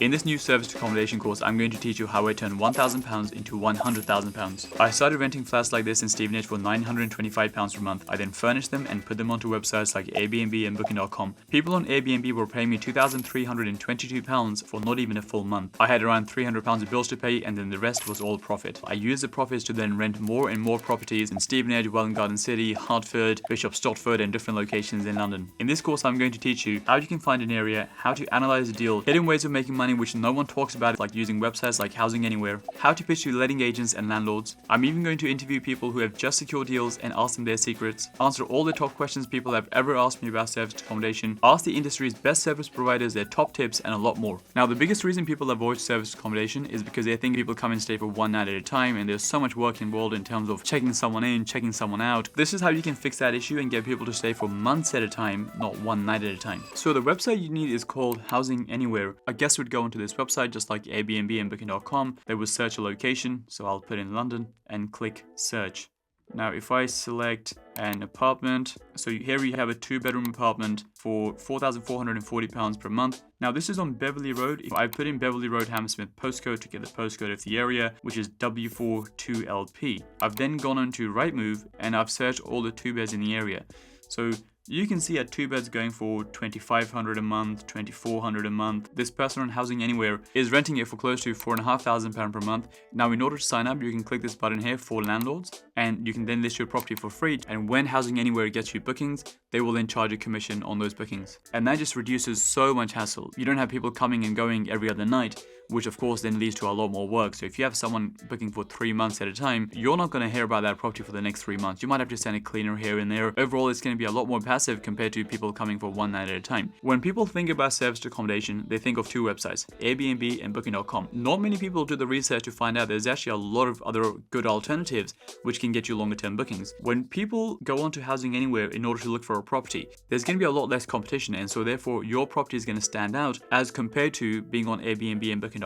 In this new service accommodation course, I'm going to teach you how I turn £1,000 into £100,000. I started renting flats like this in Stevenage for £925 per month. I then furnished them and put them onto websites like Airbnb and Booking.com. People on Airbnb were paying me £2,322 for not even a full month. I had around £300 of bills to pay, and then the rest was all profit. I used the profits to then rent more and more properties in Stevenage, Welwyn Garden City, Hertford, Bishop Stortford, and different locations in London. In this course, I'm going to teach you how you can find an area, how to analyze a deal, hidden ways of making money which no one talks about, like using websites like Housing Anywhere, how to pitch to letting agents and landlords. I'm even going to interview people who have just secured deals and ask them their secrets, answer all the top questions people have ever asked me about service accommodation, ask the industry's best service providers their top tips, and a lot more. Now, the biggest reason people avoid service accommodation is because they think people come and stay for one night at a time, and there's so much work involved in terms of checking someone in, checking someone out. This is how you can fix that issue and get people to stay for months at a time, not one night at a time. So the website you need is called Housing Anywhere. A guest would go onto this website just like Airbnb and Booking.com. They would search a location, so I'll put in London and click search. Now if I select an apartment, so here we have a 2-bedroom apartment for £4,440 per month. Now this is on Beverley Road. If I put in Beverley Road, Hammersmith postcode to get the postcode of the area, which is W42LP. I've then gone on to Rightmove and I've searched all the 2-beds in the area. So you can see at 2 beds going for £2,500 a month, £2,400 a month. This person on Housing Anywhere is renting it for close to £4,500 per month. Now, in order to sign up, you can click this button here for landlords, and you can then list your property for free. And when Housing Anywhere gets you bookings, they will then charge a commission on those bookings. And that just reduces so much hassle. You don't have people coming and going every other night, which of course then leads to a lot more work. So if you have someone booking for 3 months at a time, you're not going to hear about that property for the next 3 months. You might have to send a cleaner here and there. Overall, it's going to be a lot more passive compared to people coming for one night at a time. When people think about serviced accommodation, they think of 2 websites, Airbnb and Booking.com. Not many people do the research to find out there's actually a lot of other good alternatives which can get you longer term bookings. When people go onto Housing Anywhere in order to look for a property, there's going to be a lot less competition, and so therefore your property is going to stand out as compared to being on Airbnb and Booking.com.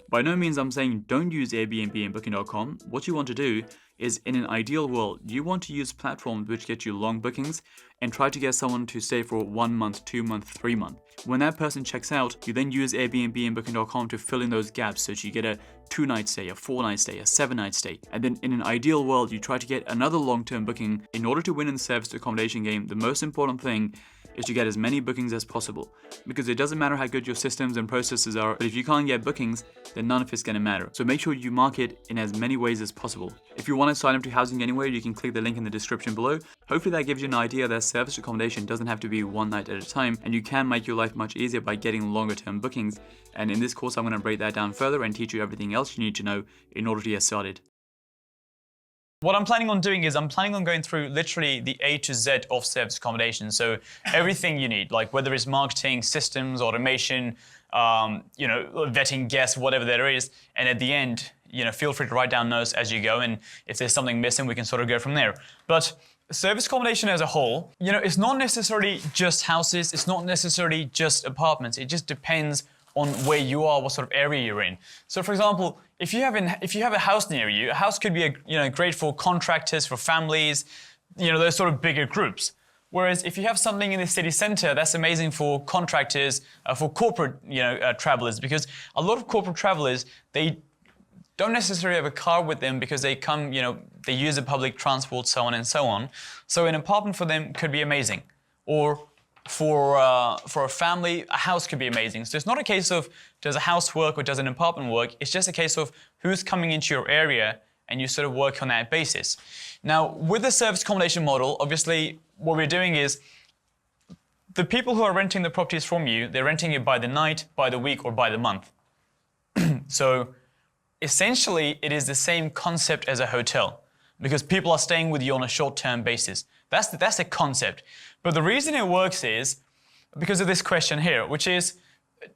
By no means I'm saying don't use Airbnb and Booking.com. What you want to do is, in an ideal world, you want to use platforms which get you long bookings and try to get someone to stay for 1 month, 2 months, 3 months. When that person checks out, you then use Airbnb and Booking.com to fill in those gaps so that you get a 2-night stay, a 4-night stay, a 7-night stay. And then in an ideal world, you try to get another long-term booking. In order to win in the serviced accommodation game, the most important thing is to get as many bookings as possible, because it doesn't matter how good your systems and processes are, but if you can't get bookings, then none of it's going to matter. So make sure you market in as many ways as possible. If you want to sign up to Housing Anywhere, you can click the link in the description below. Hopefully that gives you an idea that serviced accommodation doesn't have to be one night at a time, and you can make your life much easier by getting longer term bookings. And in this course, I'm going to break that down further and teach you everything else you need to know in order to get started. What I'm planning on doing is I'm planning on going through literally the A to Z of service accommodation. So everything you need, like whether it's marketing, systems, automation, vetting guests, whatever there is. And at the end, feel free to write down notes as you go. And if there's something missing, we can sort of go from there. But service accommodation as a whole, it's not necessarily just houses. It's not necessarily just apartments. It just depends on where you are, what sort of area you're in. So for example, if you have a house near you, a house could be great for contractors, for families, those sort of bigger groups. Whereas if you have something in the city center, that's amazing for contractors, for corporate travelers, because a lot of corporate travelers, they don't necessarily have a car with them because they come, they use the public transport, so on and so on. So an apartment for them could be amazing. Or for a family, a house could be amazing. So it's not a case of does a house work or does an apartment work. It's just a case of who's coming into your area and you sort of work on that basis. Now, with the service accommodation model, obviously what we're doing is the people who are renting the properties from you, they're renting it by the night, by the week, or by the month. So essentially, it is the same concept as a hotel because people are staying with you on a short-term basis. That's the concept. But the reason it works is because of this question here, which is,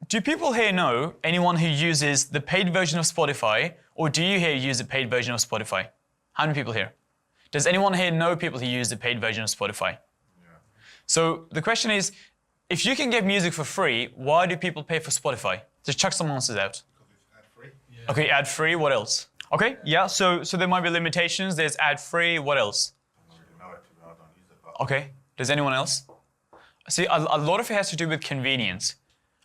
do people here know anyone who uses the paid version of Spotify, or do you here use the paid version of Spotify? How many people here? Does anyone here know people who use the paid version of Spotify? Yeah. So the question is, if you can get music for free, why do people pay for Spotify? Just chuck some answers out. Because it's ad-free. Yeah. Okay, ad-free, what else? Okay, yeah, so there might be limitations. There's ad-free, what else? I don't really know it, I don't use it. Okay, does anyone else? See, a lot of it has to do with convenience.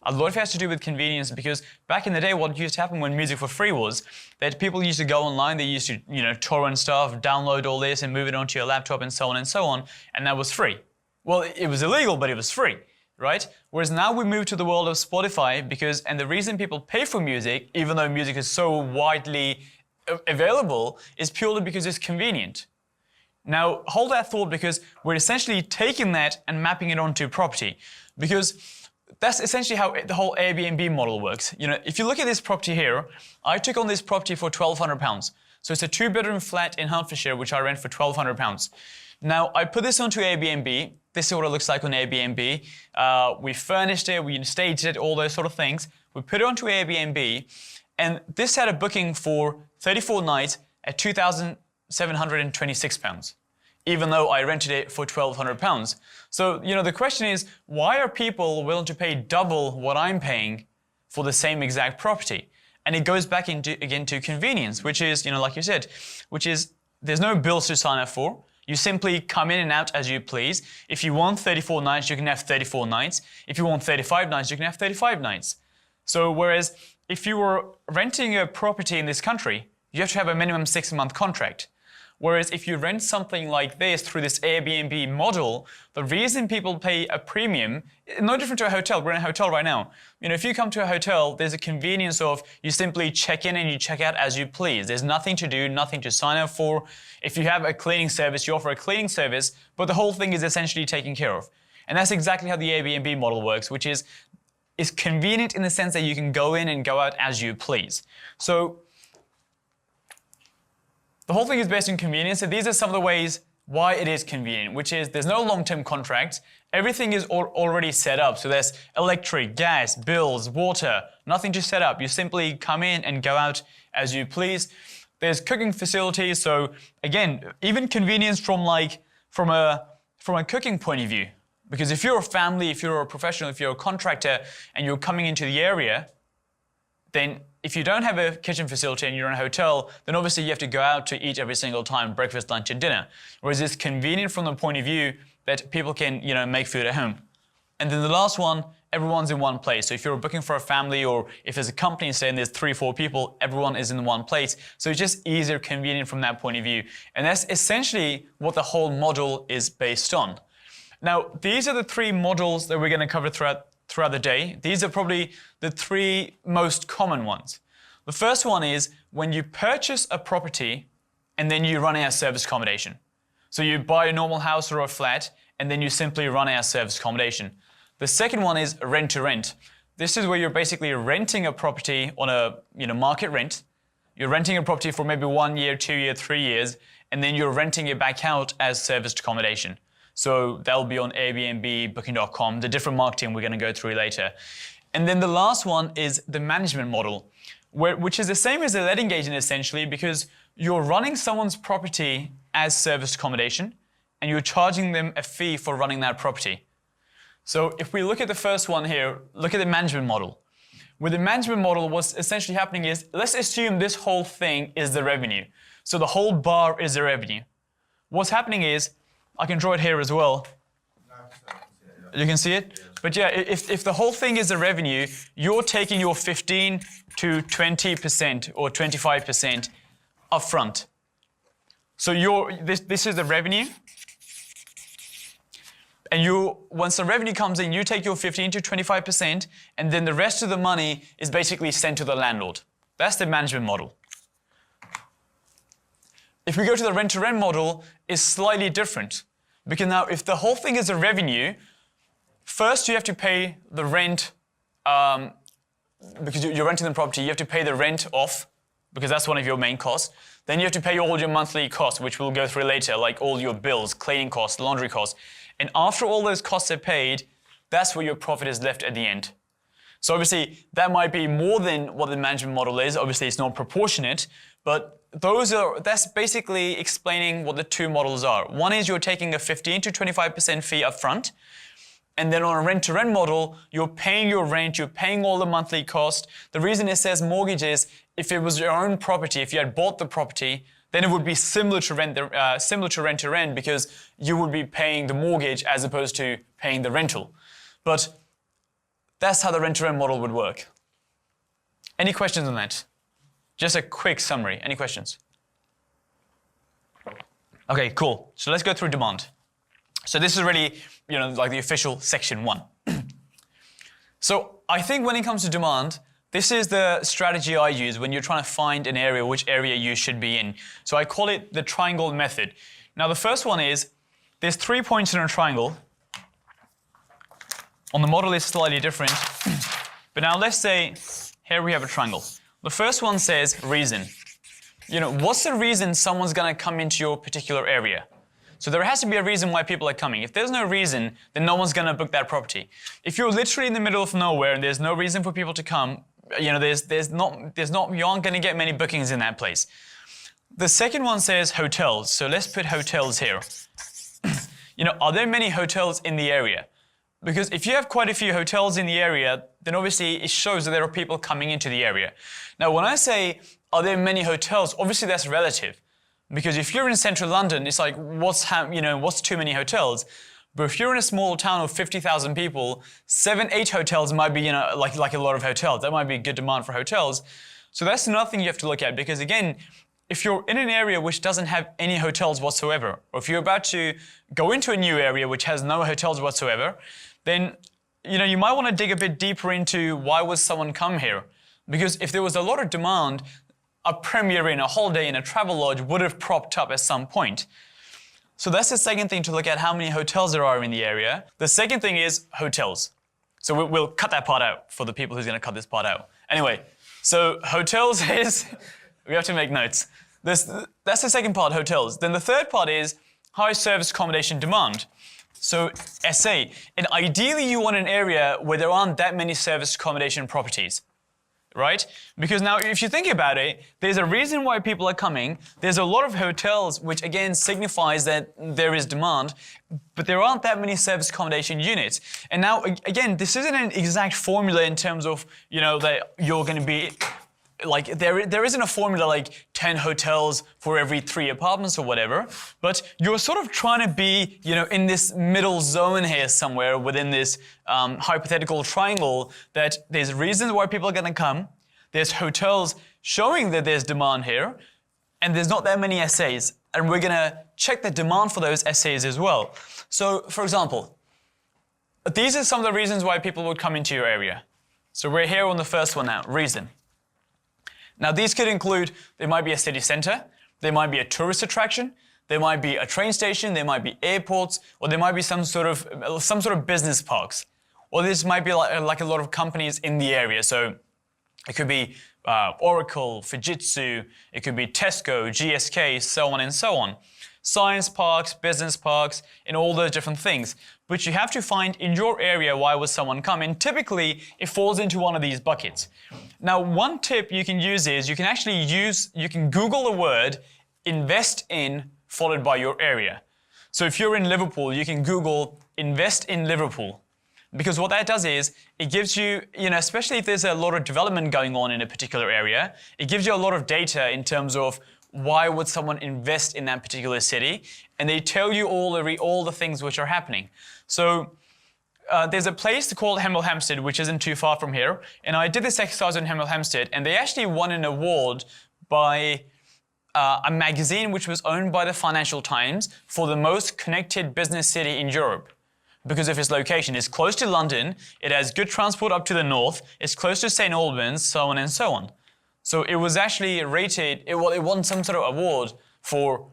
A lot of it has to do with convenience, because back in the day, what used to happen when music for free was that people used to go online, they used to, torrent stuff, download all this and move it onto your laptop and so on, and that was free. Well, it was illegal, but it was free, right? Whereas now we move to the world of Spotify and the reason people pay for music, even though music is so widely available, is purely because it's convenient. Now, hold that thought, because we're essentially taking that and mapping it onto property, because that's essentially how the whole Airbnb model works. If you look at this property here, I took on this property for £1,200. So it's a 2-bedroom flat in Hertfordshire, which I rent for £1,200. Now, I put this onto Airbnb. This is what it looks like on Airbnb. We furnished it, we staged it, all those sort of things. We put it onto Airbnb, and this had a booking for 34 nights at £2,726, even though I rented it for £1,200. So, the question is, why are people willing to pay double what I'm paying for the same exact property? And it goes back again to convenience, which is, like you said, which is there's no bills to sign up for. You simply come in and out as you please. If you want 34 nights, you can have 34 nights. If you want 35 nights, you can have 35 nights. So whereas if you were renting a property in this country, you have to have a minimum 6-month contract. Whereas if you rent something like this through this Airbnb model, the reason people pay a premium, no different to a hotel. We're in a hotel right now. If you come to a hotel, there's a convenience of you simply check in and you check out as you please. There's nothing to do, nothing to sign up for. If you have a cleaning service, you offer a cleaning service, but the whole thing is essentially taken care of. And that's exactly how the Airbnb model works, which is convenient in the sense that you can go in and go out as you please. So the whole thing is based on convenience, and these are some of the ways why it is convenient, which is there's no long-term contracts. Everything is already set up. So there's electric, gas, bills, water, nothing to set up. You simply come in and go out as you please. There's cooking facilities. So again, even convenience from a cooking point of view. Because if you're a family, if you're a professional, if you're a contractor and you're coming into the area, then if you don't have a kitchen facility and you're in a hotel, then obviously you have to go out to eat every single time, breakfast, lunch, and dinner. Whereas it's convenient from the point of view that people can, make food at home. And then the last one, everyone's in one place. So if you're booking for a family, or if there's a company saying there's 3-4 people, everyone is in one place. So it's just easier, convenient from that point of view. And that's essentially what the whole model is based on. Now, these are the 3 models that we're going to cover throughout the day. These are probably the 3 most common ones. The first one is when you purchase a property and then you run it as service accommodation. So you buy a normal house or a flat and then you simply run it as service accommodation. The second one is rent to rent. This is where you're basically renting a property on a market rent. You're renting a property for maybe 1 year, 2 years, 3 years, and then you're renting it back out as serviced accommodation. So that'll be on Airbnb, Booking.com, the different marketing we're going to go through later. And then the last one is the management model, which is the same as a letting agent essentially, because you're running someone's property as serviced accommodation and you're charging them a fee for running that property. So if we look at the first one here, look at the management model. With the management model, what's essentially happening is, let's assume this whole thing is the revenue. So the whole bar is the revenue. What's happening is, I can draw it here as well. You can see it? But yeah, if the whole thing is the revenue, you're taking your 15 to 20% or 25% upfront. So this is the revenue. And once the revenue comes in, you take your 15 to 25%, and then the rest of the money is basically sent to the landlord. That's the management model. If we go to the rent-to-rent model, it's slightly different. Because now, if the whole thing is a revenue, first you have to pay the rent, because you're renting the property, you have to pay the rent off, because that's one of your main costs. Then you have to pay all your monthly costs, which we'll go through later, like all your bills, cleaning costs, laundry costs. And after all those costs are paid, that's where your profit is left at the end. So obviously, that might be more than what the management model is. Obviously, it's not proportionate, but that's basically explaining what the 2 models are. One is you're taking a 15 to 25% fee up front, and then on a rent-to-rent model, you're paying your rent, you're paying all the monthly cost. The reason it says mortgage is, if it was your own property, if you had bought the property, then it would be similar to rent-to-rent because you would be paying the mortgage as opposed to paying the rental. But That's how the rent-to-rent model would work. Any questions on that? Just a quick summary. Any questions? Okay, cool. So let's go through demand. So this is really, like the official section 1. So I think when it comes to demand, this is the strategy I use when you're trying to find an area, which area you should be in. So I call it the triangle method. Now the first one is, there's 3 points in a triangle. On the model it's slightly different. But now let's say, here we have a triangle. The first one says reason. What's the reason someone's gonna come into your particular area? So there has to be a reason why people are coming. If there's no reason, then no one's gonna book that property. If you're literally in the middle of nowhere and there's no reason for people to come, you aren't gonna get many bookings in that place. The second one says hotels. So let's put hotels here. Are there many hotels in the area? Because if you have quite a few hotels in the area, then obviously it shows that there are people coming into the area. Now, when I say, are there many hotels? Obviously that's relative. Because if you're in central London, it's like, what's too many hotels? But if you're in a small town of 50,000 people, 7, 8 hotels might be, like a lot of hotels. That might be a good demand for hotels. So that's another thing you have to look at, because again, if you're in an area which doesn't have any hotels whatsoever, or if you're about to go into a new area which has no hotels whatsoever, then you might want to dig a bit deeper into why would someone come here? Because if there was a lot of demand, a Premier Inn, a Holiday Inn, a travel lodge would have propped up at some point. So that's the second thing to look at, how many hotels there are in the area. The second thing is hotels. So we'll cut that part out for the people who's going to cut this part out. Anyway, so hotels is, we have to make notes. That's the second part, hotels. Then the third part is high service accommodation demand. So SA, and ideally you want an area where there aren't that many service accommodation properties, right? Because now if you think about it, there's a reason why people are coming. There's a lot of hotels, which again signifies that there is demand, but there aren't that many service accommodation units. And now again, this isn't an exact formula in terms of, that you're going to be, like there isn't a formula like 10 hotels for every 3 apartments or whatever, but you're sort of trying to be, in this middle zone here somewhere within this hypothetical triangle, that there's reasons why people are going to come, there's hotels showing that there's demand here, and there's not that many SAs, and we're going to check the demand for those SAs as well. So, for example, these are some of the reasons why people would come into your area. So we're here on the first one now, reason. Now these could include, there might be a city centre, there might be a tourist attraction, there might be a train station, there might be airports, or there might be some sort of business parks. Or this might be like a lot of companies in the area. So it could be Oracle, Fujitsu, it could be Tesco, GSK, so on and so on. Science parks, business parks, and all those different things. But you have to find in your area why would someone come, and typically it falls into one of these buckets. Now one tip you can use is you can Google the word invest in followed by your area. So if you're in Liverpool, you can Google invest in Liverpool. Because what that does is, it gives you, especially if there's a lot of development going on in a particular area, it gives you a lot of data in terms of why would someone invest in that particular city, and they tell you all the things which are happening. So there's a place called Hemel Hempstead, which isn't too far from here, and I did this exercise in Hemel Hempstead, and they actually won an award by a magazine which was owned by the Financial Times for the most connected business city in Europe. Because of its location. It's close to London, it has good transport up to the north, it's close to St. Albans, so on and so on. So it was actually rated, it won some sort of award for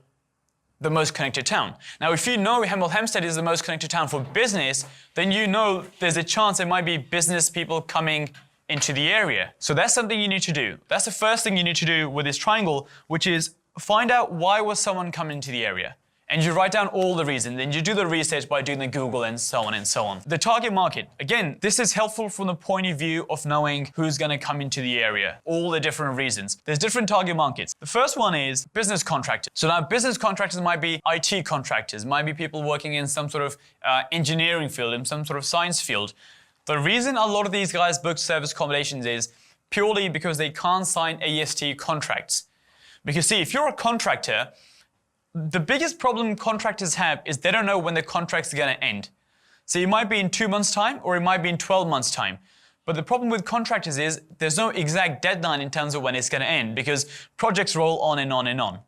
the most connected town. Now if you know Hemel Hempstead is the most connected town for business, then you know there's a chance there might be business people coming into the area. So that's something you need to do. That's the first thing you need to do with this triangle, which is find out why was someone coming into the area. And you write down all the reasons, then you do the research by doing the Google and so on and so on. The target market. Again, this is helpful from the point of view of knowing who's going to come into the area. All the different reasons. There's different target markets. The first one is business contractors. So now business contractors might be IT contractors, might be people working in some sort of engineering field, in some sort of science field. The reason a lot of these guys book service accommodations is purely because they can't sign AST contracts. Because see, if you're a contractor, the biggest problem contractors have is they don't know when the contract's going to end. So it might be in 2 months' time or it might be in 12 months' time. But the problem with contractors is there's no exact deadline in terms of when it's going to end because projects roll on and on and on.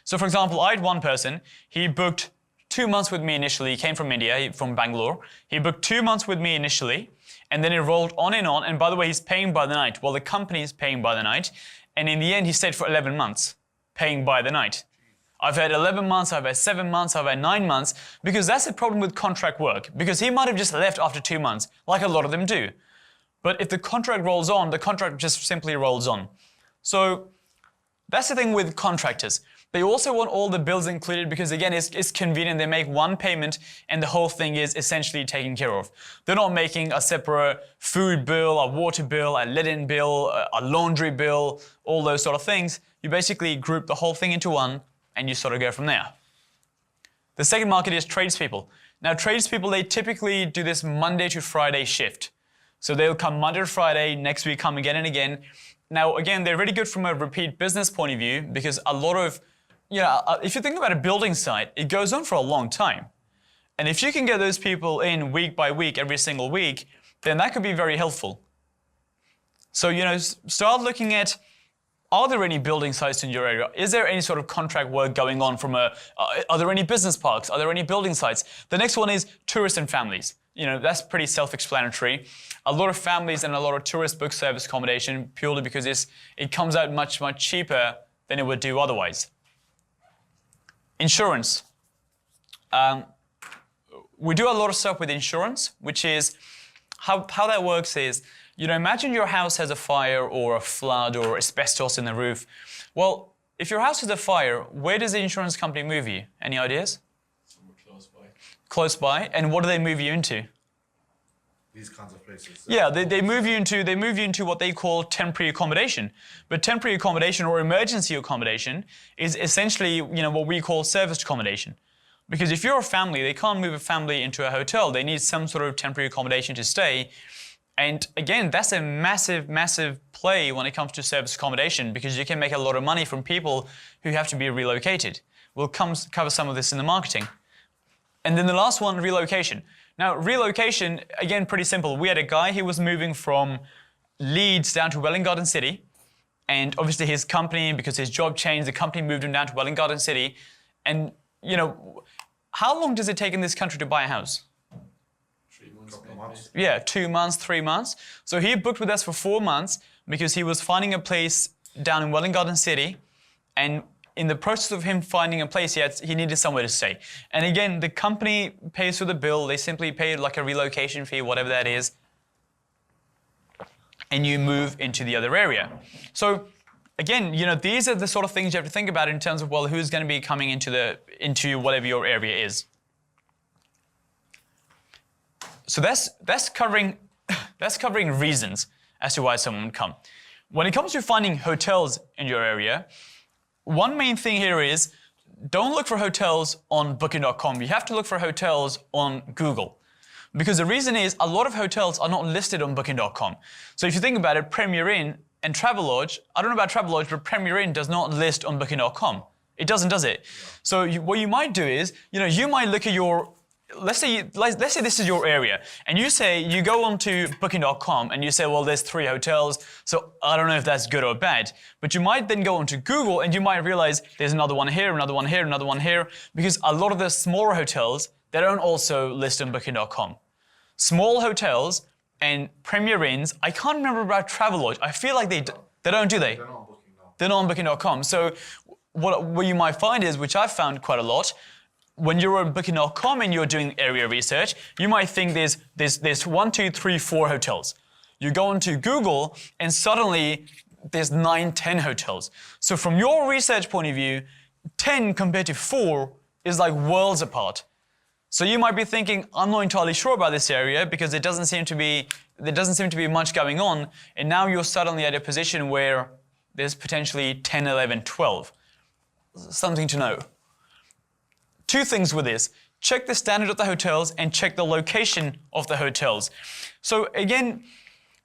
So for example, I had one person, he booked 2 months with me initially. He came from India, from Bangalore. He booked 2 months with me initially, and then it rolled on and on. And by the way, he's paying by the night. Well, the company is paying by the night. And in the end, he stayed for 11 months, paying by the night. I've had 11 months, I've had 7 months, I've had 9 months, because that's the problem with contract work. Because he might have just left after 2 months, like a lot of them do. But if the contract rolls on, the contract just simply rolls on. So that's the thing with contractors. They also want all the bills included because, again, it's convenient. They make one payment and the whole thing is essentially taken care of. They're not making a separate food bill, a water bill, a linen bill, a laundry bill, all those sort of things. You basically group the whole thing into one and you sort of go from there. The second market is tradespeople. Now, tradespeople, they typically do this Monday to Friday shift. So they'll come Monday to Friday, next week come again and again. Now, again, they're really good from a repeat business point of view because a lot of, if you think about a building site, it goes on for a long time. And if you can get those people in week by week, every single week, then that could be very helpful. So, start looking at, are there any building sites in your area? Is there any sort of contract work going on from are there any business parks? Are there any building sites? The next one is tourists and families. That's pretty self-explanatory. A lot of families and a lot of tourists book service accommodation purely because it comes out much, much cheaper than it would do otherwise. Insurance. We do a lot of stuff with insurance, which is, how that works is, imagine your house has a fire or a flood or asbestos in the roof. Well, if your house has a fire, where does the insurance company move you? Any ideas? Somewhere close by. Close by, and what do they move you into? These kinds of places. Yeah, they move you into what they call temporary accommodation. But temporary accommodation or emergency accommodation is essentially, what we call serviced accommodation. Because if you're a family, they can't move a family into a hotel. They need some sort of temporary accommodation to stay. And again, that's a massive, massive play when it comes to service accommodation because you can make a lot of money from people who have to be relocated. We'll cover some of this in the marketing. And then the last one, relocation. Now, relocation, again, pretty simple. We had a guy, he was moving from Leeds down to Welwyn Garden City. And obviously his company, because his job changed, the company moved him down to Welwyn Garden City. And, how long does it take in this country to buy a house? 3 months, couple of months. Yeah, 2 months, 3 months. So he booked with us for 4 months because he was finding a place down in Welwyn Garden City. And in the process of him finding a place, he needed somewhere to stay. And again, the company pays for the bill. They simply pay like a relocation fee, whatever that is. And you move into the other area. So again, these are the sort of things you have to think about in terms of, well, who's going to be coming into whatever your area is. So that's covering reasons as to why someone would come. When it comes to finding hotels in your area, one main thing here is don't look for hotels on booking.com. You have to look for hotels on Google. Because the reason is a lot of hotels are not listed on booking.com. So if you think about it, Premier Inn and Travelodge, I don't know about Travelodge, but Premier Inn does not list on booking.com. It doesn't, does it? Yeah. So what you might do is, you might look at your, let's say this is your area, and you go onto booking.com and you say, well, there's 3 hotels, so I don't know if that's good or bad. But you might then go onto Google and you might realize there's another one here, another one here, another one here, because a lot of the smaller hotels, they don't also list on booking.com. Small hotels and Premier Inns, I can't remember about Travelodge. I feel like they don't, do they? They're not on booking now. They're not on booking.com. So what you might find is, which I've found quite a lot, when you're on booking.com and you're doing area research, you might think there's 1, 2, 3, 4 hotels. You go into Google and suddenly there's 9, 10 hotels. So from your research point of view, 10 compared to 4 is like worlds apart. So you might be thinking, I'm not entirely sure about this area because there doesn't seem to be much going on, and now you're suddenly at a position where there's potentially 10, 11, 12. Something to know. 2 things with this. Check the standard of the hotels and check the location of the hotels. So again,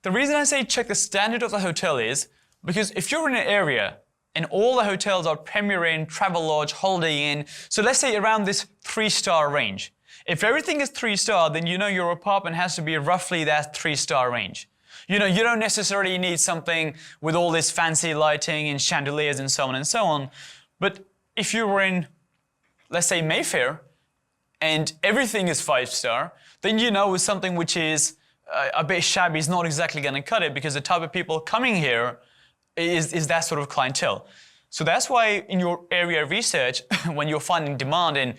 the reason I say check the standard of the hotel is because if you're in an area and all the hotels are Premier Inn, Travelodge, Holiday Inn, so let's say around this 3-star range. If everything is 3-star, then your apartment has to be roughly that 3-star range. You know, you don't necessarily need something with all this fancy lighting and chandeliers and so on and so on. But if you were in, let's say, Mayfair, and everything is 5-star, then you know something which is a bit shabby is not exactly going to cut it, because the type of people coming here is that sort of clientele. So that's why in your area research, when you're finding demand and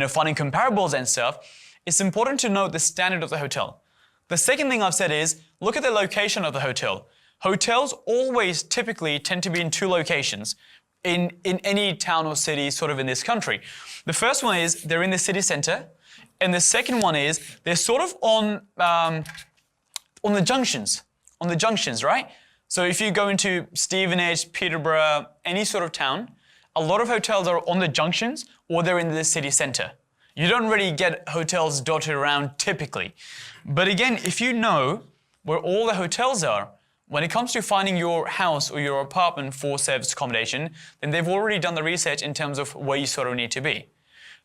finding comparables and stuff, it's important to note the standard of the hotel. The second thing I've said is, look at the location of the hotel. Hotels always typically tend to be in 2 locations in any town or city sort of in this country. The first one is they're in the city center, and the second one is they're sort of on the junctions, right? So if you go into Stevenage, Peterborough, any sort of town, a lot of hotels are on the junctions or they're in the city center. You don't really get hotels dotted around typically. But again, if you know where all the hotels are, when it comes to finding your house or your apartment for service accommodation, then they've already done the research in terms of where you sort of need to be.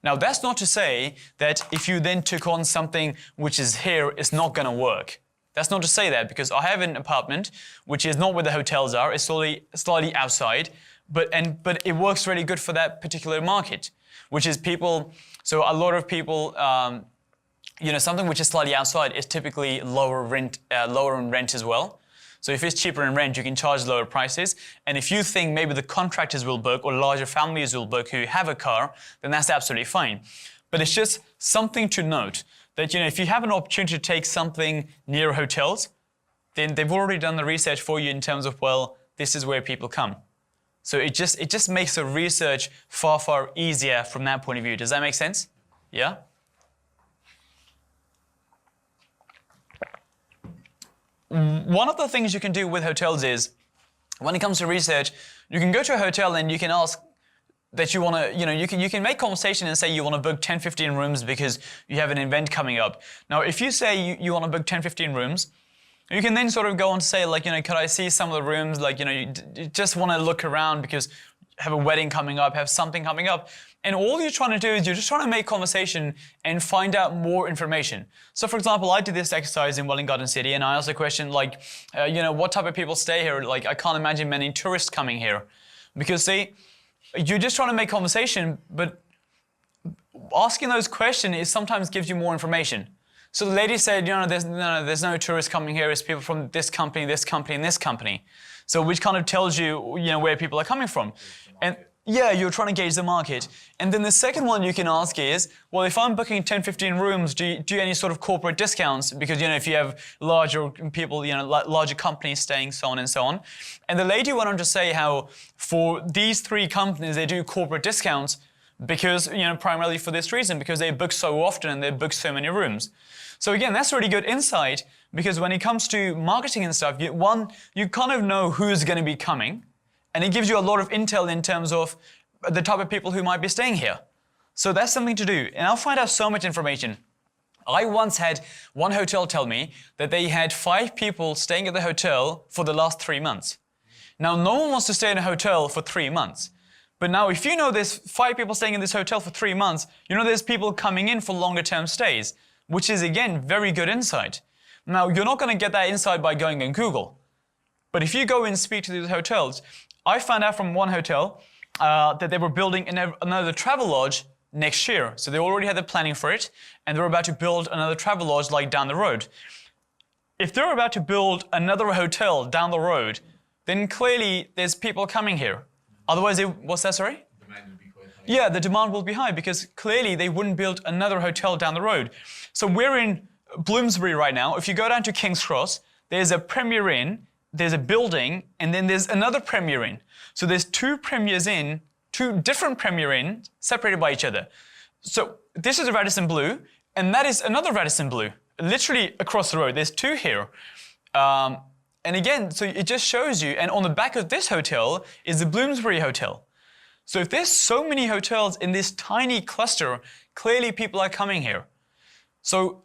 Now, that's not to say that if you then took on something which is here, it's not going to work. That's not to say that, because I have an apartment which is not where the hotels are, it's slightly outside, but it works really good for that particular market, which is people. So a lot of people, something which is slightly outside is typically lower in rent as well. So if it's cheaper in rent, you can charge lower prices. And if you think maybe the contractors will book or larger families will book who have a car, then that's absolutely fine. But it's just something to note that, if you have an opportunity to take something near hotels, then they've already done the research for you in terms of, well, this is where people come. So it just makes the research far, far easier from that point of view. Does that make sense? Yeah? One of the things you can do with hotels is, when it comes to research, you can go to a hotel and you can ask that you want to, you can make conversation and say you want to book 10, 15 rooms because you have an event coming up. Now, if you say you want to book 10, 15 rooms, you can then sort of go on to say, like, could I see some of the rooms? Like, you just want to look around because you have a wedding coming up, have something coming up. And all you're trying to do is you're just trying to make conversation and find out more information. So, for example, I did this exercise in Welwyn Garden City, and I asked a question like, what type of people stay here? Like, I can't imagine many tourists coming here. Because, see, you're just trying to make conversation, but asking those questions sometimes gives you more information. So the lady said, there's no tourists coming here. It's people from this company, and this company. So which kind of tells you, where people are coming from. And yeah, you're trying to gauge the market. And then the second one you can ask is, well, if I'm booking 10, 15 rooms, do you any sort of corporate discounts? Because, if you have larger people, larger companies staying, so on and so on. And the lady went on to say how for these 3 companies, they do corporate discounts because, primarily for this reason, because they book so often and they book so many rooms. So again, that's really good insight, because when it comes to marketing and stuff, you kind of know who's going to be coming, and it gives you a lot of intel in terms of the type of people who might be staying here. So that's something to do, and I'll find out so much information. I once had one hotel tell me that they had 5 people staying at the hotel for the last 3 months. Now, no one wants to stay in a hotel for 3 months. But now, if you know there's 5 people staying in this hotel for 3 months, there's people coming in for longer term stays, which is, again, very good insight. Now, you're not going to get that insight by going on Google. But if you go and speak to these hotels, I found out from one hotel that they were building another travel lodge next year. So they already had the planning for it, and they're about to build another travel lodge like down the road. If they're about to build another hotel down the road, then clearly there's people coming here. Otherwise, what's that, sorry? Demand will be quite high. Yeah, the demand will be high because clearly they wouldn't build another hotel down the road. So we're in Bloomsbury right now. If you go down to King's Cross, there's a Premier Inn, there's a building, and then there's another Premier Inn. So there's 2 Premiers Inn, 2 different Premier Inns separated by each other. So this is a Radisson Blu, and that is another Radisson Blu, literally across the road. There's 2 here. And again, so it just shows you, and on the back of this hotel is the Bloomsbury Hotel. So if there's so many hotels in this tiny cluster, clearly people are coming here. So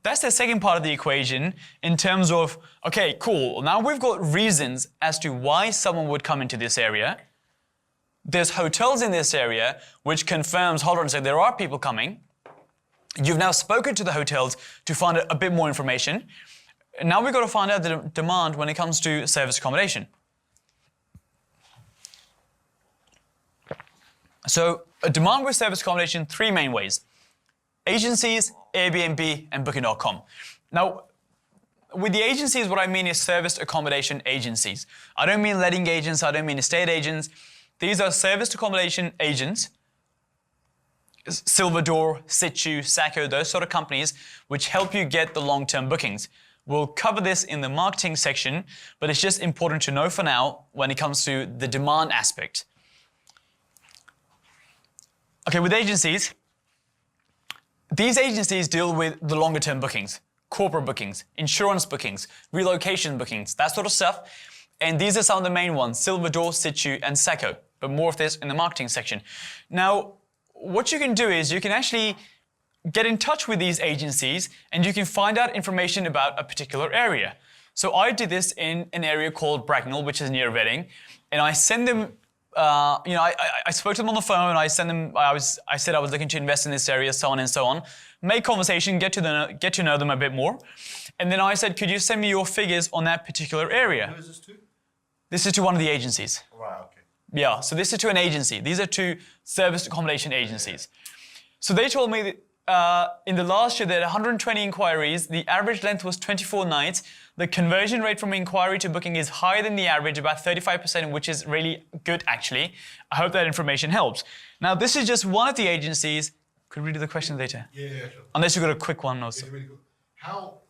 that's the second part of the equation in terms of, okay, cool, now we've got reasons as to why someone would come into this area. There's hotels in this area, which confirms, hold on a second, there are people coming. You've now spoken to the hotels to find a bit more information. Now we've got to find out the demand when it comes to service accommodation. So a demand with service accommodation, three main ways: agencies, Airbnb, and booking.com. Now, with the agencies, what I mean is service accommodation agencies. I don't mean letting agents, I don't mean estate agents. These are service accommodation agents, Silverdoor, Situ, Sacco, those sort of companies which help you get the long-term bookings. We'll cover this in the marketing section, but it's just important to know for now when it comes to the demand aspect. Okay, with agencies, these agencies deal with the longer term bookings, corporate bookings, insurance bookings, relocation bookings, that sort of stuff. And these are some of the main ones: Silverdoor, Situ, and Sacco. But more of this in the marketing section. Now, what you can do is you can actually get in touch with these agencies and you can find out information about a particular area. So I did this in an area called Bracknell, which is near Reading, and I send them. I spoke to them on the phone. I said I was looking to invest in this area, so on and so on. Make conversation, get to know them a bit more, and then I said, could you send me your figures on that particular area? Who is this to? This is to one of the agencies. Right, okay. Yeah, so this is to an agency. These are two service accommodation agencies. So they told me that in the last year they had 120 inquiries. The average length was 24 nights. The conversion rate from inquiry to booking is higher than the average, about 35%, which is really good, actually. I hope that information helps. Now, this is just one of the agencies. Could we do the question later? Yeah, sure. Unless you've got a quick one also. It's really good. How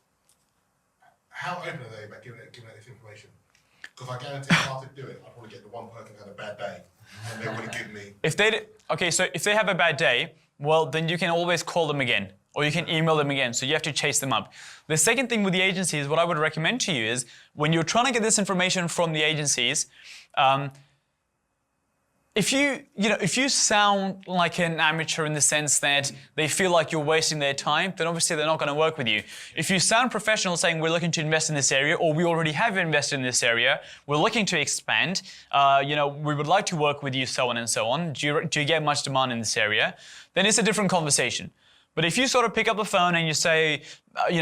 open are they about giving out this information? Because I guarantee if I had to do it, I'd probably get the one person who had a bad day, and they would give me. If they have a bad day, well, then you can always call them again, or you can email them again, so you have to chase them up. The second thing with the agencies, what I would recommend to you is, when you're trying to get this information from the agencies, if you sound like an amateur in the sense that they feel like you're wasting their time, then obviously they're not going to work with you. If you sound professional, saying we're looking to invest in this area, or we already have invested in this area, we're looking to expand, we would like to work with you, so on and so on. Do you get much demand in this area? Then it's a different conversation. But if you sort of pick up the phone and you say,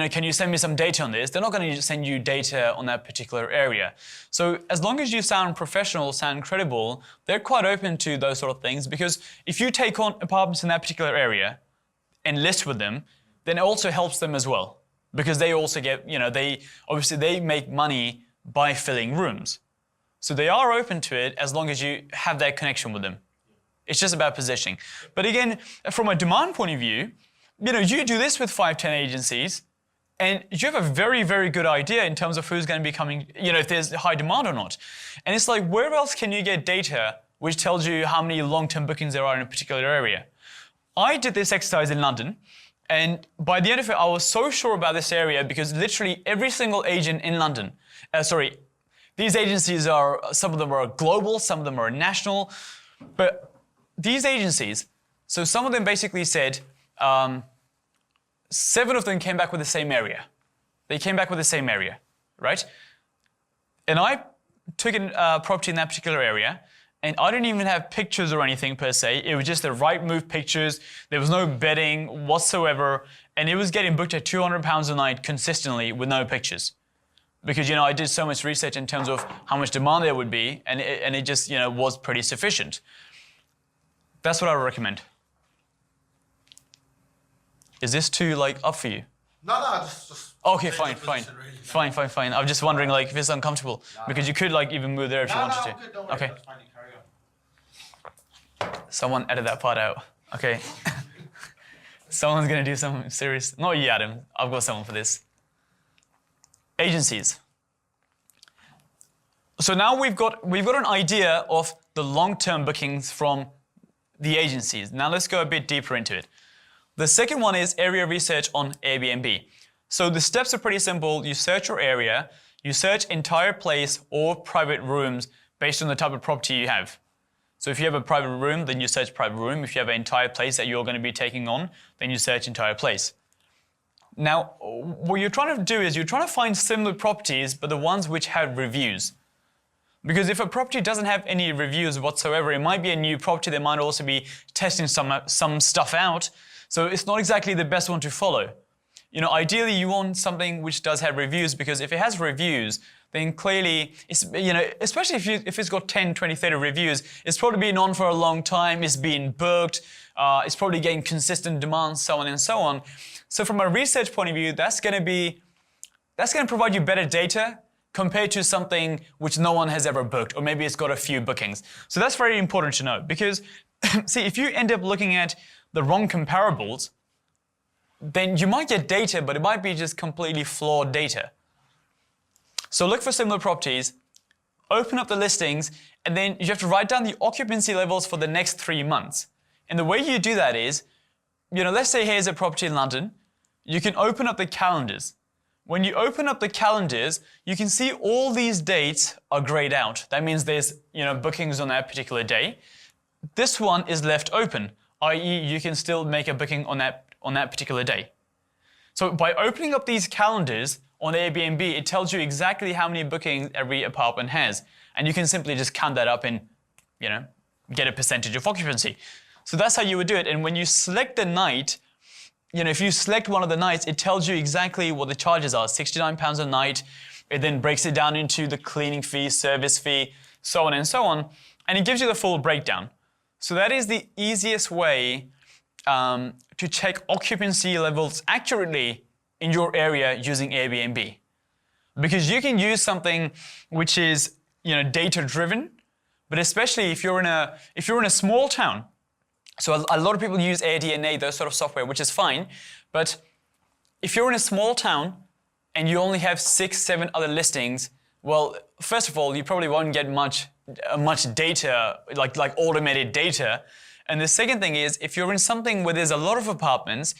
can you send me some data on this? They're not going to send you data on that particular area. So as long as you sound professional, sound credible, they're quite open to those sort of things, because if you take on apartments in that particular area and list with them, then it also helps them as well, because they also get, they make money by filling rooms. So they are open to it as long as you have that connection with them. It's just about positioning. But again, from a demand point of view, you do this with 5-10 agencies, and you have a very, very good idea in terms of who's going to be coming, if there's high demand or not. And it's like, where else can you get data which tells you how many long-term bookings there are in a particular area? I did this exercise in London, and by the end of it, I was so sure about this area because literally every single agent in London, these agencies some of them are global, some of them are national, but these agencies, so some of them basically said, 7 of them came back with the same area. They came back with the same area, right? And I took a property in that particular area, and I didn't even have pictures or anything per se. It was just the right move pictures. There was no bedding whatsoever, and it was getting booked at £200 a night consistently with no pictures. Because, I did so much research in terms of how much demand there would be, and it just, was pretty sufficient. That's what I would recommend. Is this too, up for you? No, just okay, fine. I'm just wondering, if it's uncomfortable. Because you could, even move there if you wanted to. Good, don't worry. Okay. That's fine, you carry on. Someone edit that part out. Okay. Someone's going to do something serious. Not you, Adam. I've got someone for this. Agencies. So now we've got an idea of the long-term bookings from the agencies. Now let's go a bit deeper into it. The second one is area research on Airbnb. So the steps are pretty simple. You search your area, you search entire place or private rooms based on the type of property you have. So if you have a private room, then you search private room. If you have an entire place that you're going to be taking on, then you search entire place. Now, what you're trying to do is you're trying to find similar properties, but the ones which have reviews. Because if a property doesn't have any reviews whatsoever, it might be a new property. They might also be testing some stuff out. So it's not exactly the best one to follow. ideally you want something which does have reviews, because if it has reviews, then clearly, it's, especially if it's got 10, 20, 30 reviews, it's probably been on for a long time, it's been booked, it's probably getting consistent demand, so on and so on. So from a research point of view, that's going to provide you better data compared to something which no one has ever booked, or maybe it's got a few bookings. So that's very important to know, because see, if you end up looking at the wrong comparables, then you might get data, but it might be just completely flawed data. So look for similar properties, open up the listings, and then you have to write down the occupancy levels for the next 3 months. And the way you do that is, let's say here's a property in London. You can open up the calendars. When you open up the calendars, you can see all these dates are grayed out. That means there's, bookings on that particular day. This one is left open, i.e. you can still make a booking on that particular day. So by opening up these calendars on Airbnb, it tells you exactly how many bookings every apartment has. And you can simply just count that up and, get a percentage of occupancy. So that's how you would do it. And when you select the night, if you select one of the nights, it tells you exactly what the charges are, £69 a night. It then breaks it down into the cleaning fee, service fee, so on and so on. And it gives you the full breakdown. So that is the easiest way to check occupancy levels accurately in your area using Airbnb. Because you can use something which is, data driven, but especially if you're in a small town. So a lot of people use AirDNA, those sort of software, which is fine. But if you're in a small town and you only have 6, 7 other listings, well, first of all, you probably won't get much data, like automated data. And the second thing is, if you're in something where there's a lot of apartments,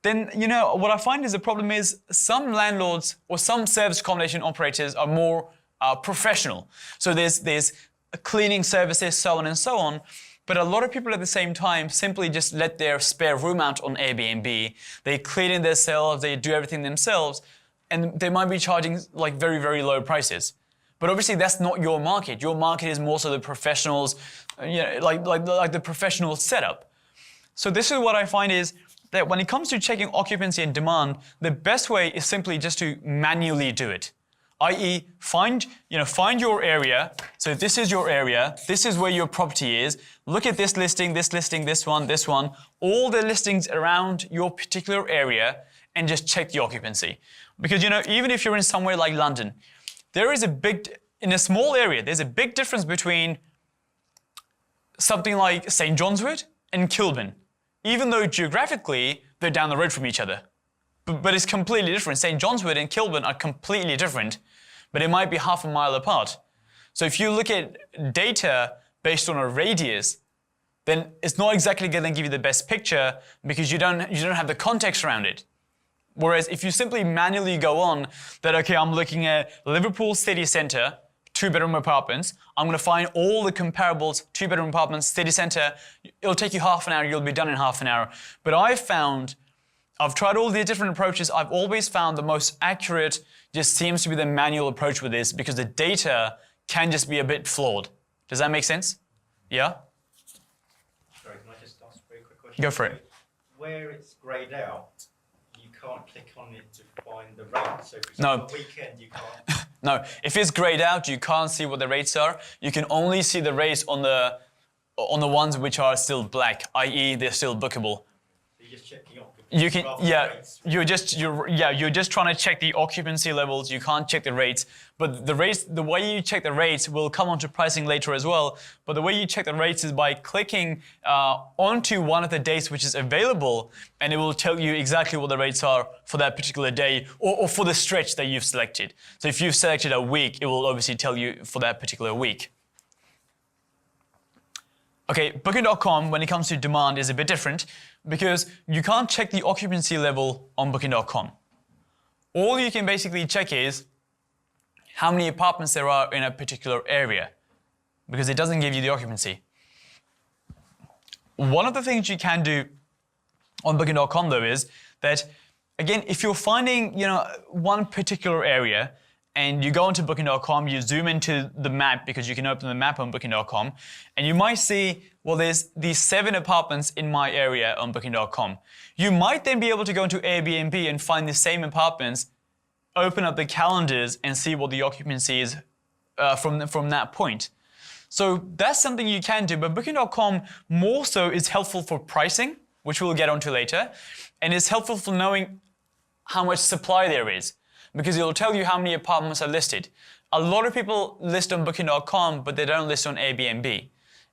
then, what I find is the problem is some landlords or some service accommodation operators are more professional. So there's cleaning services, so on and so on. But a lot of people at the same time simply just let their spare room out on Airbnb. They clean it themselves, they do everything themselves, and they might be charging like very, very low prices. But obviously that's not your market. Your market is more so the professionals, like the professional setup. So this is what I find is that when it comes to checking occupancy and demand, the best way is simply just to manually do it. I.e., find your area. So this is your area. This is where your property is. Look at this listing, this one, all the listings around your particular area, and just check the occupancy. Because, even if you're in somewhere like London, in a small area, there's a big difference between something like St. John's Wood and Kilburn. Even though geographically, they're down the road from each other. But it's completely different. St. John's Wood and Kilburn are completely different, but it might be half a mile apart. So if you look at data based on a radius, then it's not exactly going to give you the best picture because you don't have the context around it. Whereas if you simply manually go on that, okay, I'm looking at Liverpool city centre, 2-bedroom apartments, I'm going to find all the comparables, 2-bedroom apartments, city centre, it'll take you half an hour, you'll be done in half an hour. But I've tried all the different approaches. I've always found the most accurate just seems to be the manual approach with this because the data can just be a bit flawed. Does that make sense? Yeah? Sorry, can I just ask a very quick question? Go for it. Where it's greyed out, you can't click on it to find the rate. So for No. example, on the weekend you can't. No, if it's grayed out, you can't see what the rates are. You can only see the rates on the ones which are still black, i.e. they're still bookable. So you just check the occupancy. You can, rather than yeah, rates. you're just trying to check the occupancy levels. You can't check the rates, but the way you check the rates will come onto pricing later as well. But the way you check the rates is by clicking onto one of the dates which is available, and it will tell you exactly what the rates are for that particular day or for the stretch that you've selected. So if you've selected a week, it will obviously tell you for that particular week. Okay, Booking.com, when it comes to demand, is a bit different because you can't check the occupancy level on Booking.com. All you can basically check is how many apartments there are in a particular area because it doesn't give you the occupancy. One of the things you can do on Booking.com though is that, again, if you're finding one particular area and you go into booking.com, you zoom into the map because you can open the map on booking.com, and you might see, well, there's these 7 apartments in my area on booking.com. You might then be able to go into Airbnb and find the same apartments, open up the calendars and see what the occupancy is from that point. So that's something you can do, but booking.com more so is helpful for pricing, which we'll get onto later, and it's helpful for knowing how much supply there is, because it'll tell you how many apartments are listed. A lot of people list on booking.com, but they don't list on Airbnb,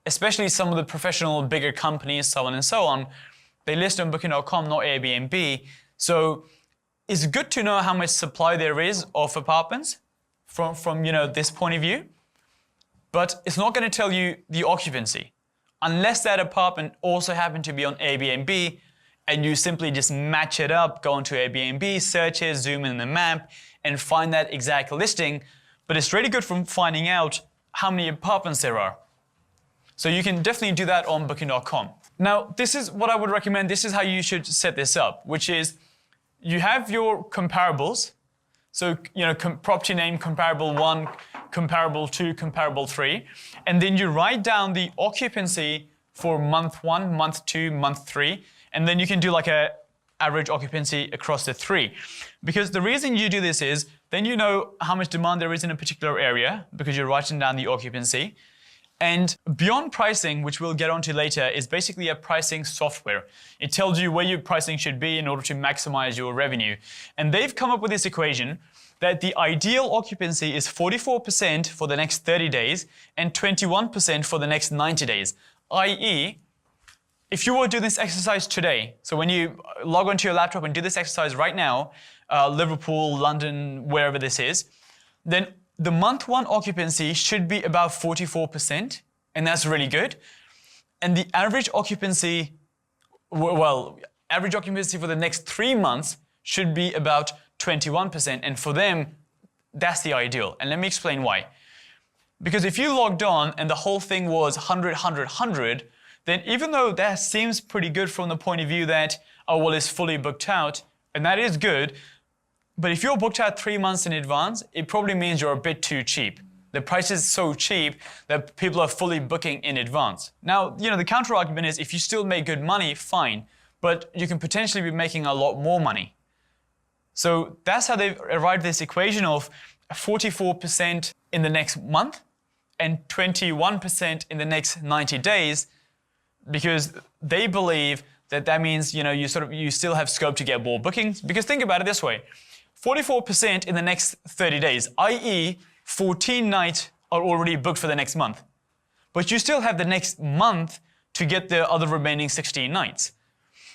especially some of the professional bigger companies, so on and so on. They list on booking.com, not Airbnb. So it's good to know how much supply there is of apartments from this point of view, but it's not going to tell you the occupancy unless that apartment also happened to be on Airbnb, and you simply just match it up, go into Airbnb, search it, zoom in the map, and find that exact listing. But it's really good from finding out how many apartments there are. So you can definitely do that on booking.com. Now, this is what I would recommend. This is how you should set this up, which is you have your comparables. So, property name, comparable 1, comparable 2, comparable 3. And then you write down the occupancy for month 1, month 2, month 3. And then you can do like a average occupancy across the 3. Because the reason you do this is, then you know how much demand there is in a particular area, because you're writing down the occupancy. And beyond pricing, which we'll get onto later, is basically a pricing software. It tells you where your pricing should be in order to maximize your revenue. And they've come up with this equation that the ideal occupancy is 44% for the next 30 days and 21% for the next 90 days. i.e., if you were to do this exercise today, so when you log onto your laptop and do this exercise right now, Liverpool, London, wherever this is, then the month 1 occupancy should be about 44%, and that's really good. And the average occupancy, average occupancy for the next 3 months should be about 21%, and for them, that's the ideal. And let me explain why. Because if you logged on and the whole thing was 100, 100, 100, then even though that seems pretty good from the point of view that, it's fully booked out, and that is good, but if you're booked out 3 months in advance, it probably means you're a bit too cheap. The price is so cheap that people are fully booking in advance. Now, the counter argument is if you still make good money, fine, but you can potentially be making a lot more money. So that's how they've arrived at this equation of 44% in the next month and 21% in the next 90 days, because they believe that means, you still have scope to get more bookings. Because think about it this way, 44% in the next 30 days, i.e. 14 nights are already booked for the next month. But you still have the next month to get the other remaining 16 nights.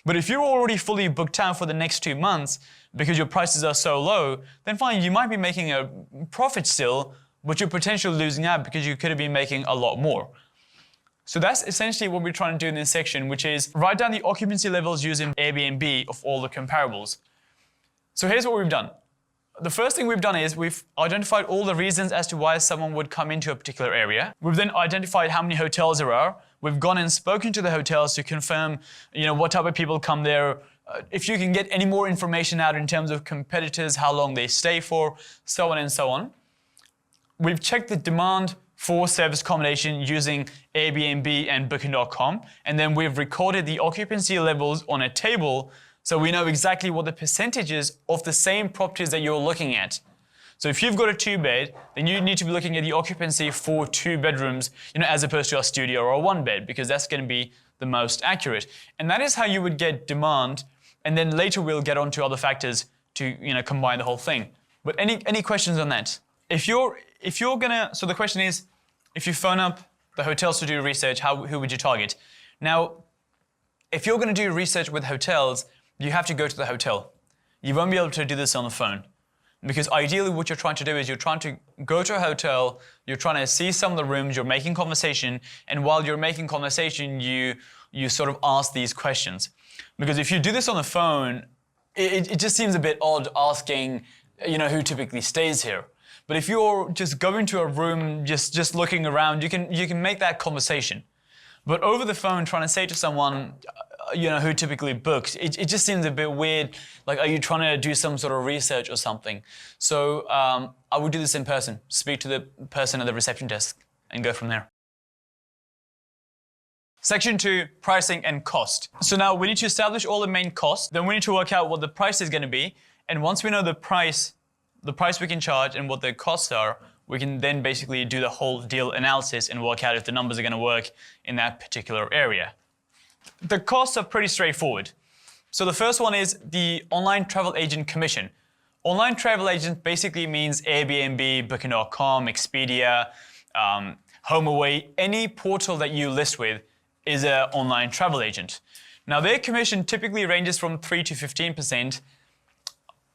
But if you're already fully booked out for the next 2 months because your prices are so low, then fine, you might be making a profit still, but you're potentially losing out because you could have been making a lot more. So that's essentially what we're trying to do in this section, which is write down the occupancy levels using Airbnb of all the comparables. So here's what we've done. The first thing we've done is we've identified all the reasons as to why someone would come into a particular area. We've then identified how many hotels there are. We've gone and spoken to the hotels to confirm, what type of people come there. If you can get any more information out in terms of competitors, how long they stay for, so on and so on. We've checked the demand for service accommodation using Airbnb and booking.com, and then we've recorded the occupancy levels on a table so we know exactly what the percentages of the same properties that you're looking at. So if you've got a 2-bed, then you need to be looking at the occupancy for 2 bedrooms, as opposed to a studio or a 1-bed, because that's going to be the most accurate. And that is how you would get demand, and then later we'll get onto other factors to combine the whole thing. But any questions on that? If you're gonna, so the question is, if you phone up the hotels to do research, who would you target? Now, if you're going to do research with hotels, you have to go to the hotel. You won't be able to do this on the phone. Because ideally what you're trying to do is you're trying to go to a hotel, you're trying to see some of the rooms, you're making conversation, and while you're making conversation, you sort of ask these questions. Because if you do this on the phone, it just seems a bit odd asking, who typically stays here. But if you're just going to a room, just looking around, you can make that conversation. But over the phone, trying to say to someone, who typically books, it just seems a bit weird. Like, are you trying to do some sort of research or something? So I would do this in person, speak to the person at the reception desk and go from there. Section 2, pricing and cost. So now we need to establish all the main costs, then we need to work out what the price is going to be, and once we know the price we can charge and what the costs are, we can then basically do the whole deal analysis and work out if the numbers are going to work in that particular area. The costs are pretty straightforward. So the first one is the online travel agent commission. Online travel agent basically means Airbnb, Booking.com, Expedia, HomeAway, any portal that you list with is an online travel agent. Now their commission typically ranges from 3 to 15%.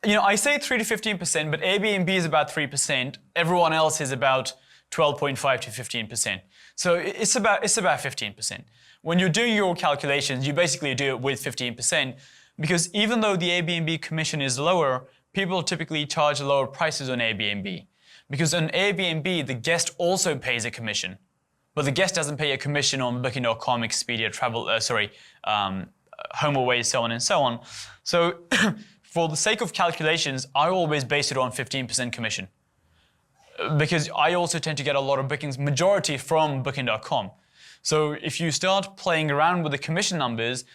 I say 3 to 15%, but Airbnb is about 3%. Everyone else is about 12.5 to 15%. So it's about 15%. When you're doing your calculations, you basically do it with 15%, because even though the Airbnb commission is lower, people typically charge lower prices on Airbnb. Because on Airbnb, the guest also pays a commission, but the guest doesn't pay a commission on Booking.com, Expedia, HomeAway, so on and so on. So for the sake of calculations, I always base it on 15% commission, because I also tend to get a lot of bookings, majority from Booking.com. So if you start playing around with the commission numbers,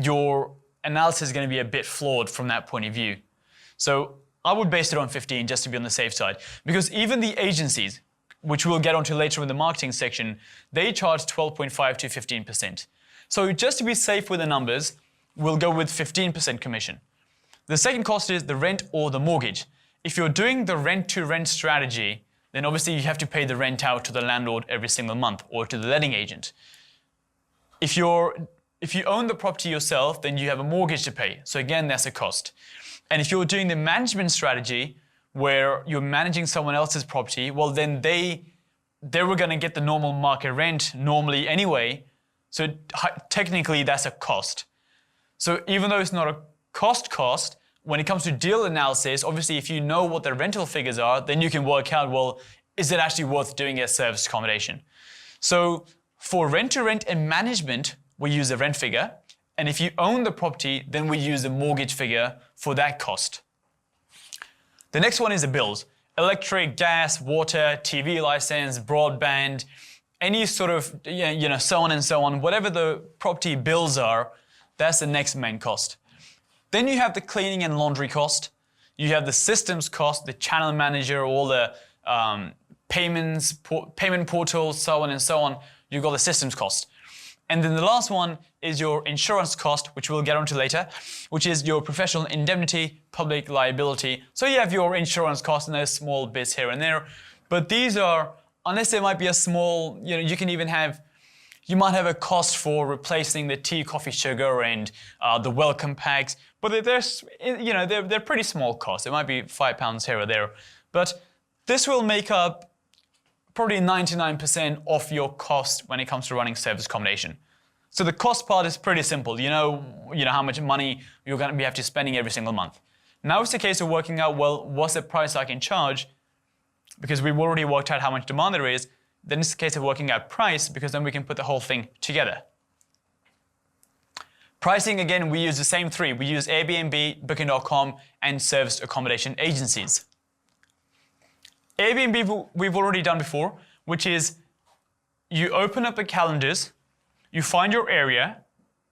your analysis is going to be a bit flawed from that point of view. So I would base it on 15 just to be on the safe side, because even the agencies, which we'll get onto later in the marketing section, they charge 12.5 to 15%. So just to be safe with the numbers, we'll go with 15% commission. The second cost is the rent or the mortgage. If you're doing the rent-to-rent strategy, then obviously you have to pay the rent out to the landlord every single month or to the letting agent. If you own the property yourself, then you have a mortgage to pay. So again, that's a cost. And if you're doing the management strategy where you're managing someone else's property, well then they were going to get the normal market rent normally anyway. So technically that's a cost. So even though it's not a cost, when it comes to deal analysis, obviously if you know what the rental figures are, then you can work out, well, is it actually worth doing a service accommodation? So for rent-to-rent and management, we use a rent figure. And if you own the property, then we use a mortgage figure for that cost. The next one is the bills. Electric, gas, water, TV license, broadband, any sort of, so on and so on. Whatever the property bills are, that's the next main cost. Then you have the cleaning and laundry cost. You have the systems cost, the channel manager, all the payments, payment portals, so on and so on. You've got the systems cost. And then the last one is your insurance cost, which we'll get onto later, which is your professional indemnity, public liability. So you have your insurance cost and there's small bits here and there. But these are, unless there might be a small, you might have a cost for replacing the tea, coffee, sugar and the welcome packs. But they're pretty small costs. It might be £5 here or there. But this will make up probably 99% of your cost when it comes to running service accommodation. So the cost part is pretty simple. You know how much money you're going to be have to spending every single month. Now it's a case of working out, well, what's the price I can charge? Because we've already worked out how much demand there is. Then it's a case of working out price, because then we can put the whole thing together. Pricing, again, we use the same three. We use Airbnb, Booking.com, and service accommodation agencies. Airbnb we've already done before, which is you open up the calendars, you find your area,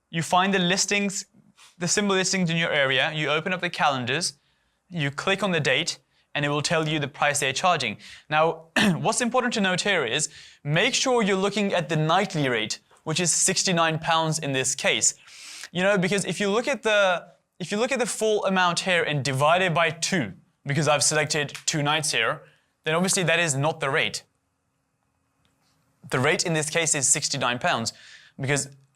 you find the listings, the symbol listings in your area, you open up the calendars, you click on the date, and it will tell you the price they're charging. Now, what's important to note here is make sure you're looking at the nightly rate, which is £69 in this case. Because if you look at the full amount here and divide it by 2, because I've selected 2 nights here, then obviously that is not the rate. The rate in this case is £69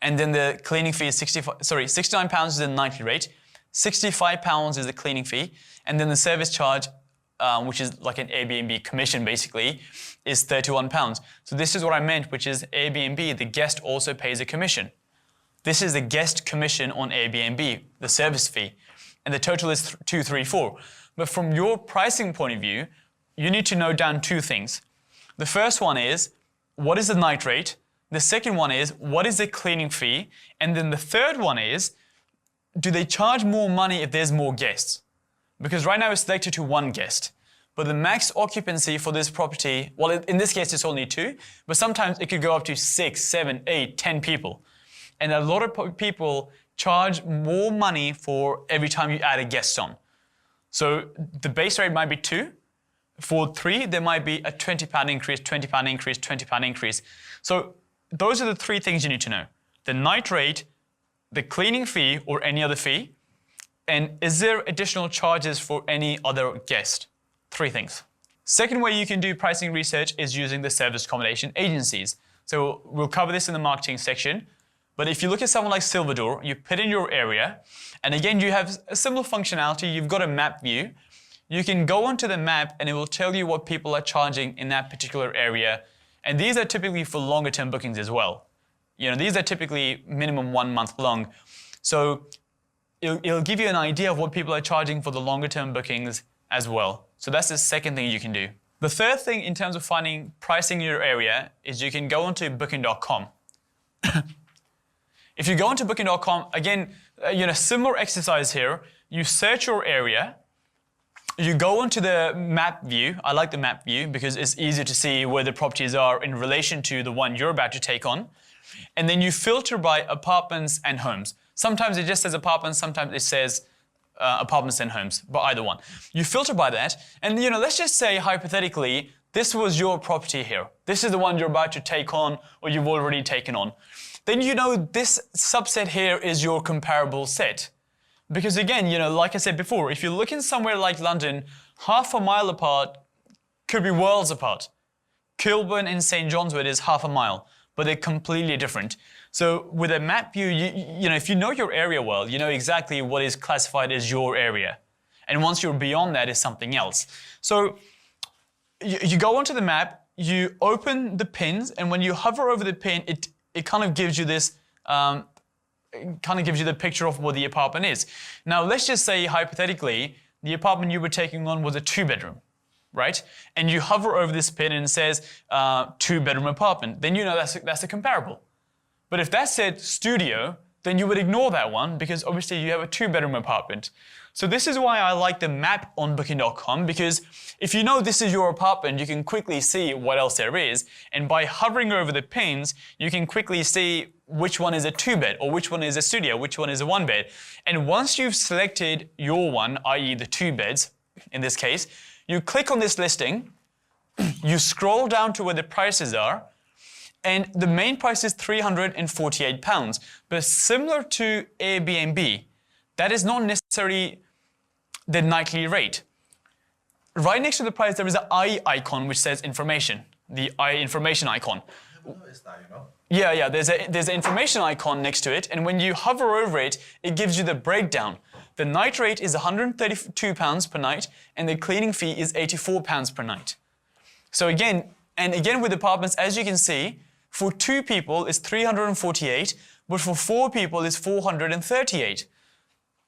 and then the cleaning fee is £69 is the nightly rate, £65 is the cleaning fee, and then the service charge, which is like an Airbnb commission basically, is £31. So this is what I meant, which is Airbnb, the guest also pays a commission. This is the guest commission on Airbnb, the service fee, and the total is $234. But from your pricing point of view, you need to note down 2 things. The first one is, what is the night rate? The second one is, what is the cleaning fee? And then the third one is, do they charge more money if there's more guests? Because right now it's selected to 1 guest. But the max occupancy for this property, well, in this case it's only 2, but sometimes it could go up to 6, 7, 8, 10 people. And a lot of people charge more money for every time you add a guest on. So the base rate might be 2. For 3, there might be a £20 increase, £20 increase, £20 increase. So those are the 3 things you need to know. The night rate, the cleaning fee or any other fee, and is there additional charges for any other guest? 3 things. Second way you can do pricing research is using the service accommodation agencies. So we'll cover this in the marketing section. But if you look at someone like Silverdor, you put in your area, and again, you have a similar functionality. You've got a map view. You can go onto the map and it will tell you what people are charging in that particular area. And these are typically for longer term bookings as well. You know, these are typically minimum 1 month long. So it'll give you an idea of what people are charging for the longer term bookings as well. So that's the second thing you can do. The third thing in terms of finding pricing in your area is you can go onto booking.com. If you go onto booking.com, again, similar exercise here. You search your area. You go onto the map view. I like the map view because it's easier to see where the properties are in relation to the one you're about to take on. And then you filter by apartments and homes. Sometimes it just says apartments, sometimes it says apartments and homes, but either one. You filter by that, and let's just say hypothetically, this was your property here. This is the one you're about to take on or you've already taken on. Then this subset here is your comparable set. Because again, like I said before, if you're looking somewhere like London, half a mile apart could be worlds apart. Kilburn and St. John's Wood is half a mile, but they're completely different. So with a map view, if you know your area well, you know exactly what is classified as your area. And once you're beyond that is something else. So you go onto the map, you open the pins, and when you hover over the pin, it kind of gives you this, the picture of what the apartment is. Now, let's just say, hypothetically, the apartment you were taking on was a 2-bedroom, right? And you hover over this pin and it says 2-bedroom apartment. Then that's a comparable. But if that said studio, then you would ignore that one because obviously you have a 2-bedroom apartment. So this is why I like the map on booking.com, because if you know this is your apartment, you can quickly see what else there is. And by hovering over the pins, you can quickly see which one is a 2-bed or which one is a studio, which one is a 1-bed. And once you've selected your one, i.e. the 2 beds, in this case, you click on this listing, you scroll down to where the prices are, and the main price is £348. But similar to Airbnb, that is not necessarily the nightly rate. Right next to the price, there is an eye icon which says information, the eye information icon. I've noticed that, Yeah, there's an information icon next to it, and when you hover over it, it gives you the breakdown. The night rate is £132 per night, and the cleaning fee is £84 per night. So again with apartments, as you can see, for 2 people it's 348, but for 4 people it's 438.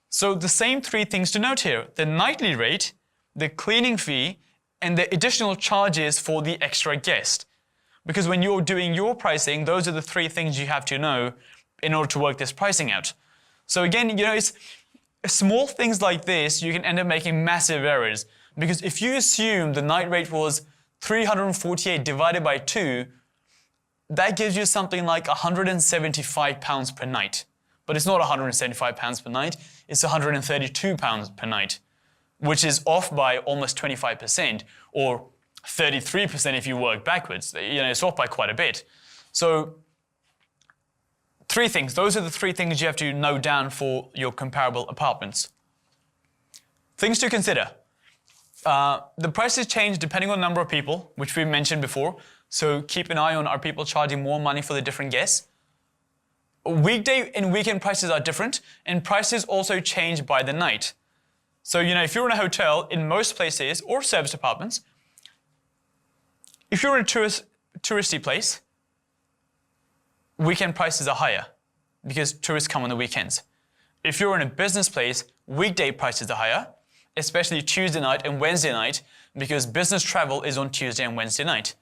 So the same 3 things to note here: the nightly rate, the cleaning fee, and the additional charges for the extra guest. Because when you're doing your pricing, those are the 3 things you have to know in order to work this pricing out. So again, it's small things like this, you can end up making massive errors. Because if you assume the night rate was 348 divided by 2, that gives you something like £175 per night. But it's not £175 per night, it's £132 per night, which is off by almost 25%, or 33% if you work backwards. It's off by quite a bit. So 3 things. Those are the 3 things you have to note down for your comparable apartments. Things to consider. The prices change depending on the number of people, which we mentioned before. So keep an eye on, are people charging more money for the different guests? Weekday and weekend prices are different, and prices also change by the night. So, if you're in a hotel, in most places, or service apartments, if you're in a touristy place, weekend prices are higher because tourists come on the weekends. If you're in a business place, weekday prices are higher, especially Tuesday night and Wednesday night, because business travel is on Tuesday and Wednesday night.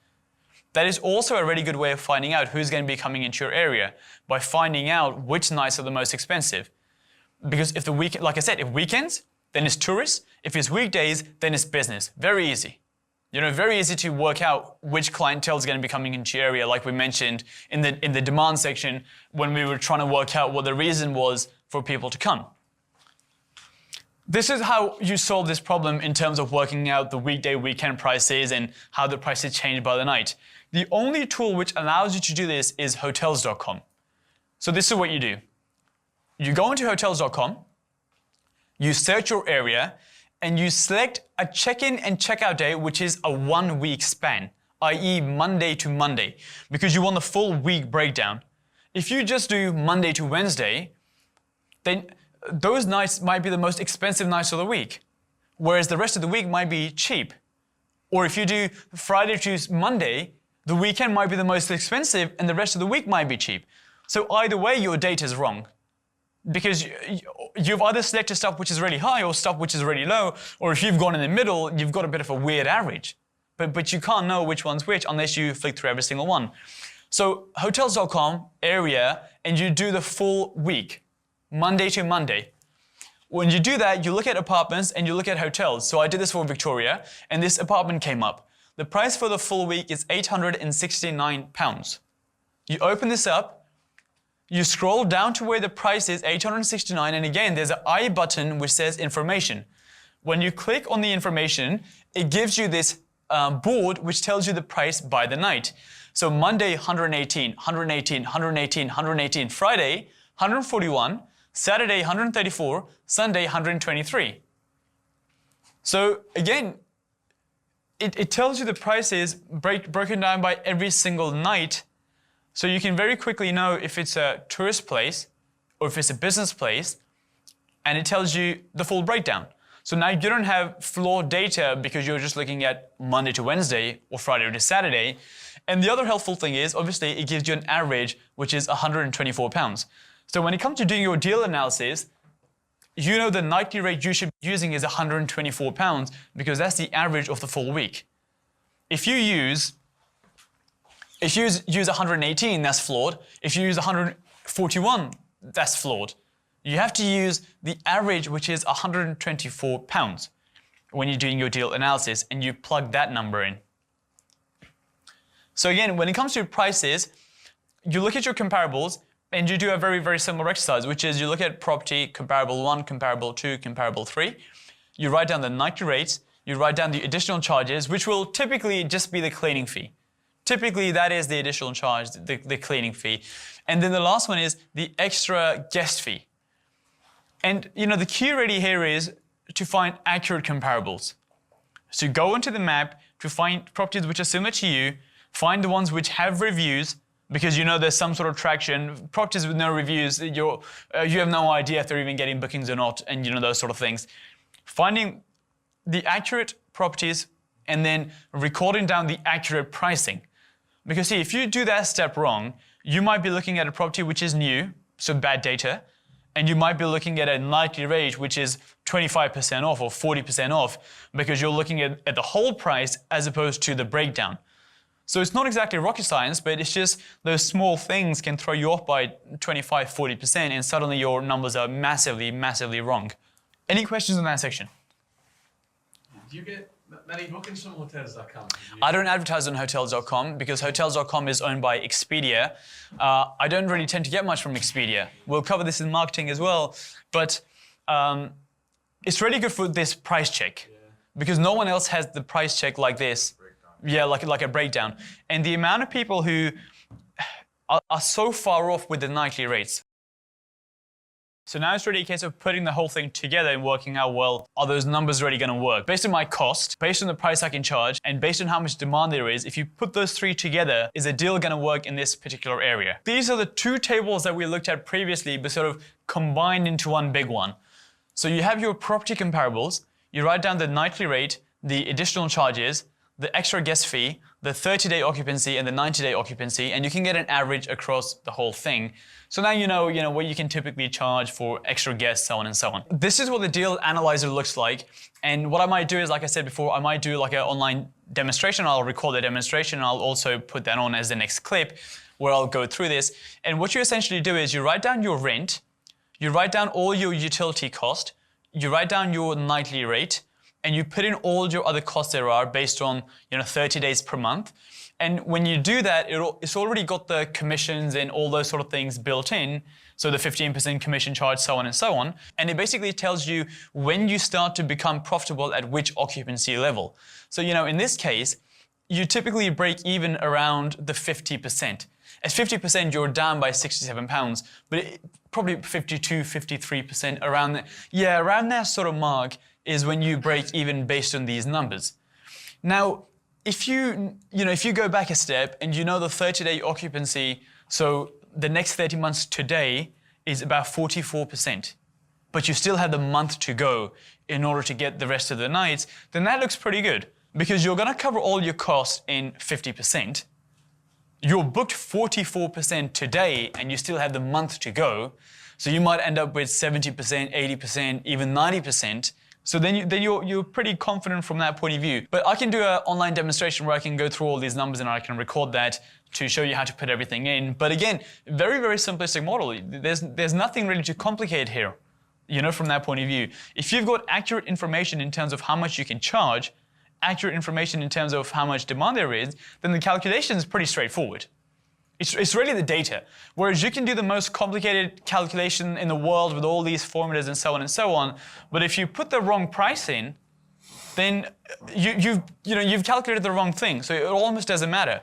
That is also a really good way of finding out who's going to be coming into your area, by finding out which nights are the most expensive. Because if the weekend, like I said, if weekends, then it's tourists. If it's weekdays, then it's business. Very easy. You know, very easy to work out which clientele is going to be coming into your area, like we mentioned in the demand section when we were trying to work out what the reason was for people to come. This is how you solve this problem in terms of working out the weekday, weekend prices and how the prices change by the night. The only tool which allows you to do this is hotels.com. So this is what you do. You go into hotels.com, you search your area, and you select a check-in and check-out day, which is a 1 week span, i.e. Monday to Monday, because you want the full week breakdown. If you just do Monday to Wednesday, then those nights might be the most expensive nights of the week, whereas the rest of the week might be cheap. Or if you do Friday to Monday, the weekend might be the most expensive and the rest of the week might be cheap. So either way, your data is wrong. Because you've either selected stuff which is really high or stuff which is really low, or if you've gone in the middle, you've got a bit of a weird average. But you can't know which one's which unless you flick through every single one. So hotels.com, area, and you do the full week, Monday to Monday. When you do that, you look at apartments and you look at hotels. So I did this for Victoria, and this apartment came up. The price for the full week is £869. You open this up, you scroll down to where the price is, $869, and again, there's an I button which says information. When you click on the information, it gives you this board which tells you the price by the night. So Monday, 118, 118, 118, 118, Friday, 141, Saturday, 134, Sunday, 123. So again, it tells you the prices broken down by every single night. So you can very quickly know if it's a tourist place or if it's a business place, and it tells you the full breakdown. So now you don't have flawed data because you're just looking at Monday to Wednesday or Friday to Saturday. And the other helpful thing is, obviously, it gives you an average, which is £124. So when it comes to doing your deal analysis, you know the nightly rate you should be using is £124 because that's the average of the full week. If you use 118, that's flawed. If you use 141, that's flawed. You have to use the average, which is £124 when you're doing your deal analysis, and you plug that number in. So again, when it comes to prices, you look at your comparables and you do a very, very similar exercise, which is you look at property, comparable 1, comparable 2, comparable 3. You write down the nightly rates, you write down the additional charges, which will typically just be the cleaning fee. Typically, that is the additional charge, the cleaning fee. And then the last one is the extra guest fee. And you know, the key really here is to find accurate comparables. So go into the map to find properties which are similar to you, find the ones which have reviews, because you know there's some sort of traction. Properties with no reviews, you have no idea if they're even getting bookings or not, and you know, those sort of things. Finding the accurate properties and then recording down the accurate pricing. Because see, if you do that step wrong, you might be looking at a property which is new, so bad data, and you might be looking at a nightly rate which is 25% off or 40% off because you're looking at the whole price as opposed to the breakdown. So it's not exactly rocket science, but it's just those small things can throw you off by 25, 40%, and suddenly your numbers are massively, massively wrong. Any questions on that section? Do you get many bookings from hotels.com? I don't advertise on hotels.com because hotels.com is owned by Expedia. I don't really tend to get much from Expedia. We'll cover this in marketing as well, but it's really good for this price check because no one else has the price check like this. Yeah, like a breakdown. And the amount of people who are so far off with the nightly rates. So now it's really a case of putting the whole thing together and working out, well, are those numbers really going to work? Based on my cost, based on the price I can charge, and based on how much demand there is, if you put those three together, is a deal going to work in this particular area? These are the two tables that we looked at previously, but sort of combined into one big one. So you have your property comparables, you write down the nightly rate, the additional charges, the extra guest fee, the 30-day occupancy and the 90-day occupancy, and you can get an average across the whole thing. So now you know what you can typically charge for extra guests, so on and so on. This is what the deal analyzer looks like. And what I might do is, like I said before, I might do like an online demonstration. I'll record the demonstration. And I'll also put that on as the next clip where I'll go through this. And what you essentially do is you write down your rent, you write down all your utility cost, you write down your nightly rate, and you put in all your other costs there are based on 30 days per month. And when you do that, it's already got the commissions and all those sort of things built in. So the 15% commission charge, so on and so on. And it basically tells you when you start to become profitable at which occupancy level. So in this case, you typically break even around the 50%. At 50%, you're down by £67, but probably 52, 53% around that. Yeah, around that sort of mark is when you break even based on these numbers. Now, if you go back a step and the 30-day occupancy, so the next 30 months today is about 44%, but you still have the month to go in order to get the rest of the nights, then that looks pretty good because you're going to cover all your costs in 50%. You're booked 44% today and you still have the month to go. So you might end up with 70%, 80%, even 90%. So then you're pretty confident from that point of view. But I can do an online demonstration where I can go through all these numbers and I can record that to show you how to put everything in. But again, very, very simplistic model. There's nothing really to complicate here, from that point of view. If you've got accurate information in terms of how much you can charge, accurate information in terms of how much demand there is, then the calculation is pretty straightforward. It's really the data. Whereas you can do the most complicated calculation in the world with all these formulas and so on. But if you put the wrong price in, then you've calculated the wrong thing. So it almost doesn't matter.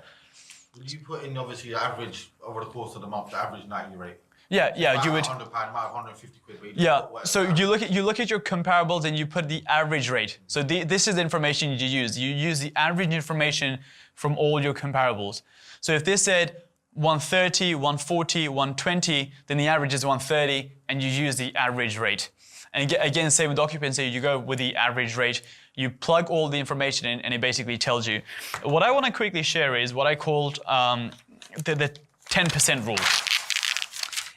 You put in obviously the average over the course of the month, the average nightly rate. Yeah, you would. £100, might have 150 quid. Yeah, so you look at your comparables and you put the average rate. So this is the information you use. You use the average information from all your comparables. So if this said 130, 140, 120, then the average is 130 and you use the average rate. And again, same with occupancy, you go with the average rate, you plug all the information in and it basically tells you. What I want to quickly share is what I called the 10% rule.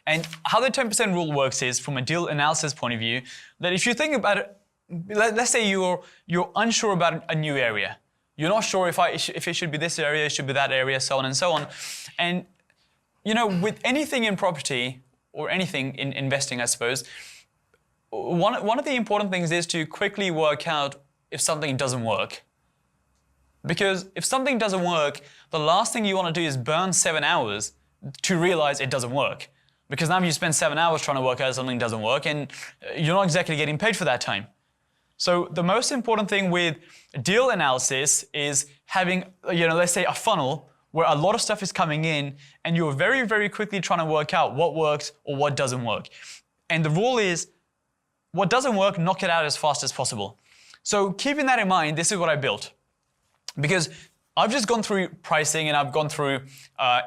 And how the 10% rule works is, from a deal analysis point of view, that if you think about it, let's say you're unsure about a new area. You're not sure if it should be this area, it should be that area, so on and so on. And, with anything in property, or anything in investing, I suppose, one of the important things is to quickly work out if something doesn't work. Because if something doesn't work, the last thing you want to do is burn 7 hours to realize it doesn't work. Because now you spend 7 hours trying to work out if something doesn't work and you're not exactly getting paid for that time. So the most important thing with deal analysis is having, let's say a funnel where a lot of stuff is coming in and you're very, very quickly trying to work out what works or what doesn't work. And the rule is, what doesn't work, knock it out as fast as possible. So keeping that in mind, this is what I built. Because I've just gone through pricing and I've gone through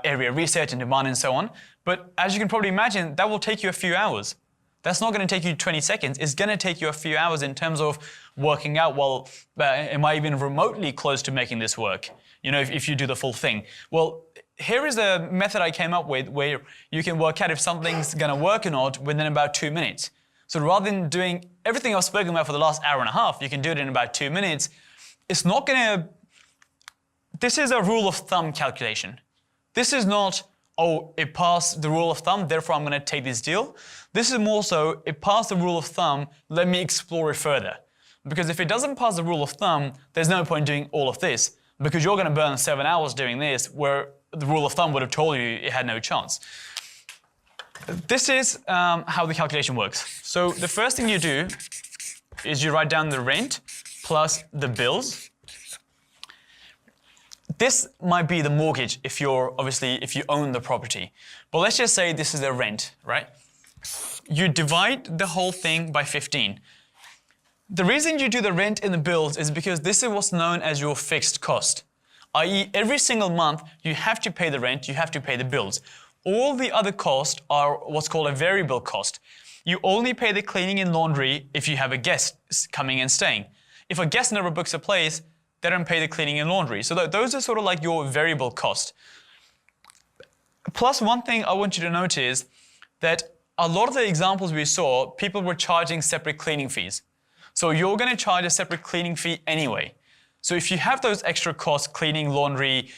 area research and demand and so on. But as you can probably imagine, that will take you a few hours. That's not going to take you 20 seconds. It's going to take you a few hours in terms of working out, well, am I even remotely close to making this work? If you do the full thing. Well, here is a method I came up with where you can work out if something's going to work or not within about 2 minutes. So rather than doing everything I've spoken about for the last hour and a half, you can do it in about 2 minutes. It's not going to... This is a rule of thumb calculation. This is not, oh, it passed the rule of thumb, therefore I'm going to take this deal. This is more so, it passed the rule of thumb, let me explore it further. Because if it doesn't pass the rule of thumb, there's no point doing all of this. Because you're going to burn 7 hours doing this, where the rule of thumb would have told you it had no chance. This is how the calculation works. So the first thing you do is you write down the rent plus the bills. This might be the mortgage if you own the property. But let's just say this is the rent, right? You divide the whole thing by 15. The reason you do the rent and the bills is because this is what's known as your fixed cost. I.e., every single month you have to pay the rent, you have to pay the bills. All the other costs are what's called a variable cost. You only pay the cleaning and laundry if you have a guest coming and staying. If a guest never books a place, they don't pay the cleaning and laundry. So those are sort of like your variable cost. Plus, one thing I want you to notice that a lot of the examples we saw, people were charging separate cleaning fees. So you're going to charge a separate cleaning fee anyway. So if you have those extra costs, cleaning, laundry,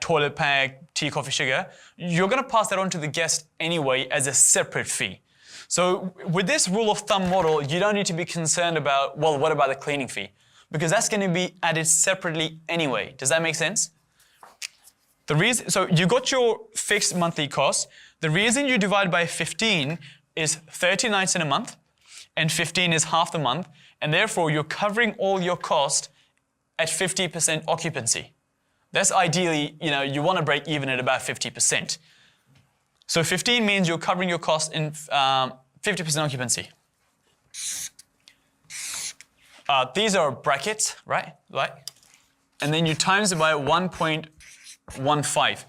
toilet pack, tea, coffee, sugar, you're going to pass that on to the guest anyway as a separate fee. So with this rule of thumb model, you don't need to be concerned about, well, what about the cleaning fee? Because that's going to be added separately anyway. Does that make sense? So you got your fixed monthly cost. The reason you divide by 15 is 30 nights in a month, and 15 is half the month, and therefore you're covering all your cost at 50% occupancy. That's ideally, you want to break even at about 50%. So 15 means you're covering your cost in 50% occupancy. These are brackets, right? And then you times it by 1.15.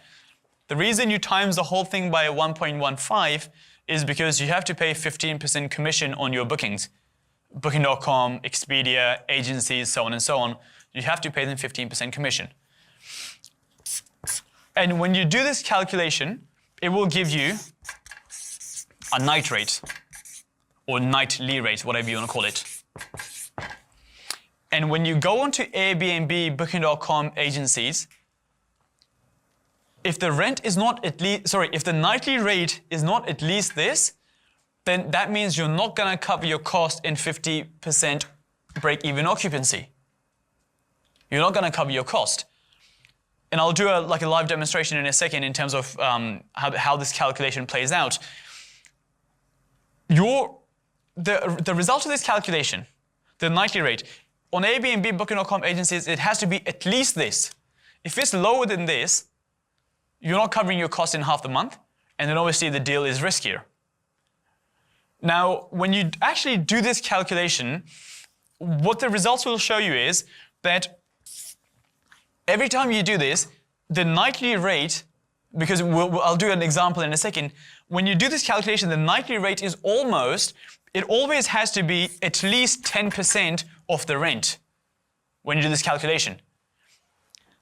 The reason you times the whole thing by 1.15 is because you have to pay 15% commission on your bookings. Booking.com, Expedia, agencies, so on and so on. You have to pay them 15% commission. And when you do this calculation, it will give you a night rate or nightly rate, whatever you want to call it. And when you go onto Airbnb, Booking.com, agencies, if the rent is not at least, if the nightly rate is not at least this, then that means you're not going to cover your cost in 50% break-even occupancy. You're not going to cover your cost. And I'll do a live demonstration in a second in terms of how this calculation plays out. The result of this calculation, the nightly rate, on Airbnb, Booking.com, agencies, it has to be at least this. If it's lower than this, you're not covering your cost in half the month, and then obviously the deal is riskier. Now, when you actually do this calculation, what the results will show you is that every time you do this, the nightly rate, because I'll do an example in a second, when you do this calculation, the nightly rate is it always has to be at least 10% of the rent when you do this calculation.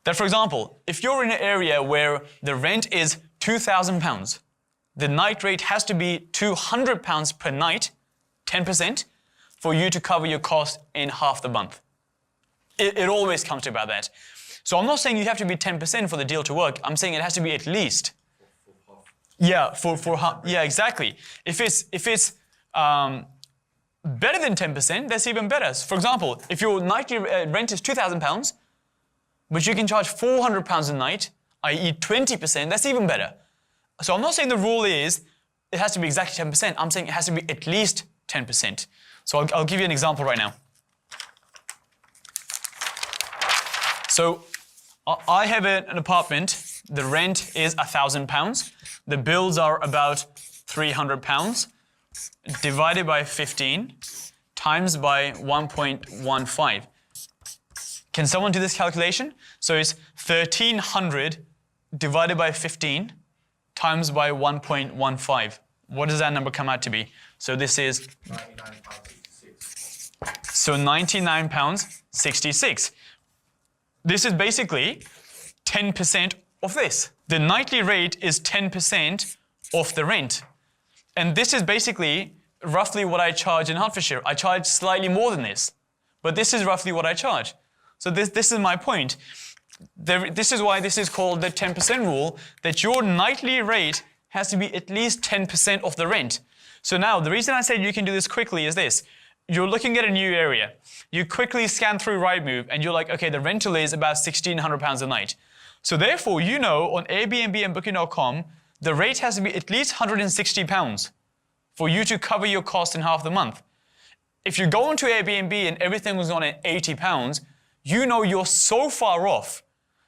That, for example, if you're in an area where the rent is £2,000, the night rate has to be £200 per night, 10%, for you to cover your cost in half the month. It always comes to about that. So I'm not saying you have to be 10% for the deal to work. I'm saying it has to be at least. Yeah, for half. Yeah, exactly. If it's better than 10%, that's even better. For example, if your nightly rent is £2,000, but you can charge £400 a night, i.e. 20%, that's even better. So I'm not saying the rule is it has to be exactly 10%. I'm saying it has to be at least 10%. So I'll give you an example right now. So I have an apartment. The rent is £1,000. The bills are about £300 divided by 15 times by 1.15. Can someone do this calculation? So it's 1,300 divided by 15 times by 1.15. What does that number come out to be? So this is £99.66. So £99.66. This is basically 10% of this. The nightly rate is 10% of the rent. And this is basically roughly what I charge in Hertfordshire. I charge slightly more than this, but this is roughly what I charge. So this is my point. This is why this is called the 10% rule, that your nightly rate has to be at least 10% of the rent. So now, the reason I said you can do this quickly is this. You're looking at a new area. You quickly scan through Rightmove and you're like, okay, the rental is about £1,600 a night. So therefore, you know on Airbnb and Booking.com, the rate has to be at least £160 for you to cover your cost in half the month. If you go into Airbnb and everything was on at £80, you know you're so far off.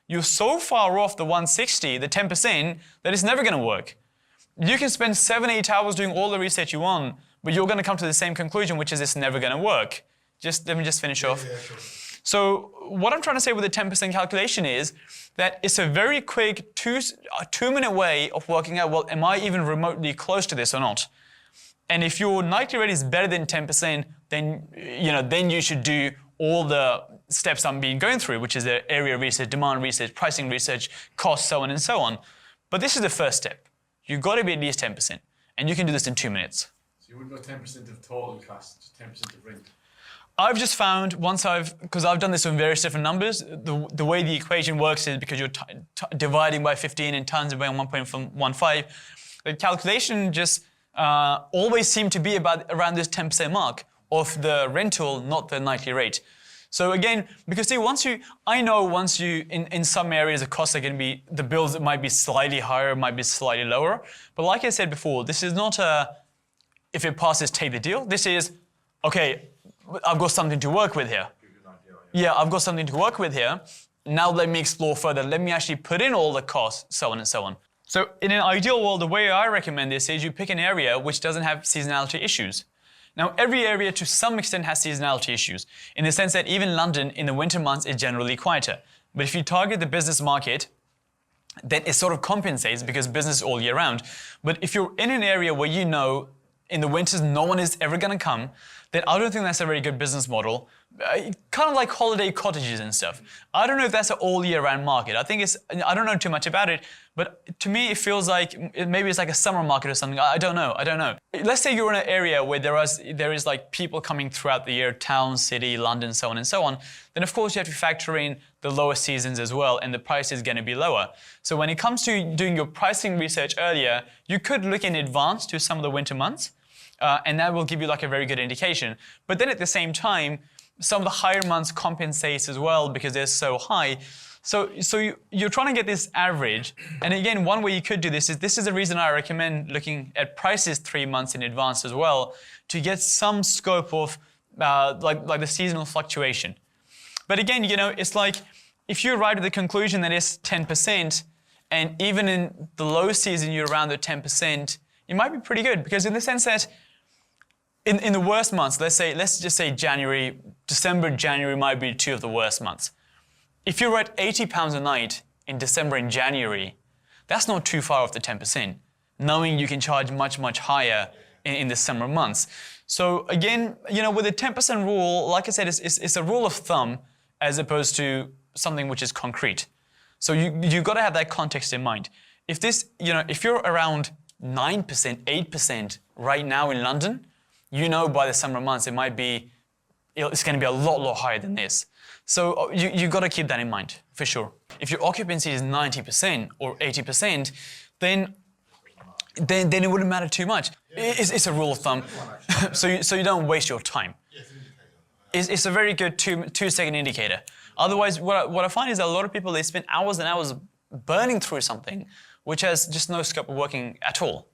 You're so far off the 160, the 10%, that it's never going to work. You can spend 7-8 hours doing all the research you want, but you're going to come to the same conclusion, which is it's never going to work. Let me just finish off. Yeah, sure. So what I'm trying to say with the 10% calculation is that it's a very quick two-minute way of working out, well, am I even remotely close to this or not? And if your nightly rate is better than 10%, then you should do all the steps I'm being going through, which is the area research, demand research, pricing research, cost, so on and so on. But this is the first step. You've got to be at least 10%, and you can do this in 2 minutes. So you wouldn't go 10% of total cost, just 10% of rent. I've just found because I've done this on various different numbers, the way the equation works is because you're dividing by 15 and times it by 1.15, the calculation just always seemed to be around this 10% mark of the rental, not the nightly rate. So again, because see, I know once you, in some areas the costs are going to be, the bills might be slightly higher, might be slightly lower. But like I said before, this is not if it passes, take the deal. This is, okay, I've got something to work with here. Yeah, I've got something to work with here. Now let me explore further. Let me actually put in all the costs, so on and so on. So in an ideal world, the way I recommend this is you pick an area which doesn't have seasonality issues. Now, every area to some extent has seasonality issues, in the sense that even London in the winter months is generally quieter. But if you target the business market, then it sort of compensates because business is all year round. But if you're in an area where you know in the winters no one is ever going to come, then I don't think that's a very good business model. Kind of like holiday cottages and stuff. I don't know if that's an all year round market. I don't know too much about it, but to me it feels like maybe it's like a summer market or something. I don't know. Let's say you're in an area where there is like people coming throughout the year, town, city, London, so on and so on. Then of course you have to factor in the lower seasons as well, and the price is going to be lower. So when it comes to doing your pricing research earlier, you could look in advance to some of the winter months, and that will give you like a very good indication. But then at the same time, some of the higher months compensates as well because they're so high. So you're trying to get this average. And again, one way you could do this is the reason I recommend looking at prices 3 months in advance as well, to get some scope of like the seasonal fluctuation. But again, you know, it's like if you arrive at the conclusion that it's 10%, and even in the low season you're around the 10%, it might be pretty good, because in the sense that in the worst months, let's just say December, January might be 2 of the worst months. If you're at £80 a night in December and January, that's not too far off the 10%, knowing you can charge much, much higher in the summer months. So again, you know, with the 10% rule, like I said, it's a rule of thumb as opposed to something which is concrete. So you've got to have that context in mind. If you're around 9%, 8% right now in London, you know by the summer months it's going to be a lot higher than this. So you've got to keep that in mind, for sure. If your occupancy is 90% or 80%, then it wouldn't matter too much. It's a rule of thumb, so you don't waste your time. It's a very good two-second indicator. Otherwise, what I find is that a lot of people, they spend hours and hours burning through something which has just no scope of working at all.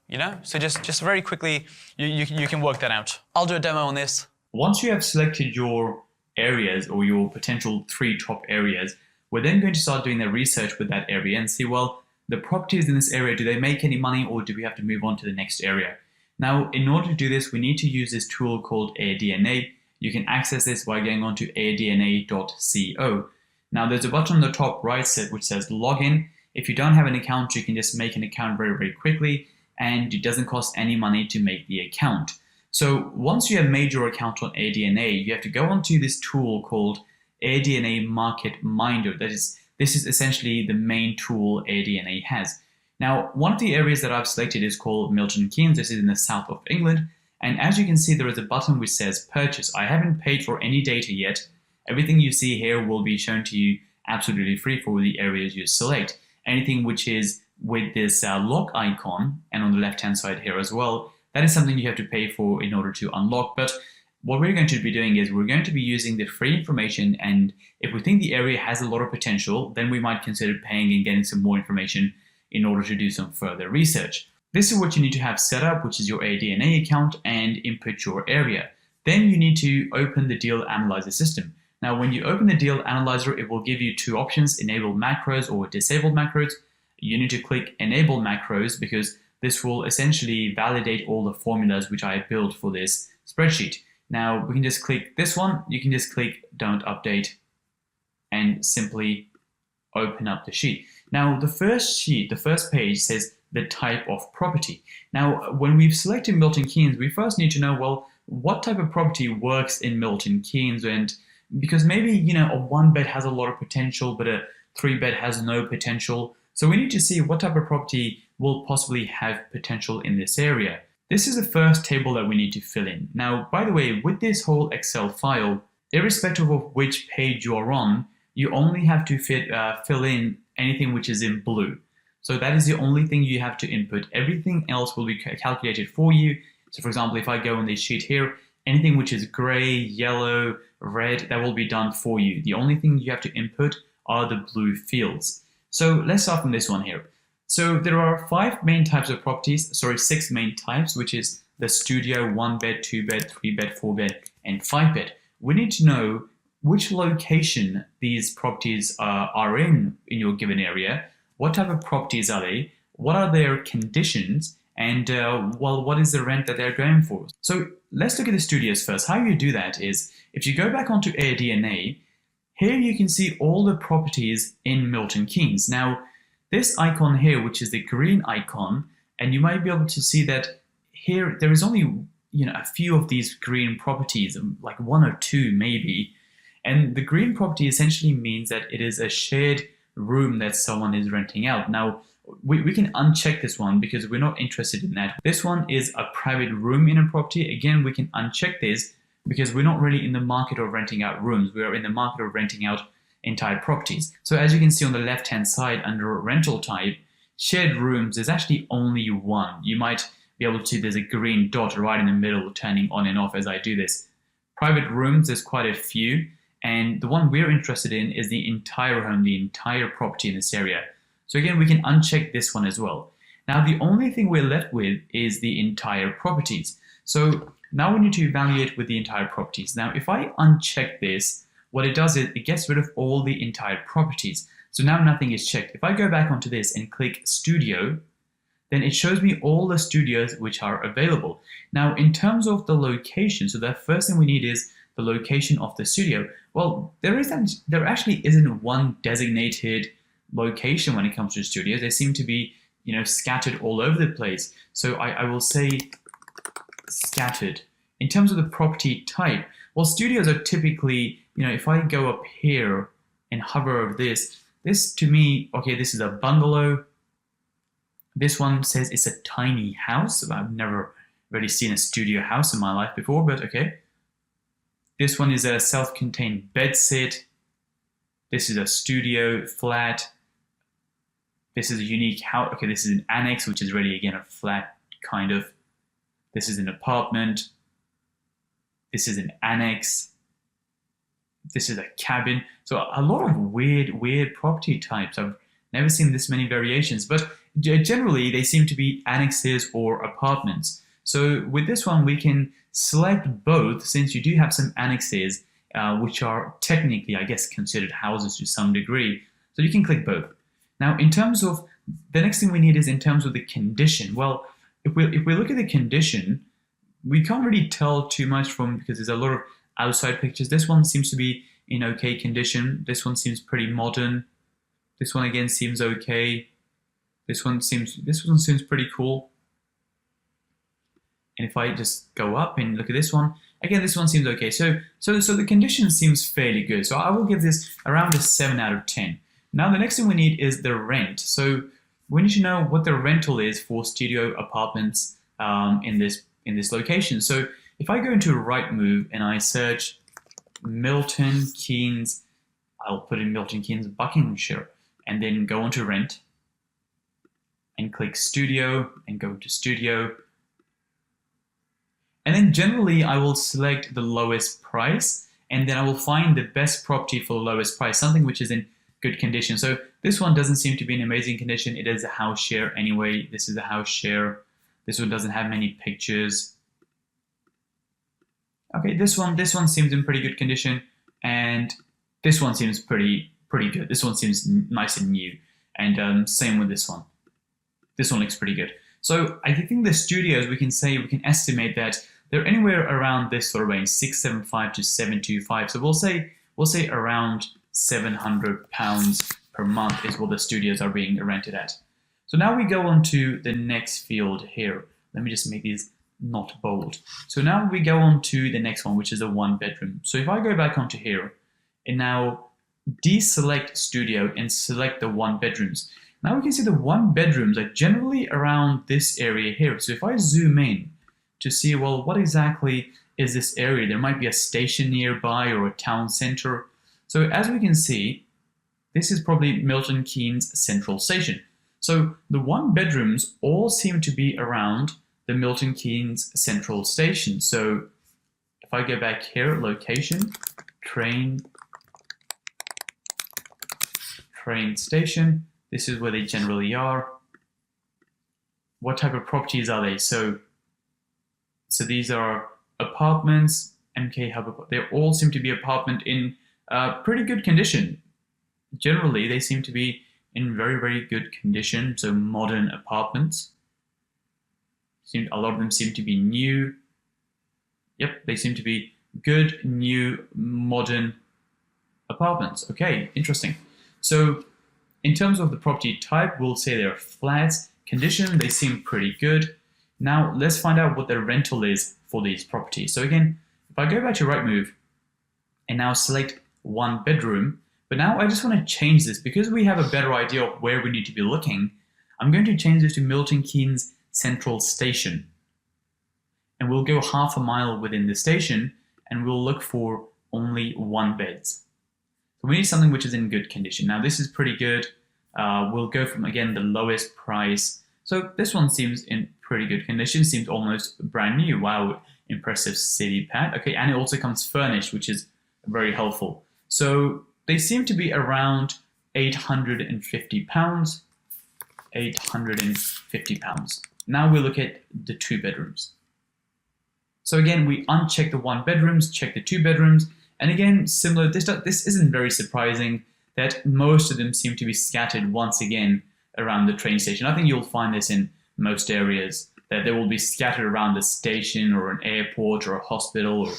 You know, so just very quickly, you can work that out. I'll do a demo on this. Once you have selected your areas or your potential 3 top areas, we're then going to start doing the research with that area and see, well, the properties in this area, do they make any money, or do we have to move on to the next area? Now, in order to do this, we need to use this tool called AirDNA. You can access this by going on to airdna.co. Now, there's a button on the top right which says login. If you don't have an account, you can just make an account very, very quickly, and it doesn't cost any money to make the account. So once you have made your account on AirDNA, you have to go onto this tool called AirDNA Market Minder. This is essentially the main tool AirDNA has. Now, one of the areas that I've selected is called Milton Keynes. This is in the south of England. And as you can see, there is a button which says purchase. I haven't paid for any data yet. Everything you see here will be shown to you absolutely free for the areas you select. Anything which is with this lock icon, and on the left-hand side here as well, that is something you have to pay for in order to unlock. But what we're going to be doing is we're going to be using the free information, and if we think the area has a lot of potential, then we might consider paying and getting some more information in order to do some further research. This is what you need to have set up, which is your AirDNA account, and input your area. Then you need to open the deal analyzer system. Now, when you open the deal analyzer, it will give you 2 options, enable macros or disable macros. You need to click enable macros because this will essentially validate all the formulas which I built for this spreadsheet. Now, we can just click this one. You can just click don't update and simply open up the sheet. Now, the first page says the type of property. Now, when we've selected Milton Keynes, we first need to know, well, what type of property works in Milton Keynes, and because maybe, you know, a 1-bed has a lot of potential, but a 3-bed has no potential. So we need to see what type of property will possibly have potential in this area. This is the first table that we need to fill in. Now, by the way, with this whole Excel file, irrespective of which page you're on, you only have to fill in anything which is in blue. So that is the only thing you have to input. Everything else will be calculated for you. So for example, if I go on this sheet here, anything which is gray, yellow, red, that will be done for you. The only thing you have to input are the blue fields. So let's start from this one here. So there are 5 main types of properties, sorry, 6 main types, which is the studio, 1-bed, 2-bed, 3-bed, 4-bed, and 5-bed. We need to know which location these properties are in your given area. What type of properties are they? What are their conditions? And well, what is the rent that they're going for? So let's look at the studios first. How you do that is, if you go back onto AirDNA, here you can see all the properties in Milton Keynes. Now, this icon here, which is the green icon, and you might be able to see that here there is only, you know, a few of these green properties, like 1 or 2 maybe. And the green property essentially means that it is a shared room that someone is renting out. Now, we can uncheck this one because we're not interested in that. This one is a private room in a property. Again, we can uncheck this because we're not really in the market of renting out rooms. We are in the market of renting out entire properties. So as you can see on the left-hand side under rental type, shared rooms, there's actually only 1. You might be able to, there's a green dot right in the middle turning on and off as I do this. Private rooms, there's quite a few. And the one we're interested in is the entire home, the entire property in this area. So again, we can uncheck this one as well. Now, the only thing we're left with is the entire properties. So now we need to evaluate with the entire properties. Now, if I uncheck this, what it does is it gets rid of all the entire properties. So now nothing is checked. If I go back onto this and click Studio, then it shows me all the studios which are available. Now, in terms of the location, so the first thing we need is the location of the studio. Well, there actually isn't one designated location when it comes to studios. They seem to be, you know, scattered all over the place. So I will say scattered. In terms of the property type, well, studios are typically, you know, if I go up here and hover over this to me, okay, this is a bungalow. This one says it's a tiny house. I've never really seen a studio house in my life before, but okay. This one is a self-contained bedsit. This is a studio flat. This is a unique house. Okay, this is an annex, which is really, again, a flat kind of. This is an apartment. This is an annex. This is a cabin. So a lot of weird property types. I've never seen this many variations, but generally they seem to be annexes or apartments. So with this one, we can select both, since you do have some annexes, which are technically, I guess, considered houses to some degree. So you can click both. Now, in terms of, the next thing we need is in terms of the condition. Well, if we look at the condition, we can't really tell too much from, because there's a lot of outside pictures. This one seems to be in okay condition. This one seems pretty modern. This one again seems okay. This one seems pretty cool. And if I just go up and look at this one, again, this one seems okay. So the condition seems fairly good. So I will give this around a 7 out of 10. Now the next thing we need is the rent. So we need to know what the rental is for studio apartments in this location. So if I go into Rightmove and I search Milton Keynes, I'll put in Milton Keynes, Buckinghamshire, and then go onto rent and click studio and go to studio. And then generally I will select the lowest price, and then I will find the best property for the lowest price, something which is in good condition. So this one doesn't seem to be in amazing condition. It is a house share anyway. This is a house share. This one doesn't have many pictures. Okay, this one seems in pretty good condition, and this one seems pretty good. This one seems nice and new, and same with this one. This one looks pretty good. So I think the studios, we can estimate that they're anywhere around this sort of range, 675 to 725. So we'll say around £700 per month is what the studios are being rented at. So now we go on to the next field here. Let me just make these not bold. So now we go on to the next one, which is a 1 bedroom. So if I go back onto here, and now deselect studio and select the 1 bedrooms. Now we can see the 1 bedrooms are generally around this area here. So if I zoom in to see, well, what exactly is this area? There might be a station nearby or a town center. So as we can see, this is probably Milton Keynes Central Station. So the 1 bedrooms all seem to be around the Milton Keynes Central Station. So if I go back here, location, train station, this is where they generally are. What type of properties are they? So these are apartments, MK Hub, they all seem to be apartment in pretty good condition. Generally, they seem to be in very, very good condition, so modern apartments. A lot of them seem to be new. Yep, they seem to be good, new, modern apartments. Okay, interesting. So in terms of the property type, we'll say they're flats. Condition, they seem pretty good. Now let's find out what the rental is for these properties. So again, if I go back to Rightmove and now select 1 bedroom, but now I just want to change this because we have a better idea of where we need to be looking. I'm going to change this to Milton Keynes Central Station. And we'll go half a mile within the station and we'll look for only 1 beds. So we need something which is in good condition. Now this is pretty good. We'll go from, again, the lowest price. So this one seems in pretty good condition, seems almost brand new. Wow, impressive city pad. Okay, and it also comes furnished, which is very helpful. So they seem to be around £850. £850. Now we look at the 2 bedrooms. So again, we uncheck the 1 bedrooms, check the 2 bedrooms, and again, similar, this isn't very surprising that most of them seem to be scattered once again around the train station. I think you'll find this in most areas, that they will be scattered around a station or an airport or a hospital or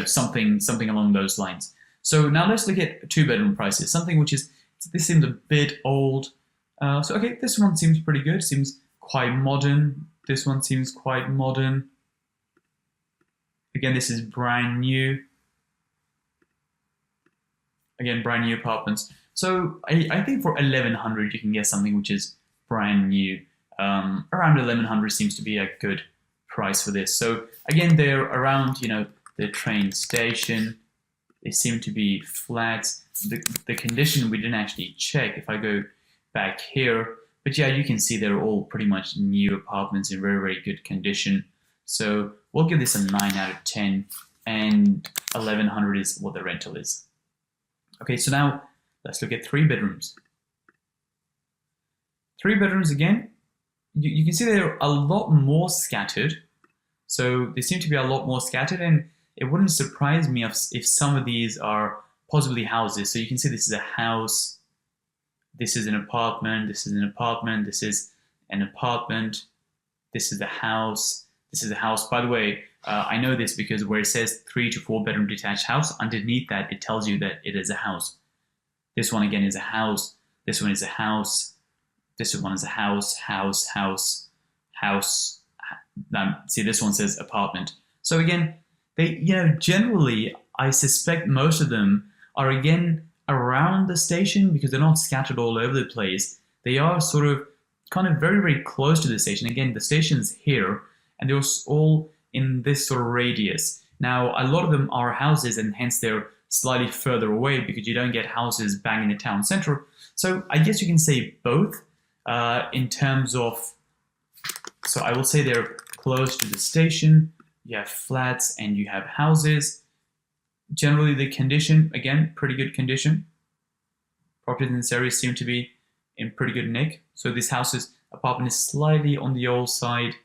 something along those lines. So now let's look at 2-bedroom prices, something which is, this seems a bit old. So okay, this one seems pretty good, seems quite modern. This one seems quite modern. Again, this is brand new. Again, brand new apartments. So I think for 1100 you can get something which is brand new. Around 1100 seems to be a good price for this. So again, they're around, the train station. They seem to be flats. The condition we didn't actually check if I go back here. But yeah, you can see they're all pretty much new apartments in very, very good condition. So we'll give this a 9 out of 10, and 1100 is what the rental is. Okay, so now let's look at 3 bedrooms. 3 bedrooms again, you can see they're a lot more scattered. So they seem to be a lot more scattered, and it wouldn't surprise me if some of these are possibly houses. So you can see this is a house, this is an apartment, this is an apartment, this is an apartment, this is a house, this is a house. By the way, I know this because where it says 3 to 4 bedroom detached house, underneath that it tells you that it is a house. This one again is a house, this one is a house, this one is a house, house, house, house. See, this one says apartment. So again, they, generally, I suspect most of them are again around the station because they're not scattered all over the place. They are sort of kind of very, very close to the station. Again, the station's here and they're all in this sort of radius. Now, a lot of them are houses and hence they're slightly further away because you don't get houses bang in the town center. So I guess you can say both in terms of, so I will say they're close to the station. You have flats and you have houses. Generally the condition, again, pretty good condition. Properties in this area seem to be in pretty good nick. So this apartment is slightly on the old side.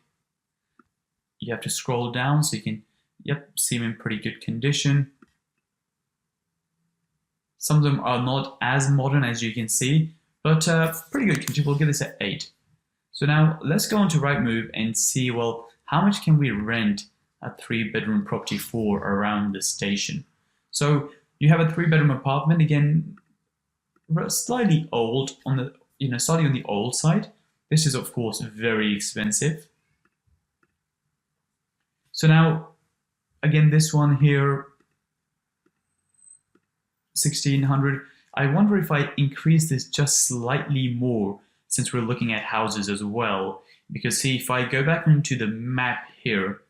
You have to scroll down so you can, see them in pretty good condition. Some of them are not as modern as you can see, but pretty good condition. We'll give this an 8. So now let's go on to Rightmove and see, well, how much can we rent a 3-bedroom property for around the station? So you have a 3-bedroom apartment, again, slightly old on the, slightly on the old side. This is of course very expensive. So now, again, this one here, 1600. I wonder if I increase this just slightly more, since we're looking at houses as well. Because see, if I go back into the map here,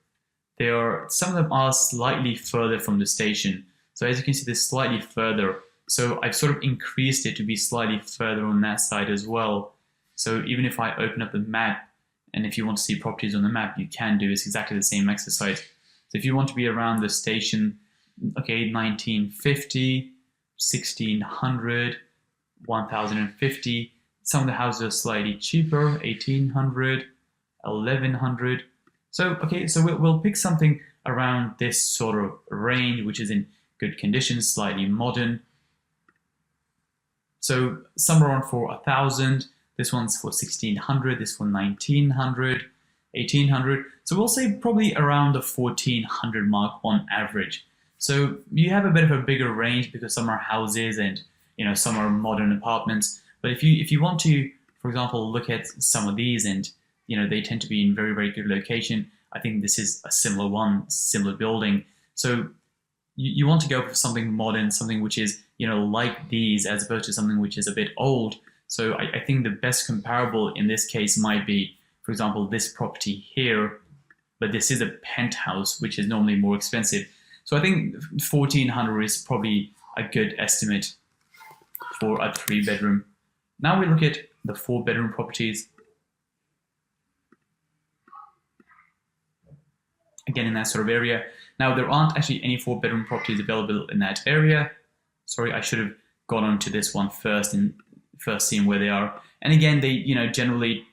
some of them are slightly further from the station. So as you can see, they're slightly further. So I've sort of increased it to be slightly further on that side as well. So even if I open up the map, and if you want to see properties on the map, you can do. It's exactly the same exercise. So if you want to be around the station, okay, 1950, 1600, 1050. Some of the houses are slightly cheaper, 1800, 1100. So, okay, so we'll pick something around this sort of range, which is in good condition, slightly modern. So somewhere on for 1000. This one's for 1600, this one 1900, 1800. So we'll say probably around the 1400 mark on average. So you have a bit of a bigger range because some are houses and some are modern apartments. But if you want to, for example, look at some of these and they tend to be in very, very good location. I think this is a similar one, similar building. So you want to go for something modern, something which is like these, as opposed to something which is a bit old. So I think the best comparable in this case might be, for example, this property here, but this is a penthouse, which is normally more expensive. So I think 1400 is probably a good estimate for a 3-bedroom. Now we look at the 4-bedroom properties. Again, in that sort of area. Now there aren't actually any 4-bedroom properties available in that area. Sorry, I should have gone on to this one first and first seeing where they are. And again, they generally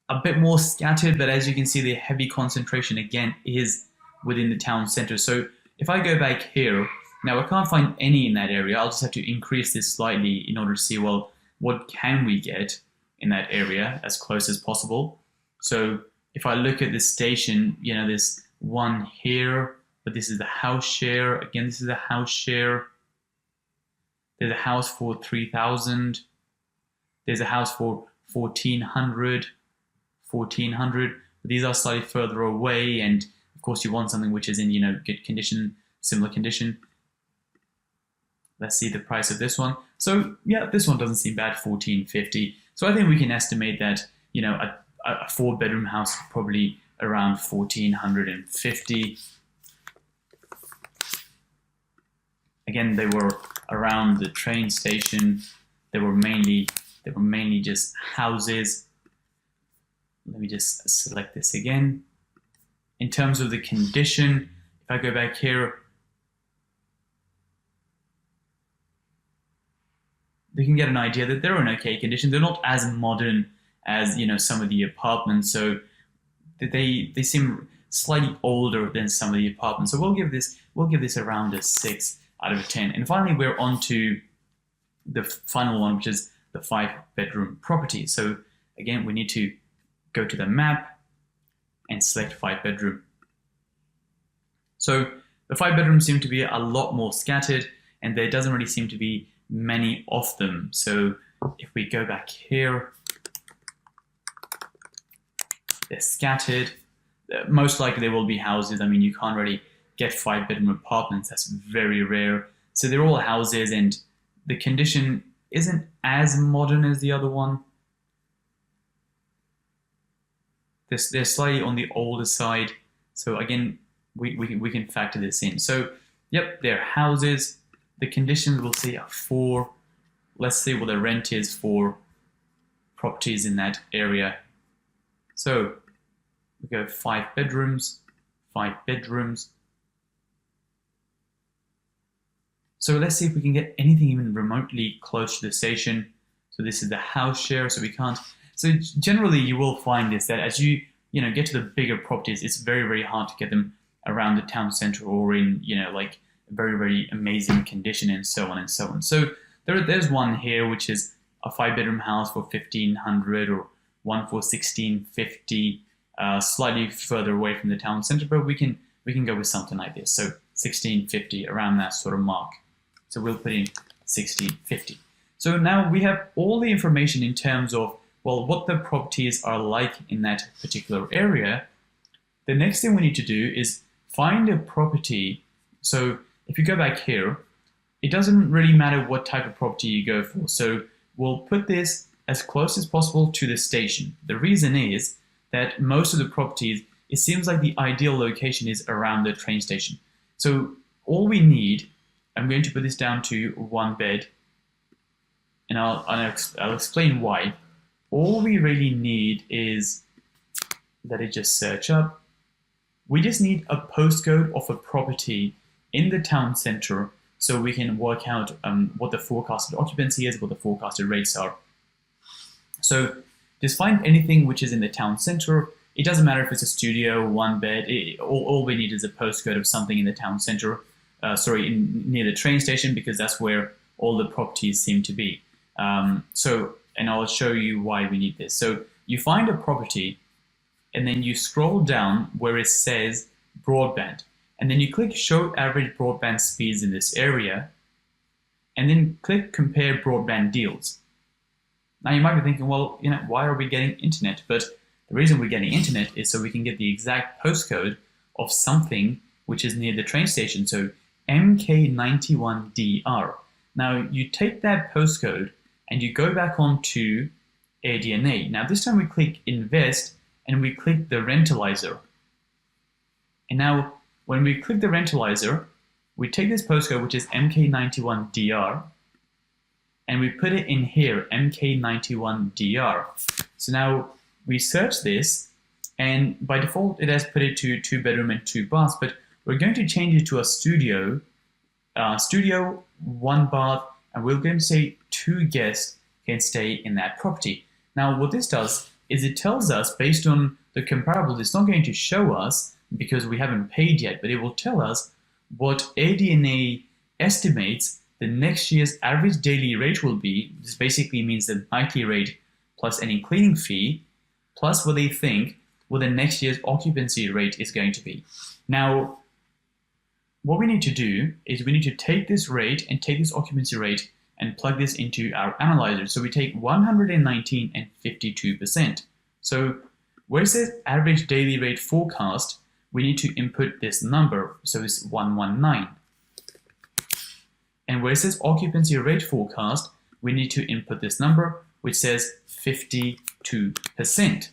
a bit more scattered, but as you can see, the heavy concentration again is within the town center. So if I go back here, now I can't find any in that area. I'll just have to increase this slightly in order to see, well, what can we get in that area as close as possible. So if I look at the station, there's one here, but this is the house share. Again, this is a house share. There's a house for 3000. There's a house for 1400. These are slightly further away, and of course you want something which is in good condition, similar condition. Let's see the price of this one. So yeah, this one doesn't seem bad, 1450. So I think we can estimate that a 4-bedroom house is probably around 1450. Again, they were around the train station. They were mainly just houses. Let me just select this again. In terms of the condition, if I go back here, you can get an idea that they're in okay condition. They're not as modern as some of the apartments, so they seem slightly older than some of the apartments. So we'll give this around a 6 out of 10. And finally, we're on to the final one, which is the 5-bedroom property. So again, we need to go to the map and select 5-bedroom. So the 5 bedrooms seem to be a lot more scattered, and there doesn't really seem to be many of them. So if we go back here, they're scattered. Most likely there will be houses. I mean, you can't really get 5-bedroom apartments. That's very rare. So they're all houses, and the condition isn't as modern as the other one. They're slightly on the older side. So again, we can factor this in. So yep, they're houses. The conditions we'll say are 4. Let's see what the rent is for properties in that area. So we go 5 bedrooms, 5 bedrooms. So let's see if we can get anything even remotely close to the station. So this is the house share, so we can't. So generally you will find this, that as you get to the bigger properties, it's very, very hard to get them around the town center or in, like very, very amazing condition and so on and so on. So there's one here, which is a 5-bedroom house for 1500, or one for 1650, slightly further away from the town center, but we can go with something like this. So 1650, around that sort of mark. So we'll put in 1650. So now we have all the information in terms of, well, what the properties are like in that particular area. The next thing we need to do is find a property. So if you go back here, it doesn't really matter what type of property you go for. So we'll put this as close as possible to the station. The reason is that most of the properties, it seems like the ideal location is around the train station. So all we need, I'm going to put this down to 1 bed, and I'll explain why. All we really need is, let it just search up. We just need a postcode of a property in the town center so we can work out what the forecasted occupancy is, what the forecasted rates are. So just find anything which is in the town center. It doesn't matter if it's a studio, 1 bed. All we need is a postcode of something in the town center, near the train station, because that's where all the properties seem to be. And I'll show you why we need this. So you find a property, and then you scroll down where it says broadband, and then you click show average broadband speeds in this area, and then click compare broadband deals. Now you might be thinking, well, why are we getting internet? But the reason we're getting internet is so we can get the exact postcode of something which is near the train station. So MK91DR. Now you take that postcode and you go back onto ADNA. Now this time we click invest and we click the rentalizer. And now when we click the rentalizer, we take this postcode, which is MK91DR, and we put it in here, MK91DR. So now we search this, and by default it has put it to 2 bedroom and 2 baths, but we're going to change it to a studio, 1 bath, and we're going to say 2 guests can stay in that property. Now what this does is it tells us, based on the comparables, it's not going to show us because we haven't paid yet, but it will tell us what ADNA estimates the next year's average daily rate will be. This basically means the nightly rate plus any cleaning fee, plus what they think what the next year's occupancy rate is going to be. Now, what we need to do is we need to take this rate and take this occupancy rate and plug this into our analyzer. So we take 119 and 52%. So where it says average daily rate forecast, we need to input this number. So it's 119. And where it says occupancy rate forecast, we need to input this number, which says 52%.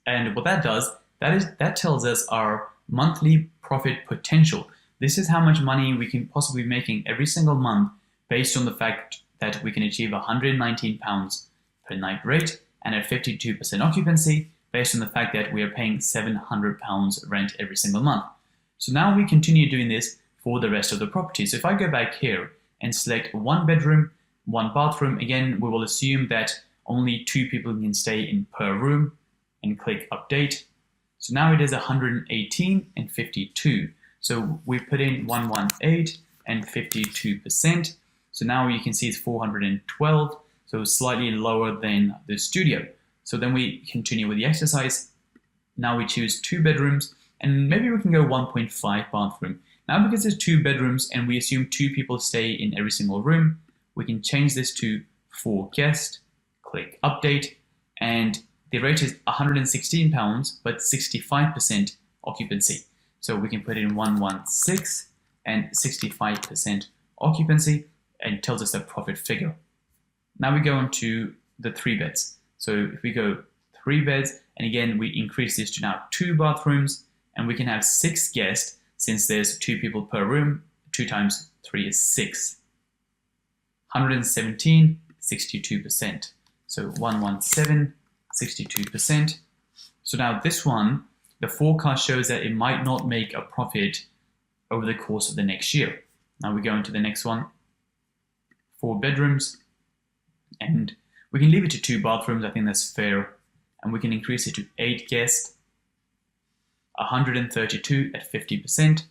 And what that does, that tells us our monthly profit potential. This is how much money we can possibly be making every single month based on the fact that we can achieve £119 per night rate and a 52% occupancy based on the fact that we are paying £700 rent every single month. So now we continue doing this for the rest of the property. So if I go back here and select 1 bedroom, 1 bathroom, again, we will assume that only 2 people can stay in per room and click update. So now it is 118 and 52. So we put in 118 and 52%. So now you can see it's 412, so slightly lower than the studio. So then we continue with the exercise. Now we choose 2 bedrooms, and maybe we can go 1.5 bathroom. Now because there's 2 bedrooms and we assume 2 people stay in every single room, we can change this to 4 guests, click update, and the rate is £116, but 65% occupancy. So we can put in 116 and 65% occupancy, and it tells us the profit figure. Now we go on to the 3 beds. So if we go 3 beds, and again, we increase this to now 2 bathrooms, and we can have 6 guests since there's 2 people per room. 2 times 3 is 6. 117, 62%. So 117, 62%. So now this one, the forecast shows that it might not make a profit over the course of the next year. Now we go into the next one, 4 bedrooms, and we can leave it to 2 bathrooms. I think that's fair. And we can increase it to 8 guests, 132 at 50%.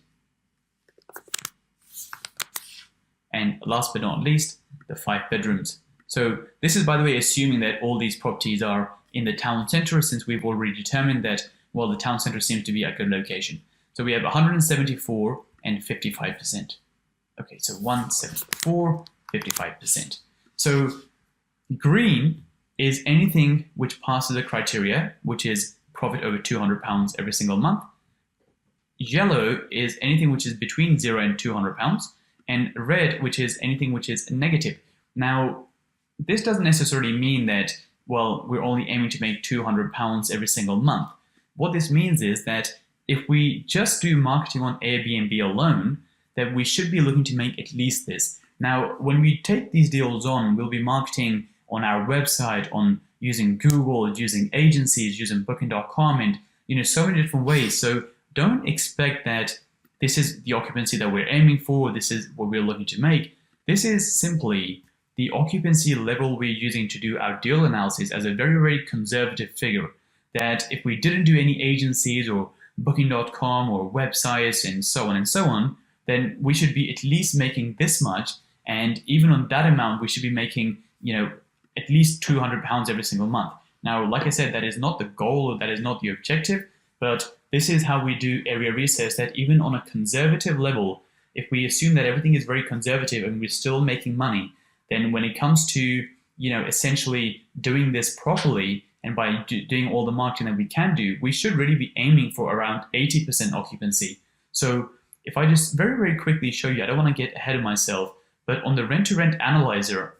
And last but not least, the 5 bedrooms. So this is, by the way, assuming that all these properties are in the town center, since we've already determined that, well, the town center seems to be a good location. So we have 174 and 55%. Okay, so 174, 55%. So green is anything which passes the criteria, which is profit over £200 every single month. Yellow is anything which is between 0 and £200, and red, which is anything which is negative. Now, this doesn't necessarily mean that, well, we're only aiming to make £200 every single month. What this means is that if we just do marketing on Airbnb alone, then we should be looking to make at least this. Now, when we take these deals on, we'll be marketing on our website, on using Google, using agencies, using booking.com, and so many different ways. So don't expect that this is the occupancy that we're aiming for, this is what we're looking to make. This is simply the occupancy level we're using to do our deal analysis as a very, very conservative figure. That if we didn't do any agencies or booking.com or websites and so on, then we should be at least making this much. And even on that amount, we should be making, at least £200 every single month. Now, like I said, that is not the goal, or that is not the objective, but this is how we do area research, that even on a conservative level, if we assume that everything is very conservative and we're still making money, then when it comes to, essentially doing this properly, and by doing all the marketing that we can do, we should really be aiming for around 80% occupancy. So if I just very, very quickly show you, I don't want to get ahead of myself, but on the rent-to-rent analyzer,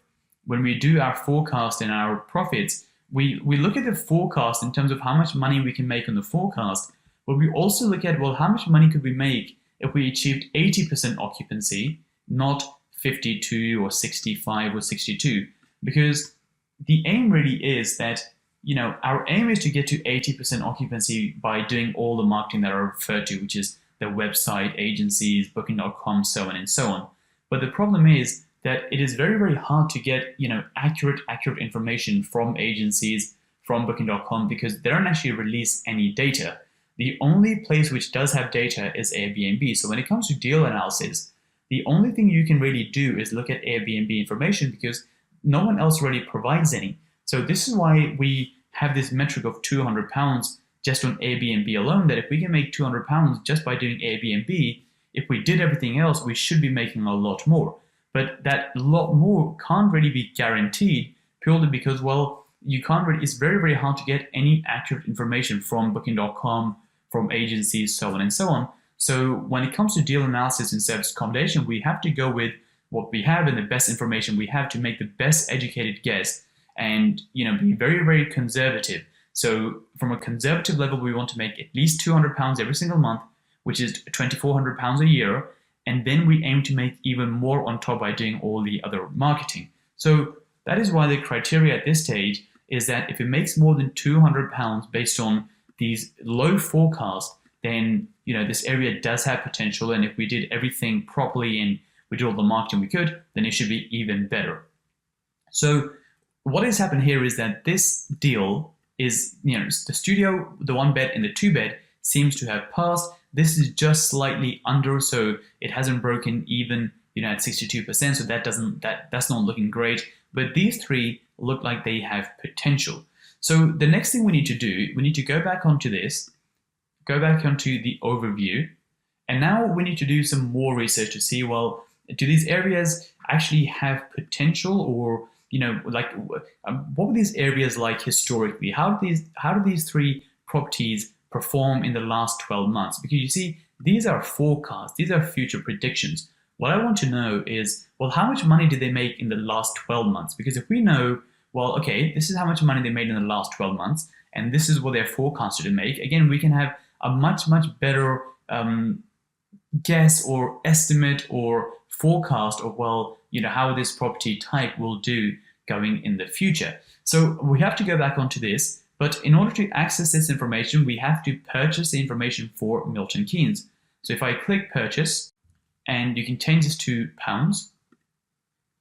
when we do our forecast and our profits, we look at the forecast in terms of how much money we can make on the forecast, but we also look at, well, how much money could we make if we achieved 80% occupancy, not 52 or 65 or 62? Because the aim really is that, our aim is to get to 80% occupancy by doing all the marketing that I referred to, which is the website, agencies, booking.com, so on and so on. But the problem is that it is very, very hard to get, accurate information from agencies, from booking.com, because they don't actually release any data. The only place which does have data is Airbnb. So when it comes to deal analysis, the only thing you can really do is look at Airbnb information, because no one else really provides any. So this is why we have this metric of £200 just on Airbnb alone, that if we can make £200 just by doing Airbnb, if we did everything else, we should be making a lot more. But that lot more can't really be guaranteed, purely because, well, you can't really, it's very, very hard to get any accurate information from booking.com, from agencies, so on and so on. So when it comes to deal analysis and service accommodation, we have to go with what we have and the best information we have to make the best educated guess, and be very, very conservative. So from a conservative level, we want to make at least £200 every single month, which is £2,400 a year, and then we aim to make even more on top by doing all the other marketing. So that is why the criteria at this stage is that if it makes more than £200 based on these low forecasts, then this area does have potential, and if we did everything properly and we did all the marketing we could, then it should be even better. So what has happened here is that this deal is, the studio, the 1 bed and the 2 bed seems to have passed. This is just slightly under, so it hasn't broken even, at 62%. So that's not looking great. But these 3 look like they have potential. So the next thing we need to do, we need to go back onto this, go back onto the overview, and now we need to do some more research to see, well, do these areas actually have potential, or what were these areas like historically? How do these 3 properties perform in the last 12 months? Because you see, these are forecasts, these are future predictions. What I want to know is, well, how much money did they make in the last 12 months? Because if we know, well, okay, this is how much money they made in the last 12 months, and this is what they're forecasted to make, again, we can have a much, much better guess or estimate or forecast of, well, how this property type will do going in the future. So we have to go back onto this, but in order to access this information, we have to purchase the information for Milton Keynes. So if I click purchase, and you can change this to pounds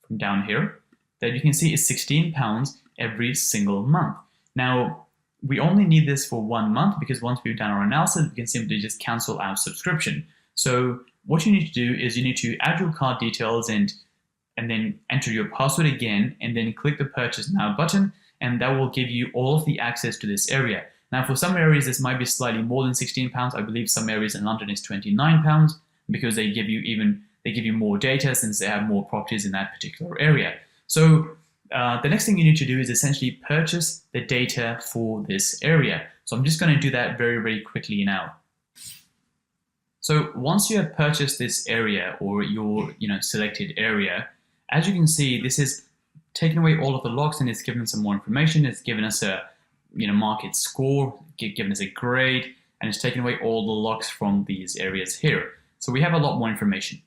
from down here, that you can see is £16 every single month. Now, we only need this for 1 month, because once we've done our analysis, we can simply just cancel our subscription. So what you need to do is you need to add your card details and then enter your password again, and then click the purchase now button, and that will give you all of the access to this area. Now, for some areas, this might be slightly more than £16. I believe some areas in London is £29, because they give you more data since they have more properties in that particular area. So the next thing you need to do is essentially purchase the data for this area. So I'm just going to do that very, very quickly now. So once you have purchased this area or your selected area, as you can see, this is taken away all of the locks and it's given some more information. It's given us a market score, given us a grade, and it's taken away all the locks from these areas here. So we have a lot more information.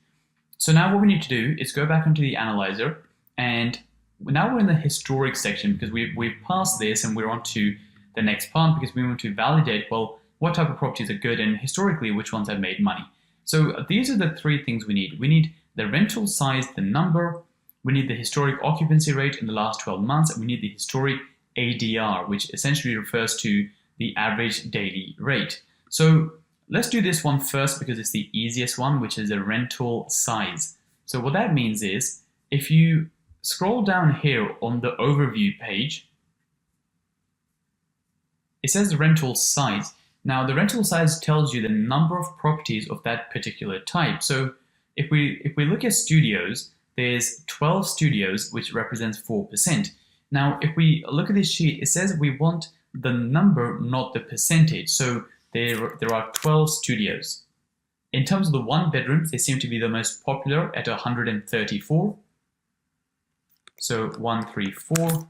So now what we need to do is go back into the analyzer, and now we're in the historic section because we've passed this and we're on to the next part because we want to validate, well, what type of properties are good and historically which ones have made money. So these are the three things we need. We need the rental size, the number, we need the historic occupancy rate in the last 12 months, and we need the historic ADR, which essentially refers to the average daily rate. So let's do this one first because it's the easiest one, which is the rental size. So what that means is if you scroll down here on the overview page, it says rental size. Now the rental size tells you the number of properties of that particular type. So if we look at studios, there's 12 studios, which represents 4%. Now if we look at this sheet, it says we want the number, not the percentage. So there are 12 studios. In terms of the one bedrooms, they seem to be the most popular at 134. So 134.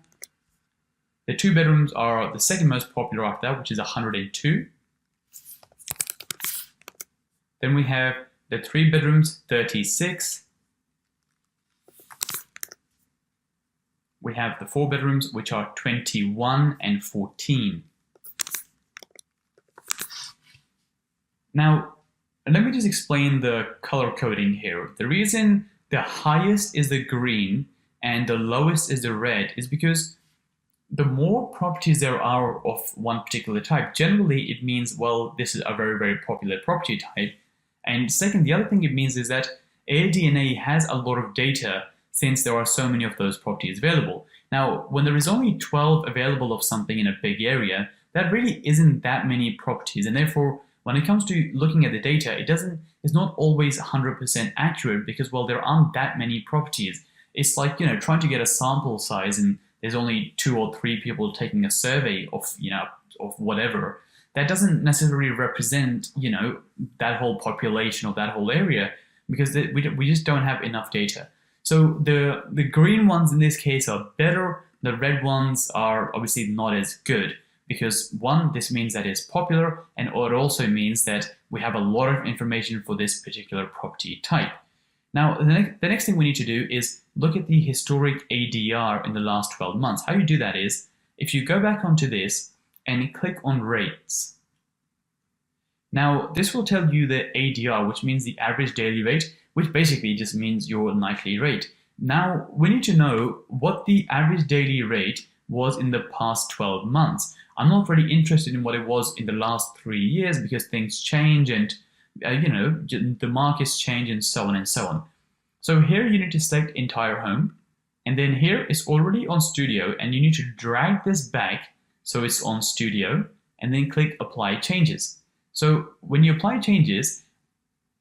The two bedrooms are the second most popular after that, which is 102. Then we have the three bedrooms, 36. We have the four bedrooms, which are 21 and 14. Now, let me just explain the color coding here. The reason the highest is the green and the lowest is the red is because the more properties there are of one particular type, generally it means, well, this is a very, very popular property type. And second, the other thing it means is that AirDNA has a lot of data since there are so many of those properties available. Now, when there is only 12 available of something in a big area, that really isn't that many properties. And therefore, when it comes to looking at the data, it's not always 100% accurate because, well, there aren't that many properties. It's like, trying to get a sample size and there's only 2 or 3 people taking a survey of, of whatever. That doesn't necessarily represent, that whole population or that whole area because we just don't have enough data. So the green ones in this case are better. The red ones are obviously not as good because one, this means that it's popular, and it also means that we have a lot of information for this particular property type. Now, the next thing we need to do is look at the historic ADR in the last 12 months. How you do that is, if you go back onto this and click on rates. Now, this will tell you the ADR, which means the average daily rate, which basically just means your nightly rate. Now, we need to know what the average daily rate was in the past 12 months. I'm not really interested in what it was in the last 3 years because things change and the markets change and so on and so on. So here you need to select entire home, and then here it's already on studio, and you need to drag this back so it's on studio, and then click apply changes. So when you apply changes,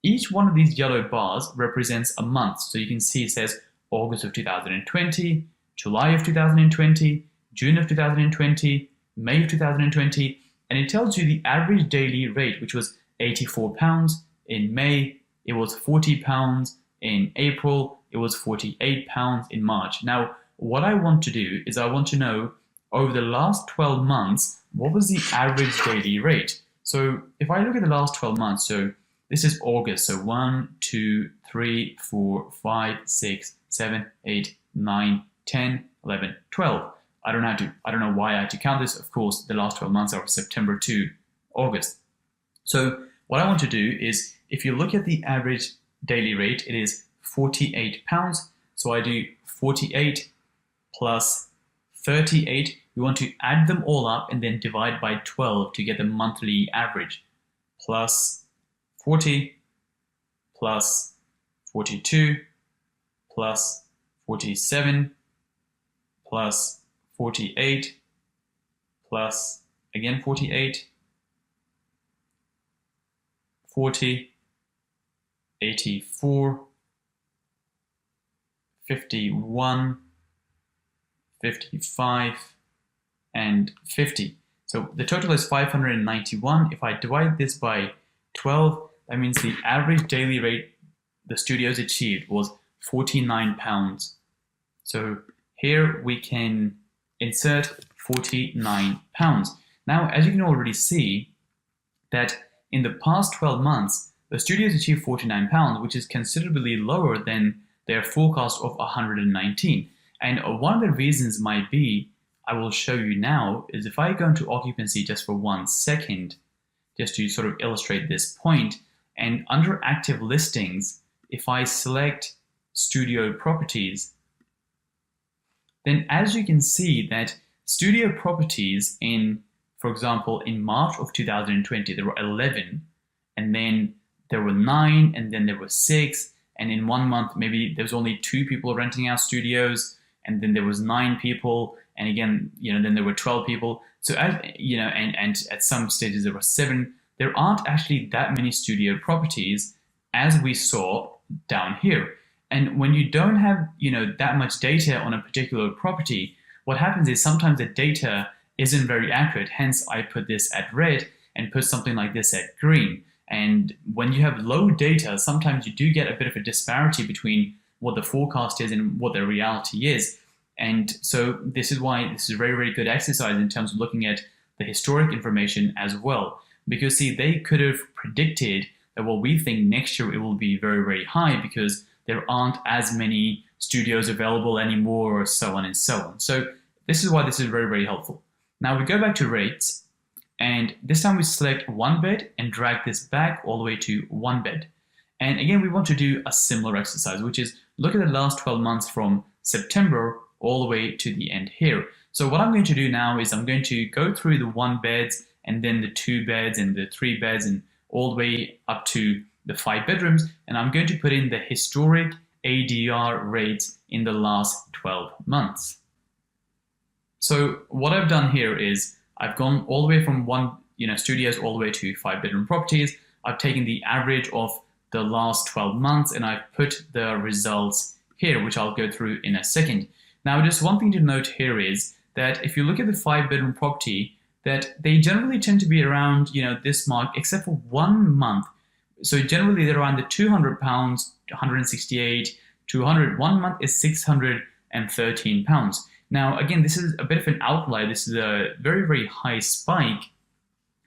each one of these yellow bars represents a month. So you can see it says August of 2020, July of 2020, June of 2020, May of 2020, and it tells you the average daily rate, which was £84 in May, it was £40 in April, it was £48 in March. Now, what I want to do is I want to know over the last 12 months, what was the average daily rate? So if I look at the last 12 months, so this is August, so 1, 2, 3, 4, 5, 6, 7, 8, 9, 10, 11, 12. I don't know why I had to count this. Of course, the last 12 months are September to August. So what I want to do is, if you look at the average daily rate, it is £48. So I do 48 plus 38. We want to add them all up and then divide by 12 to get the monthly average. Plus 40 plus 42 plus 47 plus 48 plus again 48, 40, 84, 51, 55, and 50. So the total is 591. If I divide this by 12, that means the average daily rate the studios achieved was £49. So here we can insert £49. Now, as you can already see, that in the past 12 months, the studios achieved £49, which is considerably lower than their forecast of 119. And one of the reasons might be, I will show you now, is if I go into occupancy just for 1 second, just to sort of illustrate this point, and under active listings, if I select studio properties, then as you can see that studio properties in, for example, in March of 2020, there were 11, and then there were 9, and then there were 6, and in 1 month, maybe there was only 2 people renting out studios, and then there was 9 people, and again, then there were 12 people. So as and at some stages there were 7. There aren't actually that many studio properties as we saw down here. And when you don't have that much data on a particular property, what happens is sometimes the data isn't very accurate. Hence, I put this at red and put something like this at green. And when you have low data, sometimes you do get a bit of a disparity between what the forecast is and what the reality is. And so this is why this is a very, very good exercise in terms of looking at the historic information as well. Because see, they could have predicted that, well, we think next year it will be very, very high because there aren't as many studios available anymore, or so on and so on. So this is why this is very, very helpful. Now we go back to rates, and this time we select 1 bed and drag this back all the way to 1 bed. And again, we want to do a similar exercise, which is look at the last 12 months from September all the way to the end here. So what I'm going to do now is I'm going to go through the 1 beds and then the 2 beds and the 3 beds and all the way up to the 5 bedrooms. And I'm going to put in the historic ADR rates in the last 12 months. So what I've done here is I've gone all the way from studios all the way to 5 bedroom properties. I've taken the average of the last 12 months and I've put the results here, which I'll go through in a second. Now, just one thing to note here is that if you look at the 5 bedroom property, that they generally tend to be around, this mark, except for 1 month. So generally they're around the £200, 168, 200. 1 month is £613. Now, again, this is a bit of an outlier. This is a very, very high spike.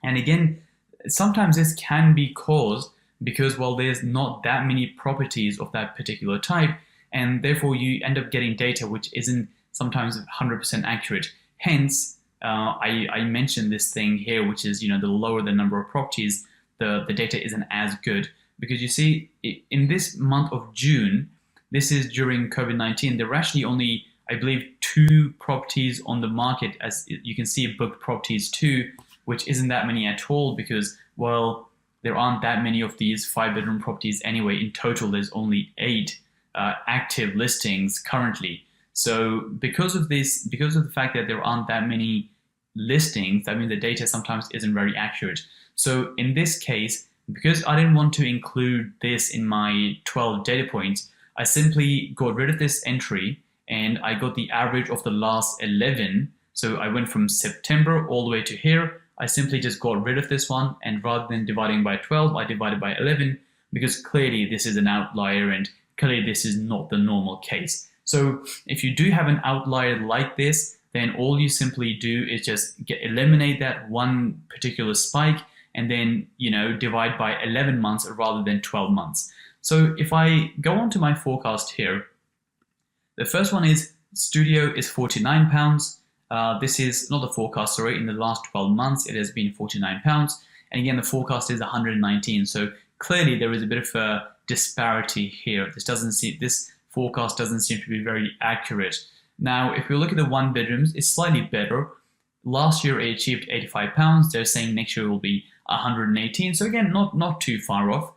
And again, sometimes this can be caused because, well, there's not that many properties of that particular type. And therefore, you end up getting data which isn't sometimes 100% accurate. Hence, I mentioned this thing here, which is, the lower the number of properties, the data isn't as good. Because you see, in this month of June, this is during COVID-19, there were actually only, I believe, 2 properties on the market. As you can see, booked properties 2, which isn't that many at all because, well, there aren't that many of these 5 bedroom properties anyway. In total, there's only 8 active listings currently. So because of this, because of the fact that there aren't that many listings, that means the data sometimes isn't very accurate. So in this case, because I didn't want to include this in my 12 data points, I simply got rid of this entry and I got the average of the last 11. So I went from September all the way to here. I simply just got rid of this one, and rather than dividing by 12, I divided by 11 because clearly this is an outlier and clearly this is not the normal case. So if you do have an outlier like this, then all you simply do is just eliminate that one particular spike and then, divide by 11 months rather than 12 months. So if I go on to my forecast here, the first one is studio is £49. This is not the forecast, sorry, in the last 12 months, it has been £49. And again, the forecast is 119. So clearly there is a bit of a disparity here. This forecast doesn't seem to be very accurate. Now, if we look at the 1 bedrooms, it's slightly better. Last year it achieved £85. They're saying next year it will be 118. So again, not too far off.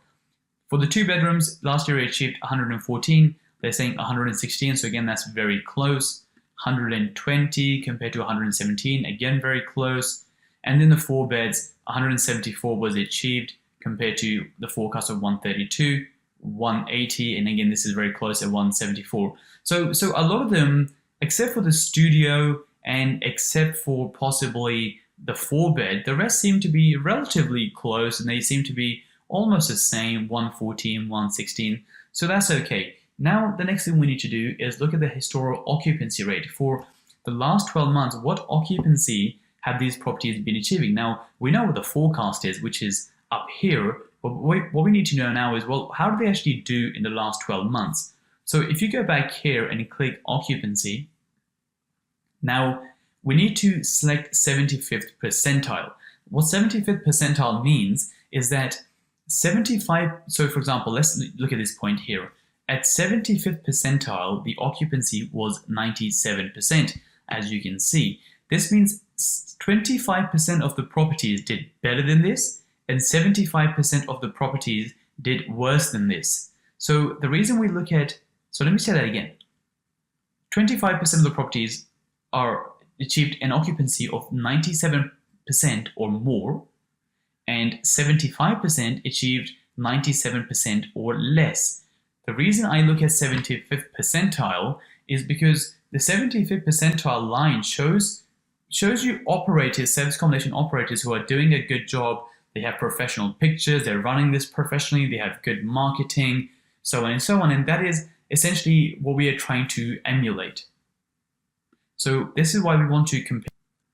For the 2 bedrooms, last year it achieved 114. They're saying 116. So again, that's very close. 120 compared to 117. Again, very close. And then the 4 beds, 174 was achieved compared to the forecast of 132, 180, and again, this is very close at 174. So a lot of them, except for the studio and except for possibly the 4 bed, the rest seem to be relatively close and they seem to be almost the same, 114, 116. So that's okay. Now, the next thing we need to do is look at the historical occupancy rate. For the last 12 months, what occupancy have these properties been achieving? Now, we know what the forecast is, which is up here. But what we need to know now is, well, how do they actually do in the last 12 months? So if you go back here and click occupancy, now we need to select 75th percentile. What 75th percentile means is that 75, so for example, let's look at this point here. At 75th percentile, the occupancy was 97%, as you can see. This means 25% of the properties did better than this, and 75% of the properties did worse than this. So the reason we look at, so let me say that again. 25% of the properties are achieved an occupancy of 97% or more, and 75% achieved 97% or less. The reason I look at 75th percentile is because the 75th percentile line shows you operators, service accommodation operators who are doing a good job. They have professional pictures, they're running this professionally, they have good marketing, so on and so on. And that is essentially what we are trying to emulate. So this is why we want to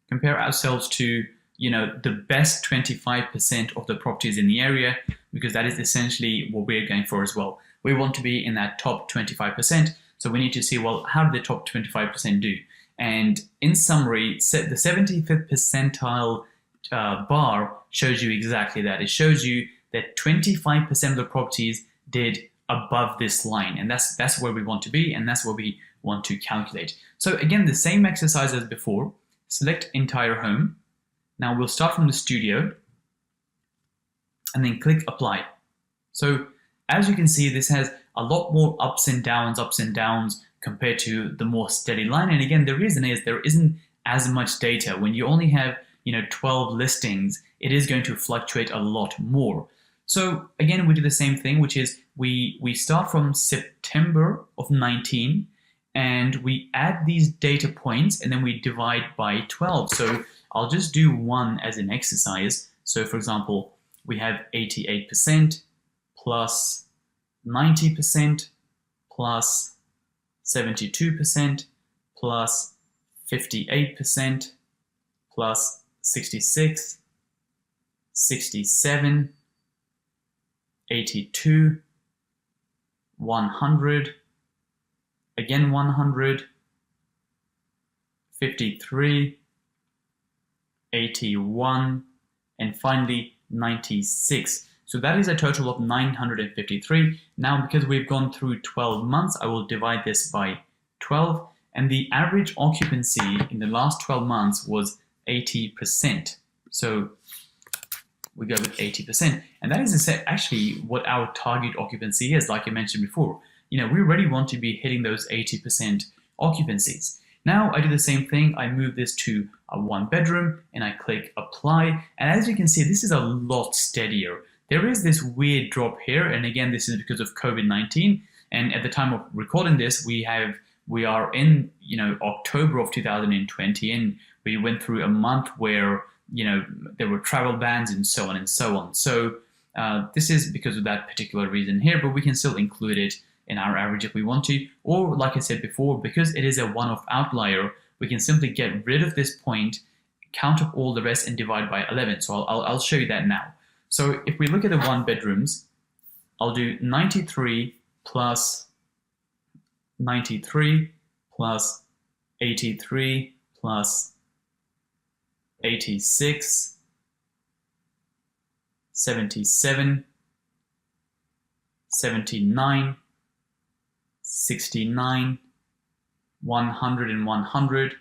compare ourselves to, you know, the best 25% of the properties in the area, because that is essentially what we're going for as well. We want to be in that top 25%. So we need to see, well, how do the top 25% do? And in summary, the 75th percentile bar shows you exactly that. It shows you that 25% of the properties did above this line, and that's where we want to be, and that's what we want to calculate. So again, the same exercise as before. Select entire home. Now we'll start from the studio and then click apply. So as you can see, this has a lot more ups and downs compared to the more steady line. And again, the reason is there isn't as much data. When you only have 12 listings, it is going to fluctuate a lot more. So again, we do the same thing, which is we start from September of 19 and we add these data points and then we divide by 12. So I'll just do one as an exercise. So for example, we have 88% plus 90% plus 72% plus 58% plus 66, 67, 82, 100, again 100, 53, 81, and finally 96. So that is a total of 953. Now, because we've gone through 12 months, I will divide this by 12, and the average occupancy in the last 12 months was 80%. So we go with 80%, and that is actually what our target occupancy is. Like I mentioned before, we really want to be hitting those 80% occupancies. Now I do the same thing. I move this to a 1 bedroom and I click apply, and as you can see, this is a lot steadier. There is this weird drop here, and again, this is because of COVID-19. And at the time of recording this, we are in October of 2020, and we went through a month where there were travel bans and so on and so on. So this is because of that particular reason here, but we can still include it in our average if we want to. Or like I said before, because it is a one-off outlier, we can simply get rid of this point, count up all the rest, and divide by 11. So I'll show you that now. So if we look at the 1 bedrooms, I'll do 93 plus 93 plus 83 plus 86, 77, 79, 69, 100 and 100,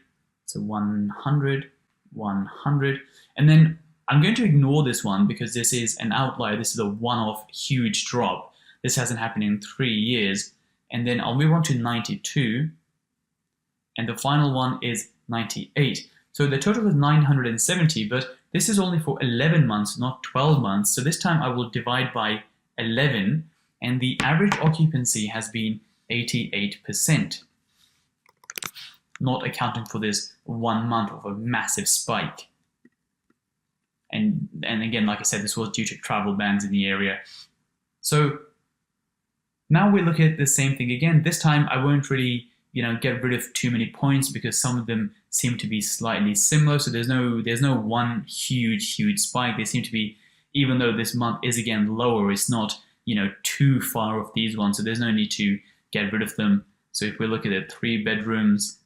so 100, 100, and then I'm going to ignore this one because this is an outlier. This is a one-off huge drop. This hasn't happened in 3 years. And then I'll move on to 92, and the final one is 98. So the total is 970, but this is only for 11 months, not 12 months. So this time I will divide by 11, and the average occupancy has been 88%, not accounting for this 1 month of a massive spike. And again, like I said, this was due to travel bans in the area. So now we look at the same thing again. This time I won't really, get rid of too many points because some of them seem to be slightly similar. So there's no one huge spike. They seem to be, even though this month is again lower, it's not, too far off these ones. So there's no need to get rid of them. So if we look at the 3 bedrooms,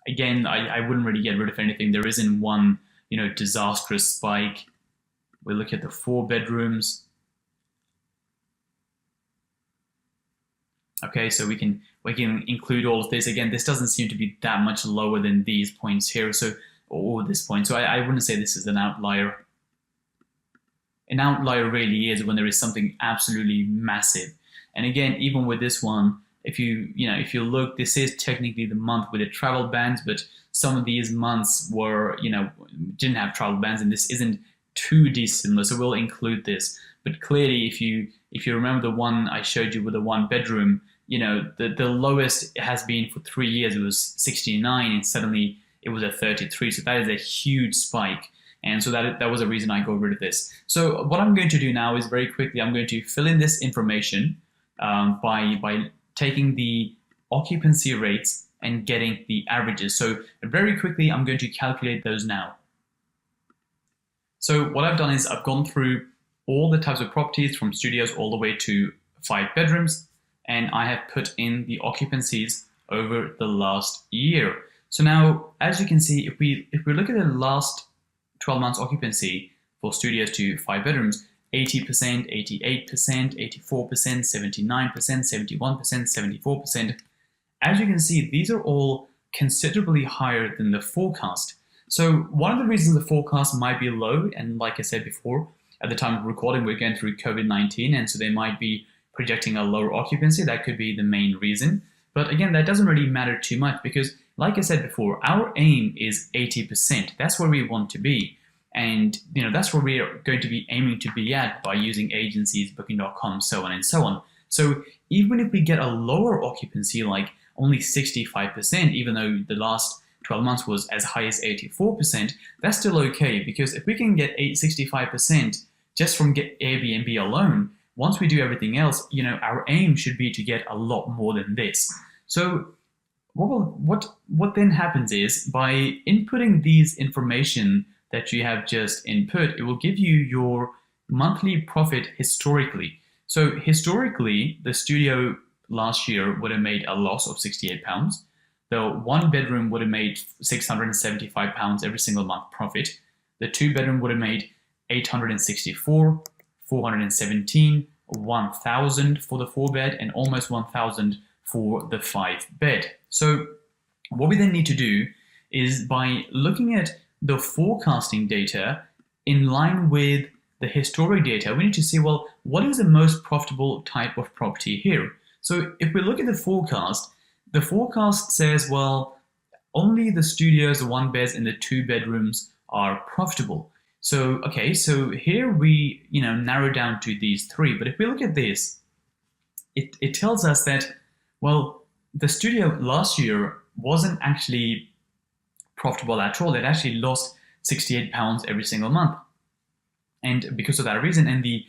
again, I wouldn't really get rid of anything. There isn't one, disastrous spike. We look at the 4 bedrooms. Okay, so we can include all of this. Again, this doesn't seem to be that much lower than these points here, or this point. So I wouldn't say this is an outlier. An outlier really is when there is something absolutely massive. And again, even with this one, if you look, this is technically the month with the travel bans, but some of these months were, didn't have travel bans, and this isn't too dissimilar. So we'll include this. But clearly, if you remember the one I showed you with the 1 bedroom, the lowest it has been for 3 years, it was 69, and suddenly it was at 33. So that is a huge spike. And so that was a reason I got rid of this. So what I'm going to do now is very quickly, I'm going to fill in this information by taking the occupancy rates and getting the averages. So very quickly, I'm going to calculate those now. So what I've done is I've gone through all the types of properties from studios all the way to 5 bedrooms, and I have put in the occupancies over the last year. So now, as you can see, if we look at the last 12 months occupancy for studios to 5 bedrooms, 80%, 88%, 84%, 79%, 71%, 74%. As you can see, these are all considerably higher than the forecast. So one of the reasons the forecast might be low, and like I said before, at the time of recording, we're going through COVID-19, and so they might be projecting a lower occupancy. That could be the main reason. But again, that doesn't really matter too much because, like I said before, our aim is 80%. That's where we want to be. And that's where we are going to be aiming to be at by using agencies, booking.com, so on and so on. So even if we get a lower occupancy, like only 65%, even though the last 12 months was as high as 84%, that's still okay, because if we can get 65% just from Airbnb alone, once we do everything else, our aim should be to get a lot more than this. So what then happens is, by inputting these information that you have just input, it will give you your monthly profit historically. So historically, the studio last year would have made a loss of £68. The 1 bedroom would have made £675 every single month profit. The 2 bedroom would have made 864, 417, 1,000 for the 4 bed, and almost 1,000 for the 5 bed. So what we then need to do is, by looking at the forecasting data in line with the historic data, we need to see, well, what is the most profitable type of property here? So if we look at the forecast says, well, only the studios, the 1 beds and the 2 bedrooms are profitable. So, okay, so here we, narrow down to these 3. But if we look at this, it tells us that, well, the studio last year wasn't actually profitable at all. It actually lost £68 every single month. And because of that reason, and the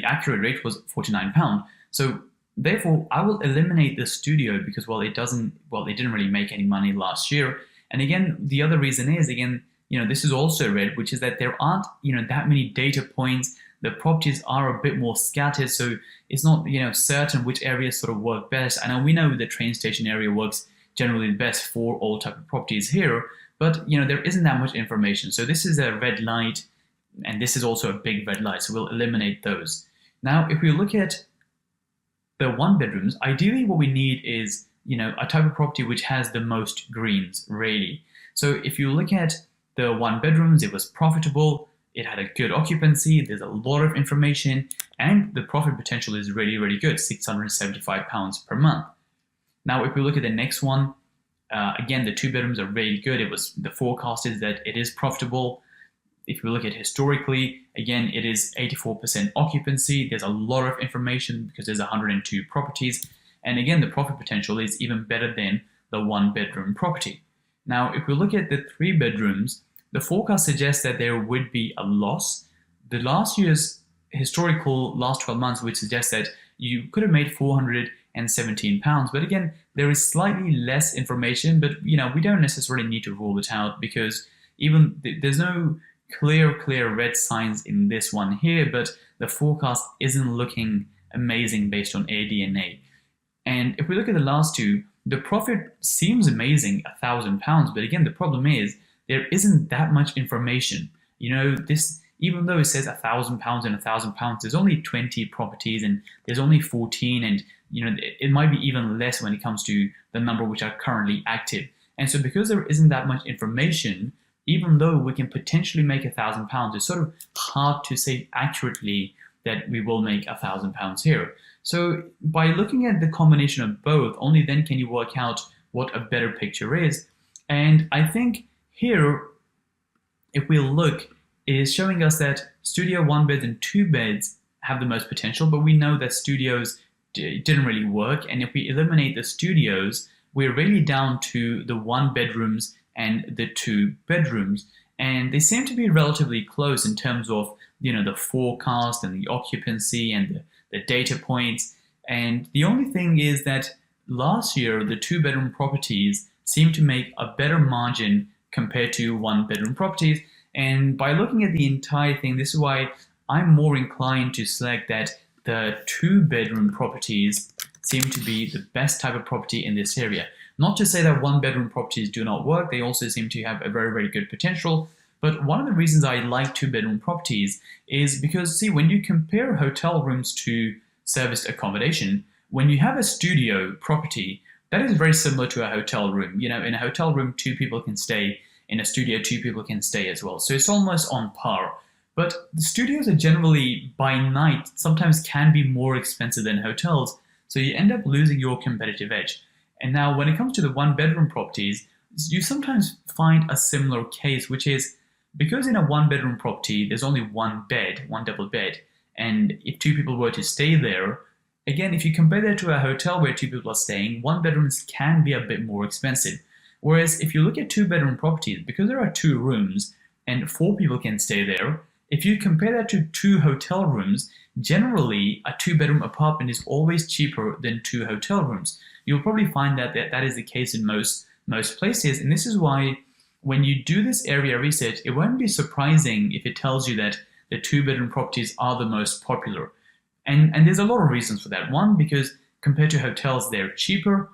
accurate rate was £49. So therefore, I will eliminate the studio because, well, they didn't really make any money last year. And again, the other reason is, again, this is also red, which is that there aren't, that many data points. The properties are a bit more scattered, so it's not, certain which areas sort of work best. I know we know the train station area works generally best for all type of properties here, but there isn't that much information. So this is a red light, and this is also a big red light. So we'll eliminate those. Now, if we look at the 1 bedrooms, ideally what we need is, a type of property which has the most greens, really. So if you look at the 1 bedrooms, it was profitable, it had a good occupancy, there's a lot of information, and the profit potential is really, really good, £675 per month. Now, if we look at the next one, again, the 2 bedrooms are really good. The forecast is that it is profitable. If we look at historically, again, it is 84% occupancy. There's a lot of information because there's 102 properties. And again, the profit potential is even better than the 1 bedroom property. Now, if we look at the 3 bedrooms, the forecast suggests that there would be a loss. The last year's historical last 12 months would suggest that you could have made £417. But again, there is slightly less information, but we don't necessarily need to rule it out, because even there's no clear red signs in this one here, but the forecast isn't looking amazing based on ADNA. And if we look at the last two, the profit seems amazing, £1,000, but again, the problem is there isn't that much information. This, even though it says £1,000 and £1,000, there's only 20 properties and there's only 14, and it might be even less when it comes to the number which are currently active. And so because there isn't that much information, even though we can potentially make £1,000, it's sort of hard to say accurately that we will make £1,000 here. So by looking at the combination of both, only then can you work out what a better picture is. And I think here, if we look, it is showing us that studio 1 beds and 2 beds have the most potential, but we know that studios didn't really work. And if we eliminate the studios, we're really down to the 1 bedrooms and the 2 bedrooms. And they seem to be relatively close in terms of, the forecast and the occupancy and the data points. And the only thing is that last year, the 2-bedroom properties seemed to make a better margin compared to 1-bedroom properties. And by looking at the entire thing, this is why I'm more inclined to select that the 2-bedroom properties seem to be the best type of property in this area. Not to say that 1-bedroom properties do not work, they also seem to have a very good potential. But one of the reasons I like 2-bedroom properties is because, see, when you compare hotel rooms to serviced accommodation, when you have a studio property, that is very similar to a hotel room. In a hotel room, 2 people can stay. In a studio, 2 people can stay as well. So it's almost on par. But the studios are generally, by night, sometimes can be more expensive than hotels. So you end up losing your competitive edge. And now when it comes to the 1-bedroom properties, you sometimes find a similar case, which is because in a 1-bedroom property, there's only 1 bed, 1 double bed. And if 2 people were to stay there, again, if you compare that to a hotel where 2 people are staying, 1 bedrooms can be a bit more expensive. Whereas if you look at 2-bedroom properties, because there are 2 rooms and 4 people can stay there, if you compare that to 2 hotel rooms, generally a 2-bedroom apartment is always cheaper than 2 hotel rooms. You'll probably find that is the case in most places. And this is why when you do this area research, it won't be surprising if it tells you that the 2-bedroom properties are the most popular. And there's a lot of reasons for that. One, because compared to hotels, they're cheaper.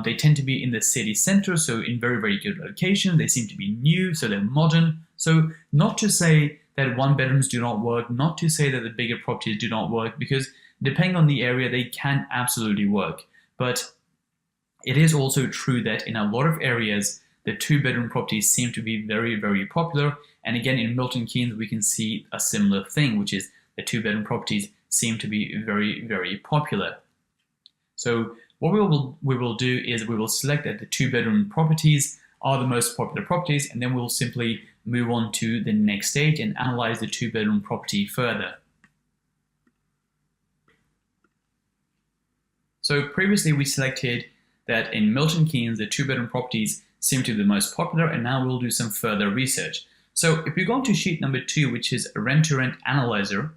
They tend to be in the city center, so in very good locations. They seem to be new, so they're modern. So not to say that 1-bedrooms do not work, not to say that the bigger properties do not work, because depending on the area, they can absolutely work. But it is also true that in a lot of areas, the 2-bedroom properties seem to be very popular. And again, in Milton Keynes, we can see a similar thing, which is the 2-bedroom properties seem to be very popular. So what we will do is we will select that the 2-bedroom properties are the most popular properties, and then we'll simply move on to the next stage and analyze the 2-bedroom property further. So previously we selected that in Milton Keynes, the 2-bedroom properties seem to be the most popular, and now we'll do some further research. So if we go on to sheet number 2, which is rent-to-rent analyzer,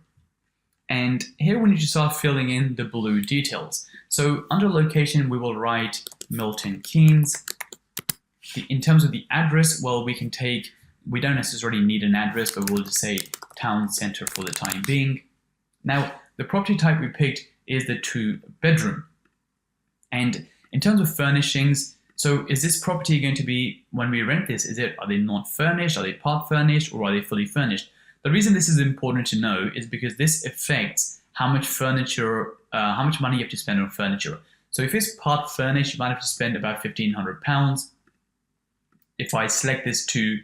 and here we need to start filling in the blue details. So under location, we will write Milton Keynes. In terms of the address, well, we don't necessarily need an address, but we'll just say town center for the time being. Now, the property type we picked is the 2-bedroom. And in terms of furnishings, so is this property going to be, when we rent this, are they not furnished, are they part furnished, or are they fully furnished? The reason this is important to know is because this affects how much furniture, how much money you have to spend on furniture. So if it's part furnished, you might have to spend about £1,500. If I select this to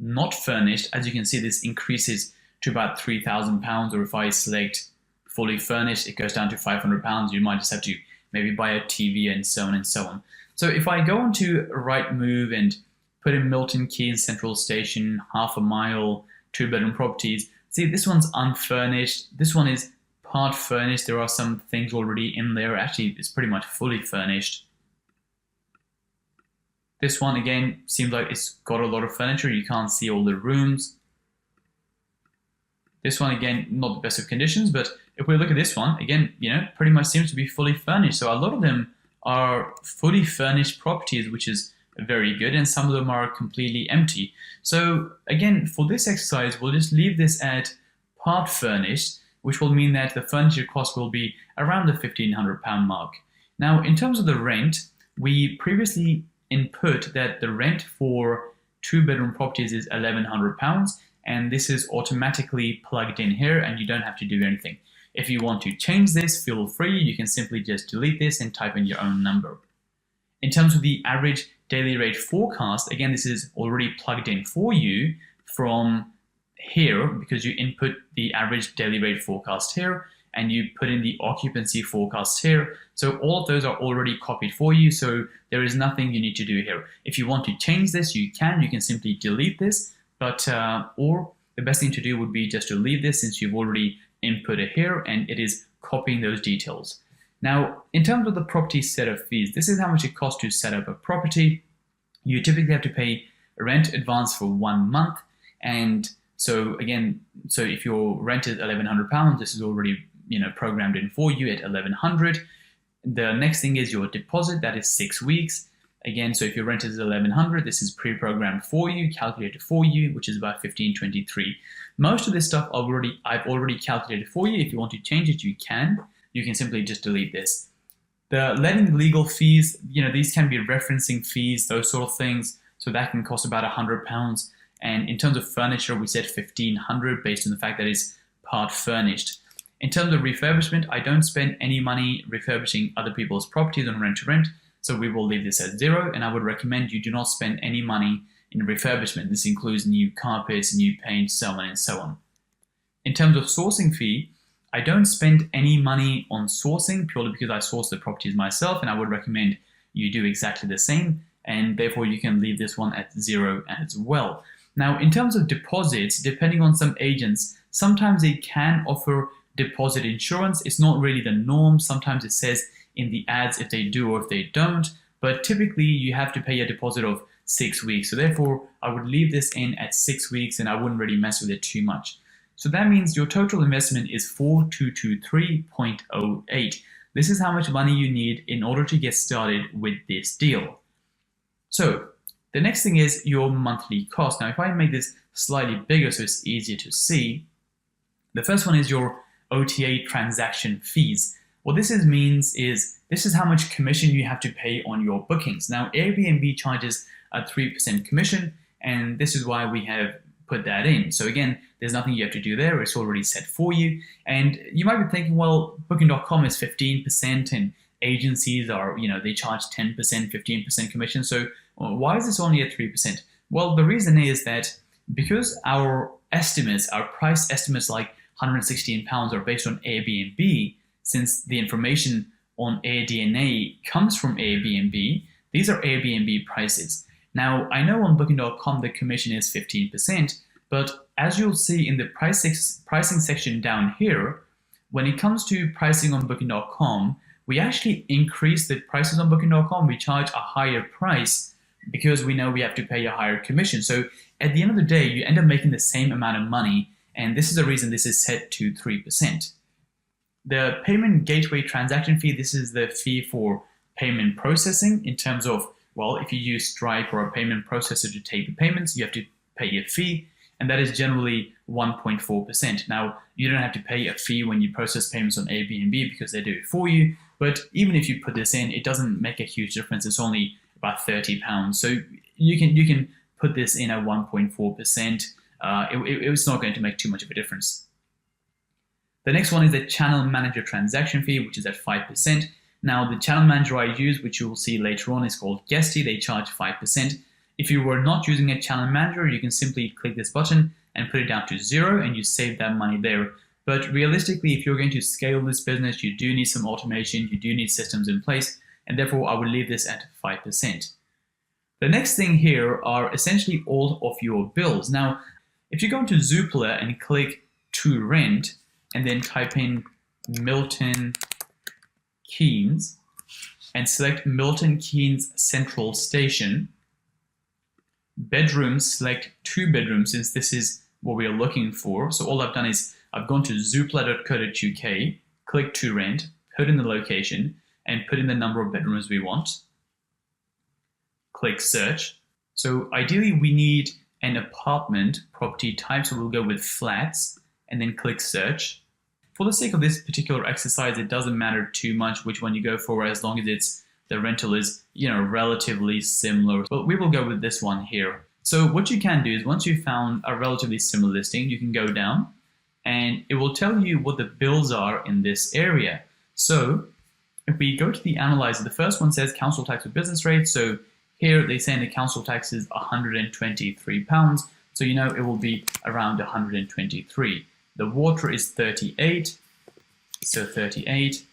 not furnished, as you can see, this increases to about £3,000. Or if I select fully furnished, it goes down to £500. You might just have to maybe buy a TV and so on and so on. So if I go onto Rightmove and put in Milton Keynes Central Station, half a mile, 2-bedroom properties, see, this one's unfurnished. This one is part furnished. There are some things already in there. Actually, it's pretty much fully furnished. This one again seems like it's got a lot of furniture. You can't see all the rooms. This one again, not the best of conditions, but if we look at this one again, pretty much seems to be fully furnished. So a lot of them are fully furnished properties, which is very good, and some of them are completely empty. So again, for this exercise, we'll just leave this at part furnished, which will mean that the furniture cost will be around the £1,500 mark. Now, in terms of the rent, we previously input that the rent for 2-bedroom properties is £1,100, and this is automatically plugged in here, and you don't have to do anything. If you want to change this, feel free. You can simply just delete this and type in your own number. In terms of the average daily rate forecast, again, this is already plugged in for you from here because you input the average daily rate forecast here and you put in the occupancy forecast here. So all of those are already copied for you. So there is nothing you need to do here. If you want to change this, you can simply delete this, but or the best thing to do would be just to leave this since you've already input it here and it is copying those details. Now, in terms of the property setup fees, this is how much it costs to set up a property. You typically have to pay rent advance for 1 month. And so again, so if your rent is £1,100, this is already programmed in for you at £1,100. The next thing is your deposit, that is 6 weeks. Again, so if your rent is £1,100, this is pre-programmed for you, calculated for you, which is about £1,523. Most of this stuff I've already calculated for you. If you want to change it, you can. You can simply just delete this. The letting legal fees, these can be referencing fees, those sort of things. So that can cost about £100. And in terms of furniture, we said £1,500 based on the fact that it's part furnished. In terms of refurbishment, I don't spend any money refurbishing other people's properties on rent to rent. So we will leave this at 0. And I would recommend you do not spend any money in refurbishment. This includes new carpets, new paint, so on and so on. In terms of sourcing fee, I don't spend any money on sourcing purely because I source the properties myself, and I would recommend you do exactly the same, and therefore you can leave this one at 0 as well. Now, in terms of deposits, depending on some agents, sometimes they can offer deposit insurance. It's not really the norm. Sometimes it says in the ads if they do or if they don't, but typically you have to pay a deposit of 6 weeks. So therefore, I would leave this in at 6 weeks and I wouldn't really mess with it too much. So that means your total investment is 4223.08. This is how much money you need in order to get started with this deal. So the next thing is your monthly cost. Now, if I make this slightly bigger so it's easier to see, the first one is your OTA transaction fees. What this means is this is how much commission you have to pay on your bookings. Now, Airbnb charges a 3% commission, and this is why we have put that in. So again, there's nothing you have to do there. It's already set for you. And you might be thinking, well, booking.com is 15% and agencies are, they charge 10%, 15% commission. So why is this only at 3%? Well, the reason is that because our estimates, our price estimates like £116 are based on Airbnb, since the information on AirDNA comes from Airbnb, these are Airbnb prices. Now, I know on booking.com the commission is 15%, but as you'll see in the pricing section down here, when it comes to pricing on booking.com, we actually increase the prices on booking.com. We charge a higher price because we know we have to pay a higher commission. So at the end of the day, you end up making the same amount of money, and this is the reason this is set to 3%. The payment gateway transaction fee, this is the fee for payment processing in terms of, well, if you use Stripe or a payment processor to take the payments, you have to pay a fee, and that is generally 1.4%. Now, you don't have to pay a fee when you process payments on Airbnb because they do it for you, but even if you put this in, it doesn't make a huge difference. It's only about £30. So you can put this in at 1.4%. It's not going to make too much of a difference. The next one is the channel manager transaction fee, which is at 5%. Now, the channel manager I use, which you will see later on, is called Guesty. They charge 5%. If you were not using a channel manager, you can simply click this button and put it down to 0 and you save that money there. But realistically, if you're going to scale this business, you do need some automation, you do need systems in place, and therefore I would leave this at 5%. The next thing here are essentially all of your bills. Now, if you go into Zoopla and click to rent and then type in Milton Keynes and select Milton Keynes Central Station, bedrooms, select 2 bedrooms since this is what we are looking for. So all I've done is I've gone to zoopla.co.uk, click to rent, put in the location, and put in the number of bedrooms we want. Click search. So ideally we need an apartment property type, so we'll go with flats and then click search. For the sake of this particular exercise, it doesn't matter too much which one you go for as long as the rental is, relatively similar. But we will go with this one here. So what you can do is once you've found a relatively similar listing, you can go down and it will tell you what the bills are in this area. So if we go to the analyzer, the first one says council tax with business rate. So here they say the council tax is £123. So it will be around 123. The water is 38. So 38.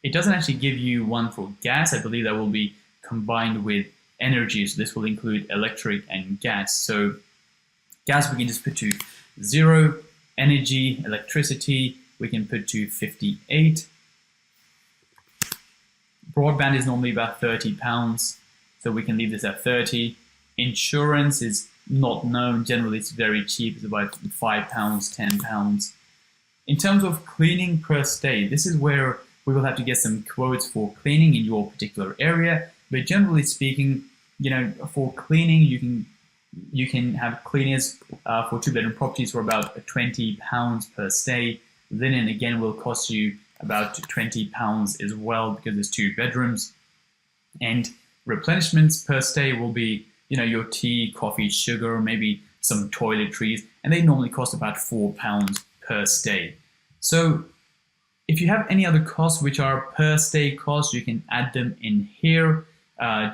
It doesn't actually give you one for gas. I believe that will be combined with energy. So this will include electric and gas. So gas we can just put to 0. Energy, electricity, we can put to 58. Broadband is normally about £30. So we can leave this at 30. Insurance is not known. Generally, it's very cheap. It's about £5, £10. In terms of cleaning per stay, this is where we will have to get some quotes for cleaning in your particular area. But generally speaking, for cleaning, you can have cleaners for 2-bedroom properties for about £20 per stay. Linen again will cost you about £20 as well because there's 2 bedrooms. And replenishments per stay will be, your tea, coffee, sugar, maybe some toiletries, and they normally cost about £4 per stay. So if you have any other costs which are per stay costs, you can add them in here.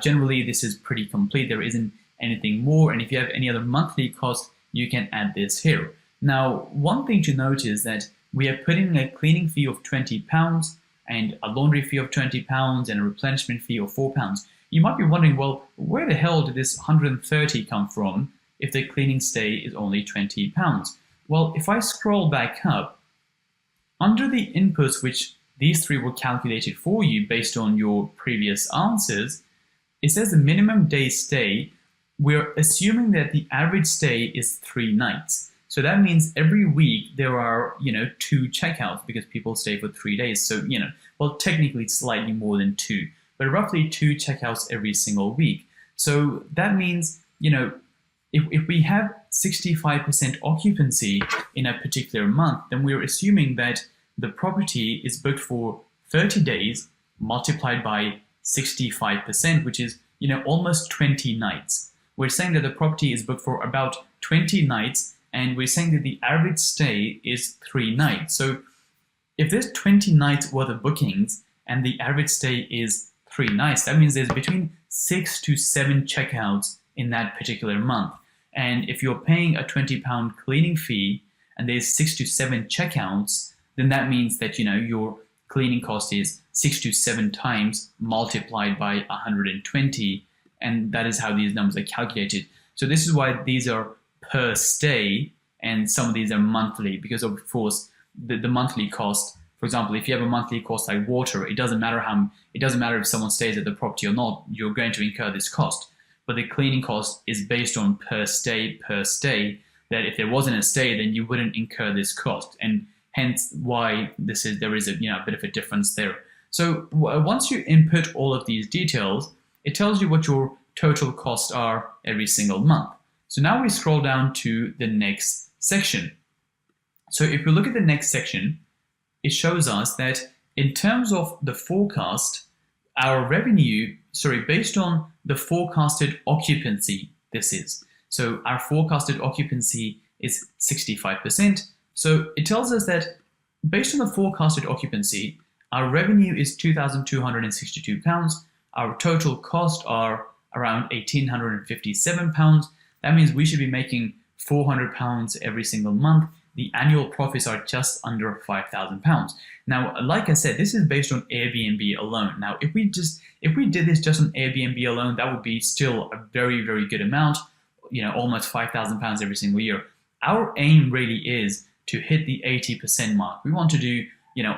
Generally, this is pretty complete. There isn't anything more. And if you have any other monthly costs, you can add this here. Now, one thing to note is that we are putting a cleaning fee of £20 and a laundry fee of £20 and a replenishment fee of £4. You might be wondering, well, where the hell did this 130 come from if the cleaning stay is only £20? Well, if I scroll back up, under the inputs which these 3 were calculated for you based on your previous answers, it says the minimum day stay, we're assuming that the average stay is 3 nights. So that means every week there are, 2 checkouts because people stay for 3 days. So, well, technically it's slightly more than 2, but roughly 2 checkouts every single week. So that means, if we have 65% occupancy in a particular month, then we're assuming that the property is booked for 30 days multiplied by 65%, which is, almost 20 nights. We're saying that the property is booked for about 20 nights, and we're saying that the average stay is 3 nights. So if there's 20 nights worth of bookings and the average stay is 3 nights, that means there's between 6 to 7 checkouts in that particular month. And if you're paying a £20 cleaning fee and there's 6 to 7 checkouts, then that means that, your cleaning cost is 6 to 7 times multiplied by 120. And that is how these numbers are calculated. So this is why these are per stay and some of these are monthly, because of course the monthly cost, for example, if you have a monthly cost like water, it doesn't matter if someone stays at the property or not, you're going to incur this cost. But the cleaning cost is based on per stay, that if there wasn't a stay, then you wouldn't incur this cost. And hence why there is a bit of a difference there. So once you input all of these details, it tells you what your total costs are every single month. So now we scroll down to the next section. So if we look at the next section, it shows us that in terms of the forecast, our revenue, based on the forecasted occupancy, this is. So our forecasted occupancy is 65%. So it tells us that based on the forecasted occupancy, our revenue is £2,262. Our total costs are around £1,857. That means we should be making £400 every single month. The annual profits are just under £5,000. Now, like I said, this is based on Airbnb alone. Now, if we did this just on Airbnb alone, that would be still a very, very good amount, almost £5,000 every single year. Our aim really is to hit the 80% mark. We want to do,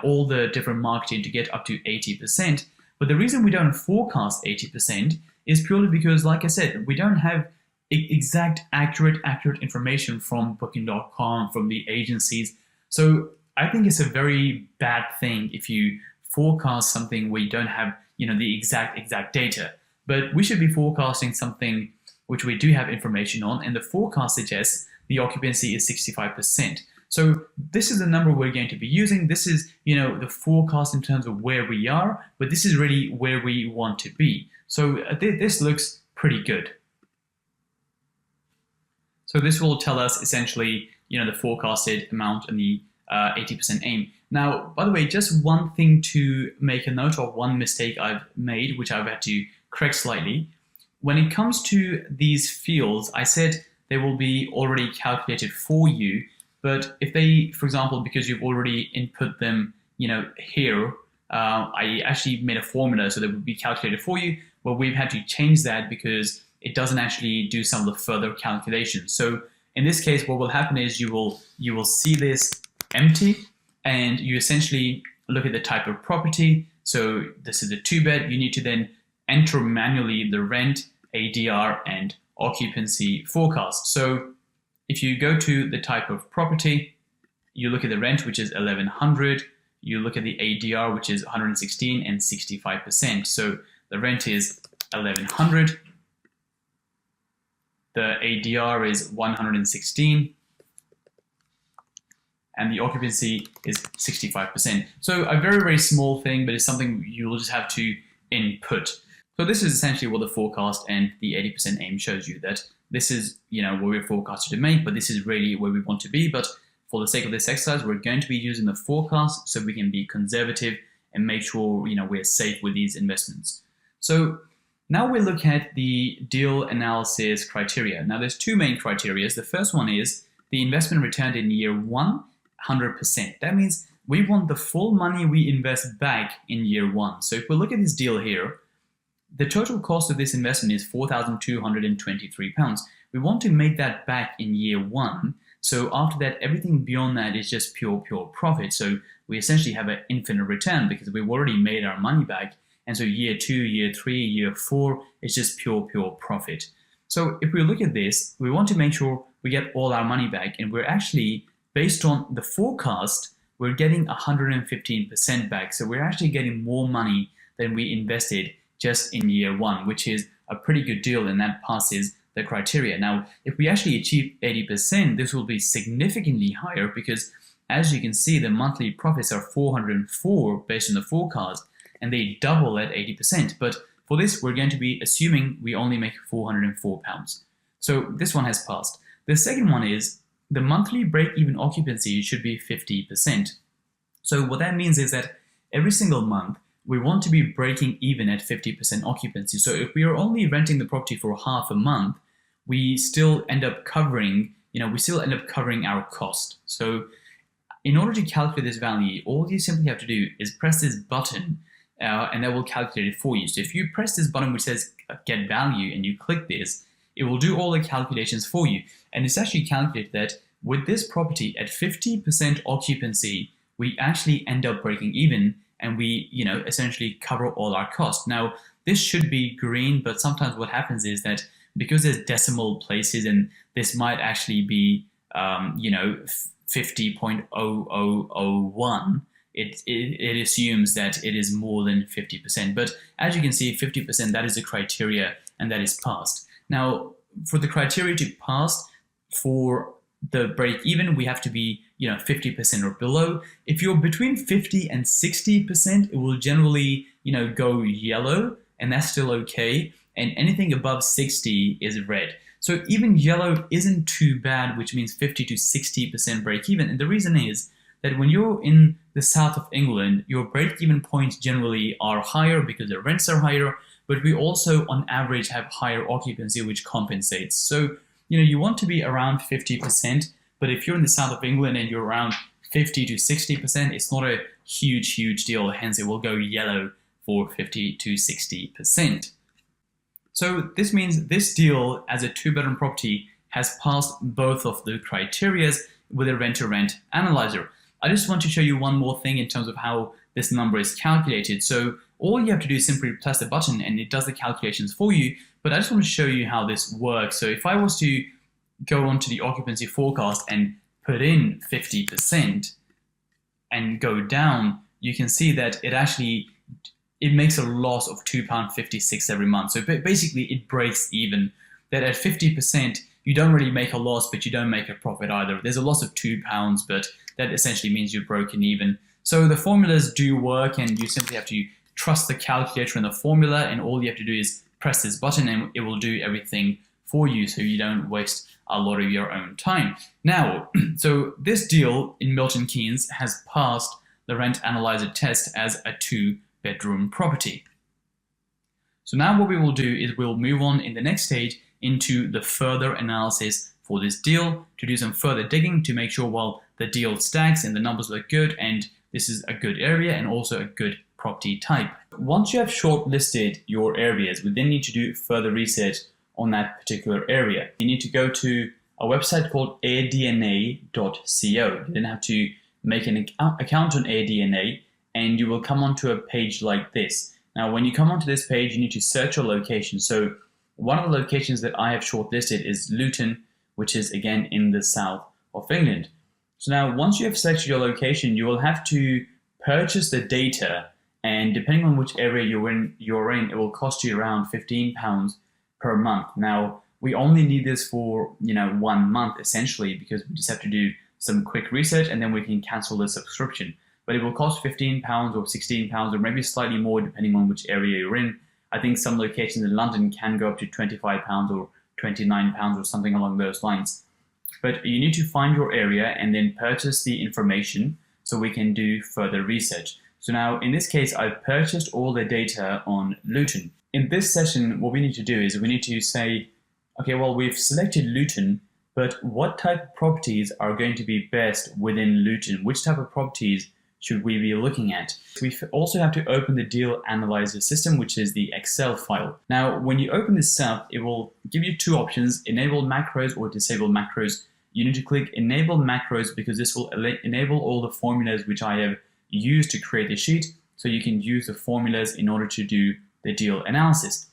all the different marketing to get up to 80%. But the reason we don't forecast 80% is purely because, like I said, we don't have exact, accurate information from Booking.com, from the agencies. So I think it's a very bad thing if you forecast something where you don't have, the exact data. But we should be forecasting something which we do have information on, and the forecast suggests the occupancy is 65%. So this is the number we're going to be using. This is, the forecast in terms of where we are, but this is really where we want to be. So this looks pretty good. So this will tell us essentially, the forecasted amount and the 80% aim. Now, by the way, just one thing to make a note of, one mistake I've made, which I've had to correct slightly. When it comes to these fields, I said they will be already calculated for you. But if they, for example, because you've already input them, here, I actually made a formula so that would be calculated for you. But we've had to change that because it doesn't actually do some of the further calculations. So in this case, what will happen is you will see this empty, and you essentially look at the type of property. So this is a 2-bed. You need to then enter manually the rent, ADR, and occupancy forecast. So if you go to the type of property, you look at the rent, which is 1,100. You look at the ADR, which is 116 and 65%. So the rent is 1,100. The ADR is 116. And the occupancy is 65%. So a very, very small thing, but it's something you'll just have to input. So this is essentially what the forecast and the 80% aim shows you, that this is, what we're forecasted to make, but this is really where we want to be. But for the sake of this exercise, we're going to be using the forecast so we can be conservative and make sure, we're safe with these investments. So now we look at the deal analysis criteria. Now there's two main criteria. The first one is the investment returned in year 1, 100%. That means we want the full money we invest back in year 1. So if we look at this deal here, the total cost of this investment is £4,223. We want to make that back in year 1. So after that, everything beyond that is just pure profit. So we essentially have an infinite return because we've already made our money back. And so year 2, year 3, year 4, it's just pure profit. So if we look at this, we want to make sure we get all our money back. And we're actually, based on the forecast, we're getting 115% back. So we're actually getting more money than we invested just in year 1, which is a pretty good deal, and that passes the criteria. Now, if we actually achieve 80%, this will be significantly higher because, as you can see, the monthly profits are 404 based on the forecast, and they double at 80%. But for this, we're going to be assuming we only make £404. So this one has passed. The second one is the monthly break-even occupancy should be 50%. So what that means is that every single month, we want to be breaking even at 50% occupancy. So if we are only renting the property for half a month, we still end up covering, our cost. So in order to calculate this value, all you simply have to do is press this button and that will calculate it for you. So if you press this button which says get value and you click this, it will do all the calculations for you. And it's actually calculated that with this property at 50% occupancy, we actually end up breaking even, and we, essentially cover all our costs. Now, this should be green, but sometimes what happens is that because there's decimal places, and this might actually be, 50.0001, it assumes that it is more than 50%. But as you can see, 50%, that is the criteria, and that is passed. Now, for the criteria to pass, for the break even, we have to be 50% or below. If you're between 50 and 60%, it will generally go yellow, and that's still okay. And anything above 60 is red. So even yellow isn't too bad, which means 50 to 60% break even. And the reason is that when you're in the south of England, your break even points generally are higher because the rents are higher, but we also on average have higher occupancy, which compensates. So you want to be around 50%, but if you're in the south of England and you're around 50 to 60%, it's not a huge deal. Hence, it will go yellow for 50 to 60%. So this means this deal as a 2-bedroom property has passed both of the criterias with a rent-to-rent analyzer. I just want to show you one more thing in terms of how this number is calculated. So all you have to do is simply press the button and it does the calculations for you. But I just want to show you how this works. So if I was to go onto the occupancy forecast and put in 50% and go down, you can see that it makes a loss of £2.56 every month. So basically it breaks even. That at 50%, you don't really make a loss, but you don't make a profit either. There's a loss of £2, but that essentially means you're broken even. So the formulas do work, and you simply have to trust the calculator and the formula, and all you have to do is press this button and it will do everything for you, so you don't waste a lot of your own time. Now, so this deal in Milton Keynes has passed the rent analyzer test as a 2-bedroom property. So now what we will do is we'll move on in the next stage into the further analysis for this deal, to do some further digging to make sure, well, the deal stacks and the numbers look good and this is a good area and also a good property type. Once you have shortlisted your areas, we then need to do further research on that particular area. You need to go to a website called airdna.co. You then have to make an account on AirDNA and you will come onto a page like this. Now, when you come onto this page, you need to search your location. So one of the locations that I have shortlisted is Luton, which is again in the south of England. So now once you have selected your location, you will have to purchase the data, and depending on which area you're in, it will cost you around £15 per month. Now, we only need this for 1 month essentially, because we just have to do some quick research and then we can cancel the subscription. But it will cost £15 or £16 or maybe slightly more depending on which area you're in. I think some locations in London can go up to £25 or £29 or something along those lines. But you need to find your area and then purchase the information so we can do further research. So now in this case, I've purchased all the data on Luton. In this session, what we need to do is we need to say, okay, well, we've selected Luton, but what type of properties are going to be best within Luton? Which type of properties should we be looking at? We also have to open the deal analyzer system, which is the Excel file. Now, when you open this up, it will give you two options, enable macros or disable macros. You need to click enable macros because this will enable all the formulas which I have used to create the sheet, so you can use the formulas in order to do the deal analysis.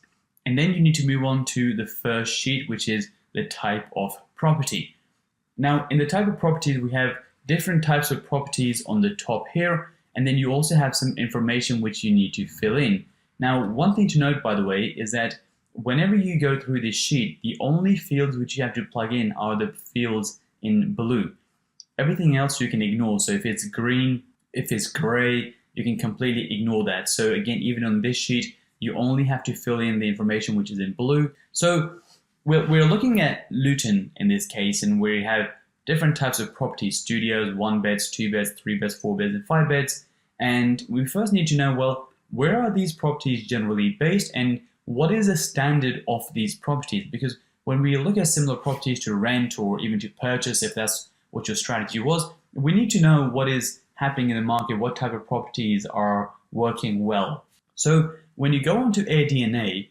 And then you need to move on to the first sheet, which is the type of property. Now, in the type of properties, we have different types of properties on the top here, and then you also have some information which you need to fill in. Now, one thing to note, by the way, is that whenever you go through this sheet, the only fields which you have to plug in are the fields in blue. Everything else you can ignore. So if it's green, if it's gray, you can completely ignore that. So again, even on this sheet, you only have to fill in the information which is in blue. So we're looking at Luton in this case, and we have different types of properties: studios, 1 beds, 2 beds, 3 beds, 4 beds, and 5 beds. And we first need to know, well, where are these properties generally based and what is the standard of these properties? Because when we look at similar properties to rent or even to purchase, if that's what your strategy was, we need to know what is happening in the market, what type of properties are working well. So when you go onto AirDNA,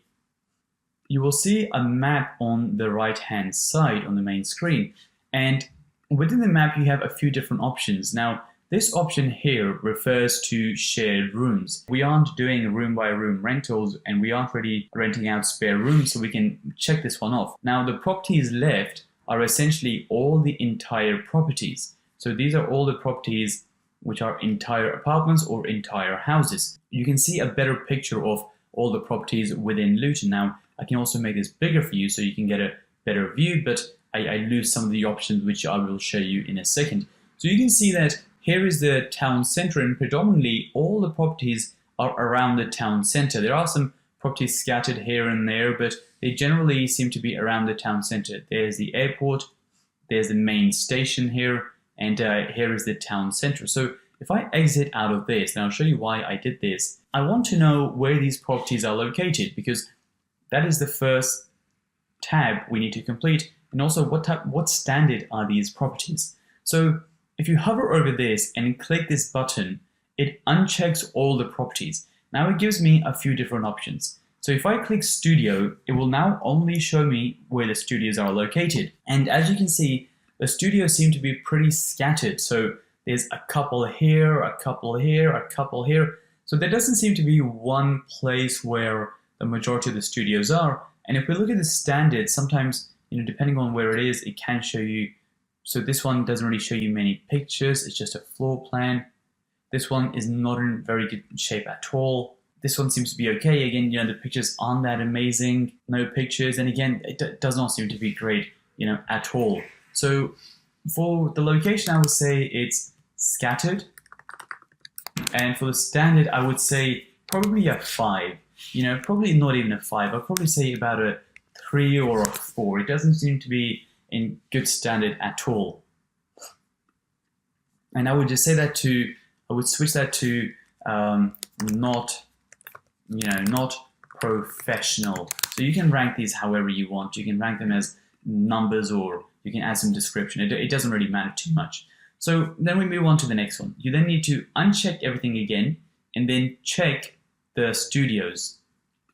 you will see a map on the right-hand side on the main screen. And within the map, you have a few different options. Now, this option here refers to shared rooms. We aren't doing room-by-room rentals, and we aren't really renting out spare rooms, so we can check this one off. Now, the properties left are essentially all the entire properties. So these are all the properties which are entire apartments or entire houses. You can see a better picture of all the properties within Luton. Now, I can also make this bigger for you so you can get a better view, but I lose some of the options which I will show you in a second. So you can see that here is the town center, and predominantly all the properties are around the town center. There are some properties scattered here and there, but they generally seem to be around the town center. There's the airport, there's the main station here, and here is the town center. So if I exit out of this, and I'll show you why I did this, I want to know where these properties are located, because that is the first tab we need to complete, and also what standard are these properties. So if you hover over this and click this button, it unchecks all the properties. Now it gives me a few different options. So if I click studio, it will now only show me where the studios are located. And as you can see, the studios seem to be pretty scattered. So There's a couple here, a couple here, a couple here. So there doesn't seem to be one place where the majority of the studios are. And if we look at the standard, sometimes, depending on where it is, it can show you. So this one doesn't really show you many pictures. It's just a floor plan. This one is not in very good shape at all. This one seems to be okay. Again, the pictures aren't that amazing. No pictures. And again, it does not seem to be great, at all. So for the location, I would say it's scattered. And for the standard, I would say probably a 5. Probably not even a 5. I'd probably say about a 3 or a 4. It doesn't seem to be in good standard at all. And I would just say that I would switch that to not professional. So you can rank these however you want. You can rank them as numbers, or you can add some description. It doesn't really matter too much. So then we move on to the next one. You then need to uncheck everything again, and then check the studios.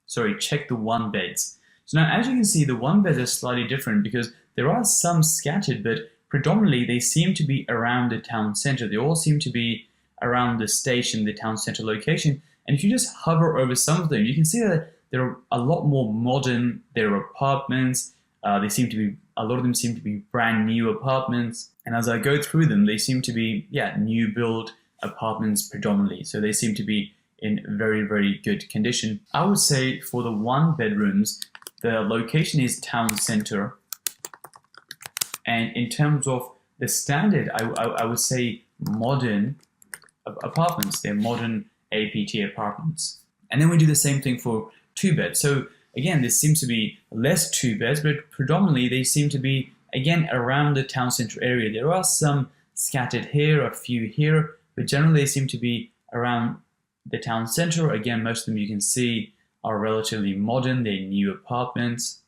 Sorry, check the one beds. So now, as you can see, the one beds are slightly different because there are some scattered, but predominantly they seem to be around the town center. They all seem to be around the station, the town center location. And if you just hover over some of them, you can see that they're a lot more modern. They're apartments. A lot of them seem to be brand new apartments. And as I go through them, they seem to be, new build apartments predominantly. So they seem to be in very, very good condition. I would say for the one bedrooms, the location is town center. And in terms of the standard, I would say modern apartments. They're modern APT apartments. And then we do the same thing for 2 beds. So again, this seems to be less 2 beds, but predominantly they seem to be, again, around the town center area. There are some scattered here, a few here, but generally they seem to be around the town center. Again, most of them you can see are relatively modern. They're new apartments.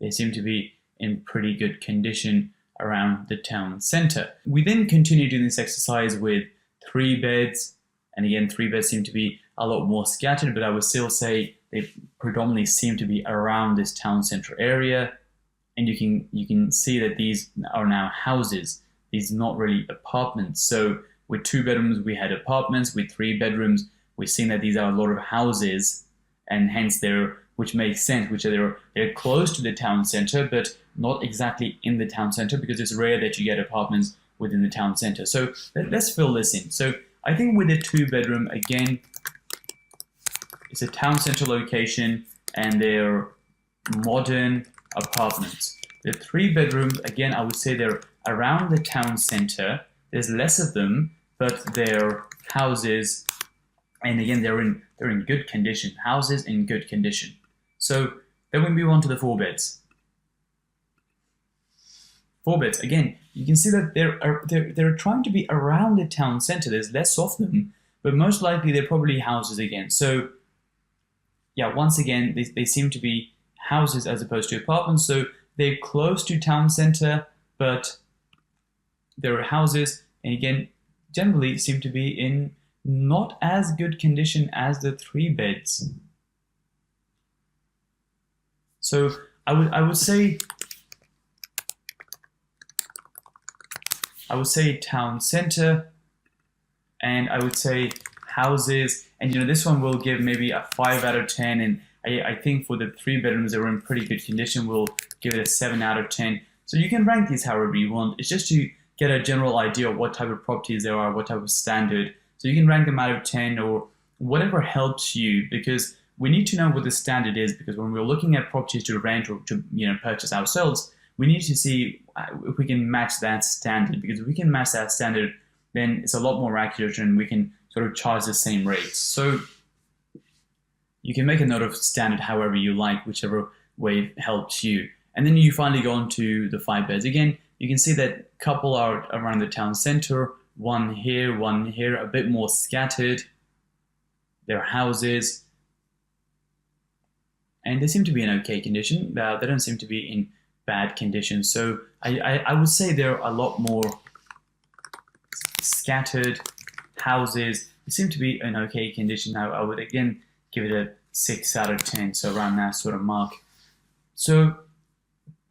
They seem to be in pretty good condition around the town center. We then continue doing this exercise with 3 beds. And again, 3 beds seem to be a lot more scattered, but I would still say they predominantly seem to be around this town center area. And you can see that these are now houses. These are not really apartments. So with 2 bedrooms, we had apartments. With 3 bedrooms, we've seen that these are a lot of houses, and hence which makes sense, they're close to the town center, but not exactly in the town center, because it's rare that you get apartments within the town center. So let's fill this in. So I think with a 2 bedroom, again, it's a town center location and they're modern apartments. The 3 bedrooms, again, I would say they're around the town center. There's less of them, but they're houses, and again, they're in good condition. Houses in good condition. So then we move on to the 4 beds. 4 beds, again, you can see that they're trying to be around the town center. There's less of them, but most likely they're probably houses again. So once again, they seem to be houses as opposed to apartments. So they're close to town center, but they're houses, and again, generally seem to be in not as good condition as the 3 beds. So I would say town center, and I would say houses, and this one will give maybe a 5 out of 10, and I think for the 3 bedrooms that are in pretty good condition, we'll give it a 7 out of 10. So you can rank these however you want. It's just to get a general idea of what type of properties there are, what type of standard. So you can rank them out of 10 or whatever helps you, because we need to know what the standard is, because when we're looking at properties to rent or to purchase ourselves, we need to see if we can match that standard, because if we can match that standard, then it's a lot more accurate and we can sort of charge the same rates. So you can make a note of standard however you like, whichever way helps you. And then you finally go on to the 5 beds. Again, you can see that a couple are around the town center, one here, a bit more scattered. They're houses, and they seem to be in okay condition. They don't seem to be in bad condition. So I would say they're a lot more scattered houses. They seem to be in okay condition. Now I would again give it a 6 out of 10, so around that sort of mark. So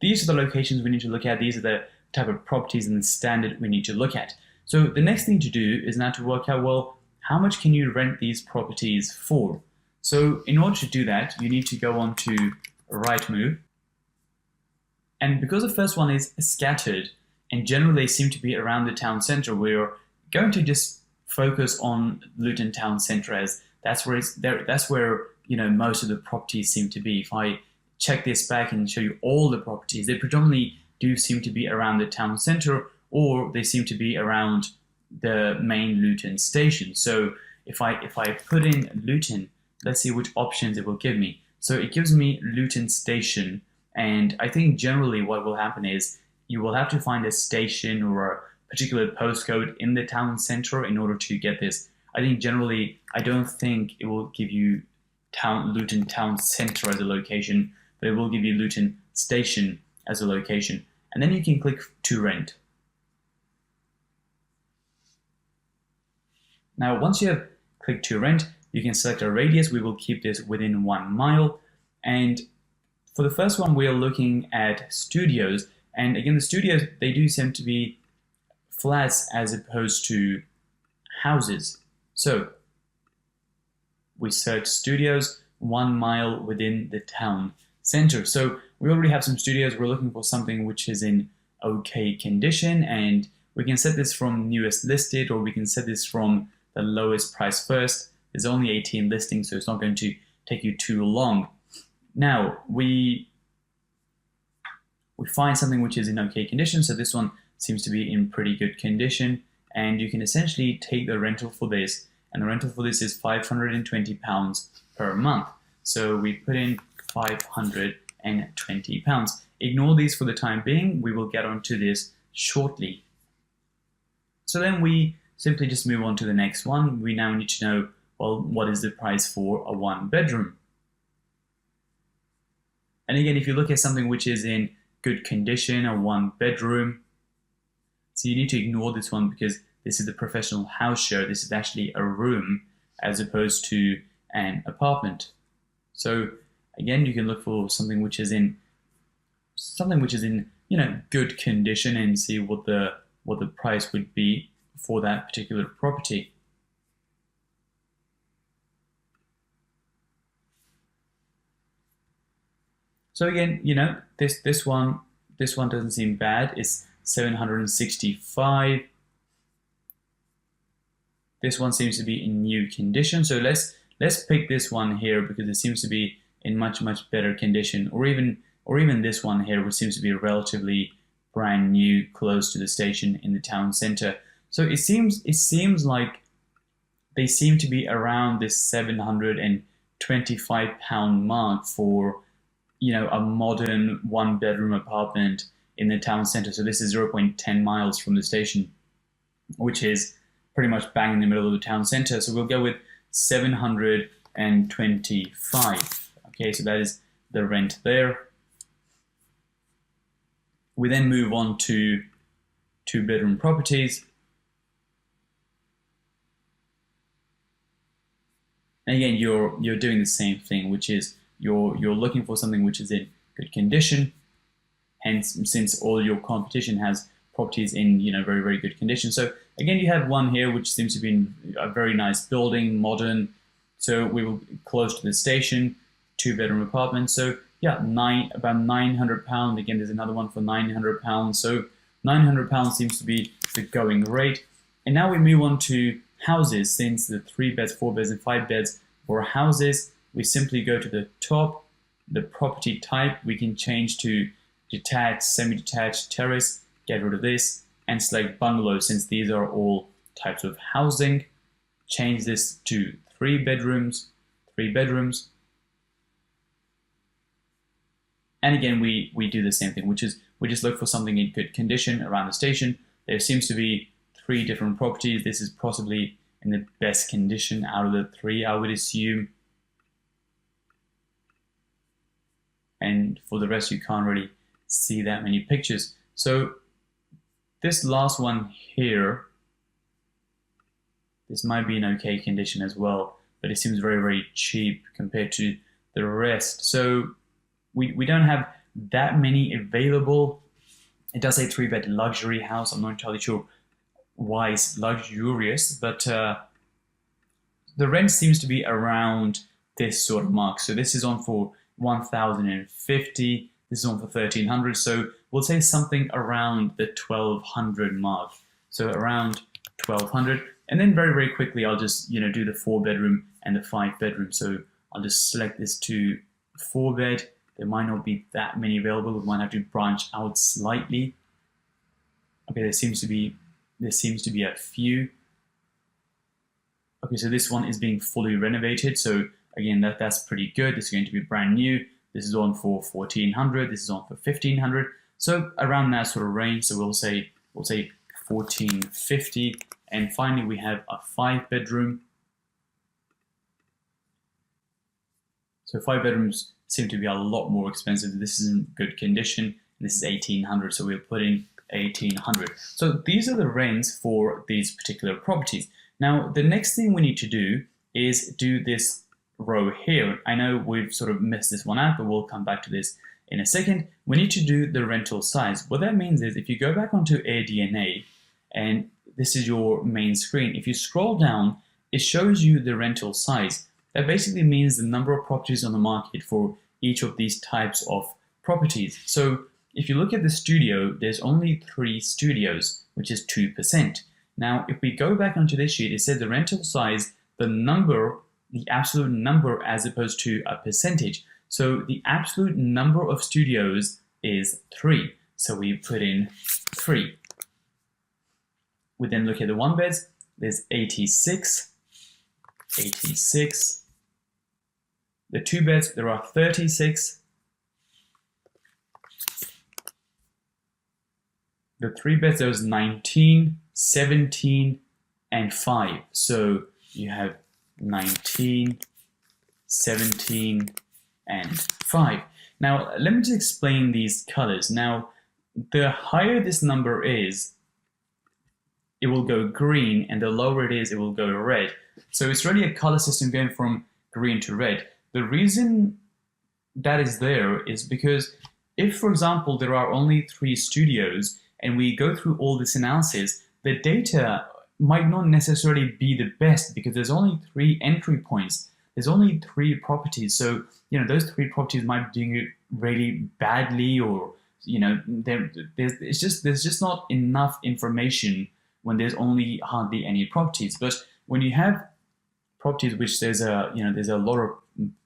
these are the locations we need to look at. These are the type of properties and the standard we need to look at. So the next thing to do is now to work out, well, how much can you rent these properties for? So in order to do that, you need to go on to Rightmove. And because the first one is scattered, and generally they seem to be around the town center, we're going to just focus on Luton town center, as that's where most of the properties seem to be. If I check this back and show you all the properties, they predominantly do seem to be around the town center, or they seem to be around the main Luton station. So if I put in Luton, let's see which options it will give me. So it gives me Luton station, and I think generally what will happen is you will have to find a station or a particular postcode in the town center in order to get this. I think generally, I don't think it will give you Luton town center as a location, but it will give you Luton station as a location. And then you can click to rent. Now, once you have clicked to rent, you can select a radius. We will keep this within 1 mile. And for the first one, we are looking at studios. And again, the studios, they do seem to be flats as opposed to houses. So we search studios 1 mile within the town center. So we already have some studios. We're looking for something which is in okay condition, and we can set this from newest listed, or we can set this from the lowest price first. There's only 18 listings, so it's not going to take you too long. Now we find something which is in okay condition. So this one seems to be in pretty good condition, and you can essentially take the rental for this, and the rental for this is £520 per month. So we put in £520. Ignore these for the time being. We will get onto this shortly. So then we simply just move on to the next one. We now need to know, well, what is the price for a 1-bedroom? And again, if you look at something which is in good condition, a 1-bedroom, so you need to ignore this one because this is the professional house share. This is actually a room as opposed to an apartment. So again, you can look for something which is in good condition and see what the price would be for that particular property. So again, this one doesn't seem bad. It's 765. This one seems to be in new condition. So let's pick this one here because it seems to be in much better condition, or even this one here, which seems to be relatively brand new, close to the station in the town center. So it seems like they seem to be around this £725 mark for a modern 1-bedroom apartment in the town center. So this is 0.10 miles from the station, which is pretty much bang in the middle of the town center. So we'll go with 725. Okay, so that is the rent there. We then move on to 2-bedroom properties. And again, you're doing the same thing, which is you're looking for something which is in good condition. Hence, since all your competition has properties in very, very good condition. So again, you have one here which seems to be in a very nice building, modern. So we will close to the station, 2-bedroom apartment. So yeah, about £900. Again, there's another one for £900. So £900 seems to be the going rate. And now we move on to houses. Since the 3 beds, 4 beds, and 5 beds for houses, we simply go to the top, the property type. We can change to detached, semi-detached, terrace, get rid of this, and select bungalow since these are all types of housing. Change this to 3 bedrooms. And again, we do the same thing, which is we just look for something in good condition around the station. There seems to be 3 different properties. This is possibly in the best condition out of the 3, I would assume. And for the rest, you can't really see that many pictures. So this last one here, this might be in okay condition as well, but it seems very, very cheap compared to the rest. So we don't have that many available. It does say 3-bed luxury house. I'm not entirely sure wise, luxurious, but the rent seems to be around this sort of mark. So this is on for 1,050. This is on for 1,300. So we'll say something around the 1,200 mark. So around 1,200. And then very, very quickly, I'll just, do the 4-bedroom and the 5-bedroom. So I'll just select this to 4-bed. There might not be that many available. We might have to branch out slightly. Okay, there seems to be a few. Okay, so this one is being fully renovated. So again, that's pretty good. This is going to be brand new. This is on for 1,400. This is on for 1,500. So around that sort of range. So we'll say 1,450. And finally, we have a 5-bedroom. So 5 bedrooms seem to be a lot more expensive. This is in good condition. This is 1,800. So we'll put in 1,800. So these are the rents for these particular properties. Now, the next thing we need to do is do this row here. I know we've sort of missed this one out, but we'll come back to this in a second. We need to do the rental size. What that means is if you go back onto AirDNA, and this is your main screen, if you scroll down, it shows you the rental size. That basically means the number of properties on the market for each of these types of properties. So if you look at the studio, there's only 3 studios, which is 2%. Now, if we go back onto this sheet, it said the rental size, the number, the absolute number as opposed to a percentage. So the absolute number of studios is 3. So we put in 3. We then look at the 1-beds. There's 86. The 2-beds, there are 36. The 3-beds, there's 19, 17, and 5. So you have 19, 17, and 5. Now, let me just explain these colors. Now, the higher this number is, it will go green, and the lower it is, it will go red. So it's really a color system going from green to red. The reason that is there is because if, for example, there are only 3 studios and we go through all this analysis, the data might not necessarily be the best because there's only 3 entry points. There's only 3 properties. So, those 3 properties might be doing it really badly, or, there's just not enough information when there's only hardly any properties. But when you have properties which there's a lot of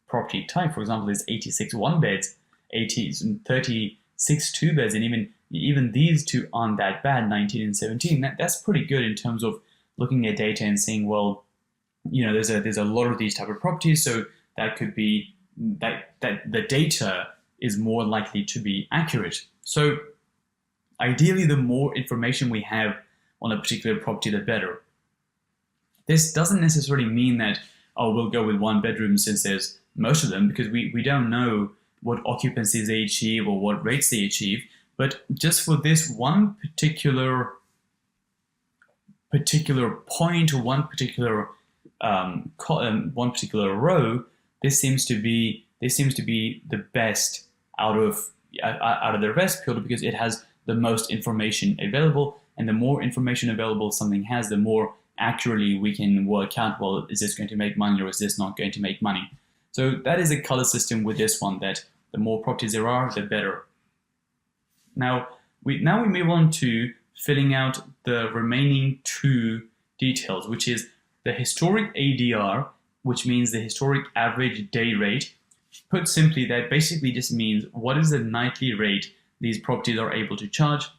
property type, for example, there's 86 1-beds, 36 2-beds, and even these 2 aren't that bad, 19 and 17. That's pretty good in terms of looking at data and saying, well, there's a lot of these type of properties, so that could be that the data is more likely to be accurate. So ideally, the more information we have on a particular property, the better. This doesn't necessarily mean that, we'll go with 1-bedroom since there's most of them, because we don't know what occupancies they achieve or what rates they achieve. But just for this one particular point or one particular row, this seems to be the best out of the rest, purely because it has the most information available, and the more information available something has, the more accurately we can work out, well, is this going to make money or is this not going to make money? So that is a color system with this one, that the more properties there are, the better. Now we move on to filling out the remaining 2 details, which is the historic ADR, which means the historic average day rate. Put simply, that basically just means what is the nightly rate these properties are able to charge.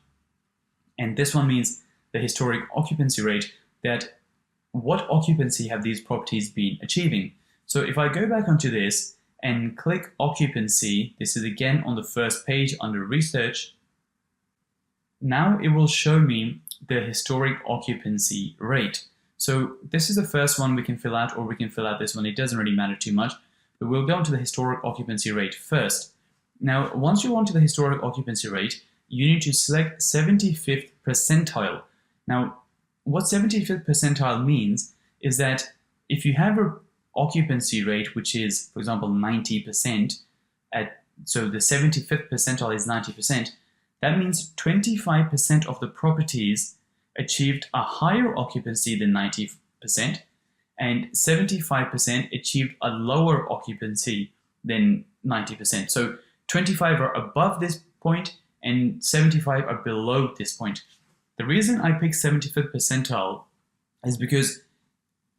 And this one means the historic occupancy rate, that what occupancy have these properties been achieving. So if I go back onto this and click occupancy, this is again on the first page under research. Now it will show me the historic occupancy rate. So this is the first one we can fill out, or we can fill out this one. It doesn't really matter too much, but we'll go into the historic occupancy rate first. Now, once you're onto the historic occupancy rate, you need to select 75th percentile. Now, what 75th percentile means is that if you have an occupancy rate, which is, for example, 90%, so the 75th percentile is 90%, that means 25% of the properties achieved a higher occupancy than 90%, and 75% achieved a lower occupancy than 90%. So 25 are above this point and 75 are below this point. The reason I picked 75th percentile is because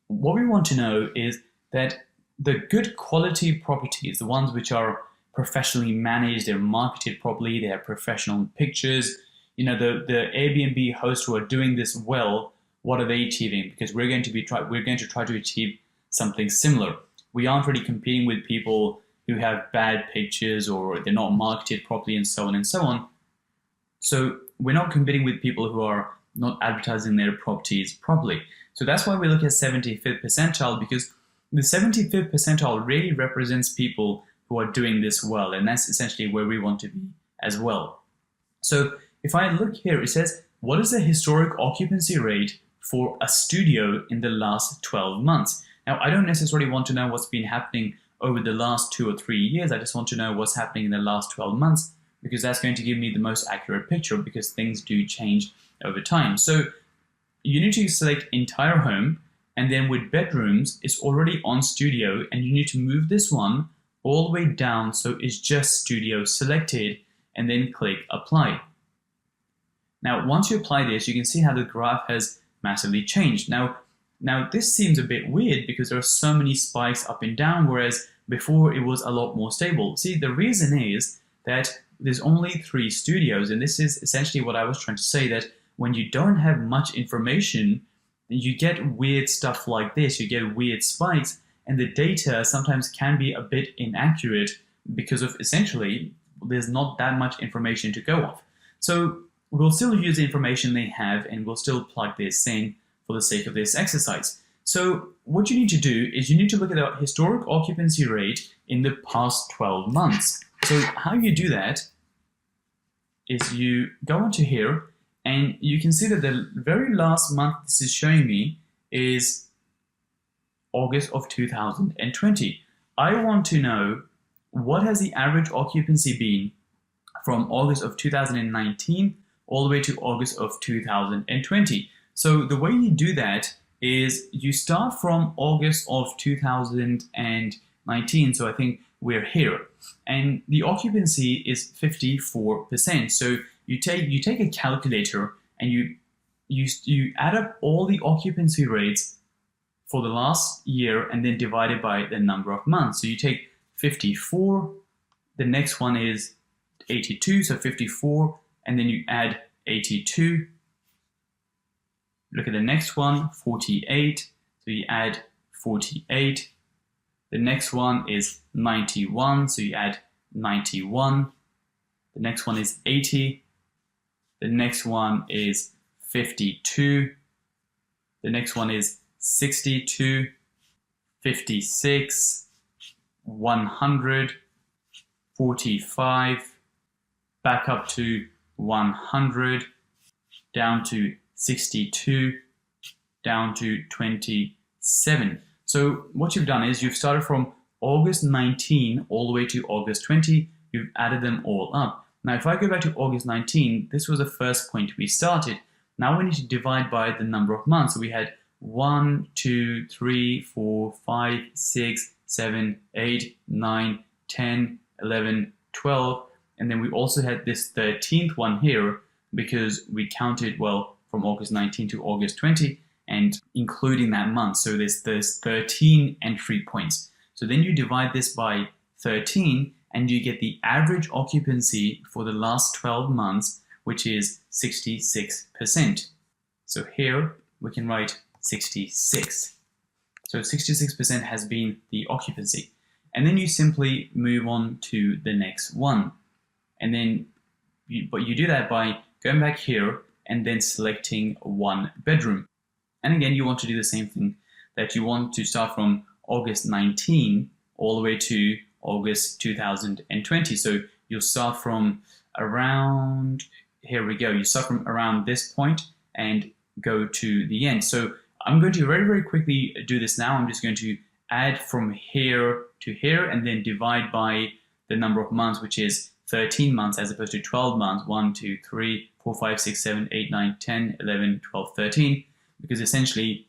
what we want to know is that the good quality properties, the ones which are professionally managed, they're marketed properly, they have professional pictures, you know, the Airbnb hosts who are doing this well, what are they achieving? Because we're going to try to achieve something similar. We aren't really competing with people who have bad pictures or they're not marketed properly and so on and so on. So we're not competing with people who are not advertising their properties properly. So that's why we look at 75th percentile, because the 75th percentile really represents people who are doing this well, and that's essentially where we want to be as well. So if I look here, it says, what is the historic occupancy rate for a studio in the last 12 months? Now, I don't necessarily want to know what's been happening over the last 2 or 3 years. I just want to know what's happening in the last 12 months, because that's going to give me the most accurate picture, because things do change over time. So you need to select entire home, and then with bedrooms, it's already on studio, and you need to move this one all the way down so it's just studio selected, and then click apply. Now, once you apply this, you can see how the graph has massively changed. Now this seems a bit weird because there are so many spikes up and down, whereas before it was a lot more stable. See, the reason is that there's only 3 studios, and this is essentially what I was trying to say, that when you don't have much information, you get weird stuff like this, you get weird spikes, and the data sometimes can be a bit inaccurate because of essentially there's not that much information to go off. So we'll still use the information they have, and we'll still plug this in for the sake of this exercise. So what you need to do is you need to look at the historic occupancy rate in the past 12 months. So how you do that is you go onto here, and you can see that the very last month this is showing me is August of 2020. I want to know what has the average occupancy been from August of 2019 all the way to August of 2020. So the way you do that is you start from August of 2019. So I think we're here, and the occupancy is 54%. So you take a calculator and you add up all the occupancy rates for the last year and then divide it by the number of months. So you take 54, the next one is 82, so 54, and then you add 82. Look at the next one, 48, so you add 48. The next one is 91, so you add 91. The next one is 80. The next one is 52. The next one is 62, 56, 100, 45, back up to 100, down to 62, down to 27. So what you've done is you've started from August 19 all the way to August 20. You've added them all up. Now, if I go back to August 19, this was the first point we started. Now we need to divide by the number of months. So we had 1, 2, 3, 4, 5, 6, 7, 8, 9, 10, 11, 12. And then we also had this 13th one here because we counted, well, from August 19 to August 20 and including that month. So there's 13 entry points. So then you divide this by 13 and you get the average occupancy for the last 12 months, which is 66%. So here we can write 66. So 66% has been the occupancy. And then you simply move on to the next one. And then, but you do that by going back here and then selecting 1 bedroom. And again, you want to do the same thing, that you want to start from August 19 all the way to August 2020. So you'll start from around, here we go, you start from around this point and go to the end. So I'm going to very, very quickly do this now. I'm just going to add from here to here and then divide by the number of months, which is 13 months as opposed to 12 months. 1, 2, 3, 4, 5, 6, 7, 8, 9, 10, 11, 12, 13, because essentially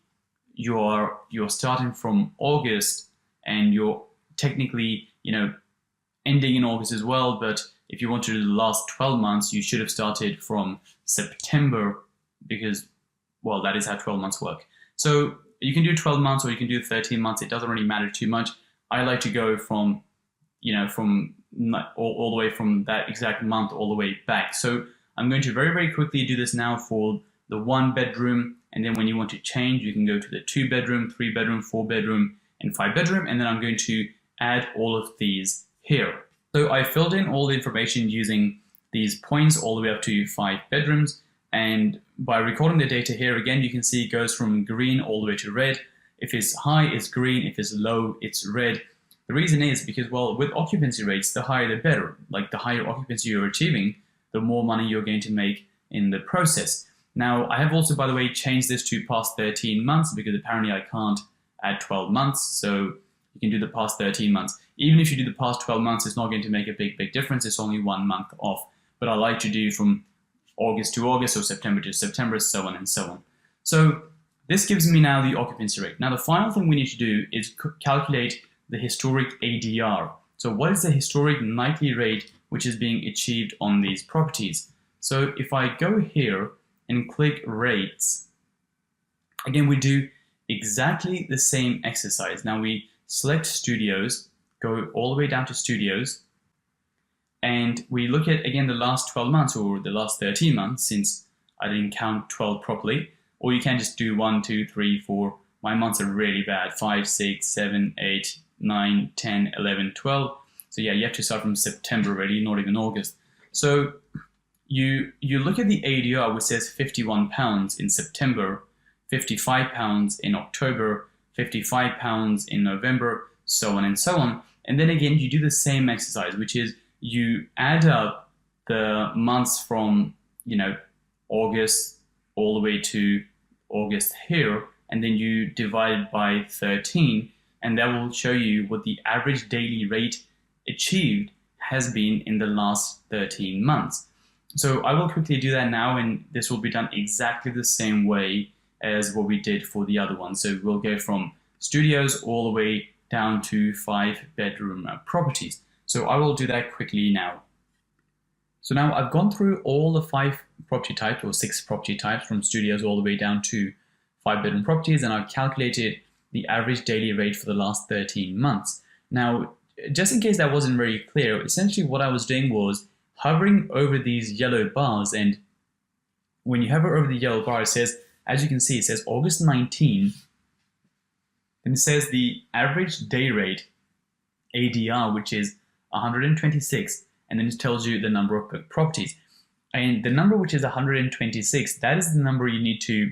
you're starting from August and you're technically, ending in August as well. But if you want to do the last 12 months, you should have started from September, because, well, that is how 12 months work. So you can do 12 months or you can do 13 months. It doesn't really matter too much. I like to go from, all the way from that exact month all the way back. So I'm going to very, very quickly do this now for the 1 bedroom. And then when you want to change, you can go to the 2 bedroom, 3 bedroom, 4 bedroom, and 5 bedroom. And then I'm going to add all of these here. So I filled in all the information using these points all the way up to 5 bedrooms. And by recording the data here, again, you can see it goes from green all the way to red. If it's high, it's green. If it's low, it's red. The reason is because, well, with occupancy rates, the higher the better. Like the higher occupancy you're achieving, the more money you're going to make in the process. Now, I have also, by the way, changed this to past 13 months because apparently I can't add 12 months. So you can do the past 13 months. Even if you do the past 12 months, it's not going to make a big difference. It's only 1 month off. But I like to do from August to August or September to September, so on and so on. So this gives me now the occupancy rate. Now, the final thing we need to do is calculate the historic ADR. So what is the historic nightly rate which is being achieved on these properties? So if I go here and click rates, again, we do exactly the same exercise. Now we select studios, go all the way down to studios, and we look at, again, the last 12 months or the last 13 months, since I didn't count 12 properly, or you can just do 1, 2, 3, 4. My months are really bad. 5, 6, 7, 8, 9, 10, 11, 12. So yeah, you have to start from September already, not even August. So you look at the ADR, which says £51 in September, £55 in October, £55 in November, so on and so on. And then again, you do the same exercise, which is you add up the months from, August all the way to August here, and then you divide it by 13, and that will show you what the average daily rate achieved has been in the last 13 months. So I will quickly do that now, and this will be done exactly the same way as what we did for the other one. So we'll go from studios all the way down to 5 bedroom properties. So I will do that quickly now. So now I've gone through all the 5 property types or 6 property types from studios all the way down to 5 bedroom properties, and I've calculated the average daily rate for the last 13 months. Now, just in case that wasn't very clear, essentially what I was doing was hovering over these yellow bars, and when you hover over the yellow bar, it says, as you can see, it says August 19, then it says the average day rate, ADR, which is 126, and then it tells you the number of booked properties. And the number which is 126, that is the number you need to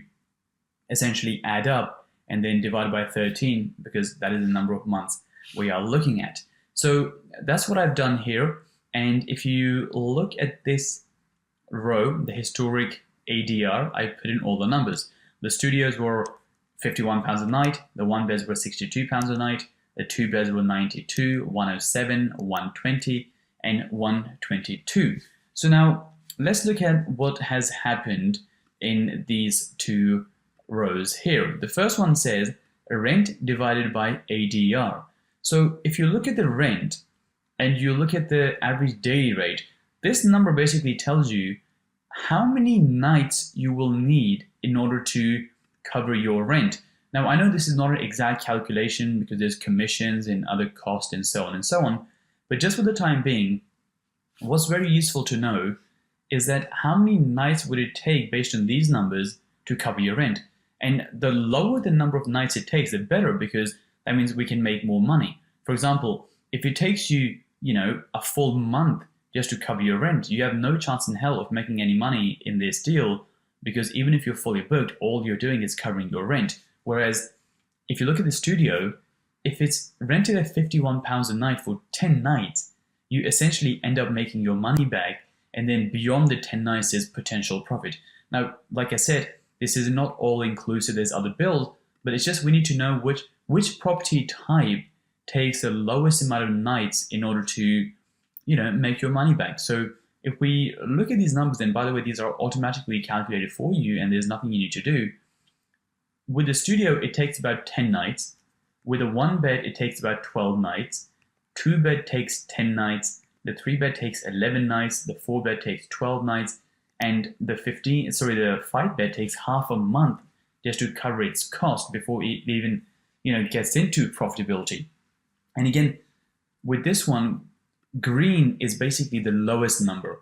essentially add up and then divide by 13, because that is the number of months we are looking at. So that's what I've done here. And if you look at this row, the historic ADR, I put in all the numbers. The studios were £51 a night, the 1 beds were £62 a night, the 2 beds were 92, 107, 120, and 122. So now let's look at what has happened in these 2 rows here. The first one says rent divided by ADR. So if you look at the rent and you look at the average daily rate, this number basically tells you how many nights you will need in order to cover your rent. Now, I know this is not an exact calculation because there's commissions and other costs and so on and so on, but just for the time being, what's very useful to know is that how many nights would it take based on these numbers to cover your rent? And the lower the number of nights it takes, the better, because that means we can make more money. For example, if it takes you, a full month just to cover your rent, you have no chance in hell of making any money in this deal, because even if you're fully booked, all you're doing is covering your rent. Whereas if you look at the studio, if it's rented at £51 a night for 10 nights, you essentially end up making your money back, and then beyond the 10 nights there's potential profit. Now, like I said, this is not all inclusive, there's other bills, but it's just we need to know which property type takes the lowest amount of nights in order to, make your money back. So if we look at these numbers, and by the way, these are automatically calculated for you and there's nothing you need to do. With the studio, it takes about 10 nights. With a 1 bed, it takes about 12 nights. 2 bed takes 10 nights. The 3 bed takes 11 nights. The 4 bed takes 12 nights. And the 5 bed takes half a month just to cover its cost before it even, gets into profitability. And again, with this one, green is basically the lowest number.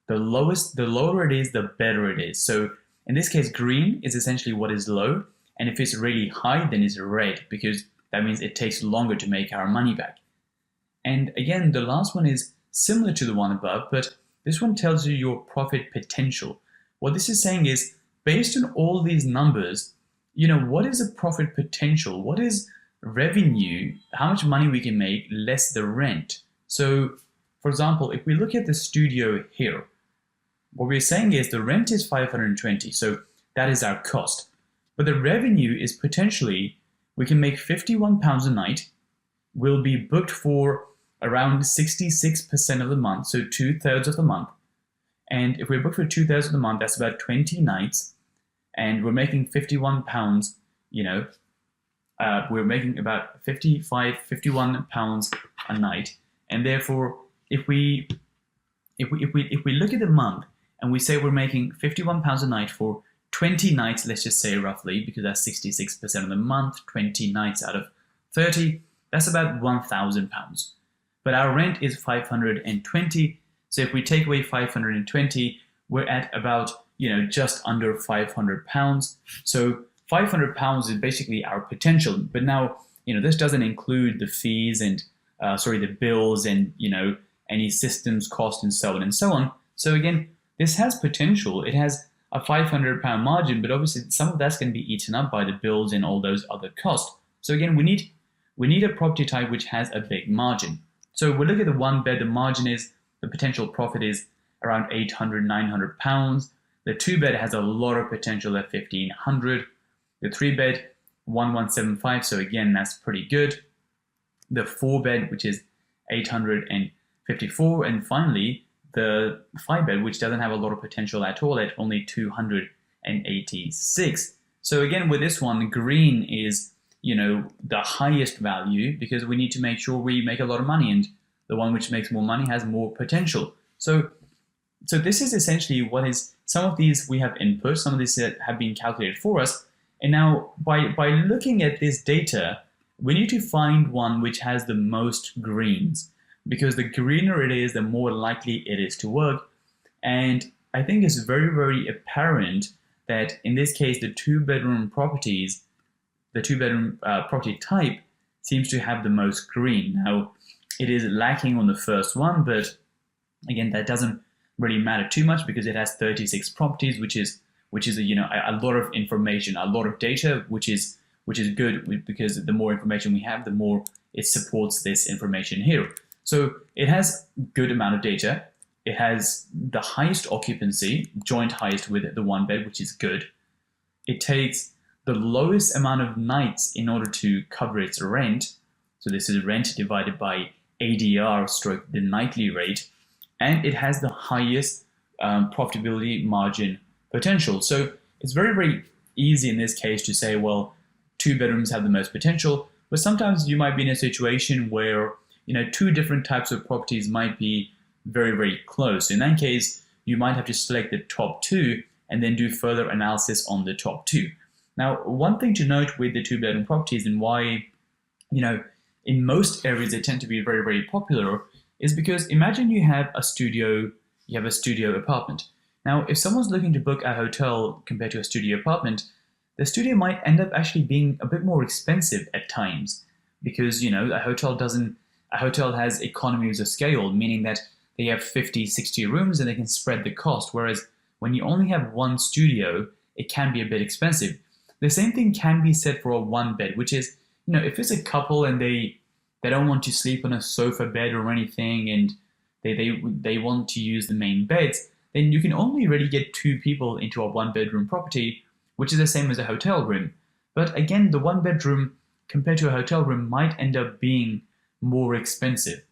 The lower it is, the better it is. So in this case, green is essentially what is low. And if it's really high, then it's red, because that means it takes longer to make our money back. And again, the last one is similar to the one above, but this one tells you your profit potential. What this is saying is, based on all these numbers, what is the profit potential? What is revenue? How much money we can make less the rent? So, for example, if we look at the studio here, what we're saying is the rent is 520, so that is our cost. But the revenue is potentially, we can make £51 a night, will be booked for around 66% of the month, so 2/3 of the month. And if we're booked for 2/3 of the month, that's about 20 nights, and we're making £51, we're making about £51 a night. And therefore, if we look at the month and we say we're making £51 a night for 20 nights, let's just say roughly, because that's 66% of the month, 20 nights out of 30, that's about £1,000. But our rent is 520. So if we take away 520, we're at about, just under £500. So £500 is basically our potential. But now, this doesn't include the fees and, the bills and, any systems cost and so on and so on. So again, this has potential. It has a £500 margin, but obviously some of that's going to be eaten up by the bills and all those other costs. So again, we need a property type which has a big margin. So we look at the 1 bed, the potential profit is around £800, £900. The 2 bed has a lot of potential at £1,500. The 3 bed, 1,175. So again, that's pretty good. The 4 bed, which is 854, and finally the 5 bed, which doesn't have a lot of potential at all, at only 286. So again, with this one, green is the highest value, because we need to make sure we make a lot of money, and the one which makes more money has more potential. So this is essentially what is, some of these we have input, some of these have been calculated for us, and now by looking at this data, we need to find one which has the most greens, because the greener it is, the more likely it is to work. And I think it's very, very apparent that in this case, the 2-bedroom properties, the 2-bedroom property type seems to have the most green. Now, it is lacking on the first one, but again, that doesn't really matter too much, because it has 36 properties, which is a lot of information, a lot of data, which is good, because the more information we have, the more it supports this information here. So it has good amount of data. It has the highest occupancy, joint highest with the 1 bed, which is good. It takes the lowest amount of nights in order to cover its rent. So this is rent divided by ADR stroke the nightly rate. And it has the highest profitability margin potential. So it's very, very easy in this case to say, well, 2 bedrooms have the most potential. But sometimes you might be in a situation where 2 different types of properties might be very, very close. In that case, you might have to select the top 2 and then do further analysis on the top 2. Now, one thing to note with the 2-bedroom properties, and why, in most areas they tend to be very, very popular, is because imagine you have a studio apartment. Now, if someone's looking to book a hotel compared to a studio apartment, the studio might end up actually being a bit more expensive at times, because a hotel has economies of scale, meaning that they have 50, 60 rooms and they can spread the cost. Whereas when you only have 1 studio, it can be a bit expensive. The same thing can be said for a 1 bed, which is, if it's a couple and they don't want to sleep on a sofa bed or anything, and they want to use the main beds, then you can only really get 2 people into a 1-bedroom property, which is the same as a hotel room. But again, the 1-bedroom compared to a hotel room might end up being more expensive.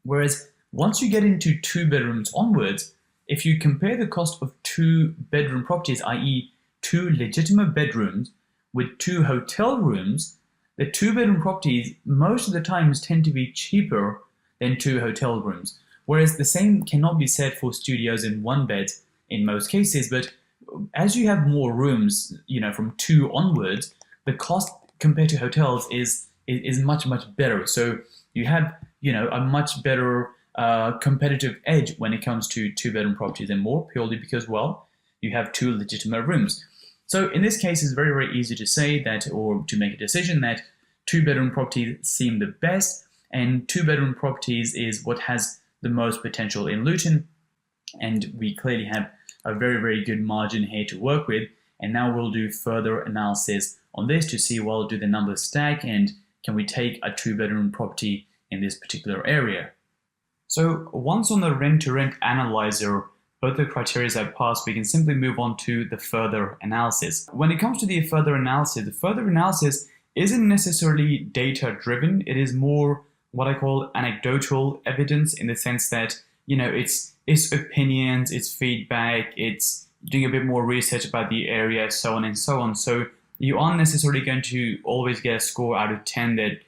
Whereas once you get into 2 bedrooms onwards, if you compare the cost of 2 bedroom properties, i.e. 2 legitimate bedrooms with 2 hotel rooms, the 2 bedroom properties most of the times tend to be cheaper than 2 hotel rooms. Whereas the same cannot be said for studios in 1 bed in most cases, but as you have more rooms, from 2 onwards, the cost compared to hotels is much, much better. So you have, a much better competitive edge when it comes to 2 bedroom properties, and more purely because, well, you have 2 legitimate rooms. So in this case, it's very, very easy to say that, or to make a decision that 2 bedroom properties seem the best, and 2 bedroom properties is what has the most potential in Luton. And we clearly have a very, very good margin here to work with. And now we'll do further analysis on this to see, well, do the numbers stack, and can we take a 2 bedroom property in this particular area? So once on the rent-to-rent analyzer, both the criteria have passed, we can simply move on to the further analysis. When it comes to the further analysis isn't necessarily data-driven. It is more what I call anecdotal evidence, in the sense that, it's opinions, it's feedback, it's doing a bit more research about the area, so on and so on. So you aren't necessarily going to always get a score out of 10 that,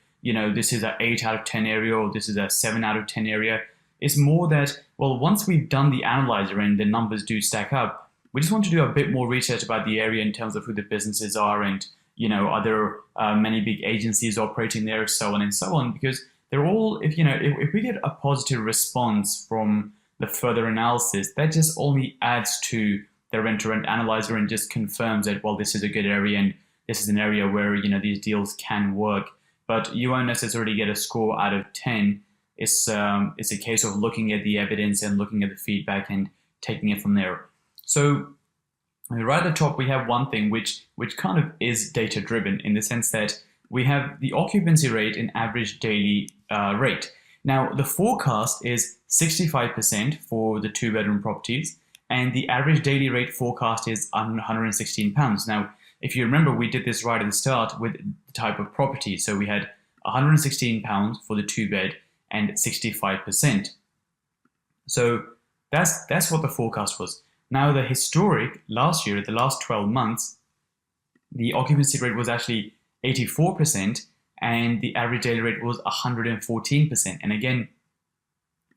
this is an 8 out of 10 area, or this is a 7 out of 10 area. It's more that, well, once we've done the analyzer and the numbers do stack up, we just want to do a bit more research about the area in terms of who the businesses are, and, are there many big agencies operating there, so on and so on, because they're all, if we get a positive response from the further analysis, that just only adds to the rent-to-rent analyzer and just confirms that, well, this is a good area and this is an area where, these deals can work. But you won't necessarily get a score out of 10. It's a case of looking at the evidence and looking at the feedback and taking it from there. So right at the top, we have one thing which kind of is data-driven, in the sense that we have the occupancy rate and average daily rate. Now, the forecast is 65% for the 2 bedroom properties, and the average daily rate forecast is £116. Now, if you remember, we did this right at the start with the type of property. So we had £116 for the 2 bed and 65%. So that's what the forecast was. Now, the historic last year, the last 12 months, the occupancy rate was actually 84%, and the average daily rate was 114%. And again,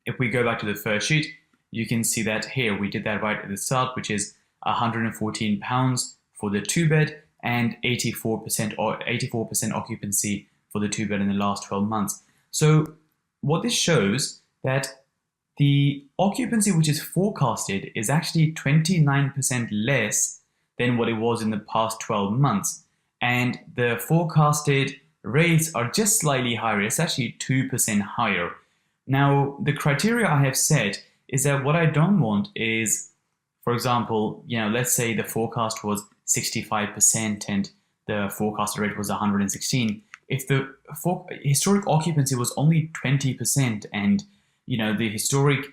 if we go back to the first sheet, you can see that here we did that right at the start, which is £114 for the 2 bed and 84% occupancy for the 2 bed in the last 12 months. So what this shows that the occupancy which is forecasted is actually 29% less than what it was in the past 12 months. And the forecasted rates are just slightly higher. It's actually 2% higher. Now, the criteria I have set is that what I don't want is, for example, let's say the forecast was 65% and the forecasted rate was 116. If the historic occupancy was only 20% and, the historic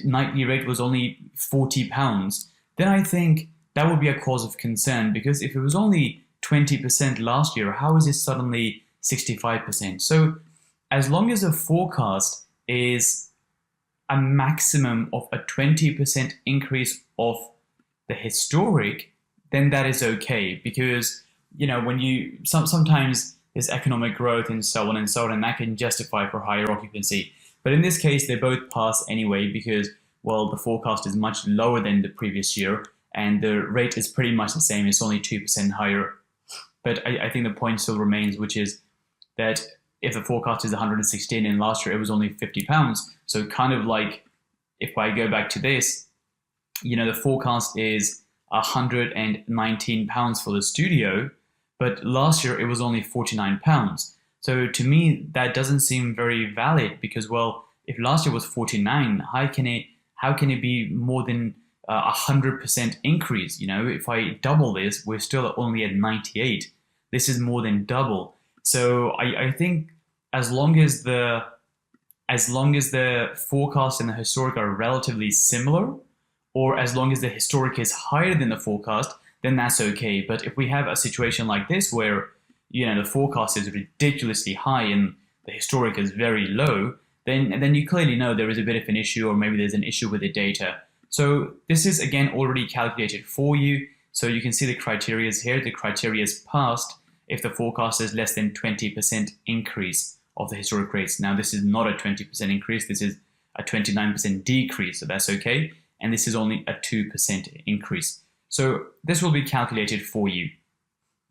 nightly rate was only £40, then I think that would be a cause of concern, because if it was only 20% last year, how is it suddenly 65%? So as long as the forecast is a maximum of a 20% increase of the historic, then that is okay, because when you sometimes there's economic growth and so on, and that can justify for higher occupancy. But in this case, they both pass anyway, because, well, the forecast is much lower than the previous year and the rate is pretty much the same. It's only 2% higher. But I think the point still remains, which is that if the forecast is 116 and last year it was only £50, so kind of like, if I go back to this, the forecast is £119 for the studio, but last year it was only £49. So to me, that doesn't seem very valid, because, well, if last year was 49, how can it be more than 100% increase? If I double this, we're still only at 98. This is more than double. So I think as long as the forecast and the historic are relatively similar, or as long as the historic is higher than the forecast, then that's okay. But if we have a situation like this where the forecast is ridiculously high and the historic is very low, then you clearly know there is a bit of an issue, or maybe there's an issue with the data. So this is again already calculated for you. So you can see the criteria here. The criteria is passed if the forecast is less than 20% increase of the historic rates. Now this is not a 20% increase, this is a 29% decrease, so that's okay. And this is only a 2% increase. So this will be calculated for you.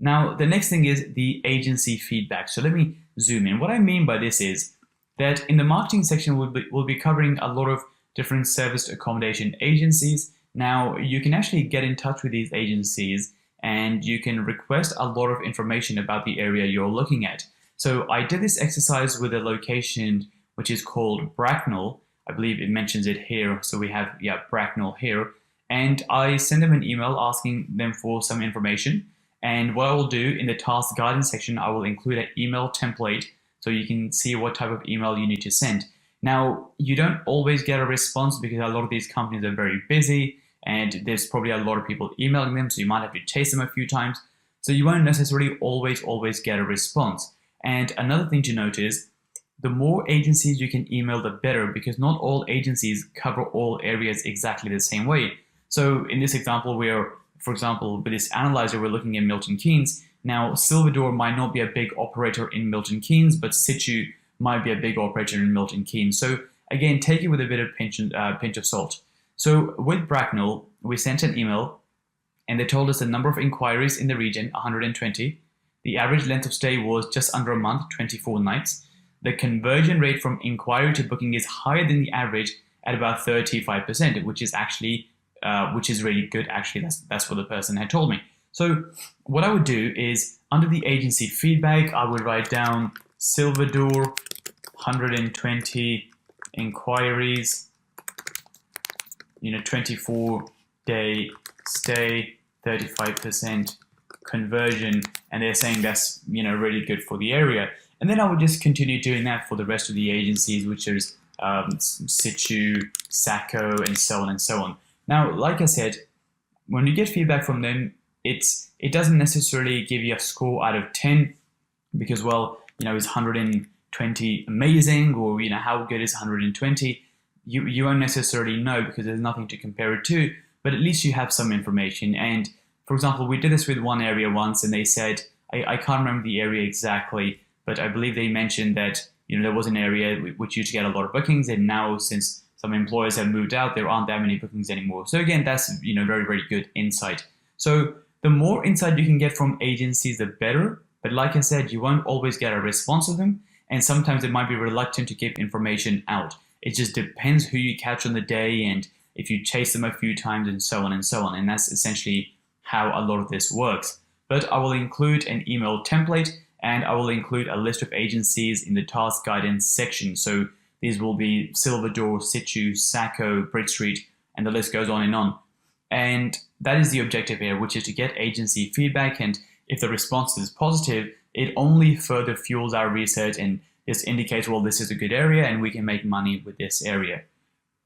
Now the next thing is the agency feedback. So let me zoom in. What I mean by this is that in the marketing section we'll be covering a lot of different serviced accommodation agencies. Now you can actually get in touch with these agencies and you can request a lot of information about the area you're looking at. So I did this exercise with a location which is called Bracknell. I believe it mentions it here. So we have, yeah, Bracknell here. And I send them an email asking them for some information. And what I will do in the task guidance section, I will include an email template so you can see what type of email you need to send. Now, you don't always get a response because a lot of these companies are very busy and there's probably a lot of people emailing them, so you might have to chase them a few times. So you won't necessarily always get a response. And another thing to note is the more agencies you can email, the better, because not all agencies cover all areas exactly the same way. So in this example, for example, with this analyzer, we're looking at Milton Keynes. Now, Silverdor might not be a big operator in Milton Keynes, but Situ might be a big operator in Milton Keynes. So again, take it with a bit of pinch of salt. So with Bracknell, we sent an email and they told us the number of inquiries in the region, 120. The average length of stay was just under a month, 24 nights. The conversion rate from inquiry to booking is higher than the average at about 35%, which is actually, which is really good. Actually, that's what the person had told me. So what I would do is under the agency feedback, I would write down Silverdor, 120 inquiries, 24-day stay, 35% conversion, and they're saying that's really good for the area. And then I would just continue doing that for the rest of the agencies, which is Situ, Sacco, and so on and so on. Now, like I said, when you get feedback from them, it doesn't necessarily give you a score out of 10 because, well, is 120 amazing, or how good is 120? You won't necessarily know because there's nothing to compare it to, but at least you have some information. And for example, we did this with one area once and they said, I can't remember the area exactly, but I believe they mentioned that there was an area which used to get a lot of bookings, and now since some employers have moved out, there aren't that many bookings anymore. So again, that's very, very good insight. So the more insight you can get from agencies, the better. But like I said, you won't always get a response of them, and sometimes they might be reluctant to give information out. It just depends who you catch on the day and if you chase them a few times and so on and so on. And that's essentially how a lot of this works. But I will include an email template and I will include a list of agencies in the task guidance section. So these will be Silverdor, Situ, Sacco, Bridge Street, and the list goes on and on. And that is the objective here, which is to get agency feedback. And if the response is positive, it only further fuels our research and this indicates, well, this is a good area and we can make money with this area.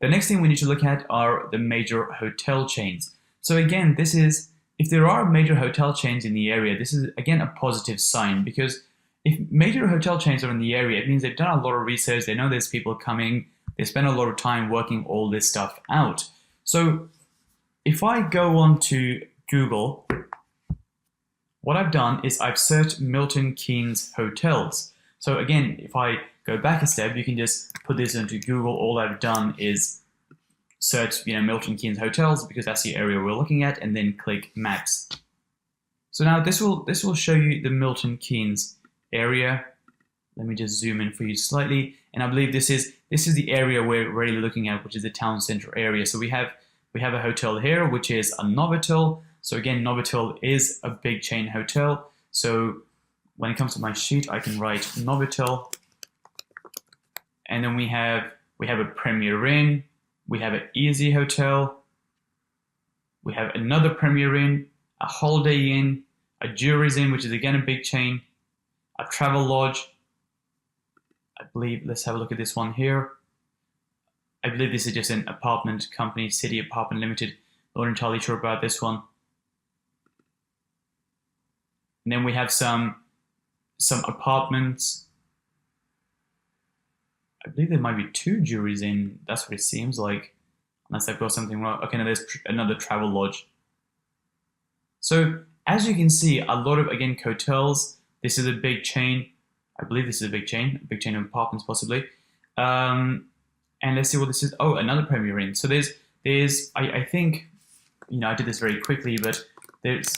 The next thing we need to look at are the major hotel chains. So again, this is, if there are major hotel chains in the area, this is again a positive sign, because if major hotel chains are in the area, it means they've done a lot of research, they know there's people coming, they spend a lot of time working all this stuff out. So if I go on to Google, what I've done is I've searched Milton Keynes hotels. So again, if I go back a step, you can just put this into Google. All I've done is search, Milton Keynes hotels, because that's the area we're looking at, and then click maps. So now this will show you the Milton Keynes area. Let me just zoom in for you slightly, and I believe this is the area we're really looking at, which is the town center area. So we have a hotel here, which is a Novotel. So again, Novotel is a big chain hotel. So when it comes to my sheet, I can write Novotel, and then we have a Premier Inn, we have an Easy Hotel, we have another Premier Inn, a Holiday Inn, a Jurys Inn, which is again a big chain, a Travel Lodge. I believe, let's have a look at this one here. I believe this is just an apartment company, City Apartment Limited. Not entirely sure about this one. And then we have some apartments. I believe there might be 2 juries in. That's what it seems like, unless I've got something wrong. Okay, now there's another travel lodge. So as you can see, a lot of, again, hotels. This is a big chain. I believe this is a big chain of apartments possibly. And let's see what this is. Oh, another Premier Inn. So there's I think, I did this very quickly, but there's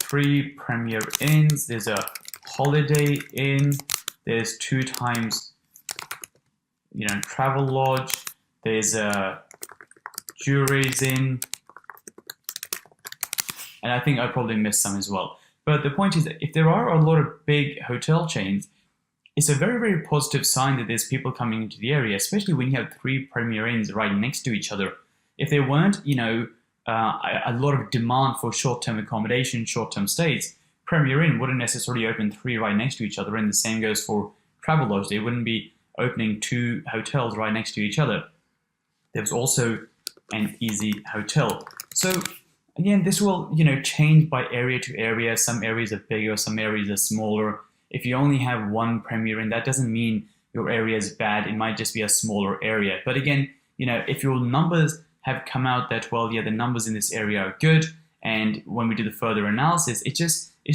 3 Premier Inns. There's a Holiday Inn. There's 2 times, Travel Lodge. There's a Juries Inn. And I think I probably missed some as well. But the point is that if there are a lot of big hotel chains, it's a very, very positive sign that there's people coming into the area, especially when you have 3 Premier Inns right next to each other. If there weren't, a lot of demand for short-term accommodation, short-term stays, Premier Inn wouldn't necessarily open 3 right next to each other, and the same goes for Travel Lodge. They wouldn't be opening 2 hotels right next to each other. There's also an Easy Hotel. So again, this will, change by area to area. Some areas are bigger, some areas are smaller. If you only have 1 Premier Inn, that doesn't mean your area is bad. It might just be a smaller area. But again, if your numbers have come out that, well, yeah, the numbers in this area are good, and when we do the further analysis, it's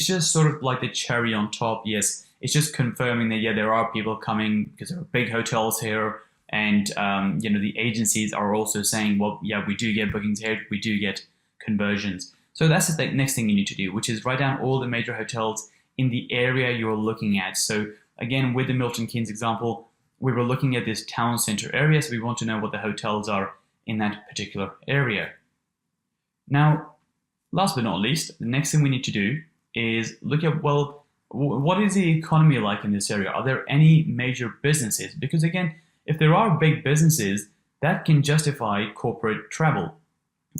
just sort of like the cherry on top. Yes, it's just confirming that, yeah, there are people coming because there are big hotels here, and the agencies are also saying, well, yeah, we do get bookings here, we do get conversions. So that's the next thing you need to do, which is write down all the major hotels in the area you're looking at. So again, with the Milton Keynes example, we were looking at this town center area, so we want to know what the hotels are in that particular area. Now, last but not least, the next thing we need to do is look at, well, what is the economy like in this area? Are there any major businesses? Because again, if there are big businesses, that can justify corporate travel.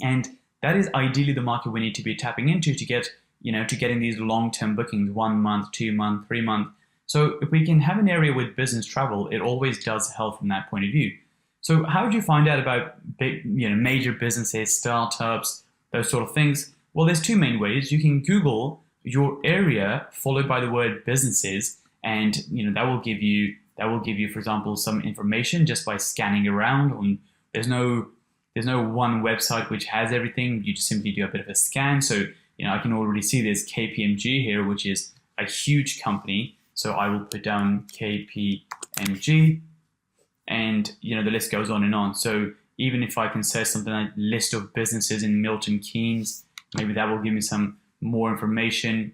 And that is ideally the market we need to be tapping into to get, getting these long-term bookings, 1 month, 2 month, 3 month. So if we can have an area with business travel, it always does help from that point of view. So how do you find out about big, major businesses, startups, those sort of things? Well, there's 2 main ways. You can Google your area followed by the word businesses, and that will give you, for example, some information just by scanning around. There's no one website which has everything. You just simply do a bit of a scan. So I can already see there's KPMG here, which is a huge company. So I will put down KPMG. And the list goes on and on. So even if I can say something like list of businesses in Milton Keynes, maybe that will give me some more information.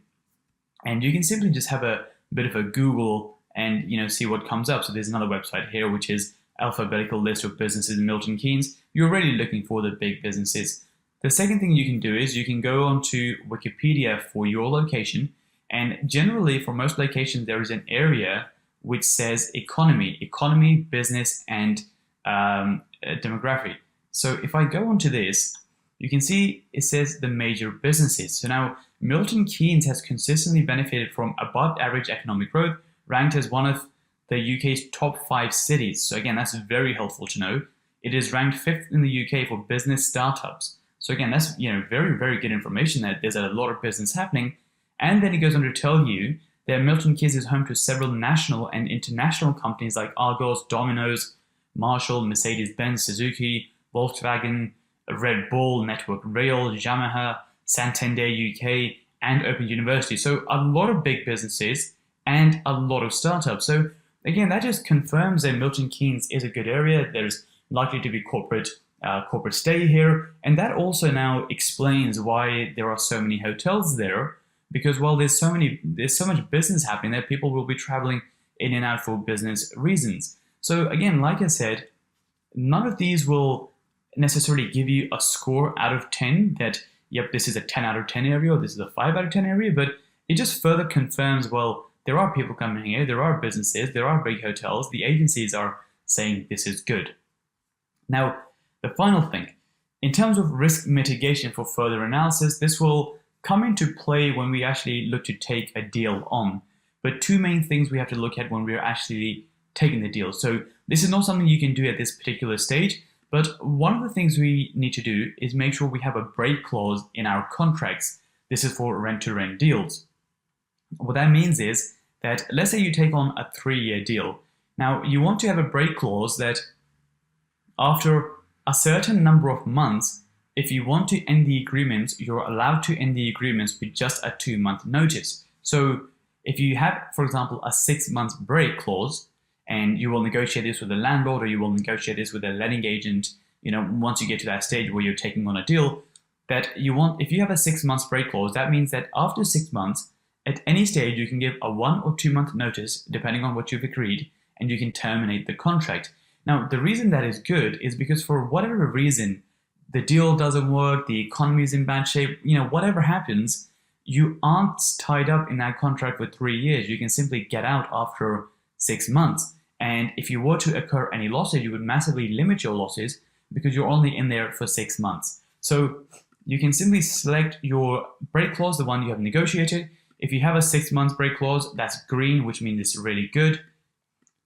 And you can simply just have a bit of a Google and see what comes up. So there's another website here which is alphabetical list of businesses in Milton Keynes. You're already looking for the big businesses. The second thing you can do is you can go onto Wikipedia for your location, and generally for most locations there is an area which says economy, business, and demography. So if I go onto this, you can see it says the major businesses. So now Milton Keynes has consistently benefited from above average economic growth, ranked as one of the UK's top 5 cities. So again, that's very helpful to know. It is ranked 5th in the UK for business startups. So again, that's very, very good information that there's a lot of business happening. And then it goes on to tell you that Milton Keynes is home to several national and international companies like Argos, Domino's, Marshall, Mercedes-Benz, Suzuki, Volkswagen, Red Bull, Network Rail, Yamaha, Santander UK, and Open University. So a lot of big businesses and a lot of startups. So again, that just confirms that Milton Keynes is a good area. There's likely to be corporate stay here, and that also now explains why there are so many hotels there. Because, well, there's so much business happening that people will be traveling in and out for business reasons. So again, like I said, none of these will necessarily give you a score out of 10 that, yep, this is a 10 out of 10 area or this is a 5 out of 10 area, but it just further confirms, well, there are people coming here, there are businesses, there are big hotels, the agencies are saying this is good. Now, the final thing, in terms of risk mitigation for further analysis, this will come into play when we actually look to take a deal on. But 2 main things we have to look at when we're actually taking the deal. So this is not something you can do at this particular stage, but one of the things we need to do is make sure we have a break clause in our contracts. This is for rent-to-rent deals. What that means is that let's say you take on a 3-year deal. Now, you want to have a break clause that after a certain number of months, if you want to end the agreements, you're allowed to end the agreements with just a 2-month notice. So if you have, for example, a 6-month break clause, and you will negotiate this with the landlord or you will negotiate this with a letting agent, once you get to that stage where you're taking on a deal, that you want, if you have a 6-month break clause, that means that after 6 months, at any stage, you can give a 1 or 2 month notice, depending on what you've agreed, and you can terminate the contract. Now, the reason that is good is because for whatever reason, the deal doesn't work, the economy is in bad shape, whatever happens, you aren't tied up in that contract for 3 years. You can simply get out after 6 months. And if you were to incur any losses, you would massively limit your losses because you're only in there for 6 months. So you can simply select your break clause, the one you have negotiated. If you have a 6-month break clause, that's green, which means it's really good.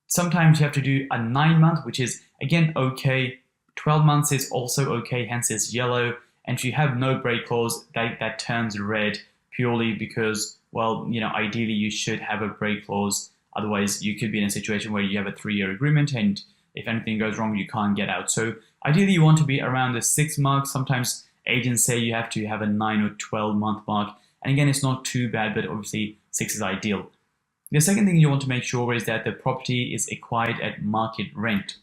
Sometimes you have to do a 9-month, which is, again, okay. 12 months is also okay, hence it's yellow. And if you have no break clause, that turns red purely because, well, ideally you should have a break clause. Otherwise, you could be in a situation where you have a 3-year agreement and if anything goes wrong, you can't get out. So ideally, you want to be around the 6 mark. Sometimes agents say you have to have a 9 or 12-month mark. And again, it's not too bad, but obviously 6 is ideal. The second thing you want to make sure is that the property is acquired at market rent.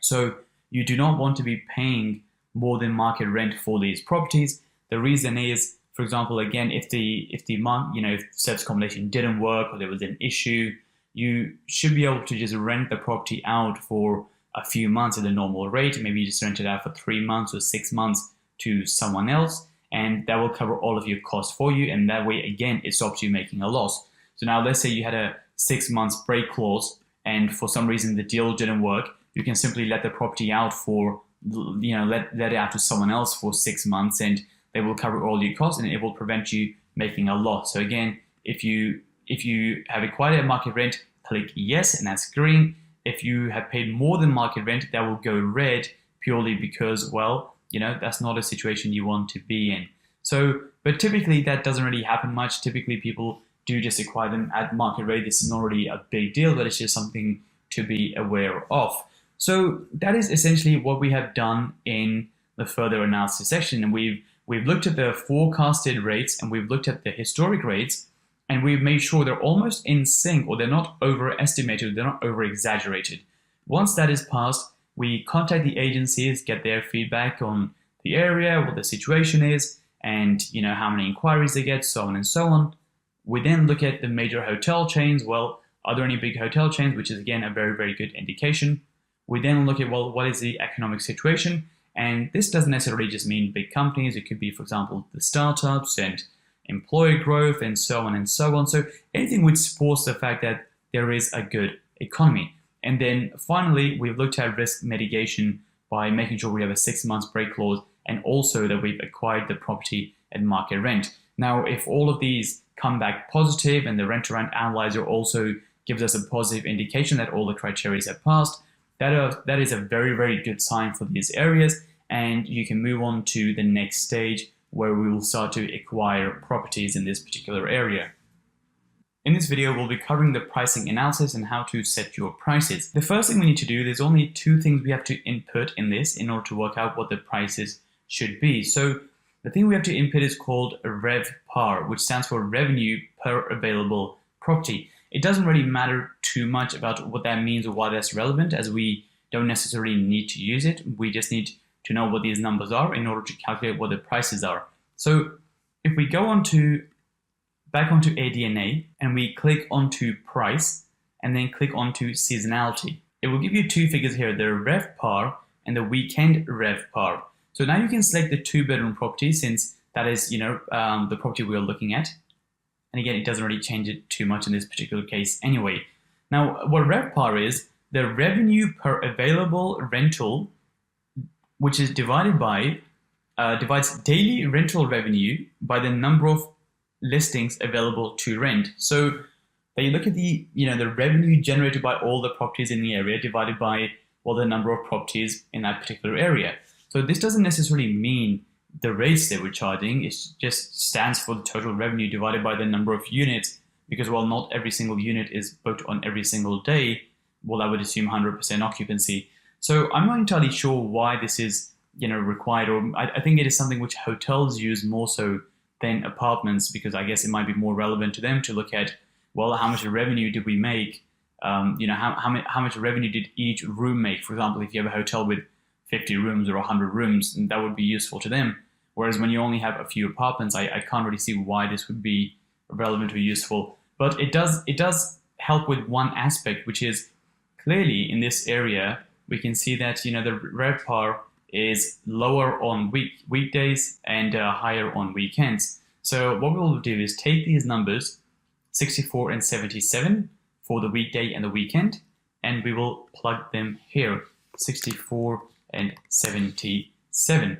So you do not want to be paying more than market rent for these properties. The reason is, for example, again, if service accommodation didn't work or there was an issue, you should be able to just rent the property out for a few months at the normal rate. Maybe you just rent it out for 3 months or 6 months to someone else, and that will cover all of your costs for you. And that way, again, it stops you making a loss. So now let's say you had a 6 months break clause and for some reason the deal didn't work. You can simply let the property out for, let it out to someone else for 6 months and they will cover all your costs and it will prevent you making a loss. So again, if you have acquired at market rent, click yes, and that's green. If you have paid more than market rent, that will go red purely because, well, that's not a situation you want to be in. So, but typically that doesn't really happen much. Typically people do just acquire them at market rate. This is not really a big deal, but it's just something to be aware of. So that is essentially what we have done in the further analysis section. And we've looked at the forecasted rates and we've looked at the historic rates and we've made sure they're almost in sync or they're not overestimated, they're not over-exaggerated. Once that is passed, we contact the agencies, get their feedback on the area, what the situation is, and how many inquiries they get, so on and so on. We then look at the major hotel chains. Well, are there any big hotel chains, which is again a very, very good indication. We then look at, well, what is the economic situation? And this doesn't necessarily just mean big companies. It could be, for example, the startups and employee growth and so on and so on. So anything which supports the fact that there is a good economy. And then finally, we've looked at risk mitigation by making sure we have a 6 months break clause and also that we've acquired the property at market rent. Now, if all of these come back positive and the rent-to-rent analyzer also gives us a positive indication that all the criteria have passed, that is a very, very good sign for these areas, and you can move on to the next stage where we will start to acquire properties in this particular area. In this video, we'll be covering the pricing analysis and how to set your prices. The first thing we need to do, there's only 2 things we have to input in this in order to work out what the prices should be. So the thing we have to input is called RevPAR, which stands for revenue per available property. It doesn't really matter too much about what that means or why that's relevant, as we don't necessarily need to use it. We just need to know what these numbers are in order to calculate what the prices are. So if we go back onto ADNA and we click onto price and then click onto seasonality, it will give you 2 figures here, the RevPAR and the weekend RevPAR. So now you can select the 2-bedroom property since that is, the property we are looking at. And again, it doesn't really change it too much in this particular case anyway. Now, what RevPAR is, the revenue per available rental, which is divides daily rental revenue by the number of listings available to rent. So they look at the revenue generated by all the properties in the area divided by, well, the number of properties in that particular area. So this doesn't necessarily mean the rates they were charging. It just stands for the total revenue divided by the number of units, because while not every single unit is booked on every single day, well, I would assume 100% occupancy. So I'm not entirely sure why this is, required, or I think it is something which hotels use more so than apartments, because I guess it might be more relevant to them to look at, well, how much revenue did we make? How much revenue did each room make? For example, if you have a hotel with 50 rooms or 100 rooms, that would be useful to them. Whereas when you only have a few apartments, I can't really see why this would be relevant or useful. But it does help with one aspect, which is clearly in this area, we can see that, the RevPAR is lower on weekdays and higher on weekends. So what we will do is take these numbers, 64 and 77 for the weekday and the weekend, and we will plug them here, 64 and 77.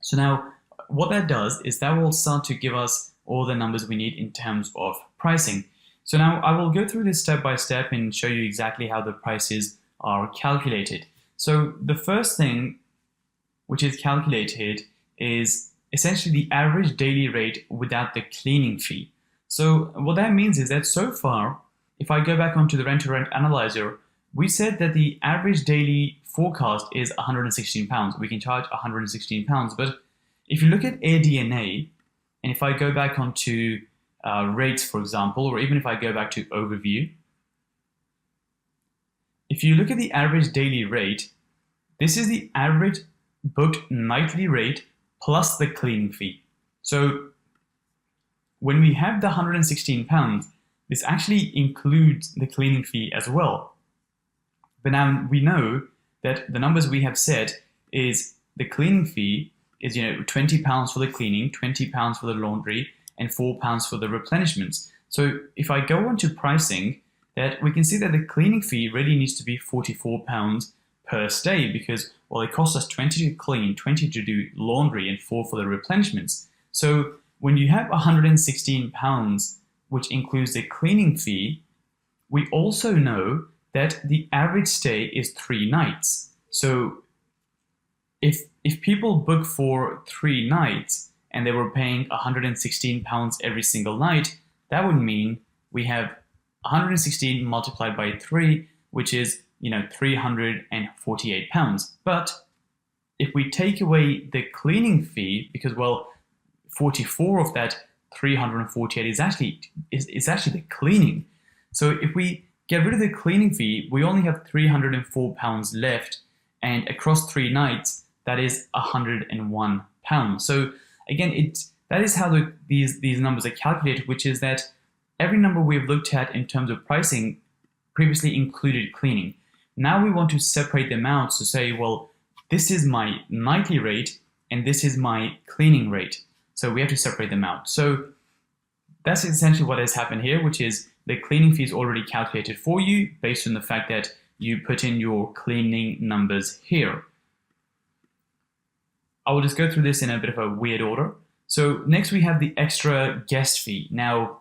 So now what that does is that will start to give us all the numbers we need in terms of pricing. So now I will go through this step by step and show you exactly how the prices are calculated. So the first thing which is calculated is essentially the average daily rate without the cleaning fee. So what that means is that so far, if I go back onto the rent-to-rent analyzer, we said that the average daily forecast is £116. We can charge £116. But if you look at AirDNA, and if I go back onto rates, for example, or even if I go back to overview, if you look at the average daily rate, this is the average booked nightly rate plus the cleaning fee. So when we have the £116, this actually includes the cleaning fee as well. But now we know that the numbers we have set is the cleaning fee is £20 for the cleaning, £20 for the laundry, and £4 for the replenishments. So if I go on to pricing, that we can see that the cleaning fee really needs to be £44 per stay, because, well, it costs us 20 to clean, 20 to do laundry, and 4 for the replenishments. So when you have £116, which includes the cleaning fee, we also know that the average stay is 3 nights. So if people book for 3 nights and they were paying £116 every single night, that would mean we have 116 multiplied by 3, which is £348. But if we take away the cleaning fee, because, well, 44 of that 348 is actually the cleaning. So if we get rid of the cleaning fee, we only have £304 left, and across 3 nights, that is £101. So again, that is how these numbers are calculated, which is that every number we've looked at in terms of pricing previously included cleaning. Now we want to separate them out to say, well, this is my nightly rate and this is my cleaning rate. So we have to separate them out. So that's essentially what has happened here, which is the cleaning fee is already calculated for you based on the fact that you put in your cleaning numbers here. I will just go through this in a bit of a weird order. So next we have the extra guest fee. Now,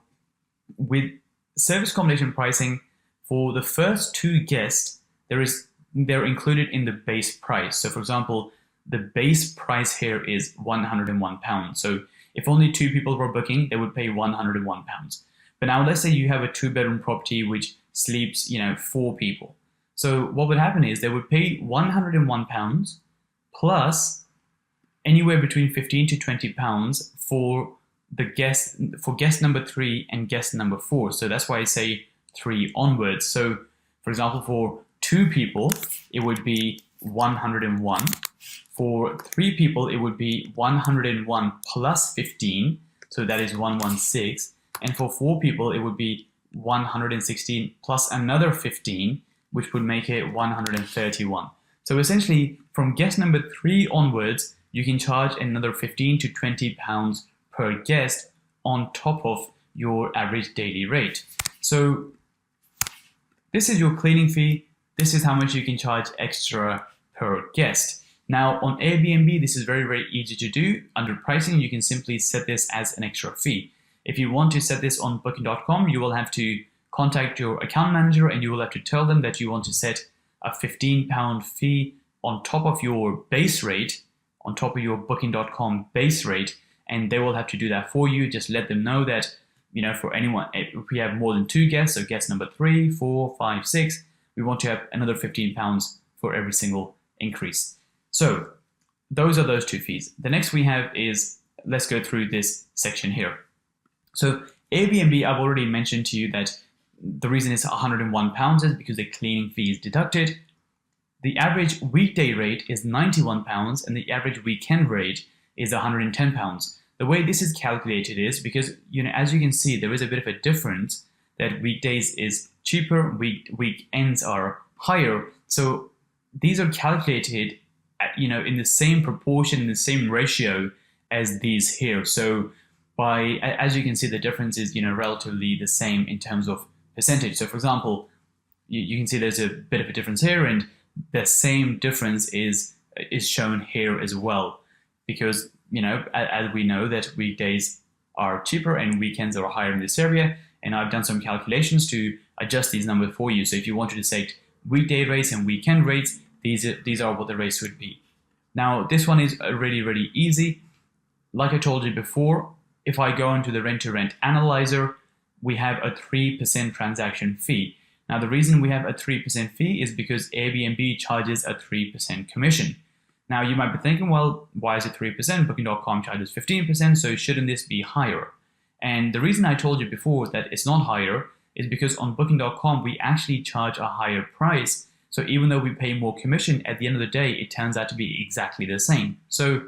with service accommodation pricing, for the first 2 guests, they're included in the base price. So for example, the base price here is £101. So if only 2 people were booking, they would pay £101. But now let's say you have a 2-bedroom property which sleeps, 4 people. So what would happen is they would pay £101 plus anywhere between £15 to £20 for guest number 3 and guest number 4. So that's why I say 3 onwards. So for example, for 2 people, it would be 101. For 3 people, it would be 101 plus 15. So that is 116. And for 4 people, it would be 116 plus another 15, which would make it 131. So essentially, from guest number 3 onwards, you can charge another £15 to £20 per guest on top of your average daily rate. So this is your cleaning fee. This is how much you can charge extra per guest. Now on Airbnb, this is very, very easy to do. Under pricing, you can simply set this as an extra fee. If you want to set this on booking.com, you will have to contact your account manager and you will have to tell them that you want to set a £15 fee on top of your base rate, on top of your booking.com base rate, and they will have to do that for you. Just let them know that, for anyone, if we have more than 2 guests, so guest number 3, 4, 5, 6, we want to have another £15 for every single increase. So those are those two fees. The next we have is, let's go through this section here. So Airbnb, I've already mentioned to you that the reason it's £101 is because the cleaning fee is deducted. The average weekday rate is £91 and the average weekend rate is £110. The way this is calculated is because, as you can see, there is a bit of a difference that weekdays is cheaper, weekends are higher. So these are calculated in the same proportion, in the same ratio as these here. So as you can see, the difference is, relatively the same in terms of percentage. So for example, you can see there's a bit of a difference here, and the same difference is shown here as well, because, as we know that weekdays are cheaper and weekends are higher in this area. And I've done some calculations to adjust these numbers for you. So if you wanted to set weekday rates and weekend rates, these are what the rates would be. Now, this one is really, really easy. Like I told you before, if I go into the rent-to-rent analyzer, we have a 3% transaction fee. Now, the reason we have a 3% fee is because Airbnb charges a 3% commission. Now, you might be thinking, well, why is it 3%? Booking.com charges 15%, so shouldn't this be higher? And the reason I told you before that it's not higher is because on Booking.com, we actually charge a higher price. So even though we pay more commission, at the end of the day, it turns out to be exactly the same. So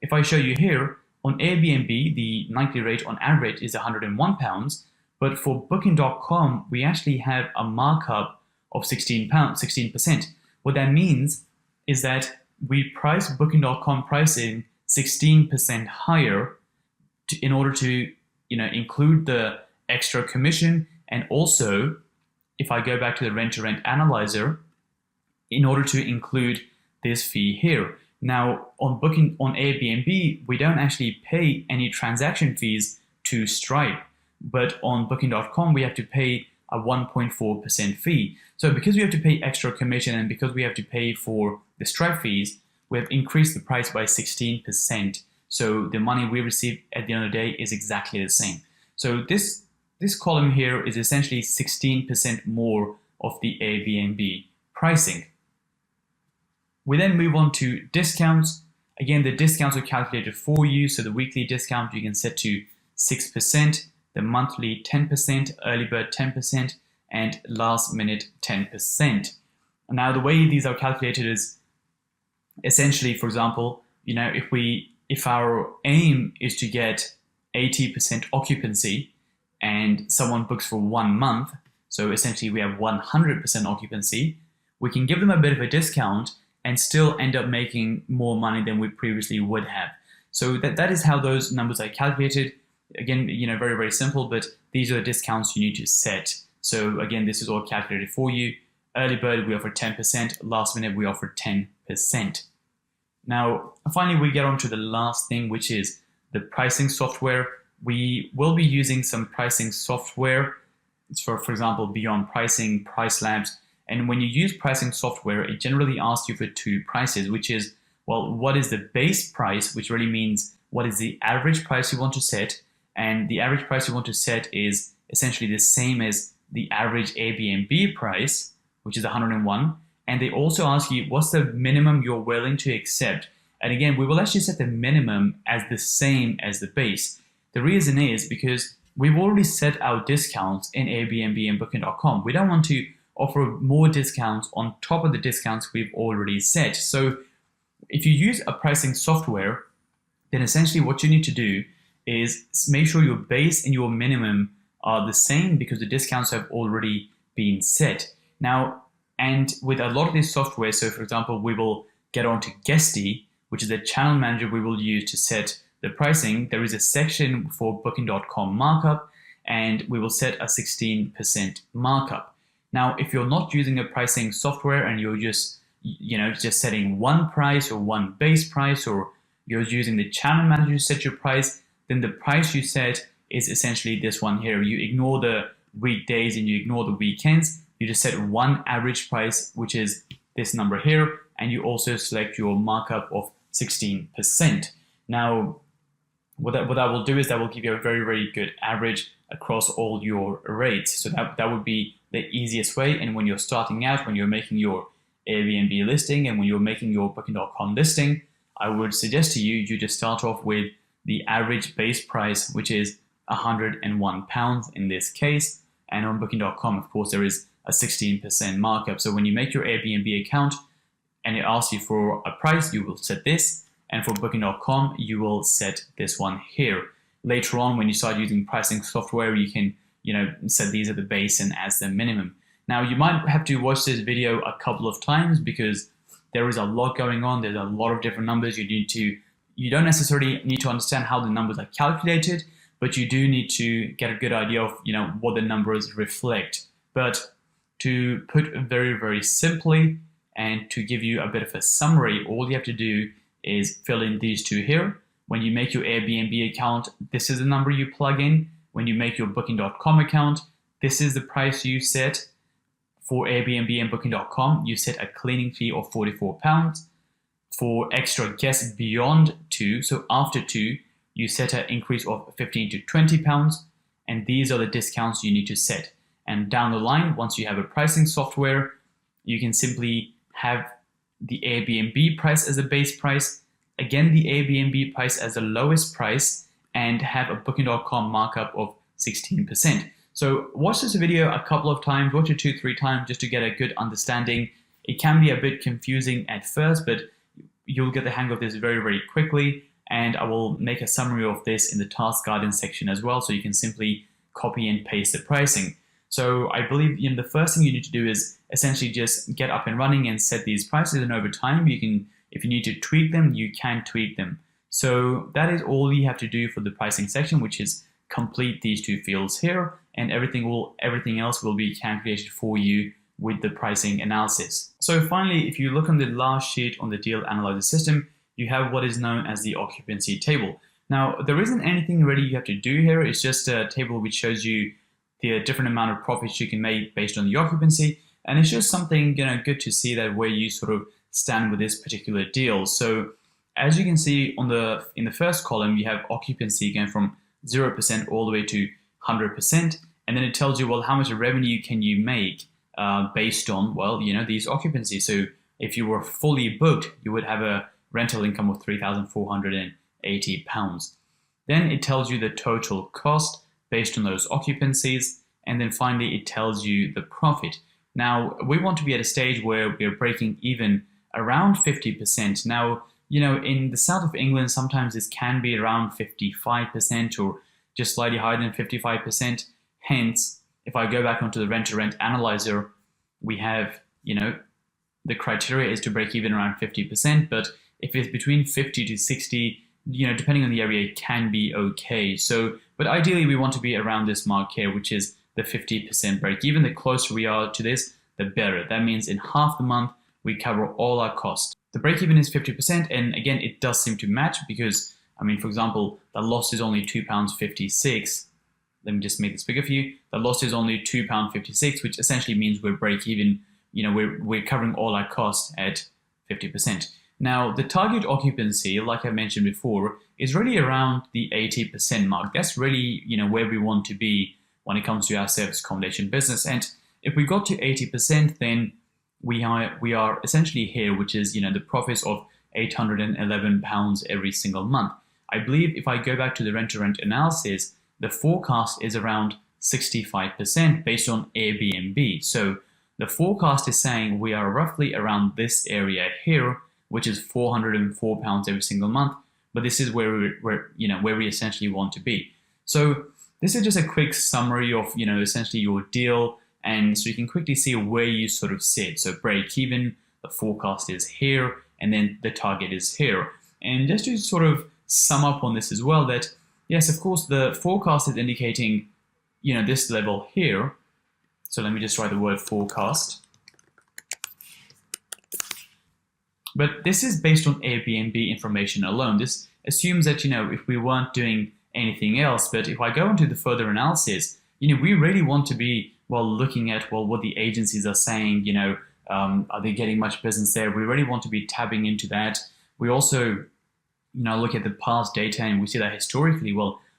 if I show you here, on Airbnb, the nightly rate on average is £101, but for Booking.com, we actually have a markup of £16. What that means is that we price Booking.com pricing 16% higher in order to include the extra commission, and also, if I go back to the rent-to-rent analyzer, in order to include this fee here. Now, on Airbnb, we don't actually pay any transaction fees to Stripe, but on Booking.com, we have to pay a 1.4% fee. So because we have to pay extra commission and because we have to pay for the Stripe fees, we have increased the price by 16%. So the money we receive at the end of the day is exactly the same. So this column here is essentially 16% more of the Airbnb pricing. We then move on to discounts. Again, the discounts are calculated for you. So the weekly discount you can set to 6%, the monthly 10%, early bird 10%, and last minute 10%. Now, the way these are calculated is essentially, for example, if our aim is to get 80% occupancy and someone books for 1 month, so essentially we have 100% occupancy, we can give them a bit of a discount and still end up making more money than we previously would have. So that is how those numbers are calculated. Again, very, very simple, but these are the discounts you need to set. So again, this is all calculated for you. Early bird, we offer 10%. Last minute, we offer 10%. Now, finally, we get on to the last thing, which is the pricing software. We will be using some pricing software. It's for example, Beyond Pricing, Price Labs. And when you use pricing software, it generally asks you for two prices, which is, well, what is the base price, which really means what is the average price you want to set. And the average price you want to set is essentially the same as the average Airbnb price, which is 101. And they also ask you, what's the minimum you're willing to accept? And again, we will actually set the minimum as the same as the base. The reason is because we've already set our discounts in Airbnb and Booking.com. We don't want to offer more discounts on top of the discounts we've already set. So if you use a pricing software, then essentially what you need to do is make sure your base and your minimum are the same because the discounts have already been set. Now, and with a lot of this software, so for example, we will get on to Guesty, which is the channel manager we will use to set the pricing. There is a section for Booking.com markup, and we will set a 16% markup. Now, if you're not using a pricing software and you're just setting one price or one base price, or you're using the channel manager to set your price, then the price you set is essentially this one here. You ignore the weekdays and you ignore the weekends. You just set one average price, which is this number here, and you also select your markup of 16%. Now, what that will do is that will give you a very, very good average across all your rates. So that would be the easiest way. And when you're starting out, when you're making your Airbnb listing and when you're making your booking.com listing, I would suggest to you, you just start off with the average base price, which is £101 in this case. And on booking.com, of course, there is a 16% markup. So when you make your Airbnb account and it asks you for a price, you will set this. And for booking.com, you will set this one here. Later on, when you start using pricing software, you can, set these at the base and as the minimum. Now, you might have to watch this video a couple of times because there is a lot going on. There's a lot of different numbers. You don't necessarily need to understand how the numbers are calculated, but you do need to get a good idea of, what the numbers reflect. But to put it very, very simply and to give you a bit of a summary, all you have to do is fill in these two here. When you make your Airbnb account, this is the number you plug in. When you make your booking.com account, this is the price you set. For Airbnb and booking.com, you set a cleaning fee of £44. For extra guests beyond 2, so after 2, you set an increase of £15 to £20. And these are the discounts you need to set. And down the line, once you have a pricing software, you can simply have the Airbnb price as a base price, again the Airbnb price as the lowest price, and have a booking.com markup of 16%. So watch this video a couple of times, watch it 2-3 times just to get a good understanding. It can be a bit confusing at first, but you'll get the hang of this very, very quickly. And I will make a summary of this in the task guidance section as well, so you can simply copy and paste the pricing. So I believe the first thing you need to do is essentially just get up and running and set these prices, and over time you can, if you need to tweak them, you can tweak them. So that is all you have to do for the pricing section, which is complete these two fields here, and everything else will be calculated for you with the pricing analysis. So finally, if you look on the last sheet on the deal analyzer system, you have what is known as the occupancy table. Now, there isn't anything really you have to do here. It's just a table which shows you the different amount of profits you can make based on the occupancy. And it's just something good to see that where you sort of stand with this particular deal. So as you can see in the first column, you have occupancy going from 0% all the way to 100%. And then it tells you, well, how much revenue can you make based on, well, these occupancies. So if you were fully booked, you would have a rental income of £3,480. Then it tells you the total cost based on those occupancies. And then finally, it tells you the profit. Now, we want to be at a stage where we're breaking even around 50%. Now, in the south of England, sometimes this can be around 55% or just slightly higher than 55%. Hence, if I go back onto the rent-to-rent analyzer, we have, the criteria is to break even around 50%, but if it's between 50 to 60, depending on the area, it can be okay. So, but ideally we want to be around this mark here, which is the 50% break even. The closer we are to this, the better. That means in half the month, we cover all our costs. The break even is 50%, and again, it does seem to match because, for example, the loss is only £2.56. Let me just make this bigger for you. The loss is only £2.56, which essentially means we're break even. We're covering all our costs at 50%. Now, the target occupancy, like I mentioned before, is really around the 80% mark. That's really, where we want to be when it comes to our service accommodation business. And if we got to 80%, then we are essentially here, which is, the profits of £811 every single month. I believe if I go back to the rent-to-rent analysis, the forecast is around 65% based on Airbnb. So the forecast is saying we are roughly around this area here, which is £404 every single month. But this is where we essentially want to be. So this is just a quick summary of, essentially your deal. And so you can quickly see where you sort of sit. So break even, the forecast is here, and then the target is here. And just to sort of sum up on this as well, that yes, of course, the forecast is indicating, this level here. So let me just write the word forecast. But this is based on Airbnb information alone. This assumes that, if we weren't doing anything else, but if I go into the further analysis, we really want to be, looking at, what the agencies are saying, are they getting much business there? We really want to be tapping into that. We also, look at the past data and we see that historically,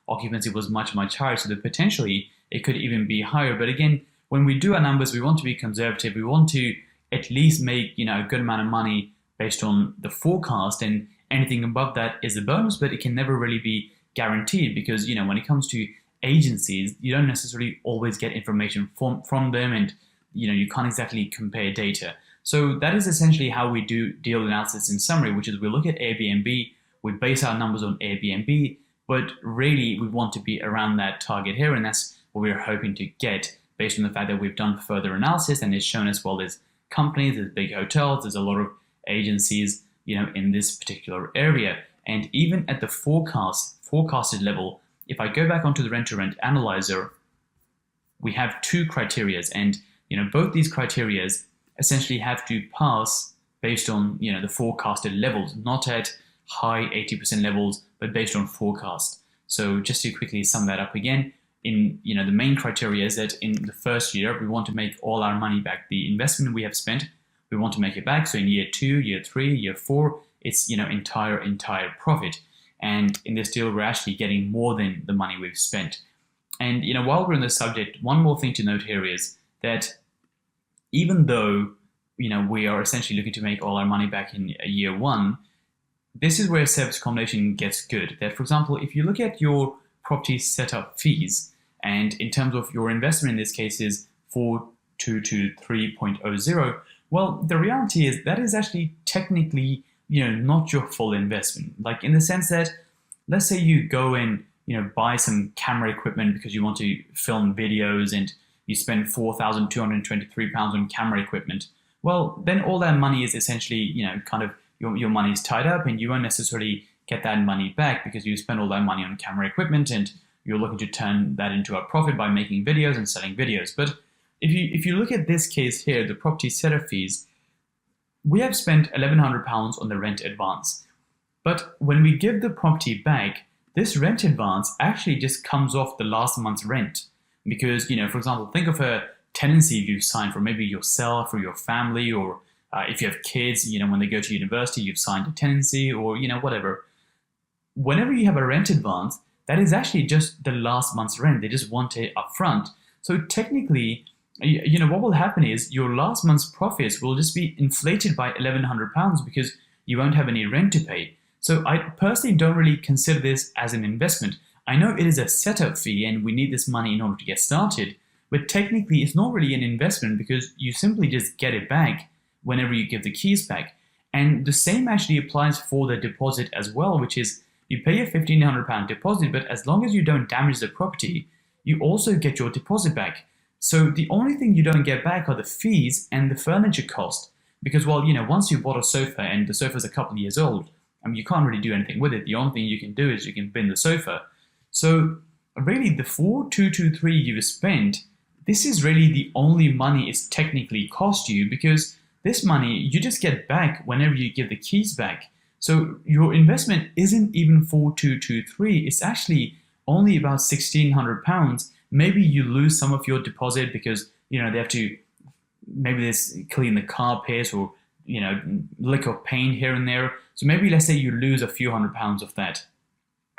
occupancy was much, much higher. So that potentially it could even be higher. But again, when we do our numbers, we want to be conservative. We want to at least make, a good amount of money based on the forecast, and anything above that is a bonus, but it can never really be guaranteed because, when it comes to agencies, you don't necessarily always get information from them, and, you can't exactly compare data. So that is essentially how we do deal analysis in summary, which is we look at Airbnb, we base our numbers on Airbnb, but really we want to be around that target here, and that's what we're hoping to get based on the fact that we've done further analysis and it's shown us, well, there's companies, there's big hotels, there's a lot of agencies, in this particular area. And even at the forecasted level, if I go back onto the rent-to-rent analyzer, we have two criterias, and both these criterias essentially have to pass based on the forecasted levels, not at high 80% levels, but based on forecast. So just to quickly sum that up again, in the main criteria is that in the first year we want to make all our money back. The investment we have spent, we want to make it back. So in year 2, year 3, year 4, it's entire profit. And in this deal, we're actually getting more than the money we've spent. And while we're on the subject, one more thing to note here is that even though we are essentially looking to make all our money back in year 1, this is where service accommodation gets good. That, for example, if you look at your property setup fees, and in terms of your investment in this case is 4223.00, well, the reality is that is actually technically not your full investment. Like, in the sense that, let's say you go and buy some camera equipment because you want to film videos and you spend £4,223 on camera equipment. Well, then all that money is essentially, kind of your money is tied up, and you won't necessarily get that money back because you spend all that money on camera equipment and you're looking to turn that into a profit by making videos and selling videos. But if you look at this case here, the property setup fees, we have spent £1,100 on the rent advance. But when we give the property back, this rent advance actually just comes off the last month's rent. Because, for example, think of a tenancy you've signed for maybe yourself or your family, or if you have kids, when they go to university, you've signed a tenancy, or, whatever. Whenever you have a rent advance, that is actually just the last month's rent. They just want it up front. So technically, what will happen is your last month's profits will just be inflated by £1,100 because you won't have any rent to pay. So I personally don't really consider this as an investment. I know it is a setup fee and we need this money in order to get started, but technically it's not really an investment because you simply just get it back whenever you give the keys back. And the same actually applies for the deposit as well, which is you pay a £1,500 deposit, but as long as you don't damage the property, you also get your deposit back. So the only thing you don't get back are the fees and the furniture cost. Because, well, once you bought a sofa and the sofa's a couple of years old, you can't really do anything with it. The only thing you can do is you can bin the sofa. So really the 4,223 you've spent, this is really the only money it's technically cost you, because this money you just get back whenever you give the keys back. So your investment isn't even 4,223. It's actually only about £1,600. Maybe you lose some of your deposit because they have to, maybe there's clean the carpet or lick of paint here and there. So maybe let's say you lose a few £100 of that.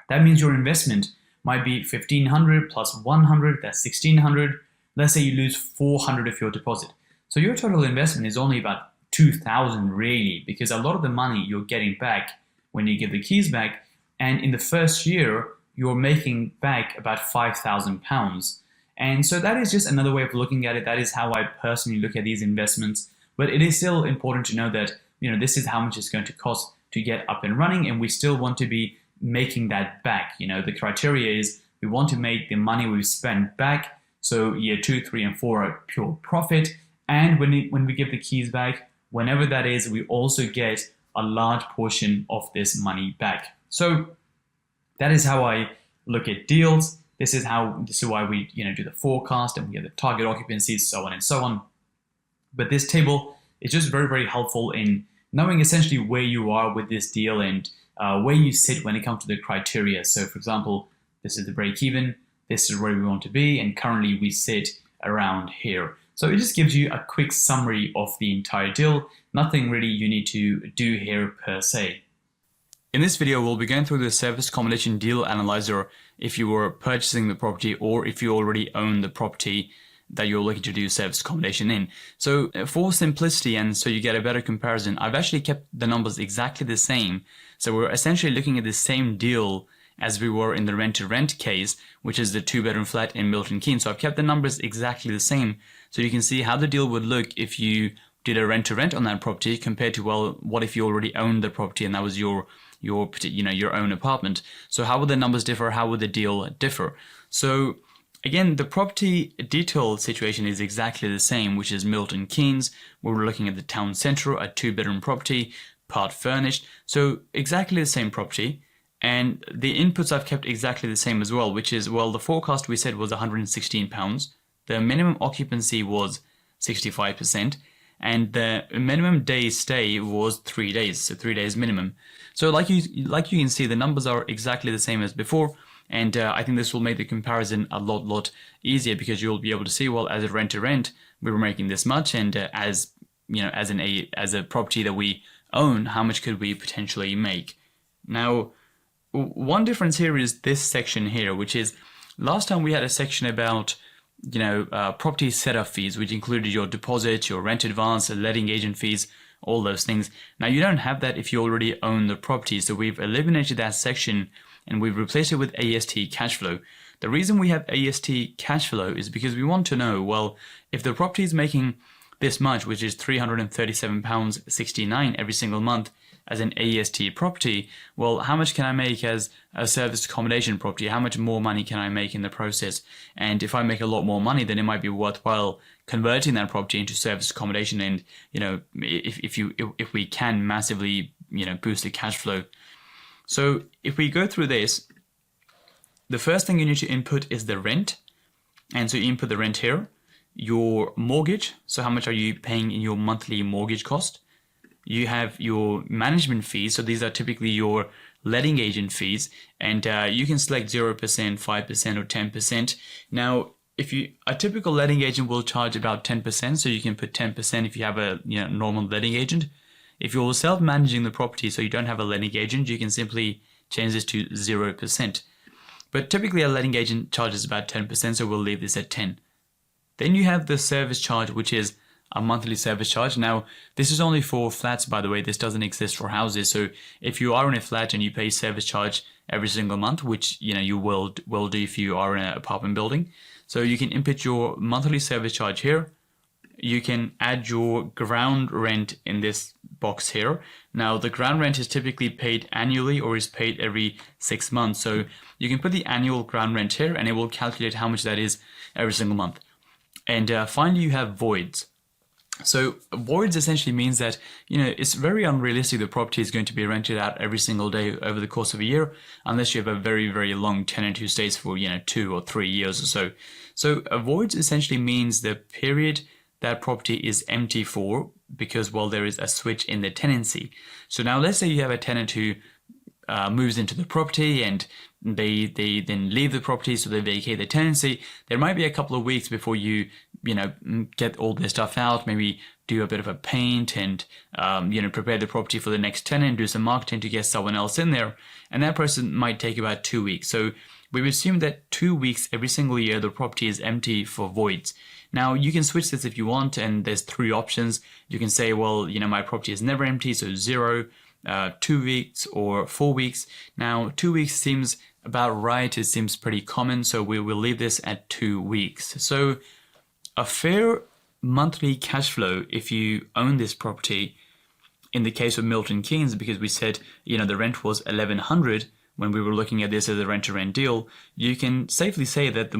That means your investment might be 1,500 plus 100, that's 1,600. Let's say you lose 400 of your deposit. So your total investment is only about 2,000 really, because a lot of the money you're getting back when you give the keys back, and in the first year you're making back about £5,000. And so that is just another way of looking at it. That is how I personally look at these investments. But it is still important to know that this is how much it's going to cost to get up and running, and we still want to be making that back. The criteria is we want to make the money we've spent back. So year 2, 3, and 4 are pure profit. And when we give the keys back, whenever that is, we also get a large portion of this money back. So that is how I look at deals. This is why we do the forecast and we get the target occupancies, so on and so on. But this table is just very, very helpful in knowing essentially where you are with this deal and where you sit when it comes to the criteria. So for example, this is the break even, this is where we want to be, and currently we sit around here. So it just gives you a quick summary of the entire deal. Nothing really you need to do here per se. In this video, we'll be going through the service accommodation deal analyzer if you were purchasing the property or if you already own the property. that you're looking to do service accommodation in. So for simplicity and so you get a better comparison, I've actually kept the numbers exactly the same. So we're essentially looking at the same deal as we were in the rent-to-rent case, which is the 2-bedroom flat in Milton Keynes. So I've kept the numbers exactly the same, so you can see how the deal would look if you did a rent-to-rent on that property compared to, well, what if you already owned the property and that was your own apartment. So how would the numbers differ? How would the deal differ? So again, the property detail situation is exactly the same, which is Milton Keynes, where we're looking at the town centre, a 2-bedroom property, part furnished. So exactly the same property. And the inputs I've kept exactly the same as well, which is, well, the forecast we said was £116. The minimum occupancy was 65%. And the minimum day stay was 3 days, so 3 days minimum. So like you can see, the numbers are exactly the same as before. And I think this will make the comparison a lot easier, because you'll be able to see, well, as a rent-to-rent, we were making this much, and as a property that we own, how much could we potentially make? Now, one difference here is this section here, which is last time we had a section about property setup fees, which included your deposit, your rent advance, letting agent fees, all those things. Now you don't have that if you already own the property, so we've eliminated that section and we've replaced it with AST cash flow. The reason we have AST cash flow is because we want to know, well, if the property is making this much, which is £337.69 every single month as an AST property, well, how much can I make as a service accommodation property? How much more money can I make in the process? And if I make a lot more money, then it might be worthwhile converting that property into service accommodation. And if we can massively boost the cash flow. So if we go through this, the first thing you need to input is the rent, and so you input the rent here. Your mortgage, so how much are you paying in your monthly mortgage cost? You have your management fees, so these are typically your letting agent fees, and you can select 0%, 5% or 10%. Now, a typical letting agent will charge about 10%, so you can put 10% if you have a normal letting agent. If you're self-managing the property, so you don't have a letting agent, you can simply change this to 0%. But typically a letting agent charges about 10%, so we'll leave this at 10. Then you have the service charge, which is a monthly service charge. Now, this is only for flats, by the way. This doesn't exist for houses. So if you are in a flat and you pay service charge every single month, which you will do if you are in an apartment building, so you can input your monthly service charge here. You can add your ground rent in this box here. Now, the ground rent is typically paid annually or is paid every 6 months. So you can put the annual ground rent here, and it will calculate how much that is every single month. And finally, you have voids. So voids essentially means that, it's very unrealistic the property is going to be rented out every single day over the course of a year, unless you have a very, very long tenant who stays for, 2 or 3 years or so. So voids essentially means the period that property is empty for, because, well, there is a switch in the tenancy. So now let's say you have a tenant who moves into the property and they then leave the property, so they vacate the tenancy. There might be a couple of weeks before you get all their stuff out, maybe do a bit of a paint and prepare the property for the next tenant, do some marketing to get someone else in there, and that person might take about 2 weeks. So we would assume that 2 weeks every single year the property is empty for voids. Now you can switch this if you want, and there's 3 options. You can say, well, my property is never empty, so 0, 2 weeks or 4 weeks. Now 2 weeks seems about right. It seems pretty common, so we will leave this at 2 weeks. So a fair monthly cash flow if you own this property, in the case of Milton Keynes, because we said the rent was $1,100 when we were looking at this as a rent-to-rent deal, you can safely say that the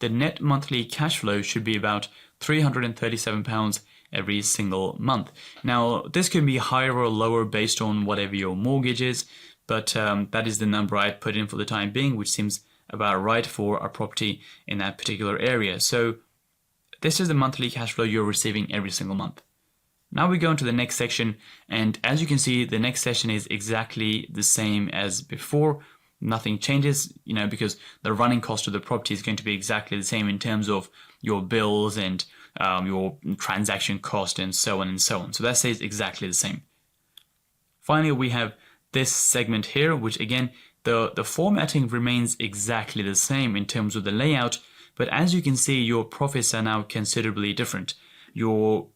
net monthly cash flow should be about £337 every single month. Now, this can be higher or lower based on whatever your mortgage is, but that is the number I put in for the time being, which seems about right for a property in that particular area. So this is the monthly cash flow you're receiving every single month. Now we go into the next section, and as you can see, the next section is exactly the same as before. Nothing changes, because the running cost of the property is going to be exactly the same in terms of your bills and your transaction cost and so on and so on. So that stays exactly the same. Finally, we have this segment here, which again, the formatting remains exactly the same in terms of the layout, But as you can see, your profits are now considerably different. Your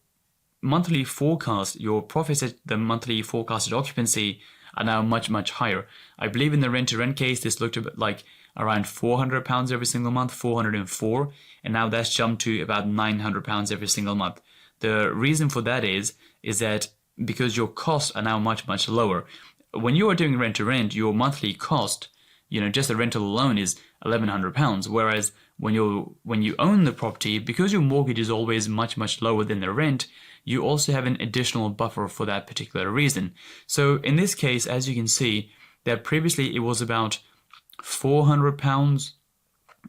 monthly forecast, your profits at the monthly forecasted occupancy are now much, much higher. I believe in the rent-to-rent case, this looked a bit like around £400 every single month, 404, and now that's jumped to about £900 every single month. The reason for that is that because your costs are now much, much lower. When you are doing rent-to-rent, your monthly cost, just the rental alone is £1,100, whereas when you own the property, because your mortgage is always much, much lower than the rent, you also have an additional buffer for that particular reason. So in this case, as you can see, that previously it was about £400,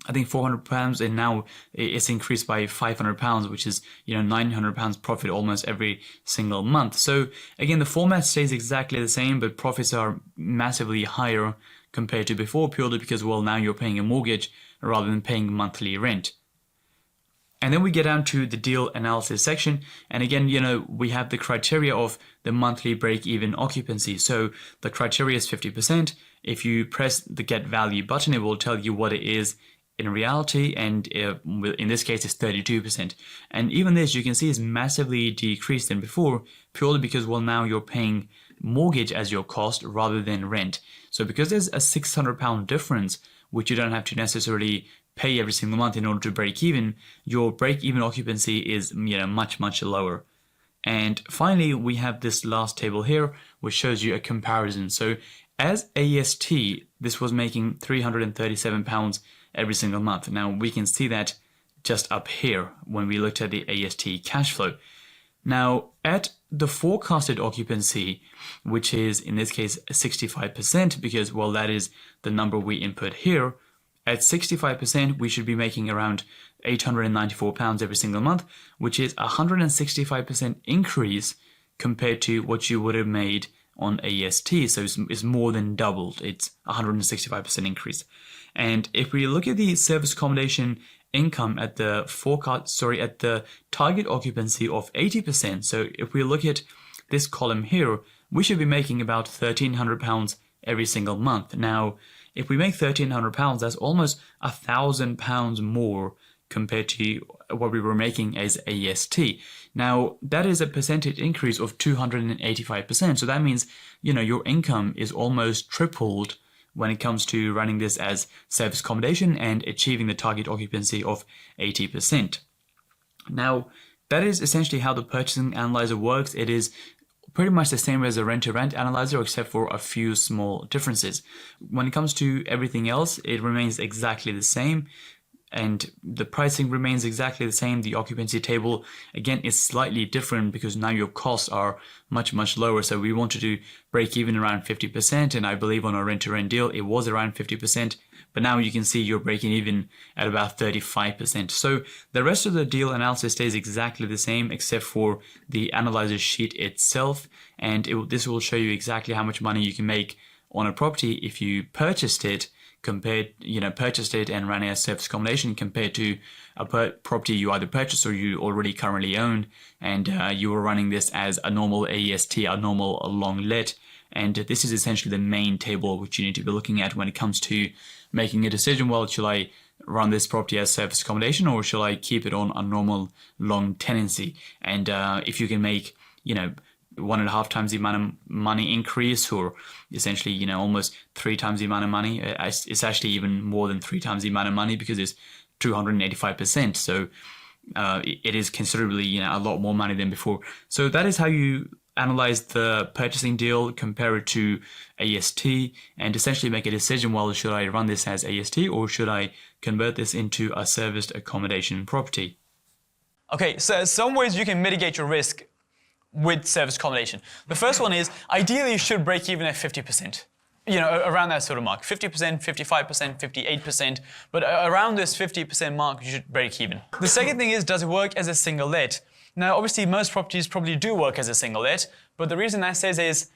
I think £400, and now it's increased by £500, which is £900 profit almost every single month. So again, the format stays exactly the same, but profits are massively higher compared to before, purely because, well, now you're paying a mortgage rather than paying monthly rent. And then we get down to the deal analysis section. And again, we have the criteria of the monthly break-even occupancy. So the criteria is 50%. If you press the get value button, it will tell you what it is in reality. And in this case, it's 32%. And even this, you can see, is massively decreased than before, purely because, well, now you're paying mortgage as your cost rather than rent. So because there's a £600 difference, which you don't have to necessarily pay every single month in order to break even, your break even occupancy is much, much lower. And finally, we have this last table here, which shows you a comparison. So as AST, this was making £337 every single month. Now we can see that just up here when we looked at the AST cash flow. Now at the forecasted occupancy, which is in this case 65%, because, well, that is the number we input here. At 65%, we should be making around £894 every single month, which is a 165% increase compared to what you would have made on AST. So it's more than doubled. It's 165% increase. And if we look at the service accommodation income at the at the target occupancy of 80%. So if we look at this column here, we should be making about £1,300 every single month. Now, if we make £1,300, that's almost £1,000 more compared to what we were making as AST. Now, that is a percentage increase of 285%. So that means, your income is almost tripled when it comes to running this as service accommodation and achieving the target occupancy of 80%. Now, that is essentially how the purchasing analyzer works. It is pretty much the same as a rent-to-rent analyzer, except for a few small differences. When it comes to everything else, it remains exactly the same, and the pricing remains exactly the same. The occupancy table, again, is slightly different because now your costs are much, much lower. So we wanted to break even around 50%, and I believe on our rent-to-rent deal, it was around 50%. But now you can see you're breaking even at about 35%. So the rest of the deal analysis stays exactly the same, except for the analyzer sheet itself. And this will show you exactly how much money you can make on a property if you purchased it, purchased it and ran it as service accommodation, compared to a property you either purchased or you already currently own, and you were running this as a normal AST, a normal long let. And this is essentially the main table which you need to be looking at when it comes to making a decision. Well, should I run this property as service accommodation, or should I keep it on a normal long tenancy? And if you can make, 1.5 times the amount of money increase, or essentially, almost 3 times the amount of money, it's actually even more than 3 times the amount of money, because it's 285%. So it is considerably, a lot more money than before. So that is how you analyze the purchasing deal, compare it to AST, and essentially make a decision, well, should I run this as AST or should I convert this into a serviced accommodation property? Okay, so some ways you can mitigate your risk with service accommodation. The first one is, ideally you should break even at 50%. Around that sort of mark, 50%, 55%, 58%, but around this 50% mark, you should break even. The second thing is, does it work as a single let? Now, obviously, most properties probably do work as a single let, but the reason that says is,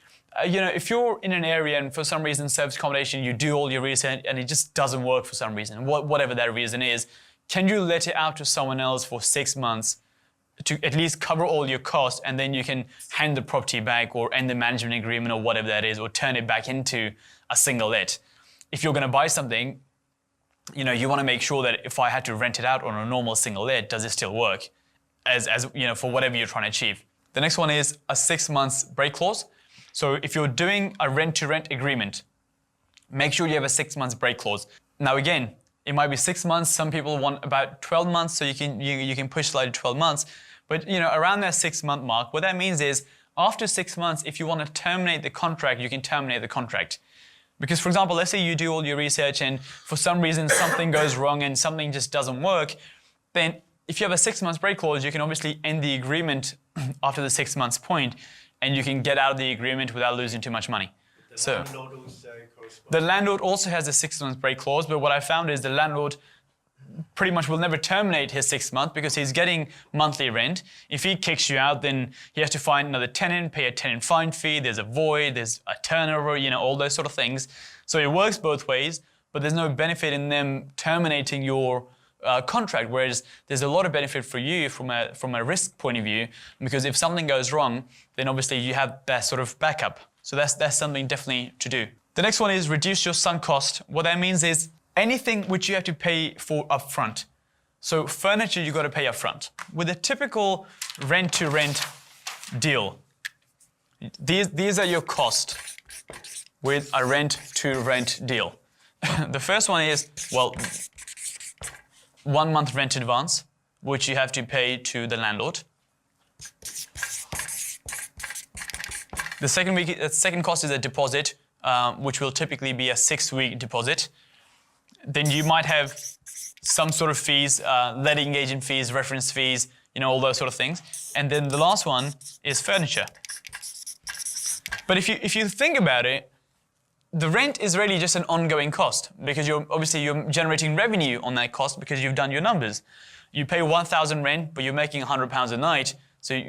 if you're in an area and for some reason service accommodation, you do all your research and it just doesn't work for some reason, whatever that reason is, can you let it out to someone else for 6 months to at least cover all your costs, and then you can hand the property back or end the management agreement or whatever that is, or turn it back into a single let? If you're going to buy something, you want to make sure that if I had to rent it out on a normal single let, does it still work as for whatever you're trying to achieve. The next one is a 6 months break clause. So if you're doing a rent-to-rent agreement, make sure you have a 6 months break clause. Now again, it might be 6 months. Some people want about 12 months, so you can push slightly 12 months. But around that 6 month mark, what that means is after 6 months, if you want to terminate the contract, you can terminate the contract. Because for example, let's say you do all your research and for some reason something goes wrong and something just doesn't work, then if you have a 6 months break clause, you can obviously end the agreement after the 6 months point, and you can get out of the agreement without losing too much money. The landlord also has a 6 months break clause, but what I found is the landlord pretty much will never terminate his 6 months because he's getting monthly rent. If he kicks you out, then he has to find another tenant, pay a tenant fine fee, there's a void, there's a turnover, all those sort of things. So it works both ways, but there's no benefit in them terminating your contract, whereas there's a lot of benefit for you from a risk point of view, because if something goes wrong, then obviously you have that sort of backup. So that's something definitely to do. The next one is reduce your sunk cost. What that means is anything which you have to pay for upfront. So furniture you got to pay upfront. With a typical rent-to-rent deal, these are your costs with a rent-to-rent deal. The first one is, 1 month rent advance, which you have to pay to the landlord. The second cost is a deposit, which will typically be a 6-week deposit. Then you might have some sort of fees, letting agent fees, reference fees, all those sort of things. And then the last one is furniture. But if you think about it, the rent is really just an ongoing cost because you're generating revenue on that cost because you've done your numbers. You pay 1,000 rent, but you're making £100 a night. So,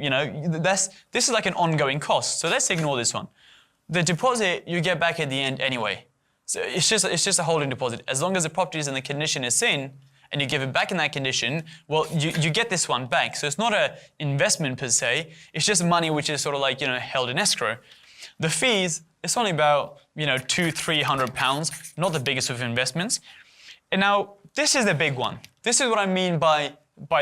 this is like an ongoing cost. So let's ignore this one. The deposit you get back at the end anyway. So it's just a holding deposit. As long as the property is in the condition it's in and you give it back in that condition, you get this one back. So it's not an investment per se. It's just money which is sort of like, held in escrow. The fees, it's only about, £200-300, not the biggest of investments. And now, this is the big one. This is what I mean by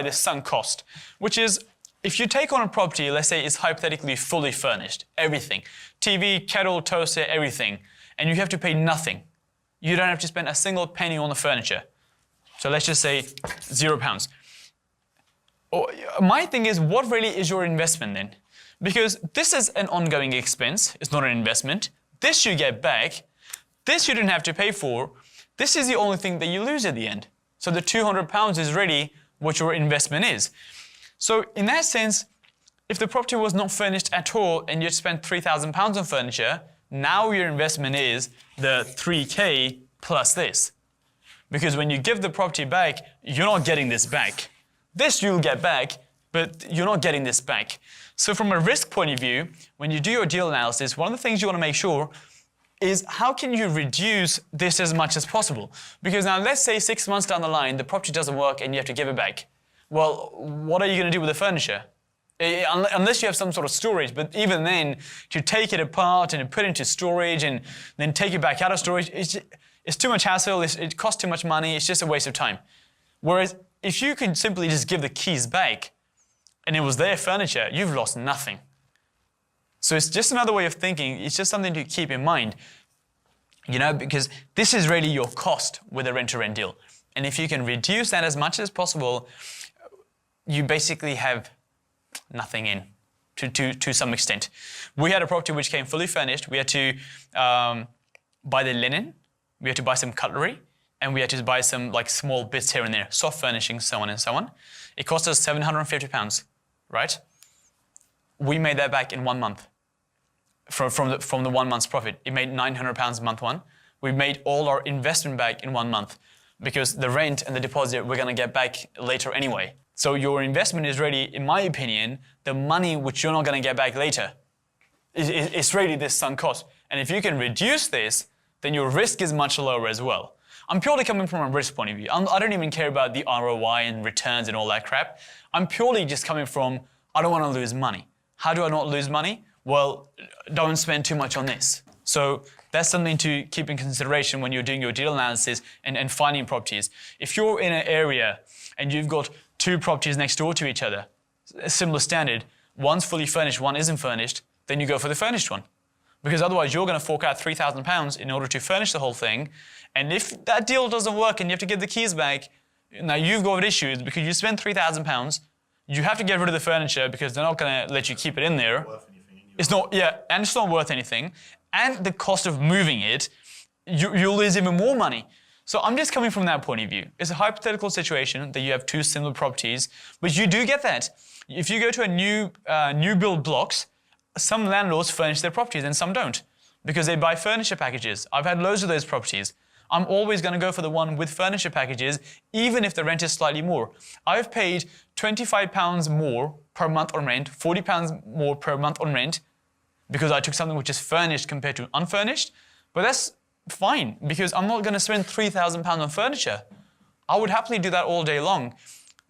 the sunk cost, which is if you take on a property, let's say it's hypothetically fully furnished, everything, TV, kettle, toaster, everything, and you have to pay nothing. You don't have to spend a single penny on the furniture. So let's just say £0. My thing is, what really is your investment then? Because this is an ongoing expense, it's not an investment. This you get back, this you didn't have to pay for, this is the only thing that you lose at the end. So the £200 is really what your investment is. So in that sense, if the property was not furnished at all and you'd spent £3,000 on furniture, now your investment is the 3K plus this. Because when you give the property back, you're not getting this back. This you'll get back, but you're not getting this back. So from a risk point of view, when you do your deal analysis, one of the things you want to make sure is how can you reduce this as much as possible? Because now let's say 6 months down the line, the property doesn't work and you have to give it back. Well, what are you going to do with the furniture? Unless you have some sort of storage, but even then, to take it apart and put it into storage and then take it back out of storage, it's too much hassle, it costs too much money, it's just a waste of time. Whereas if you could simply just give the keys back and it was their furniture, you've lost nothing. So it's just another way of thinking, it's just something to keep in mind, because this is really your cost with a rent-to-rent deal. And if you can reduce that as much as possible, you basically have nothing in to some extent. We had a property which came fully furnished. We had to buy the linen, we had to buy some cutlery, and we had to buy some small bits here and there, soft furnishings, so on and so on. It cost us £750, right? We made that back in 1 month from the 1 month's profit. It made £900 month one. We made all our investment back in 1 month because the rent and the deposit we're going to get back later anyway. So your investment is really, in my opinion, the money which you're not going to get back later. It's really this sunk cost. And if you can reduce this, then your risk is much lower as well. I'm purely coming from a risk point of view. I don't even care about the ROI and returns and all that crap. I'm purely just coming from, I don't want to lose money. How do I not lose money? Well, don't spend too much on this. So that's something to keep in consideration when you're doing your deal analysis and finding properties. If you're in an area and you've got 2 properties next door to each other, a similar standard, one's fully furnished, one isn't furnished, then you go for the furnished one. Because otherwise you're going to fork out £3,000 in order to furnish the whole thing. And if that deal doesn't work and you have to give the keys back, now you've got issues because you spent £3,000. You have to get rid of the furniture because they're not going to let you keep it in there. It's not, and it's not worth anything. And the cost of moving it, you'll lose even more money. So I'm just coming from that point of view. It's a hypothetical situation that you have 2 similar properties, but you do get that. If you go to a new build blocks, some landlords furnish their properties and some don't because they buy furniture packages. I've had loads of those properties. I'm always going to go for the one with furniture packages, even if the rent is slightly more. I've paid £25 more per month on rent, £40 more per month on rent, because I took something which is furnished compared to unfurnished. But that's fine, because I'm not going to spend £3,000 on furniture. I would happily do that all day long,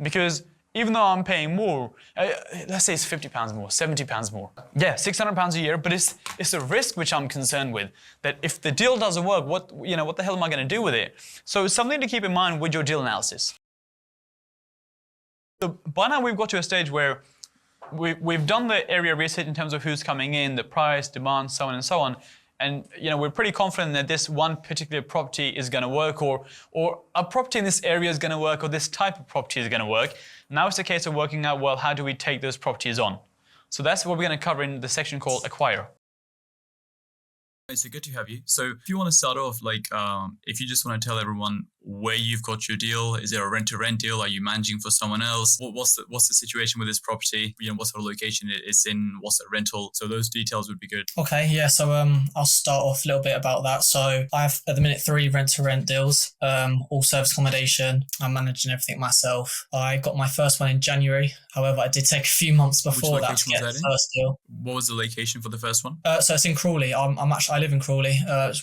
because even though I'm paying more, let's say it's £50 more, £70 more. Yeah, £600 a year, but it's a risk which I'm concerned with, that if the deal doesn't work, what the hell am I going to do with it? So it's something to keep in mind with your deal analysis. So by now we've got to a stage where we've done the area research in terms of who's coming in, the price, demand, so on and so on. And we're pretty confident that this one particular property is going to work, or a property in this area is going to work, or this type of property is going to work. Now it's a case of working out, well, how do we take those properties on? So that's what we're going to cover in the section called Acquire. So good to have you. So if you want to start off, if you just want to tell everyone where you've got your deal, is there a rent-to-rent deal? Are you managing for someone else? What's the situation with this property? What sort of location it's in? What's the rental? So those details would be good. Okay, yeah. So I'll start off a little bit about that. So I have at the minute 3 rent-to-rent deals, all service accommodation. I'm managing everything myself. I got my first one in January. However, it did take a few months before that to get the first deal. What was the location for the first one? So it's in Crawley. I live in Crawley.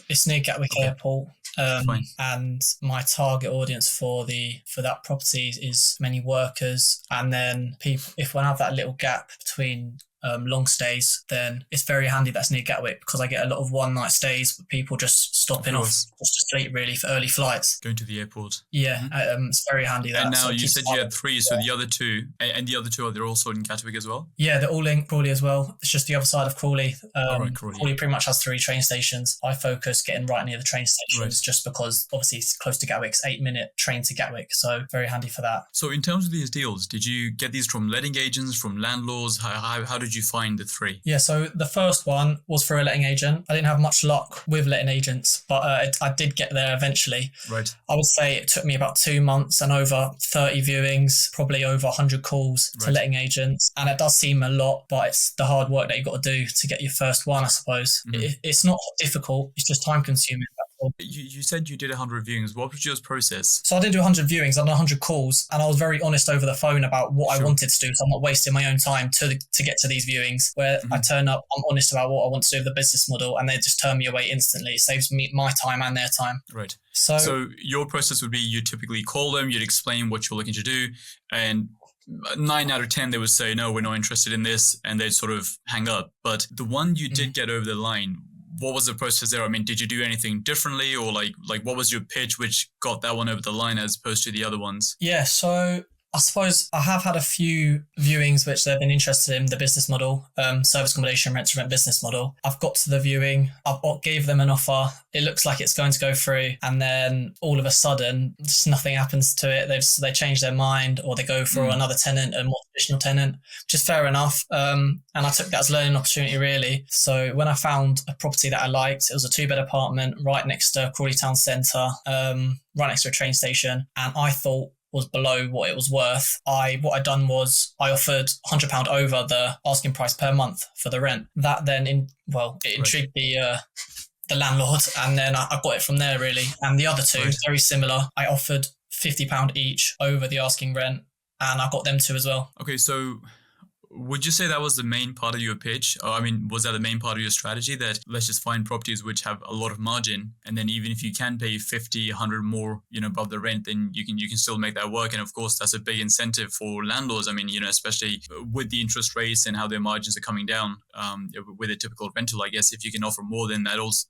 It's near Gatwick Airport. And my target audience for that property is many workers, and then people. If I have that little gap between long stays, then it's very handy that's near Gatwick, because I get a lot of one-night stays with people just stopping off just to sleep really for early flights. Going to the airport. Yeah, it's very handy. And now you said you had 3, so the other 2, and the other 2 they're also in Gatwick as well? Yeah, they're all in Crawley as well. It's just the other side of Crawley. Crawley. Crawley pretty much has 3 train stations. I focus getting right near the train stations just because obviously it's close to Gatwick. It's 8-minute train to Gatwick, so very handy for that. So in terms of these deals, did you get these from letting agents, from landlords? How did you find the 3? Yeah, so the first one was for a letting agent. I didn't have much luck with letting agents, but I did get there eventually. Right. I would say it took me about 2 months and over 30 viewings, probably over 100 calls to letting agents. And it does seem a lot, but it's the hard work that you've got to do to get your first one, I suppose. Mm-hmm. It's not difficult, it's just time consuming. You said you did 100 viewings. What was your process? So I didn't do 100 viewings, I did 100 calls, and I was very honest over the phone about what I wanted to do, so I'm not wasting my own time to get to these viewings, where I turn up, I'm honest about what I want to do with the business model, and they just turn me away instantly. It saves me my time and their time. Right. So your process would be you typically call them, you'd explain what you're looking to do, and 9 out of 10 they would say, no, we're not interested in this, and they'd sort of hang up. But the one you did get over the line, what was the process there? I mean, did you do anything differently, or like what was your pitch which got that one over the line as opposed to the other ones? Yeah, so I suppose I have had a few viewings which they've been interested in the business model, service accommodation, rent-to-rent business model. I've got to the viewing, I gave them an offer. It looks like it's going to go through, and then all of a sudden, just nothing happens to it. They change their mind, or they go for another tenant, a more traditional tenant, which is fair enough. And I took that as a learning opportunity, really. So when I found a property that I liked, it was a 2-bed apartment right next to Crawley Town Centre, right next to a train station, and I thought was below what it was worth. What I'd done was I offered £100 over the asking price per month for the rent. That then intrigued the landlord, and then I got it from there, really. And the other 2, very similar. I offered £50 each over the asking rent, and I got them 2 as well. Okay, so Would you say that was the main part of your pitch? Or, I mean, was that the main part of your strategy, that let's just find properties which have a lot of margin, and then even if you can pay 50, 100 more, above the rent, then you can still make that work. And of course, that's a big incentive for landlords. I mean, especially with the interest rates and how their margins are coming down, with a typical rental, I guess if you can offer more, then that also,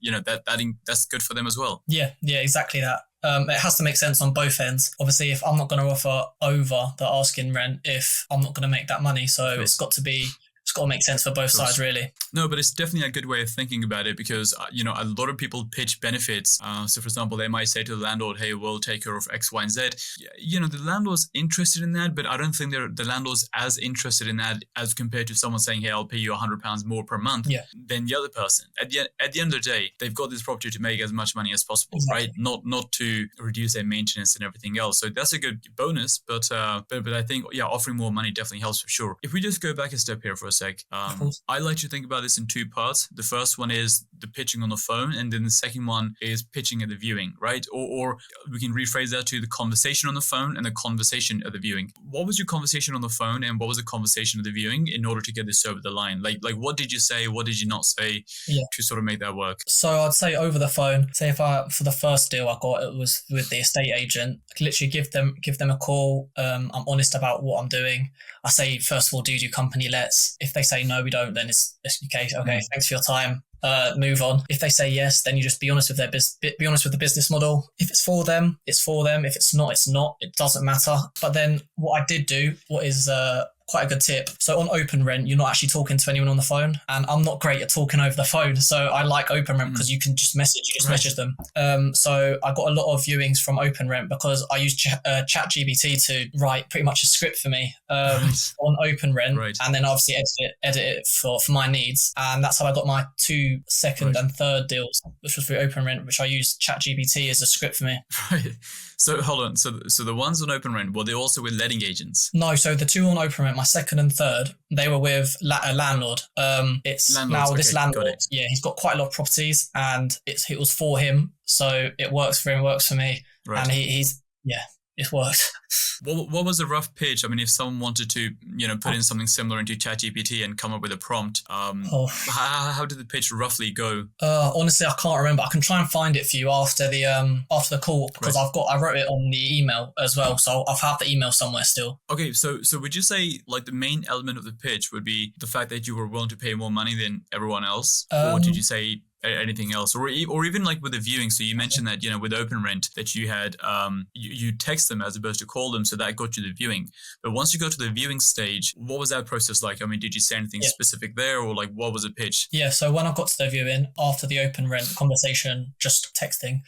that's good for them as well. Yeah, exactly that. It has to make sense on both ends. Obviously, if I'm not going to offer over the asking rent, if I'm not going to make that money, so Sure. it's got to make sense for both sides, really. No, but it's definitely a good way of thinking about it, because, a lot of people pitch benefits. So, for example, they might say to the landlord, hey, we'll take care of X, Y, and Z. The landlord's interested in that, but I don't think the landlord's as interested in that as compared to someone saying, hey, I'll pay you £100 more per month than the other person. At the end of the day, they've got this property to make as much money as possible, Exactly. right? Not to reduce their maintenance and everything else. So that's a good bonus, but I think, offering more money definitely helps for sure. If we just go back a step here for a sec, I like to think about this in two parts. The first one is the pitching on the phone, and then the second one is pitching at the viewing, right? Or we can rephrase that to the conversation on the phone and the conversation at the viewing. What was your conversation on the phone, and what was the conversation at the viewing in order to get this over the line? Like what did you say? What did you not say to sort of make that work? So I'd say over the phone, say for the first deal I got, it was with the estate agent. I could literally give them a call. I'm honest about what I'm doing. I say, first of all, do you do company lets? If they say no, we don't, then it's okay. Thanks for your time. Move on. If they say yes, then you just be honest with be honest with the business model. If it's for them, it's for them. If it's not, it's not. It doesn't matter. But then what I did do, what is quite a good tip. So on open rent, you're not actually talking to anyone on the phone, and I'm not great at talking over the phone. So I like open rent because you can just message them. So I got a lot of viewings from open rent because I used ChatGPT to write pretty much a script for me on open rent, and then obviously edit it for my needs. And that's how I got my 2 second and third deals, which was through open rent, which I used ChatGPT as a script for me. Right. So hold on. So the ones on open rent, were they also with letting agents? No. So the 2 on open rent, my second and third, they were with a landlord. It's Landlords, now this okay, landlord. got it. Yeah, he's got quite a lot of properties, and it was for him. So it works for him, works for me, and he's it worked. What was the rough pitch? I mean, if someone wanted to, put in something similar into ChatGPT and come up with a prompt, how did the pitch roughly go? Honestly, I can't remember. I can try and find it for you after the call, because I wrote it on the email as well, so I'll have the email somewhere still. Okay, so would you say like the main element of the pitch would be the fact that you were willing to pay more money than everyone else, or did you say anything else, or even like with the viewing? So you mentioned that with open rent that you had you text them as opposed to call them, so that got you the viewing. But once you got to the viewing stage, what was that process like? I mean, did you say anything specific there, or like what was the pitch? Yeah, so when I got to the viewing after the open rent conversation, just texting,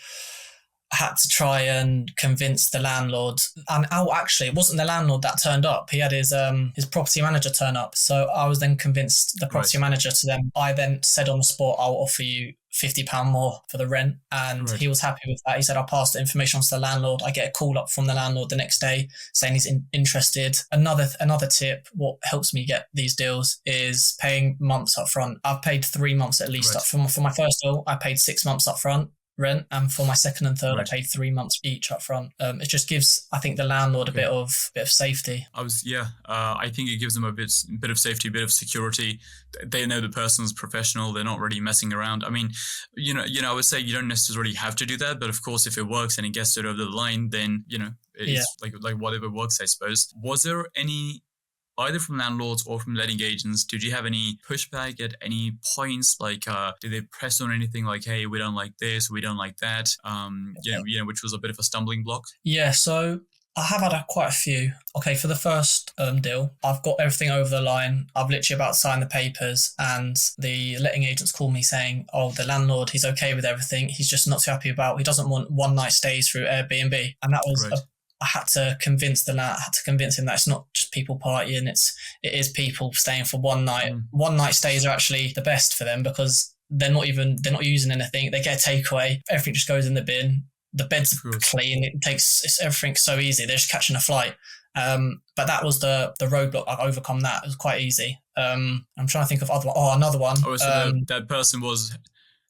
I had to try and convince the landlord. And actually, it wasn't the landlord that turned up. He had his property manager turn up. So I was then convinced the property manager to them. I then said on the spot, I'll offer you £50 more for the rent. And he was happy with that. He said, I'll pass the information on to the landlord. I get a call up from the landlord the next day saying he's interested. Another tip, what helps me get these deals is paying months up front. I've paid 3 months at least up front. For my first deal, I paid 6 months up front rent, and for my second and third I paid 3 months each up front. It just gives, I think, the landlord a bit of safety. I think it gives them a bit of safety, a bit of security. They know the person's professional. They're not really messing around. I mean, I would say you don't necessarily have to do that, but of course if it works and it gets it over the line, then it's like whatever works, I suppose. Was there any, either from landlords or from letting agents, did you have any pushback at any points? Like, did they press on anything like, hey, we don't like this, we don't like that, which was a bit of a stumbling block? Yeah, so I have had quite a few. Okay, for the first deal, I've got everything over the line. I've literally about to sign the papers, and the letting agents call me saying, oh, the landlord, he's okay with everything. He's just not too happy he doesn't want one night stays through Airbnb. And that was I had to convince him that it's not just people partying. It is people staying for one night. One night stays are actually the best for them because they're not using anything. They get a takeaway. Everything just goes in the bin. The bed's clean. Everything's so easy. They're just catching a flight. But that was the roadblock. I've overcome that. It was quite easy. I'm trying to think of another one. Oh, so that person was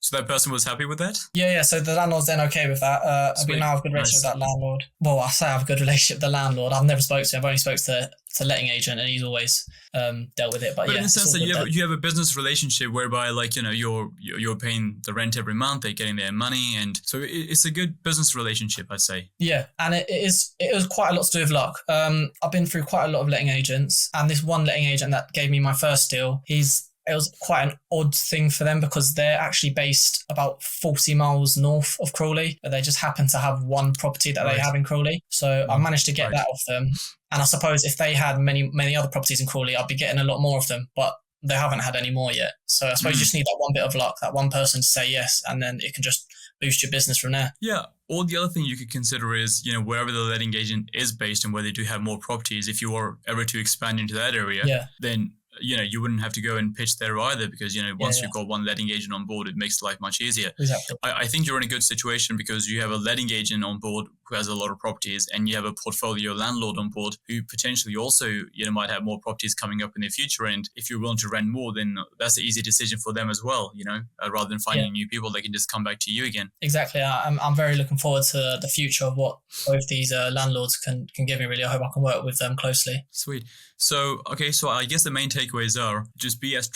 So that person was happy with that? Yeah. So the landlord's then okay with that. We now have a good relationship with that landlord. Well, I say I have a good relationship with the landlord. I've never spoken to him. I've only spoken to the letting agent, and he's always dealt with it. But in the sense that you have a business relationship whereby, like, you know, you're paying the rent every month, they're getting their money, and so it's a good business relationship, I'd say. Yeah, and it was quite a lot to do with luck. I've been through quite a lot of letting agents, and this one letting agent that gave me my first deal, it was quite an odd thing for them because they're actually based about 40 miles north of Crawley, but they just happen to have one property that they have in Crawley. So I managed to get that off them. And I suppose if they had many other properties in Crawley, I'd be getting a lot more of them, but they haven't had any more yet. So I suppose you just need that one bit of luck, that one person to say yes, and then it can just boost your business from there. Yeah. Or the other thing you could consider is, you know, wherever the letting agent is based and where they do have more properties, if you are ever to expand into that area, then, you know, you wouldn't have to go and pitch there either because, you know, once you've got one letting agent on board, it makes life much easier. Exactly. I think you're in a good situation because you have a letting agent on board who has a lot of properties, and you have a portfolio landlord on board who potentially also, you know, might have more properties coming up in the future. And if you're willing to rent more, then that's an easy decision for them as well, you know, rather than finding new people, they can just come back to you again. Exactly. I'm very looking forward to the future of what both these landlords can give me, really. I hope I can work with them closely. Sweet. So, okay, so I guess the main takeaways are just be as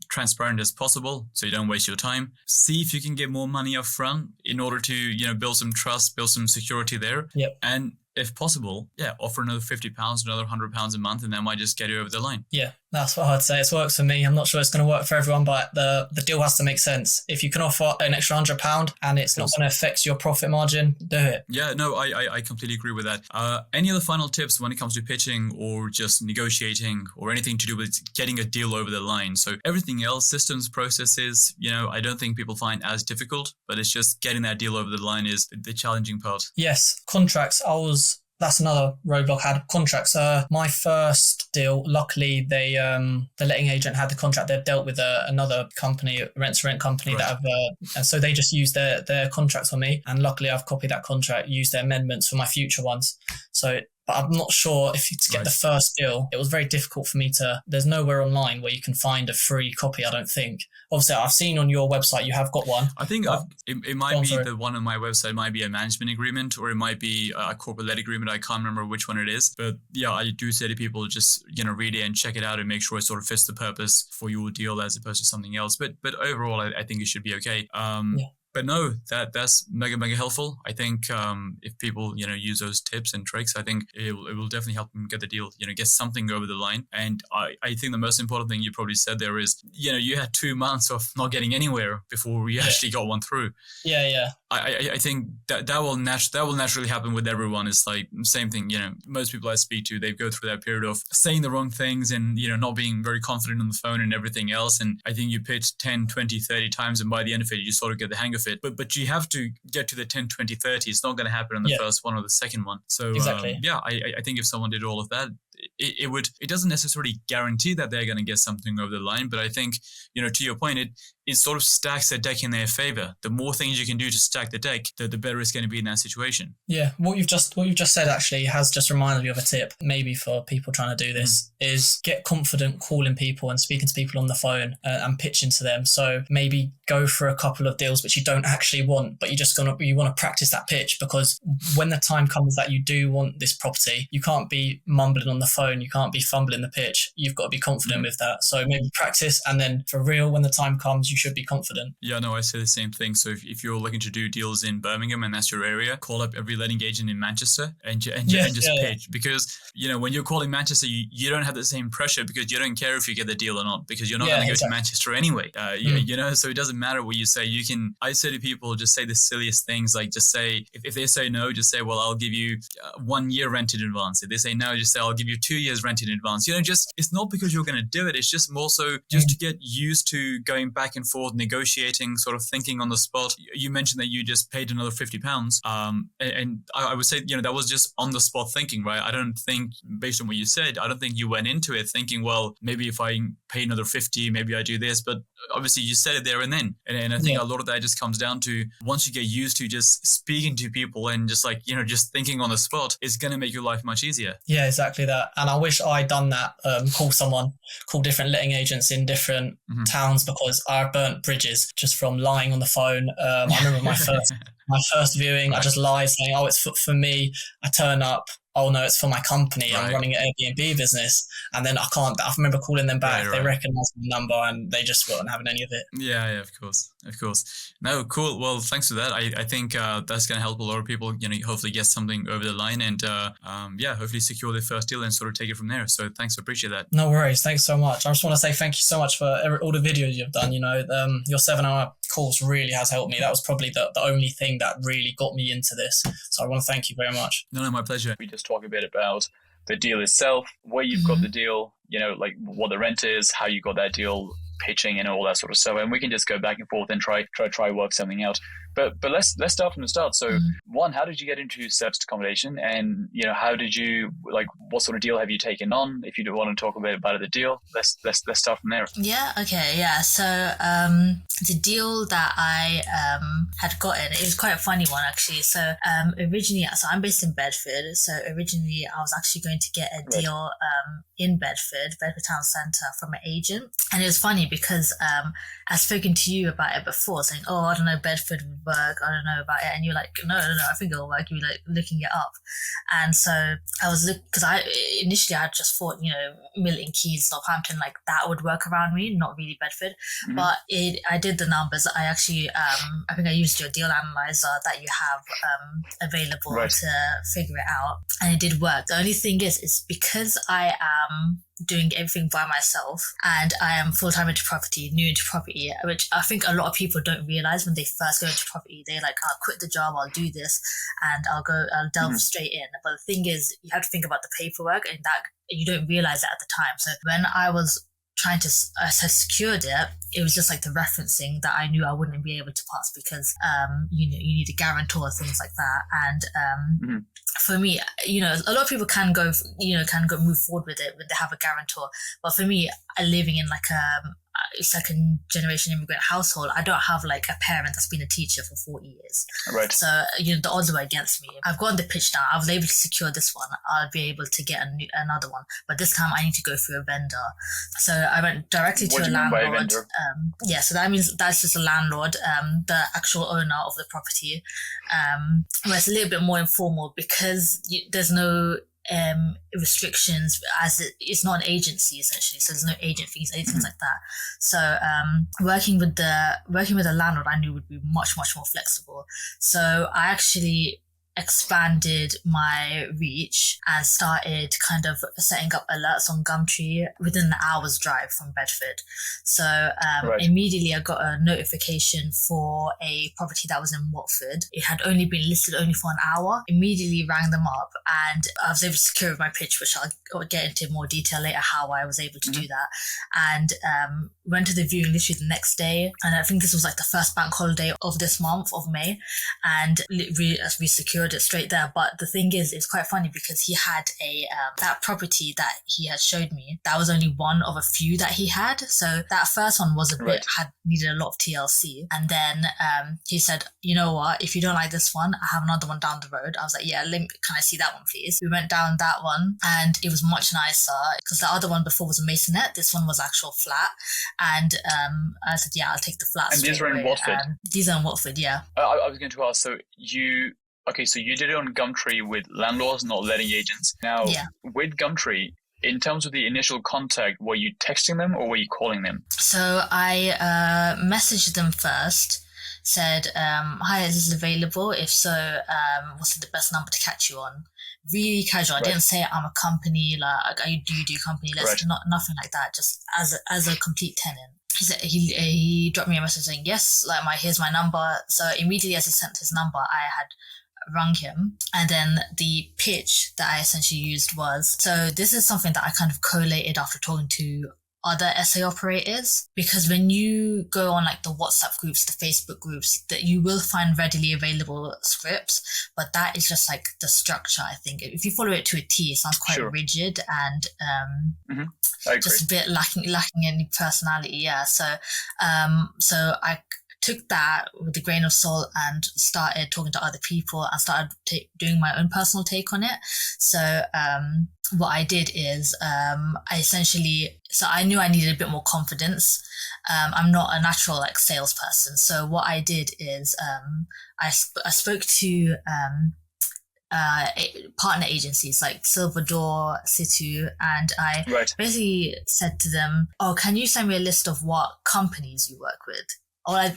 transparent as possible so you don't waste your time. See if you can get more money up front in order to, you know, build some trust, build some security there. Yep. And if possible, offer another £50, another £100 a month, and that might just get you over the line. Yeah, that's what I'd say. It's worked for me. I'm not sure it's going to work for everyone, but the deal has to make sense. If you can offer an extra £100 and it's not going to affect your profit margin, do it. Yeah, no, I completely agree with that. Any other final tips when it comes to pitching or just negotiating or anything to do with getting a deal over the line? So everything else, systems, processes, you know, I don't think people find as difficult, but it's just getting that deal over the line is the challenging part. Yes, contracts. That's another roadblock I had. Contracts. My first deal, luckily, the letting agent had the contract. They've dealt with another company, rent-to-rent company, that and so they just used their contracts on me. And luckily, I've copied that contract, used their amendments for my future ones. But I'm not sure to get the first deal, it was very difficult for me there's nowhere online where you can find a free copy, I don't think. Obviously, I've seen on your website you have got one. I think it might be the one on my website might be a management agreement, or it might be a corporate let agreement. I can't remember which one it is. But yeah, I do say to people, just, you know, read it and check it out and make sure it sort of fits the purpose for your deal as opposed to something else. But overall, I think it should be okay. But no, that's mega helpful. I think if people, you know, use those tips and tricks, I think it will definitely help them get the deal, you know, get something over the line. And I think the most important thing you probably said there is, you know, you had 2 months of not getting anywhere before we actually got one through. Yeah. I think that will naturally happen with everyone. It's like same thing, you know, most people I speak to, they go through that period of saying the wrong things and, you know, not being very confident on the phone and everything else. And I think you pitch 10, 20, 30 times, and by the end of it, you sort of get the hang of it. But you have to get to the 10, 20, 30. It's not going to happen on the first one or the second one. So exactly. I think if someone did all of that, it doesn't necessarily guarantee that they're going to get something over the line. But I think, you know, to your point, it sort of stacks the deck in their favor. The more things you can do to stack the deck, the better it's going to be in that situation. Yeah, what you've just said actually has just reminded me of a tip, maybe for people trying to do this, is get confident calling people and speaking to people on the phone and pitching to them. So maybe go for a couple of deals which you don't actually want, but you want to practice that pitch, because when the time comes that you do want this property, you can't be mumbling on the phone, you can't be fumbling the pitch. You've got to be confident with that. So maybe practice, and then for real, when the time comes, you should be confident. Yeah, no, I say the same thing. So if you're looking to do deals in Birmingham and that's your area, call up every letting agent in Manchester and just pitch. Because, you know, when you're calling Manchester, you don't have the same pressure because you don't care if you get the deal or not, because you're not going to go to Manchester anyway. You know, so it doesn't matter what you say. I say to people, just say the silliest things, like just say, if they say no, just say, well, I'll give you 1 year rent in advance. If they say no, just say, I'll give you 2 years rent in advance. You know, just, it's not because you're going to do it. It's just more so just to get used to going back and forth, negotiating, sort of thinking on the spot. You mentioned that you just paid another £50. And I would say, you know, that was just on the spot thinking, right? I don't think, based on what you said, I don't think you went into it thinking, well, maybe if I pay another 50, maybe I do this. But obviously you said it there and then. And I think a lot of that just comes down to, once you get used to just speaking to people and just like, you know, just thinking on the spot, it's going to make your life much easier. Yeah, exactly that. And I wish I'd done that, call different letting agents in different towns, because I burnt bridges just from lying on the phone. I remember my first viewing, I just lied saying, oh, it's for me. I turn up, oh no, it's for my company. I'm running an Airbnb business. And then I remember calling them back. They recognized my number and they just weren't having any of it. Yeah, of course. No, cool. Well, thanks for that. I think that's going to help a lot of people, hopefully get something over the line and hopefully secure their first deal and sort of take it from there. So thanks, I appreciate that. No worries. Thanks so much. I just want to say thank you so much for all the videos you've done. Your 7-hour course really has helped me. That was probably the only thing that really got me into this. So I want to thank you very much. No, my pleasure. We just talk a bit about the deal itself, where you've got the deal, like what the rent is, how you got that deal, pitching and all that sort of stuff, and we can just go back and forth and try work something out. But let's start from the start. So one, how did you get into serviced accommodation, and how did you what sort of deal have you taken on? If you do want to talk a bit about the deal, let's start from there. So the deal that I had gotten, it was quite a funny one actually. So originally, I'm based in Bedford, so originally I was actually going to get a deal in Bedford Town Centre from an agent. And it was funny because I've spoken to you about it before, saying, oh, I don't know, Bedford would work, I don't know about it. And you're like, no, I think it'll work. You were looking it up. And so I was because initially I had just thought, Milton Keynes, Southampton, that would work around me, not really Bedford. But I did the numbers. I actually, I think I used your deal analyzer that you have available to figure it out. And it did work. The only thing is because I am doing everything by myself and I am full-time new into property, which I think a lot of people don't realize when they first go into property. They're like, I'll quit the job, I'll do this, and I'll delve straight in. But the thing is, you have to think about the paperwork, and that you don't realize that at the time. So when I was trying to secured it was just the referencing that I knew I wouldn't be able to pass, because you need a guarantor, things like that. And for me, a lot of people can go move forward with it when they have a guarantor, but for me, living in a second generation immigrant household, I don't have a parent that's been a teacher for 40 years. So the odds were against me. I've gotten the pitch down. I was able to secure this one. I'll be able to get another one, but this time I need to go through a vendor. So I went directly to a landlord. So that means that's just a landlord, the actual owner of the property. Where it's a little bit more informal, because there's no restrictions, as it's not an agency essentially, so there's no agent fees, anything like that. So working with the landlord, I knew would be much more flexible. So I actually expanded my reach and started kind of setting up alerts on Gumtree within the hour's drive from Bedford. So immediately I got a notification for a property that was in Watford. It had only been listed for an hour. Immediately rang them up and I was able to secure my pitch, which I'll get into more detail later how I was able to do that. And went to the viewing literally the next day, and I think this was the first bank holiday of this month of May, and we secured it straight there. But the thing is, it's quite funny because he had that property that he had showed me, that was only one of a few that he had. So that first one was had needed a lot of TLC, and then he said, you know what, if you don't like this one, I have another one down the road. I was like, yeah, can I see that one please? We went down that one and it was much nicer, because the other one before was a masonette, this one was actual flat. And I said, yeah, I'll take the flat. And these were in Watford? These are in Watford, yeah. I was going to ask, so you did it on Gumtree with landlords, not letting agents. Now, with Gumtree, in terms of the initial contact, were you texting them or were you calling them? So I messaged them first, said, hi, is this available? If so, what's the best number to catch you on? Really casual. I didn't say I'm a company, I do company list, nothing like that, just as a complete tenant. He said, he dropped me a message saying, yes, here's my number. So immediately as he sent his number, I had rung him. And then the pitch that I essentially used was, so this is something that I kind of collated after talking to other SA operators, because when you go on the WhatsApp groups, the Facebook groups, that you will find readily available scripts, but that is just the structure. I think if you follow it to a T, it sounds quite rigid and just a bit lacking any personality. Yeah. So I took that with a grain of salt and started talking to other people and started doing my own personal take on it. So what I did is I knew I needed a bit more confidence. I'm not a natural like salesperson. So what I did is I spoke to partner agencies like Silver Situ, and I basically said to them, "Oh, can you send me a list of what companies you work with?"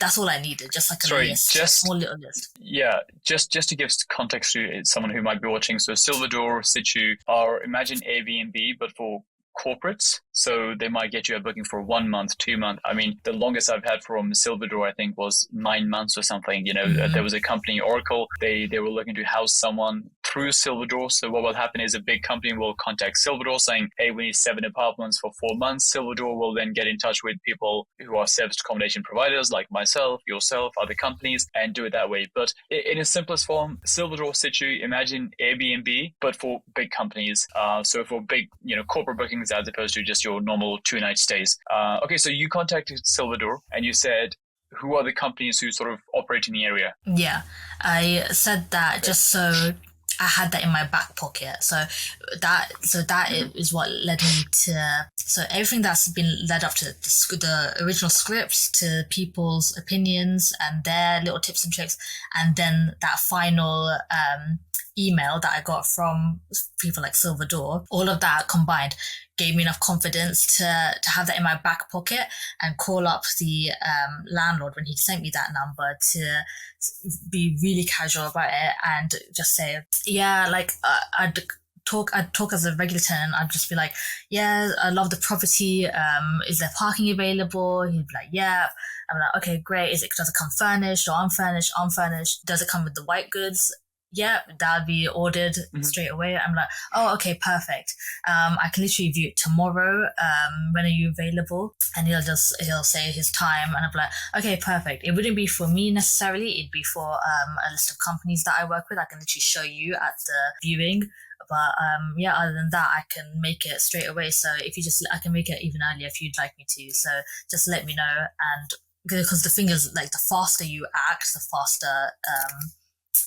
That's all I needed, just like a list, a small little list. Yeah, just to give context to someone who might be watching. So Silver Situ are, imagine Airbnb, but for corporates. So they might get you a booking for 1 month, 2 months. I mean, the longest I've had from Silver, I think, was 9 months or something. You know, there was a company, Oracle, they were looking to house someone through Silver. So what will happen is a big company will contact Silver saying, hey, we need 7 apartments for 4 months. Silver will then get in touch with people who are serviced accommodation providers like myself, yourself, other companies, and do it that way. But in its simplest form, Silver Situ, imagine Airbnb, but for big companies. So for big, corporate bookings as opposed to just your normal 2-night stays. Okay, so you contacted Silver and you said, who are the companies who sort of operate in the area? Yeah, I said that just so I had that in my back pocket. So that is what led me to. So everything that's been led up to the original scripts, to people's opinions and their little tips and tricks, and then that final email that I got from people like Silver, all of that combined gave me enough confidence to have that in my back pocket and call up the landlord when he sent me that number to be really casual about it and just say, yeah, like I'd talk as a regular tenant. I'd just be like, yeah, I love the property. Is there parking available? He'd be like, yeah. I'm like, okay, great. Does it come furnished or unfurnished? Unfurnished. Does it come with the white goods? Yeah, that'll be ordered straight away. I'm like, oh, okay, perfect. I can literally view it tomorrow. When are you available? And he'll say his time, and I'm like, okay, perfect. It wouldn't be for me necessarily. It'd be for a list of companies that I work with. I can literally show you at the viewing. But other than that, I can make it straight away. So I can make it even earlier if you'd like me to. So just let me know. And because the thing is, like, the faster you act, the faster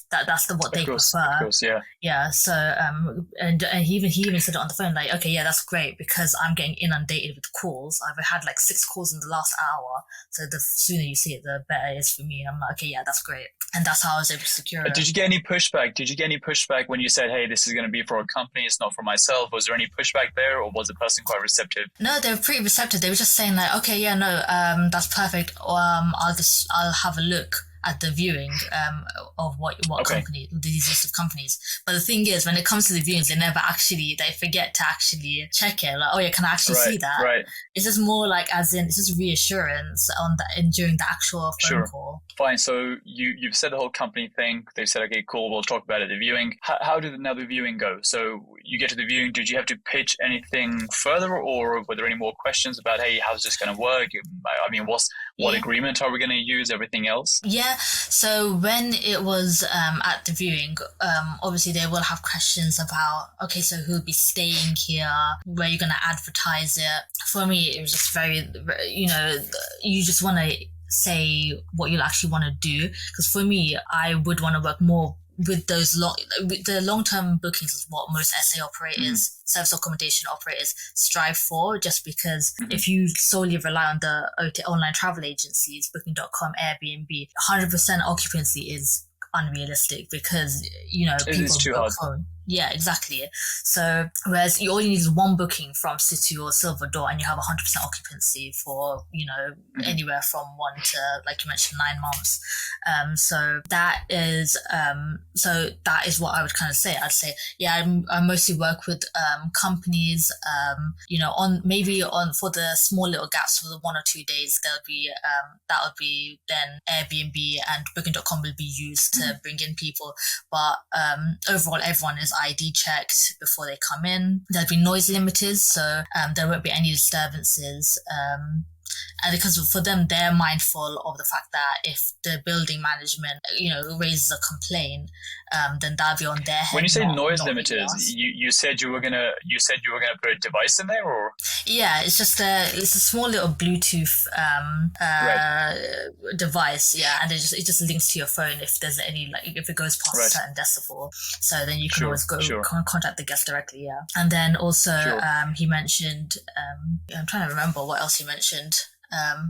that's what they prefer. Of course, yeah. Yeah. So and he even said it on the phone, like, okay, yeah, that's great, because I'm getting inundated with calls. I've had like 6 calls in the last hour. So the sooner you see it, the better it is for me. I'm like, okay, yeah, that's great. And that's how I was able to secure it. Did you get any pushback when you said, hey, this is going to be for a company, it's not for myself? Was there any pushback there, or was the person quite receptive? No, they were pretty receptive. They were just saying like, okay, yeah, no, that's perfect. I'll have a look at the viewing of what company, these list of companies. But the thing is, when it comes to the viewings, they forget to actually check it. Like, oh yeah, can I actually see that? Right. It's just more like, as in, it's just reassurance during the actual phone call. Fine. So you've said the whole company thing. They said, okay, cool, we'll talk about it at the viewing. How did the viewing go? So you get to the viewing. Did you have to pitch anything further, or were there any more questions about, hey, how's this going to work? I mean, what agreement are we going to use? Everything else? Yeah. So when it was at the viewing, obviously they will have questions about, okay, so who'll be staying here, where you're going to advertise it. For me, it was just very, you just want to say what you'll actually want to do. Because for me, I would want to work more with those long-term bookings is what most SA operators, service accommodation operators, strive for, just because if you solely rely on the online travel agencies, booking.com, Airbnb, 100% occupancy is unrealistic, because people it's too hard. Home. Yeah, exactly. So whereas all you need is one booking from Situ or Silver, and you have 100% occupancy for anywhere from 1 to, like you mentioned, 9 months. So that is what I would kind of say. I'd say, yeah, I mostly work with companies. For the small little gaps for the 1 or 2 days, that would be then Airbnb and Booking.com will be used to bring in people. But overall, everyone is ID checked before they come in. There'll be noise limiters, so there won't be any disturbances. and because for them, they're mindful of the fact that if the building management, raises a complaint, then that'll be on their head. When you say noise not really limiters, us. you said you were gonna put a device in there, or Yeah, it's just it's a small little Bluetooth device, yeah, and it just links to your phone if there's any, like, if it goes past a certain decibel, so then you can always go contact the guest directly, yeah. And then also he mentioned I'm trying to remember what else he mentioned.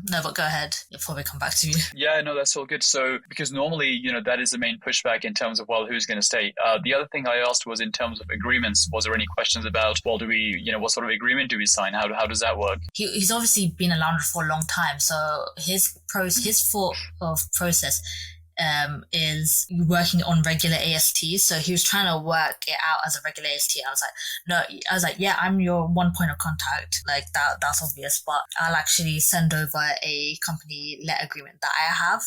No, but go ahead before we come back to you. Yeah, no, that's all good. So, because normally, that is the main pushback in terms of, well, who's going to stay? The other thing I asked was in terms of agreements. Was there any questions about, well, do we, what sort of agreement do we sign? How does that work? He's obviously been a landlord for a long time, so his thought of process is working on regular ASTs. So he was trying to work it out as a regular AST. I was like, yeah, I'm your one point of contact. Like that's obvious, but I'll actually send over a company let agreement that I have,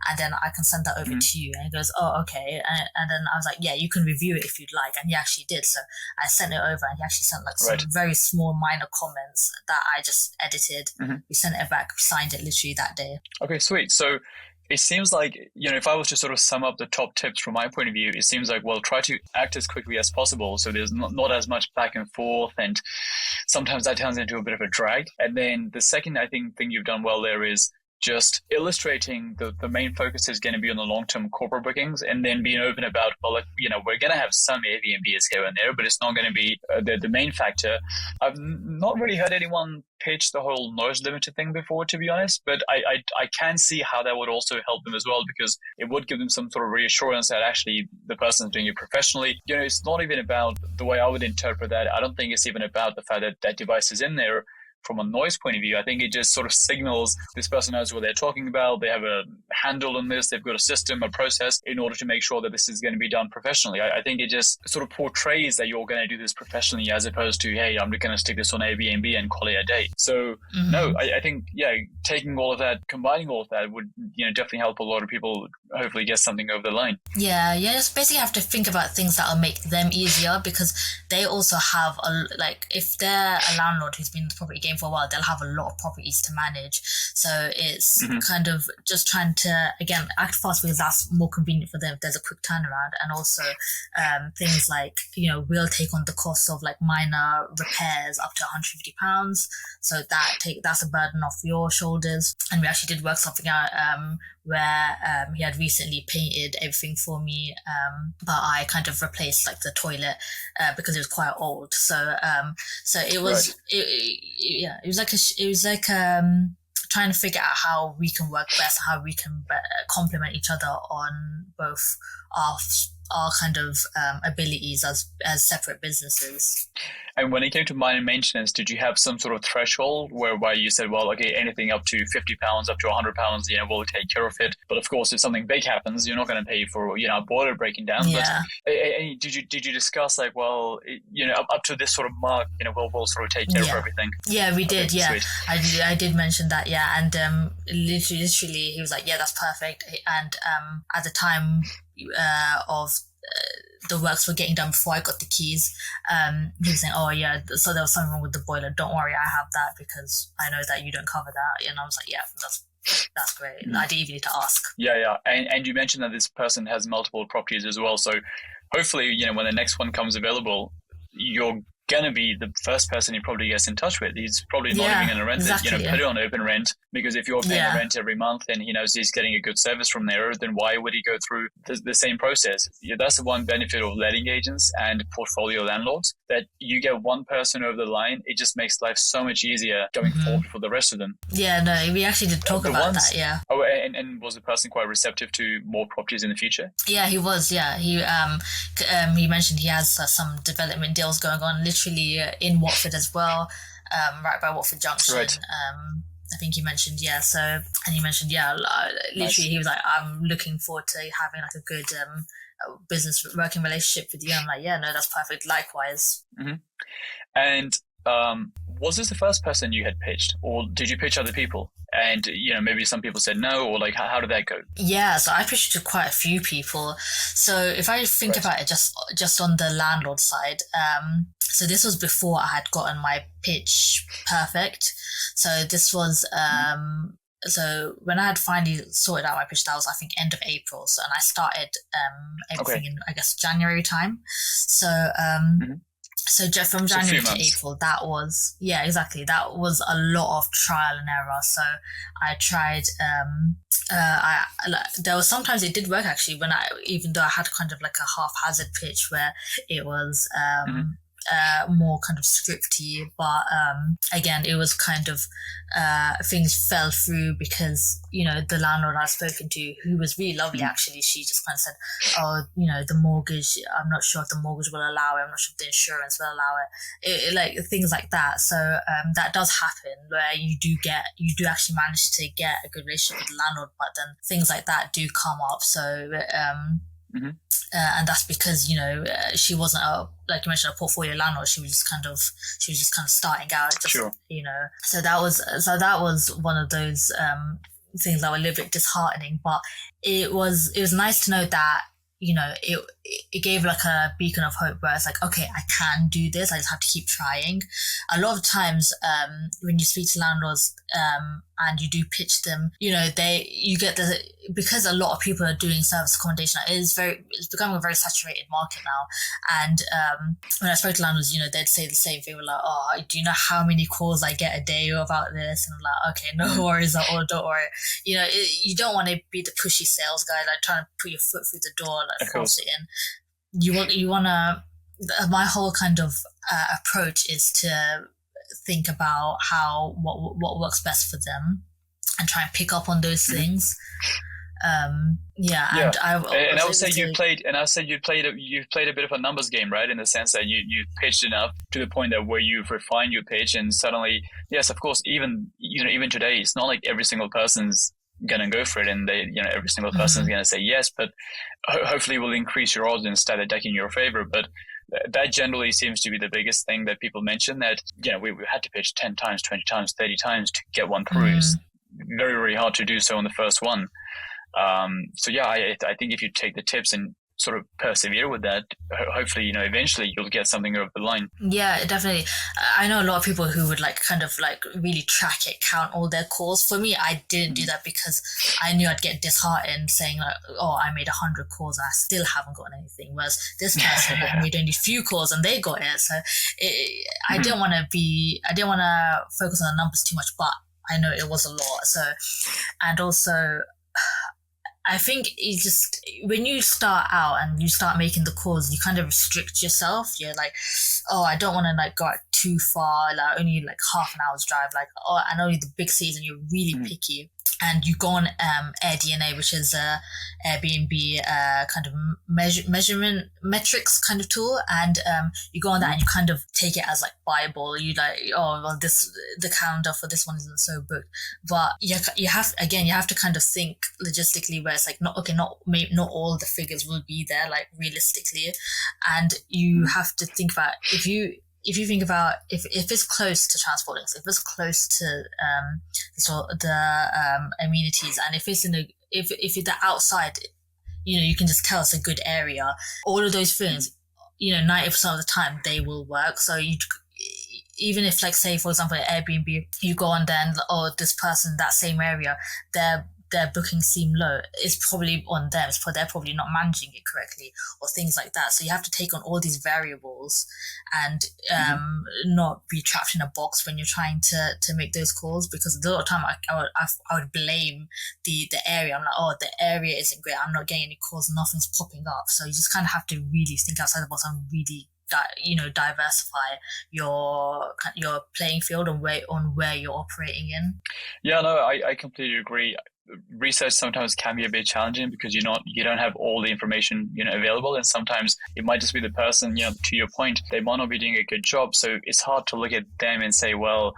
and then I can send that over to you. And he goes, oh, okay. And then I was like, yeah, you can review it if you'd like. And he actually did. So I sent it over, and he actually sent like some very small minor comments that I just edited. We sent it back, signed it literally that day. Okay, sweet. So it seems like, if I was to sort of sum up the top tips from my point of view, it seems like, well, try to act as quickly as possible. So there's not as much back and forth, and sometimes that turns into a bit of a drag. And then the second, I think, thing you've done well there is just illustrating the main focus is going to be on the long-term corporate bookings, and then being open about, well, we're going to have some Airbnbs here and there, but it's not going to be the main factor. I've not really heard anyone pitch the whole noise limiter thing before, to be honest, but I can see how that would also help them as well, because it would give them some sort of reassurance that actually the person's doing it professionally. It's not even about the way I would interpret that. I don't think it's even about the fact that that device is in there. From a noise point of view, I think it just sort of signals this person knows what they're talking about. They have a handle on this. They've got a system, a process in order to make sure that this is going to be done professionally. I think it just sort of portrays that you're going to do this professionally, as opposed to, hey, I'm going to stick this on Airbnb and call it a day. So no, I think, taking all of that, combining all of that would, definitely help a lot of people hopefully get something over the line. Yeah, just basically have to think about things that will make them easier, because they also have if they're a landlord who's been in the property game for a while, they'll have a lot of properties to manage. So it's kind of just trying to, again, act fast, because that's more convenient for them if there's a quick turnaround. And also things like, we'll take on the cost of like minor repairs up to £150. So that's a burden off your shoulders. And we actually did work something out where he had recently painted everything for me, but I kind of replaced like the toilet because it was quite old. So it was it was like trying to figure out how we can work best, how we can complement each other on both our kind of abilities as separate businesses. And when it came to minor maintenance, did you have some sort of threshold whereby you said, well, okay, anything up to £50, up to £100, we'll take care of it. But of course, if something big happens, you're not going to pay for, a boiler breaking down. Yeah. But did you discuss like, well, up to this sort of mark, we'll sort of take care of everything? Yeah, we did. Okay, yeah, I did mention that. Yeah, and literally, he was like, yeah, that's perfect. And at the time of the works were getting done before I got the keys, he was saying, oh yeah, so there was something wrong with the boiler, don't worry, I have that because I know that you don't cover that. And I was like, yeah, that's great. I didn't even need to ask. Yeah. And you mentioned that this person has multiple properties as well, so hopefully when the next one comes available, you're going to be the first person he probably gets in touch with. He's probably not even going to rent it, put it on open rent, because if you're paying rent every month and he knows he's getting a good service from there, then why would he go through the same process? That's the one benefit of letting agents and portfolio landlords, that you get one person over the line. It just makes life so much easier going forward for the rest of them. Yeah, no, we actually did talk about that, yeah. Oh, and was the person quite receptive to more properties in the future? Yeah, he was, yeah. He mentioned he has some development deals going on literally in Watford as well, right by Watford Junction. Right. I think you mentioned, and you mentioned, literally nice. He was like, I'm looking forward to having like a good business working relationship with you. I'm like, yeah, no, that's perfect. Likewise. And was this the first person you had pitched, or did you pitch other people? And maybe some people said no, or like how did that go? Yeah, so I pitched to quite a few people. So if I think about it just on the landlord side, so this was before I had gotten my pitch perfect. So this was so when I had finally sorted out my pitch, that was I think end of April. So and I started everything in I guess January time. So so from January to April, that was exactly. That was a lot of trial and error. So I tried. There was sometimes it did work actually when even though I had kind of like a haphazard pitch where it was more kind of scripty, but again it was kind of things fell through because the landlord I've spoken to, who was really lovely actually, she just kind of said, oh, the mortgage, I'm not sure if the mortgage will allow it, I'm not sure if the insurance will allow it, like things like that. So that does happen where you do actually manage to get a good relationship with the landlord, but then things like that do come up. So and that's because she wasn't like you mentioned a portfolio landlord. She was just kind of starting out. Sure. So that was one of those things that were a little bit disheartening. But it was nice to know that it gave like a beacon of hope where it's like, okay, I can do this. I just have to keep trying. A lot of times when you speak to landlords and you do pitch them, because a lot of people are doing service accommodation, it's becoming a very saturated market now. And when I spoke to landlords, they'd say the same thing. We're like, oh, do you know how many calls I get a day about this? And I'm like, okay, no worries at all, don't worry. You don't want to be the pushy sales guy, like trying to put your foot through the door, like force it in. You want to. My whole kind of approach is to think about what works best for them and try and pick up on those things. And I would say you've played a bit of a numbers game, right? In the sense that you pitched enough to the point that where you've refined your pitch, and suddenly, yes, of course, even today, it's not like every single person's gonna go for it, and every single person is gonna say yes, but hopefully will increase your odds instead of decking your favor. But that generally seems to be the biggest thing that people mention, that we had to pitch 10 times, 20 times, 30 times to get one through. It's very, very hard to do so on the first one. So I think if you take the tips and sort of persevere with that, hopefully eventually you'll get something over the line. Yeah, definitely. I know a lot of people who would kind of really track it, count all their calls. For me, I didn't do that because I knew I'd get disheartened saying oh, I made 100 calls and I still haven't gotten anything, whereas this person made only a few calls and they got it. So I didn't want to focus on the numbers too much, but I know it was a lot. So, and also I think it's just when you start out and you start making the calls, you kind of restrict yourself. You're like, oh, I don't want to go out too far, only half an hour's drive, and only the big season. You're really picky. And you go on AirDNA, which is a Airbnb kind of measurement metrics kind of tool, and you go on that and you kind of take it as Bible. You the calendar for this one isn't so booked, but you have to kind of think logistically where it's not all the figures will be there realistically, and you have to think about if you think about if it's close to transport links, if it's close to the amenities, and if it's if you're outside, you can just tell it's a good area. All of those things, 90% of the time they will work. So even if say for example at Airbnb, you go on there and this person, that same area, their bookings seem low, it's probably on them. They're probably not managing it correctly or things like that. So you have to take on all these variables and not be trapped in a box when you're trying to make those calls, because a lot of time I would blame the area. I'm like, oh, the area isn't great, I'm not getting any calls, nothing's popping up. So you just kind of have to really think outside the box and really diversify your playing field on where you're operating in. Yeah, no, I completely agree. Research sometimes can be a bit challenging because you don't have all the information available, and sometimes it might just be the person, to your point, they might not be doing a good job. So it's hard to look at them and say, well,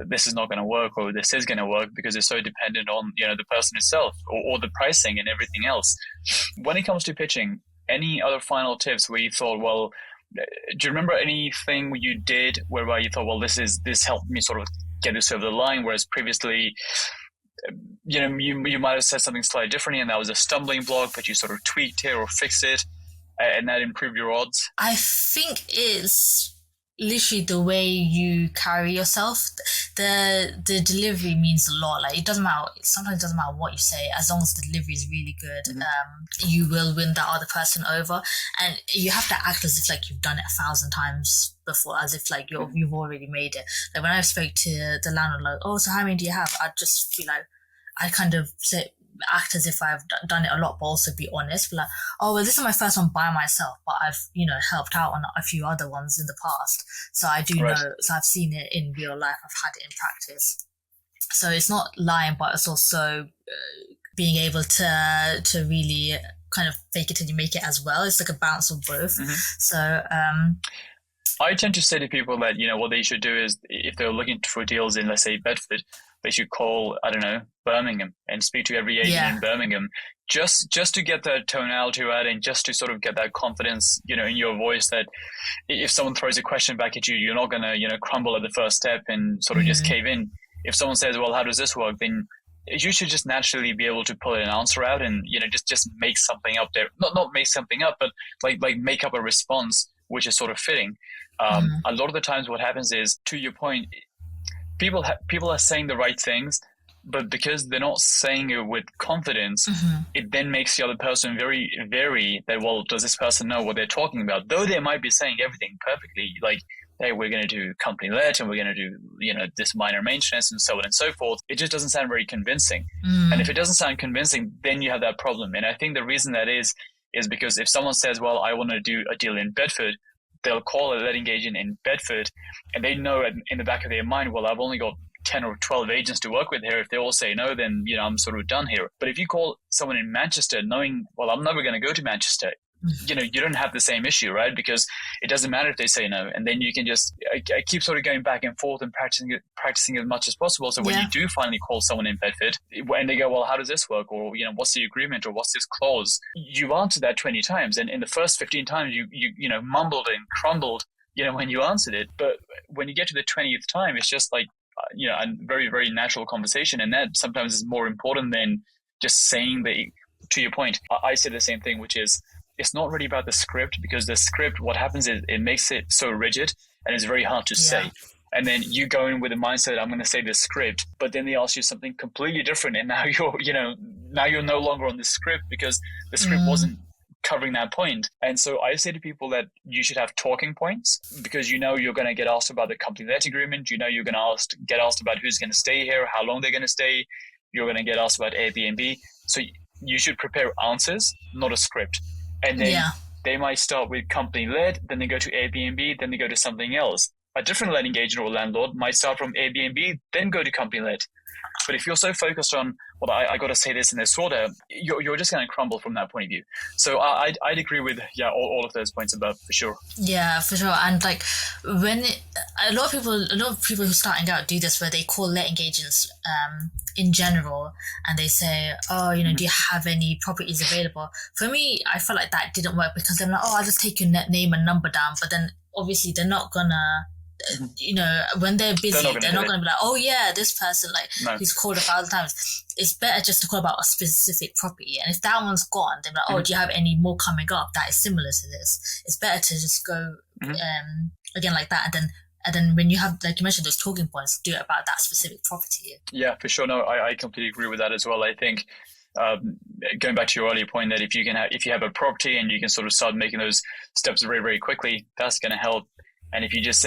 this is not going to work or this is going to work, because it's so dependent on the person itself or the pricing and everything else. When it comes to pitching, any other final tips where you thought, well, Do you remember anything you did whereby you thought, well, this helped me sort of get this over the line, whereas previously, you might have said something slightly differently and that was a stumbling block, but you sort of tweaked it or fixed it and that improved your odds? I think it's literally the way you carry yourself. The delivery means a lot. Like, it doesn't matter, sometimes it doesn't matter what you say, as long as the delivery is really good. You will win that other person over, and you have to act as if like you've done it 1,000 times before, as if like you've already made it. Like when I spoke to the landlord, like, oh, so how many do you have? I'd just be like, I kind of say, act as if I've done it a lot, but also be honest. Be like, oh, well, this is my first one by myself, but I've, helped out on a few other ones in the past. So I do know, so I've seen it in real life. I've had it in practice. So it's not lying, but it's also being able to really kind of fake it till you make it as well. It's like a balance of both. So, I tend to say to people that, what they should do is, if they're looking for deals in, let's say, Bedford, they should call, I don't know, Birmingham and speak to every agent in Birmingham, just to get that tonality right, and just to sort of get that confidence, in your voice, that if someone throws a question back at you, you're not going to, crumble at the first step and sort of just cave in. If someone says, well, how does this work? Then you should just naturally be able to pull an answer out and, just make something up there. Not make something up, but like make up a response which is sort of fitting. A lot of the times what happens is, to your point, people are saying the right things, but because they're not saying it with confidence, it then makes the other person very wary that, well, does this person know what they're talking about? Though they might be saying everything perfectly, like, hey, we're going to do company let, and we're going to do, this minor maintenance and so on and so forth. It just doesn't sound very convincing. And if it doesn't sound convincing, then you have that problem. And I think the reason that is because if someone says, well, I want to do a deal in Bedford, they'll call a letting agent in Bedford, and they know in the back of their mind, well, I've only got 10 or 12 agents to work with here. If they all say no, then, I'm sort of done here. But if you call someone in Manchester knowing, well, I'm never going to go to Manchester, you don't have the same issue, right? Because it doesn't matter if they say no. And then you can just keep sort of going back and forth and practicing as much as possible. So when you do finally call someone in Bedford, when they go, well, how does this work? Or, what's the agreement? Or what's this clause? You've answered that 20 times. And in the first 15 times, you mumbled and crumbled, when you answered it. But when you get to the 20th time, it's just like, a very, very natural conversation. And that sometimes is more important than just saying to your point. I say the same thing, which is, it's not really about the script, because the script, what happens is it makes it so rigid and it's very hard to say. And then you go in with the mindset, I'm going to say this script, but then they ask you something completely different. And now you're no longer on the script because the script wasn't covering that point. And so I say to people that you should have talking points, because you're going to get asked about the company let agreement. You're going to get asked about who's going to stay here, how long they're going to stay. You're going to get asked about Airbnb. So you should prepare answers, not a script. And then they might start with company led, then they go to Airbnb, then they go to something else. A different letting agent or landlord might start from Airbnb, then go to company led. But if you're so focused on, well, I got to say this in this order, you're just going to crumble from that point of view. So I'd agree with all of those points above, for sure. Yeah, for sure. And like a lot of people who are starting out do this, where they call letting agents in general, and they say, oh, do you have any properties available? For me, I felt like that didn't work, because they're like, oh, I'll just take your name and number down. But then obviously they're not gonna, when they're busy, they're not going to be like, oh yeah, this person, he's called 1,000 times. It's better just to call about a specific property. And if that one's gone, they're like, oh, do you have any more coming up that is similar to this? It's better to just go again like that. And then when you have, like you mentioned, those talking points, do it about that specific property. Yeah, for sure. No, I completely agree with that as well. I think going back to your earlier point, that if you have a property and you can sort of start making those steps very, very quickly, that's going to help. And if you just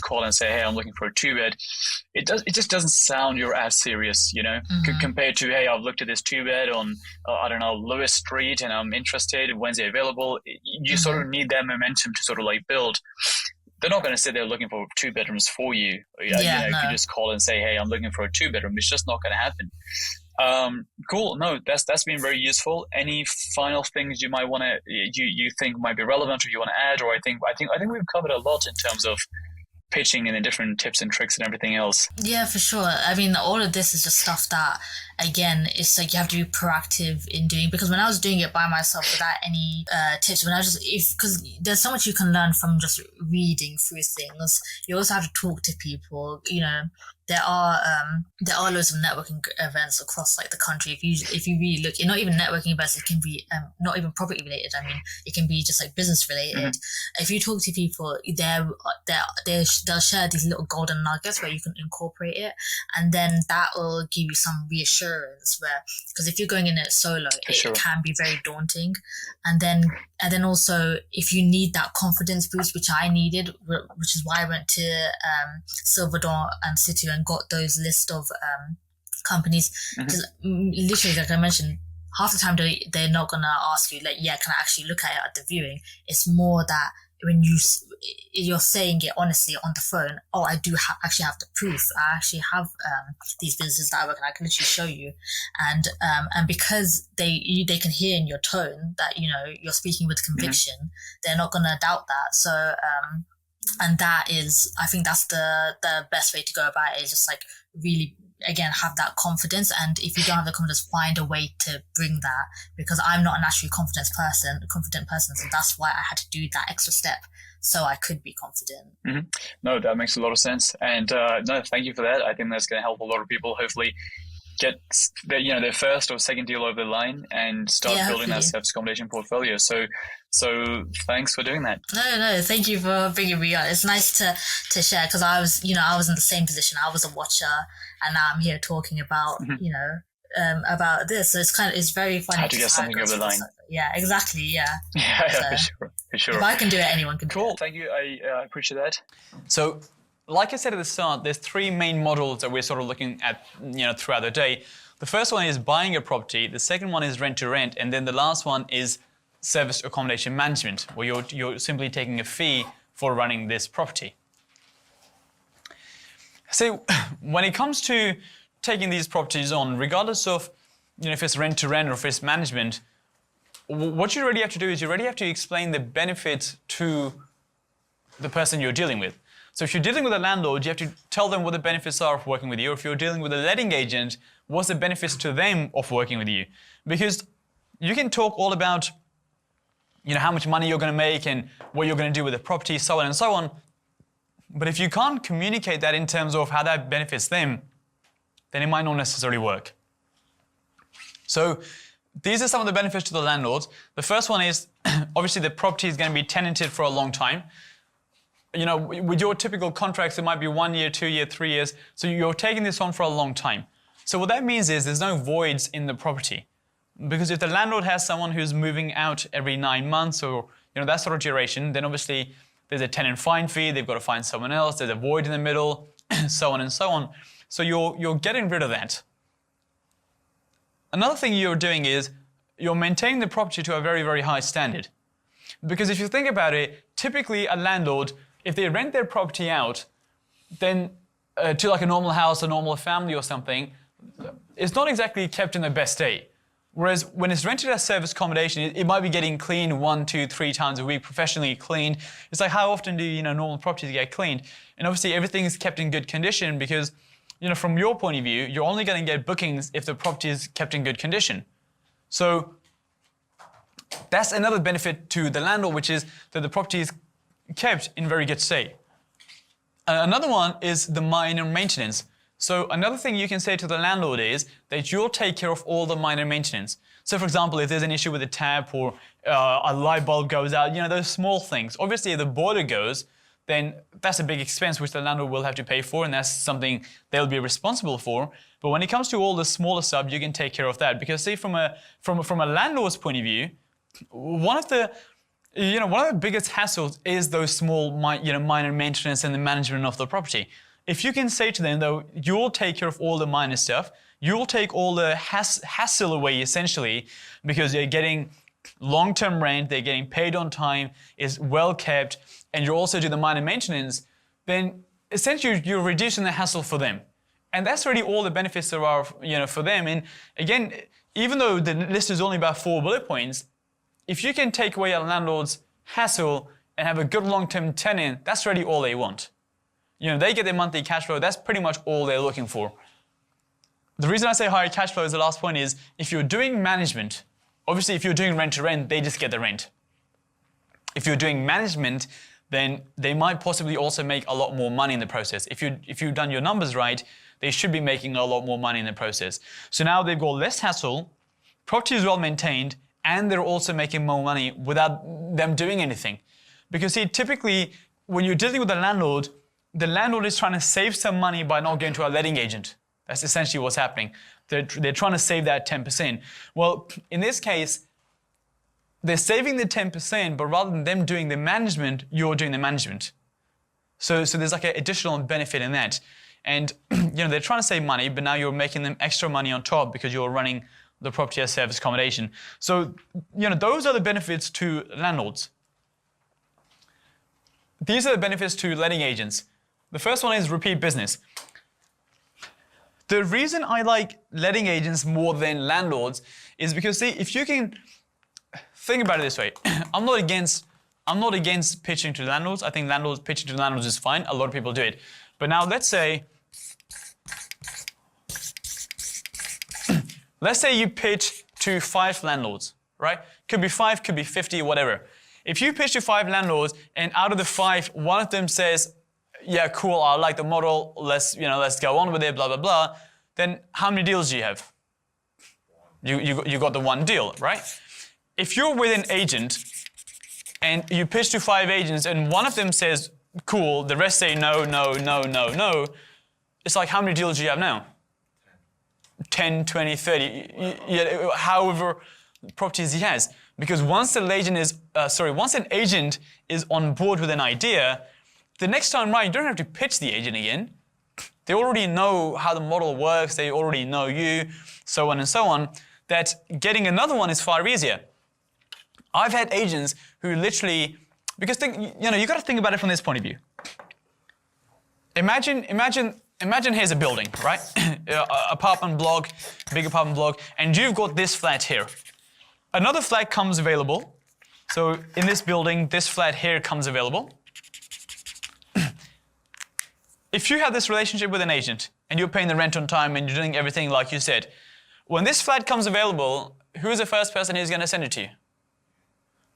call and say, hey, I'm looking for a 2-bed, it just doesn't sound you're as serious, compared to, hey, I've looked at this 2-bed on, I don't know, Lewis Street, and I'm interested, when's it available? You sort of need that momentum to sort of build. They're not going to say they're looking for 2 bedrooms for you. If you just call and say, hey, I'm looking for a 2-bedroom, it's just not going to happen. Cool. No, that's been very useful. Any final things you might want to, you think might be relevant, or you want to add? Or I think we've covered a lot in terms of pitching and the different tips and tricks and everything else. Yeah, for sure. I mean, all of this is just stuff that, again, it's like you have to be proactive in doing. Because when I was doing it by myself without any tips, when I was just, because there's so much you can learn from just reading through things. You also have to talk to people. You know, there are loads of networking events across like the country. If you really look, not even networking events, it can be not even property related. I mean, it can be just like business related. If you talk to people, they'll share these little golden nuggets where you can incorporate it, and then that will give you some reassurance. Where, because if you're going in it solo, it can be very daunting, and then also if you need that confidence boost, which I needed, which is why I went to Silver Dawn and City and got those list of companies. Because literally, like I mentioned, half the time they're not gonna ask you like, yeah, can I actually look at it at the viewing? It's more that when you're saying it honestly on the phone, oh, I do actually have the proof. I actually have these businesses that I work in. I can literally show you, and because they can hear in your tone that, you know, you're speaking with conviction, they're not gonna doubt that. So and that is, I think that's the best way to go about it, is just like really, again, have that confidence. And if you don't have the confidence, find a way to bring that, because I'm not a naturally confident person, so that's why I had to do that extra step so I could be confident. No, that makes a lot of sense, and no, thank you for that. I think that's going to help a lot of people hopefully get their first or second deal over the line and start building that service accommodation portfolio. So thanks for doing that. No, thank you for bringing me on. It's nice to share, because I was in the same position. I was a watcher, and now I'm here talking about about this. So it's very funny. How to get something over the line. Yeah, exactly. Yeah. Yeah, for sure. If I can do it, anyone can do it. Cool. Thank you. I appreciate that. So, like I said at the start, there's three main models that we're sort of looking at, throughout the day. The first one is buying a property. The second one is rent to rent, and then the last one is service accommodation management, where you're simply taking a fee for running this property. So, when it comes to taking these properties on, regardless of if it's rent to rent or if it's management, what you really have to do is you really have to explain the benefits to the person you're dealing with. So if you're dealing with a landlord, you have to tell them what the benefits are of working with you. If you're dealing with a letting agent, what's the benefits to them of working with you? Because you can talk all about how much money you're going to make and what you're going to do with the property, so on and so on. But if you can't communicate that in terms of how that benefits them, then it might not necessarily work. So these are some of the benefits to the landlords. The first one is, obviously the property is going to be tenanted for a long time. With your typical contracts, it might be 1 year, 2 year, 3 years. So you're taking this on for a long time. So what that means is there's no voids in the property. Because if the landlord has someone who's moving out every 9 months or that sort of duration, then obviously there's a tenant fine fee, they've got to find someone else, there's a void in the middle, so on and so on. So you're getting rid of that. Another thing you're doing is you're maintaining the property to a very, very high standard. Because if you think about it, typically a landlord, if they rent their property out, then to like a normal house, a normal family or something, it's not exactly kept in the best state. Whereas when it's rented as service accommodation, it might be getting cleaned 1, 2, 3 times a week, professionally cleaned. It's like, how often do normal properties get cleaned? And obviously everything is kept in good condition because from your point of view, you're only going to get bookings if the property is kept in good condition. So that's another benefit to the landlord, which is that the property is kept in very good state. Another one is the minor maintenance. So another thing you can say to the landlord is that you'll take care of all the minor maintenance. So for example, if there's an issue with a tap or a light bulb goes out, those small things. Obviously, if the boiler goes, then that's a big expense which the landlord will have to pay for, and that's something they'll be responsible for. But when it comes to all the smaller stuff, you can take care of that. Because say from a landlord's point of view, one of the biggest hassles is those small minor maintenance and the management of the property. If you can say to them, though, you'll take care of all the minor stuff, you'll take all the hassle away essentially, because they're getting long-term rent, they're getting paid on time, is well kept, and you also do the minor maintenance, then essentially you're reducing the hassle for them. And that's really all the benefits there are for them. And again, even though the list is only about 4 bullet points, if you can take away a landlord's hassle and have a good long-term tenant, that's really all they want. They get their monthly cash flow. That's pretty much all they're looking for. The reason I say higher cash flow is the last point is if you're doing management, obviously if you're doing rent to rent, they just get the rent. If you're doing management, then they might possibly also make a lot more money in the process. If you've done your numbers right, they should be making a lot more money in the process. So now they've got less hassle, property is well maintained, and they're also making more money without them doing anything. Because see, typically when you're dealing with the landlord is trying to save some money by not going to a letting agent. That's essentially what's happening. They're trying to save that 10%. Well, in this case, they're saving the 10%, but rather than them doing the management, you're doing the management. So there's like an additional benefit in that. And they're trying to save money, but now you're making them extra money on top because you're running the property as service accommodation. So, those are the benefits to landlords. These are the benefits to letting agents. The first one is repeat business. The reason I like letting agents more than landlords is because, see, if you can think about it this way, I'm not against pitching to landlords. I think pitching to landlords is fine. A lot of people do it. But now let's say you pitch to 5 landlords, right? Could be 5, could be 50, whatever. If you pitch to 5 landlords and out of the 5, one of them says, yeah, cool, I like the model, let's go on with it, blah, blah, blah, then how many deals do you have? You got the one deal, right? If you're with an agent and you pitch to 5 agents and one of them says, cool, the rest say no, no, no, no, no, it's like how many deals do you have now? 10, 20, 30, however properties he has. Because once an agent is on board with an idea, the next time round, you don't have to pitch the agent again. They already know how the model works, they already know you, so on and so on, that getting another one is far easier. I've had agents who literally, because you got to think about it from this point of view. Imagine here's a building, right? Apartment block, big apartment block, and you've got this flat here. Another flat comes available. So in this building, this flat here comes available. If you have this relationship with an agent and you're paying the rent on time and you're doing everything like you said, when this flat comes available, who's the first person who's going to send it to you?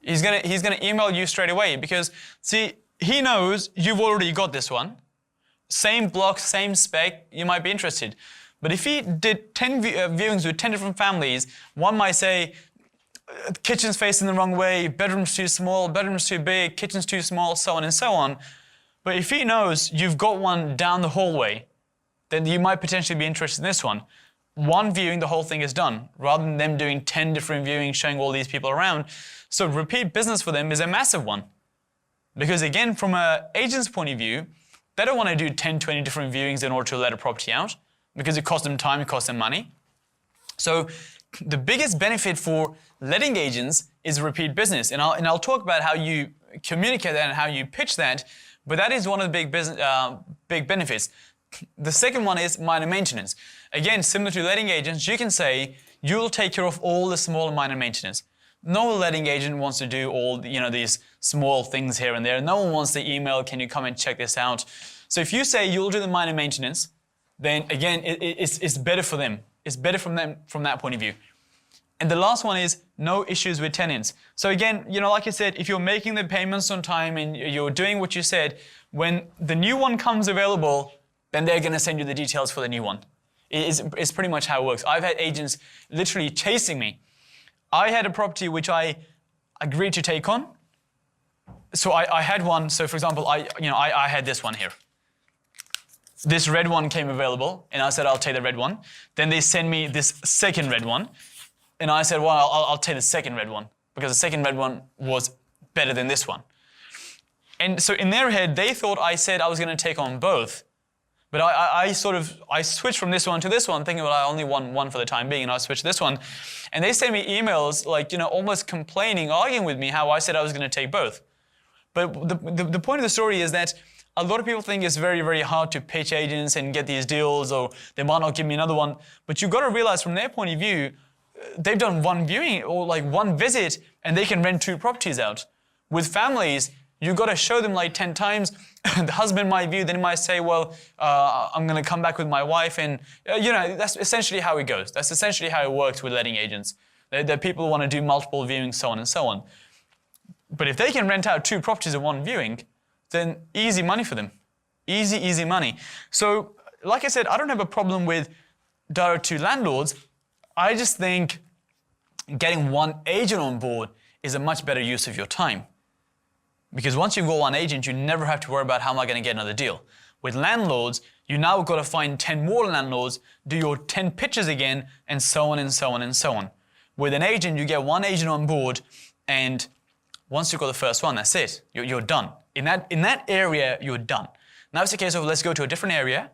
He's gonna email you straight away because, see, he knows you've already got this one. Same block, same spec, you might be interested. But if he did 10 viewings with 10 different families, one might say, kitchen's facing the wrong way, bedroom's too small, bedroom's too big, kitchen's too small, so on and so on. But if he knows you've got one down the hallway, then you might potentially be interested in this one. One viewing, the whole thing is done, rather than them doing 10 different viewings, showing all these people around. So repeat business for them is a massive one. Because again, from an agent's point of view, they don't want to do 10, 20 different viewings in order to let a property out, because it costs them time, it costs them money. So the biggest benefit for letting agents is repeat business. And I'll talk about how you communicate that and how you pitch that, but that is one of the big benefits. The second one is minor maintenance. Again, similar to letting agents, you can say you'll take care of all the small and minor maintenance. No letting agent wants to do all these small things here and there. No one wants the email, can you come and check this out? So if you say you'll do the minor maintenance, then again, it's better for them. It's better from them from that point of view. And the last one is no issues with tenants. So again, like I said, if you're making the payments on time and you're doing what you said, when the new one comes available, then they're going to send you the details for the new one. It's pretty much how it works. I've had agents literally chasing me. I had a property which I agreed to take on. So I had one. So for example, I had this one here. This red one came available, and I said, I'll take the red one. Then they send me this second red one. And I said, well, I'll take the second red one, because the second red one was better than this one. And so in their head, they thought I said I was going to take on both. But I switched from this one to this one, thinking, well, I only want one for the time being, and I switched to this one. And they sent me emails, almost complaining, arguing with me how I said I was going to take both. But the point of the story is that a lot of people think it's very, very hard to pitch agents and get these deals, or they might not give me another one. But you've got to realize from their point of view, they've done one viewing or one visit, and they can rent 2 properties out. With families, You got to show them like 10 times. The husband might view, then he might say, well, I'm going to come back with my wife. And, that's essentially how it goes. That's essentially how it works with letting agents. That people want to do multiple viewings, so on and so on. But if they can rent out 2 properties in one viewing, then easy money for them. Easy, easy money. So, like I said, I don't have a problem with direct to landlords. I just think getting one agent on board is a much better use of your time. Because once you've got one agent, you never have to worry about how am I going to get another deal. With landlords, you now got to find 10 more landlords, do your 10 pitches again, and so on and so on and so on. With an agent, you get one agent on board, and once you've got the first one, that's it. You're done. In that area, you're done. Now it's a case of let's go to a different area.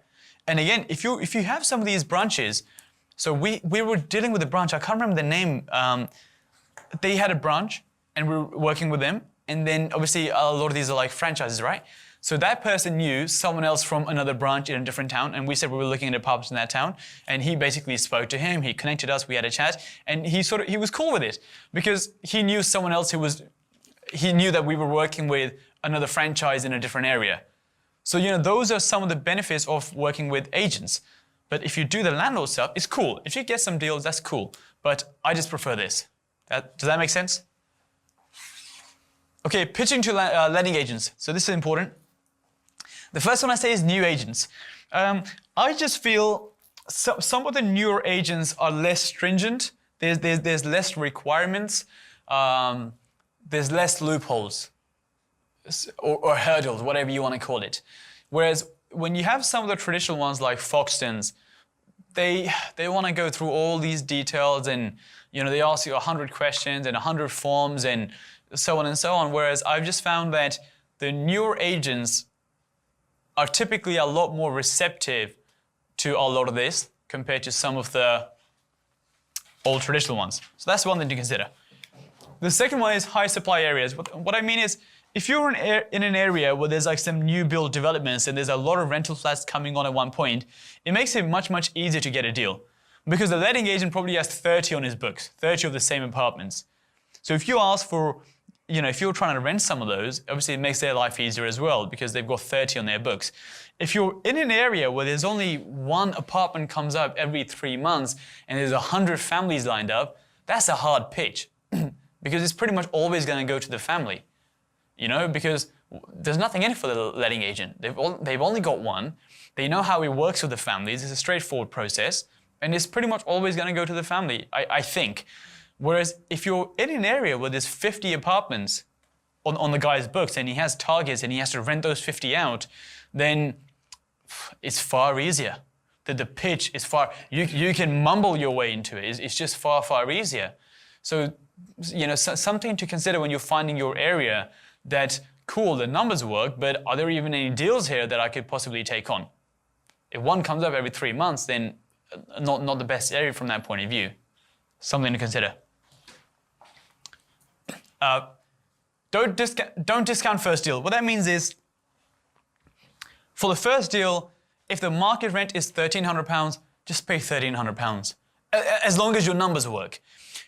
And again, if you have some of these branches, so we were dealing with a branch, I can't remember the name. They had a branch, and we were working with them. And then obviously a lot of these are like franchises, right? So that person knew someone else from another branch in a different town, and we said we were looking at apartments in that town, and he basically spoke to him, he connected us, we had a chat, and he was cool with it because he knew someone else he knew that we were working with another franchise in a different area. So, those are some of the benefits of working with agents. But if you do the landlord stuff, it's cool. If you get some deals, that's cool. But I just prefer this. Does that make sense? Okay, pitching to letting agents. So this is important. The first one I say is new agents. I just feel some of the newer agents are less stringent. There's less requirements. There's less loopholes or hurdles, whatever you want to call it. Whereas when you have some of the traditional ones like Foxtons, they want to go through all these details and they ask you 100 questions and 100 forms and so on and so on. Whereas I've just found that the newer agents are typically a lot more receptive to a lot of this compared to some of the old traditional ones. So that's one thing to consider. The second one is high supply areas. What I mean is, if you're in an area where there's like some new build developments and there's a lot of rental flats coming on at one point, it makes it much, much easier to get a deal. Because the letting agent probably has 30 on his books, 30 of the same apartments. So if you ask for, if you're trying to rent some of those, obviously it makes their life easier as well because they've got 30 on their books. If you're in an area where there's only one apartment comes up every 3 months and there's 100 families lined up, that's a hard pitch because it's pretty much always going to go to the family. Because there's nothing in it for the letting agent. They've only got one. They know how it works with the families. It's a straightforward process. And it's pretty much always going to go to the family, I think. Whereas if you're in an area where there's 50 apartments on the guy's books and he has targets and he has to rent those 50 out, then it's far easier. The pitch is far, you can mumble your way into it. It's just far, far easier. So, something to consider when you're finding your area that, cool, the numbers work, but are there even any deals here that I could possibly take on? If one comes up every 3 months, then not the best area from that point of view. Something to consider. Don't discount first deal. What that means is, for the first deal, if the market rent is £1,300, just pay £1,300, as long as your numbers work.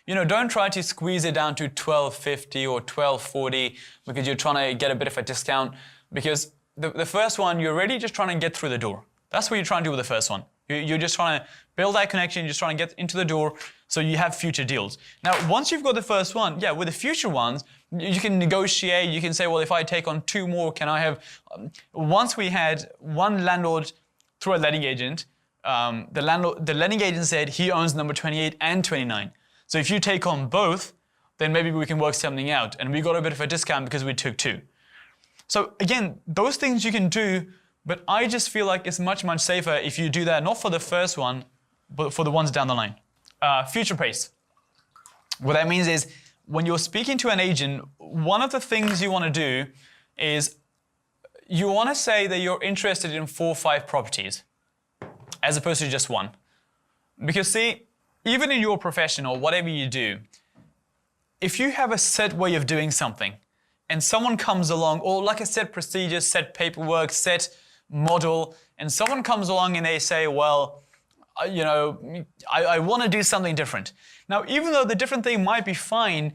Don't try to squeeze it down to £1,250 or £1,240 because you're trying to get a bit of a discount. Because the first one, you're really just trying to get through the door. That's what you're trying to do with the first one. You're just trying to build that connection, you're just trying to get into the door so you have future deals. Now, once you've got the first one, with the future ones, you can negotiate, you can say, well, if I take on 2 more, can I have... Once we had one landlord through a letting agent, the letting agent said he owns number 28 and 29. So if you take on both, then maybe we can work something out. And we got a bit of a discount because we took 2. So again, those things you can do, but I just feel like it's much, much safer if you do that, not for the first one, but for the ones down the line. Future pace. What that means is, when you're speaking to an agent, one of the things you want to do is you want to say that you're interested in 4 or 5 properties, as opposed to just one. Because see, even in your profession or whatever you do, if you have a set way of doing something, and someone comes along, or like a set procedure, set paperwork, set model, and someone comes along and they say, well, I want to do something different. Now, even though the different thing might be fine,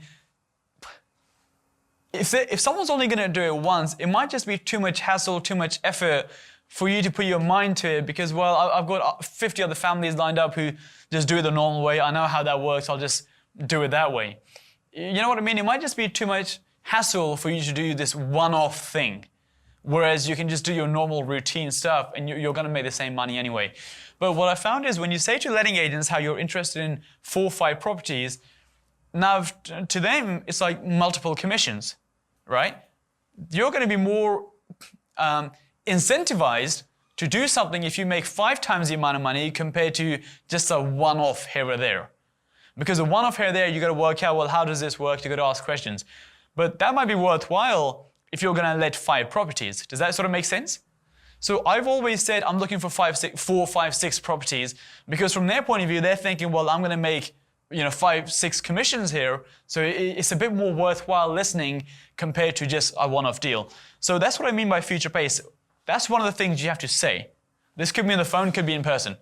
if someone's only going to do it once, it might just be too much hassle, too much effort for you to put your mind to it because, well, I've got 50 other families lined up who just do it the normal way. I know how that works. I'll just do it that way. You know what I mean? It might just be too much hassle for you to do this one-off thing, whereas you can just do your normal routine stuff and you're going to make the same money anyway. But what I found is when you say to letting agents how you're interested in 4 or 5 properties, now to them, it's like multiple commissions, right? You're going to be more incentivized to do something if you make 5 times the amount of money compared to just a one-off here or there. Because a one-off here or there, you got to work out, well, how does this work? You got to ask questions. But that might be worthwhile if you're going to let 5 properties. Does that sort of make sense? So I've always said I'm looking for 4, 5, 6 properties because from their point of view, they're thinking, well, I'm going to make 5, 6 commissions here. So it's a bit more worthwhile listening compared to just a one-off deal. So that's what I mean by future pace. That's one of the things you have to say. This could be on the phone, could be in person.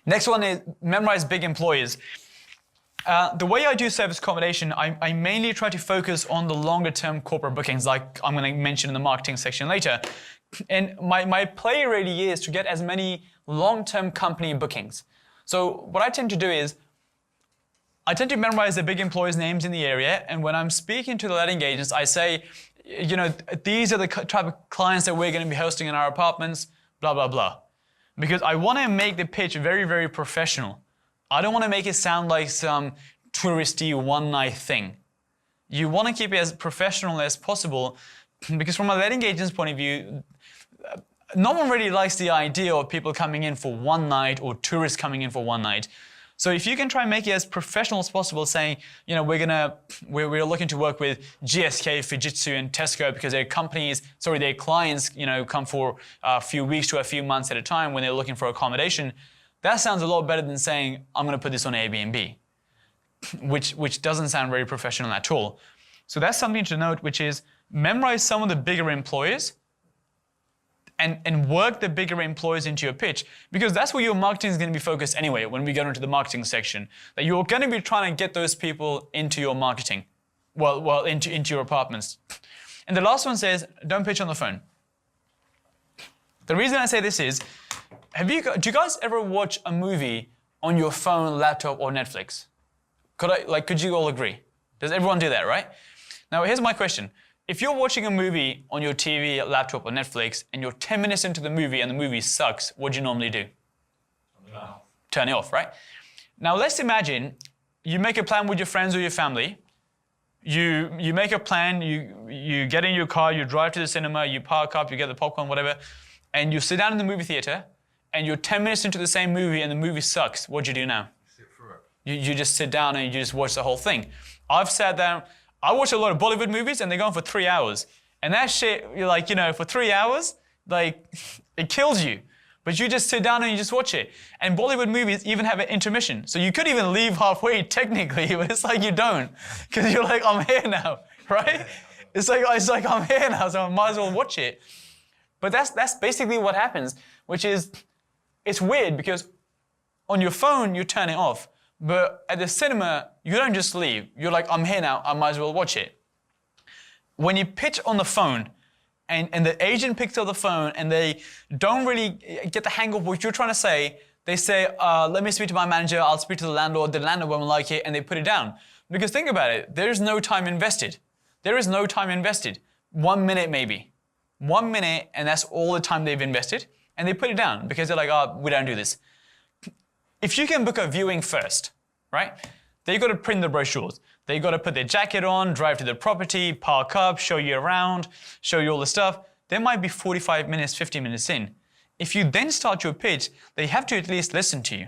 Next one is memorize big employers. The way I do service accommodation, I mainly try to focus on the longer term corporate bookings like I'm going to mention in the marketing section later. And my play really is to get as many long-term company bookings. So what I tend to do is I tend to memorize the big employers' names in the area, and when I'm speaking to the letting agents, I say, these are the type of clients that we're going to be hosting in our apartments, blah, blah, blah. Because I want to make the pitch very, very professional. I don't want to make it sound like some touristy one-night thing. You want to keep it as professional as possible because from a letting agent's point of view, no one really likes the idea of people coming in for one night or tourists coming in for one night. So if you can try and make it as professional as possible, saying, we're looking to work with GSK, Fujitsu, and Tesco because their clients, come for a few weeks to a few months at a time when they're looking for accommodation. That sounds a lot better than saying, I'm going to put this on Airbnb, which doesn't sound very professional at all. So that's something to note, which is memorize some of the bigger employers and work the bigger employers into your pitch, because that's where your marketing is going to be focused anyway when we go into the marketing section, that you're going to be trying to get those people into your marketing, into your apartments. And the last one says, don't pitch on the phone. The reason I say this is, do you guys ever watch a movie on your phone, laptop, or Netflix? Could you all agree? Does everyone do that, right? Now, here's my question. If you're watching a movie on your TV, laptop, or Netflix, and you're 10 minutes into the movie and the movie sucks, what do you normally do? Turn it off, right? Now, let's imagine you make a plan with your friends or your family. You make a plan, you get in your car, you drive to the cinema, you park up, you get the popcorn, whatever, and you sit down in the movie theater, and you're 10 minutes into the same movie and the movie sucks. What do you do now? Sit through it. You just sit down and you just watch the whole thing. I've sat down, I watch a lot of Bollywood movies and they go on for 3 hours. And that shit, for 3 hours, it kills you. But you just sit down and you just watch it. And Bollywood movies even have an intermission. So you could even leave halfway technically, but it's like you don't. Because you're like, I'm here now, right? It's like I'm here now, so I might as well watch it. But that's basically what happens, which is, it's weird because on your phone, you turn it off. But at the cinema, you don't just leave. You're like, I'm here now, I might as well watch it. When you pitch on the phone, and the agent picks up the phone and they don't really get the hang of what you're trying to say, they say, let me speak to my manager, I'll speak to the landlord won't like it, and they put it down. Because think about it, there's no time invested. There is no time invested. 1 minute maybe. 1 minute, and that's all the time they've invested, and they put it down because they're like, we don't do this. If you can book a viewing first, right? They've got to print the brochures. They've got to put their jacket on, drive to the property, park up, show you around, show you all the stuff. They might be 45 minutes, 50 minutes in. If you then start your pitch, they have to at least listen to you.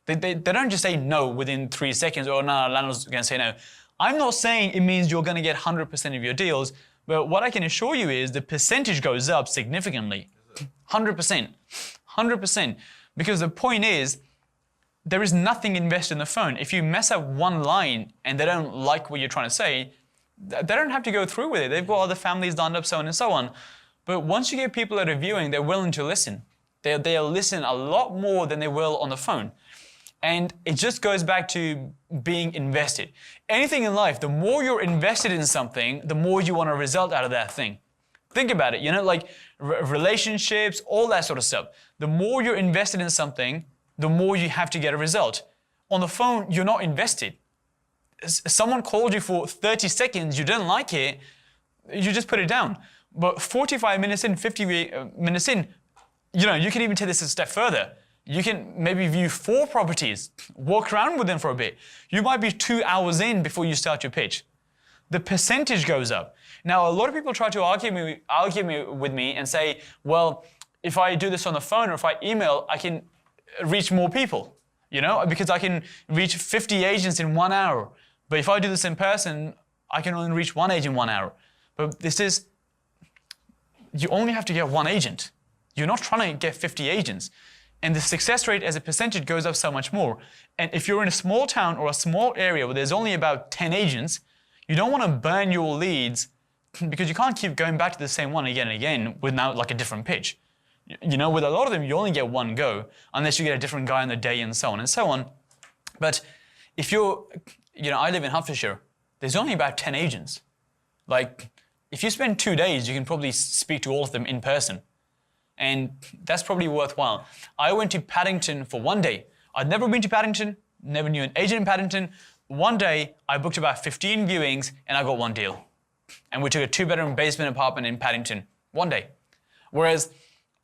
They don't just say no within 3 seconds, or no, landlord's going to say no. I'm not saying it means you're going to get 100% of your deals, but what I can assure you is the percentage goes up significantly. 100%. 100%. Because the point is, there is nothing invested in the phone. If you mess up one line and they don't like what you're trying to say, they don't have to go through with it. They've got other families lined up, so on and so on. But once you get people that are viewing, they're willing to listen. They'll listen a lot more than they will on the phone. And it just goes back to being invested. Anything in life, the more you're invested in something, the more you want a result out of that thing. Think about it, like relationships, all that sort of stuff. The more you're invested in something, the more you have to get a result. On the phone, you're not invested. Someone called you for 30 seconds, you didn't like it, you just put it down. But 45 minutes in, 50 minutes in, you can even take this a step further. You can maybe view 4 properties, walk around with them for a bit. You might be 2 hours in before you start your pitch. The percentage goes up. Now, a lot of people try to argue with me and say, well, if I do this on the phone or if I email, I can reach more people, because I can reach 50 agents in 1 hour. But if I do this in person, I can only reach 1 agent in 1 hour. But you only have to get 1 agent. You're not trying to get 50 agents. And the success rate as a percentage goes up so much more. And if you're in a small town or a small area where there's only about 10 agents, you don't want to burn your leads because you can't keep going back to the same one again and again with now like a different pitch. With a lot of them, you only get 1 go unless you get a different guy on the day and so on and so on. But if I live in Hertfordshire, there's only about 10 agents. Like, if you spend 2 days, you can probably speak to all of them in person. And that's probably worthwhile. I went to Paddington for 1 day. I'd never been to Paddington, never knew an agent in Paddington. 1 day, I booked about 15 viewings and I got 1 deal. And we took a 2-bedroom basement apartment in Paddington, 1 day. Whereas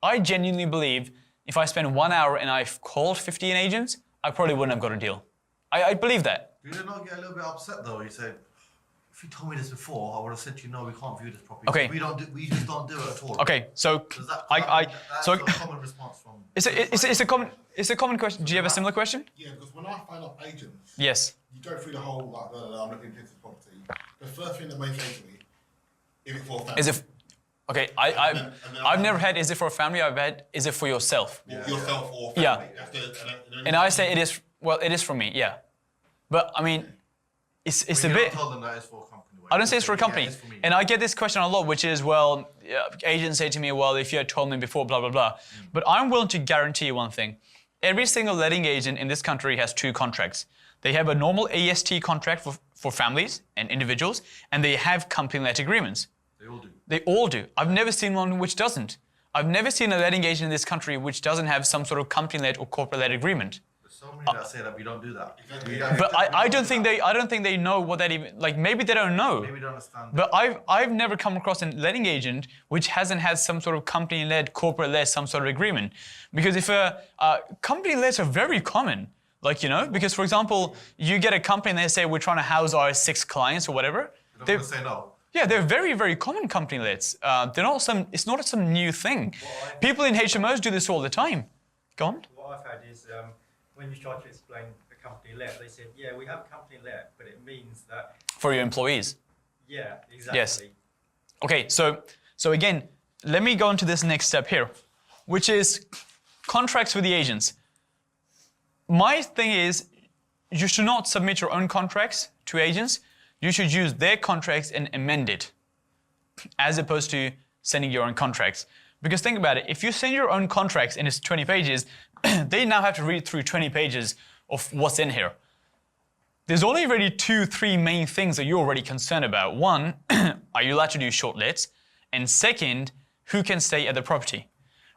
I genuinely believe if I spent 1 hour and I've called 15 agents, I probably wouldn't have got a deal. I believe that. You did not get a little bit upset though? You said, if you told me this before, I would have said to you, no, we can't view this property. Okay. We just don't do it at all. Okay, so That's a common response from. It's a common question. Do you have a similar question? Yeah, because when I find up agents, Yes. you go through the whole, I'm looking into this property. The first thing that may say to me, is it for a family? Okay, I've never had, is it for a family? I've had, is it for yourself? Yourself or family. Yeah. And I say it is for me, yeah. But I mean, it's a bit. Don't tell them that it's for a company. I don't say it's for a company. Yeah, it's for me. And I get this question a lot, which is, well, agents say to me, well, if you had told me before, blah, blah, blah. But I'm willing to guarantee you one thing. Every single letting agent in this country has 2 contracts. They have a normal AST contract for families and individuals, and they have company-let agreements. They all do. They all do. I've never seen one which doesn't. I've never seen a letting agent in this country which doesn't have some sort of company-led or corporate-led agreement. There's so many that say that we don't do that. But I don't think they know what that even, like, maybe they don't know. Maybe they don't understand. But I've never come across a letting agent which hasn't had some sort of company-led, corporate-led, some sort of agreement. Because if company-leds are very common. Like, because for example, you get a company and they say, we're trying to house our 6 clients or whatever. They're going to say no. Yeah, they're very, very common company-leds. It's not some new thing. People in HMOs do this all the time. Go on. What I've had is when you try to explain a company let, they said, yeah, we have company let, but it means that. For your employees. Yeah, exactly. Yes. Okay, so again, let me go into this next step here, which is contracts with the agents. My thing is, you should not submit your own contracts to agents. You should use their contracts and amend it, as opposed to sending your own contracts. Because think about it, if you send your own contracts and it's 20 pages, they now have to read through 20 pages of what's in here. There's only really 2-3 main things that you're already concerned about. One, are you allowed to do short lets? And second, who can stay at the property?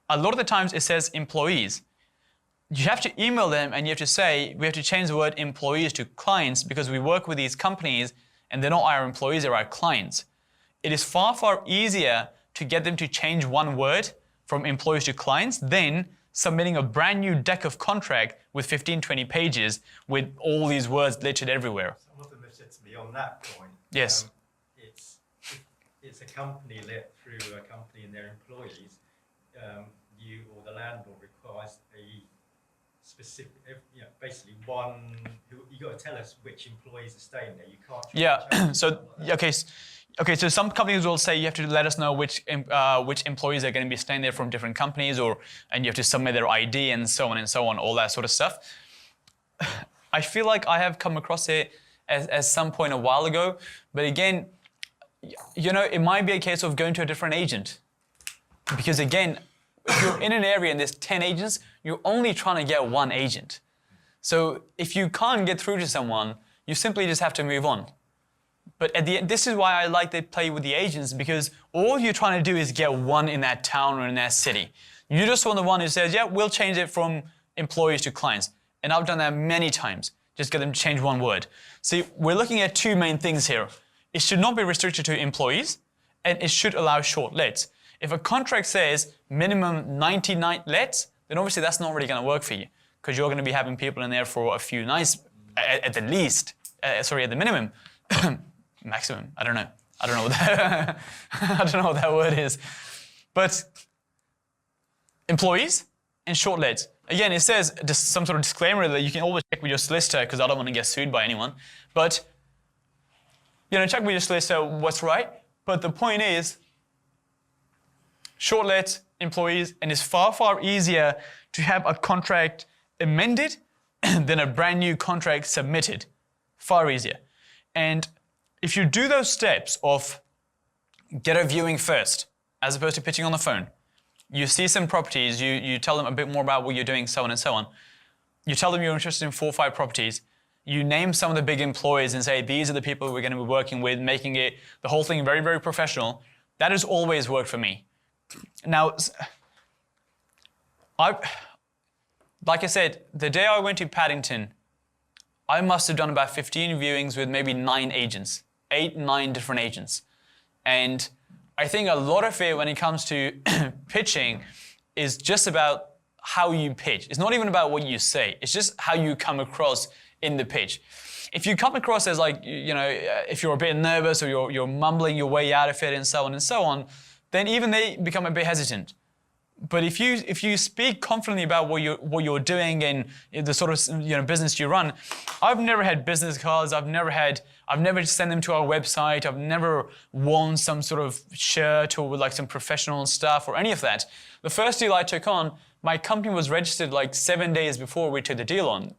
A lot of the times it says employees. You have to email them and you have to say, we have to change the word employees to clients because we work with these companies and they're not our employees, they're our clients. It is far, far easier to get them to change one word from employees to clients than submitting a brand new deck of contract with 15, 20 pages with all these words littered everywhere. Some of them have said to me on that point. Yes. It's a company let through a company and their employees. You or the landlord requires a specific, basically one. You got to tell us which employees are staying there. You can't. Yeah. So okay. So some companies will say you have to let us know which employees are going to be staying there from different companies, and you have to submit their ID and so on, all that sort of stuff. I feel like I have come across it at some point a while ago, but again, it might be a case of going to a different agent, because again, if you're in an area and there's 10 agents, you're only trying to get 1 agent. So if you can't get through to someone, you simply just have to move on. But at the end, this is why I like to play with the agents, because all you're trying to do is get one in that town or in that city. You just want the one who says, yeah, we'll change it from employees to clients. And I've done that many times. Just get them to change one word. See, we're looking at two main things here. It should not be restricted to employees, and it should allow short lets. If a contract says minimum 99 lets, then obviously that's not really going to work for you, because you're going to be having people in there for a few nights at the least. At the minimum. Maximum. I don't know. I don't know what that, I don't know what that word is. But employees and short lets. Again, it says just some sort of disclaimer that you can always check with your solicitor, because I don't want to get sued by anyone. But check with your solicitor what's right. But the point is, short lets, employees, and it's far, far easier to have a contract amended than a brand new contract submitted. Far easier. And if you do those steps of get a viewing first, as opposed to pitching on the phone, you see some properties, you tell them a bit more about what you're doing, so on and so on. You tell them you're interested in 4 or 5 properties. You name some of the big employers and say, these are the people we're going to be working with, making it, the whole thing very, very professional. That has always worked for me. Now, like I said, the day I went to Paddington, I must have done about 15 viewings with maybe 9 agents, 8, 9 different agents. And I think a lot of it when it comes to pitching is just about how you pitch. It's not even about what you say. It's just how you come across in the pitch. If you come across as like, if you're a bit nervous or you're mumbling your way out of it and so on, then even they become a bit hesitant. But if you speak confidently about what you're doing and the sort of business you run, I've never had business cards. I've never sent them to our website. I've never worn some sort of shirt or like some professional stuff or any of that. The first deal I took on, my company was registered like 7 days before we took the deal on.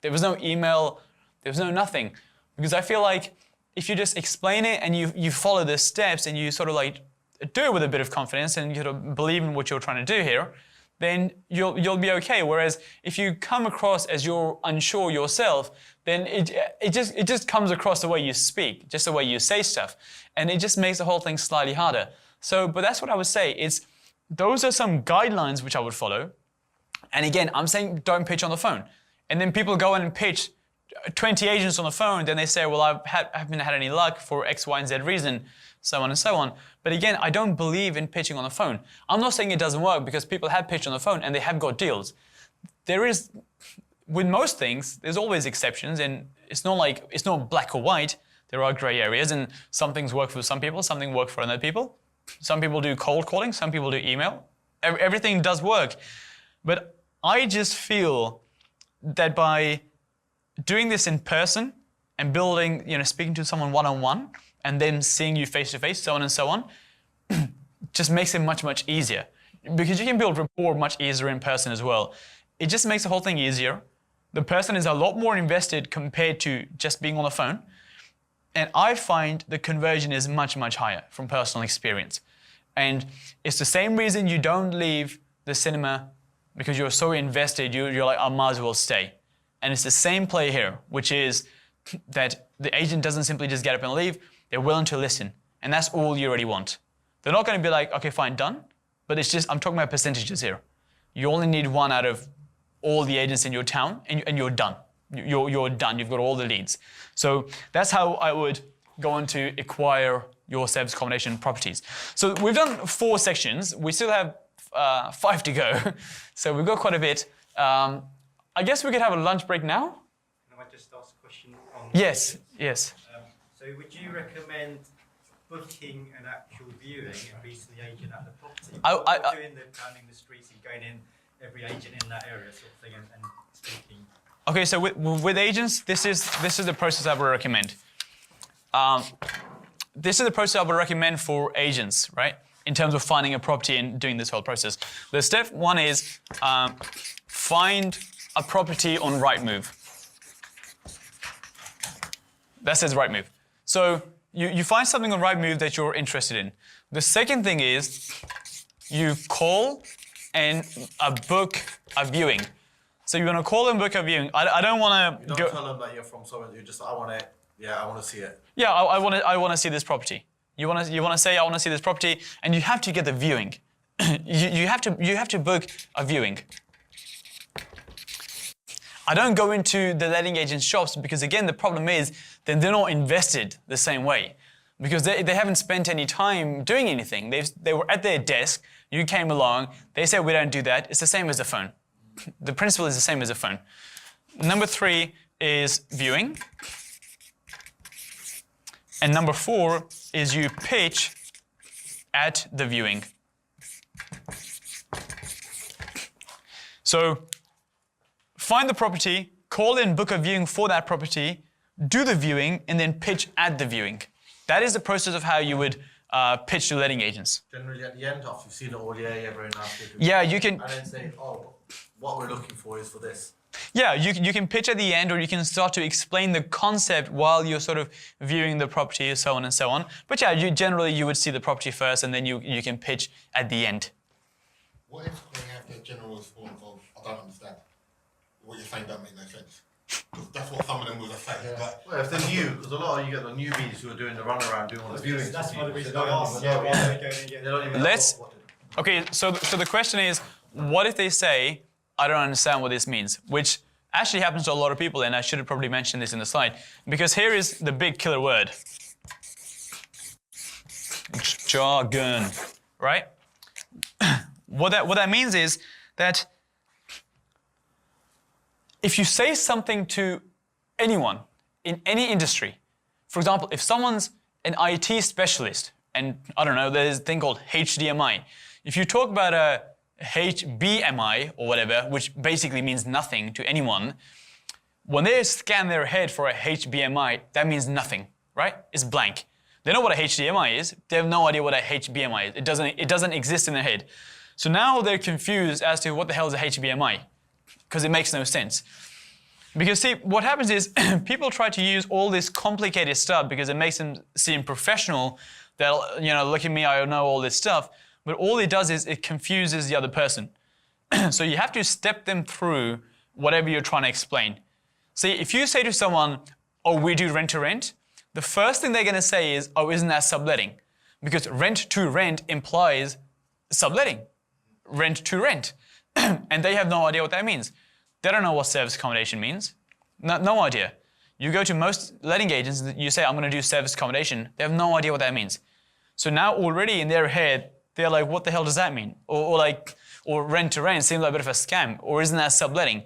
There was no email. There was no nothing, because I feel like if you just explain it and you follow the steps and you sort of like do it with a bit of confidence and you believe in what you're trying to do here, then you'll be okay. Whereas if you come across as you're unsure yourself, then it just comes across the way you speak, just the way you say stuff, and it just makes the whole thing slightly harder. But that's what I would say. Those are some guidelines which I would follow. And again, I'm saying don't pitch on the phone. And then people go in and pitch 20 agents on the phone, then they say, well, I haven't had any luck for X, Y, and Z reason, so on and so on. But again, I don't believe in pitching on the phone. I'm not saying it doesn't work, because people have pitched on the phone and they have got deals. With most things, there's always exceptions, and it's not black or white. There are gray areas, and some things work for some people, some things work for other people. Some people do cold calling, some people do email. Everything does work. But I just feel that by doing this in person and building, speaking to someone one-on-one and then seeing you face-to-face, so on and so on, just makes it much, much easier. Because you can build rapport much easier in person as well. It just makes the whole thing easier. The person is a lot more invested compared to just being on the phone. And I find the conversion is much, much higher from personal experience. And it's the same reason you don't leave the cinema, because you're so invested, you're like, I might as well stay. And it's the same play here, which is that the agent doesn't simply just get up and leave. They're willing to listen. And that's all you really want. They're not going to be like, okay, fine, done. But it's just, I'm talking about percentages here. You only need 1 out of all the agents in your town, and you're done. You're done. You've got all the leads. So that's how I would go on to acquire your service accommodation properties. So we've done 4 sections. We still have 5 to go. So we've got quite a bit. I guess we could have a lunch break now. Can I just ask a question on Yes, agents? yes. So would you recommend booking an actual viewing and meeting the agent at the property? Or doing the pounding the streets and going in every agent in that area sort of thing and speaking? Okay, so with agents, this is the process I would recommend. This is the process I would recommend for agents, right? In terms of finding a property and doing this whole process. The step 1 is find a property on Rightmove. That says Rightmove. So you find something on Rightmove that you're interested in. The second thing is you call and book a viewing. So you want to call and book a viewing. I don't want You to don't go. tell them that you're from somewhere. You just, I want it. Yeah, I want to see it. Yeah, I want to see this property. You want to say I want to see this property, and you have to get the viewing. you have to book a viewing. I don't go into the letting agent shops because again the problem is then they're not invested the same way because they haven't spent any time doing anything. They were at their desk. You came along. They said we don't do that. It's the same as a phone. The principle is the same as a phone. Number 3 is viewing. And number 4 is you pitch at the viewing. So find the property, call in, book a viewing for that property, do the viewing, and then pitch at the viewing. That is the process of how you would pitch to letting agents. Generally at the end, after you've seen it all, yeah, very nice. Yeah, you can. And then say, oh, what we're looking for is for this. Yeah, you can pitch at the end, or you can start to explain the concept while you're sort of viewing the property, so on and so on. But yeah, you would see the property first, and then you can pitch at the end. What if they have the general response of, I don't understand? What you're saying don't make no sense. Because that's what some of them will say. Yeah. Like, Well, if they're new, because a lot of you get the newbies who are doing the runaround, doing all the viewings. That's one of the reasons They I don't asked. even Yeah, know, why are they going and They getting don't even know Let's- what to do. Okay, so the question is, what if they say, I don't understand what this means? Which actually happens to a lot of people, and I should have probably mentioned this in the slide, because here is the big killer word. Jargon, right? What that means is that if you say something to anyone in any industry, for example, if someone's an IT specialist, and I don't know, there's a thing called HDMI. If you talk about a HBMI or whatever, which basically means nothing to anyone, when they scan their head for a HBMI, that means nothing, right? It's blank. They know what a HDMI is. They have no idea what a HBMI is. It doesn't exist in their head. So now they're confused as to what the hell is a HBMI, because it makes no sense. Because see, what happens is people try to use all this complicated stuff because it makes them seem professional. They'll, look at me, I know all this stuff. But all it does is it confuses the other person. So you have to step them through whatever you're trying to explain. See, if you say to someone, oh, we do rent to rent, the first thing they're going to say is, oh, isn't that subletting? Because rent to rent implies subletting. Rent to rent. And they have no idea what that means. They don't know what service accommodation means. No idea. You go to most letting agents and you say, I'm going to do service accommodation. They have no idea what that means. So now already in their head, they're like, what the hell does that mean? Or rent to rent seems like a bit of a scam. Or isn't that subletting?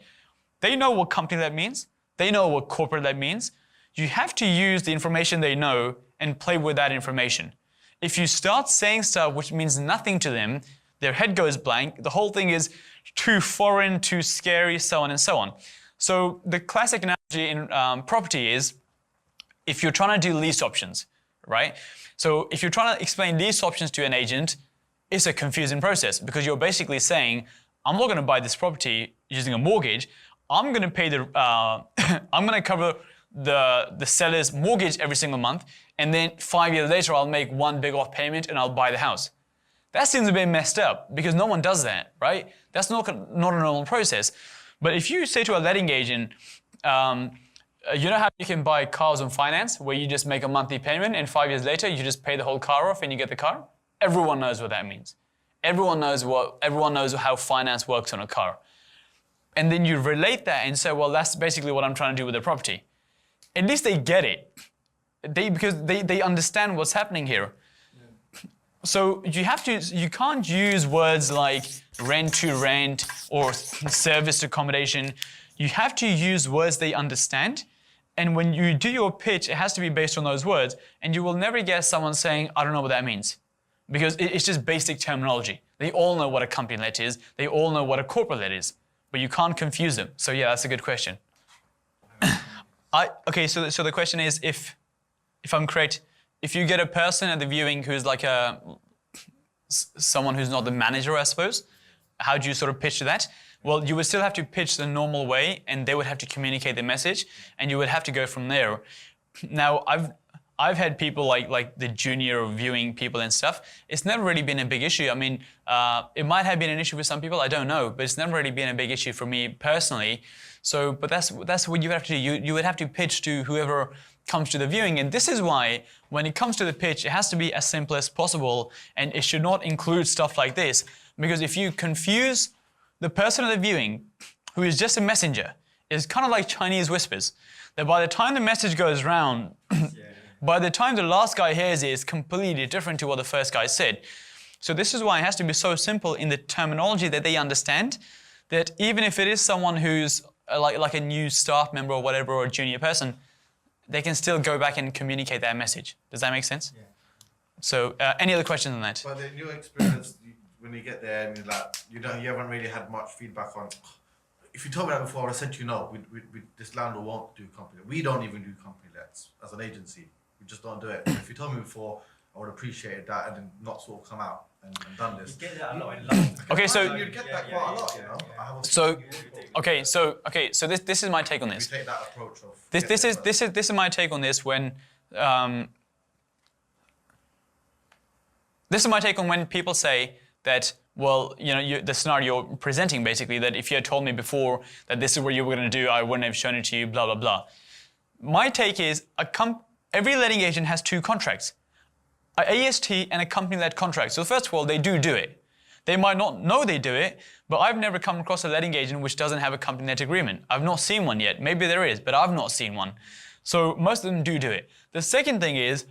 They know what company that means. They know what corporate that means. You have to use the information they know and play with that information. If you start saying stuff which means nothing to them, their head goes blank. The whole thing is too foreign, too scary, so on and so on. So the classic analogy in property is if you're trying to do lease options, right? So if you're trying to explain lease options to an agent, it's a confusing process because you're basically saying, I'm not going to buy this property using a mortgage. I'm going to pay I'm going to cover the seller's mortgage every single month, and then 5 years later, I'll make one big off payment and I'll buy the house. That seems a bit messed up because no one does that, right? That's not a normal process. But if you say to a letting agent, you know how you can buy cars on finance where you just make a monthly payment and 5 years later you just pay the whole car off and you get the car? Everyone knows what that means. Everyone knows how finance works on a car. And then you relate that and say, well, that's basically what I'm trying to do with the property. At least they get it. Because they understand what's happening here. So you can't use words like rent to rent or service accommodation. You have to use words they understand. And when you do your pitch, it has to be based on those words. And you will never get someone saying, I don't know what that means. Because it's just basic terminology. They all know what a company let is. They all know what a corporate let is. But you can't confuse them. So yeah, that's a good question. So the question is, if I'm correct, if you get a person at the viewing who's like someone who's not the manager, I suppose, how do you sort of pitch that? Well, you would still have to pitch the normal way, and they would have to communicate the message, and you would have to go from there. Now, I've had people like the junior viewing people and stuff. It's never really been a big issue. I mean, it might have been an issue for some people, I don't know, but it's never really been a big issue for me personally. So, but that's what you have to do. You would have to pitch to whoever comes to the viewing, and this is why when it comes to the pitch, it has to be as simple as possible, and it should not include stuff like this, because if you confuse the person at the viewing, who is just a messenger, is kind of like Chinese whispers, that by the time the message goes round, by the time the last guy hears it, it's completely different to what the first guy said. So this is why it has to be so simple in the terminology that they understand, that even if it is someone who's like a new staff member or whatever, or a junior person, they can still go back and communicate that message. Does that make sense? Yeah. So any other questions on that? But in your experience, when you get there and you haven't really had much feedback on, if you told me that before, I would have said no, this landlord won't do company. We don't even do company lets as an agency. We just don't do it. If you told me before, I would have appreciated that and then not sort of come out and done this. You get that a lot in London. Okay, so you'd get that quite a lot, you know. So this is my take on this. We take that approach of This is my take on this when this is my take on when people say that, well, you know, the scenario you're presenting basically, that if you had told me before that this is what you were going to do, I wouldn't have shown it to you, blah blah blah. My take is every letting agent has two contracts, an AST and a company-led contract. So first of all, they do it. They might not know they do it, but I've never come across a letting agent which doesn't have a company-led agreement. I've not seen one yet. Maybe there is, but I've not seen one. So most of them do it. The second thing is,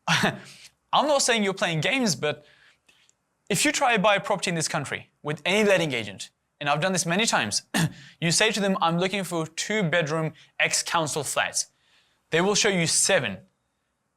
I'm not saying you're playing games, but if you try to buy a property in this country with any letting agent, and I've done this many times, you say to them, I'm looking for 2-bedroom ex-council flats. They will show you 7.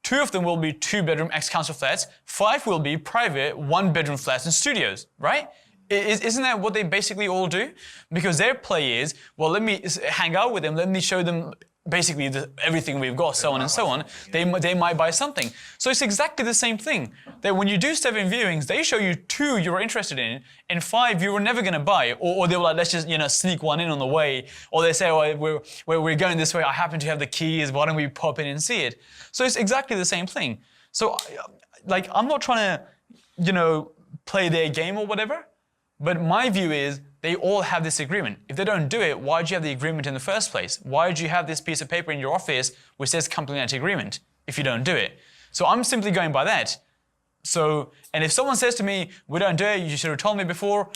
2 of them will be 2-bedroom ex-council flats. 5 will be private 1-bedroom flats and studios, right? Isn't that what they basically all do? Because their play is, well, let me hang out with them, let me show them basically everything we've got, so on and so on. They might buy something. So it's exactly the same thing. That when you do 7 viewings, they show you 2 you're interested in, and 5 you were never going to buy, or they were like, let's just sneak one in on the way, or they say, oh, we're going this way, I happen to have the keys, why don't we pop in and see it? So it's exactly the same thing. So like, I'm not trying to play their game or whatever, but my view is they all have this agreement. If they don't do it, why do you have the agreement in the first place? Why do you have this piece of paper in your office which says company-led agreement if you don't do it? So I'm simply going by that. So, and if someone says to me, we don't do it, you should have told me before.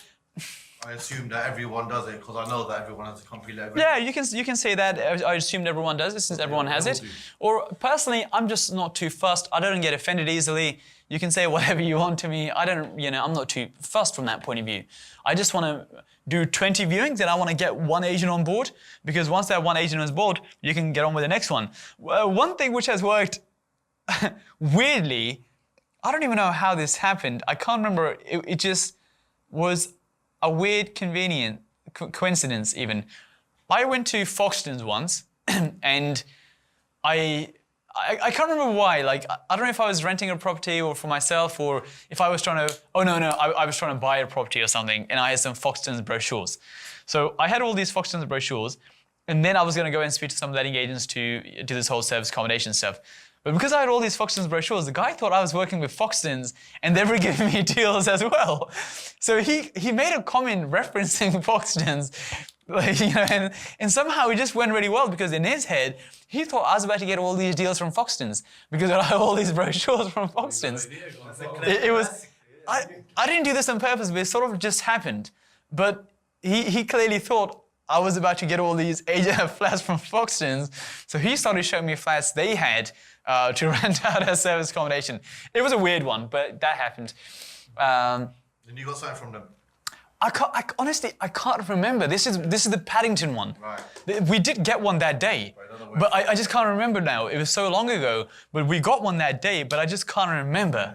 I assume that everyone does it because I know that everyone has a company-led agreement. Yeah, you can say that. I assume everyone does it since everyone has it. Or personally, I'm just not too fussed. I don't get offended easily. You can say whatever you want to me. I'm not too fussed from that point of view. I just want to do 20 viewings and I want to get one agent on board, because once that one agent is on board, you can get on with the next one. One thing which has worked weirdly, I don't even know how this happened. I can't remember. It just was a weird coincidence even. I went to Foxtons once and I can't remember why. Like, I don't know if I was renting a property or for myself, or if I was trying to, I was trying to buy a property or something, and I had some Foxtons brochures. So I had all these Foxtons brochures, and then I was going to go and speak to some letting agents to do this whole service accommodation stuff. But because I had all these Foxtons brochures, the guy thought I was working with Foxtons, and they were giving me deals as well. So he made a comment referencing Foxtons, and somehow it just went really well, because in his head, he thought I was about to get all these deals from Foxtons because I had all these brochures from Foxtons. I didn't do this on purpose, but it sort of just happened. But he clearly thought I was about to get all these flats from Foxtons, so he started showing me flats they had to rent out as service accommodation. It was a weird one, but that happened. And you got something from them? Honestly, I can't remember. This is the Paddington one. Right. We did get one that day, but I just can't remember now. It was so long ago, but we got one that day, but I just can't remember.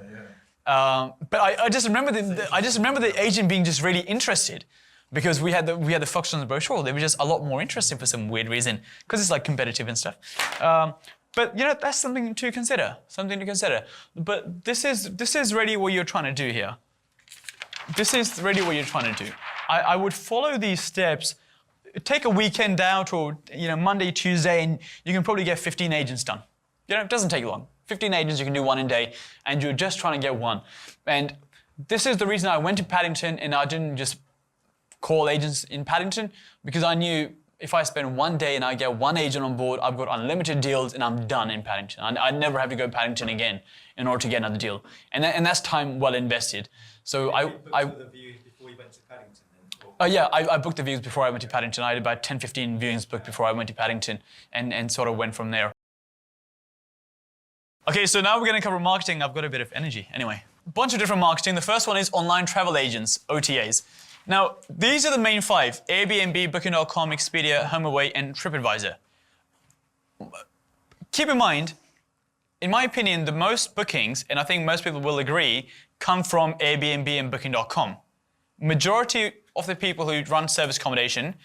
But I just remember the agent being just really interested, because we had the Foxtons brochure. They were just a lot more interested for some weird reason, because it's like competitive and stuff. But that's something to consider. But this is really what you're trying to do here. This is really what you're trying to do. I would follow these steps. Take a weekend out, or Monday, Tuesday, and you can probably get 15 agents done. It doesn't take long. 15 agents, you can do one in a day, and you're just trying to get one. And this is the reason I went to Paddington and I didn't just call agents in Paddington, because I knew if I spend one day and I get one agent on board, I've got unlimited deals and I'm done in Paddington. I never have to go to Paddington again in order to get another deal. And that's time well invested. So You booked the views before you went to Paddington then? yeah, I booked the views before I went to Paddington. I had about 10, 15 viewings booked before I went to Paddington and sort of went from there. Okay, so now we're going to cover marketing. I've got a bit of energy. Anyway, a bunch of different marketing. The first one is online travel agents, OTAs. Now, these are the main 5: Airbnb, Booking.com, Expedia, HomeAway, and TripAdvisor. Keep in mind, in my opinion, the most bookings, and I think most people will agree, come from Airbnb and Booking.com. Majority of the people who run service accommodation,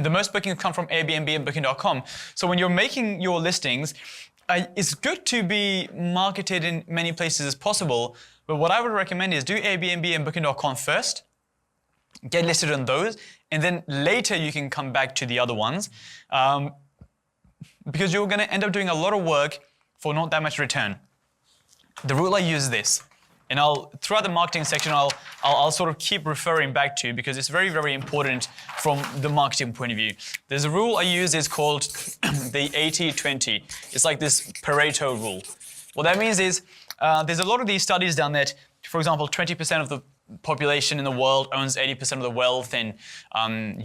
the most bookings come from Airbnb and Booking.com. So when you're making your listings, it's good to be marketed in many places as possible, but what I would recommend is do Airbnb and Booking.com first, get listed on those, and then later you can come back to the other ones, because you're going to end up doing a lot of work for not that much return. The rule I use is this, and throughout the marketing section, I'll sort of keep referring back to, because it's very, very important from the marketing point of view. There's a rule I use, it's called the 80-20. It's like this Pareto rule. What that means is there's a lot of these studies done that, for example, 20% of the population in the world owns 80% of the wealth, and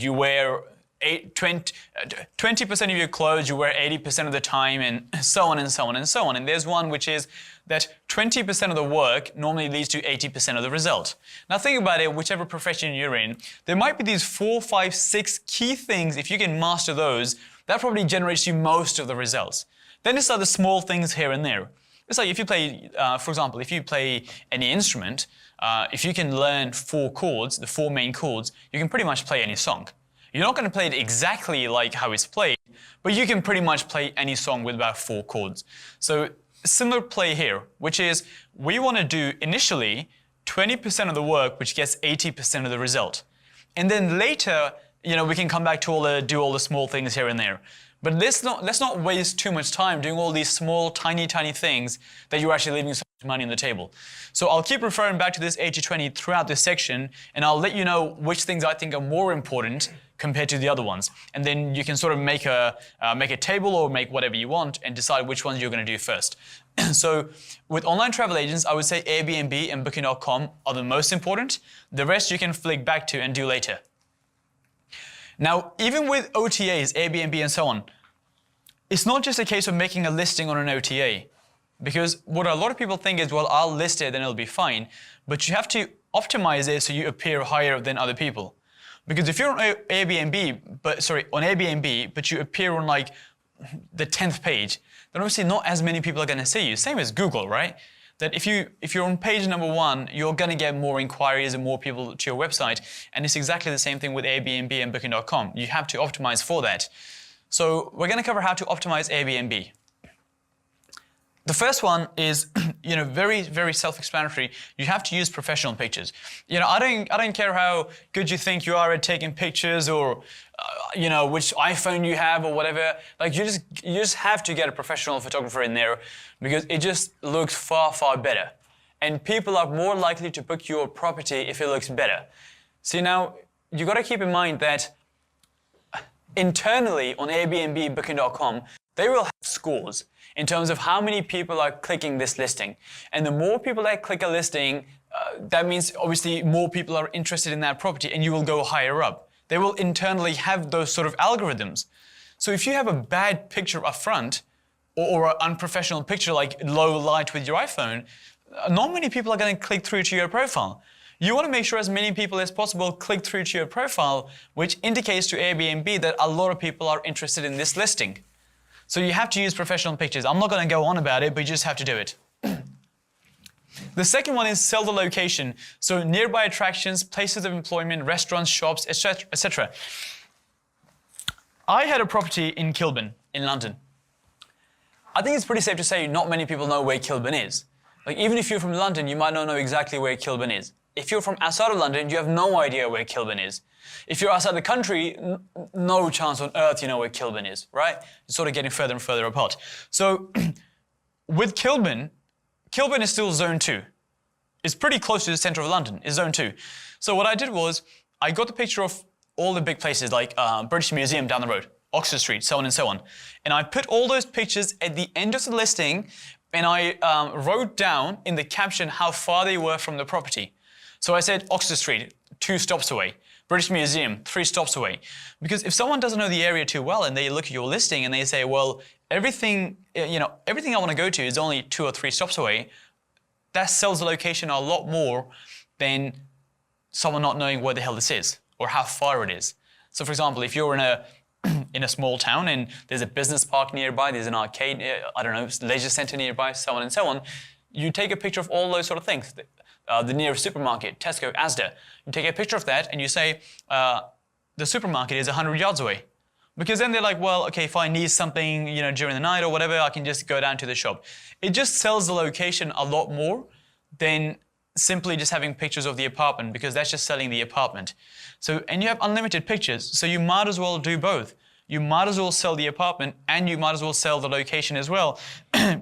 you wear 20% of your clothes you wear 80% of the time, and so on and so on and so on. And there's one which is that 20% of the work normally leads to 80% of the result. Now think about it, whichever profession you're in, there might be these 4, 5, 6 key things. If you can master those, that probably generates you most of the results. Then it's like the small things here and there. It's like if you play, for example, if you play any instrument, if you can learn 4 chords, the 4 main chords, you can pretty much play any song. You're not going to play it exactly like how it's played, but you can pretty much play any song with about 4 chords. So similar play here, which is we want to do initially 20% of the work, which gets 80% of the result. And then later, we can come back to do all the small things here and there. But let's not waste too much time doing all these small, tiny things that you're actually leaving so much money on the table. So I'll keep referring back to this 80-20 throughout this section, and I'll let you know which things I think are more important compared to the other ones. And then you can sort of make a table or make whatever you want and decide which ones you're going to do first. So with online travel agents, I would say Airbnb and Booking.com are the most important. The rest you can flick back to and do later. Now, even with OTAs, Airbnb and so on, it's not just a case of making a listing on an OTA. Because what a lot of people think is, well, I'll list it, then it'll be fine. But you have to optimize it so you appear higher than other people. Because if you're on Airbnb, but you appear on like the 10th page, then obviously not as many people are going to see you. Same as Google, right? That if you're on page number 1, you're going to get more inquiries and more people to your website. And it's exactly the same thing with Airbnb and Booking.com. You have to optimize for that. So we're going to cover how to optimize Airbnb. The first one is, very, very self-explanatory. You have to use professional pictures. I don't care how good you think you are at taking pictures or, which iPhone you have or whatever. Like you just have to get a professional photographer in there because it just looks far, far better. And people are more likely to book your property if it looks better. See, now you got to keep in mind that internally on Airbnb, Booking.com, they will have scores in terms of how many people are clicking this listing. And the more people that click a listing, that means obviously more people are interested in that property and you will go higher up. They will internally have those sort of algorithms. So if you have a bad picture up front or an unprofessional picture like low light with your iPhone, not many people are going to click through to your profile. You want to make sure as many people as possible click through to your profile, which indicates to Airbnb that a lot of people are interested in this listing. So you have to use professional pictures. I'm not going to go on about it, but you just have to do it. The second one is sell the location. So nearby attractions, places of employment, restaurants, shops, etc., etc. I had a property in Kilburn, in London. I think it's pretty safe to say not many people know where Kilburn is. Like even if you're from London, you might not know exactly where Kilburn is. If you're from outside of London, you have no idea where Kilburn is. If you're outside the country, no chance on earth you know where Kilburn is, right? It's sort of getting further and further apart. So with Kilburn is still zone 2. It's pretty close to the center of London, it's zone 2. So what I did was, I got the picture of all the big places like British Museum down the road, Oxford Street, so on and so on. And I put all those pictures at the end of the listing, and I wrote down in the caption how far they were from the property. So I said Oxford Street, 2 stops away. British Museum, 3 stops away. Because if someone doesn't know the area too well and they look at your listing and they say, well, everything I want to go to is only 2 or 3 stops away, that sells the location a lot more than someone not knowing where the hell this is or how far it is. So for example, if you're in a small town and there's a business park nearby, there's an arcade, leisure center nearby, so on and so on, you take a picture of all those sort of things. The nearest supermarket, Tesco, Asda. You take a picture of that and you say, the supermarket is 100 yards away. Because then they're like, well, okay, if I need something, during the night or whatever, I can just go down to the shop. It just sells the location a lot more than simply just having pictures of the apartment, because that's just selling the apartment. So, and you have unlimited pictures, so you might as well do both. You might as well sell the apartment and you might as well sell the location as well,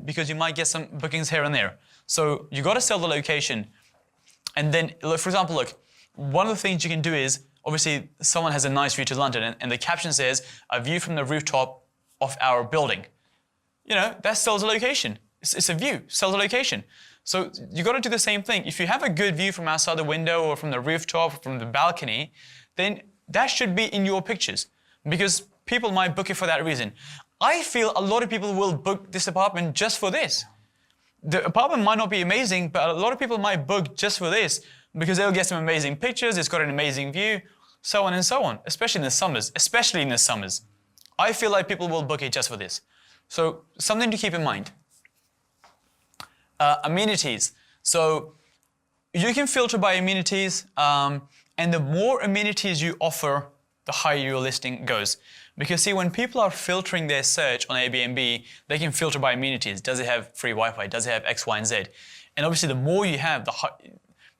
because you might get some bookings here and there. So you got to sell the location. And then, for example, look, one of the things you can do is, obviously, someone has a nice view to London, and the caption says, a view from the rooftop of our building. That sells a location. It's a view, sells a location. So you got to do the same thing. If you have a good view from outside the window or from the rooftop or from the balcony, then that should be in your pictures, because people might book it for that reason. I feel a lot of people will book this apartment just for this. The apartment might not be amazing, but a lot of people might book just for this because they'll get some amazing pictures, it's got an amazing view, so on and so on, especially in the summers. I feel like people will book it just for this. So something to keep in mind. Amenities. So you can filter by amenities, and the more amenities you offer, the higher your listing goes. Because see, when people are filtering their search on Airbnb, they can filter by amenities. Does it have free Wi-Fi? Does it have X, Y, and Z? And obviously the more you have,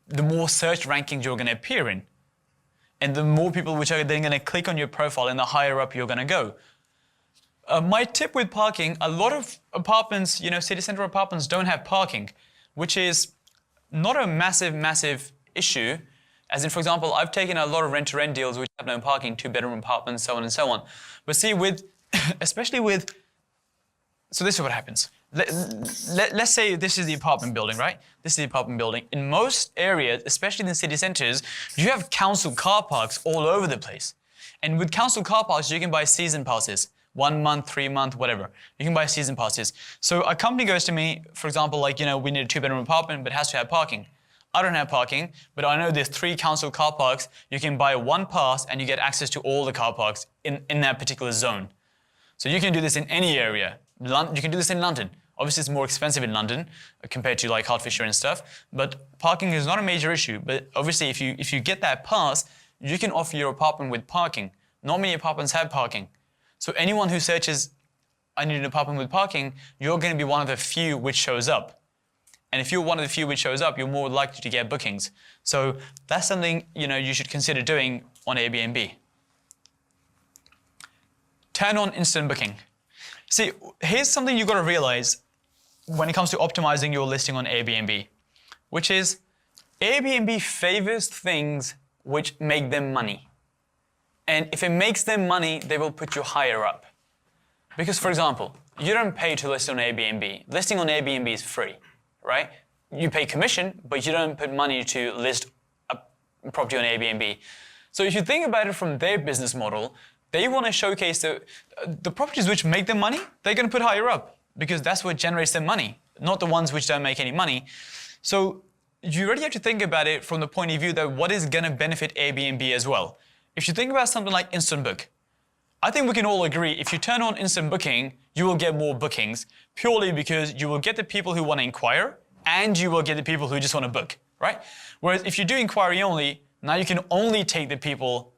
the more search rankings you're going to appear in. And the more people which are then going to click on your profile, and the higher up you're going to go. My tip with parking, a lot of apartments, city center apartments don't have parking, which is not a massive issue. As in, for example, I've taken a lot of rent-to-rent deals which have no parking, 2-bedroom apartments, so on and so on. But see, especially with, so this is what happens. Let's say this is the apartment building, right? This is the apartment building. In most areas, especially in the city centers, you have council car parks all over the place. And with council car parks, you can buy season passes. 1 month, 3 month, whatever. You can buy season passes. So a company goes to me, for example, like, we need a 2-bedroom apartment, but it has to have parking. I don't have parking, but I know there's 3 council car parks. You can buy 1 pass and you get access to all the car parks in that particular zone. So you can do this in any area. You can do this in London. Obviously, it's more expensive in London compared to like Hertfordshire and stuff, but parking is not a major issue. But obviously, if you get that pass, you can offer your apartment with parking. Not many apartments have parking. So anyone who searches, I need an apartment with parking, you're going to be one of the few which shows up. And if you're one of the few which shows up, you're more likely to get bookings. So that's something you should consider doing on Airbnb. Turn on instant booking. See, here's something you've got to realize when it comes to optimizing your listing on Airbnb, which is Airbnb favors things which make them money. And if it makes them money, they will put you higher up. Because, for example, you don't pay to list on Airbnb. Listing on Airbnb is free, right? You pay commission, but you don't put money to list a property on Airbnb. So if you think about it from their business model, they want to showcase the properties which make them money, they're going to put higher up because that's what generates them money, not the ones which don't make any money. So you already have to think about it from the point of view that what is going to benefit Airbnb as well. If you think about something like Instant Book, I think we can all agree if you turn on Instant Booking, you will get more bookings purely because you will get the people who want to inquire and you will get the people who just want to book, right? Whereas if you do inquiry only, now you can only take the people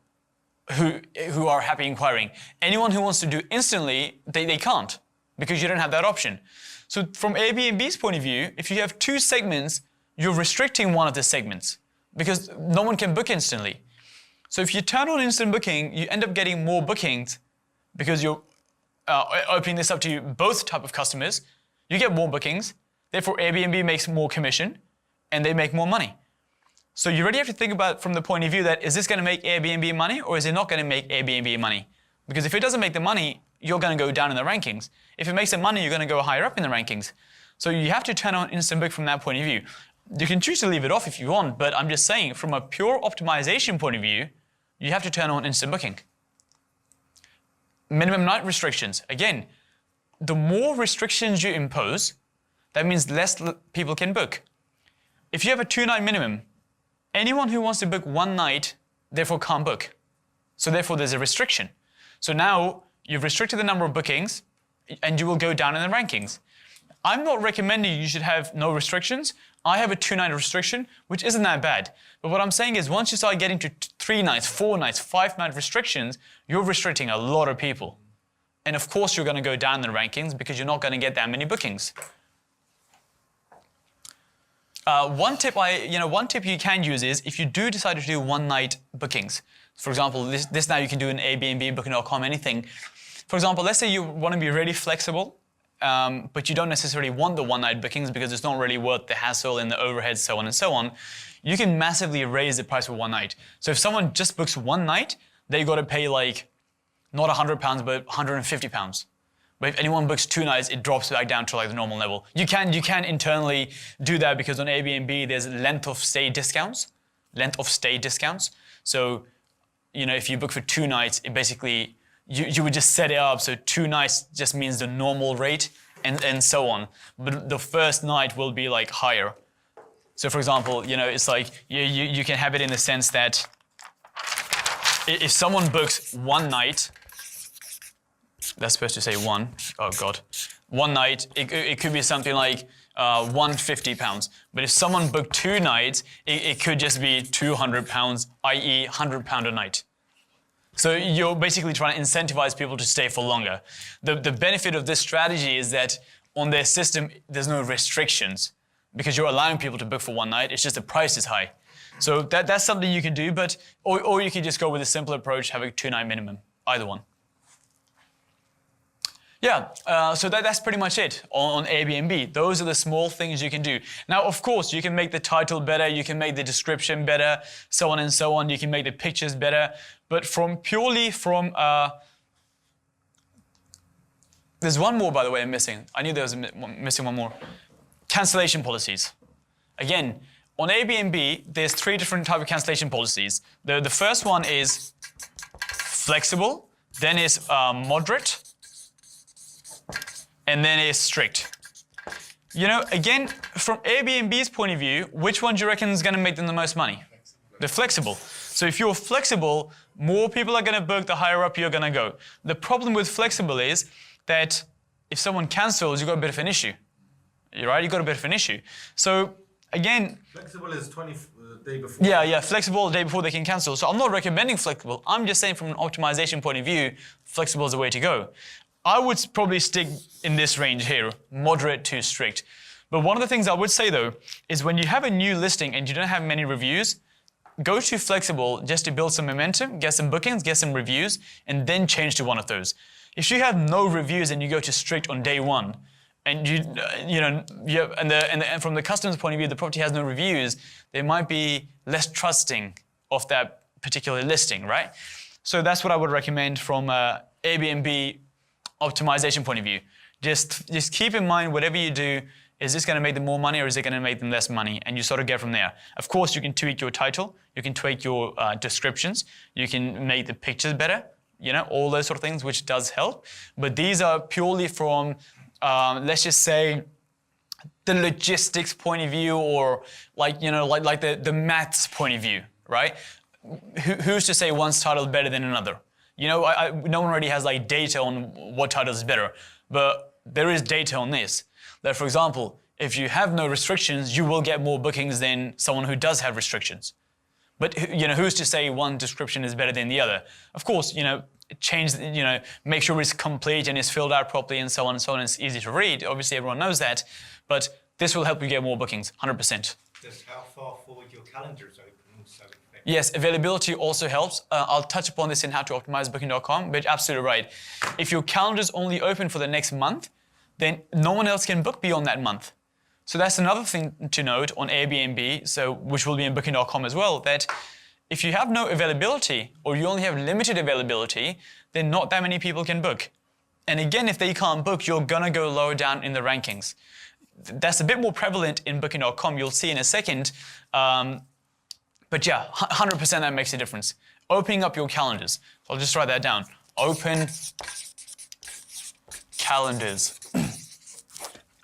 who are happy inquiring. Anyone who wants to do instantly, they can't because you don't have that option. So from Airbnb's point of view, if you have 2 segments, you're restricting one of the segments because no one can book instantly. So if you turn on instant booking, you end up getting more bookings because you're opening this up to both type of customers. you get more bookings, therefore Airbnb makes more commission, and they make more money. So you really have to think about it from the point of view that, is this going to make Airbnb money or is it not going to make Airbnb money? Because if it doesn't make the money, you're going to go down in the rankings. If it makes the money, you're going to go higher up in the rankings. So you have to turn on Instant Book from that point of view. You can choose to leave it off if you want, but I'm just saying from a pure optimization point of view, you have to turn on Instant Booking. Minimum night restrictions. Again, the more restrictions you impose, that means less people can book. If you have a 2-night minimum, anyone who wants to book 1 night, therefore can't book. So therefore there's a restriction. So now you've restricted the number of bookings and you will go down in the rankings. I'm not recommending you should have no restrictions. I have a 2-night restriction, which isn't that bad. But what I'm saying is once you start getting to 3 nights, 4 nights, 5-night restrictions, you're restricting a lot of people. And of course you're going to go down in the rankings because you're not going to get that many bookings. One tip you can use is if you do decide to do 1-night bookings. For example, this now you can do in Airbnb, Booking.com, anything. For example, let's say you want to be really flexible, but you don't necessarily want the 1-night bookings because it's not really worth the hassle and the overhead, so on and so on. You can massively raise the price for 1 night. So if someone just books 1 night, they got to pay like not £100, but £150. But if anyone books 2 nights, it drops back down to like the normal level. You can internally do that because on Airbnb there's length of stay discounts. So, if you book for 2 nights, it basically you would just set it up so 2 nights just means the normal rate and so on. But the first night will be like higher. So for example, it's like you can have it in the sense that if someone books 1 night. That's supposed to say 1. Oh God. 1 night, it could be something like £150. But if someone booked 2 nights, it could just be £200, i.e. £100 a night. So you're basically trying to incentivize people to stay for longer. The benefit of this strategy is that on their system, there's no restrictions because you're allowing people to book for 1 night. It's just the price is high. So that's something you can do, or you can just go with a simple approach, have a 2-night minimum, either one. Yeah, so that's pretty much it on Airbnb. Those are the small things you can do. Now, of course, you can make the title better, you can make the description better, so on and so on. You can make the pictures better. But purely from there's one more, by the way, I'm missing. I knew there was missing one more. Cancellation policies. Again, on Airbnb, there's 3 different types of cancellation policies. The first one is flexible, then is moderate, and then is strict. Again, from Airbnb's point of view, which one do you reckon is going to make them the most money? The flexible. So if you're flexible, more people are going to book, the higher up you're going to go. The problem with flexible is that if someone cancels, you've got a bit of an issue. Right? You've got a bit of an issue. So again... Flexible is 20 day before. Yeah, flexible the day before they can cancel. So I'm not recommending flexible. I'm just saying from an optimization point of view, flexible is the way to go. I would probably stick in this range here, moderate to strict. But one of the things I would say though, is when you have a new listing and you don't have many reviews, go to flexible just to build some momentum, get some bookings, get some reviews, and then change to one of those. If you have no reviews and you go to strict on day 1, and and from the customer's point of view, the property has no reviews, they might be less trusting of that particular listing, right? So that's what I would recommend from Airbnb optimization point of view. Just keep in mind whatever you do, is this going to make them more money or is it going to make them less money? And you sort of get from there. Of course, you can tweak your title, you can tweak your descriptions, you can make the pictures better, all those sort of things, which does help. But these are purely from, let's just say, the logistics point of view, or like the maths point of view, right? Who's to say one's title is better than another? No one really has like data on what title is better, but there is data on this. That, for example, if you have no restrictions, you will get more bookings than someone who does have restrictions. But who's to say one description is better than the other? Of course, make sure it's complete and it's filled out properly and so on and so on. And it's easy to read. Obviously, everyone knows that, but this will help you get more bookings, 100%. Just how far forward your calendar is open also. Yes, availability also helps. I'll touch upon this in how to optimize Booking.com, but absolutely right. If your calendar is only open for the next month, then no one else can book beyond that month. So that's another thing to note on Airbnb, so which will be in booking.com as well, that if you have no availability or you only have limited availability, then not that many people can book. And again, if they can't book, you're gonna go lower down in the rankings. That's a bit more prevalent in booking.com, you'll see in a second. But yeah, 100% that makes a difference. Opening up your calendars. So I'll just write that down. Open calendars.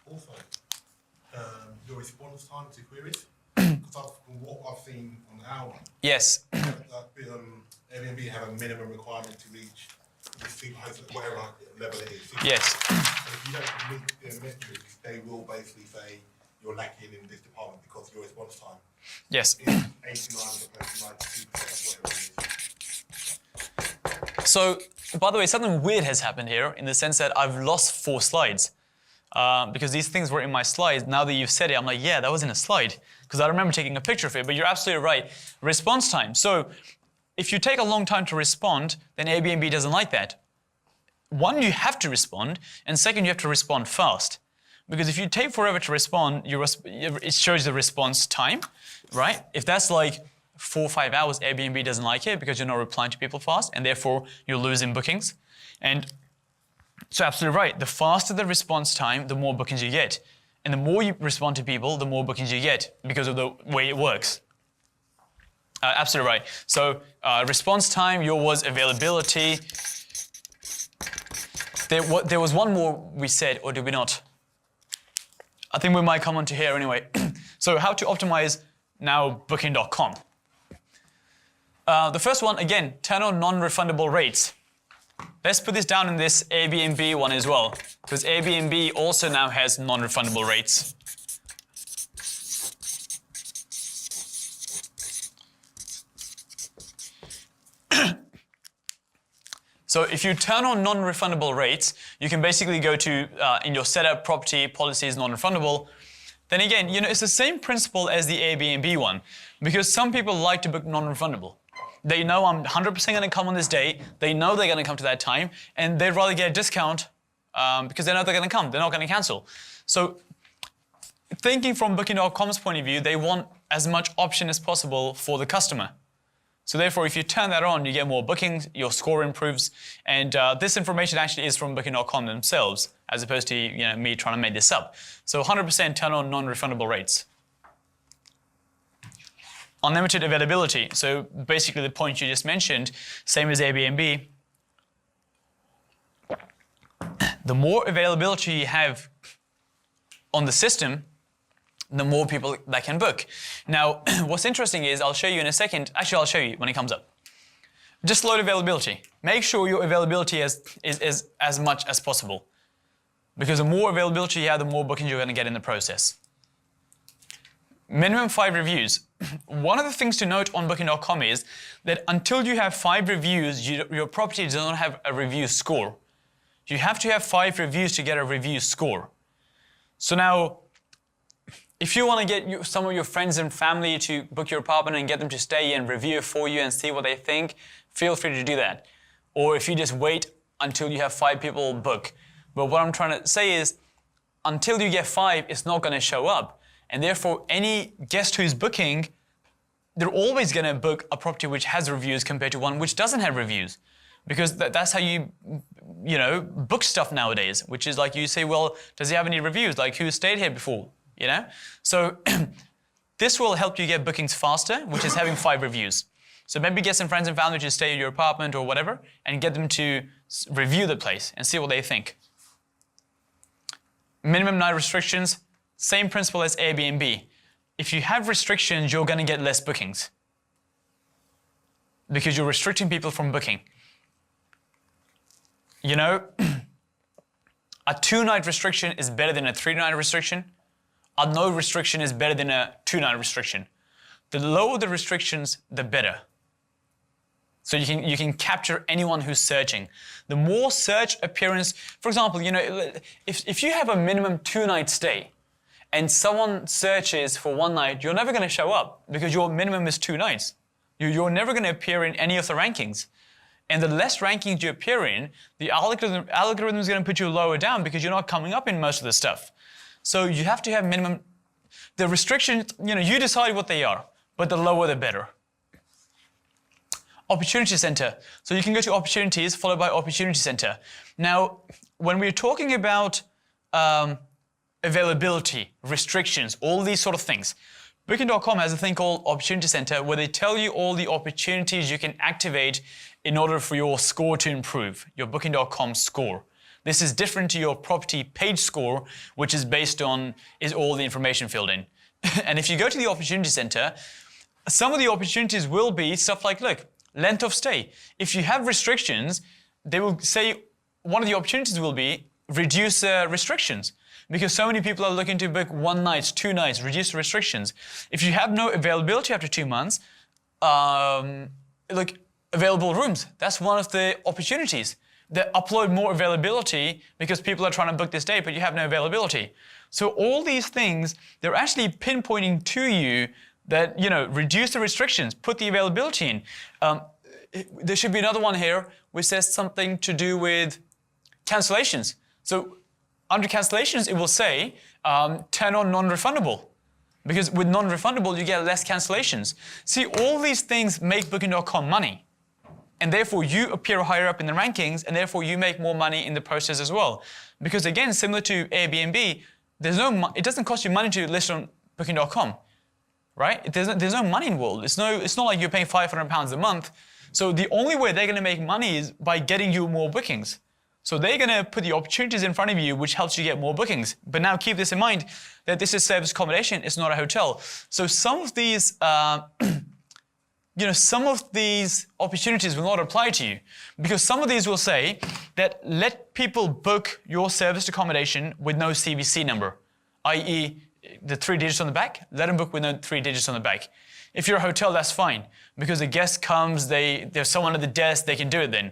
Also, your response time to queries, because from what I've seen on our one, Yes. Airbnb have a minimum requirement to reach whatever level it is. Yes. So if you don't meet their metrics, they will basically say you're lacking in this department because your response time Yes. is 89 as opposed to 92%, whatever it is. So, by the way, something weird has happened here in the sense that I've lost 4 slides. Because these things were in my slides. Now that you've said it, I'm like, yeah, that was in a slide. Because I remember taking a picture of it, but you're absolutely right. Response time. So, if you take a long time to respond, then Airbnb doesn't like that. One, you have to respond, and second, you have to respond fast. Because if you take forever to respond, it shows the response time, right? If that's like 4 or 5 hours, Airbnb doesn't like it because you're not replying to people fast, and therefore you're losing bookings. And so absolutely right, the faster the response time, the more bookings you get. And the more you respond to people, the more bookings you get because of the way it works. Absolutely right. So response time, yours was availability. There was one more we said, or did we not? I think we might come on to here anyway. So how to optimize now booking.com. The first one, again, turn on non-refundable rates. Let's put this down in this Airbnb one as well, because Airbnb also now has non-refundable rates. So if you turn on non-refundable rates, you can basically go to, in your setup, property, policies, non-refundable. Then again, it's the same principle as the Airbnb one, because some people like to book non-refundable. They know I'm 100% going to come on this day, they know they're going to come to that time, and they'd rather get a discount because they know they're going to come, they're not going to cancel. So thinking from Booking.com's point of view, they want as much option as possible for the customer. So therefore, if you turn that on, you get more bookings, your score improves, and this information actually is from Booking.com themselves, as opposed to me trying to make this up. So 100% turn on non-refundable rates. Unlimited availability. So basically the point you just mentioned, same as Airbnb. The more availability you have on the system, the more people that can book. Now, what's interesting is, I'll show you in a second, actually I'll show you when it comes up. Just load availability. Make sure your availability is as much as possible. Because the more availability you have, the more bookings you're going to get in the process. Minimum 5 reviews. One of the things to note on Booking.com is that until you have 5 reviews, your property does not have a review score. You have to have 5 reviews to get a review score. So now, if you want to get some of your friends and family to book your apartment and get them to stay and review it for you and see what they think, feel free to do that. Or if you just wait until you have 5 people book. But what I'm trying to say is, until you get 5, it's not going to show up. And therefore, any guest who's booking, they're always going to book a property which has reviews compared to one which doesn't have reviews. Because that's how you book stuff nowadays, which is like you say, well, does he have any reviews? Like, who stayed here before? So this will help you get bookings faster, which is having 5 reviews. So maybe get some friends and family to stay in your apartment or whatever, and get them to review the place and see what they think. Minimum night restrictions, same principle as Airbnb. If you have restrictions, you're going to get less bookings because you're restricting people from booking. A 2-night restriction is better than a 3-night restriction. A no restriction is better than a 2-night restriction. The lower the restrictions, the better. So you can capture anyone who's searching. The more search appearance, for example, if you have a minimum 2-night stay and someone searches for 1 night, you're never going to show up because your minimum is 2 nights. You're never going to appear in any of the rankings. And the less rankings you appear in, the algorithm is going to put you lower down because you're not coming up in most of the stuff. So you have to have minimum. The restrictions, you decide what they are, but the lower the better. Opportunity Center. So you can go to opportunities followed by Opportunity Center. Now, when we're talking about availability, restrictions, all these sort of things, Booking.com has a thing called Opportunity Center where they tell you all the opportunities you can activate in order for your score to improve, your Booking.com score. This is different to your property page score, which is based on, is all the information filled in. And if you go to the Opportunity Center, some of the opportunities will be stuff like, look, length of stay. If you have restrictions, they will say one of the opportunities will be reduce restrictions. Because so many people are looking to book 1 night, 2 nights, reduce restrictions. If you have no availability after 2 months, look, available rooms, that's one of the opportunities. They upload more availability because people are trying to book this day, but you have no availability. So all these things, they're actually pinpointing to you that, reduce the restrictions, put the availability in. There should be another one here which says something to do with cancellations. So under cancellations, it will say, turn on non-refundable. Because with non-refundable, you get less cancellations. See, all these things make Booking.com money. And therefore, you appear higher up in the rankings, and therefore, you make more money in the process as well. Because again, similar to Airbnb, it doesn't cost you money to list on Booking.com, right? There's no money involved. It's not like you're paying £500 a month. So the only way they're going to make money is by getting you more bookings. So they're going to put the opportunities in front of you, which helps you get more bookings. But now keep this in mind, that this is service accommodation, it's not a hotel. So some of these, some of these opportunities will not apply to you. Because some of these will say that let people book your service accommodation with no CVC number, i.e. the 3 digits on the back, let them book with no 3 digits on the back. If you're a hotel, that's fine. Because the guest comes, there's someone at the desk, they can do it then.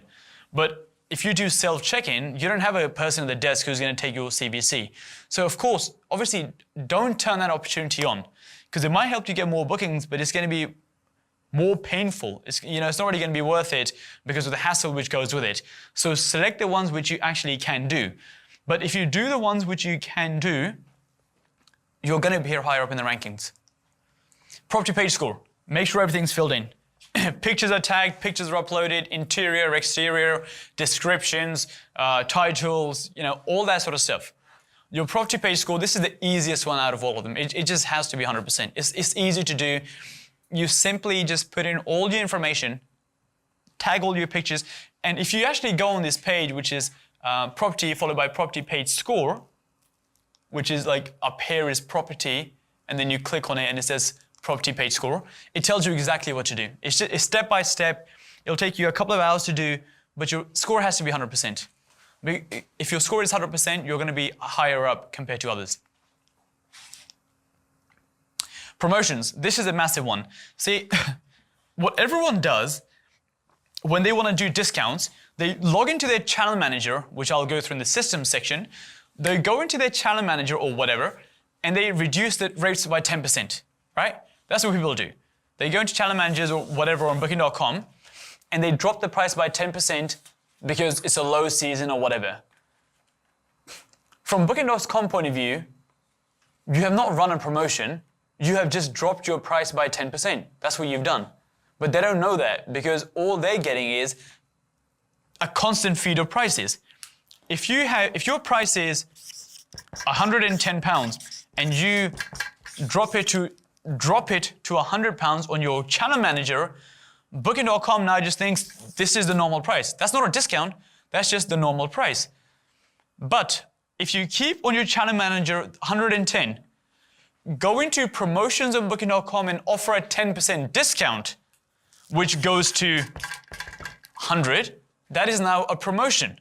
But if you do self-check-in, you don't have a person at the desk who's going to take your CVC. So of course, obviously, don't turn that opportunity on because it might help you get more bookings, but it's going to be more painful. It's not really going to be worth it because of the hassle which goes with it. So select the ones which you actually can do. But if you do the ones which you can do, you're going to be higher up in the rankings. Property page score. Make sure everything's filled in. Pictures are tagged, pictures are uploaded, interior, exterior, descriptions, titles, all that sort of stuff. Your property page score, this is the easiest one out of all of them. It just has to be 100%. It's easy to do. You simply just put in all your information, tag all your pictures, and if you actually go on this page, which is property followed by property page score, which is like up here is property, and then you click on it and it says property page score, it tells you exactly what to do. It's step by step. It'll take you a couple of hours to do, but your score has to be 100%. If your score is 100%, you're going to be higher up compared to others. Promotions. This is a massive one. See, what everyone does when they want to do discounts, they log into their channel manager, which I'll go through in the systems section. They go into their channel manager or whatever, and they reduce the rates by 10%, right? That's what people do. They go into channel managers or whatever on Booking.com, and they drop the price by 10% because it's a low season or whatever. From Booking.com point of view, you have not run a promotion, you have just dropped your price by 10%. That's what you've done. But they don't know that because all they're getting is a constant feed of prices. If your price is £110 and you drop it to £100 on your channel manager, Booking.com now just thinks this is the normal price. That's not a discount, that's just the normal price. But if you keep on your channel manager 110, go into promotions on Booking.com and offer a 10% discount, which goes to 100, that is now a promotion.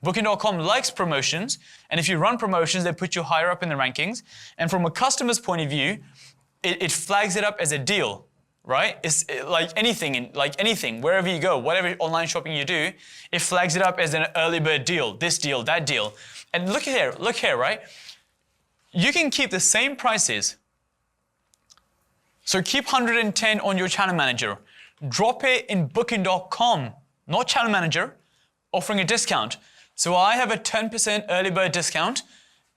Booking.com likes promotions, and if you run promotions, they put you higher up in the rankings. And from a customer's point of view, it flags it up as a deal, right? It's like anything, wherever you go, whatever online shopping you do, it flags it up as an early bird deal, this deal, that deal. And look here, right? You can keep the same prices. So keep 110 on your channel manager. Drop it in Booking.com not channel manager, offering a discount. So I have a 10% early bird discount,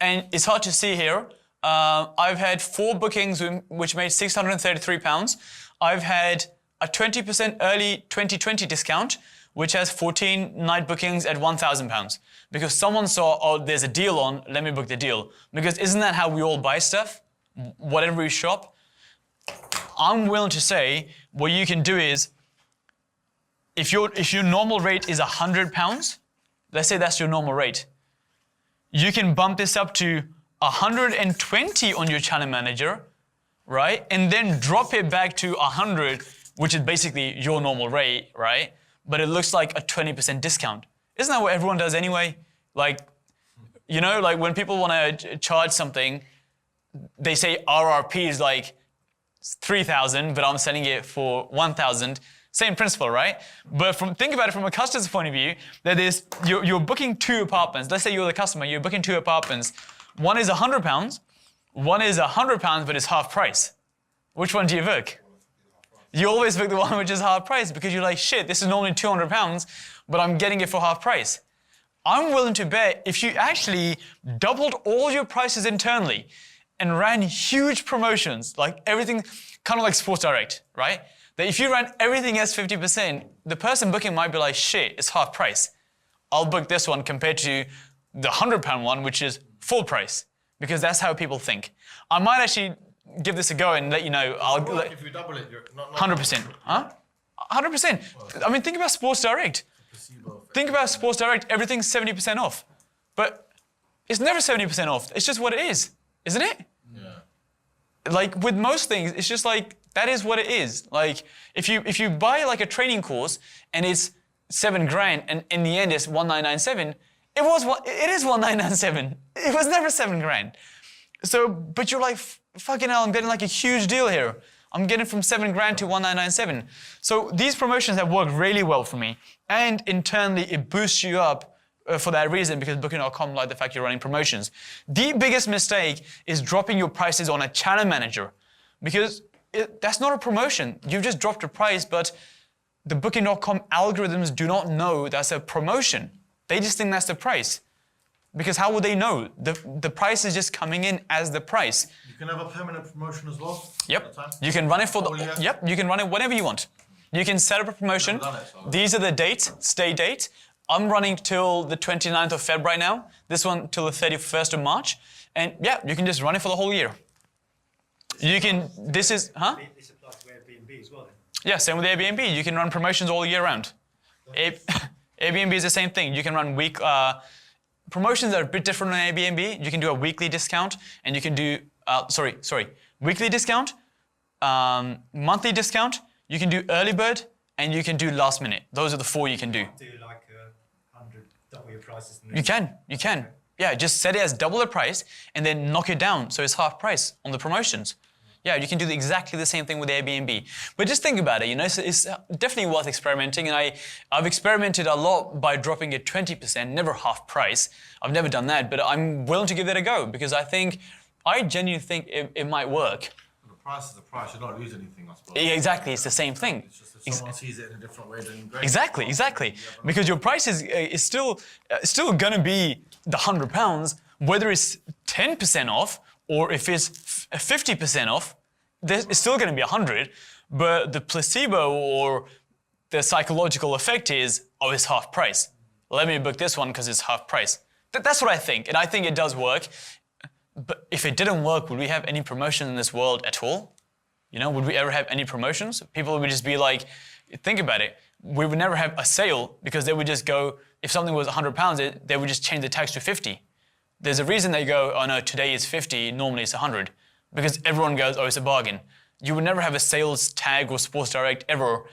and it's hard to see here. I've had 4 bookings which made £633. I've had a 20% early 2020 discount, which has 14 night bookings at £1,000. Because someone saw, oh, there's a deal on, let me book the deal. Because isn't that how we all buy stuff? Whatever we shop? I'm willing to say what you can do is, if your normal rate is £100, let's say that's your normal rate, you can bump this up to 120 on your channel manager, right? And then drop it back to 100, which is basically your normal rate, right? But it looks like a 20% discount. Isn't that what everyone does anyway? Like, you know, like when people want to charge something, they say RRP is like 3,000, but I'm selling it for 1,000. Same principle, right? But think about it from a customer's point of view, that is, you're booking 2 apartments. Let's say you're the customer, you're booking 2 apartments. One is £100, one is £100, but it's half price. Which one do you book? You always book the one which is half price because you're like, shit, this is normally £200, but I'm getting it for half price. I'm willing to bet if you actually doubled all your prices internally and ran huge promotions, like everything, kind of like Sports Direct, right? That if you ran everything as 50%, the person booking might be like, shit, it's half price. I'll book this one compared to the £100 one, which is full price, because that's how people think. I might actually give this a go and let you know. If you double it, you're not 100%. Huh? 100%. I mean, think about Sports Direct. Think about Sports Direct, everything's 70% off. But it's never 70% off. It's just what it is, isn't it? Yeah. Like with most things, it's just like, that is what it is. Like if you buy like a training course and it's £7,000 and in the end it's 1,997, it is 1,997. It was never £7,000. So, but you're like, fucking hell, I'm getting like a huge deal here. I'm getting from £7,000 to 1,997. So these promotions have worked really well for me. And internally, it boosts you up for that reason, because Booking.com like the fact you're running promotions. The biggest mistake is dropping your prices on a channel manager, because that's not a promotion. You've just dropped a price, but the Booking.com algorithms do not know that's a promotion. They just think that's the price. Because how would they know? The price is just coming in as the price. You can have a permanent promotion as well. Yep. You can run it for Yep. You can run it whenever you want. You can set up a promotion. These are the dates, stay date. I'm running till the 29th of Feb right now. This one till the 31st of March. And yeah, you can just run it for the whole year. You can, this is, huh? This applies to Airbnb as well then? Yeah, same with Airbnb. You can run promotions all year round. Airbnb is the same thing. You can run promotions that are a bit different on Airbnb. You can do a weekly discount, and you can do, weekly discount, monthly discount, you can do early bird, and you can do last minute. Those are the 4 you can do. Do like 100, double your prices. You can. Yeah, just set it as double the price, and then knock it down so it's half price on the promotions. Yeah, you can do exactly the same thing with Airbnb. But just think about it, you know, it's definitely worth experimenting. And I've experimented a lot by dropping it 20%, never half price. I've never done that, but I'm willing to give it a go because I genuinely think it might work. The price is the price, you're not losing anything, I suppose. Yeah, exactly, it's the same thing. It's just if someone sees it in a different way, then great. Exactly. Because your price is still gonna be the £100, whether it's 10% off or if it's 50% off, it's still going to be 100, but the placebo or the psychological effect is, oh, it's half price. Let me book this one because it's half price. That's what I think, and I think it does work. But if it didn't work, would we have any promotion in this world at all? You know, would we ever have any promotions? People would just be like, think about it. We would never have a sale because they would just go, if something was £100, they would just change the tax to 50. There's a reason they go, oh no, today is 50, normally it's 100. Because everyone goes, oh, it's a bargain. You would never have a sales tag or Sports Direct ever,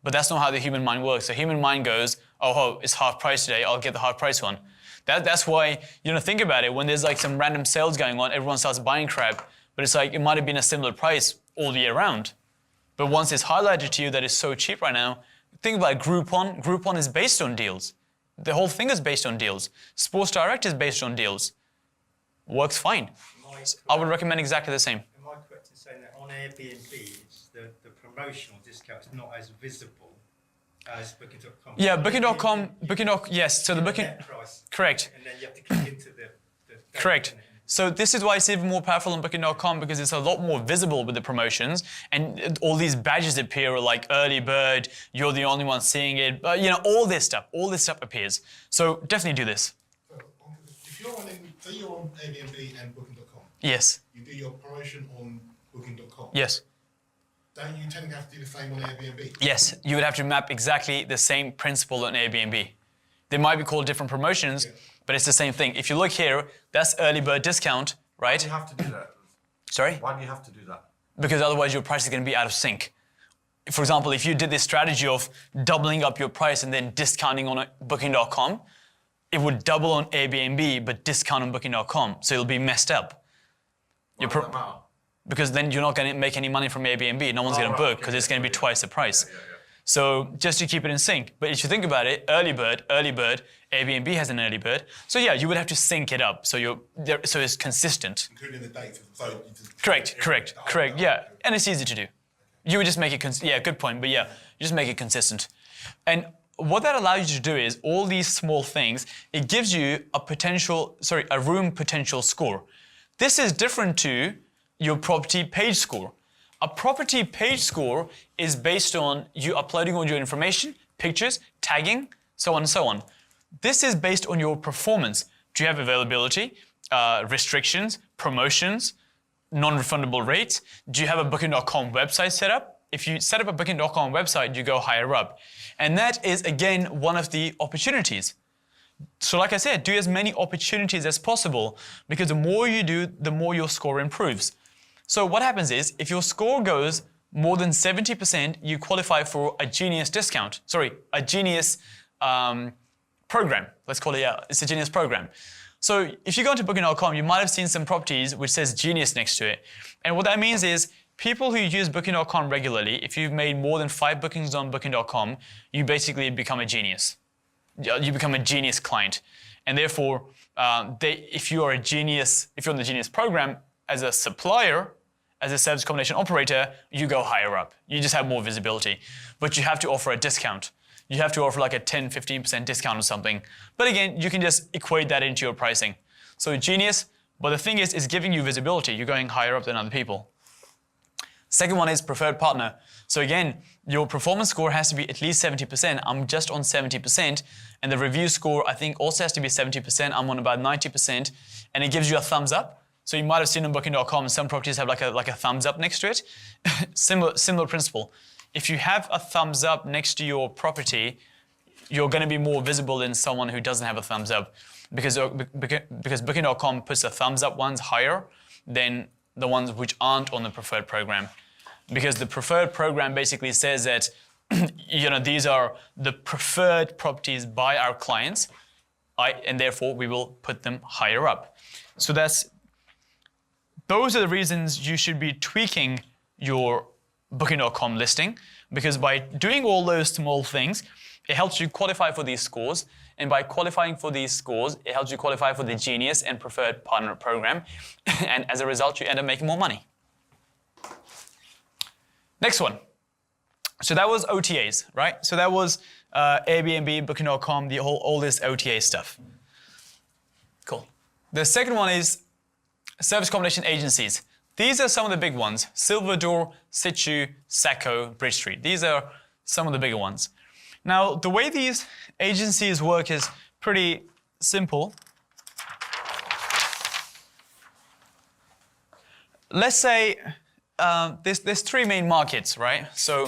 but that's not how the human mind works. The human mind goes, oh, it's half price today, I'll get the half price one. That's why, you know, think about it. When there's like some random sales going on, everyone starts buying crap, but it's like, it might have been a similar price all year round. But once it's highlighted to you that it's so cheap right now, think about Groupon. Groupon is based on deals. The whole thing is based on deals. Sports Direct is based on deals. Works fine. I would recommend exactly the same. Am I correct in saying that on Airbnb, the promotional discount is not as visible as Booking.com. Yeah, Booking.com, yes, so the Booking, net price, correct, and then you have to click into the data correct. and- So this is why it's even more powerful on Booking.com because it's a lot more visible with the promotions and all these badges appear like early bird, you're the only one seeing it, you know, all this stuff appears. So definitely do this. So, if you're say you're on Airbnb and Booking.com, Yes, you do your promotion on Booking.com. yes, Don't you tend to have to do the same on Airbnb? yes. You would have to map exactly the same principle on Airbnb. They might be called different promotions, Yeah. but it's the same thing. If you look here, that's early bird discount, Why right? do you have to do that? Sorry? Why do you have to do that? Because otherwise your price is going to be out of sync. For example, if you did this strategy of doubling up your price and then discounting on Booking.com, it would double on Airbnb but discount on Booking.com, so it'll be messed up. Why does that matter? Because then you're not going to make any money from Airbnb. No one's going to right, book okay, because it's going to be yeah. twice the price. Yeah. So just to keep it in sync. But if you think about it, early bird, Airbnb has an early bird. So yeah, you would have to sync it up so so it's consistent. Including the dates. So you just Correct. Yeah, and it's easy to do. You would just make it, yeah, good point. But yeah, you just make it consistent. And what that allows you to do is all these small things, it gives you a room potential score. This is different to your property page score. A property page score is based on you uploading all your information, pictures, tagging, so on and so on. This is based on your performance. Do you have availability, restrictions, promotions, non-refundable rates? Do you have a Booking.com website set up? If you set up a Booking.com website, you go higher up. And that is, again, one of the opportunities. So like I said, do as many opportunities as possible because the more you do, the more your score improves. So what happens is, if your score goes more than 70%, you qualify for a Genius discount. Sorry, a Genius program. Let's call it, yeah, it's a Genius program. So if you go into Booking.com, you might have seen some properties which says Genius next to it. And what that means is, people who use Booking.com regularly, if you've made more than 5 bookings on Booking.com, you basically become a Genius. You become a Genius client. And therefore, if you're on the Genius program, as a supplier, as a service accommodation operator, you go higher up. You just have more visibility. But you have to offer a discount. You have to offer like a 10, 15% discount or something. But again, you can just equate that into your pricing. So Genius, but the thing is, it's giving you visibility. You're going higher up than other people. Second one is preferred partner. So again, your performance score has to be at least 70%. I'm just on 70%. And the review score, I think, also has to be 70%. I'm on about 90%. And it gives you a thumbs up. So you might have seen on Booking.com, some properties have like a thumbs up next to it. Similar principle. If you have a thumbs up next to your property, you're going to be more visible than someone who doesn't have a thumbs up, because Booking.com puts the thumbs up ones higher than the ones which aren't on the preferred program. Because the preferred program basically says that these are the preferred properties by our clients, and therefore we will put them higher up. So those are the reasons you should be tweaking your Booking.com listing, because by doing all those small things, it helps you qualify for these scores. And by qualifying for these scores, it helps you qualify for the Genius and Preferred Partner program. And as a result, you end up making more money. Next one. So that was OTAs, right? So that was Airbnb, Booking.com, all this OTA stuff. Cool. The second one is service accommodation agencies. These are some of the big ones. Silverdoor, Situ, Sacco, Bridge Street. These are some of the bigger ones. Now, the way these agencies work is pretty simple. Let's say there's 3 main markets, right? So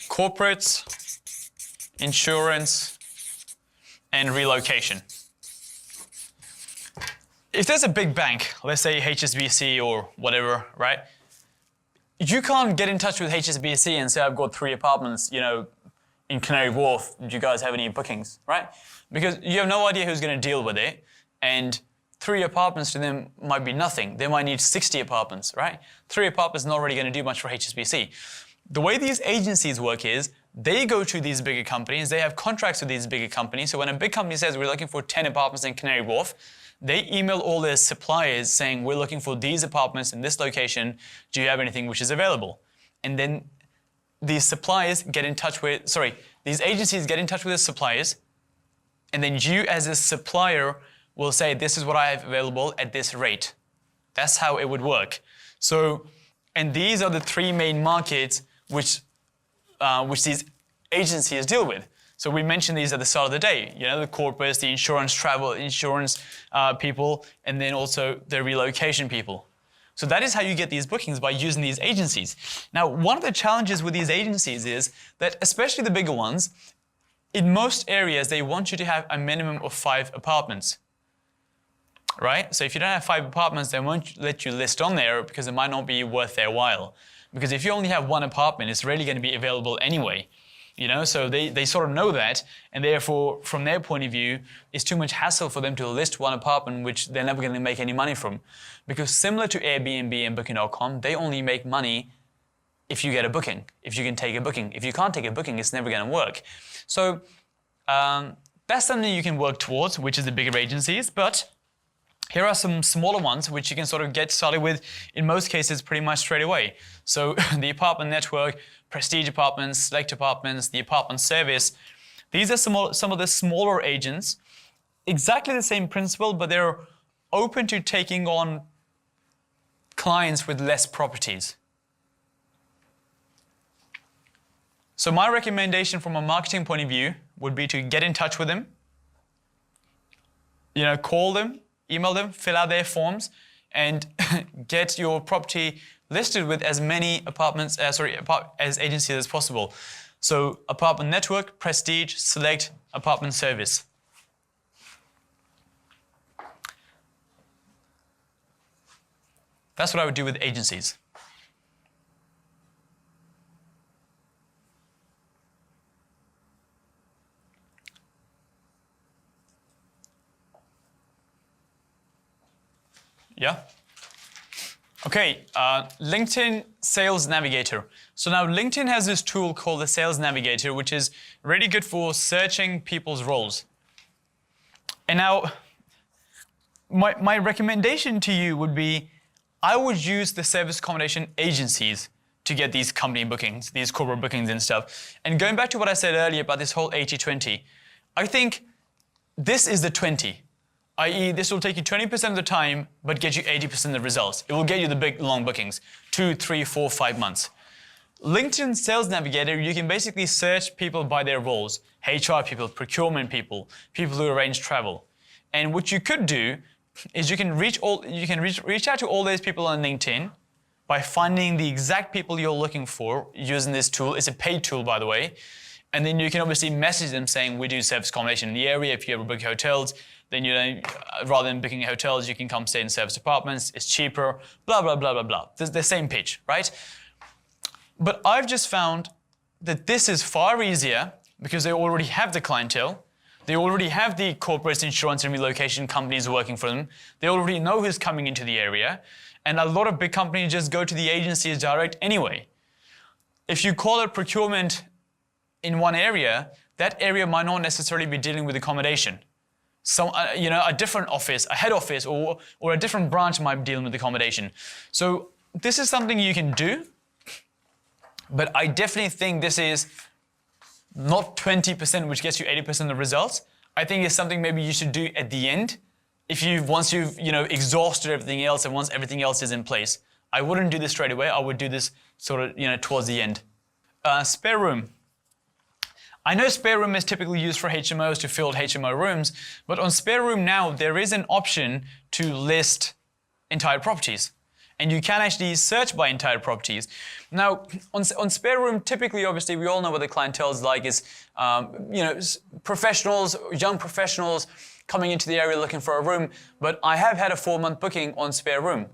corporates, insurance, and relocation. If there's a big bank, let's say HSBC or whatever, right? You can't get in touch with HSBC and say, I've got 3 apartments, in Canary Wharf. Do you guys have any bookings, right? Because you have no idea who's going to deal with it. And 3 apartments to them might be nothing. They might need 60 apartments, right? 3 apartments is not really going to do much for HSBC. The way these agencies work is they go to these bigger companies. They have contracts with these bigger companies. So when a big company says, we're looking for 10 apartments in Canary Wharf, they email all their suppliers saying, we're looking for these apartments in this location. Do you have anything which is available? And then these suppliers get in touch with, these agencies get in touch with the suppliers, and then you as a supplier will say, this is what I have available at this rate. That's how it would work. So, and these are the three main markets which these agencies deal with. So we mentioned these at the start of the day, you know, the corporates, the insurance, travel insurance people, and then also the relocation people. So that is how you get these bookings, by using these agencies. Now, one of the challenges with these agencies is that, especially the bigger ones, in most areas, they want you to have a minimum of 5 apartments, right? So if you don't have 5 apartments, they won't let you list on there because it might not be worth their while. Because if you only have 1 apartment, it's really going to be available anyway. You know, so they sort of know that, and therefore, from their point of view, it's too much hassle for them to list 1 apartment which they're never going to make any money from. Because similar to Airbnb and Booking.com, they only make money if you get a booking, if you can take a booking. If you can't take a booking, it's never going to work. So that's something you can work towards, which is the bigger agencies, but here are some smaller ones which you can sort of get started with, in most cases, pretty much straight away. So the apartment network, Prestige Apartments, Select Apartments, the apartment service. These are some of the smaller agents. Exactly the same principle, but they're open to taking on clients with less properties. So my recommendation from a marketing point of view would be to get in touch with them, you know, call them, email them, fill out their forms, and get your property listed with as many apartments, as agencies as possible. So apartment network, Prestige, Select, apartment service. That's what I would do with agencies. Yeah? Okay, LinkedIn Sales Navigator. So now LinkedIn has this tool called the Sales Navigator, which is really good for searching people's roles. And now, my recommendation to you would be, I would use the service accommodation agencies to get these company bookings, these corporate bookings and stuff. And going back to what I said earlier about this whole 80-20, I think this is the 20. i.e. this will take you 20% of the time, but get you 80% of the results. It will get you the big, long bookings, 2, 3, 4, 5 months. LinkedIn Sales Navigator, you can basically search people by their roles, HR people, procurement people, people who arrange travel. And what you could do is you can reach out to all those people on LinkedIn by finding the exact people you're looking for using this tool. It's a paid tool, by the way. And then you can obviously message them saying, we do service accommodation in the area. If you ever book hotels, then you know, rather than booking hotels, you can come stay in service apartments. It's cheaper, blah, blah, blah, blah, blah. The same pitch, right? But I've just found that this is far easier because they already have the clientele. They already have the corporate insurance and relocation companies working for them. They already know who's coming into the area. And a lot of big companies just go to the agencies direct anyway. If you call it procurement in one area, that area might not necessarily be dealing with accommodation. So, you know, a different office, a head office, or a different branch might be dealing with accommodation. So this is something you can do, but I definitely think this is not 20%, which gets you 80% of the results. I think it's something maybe you should do at the end, once you've you know, exhausted everything else and once everything else is in place. I wouldn't do this straight away. I would do this sort of, you know, towards the end. Spare room. I know spare room is typically used for HMOs to fill HMO rooms, but on spare room now, there is an option to list entire properties. And you can actually search by entire properties. Now, on spare room, typically, obviously, we all know what the clientele is like. Is you know, professionals, young professionals coming into the area looking for a room. But I have had a 4-month booking on spare room.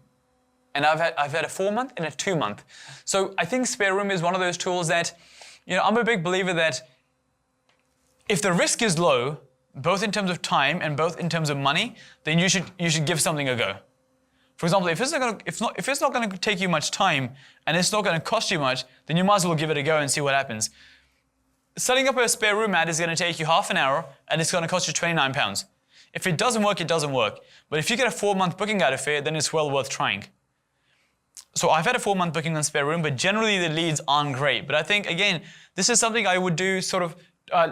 And I've had a 4-month and a 2-month. So I think spare room is one of those tools that, you know, I'm a big believer that if the risk is low, both in terms of time and both in terms of money, then you should give something a go. For example, if it's not going to take you much time and it's not going to cost you much, then you might as well give it a go and see what happens. Setting up a spare room ad is going to take you half an hour and it's going to cost you £29. If it doesn't work, it doesn't work. But if you get a 4-month booking out of it, then it's well worth trying. So I've had a 4-month booking on Spare Room, but generally the leads aren't great. But I think, again, this is something I would do sort of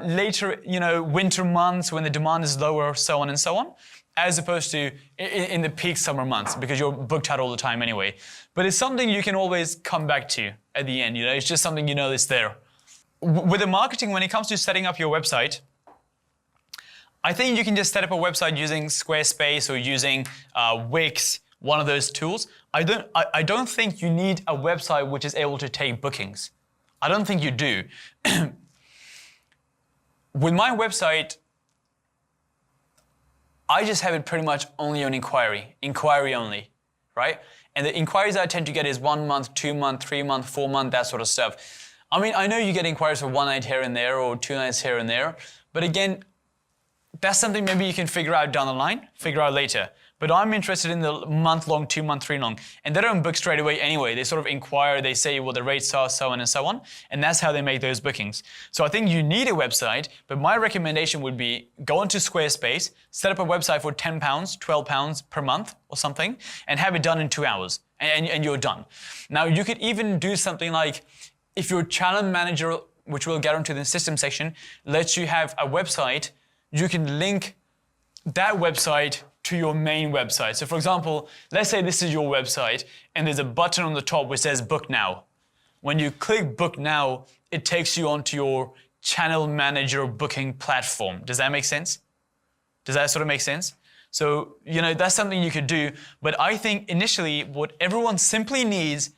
later, winter months when the demand is lower, so on and so on, as opposed to in the peak summer months, because you're booked out all the time anyway. But it's something you can always come back to at the end. It's just something that's there. With the marketing, when it comes to setting up your website, I think you can just set up a website using Squarespace or using Wix, one of those tools. I don't think you need a website which is able to take bookings. I don't think you do. With my website, I just have it pretty much only on inquiry only, right? And the inquiries I tend to get is 1 month, 2 month, 3 month, 4 month, that sort of stuff. I mean, I know you get inquiries for 1 night here and there or 2 nights here and there, but again, that's something maybe you can figure out down the line, figure out later. But I'm interested in the month-long, 2 month, 3 long. And they don't book straight away anyway. They sort of inquire, they say what the rates are, so on and so on. And that's how they make those bookings. So I think you need a website, but my recommendation would be go into Squarespace, set up a website for £10, £12 per month or something, and have it done in 2 hours. And you're done. Now, you could even do something like, if your channel manager, which we'll get onto the system section, lets you have a website, you can link that website to your main website. So for example, let's say this is your website and there's a button on the top which says book now. When you click book now, it takes you onto your channel manager booking platform. Does that make sense? Does that sort of make sense? So, that's something you could do. But I think initially what everyone simply needs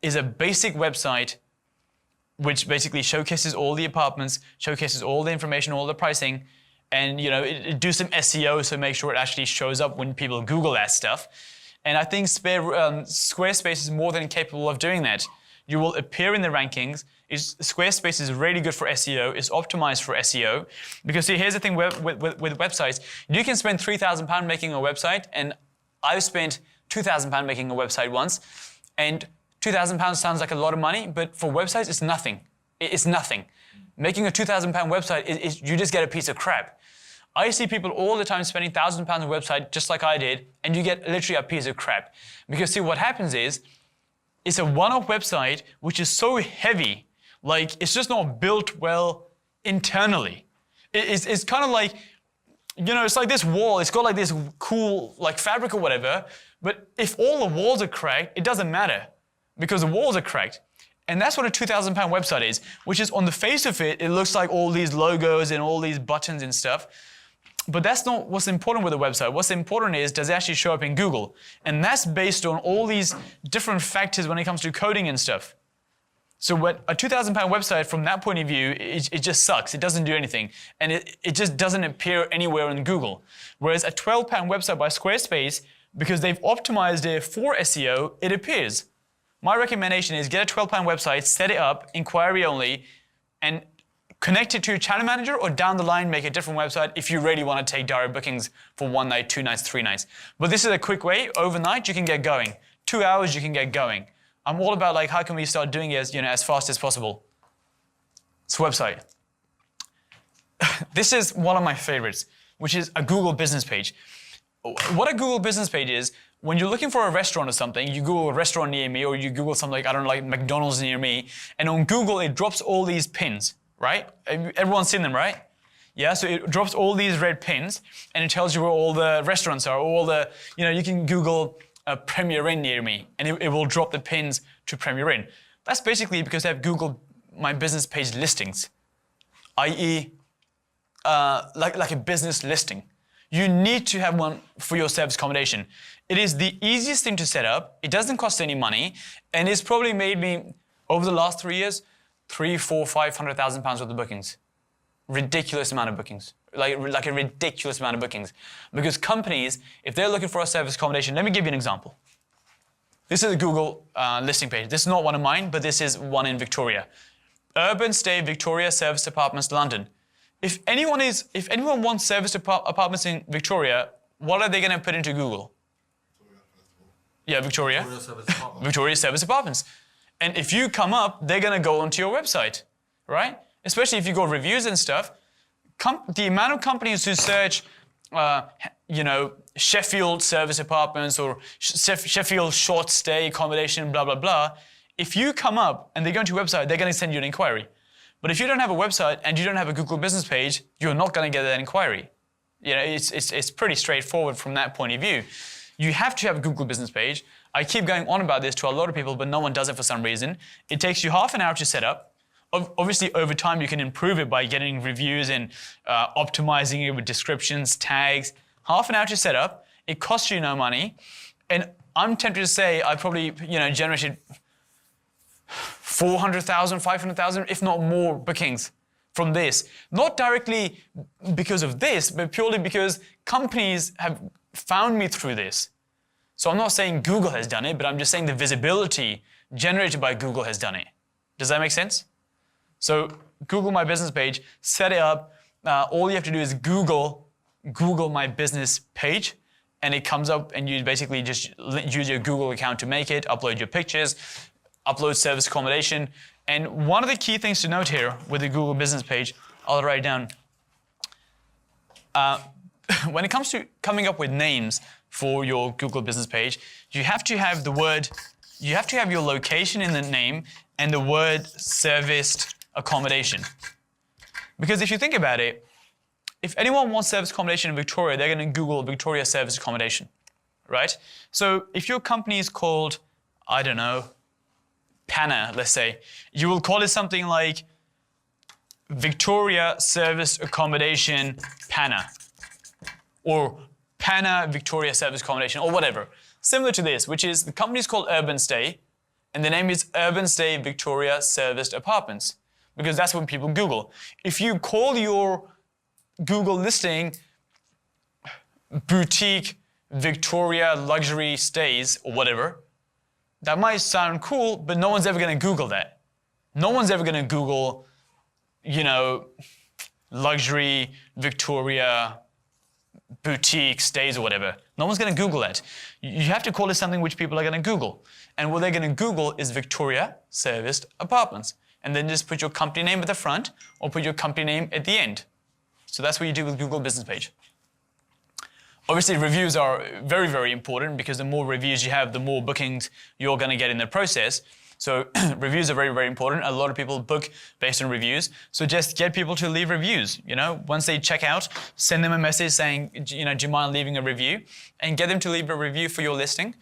is a basic website which basically showcases all the apartments, showcases all the information, all the pricing, and do some SEO, so make sure it actually shows up when people Google that stuff. And I think Squarespace is more than capable of doing that. You will appear in the rankings. Squarespace is really good for SEO. It's optimized for SEO. Because see, here's the thing with websites. You can spend £3,000 making a website, and I've spent £2,000 making a website once. And £2,000 sounds like a lot of money, but for websites, it's nothing. It's nothing. Making a £2,000 website, you just get a piece of crap. I see people all the time spending £1,000 on a website, just like I did, and you get literally a piece of crap. Because see, what happens is, it's a one-off website which is so heavy, like it's just not built well internally. It's kind of like, it's like this wall, it's got like this cool like fabric or whatever, but if all the walls are cracked, it doesn't matter because the walls are cracked. And that's what a £2,000 website is, which is on the face of it, it looks like all these logos and all these buttons and stuff. But that's not what's important with a website. What's important is, does it actually show up in Google? And that's based on all these different factors when it comes to coding and stuff. So what a £2,000 website, from that point of view, it just sucks. It doesn't do anything. And it just doesn't appear anywhere in Google. Whereas a £12 website by Squarespace, because they've optimized it for SEO, it appears. My recommendation is get a £12 website, set it up, inquiry only, and connect it to your channel manager, or down the line make a different website if you really want to take direct bookings for 1 night, 2 nights, 3 nights. But this is a quick way. Overnight, you can get going. 2 hours, you can get going. I'm all about how can we start doing it as fast as possible. It's a website. This is one of my favorites, which is a Google business page. What a Google business page is, when you're looking for a restaurant or something, you Google a restaurant near me, or you Google something like McDonald's near me, and on Google it drops all these pins, right? Everyone's seen them, right? Yeah, so it drops all these red pins, and it tells you where all the restaurants are, all the, you can Google Premier Inn near me, and it will drop the pins to Premier Inn. That's basically because I've Googled my business page listings, i.e. like a business listing. You need to have one for your service accommodation. It is the easiest thing to set up. It doesn't cost any money, and it's probably made me, over the last 3 years, £500,000 worth of bookings. Ridiculous amount of bookings. Like a ridiculous amount of bookings. Because companies, if they're looking for a service accommodation, let me give you an example. This is a Google listing page. This is not one of mine, but this is one in Victoria. Urban Stay Victoria Service Apartments, London. If anyone wants service apartments in Victoria, what are they going to put into Google? Yeah, Victoria. Victoria Service Apartments. And if you come up, they're going to go onto your website, right? Especially if you go reviews and stuff. The amount of companies who search Sheffield service apartments or Sheffield short stay accommodation, blah, blah, blah. If you come up and they go into your website, they're going to send you an inquiry. But if you don't have a website and you don't have a Google business page, you're not going to get that inquiry. It's pretty straightforward from that point of view. You have to have a Google business page. I keep going on about this to a lot of people, but no one does it for some reason. It takes you half an hour to set up. Obviously, over time, you can improve it by getting reviews and optimizing it with descriptions, tags. Half an hour to set up. It costs you no money. And I'm tempted to say I probably, generated 400,000, 500,000, if not more bookings from this. Not directly because of this, but purely because companies have found me through this. So I'm not saying Google has done it, but I'm just saying the visibility generated by Google has done it. Does that make sense? So Google My Business page, set it up. All you have to do is Google My Business page, and it comes up, and you basically just use your Google account to make it, upload your pictures, upload service accommodation. And one of the key things to note here with the Google business page, I'll write down. When it comes to coming up with names for your Google business page, you have to have your location in the name and the word serviced accommodation. Because if you think about it, if anyone wants service accommodation in Victoria, they're going to Google Victoria service accommodation, right? So if your company is called, I don't know, Panna, let's say, you will call it something like Victoria Service Accommodation Panna, or Panna Victoria Service Accommodation, or whatever. Similar to this, which is the company is called Urban Stay, and the name is Urban Stay Victoria Serviced Apartments, because that's what people Google. If you call your Google listing Boutique Victoria Luxury Stays, or whatever, that might sound cool, but no one's ever going to Google that. No one's ever going to Google, luxury Victoria boutique stays or whatever. No one's going to Google that. You have to call it something which people are going to Google. And what they're going to Google is Victoria Serviced Apartments. And then just put your company name at the front or put your company name at the end. So that's what you do with Google business page. Obviously, reviews are very, very important because the more reviews you have, the more bookings you're going to get in the process. So reviews are very, very important. A lot of people book based on reviews. So just get people to leave reviews. Once they check out, send them a message saying, do you mind leaving a review? And get them to leave a review for your listing.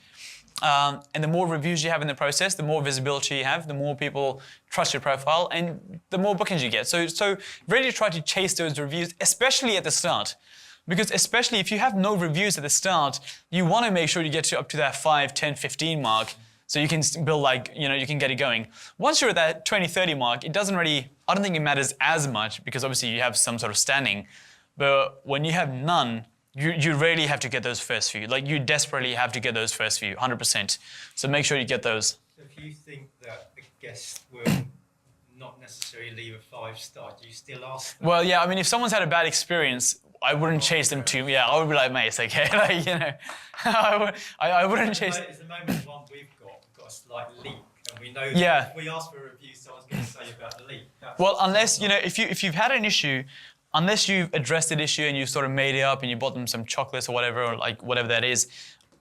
And the more reviews you have in the process, the more visibility you have, the more people trust your profile, and the more bookings you get. So really try to chase those reviews, especially at the start. Because especially if you have no reviews at the start, you want to make sure you get up to that 5, 10, 15 mark so you can build you can get it going. Once you're at that 20, 30 mark, it doesn't really, I don't think it matters as much because obviously you have some sort of standing. But when you have none, you really have to get those first few. You desperately have to get those first few, 100%. So make sure you get those. So if you think that a guest will not necessarily leave a 5-star, do you still ask them? Well, yeah, if someone's had a bad experience, I wouldn't chase them too. Yeah, I would be like, mate, it's okay. I wouldn't chase. It's the moment one we've got a slight leak, and we know Yeah. that if we ask for a review, someone's going to say about the leak. Well, unless if you've had an issue, unless you've addressed that issue and you sort of made it up and you bought them some chocolates or whatever, or whatever that is,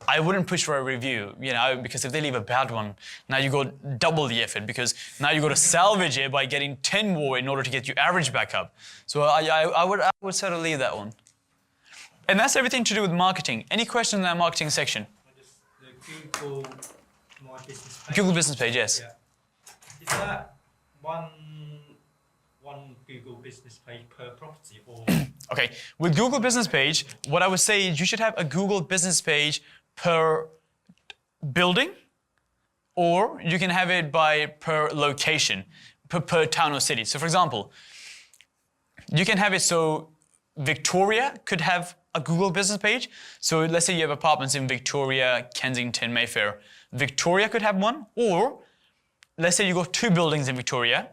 I wouldn't push for a review, because if they leave a bad one, now you got double the effort because now you got to salvage it by getting 10 more in order to get your average back up. So I would sort of leave that one. And that's everything to do with marketing. Any questions in that marketing section? The Google My Business page. Google business page, yes. Yeah. Is that one Google business page per property or? Okay, with Google business page, what I would say is you should have a Google business page per building, or you can have it per location, per town or city. So for example, you can have it so Victoria could have a Google business page. So let's say you have apartments in Victoria, Kensington, Mayfair. Victoria could have one, or let's say you got 2 buildings in Victoria.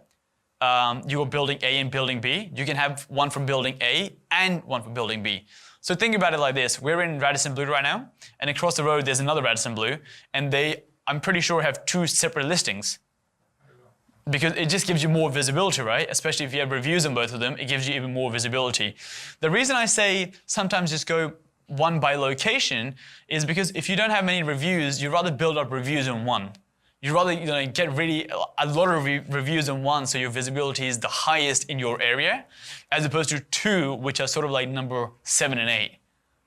You got building A and building B. You can have one from building A and one from building B. So think about it like this. We're in Radisson Blu right now, and across the road there's another Radisson Blu, and I'm pretty sure, have 2 separate listings. Because it just gives you more visibility, right? Especially if you have reviews on both of them, it gives you even more visibility. The reason I say sometimes just go one by location is because if you don't have many reviews, you'd rather build up reviews in one. You'd rather get really a lot of reviews in one, so your visibility is the highest in your area, as opposed to two, which are sort of like number 7 and 8,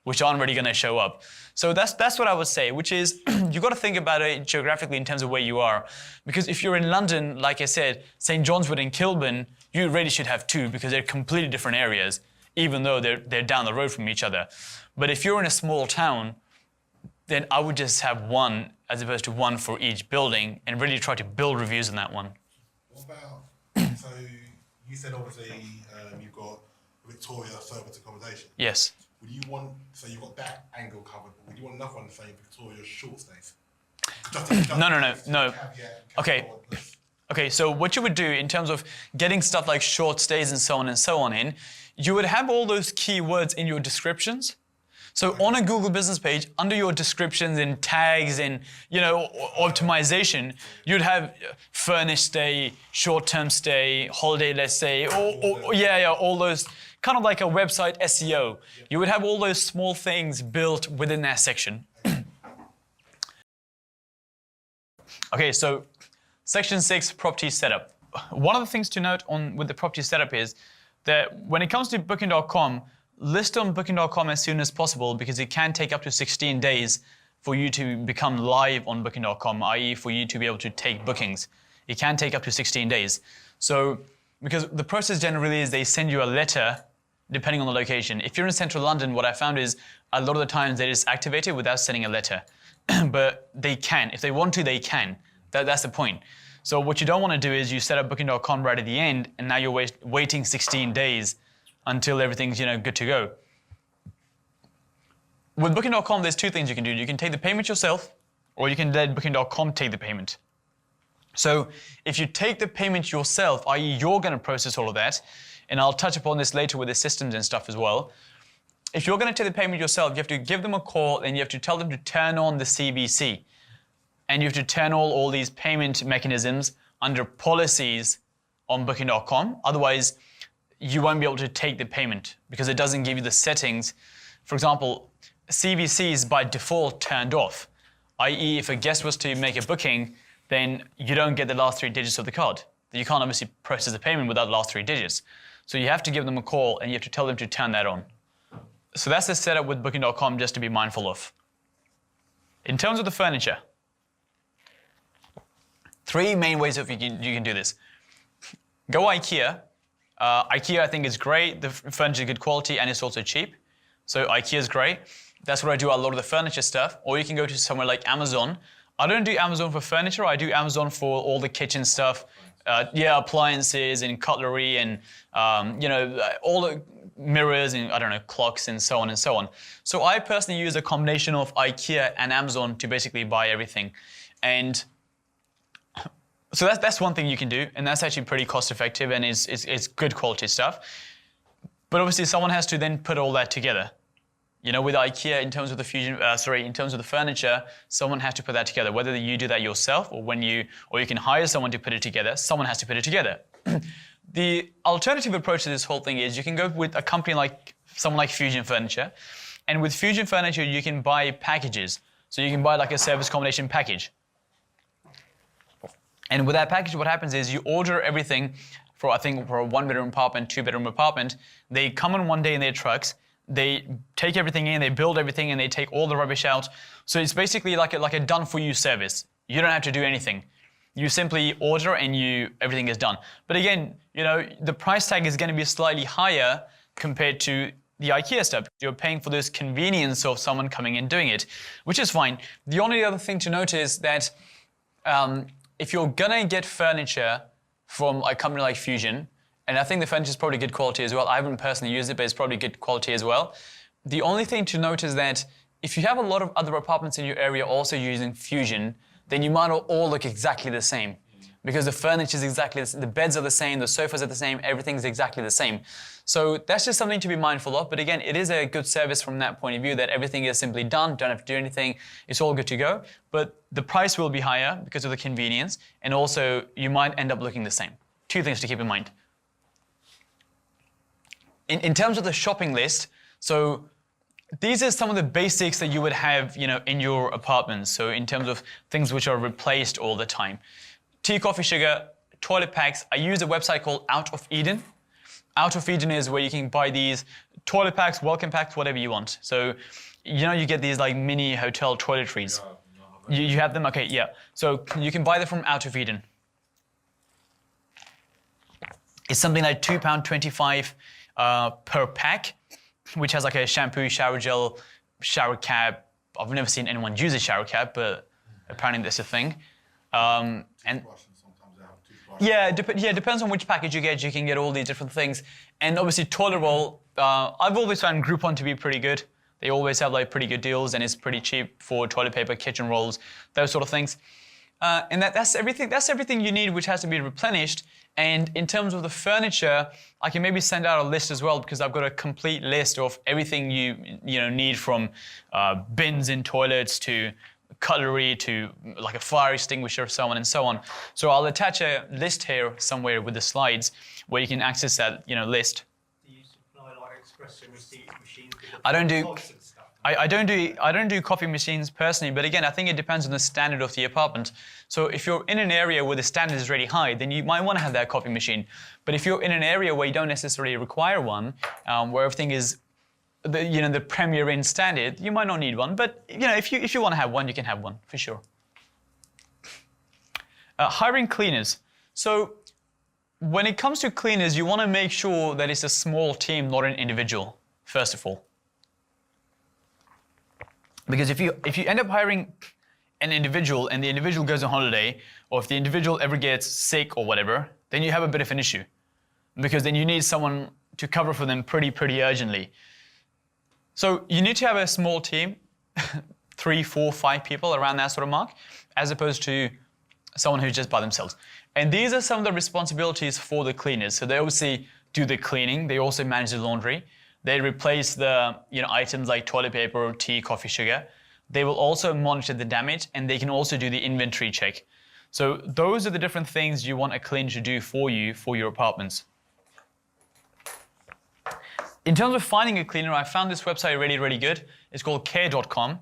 which aren't really going to show up. So that's what I would say, which is you've got to think about it geographically in terms of where you are. Because if you're in London, like I said, St. John's Wood and Kilburn, you really should have 2 because they're completely different areas, even though they're down the road from each other. But if you're in a small town, then I would just have 1 as opposed to 1 for each building and really try to build reviews in that one. What about, so you said obviously you've got Victoria service accommodation. Yes. Would you want, so you've got that angle covered, but would you want another one saying Victoria short stays? No. Okay, so what you would do in terms of getting stuff like short stays and so on in, you would have all those keywords in your descriptions. So on a Google business page, under your descriptions and tags and, optimization, you'd have furnished stay, short-term stay, holiday, let's say, all those, kind of like a website SEO. You would have all those small things built within that section. Okay, so section 6, property setup. One of the things to note with the property setup is that when it comes to booking.com, list on booking.com as soon as possible because it can take up to 16 days for you to become live on booking.com, i.e. for you to be able to take bookings. It can take up to 16 days. So, because the process generally is they send you a letter depending on the location. If you're in central London, what I found is a lot of the times they just activate it without sending a letter. But they can. If they want to, they can. That's the point. So what you don't want to do is you set up booking.com right at the end and now you're waiting 16 days until everything's good to go. With booking.com, there's 2 things you can do. You can take the payment yourself, or you can let booking.com take the payment. So if you take the payment yourself, i.e. you're going to process all of that, and I'll touch upon this later with the systems and stuff as well. If you're going to take the payment yourself, you have to give them a call and you have to tell them to turn on the CVC. And you have to turn all these payment mechanisms under policies on booking.com. Otherwise, you won't be able to take the payment because it doesn't give you the settings. For example, CVC is by default turned off, i.e. if a guest was to make a booking, then you don't get the last 3 digits of the card. You can't obviously process the payment without the last 3 digits. So you have to give them a call and you have to tell them to turn that on. So that's the setup with booking.com just to be mindful of. In terms of the furniture, 3 main ways you can do this. Go IKEA. IKEA, I think, is great. The furniture is good quality and it's also cheap. So IKEA is great. That's where I do a lot of the furniture stuff. Or you can go to somewhere like Amazon. I don't do Amazon for furniture. I do Amazon for all the kitchen stuff. Appliances and cutlery and, all the mirrors and, clocks and so on and so on. So I personally use a combination of IKEA and Amazon to basically buy everything. And so that's one thing you can do, and that's actually pretty cost effective and it's good quality stuff. But obviously someone has to then put all that together. With IKEA in terms of the furniture, someone has to put that together. Whether you do that yourself or you can hire someone to put it together, someone has to put it together. The alternative approach to this whole thing is you can go with a company like someone like Fusion Furniture, and with Fusion Furniture you can buy packages. So you can buy like a service accommodation package. And with that package, what happens is you order everything for a 1-bedroom apartment, 2-bedroom apartment. They come in one day in their trucks. They take everything in, they build everything, and they take all the rubbish out. So it's basically like a done-for-you service. You don't have to do anything. You simply order and everything is done. But again, the price tag is going to be slightly higher compared to the IKEA stuff. You're paying for this convenience of someone coming and doing it, which is fine. The only other thing to note is that if you're gonna get furniture from a company like Fusion, and I think the furniture is probably good quality as well. I haven't personally used it, but it's probably good quality as well. The only thing to note is that if you have a lot of other apartments in your area also using Fusion, then you might not all look exactly the same. Because the furniture is exactly the same, the beds are the same, the sofas are the same, everything's exactly the same. So that's just something to be mindful of. But again, it is a good service from that point of view that everything is simply done, don't have to do anything, it's all good to go. But the price will be higher because of the convenience, and also you might end up looking the same. 2 things to keep in mind. In terms of the shopping list, so these are some of the basics that you would have, in your apartments. So in terms of things which are replaced all the time. Tea, coffee, sugar, toilet packs. I use a website called Out of Eden. Out of Eden is where you can buy these toilet packs, welcome packs, whatever you want. So, you get these like mini hotel toiletries. You have them? Okay, yeah. So you can buy them from Out of Eden. It's something like £2.25 per pack, which has like a shampoo, shower gel, shower cap. I've never seen anyone use a shower cap, but apparently that's a thing. And yeah, depends on which package you get. You can get all these different things. And obviously toilet roll, I've always found Groupon to be pretty good. They always have like pretty good deals, and it's pretty cheap for toilet paper, kitchen rolls, those sort of things. And that's everything. That's everything you need, which has to be replenished. And in terms of the furniture, I can maybe send out a list as well, because I've got a complete list of everything you need, from bins in toilets to cutlery to like a fire extinguisher, so on and so on. So I'll attach a list here somewhere with the slides where you can access that list. Do you supply like espresso machines? I don't do. I don't do coffee machines personally, but again, I think it depends on the standard of the apartment. So if you're in an area where the standard is really high, then you might want to have that coffee machine. But if you're in an area where you don't necessarily require one, where everything is the premier in standard, you might not need one. But if you want to have one, you can have one for sure. Hiring cleaners. So when it comes to cleaners, you want to make sure that it's a small team, not an individual, first of all. Because if you end up hiring an individual and the individual goes on holiday, or if the individual ever gets sick or whatever, then you have a bit of an issue. Because then you need someone to cover for them pretty urgently. So you need to have a small team, 3, 4, 5 people around that sort of mark, as opposed to someone who's just by themselves. And these are some of the responsibilities for the cleaners. So they obviously do the cleaning, they also manage the laundry. They replace the items like toilet paper, tea, coffee, sugar. They will also monitor the damage, and they can also do the inventory check. So those are the different things you want a cleaner to do for you for your apartments. In terms of finding a cleaner, I found this website really good. It's called care.com.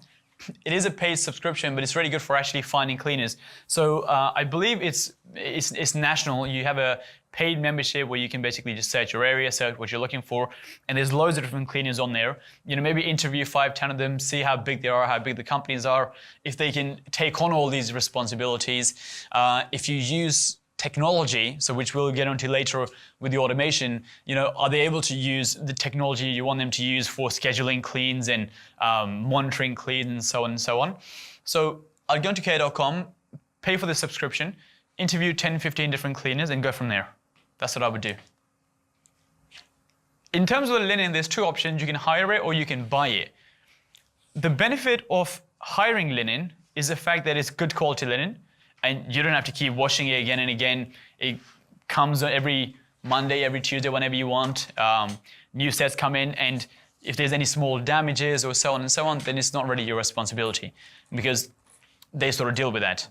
It is a paid subscription, but it's really good for actually finding cleaners. So I believe it's national. You have a paid membership where you can basically just search your area, search what you're looking for, and there's loads of different cleaners on there. Maybe interview 5, 10 of them, see how big they are, how big the companies are, if they can take on all these responsibilities. If you use technology, so which we'll get onto later with the automation, are they able to use the technology you want them to use for scheduling cleans and monitoring cleans and so on and so on. So I'll go into care.com, pay for the subscription, interview 10, 15 different cleaners, and go from there. That's what I would do. In terms of the linen, there's 2 options. You can hire it or you can buy it. The benefit of hiring linen is the fact that it's good quality linen, and you don't have to keep washing it again and again. It comes every Monday, every Tuesday, whenever you want. New sets come in, and if there's any small damages or so on and so on, then it's not really your responsibility, because they sort of deal with that.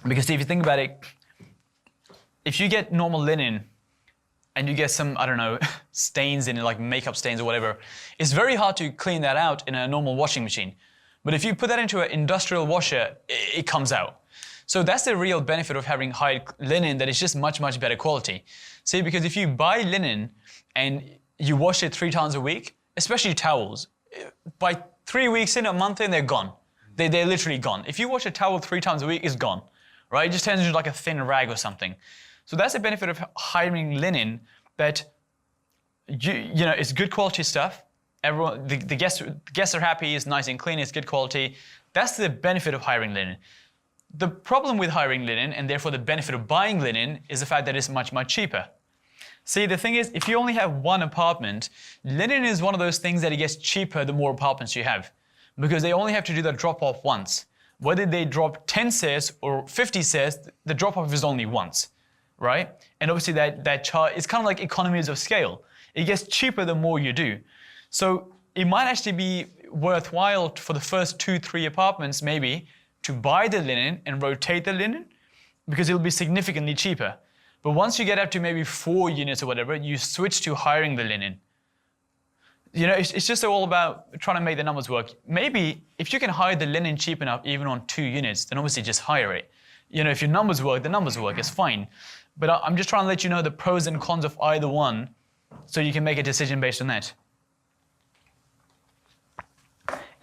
Because if you think about it, if you get normal linen and you get some, I don't know, stains in it, like makeup stains or whatever, it's very hard to clean that out in a normal washing machine. But if you put that into an industrial washer, it comes out. So that's the real benefit of having hired linen, that it's just much better quality. See, because if you buy linen and you wash it 3 times a week, especially towels, by 3 weeks in, a month in, they're gone. They're literally gone. If you wash a towel 3 times a week, it's gone, right? It just turns into like a thin rag or something. So that's the benefit of hiring linen, that it's good quality stuff. Everyone, the guests are happy, it's nice and clean, it's good quality. That's the benefit of hiring linen. The problem with hiring linen, and therefore the benefit of buying linen, is the fact that it's much cheaper. See, the thing is, if you only have one apartment, linen is one of those things that it gets cheaper the more apartments you have, because they only have to do the drop-off once. Whether they drop 10 sets or 50 sets, the drop-off is only once, right? And obviously that chart is kind of like economies of scale. It gets cheaper the more you do. So it might actually be worthwhile for the first 2, 3 apartments maybe to buy the linen and rotate the linen, because it'll be significantly cheaper. But once you get up to maybe 4 units or whatever, you switch to hiring the linen. You know, it's just all about trying to make the numbers work. Maybe if you can hire the linen cheap enough, even on 2 units, then obviously just hire it. You know, if your numbers work, the numbers work, it's fine. But I'm just trying to let you know the pros and cons of either one so you can make a decision based on that.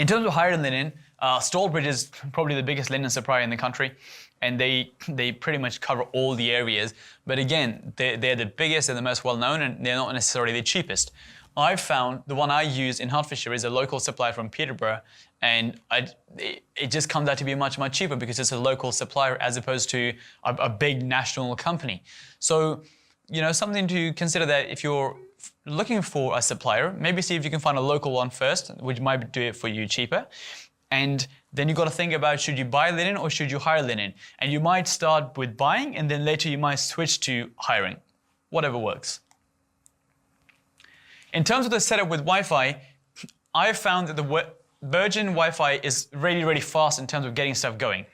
In terms of hired linen, Stallbridge is probably the biggest linen supplier in the country, and they pretty much cover all the areas. But again, they're the biggest and the most well-known, and they're not necessarily the cheapest. I've found the one I use in Hertfordshire is a local supplier from Peterborough, and it just comes out to be much, much cheaper because it's a local supplier as opposed to a big national company. So, you know, something to consider that if you're looking for a supplier, maybe see if you can find a local one first, which might do it for you cheaper. And then you've got to think about, should you buy linen or should you hire linen? And you might start with buying, and then later you might switch to hiring, whatever works. In terms of the setup with Wi-Fi, I've found that the Virgin Wi-Fi is really, really fast in terms of getting stuff going,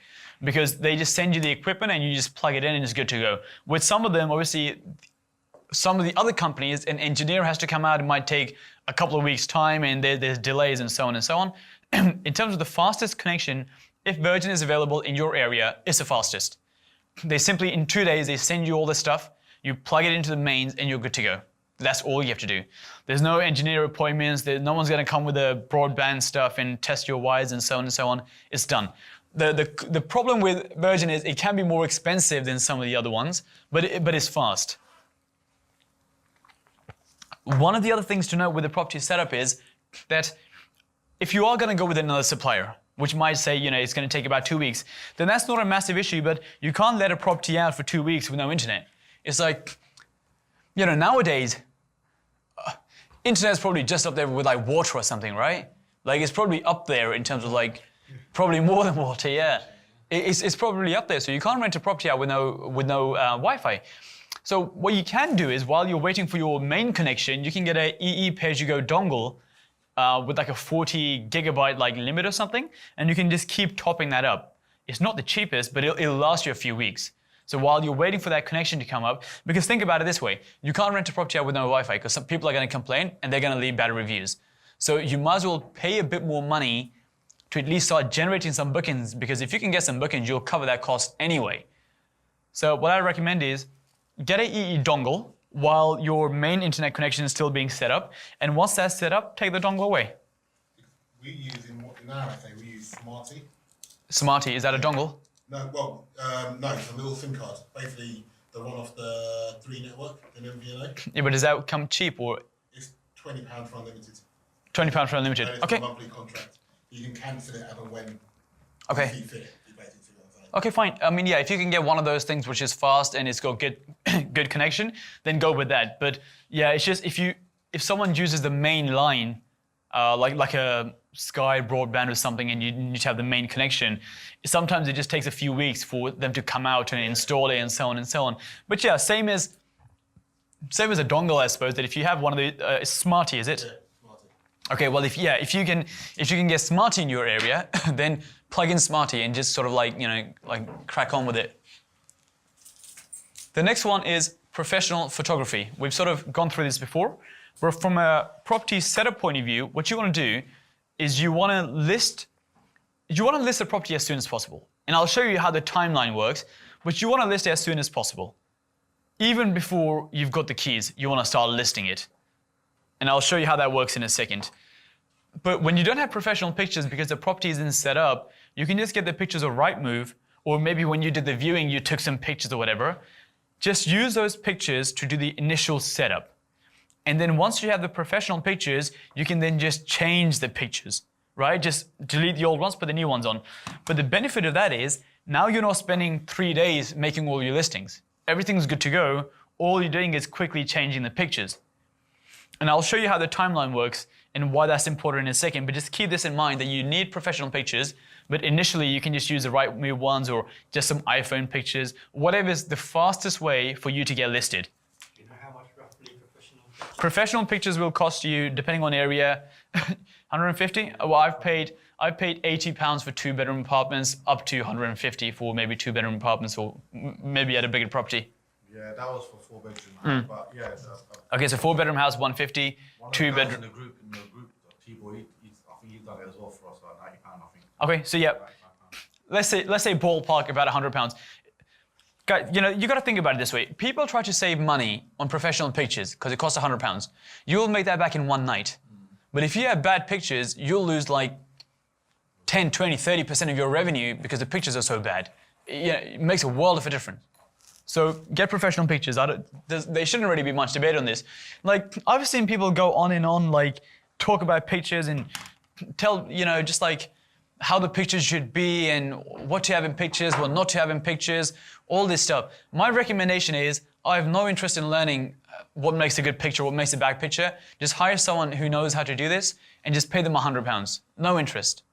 because they just send you the equipment and you just plug it in and it's good to go. With some of them, obviously, some of the other companies, an engineer has to come out. It might take a couple of weeks' time, and there's delays and so on and so on. In terms of the fastest connection, if Virgin is available in your area, it's the fastest. They simply, in 2 days, they send you all the stuff, you plug it into the mains, and you're good to go. That's all you have to do. There's no engineer appointments. No one's going to come with the broadband stuff and test your wires and so on and so on. It's done. The problem with Virgin is it can be more expensive than some of the other ones, but it's fast. One of the other things to note with the property setup is that if you are going to go with another supplier, which might say, you know, it's going to take about 2 weeks, then that's not a massive issue, but you can't let a property out for 2 weeks with no internet. It's like, you know, nowadays, internet's probably just up there with like water or something, right? Like it's probably up there in terms of like, probably more than water, yeah. It's probably up there, so you can't rent a property out with no Wi-Fi. So what you can do is, while you're waiting for your main connection, you can get a EE pay-as-you-go dongle with like a 40 gigabyte like limit or something, and you can just keep topping that up. It's not the cheapest, but it'll last you a few weeks. So while you're waiting for that connection to come up, because think about it this way, you can't rent a property out with no Wi-Fi because some people are going to complain and they're going to leave bad reviews. So you might as well pay a bit more money to at least start generating some bookings, because if you can get some bookings, you'll cover that cost anyway. So what I recommend is get an EE dongle while your main internet connection is still being set up, and once that's set up, take the dongle away. We use in our FA, we use Smarty. Smarty, is that a dongle? No, well, no, it's a little SIM card. Basically, the one off the 3 network, the MVNO. Yeah, but does that come cheap, or? It's £20 for unlimited. £20 for unlimited. And it's Okay. a monthly contract. You can cancel it as and when Okay. you see fit. You basically see what I'm saying. Okay, fine. I mean, yeah, if you can get one of those things which is fast and it's got good, good connection, then go with that. But yeah, it's just if someone uses the main line, like a Sky broadband or something, and you need to have the main connection, sometimes it just takes a few weeks for them to come out and install it and so on and so on. But yeah, same as a dongle, I suppose. That if you have one of the Smarty, is it? Yeah, Smarty. Okay, well, if you can get Smarty in your area, then plug in Smarty and just sort of like crack on with it. The next one is professional photography. We've sort of gone through this before, but from a property setup point of view, what you want to do is you want to list the property as soon as possible. And I'll show you how the timeline works, but you want to list it as soon as possible. Even before you've got the keys, you want to start listing it. And I'll show you how that works in a second. But when you don't have professional pictures because the property isn't set up, you can just get the pictures of Rightmove, or maybe when you did the viewing, you took some pictures or whatever. Just use those pictures to do the initial setup. And then once you have the professional pictures, you can then just change the pictures, right? Just delete the old ones, put the new ones on. But the benefit of that is now you're not spending 3 days making all your listings. Everything's good to go. All you're doing is quickly changing the pictures. And I'll show you how the timeline works and why that's important in a second, but just keep this in mind that you need professional pictures, but initially you can just use the Rightmove ones or just some iPhone pictures, whatever is the fastest way for you to get listed. Do you know how much roughly professional pictures? Professional pictures will cost you, depending on area, 150. Well, I've paid £80 for 2-bedroom apartments, up to 150 for maybe 2-bedroom apartments, or maybe at a bigger property. Yeah, Yeah, that was for 4-bedroom house, but yeah. Okay, so 4-bedroom house, 150, One of the guys 2-bedroom. in the group, T-Boy, I think he's done it as well for us, £90, I think. Okay, so yeah, £95. let's say ballpark about £100. Guys, you know, you got to think about it this way. People try to save money on professional pictures because it costs £100. You'll make that back in one night. But if you have bad pictures, you'll lose like 10, 20, 30% of your revenue because the pictures are so bad. Yeah, it makes a world of a difference. So get professional pictures. There shouldn't really be much debate on this. Like, I've seen people go on and on, like, talk about pictures and tell, you know, just like how the pictures should be and what to have in pictures, what not to have in pictures, all this stuff. My recommendation is, I have no interest in learning what makes a good picture, what makes a bad picture. Just hire someone who knows how to do this and just pay them £100. No interest.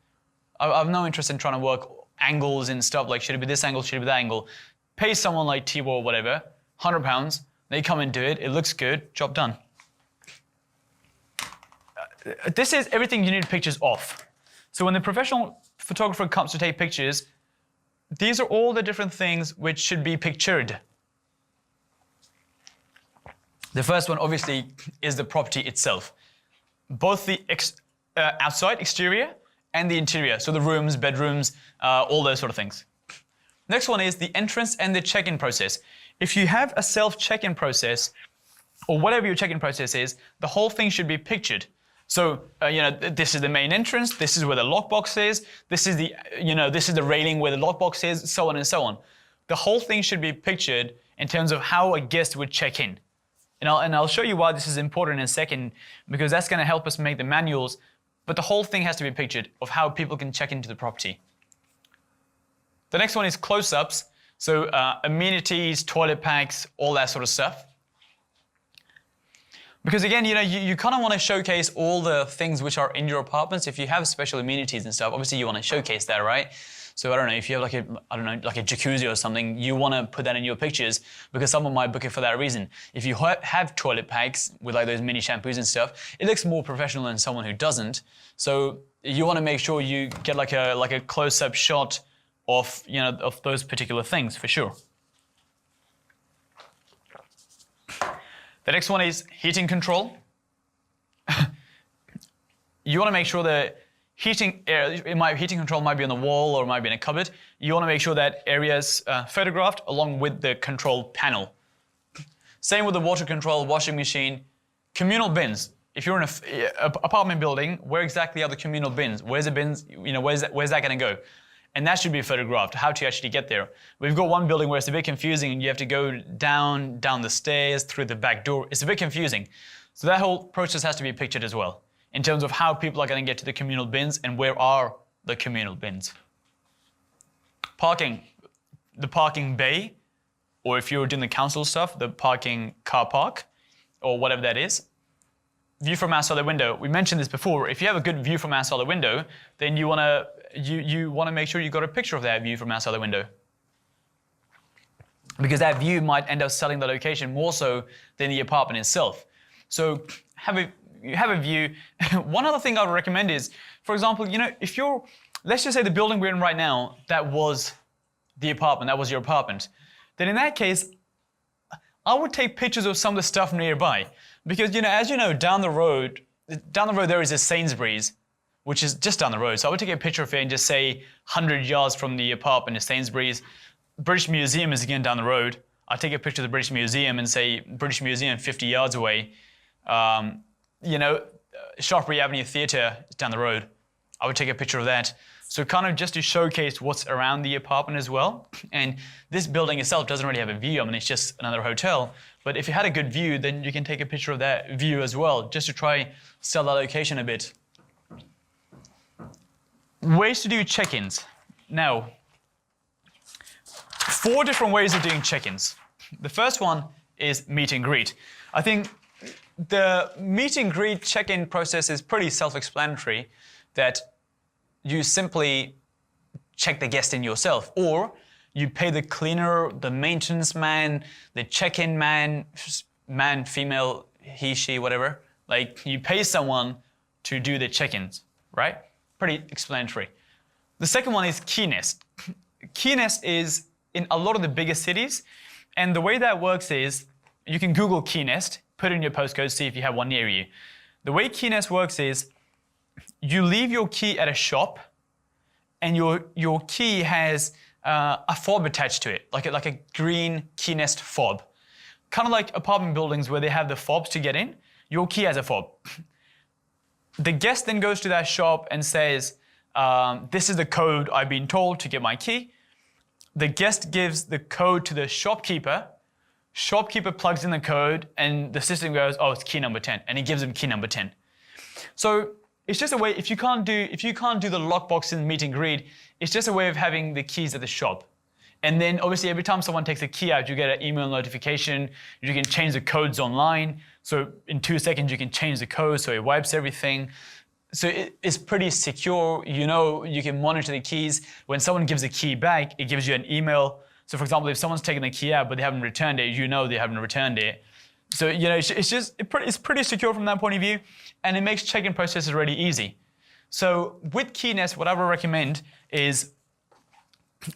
I have no interest in trying to work angles and stuff, like should it be this angle, should it be that angle. Pay someone like T-Boy or whatever, £100, they come and do it, it looks good, job done. This is everything you need pictures of. So when the professional photographer comes to take pictures, these are all the different things which should be pictured. The first one, obviously, is the property itself. Both the outside, exterior, and the interior. So the rooms, bedrooms, all those sort of things. Next one is the entrance and the check-in process. If you have a self-check-in process, or whatever your check-in process is, the whole thing should be pictured. So, you know, this is the main entrance, this is where the lockbox is, this is the, you know, this is the railing where the lockbox is, so on and so on. The whole thing should be pictured in terms of how a guest would check in. And I'll show you why this is important in a second, because that's going to help us make the manuals, but the whole thing has to be pictured of how people can check into the property. The next one is close-ups, so amenities, toilet packs, all that sort of stuff. Because again, you know, you kind of want to showcase all the things which are in your apartments. If you have special amenities and stuff, obviously you want to showcase that, right? So I don't know, if you have like like a jacuzzi or something, you want to put that in your pictures because someone might book it for that reason. If you have toilet packs with like those mini shampoos and stuff, it looks more professional than someone who doesn't. So you want to make sure you get like a close-up shot of, you know, of those particular things for sure. The next one is heating control. You want to make sure that heating control might be on the wall or it might be in a cupboard. You want to make sure that area is photographed along with the control panel. Same with the water control, washing machine, communal bins. If you're in an apartment building, where exactly are the communal bins? Where's the bins? You know, where's that going to go? And that should be photographed, how to actually get there. We've got one building where it's a bit confusing and you have to go down the stairs, through the back door. It's a bit confusing. So that whole process has to be pictured as well, in terms of how people are going to get to the communal bins and where are the communal bins. Parking, the parking bay, or if you're doing the council stuff, the parking car park, or whatever that is. View from outside the window. We mentioned this before. If you have a good view from outside the window, then you want to make sure you got a picture of that view from outside the window. Because that view might end up selling the location more so than the apartment itself. So you have a view. One other thing I would recommend is, for example, you know, if you're, let's just say the building we're in right now, that was the apartment, that was your apartment. Then in that case, I would take pictures of some of the stuff nearby. Because, you know, as you know, down the road there is a Sainsbury's, which is just down the road. So I would take a picture of it and just say 100 yards from the apartment is Sainsbury's. British Museum is again down the road. I'd take a picture of the British Museum and say British Museum 50 yards away. You know, Shaftesbury Avenue Theatre is down the road. I would take a picture of that. So kind of just to showcase what's around the apartment as well. And this building itself doesn't really have a view. I mean, it's just another hotel. But if you had a good view, then you can take a picture of that view as well, just to try sell that location a bit. Ways to do check-ins. Now, 4 different ways of doing check-ins. The first one is meet and greet. I think the meet and greet check-in process is pretty self-explanatory, that you simply check the guest in yourself, or you pay the cleaner, the maintenance man, the check-in man, female, he, she, whatever. Like, you pay someone to do the check-ins, right? Pretty explanatory. The second one is key nest. Key nest is, in a lot of the bigger cities, And the way that works is you can Google key nest, put in your postcode, see if you have one near you. The way key nest works is you leave your key at a shop, and your key has a fob attached to it, like a green key nest fob. Kind of like apartment buildings where they have the fobs to get in, your key has a fob. The guest then goes to that shop and says, this is the code I've been told to get my key. The guest gives the code to the shopkeeper. Shopkeeper plugs in the code and the system goes, oh, it's key number 10. And he gives him key number 10. So it's just a way, if you can't do the lockbox and meet and greet, it's just a way of having the keys at the shop. And then obviously every time someone takes a key out, you get an email notification. You can change the codes online. So in 2 seconds, you can change the code so it wipes everything. So it's pretty secure. You know, you can monitor the keys. When someone gives a key back, it gives you an email. So for example, if someone's taken the key out, but they haven't returned it, you know they haven't returned it. So, you know, it's pretty secure from that point of view, and it makes check-in processes really easy. So with Key Nest, what I would recommend is,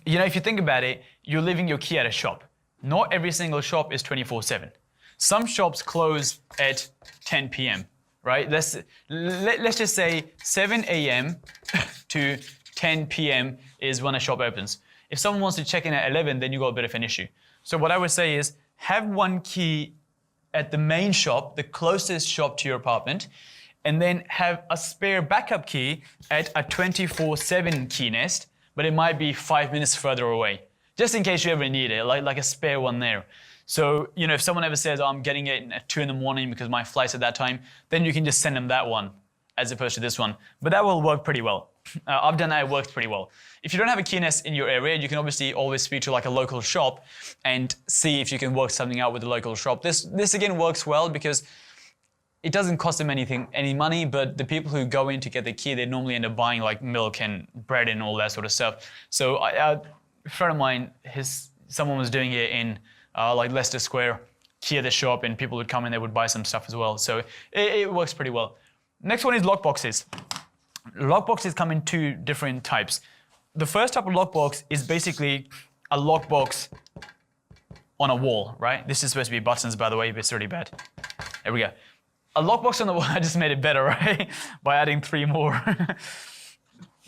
you know, if you think about it, you're leaving your key at a shop. Not every single shop is 24/7. Some shops close at 10 p.m., right? Let's just say 7 a.m. to 10 p.m. is when a shop opens. If someone wants to check in at 11, then you've got a bit of an issue. So what I would say is have one key at the main shop, the closest shop to your apartment, and then have a spare backup key at a 24/7 Key Nest, but it might be 5 minutes further away, just in case you ever need it, like a spare one there. So, you know, if someone ever says, oh, I'm getting it at 2 in the morning because my flight's at that time, then you can just send them that one as opposed to this one. But that will work pretty well. I've done that, it works pretty well. If you don't have a Key Nest in your area, you can obviously always speak to like a local shop and see if you can work something out with the local shop. This again works well because it doesn't cost them any money, but the people who go in to get the key, they normally end up buying like milk and bread and all that sort of stuff. So a friend of mine, someone was doing it in like Leicester Square, key at the shop, and people would come in, they would buy some stuff as well. So it works pretty well. Next one is lockboxes. Lockboxes come in 2 different types. The first type of lockbox is basically a lockbox on a wall, right? This is supposed to be buttons, by the way, but it's already bad. There we go. A lockbox on the wall, I just made it better, right? By adding 3 more.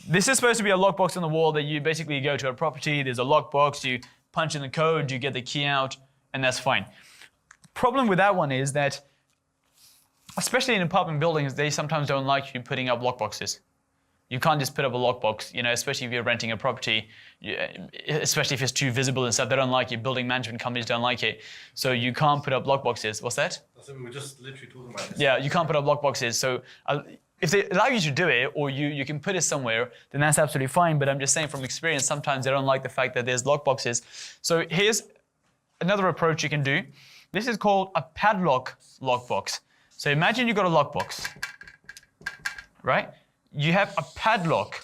This is supposed to be a lockbox on the wall that you basically go to a property, there's a lockbox, you punch in the code, you get the key out, and that's fine. Problem with that one is that, especially in apartment buildings, they sometimes don't like you putting up lockboxes. You can't just put up a lockbox, you know, especially if you're renting a property, especially if it's too visible and stuff, they don't like it. Building management companies don't like it. So you can't put up lockboxes. What's that? That's what we were just literally talking about this. Yeah, you can't put up lockboxes. So if they allow you to do it, or you can put it somewhere, then that's absolutely fine. But I'm just saying from experience, sometimes they don't like the fact that there's lockboxes. So here's another approach you can do. This is called a padlock lockbox. So imagine you've got a lockbox, right? You have a padlock,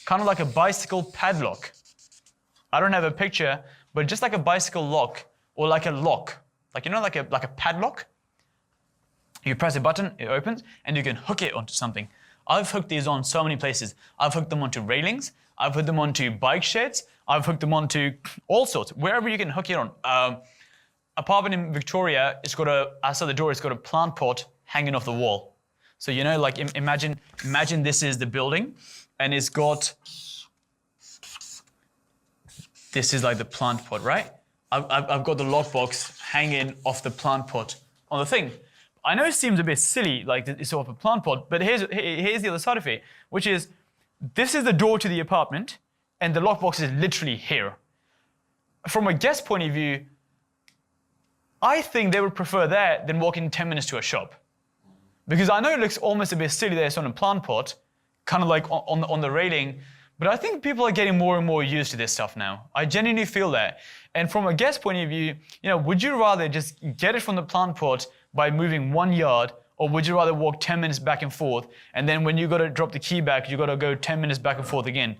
kind of like a bicycle padlock. I don't have a picture, but just like a bicycle lock, or like a lock, like, you know, like a padlock. You press a button, it opens, and you can hook it onto something. I've hooked these on so many places. I've hooked them onto railings, I've hooked them onto bike sheds, I've hooked them onto all sorts, wherever you can hook it on. Apartment in Victoria, outside the door, it's got a plant pot hanging off the wall. So, you know, like imagine this is the building, and it's got, this is like the plant pot, right? I've got the lockbox hanging off the plant pot on the thing. I know it seems a bit silly, like it's off a plant pot, but here's the other side of it, which is, this is the door to the apartment, and the lockbox is literally here. From a guest point of view, I think they would prefer that than walking 10 minutes to a shop. Because I know it looks almost a bit silly that it's on a plant pot, kind of like on the railing, but I think people are getting more and more used to this stuff now. I genuinely feel that. And from a guest point of view, you know, would you rather just get it from the plant pot by moving 1 yard, or would you rather walk 10 minutes back and forth, and then when you got to drop the key back, you got to go 10 minutes back and forth again?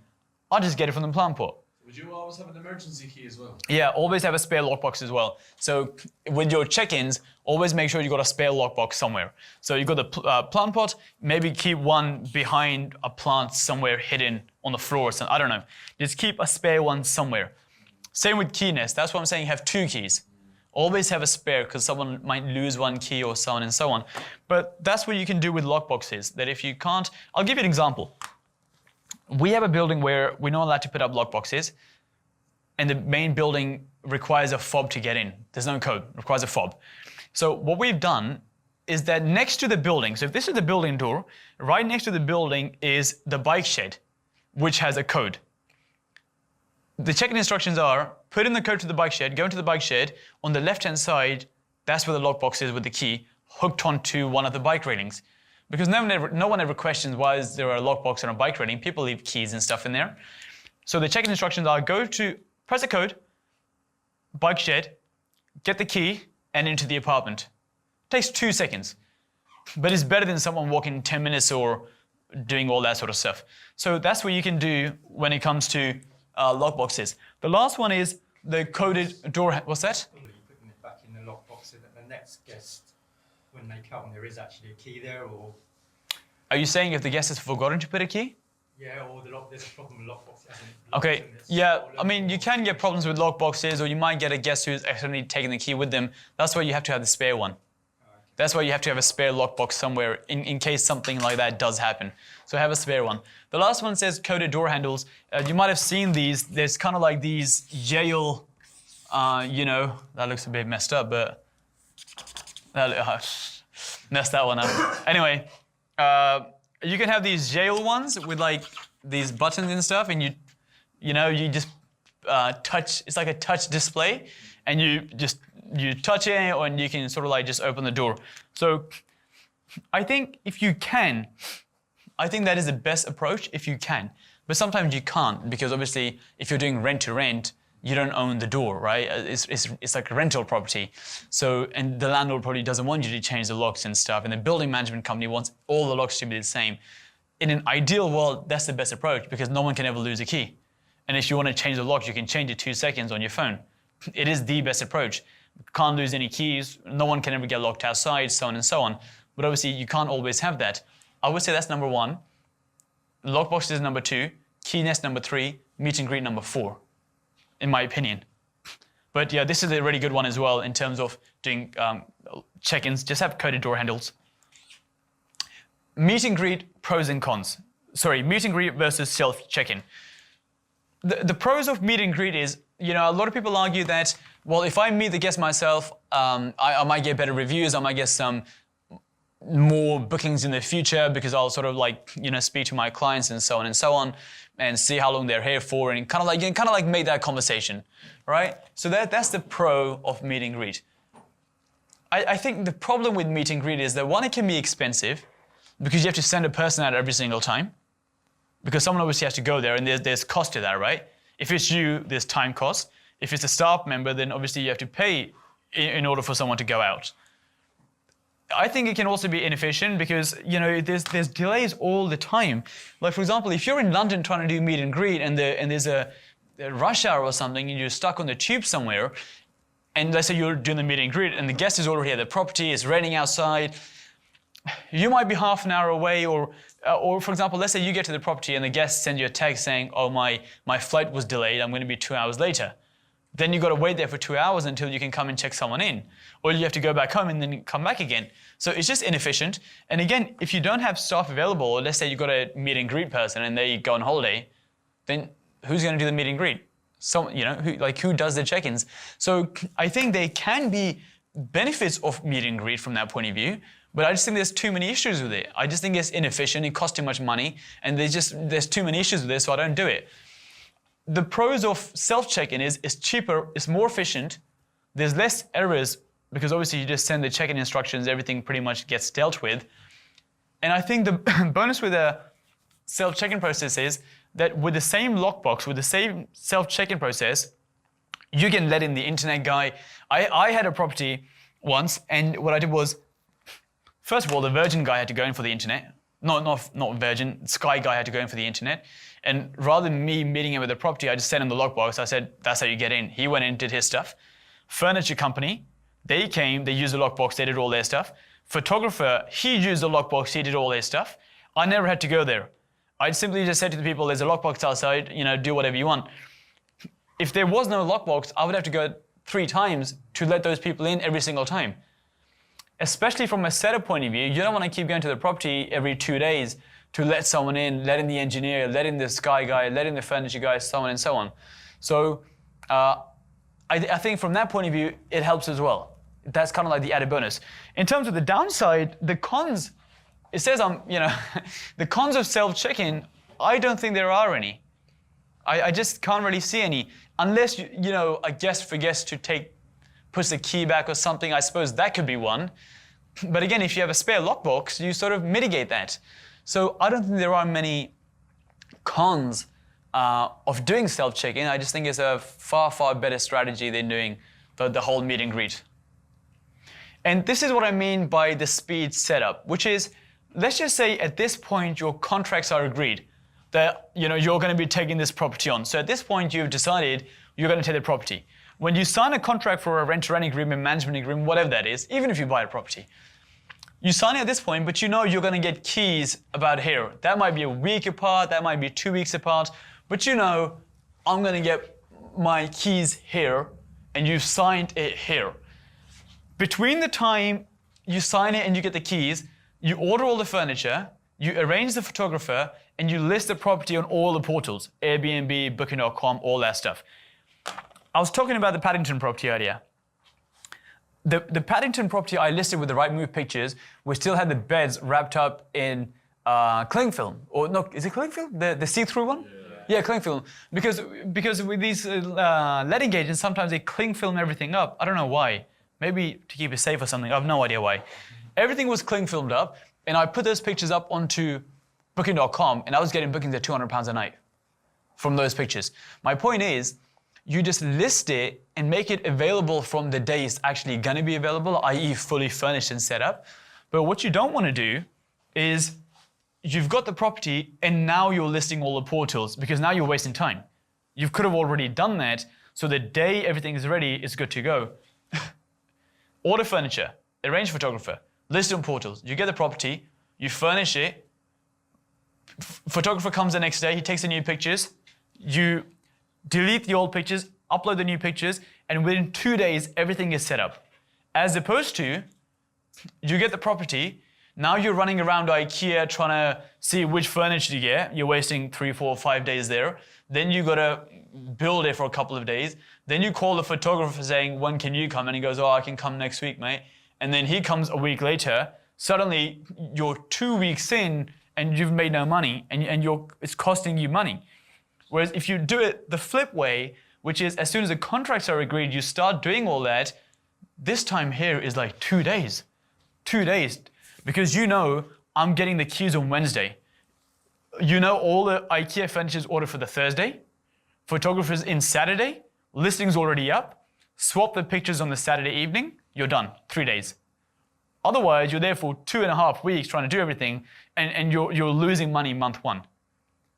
I'll just get it from the plant pot. Would you always have an emergency key as well? Yeah, always have a spare lockbox as well. So with your check-ins, always make sure you got a spare lockbox somewhere. So you got the plant pot, maybe keep one behind a plant somewhere hidden on the floor or something. I don't know. Just keep a spare one somewhere. Same with Key Nest. That's what I'm saying, you have 2 keys. Always have a spare because someone might lose one key or so on and so on. But that's what you can do with lockboxes, that if you can't, I'll give you an example. We have a building where we're not allowed to put up lockboxes, and the main building requires a fob to get in. There's no code, it requires a fob. So what we've done is that next to the building, so if this is the building door, right next to the building is the bike shed, which has a code. The check-in instructions are, put in the code to the bike shed, go into the bike shed, on the left-hand side, that's where the lockbox is with the key, hooked onto one of the bike railings. Because no one ever questions why is there a lockbox on a bike railing. People leave keys and stuff in there. So the check-in instructions are, press the code, bike shed, get the key, and into the apartment. Takes 2 seconds, but it's better than someone walking 10 minutes or doing all that sort of stuff. So that's what you can do when it comes to lockboxes. The last one is the coded door. What's that? You're putting it back in the lockbox so that the next guest, when they come, there is actually a key there, or... Are you saying if the guest has forgotten to put a key? Yeah, or there's a problem with lockbox. Okay, yeah, I mean, you can get problems with lockboxes, or you might get a guest who's accidentally taken the key with them. That's why you have to have the spare one. That's why you have to have a spare lockbox somewhere in case something like that does happen. So have a spare one. The last one says coded door handles. You might have seen these. There's kind of like these Yale, that looks a bit messed up, but messed that one up. Anyway, you can have these Yale ones with like these buttons and stuff, and you just touch. It's like a touch display, and you touch it, and you can sort of like just open the door. So I think if you can, I think that is the best approach if you can. But sometimes you can't, because obviously if you're doing rent to rent, you don't own the door, right? It's like a rental property. So, and the landlord probably doesn't want you to change the locks and stuff, and the building management company wants all the locks to be the same. In an ideal world, that's the best approach, because no one can ever lose a key. And if you want to change the lock, you can change it 2 seconds on your phone. It is the best approach. Can't lose any keys, no one can ever get locked outside, so on and so on. But obviously you can't always have that. I would say that's number 1. Lockbox is number 2. Key nest number 3. Meet and greet number 4, in my opinion. But yeah, this is a really good one as well in terms of doing check-ins. Just have coded door handles. Meet and greet, pros and cons. Sorry, meet and greet versus self check-in. The pros of meet and greet is, a lot of people argue that, well, if I meet the guest myself, I might get better reviews, I might get some more bookings in the future, because I'll sort of like, speak to my clients and so on, and see how long they're here for, and kind of like make that conversation, right? So that's the pro of meet and greet. I think the problem with meet and greet is that, one, it can be expensive, because you have to send a person out every single time, because someone obviously has to go there, and there's cost to that, right? If it's you, there's time cost. If it's a staff member, then obviously you have to pay in order for someone to go out. I think it can also be inefficient, because there's delays all the time. Like, for example, if you're in London trying to do meet and greet, and there's a rush hour or something, and you're stuck on the tube somewhere, and let's say you're doing the meet and greet, and the guest is already at the property, it's raining outside, you might be half an hour away, or for example, let's say you get to the property and the guest sends you a text saying, oh, my flight was delayed, I'm going to be 2 hours later. Then you've got to wait there for 2 hours until you can come and check someone in. Or you have to go back home and then come back again. So it's just inefficient. And again, if you don't have staff available, or let's say you've got a meet and greet person and they go on holiday, then who's going to do the meet and greet? Who does the check-ins? So I think there can be benefits of meet and greet from that point of view, but I just think there's too many issues with it. I just think it's inefficient, it costs too much money, and there's too many issues with it, so I don't do it. The pros of self-check-in is it's cheaper, it's more efficient, there's less errors, because obviously you just send the check-in instructions, everything pretty much gets dealt with. And I think the bonus with a self-check-in process is that with the same lockbox, with the same self-check-in process, you can let in the internet guy. I had a property once, and what I did was, first of all, the Virgin guy had to go in for the internet. Not Virgin, Sky guy had to go in for the internet. And rather than me meeting him at the property, I just sent him the lockbox. I said, that's how you get in. He went in, did his stuff. Furniture company, they came, they used the lockbox, they did all their stuff. Photographer, he used the lockbox, he did all their stuff. I never had to go there. I simply just said to the people, there's a lockbox outside, do whatever you want. If there was no lockbox, I would have to go 3 times to let those people in every single time. Especially from a setup point of view, you don't want to keep going to the property every 2 days to let someone in, let in the engineer, let in the sky guy, let in the furniture guy, so on and so on. So I think from that point of view, it helps as well. That's kind of like the added bonus. In terms of the downside, the cons, it says the cons of self-check-in, I don't think there are any. I just can't really see any. Unless, a guest forgets to puts the key back or something, I suppose that could be one. But again, if you have a spare lockbox, you sort of mitigate that. So I don't think there are many cons of doing self-check-in. I just think it's a far, far better strategy than doing the whole meet and greet. And this is what I mean by the speed setup, which is, let's just say at this point your contracts are agreed that you're going to be taking this property on. So at this point you've decided you're going to take the property. When you sign a contract for a rent-to-rent agreement, management agreement, whatever that is, even if you buy a property, you sign it at this point, but you're going to get keys about here. That might be a week apart, that might be 2 weeks apart, but I'm going to get my keys here, and you've signed it here. Between the time you sign it and you get the keys, you order all the furniture, you arrange the photographer, and you list the property on all the portals, Airbnb, Booking.com, all that stuff. I was talking about the Paddington property earlier. The Paddington property I listed with the right move pictures, we still had the beds wrapped up in cling film. Or no, is it cling film? The see-through one? Yeah, cling film. Because with these letting agents, sometimes they cling film everything up. I don't know why. Maybe to keep it safe or something. I have no idea why. Everything was cling filmed up, and I put those pictures up onto Booking.com, and I was getting bookings at £200 a night from those pictures. My point is, you just list it and make it available from the day it's actually going to be available, i.e. fully furnished and set up. But what you don't want to do is you've got the property and now you're listing all the portals because now you're wasting time. You could have already done that, so the day everything is ready, it's good to go. Order furniture, arrange photographer, list on portals. You get the property, you furnish it, photographer comes the next day, he takes the new pictures, you delete the old pictures, upload the new pictures, and within 2 days, everything is set up. As opposed to, you get the property, now you're running around IKEA trying to see which furniture to get. You're wasting 3, 4, 5 days there. Then you got to build it for a couple of days. Then you call the photographer saying, when can you come? And he goes, oh, I can come next week, mate. And then he comes a week later. Suddenly, you're 2 weeks in and you've made no money, and it's costing you money. Whereas if you do it the flip way, which is as soon as the contracts are agreed, you start doing all that, this time here is like 2 days. 2 days. Because I'm getting the keys on Wednesday. All the IKEA furniture is ordered for the Thursday. Photographers in Saturday. Listings already up. Swap the pictures on the Saturday evening. You're done. 3 days. Otherwise, you're there for 2.5 weeks trying to do everything, and you're losing money month one.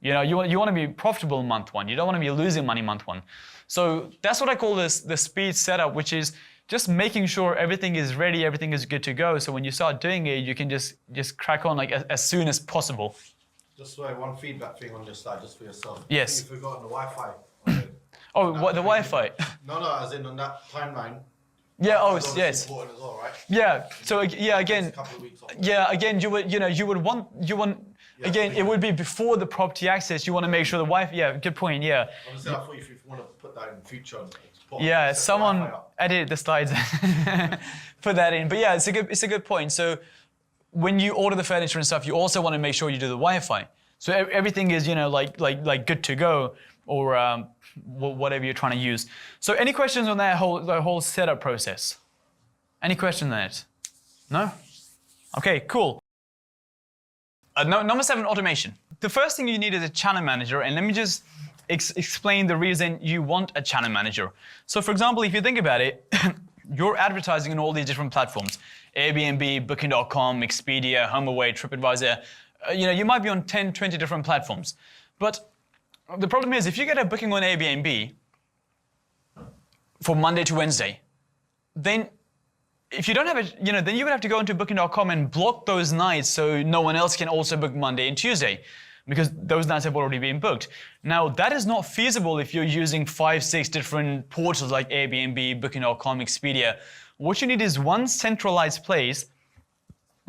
You want to be profitable month one. You don't want to be losing money month one. So that's what I call the speed setup, which is just making sure everything is ready, everything is good to go. So when you start doing it, you can just crack on like as soon as possible. Just one feedback thing on your side, just for yourself. Yes. You've forgotten the Wi-Fi. Oh, what, the Wi-Fi? No, as in on that timeline. Yeah. Oh, That's yes. important as well, right? Yeah. So yeah, again. A couple of weeks off. Yeah, again, you would want. Again, it would be before the property access. You want to make sure the Wi-Fi. Yeah, good point. Yeah. Obviously, I thought if you want to put that in the future. Yeah, someone edited the slides, put that in. But yeah, it's a good point. So when you order the furniture and stuff, you also want to make sure you do the Wi-Fi. So everything is like good to go, or whatever you're trying to use. So any questions on that whole setup process? Any questions on it? No? Okay, cool. Number 7, automation. The first thing you need is a channel manager, and let me just explain the reason you want a channel manager. So for example, if you think about it, you're advertising on all these different platforms, Airbnb, Booking.com, Expedia, HomeAway, TripAdvisor. You might be on 10, 20 different platforms. But the problem is, if you get a booking on Airbnb for Monday to Wednesday, then if you don't have then you would have to go into Booking.com and block those nights so no one else can also book Monday and Tuesday. because those nights have already been booked. Now, that is not feasible if you're using 5, 6 different portals like Airbnb, Booking.com, Expedia. What you need is one centralized place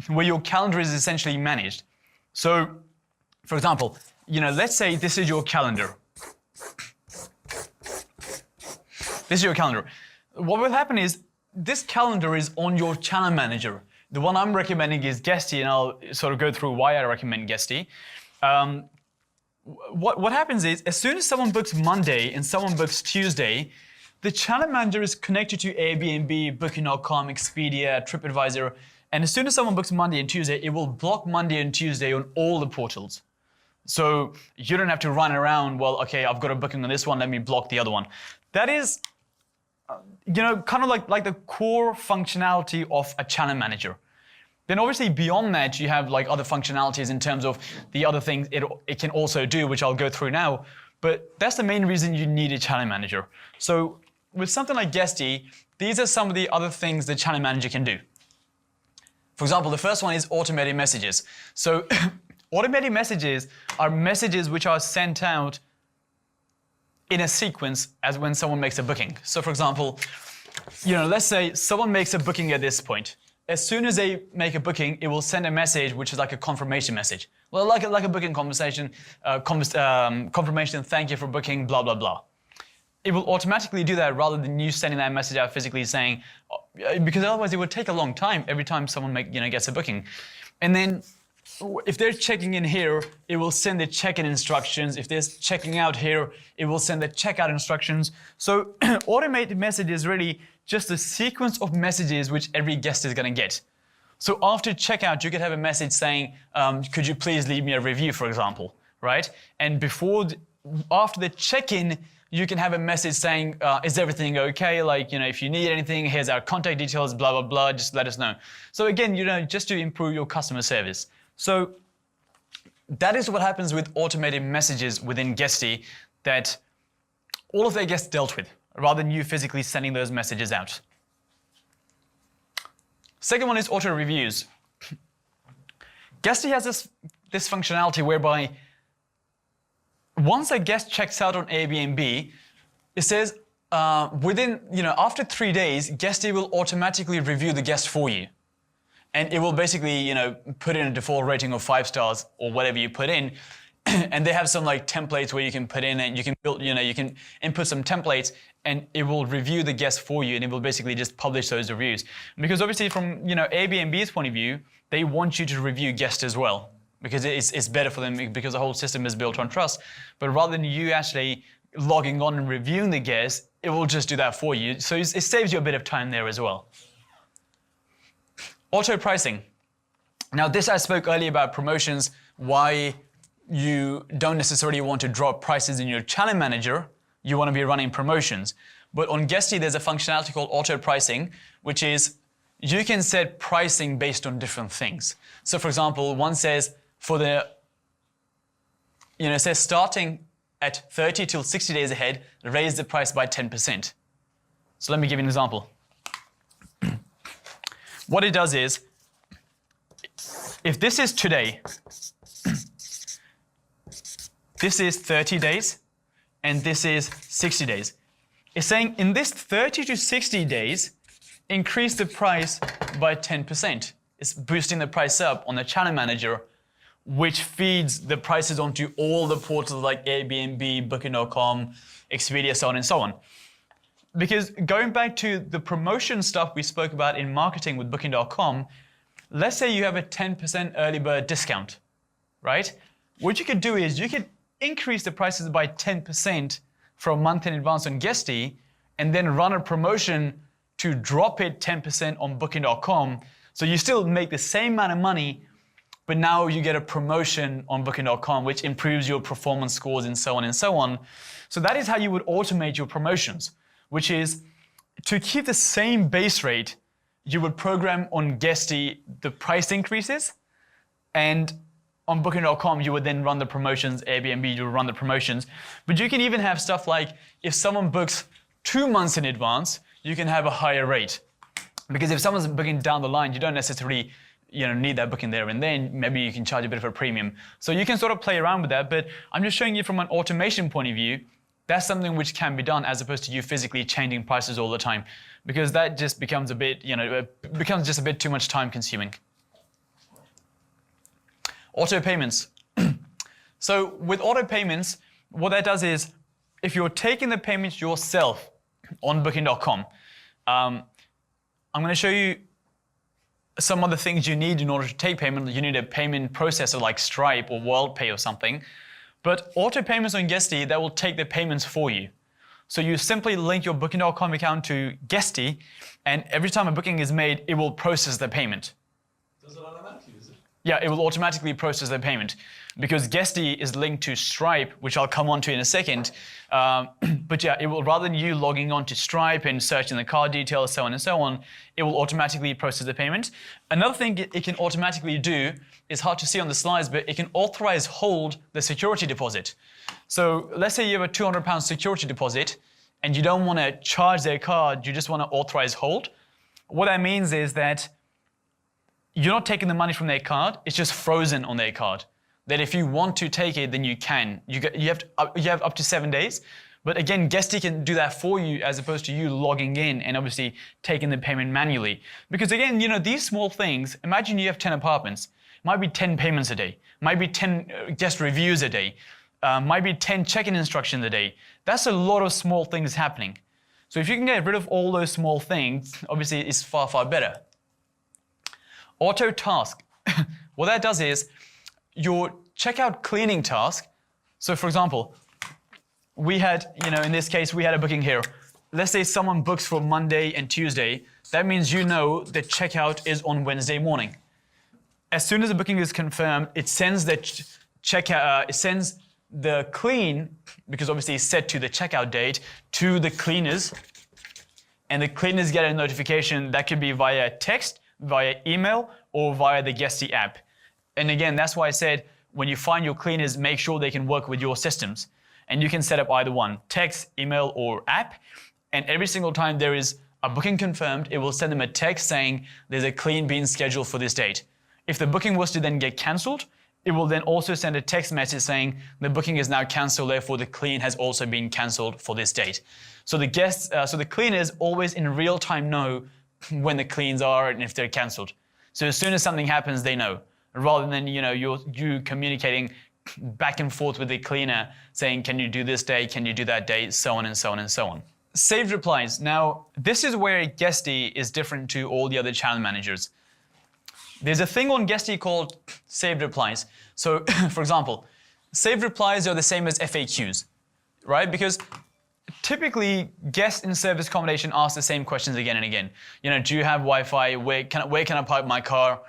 where your calendar is essentially managed. So, for example, let's say this is your calendar. This is your calendar. What will happen is this calendar is on your channel manager. The one I'm recommending is Guesty, and I'll sort of go through why I recommend Guesty. What happens is, as soon as someone books Monday and someone books Tuesday, the channel manager is connected to Airbnb, Booking.com, Expedia, TripAdvisor, and as soon as someone books Monday and Tuesday, it will block Monday and Tuesday on all the portals. So you don't have to run around, well, okay, I've got a booking on this one, let me block the other one. That is, kind of like the core functionality of a channel manager. Then obviously beyond that, you have like other functionalities in terms of the other things it can also do, which I'll go through now. But that's the main reason you need a channel manager. So with something like Guesty, these are some of the other things the channel manager can do. For example, the first one is automated messages. So automated messages are messages which are sent out in a sequence as when someone makes a booking. So for example, let's say someone makes a booking at this point. As soon as they make a booking, it will send a message which is like a confirmation message. Well, like a booking confirmation, thank you for booking, blah, blah, blah. It will automatically do that rather than you sending that message out physically saying, because otherwise it would take a long time every time someone gets a booking. And then if they're checking in here, it will send the check-in instructions. If they're checking out here, it will send the checkout instructions. So automated message is really just a sequence of messages which every guest is going to get. So after checkout, you could have a message saying, could you please leave me a review, for example, right? And after the check-in, you can have a message saying, is everything okay? Like, if you need anything, here's our contact details, blah, blah, blah, just let us know. So again, just to improve your customer service. So that is what happens with automated messages within Guesty that all of their guests dealt with, rather than you physically sending those messages out. Second one is auto reviews. Guesty has this functionality whereby once a guest checks out on Airbnb, it says after 3 days, Guesty will automatically review the guest for you. And it will basically, put in a default rating of 5 stars or whatever you put in. And they have some like templates where you can put in and you can build, you can input some templates and it will review the guest for you and it will basically just publish those reviews. Because obviously from, Airbnb's point of view, they want you to review guests as well because it's better for them because the whole system is built on trust. But rather than you actually logging on and reviewing the guests, it will just do that for you. So it saves you a bit of time there as well. Auto pricing. Now this I spoke earlier about promotions, why you don't necessarily want to drop prices in your channel manager, you want to be running promotions. But on Guesty there's a functionality called auto pricing, which is you can set pricing based on different things. So for example, one says it says starting at 30 till 60 days ahead, raise the price by 10%. So let me give you an example. What it does is, if this is today, this is 30 days, and this is 60 days. It's saying in this 30 to 60 days, increase the price by 10%. It's boosting the price up on the channel manager, which feeds the prices onto all the portals like Airbnb, Booking.com, Expedia, so on and so on. Because going back to the promotion stuff we spoke about in marketing with Booking.com, let's say you have a 10% early bird discount, right? What you could do is you could increase the prices by 10% for a month in advance on Guesty, and then run a promotion to drop it 10% on Booking.com. So you still make the same amount of money, but now you get a promotion on Booking.com, which improves your performance scores and so on and so on. So that is how you would automate your promotions, which is to keep the same base rate, you would program on Guesty the price increases, and on Booking.com you would then run the promotions, Airbnb you would run the promotions. But you can even have stuff like if someone books 2 months in advance, you can have a higher rate. Because if someone's booking down the line, you don't necessarily need that booking there and then, maybe you can charge a bit of a premium. So you can sort of play around with that, but I'm just showing you from an automation point of view, that's something which can be done as opposed to you physically changing prices all the time, because that just becomes a bit, becomes just a bit too much time consuming. Auto payments. So with auto payments, what that does is, if you're taking the payments yourself on booking.com, I'm going to show you some other things you need in order to take payment. You need a payment processor like Stripe or WorldPay or something. But auto payments on Guesty, that will take the payments for you. So you simply link your booking.com account to Guesty, and every time a booking is made, it will process the payment. Does it automatically, is it? Yeah, it will automatically process the payment because Guesty is linked to Stripe, which I'll come on to in a second. But yeah, it will, rather than you logging on to Stripe and searching the card details, so on and so on, it will automatically process the payment. Another thing it can automatically do, is hard to see on the slides, but it can authorize hold the security deposit. So let's say you have a £200 security deposit and you don't want to charge their card, you just want to authorize hold. What that means is that you're not taking the money from their card, it's just frozen on their card. That if you want to take it, then you can. You have up to 7 days. But again, Guesty can do that for you as opposed to you logging in and obviously taking the payment manually. Because again, these small things, imagine you have 10 apartments. Might be 10 payments a day. Might be 10 guest reviews a day. Might be 10 check-in instructions a day. That's a lot of small things happening. So if you can get rid of all those small things, obviously it's far, far better. Auto task. What that does is, your checkout cleaning task. So for example, we had, in this case, we had a booking here. Let's say someone books for Monday and Tuesday. That means the checkout is on Wednesday morning. As soon as the booking is confirmed, it sends the checkout, it sends the clean, because obviously it's set to the checkout date, to the cleaners. And the cleaners get a notification that could be via text, via email, or via the Guesty app. And again, that's why I said, when you find your cleaners, make sure they can work with your systems. And you can set up either one, text, email, or app. And every single time there is a booking confirmed, it will send them a text saying there's a clean being scheduled for this date. If the booking was to then get cancelled, it will then also send a text message saying the booking is now cancelled, therefore the clean has also been cancelled for this date. So the cleaners always in real time know when the cleans are and if they're cancelled. So as soon as something happens, they know. Rather than you communicating back and forth with the cleaner saying, can you do this day, can you do that day, so on and so on and so on. Saved replies. Now, this is where Guesty is different to all the other channel managers. There's a thing on Guesty called saved replies. So, for example, saved replies are the same as FAQs, right? Because typically, guests in service accommodation ask the same questions again and again. Do you have Wi-Fi? Where can I park my car?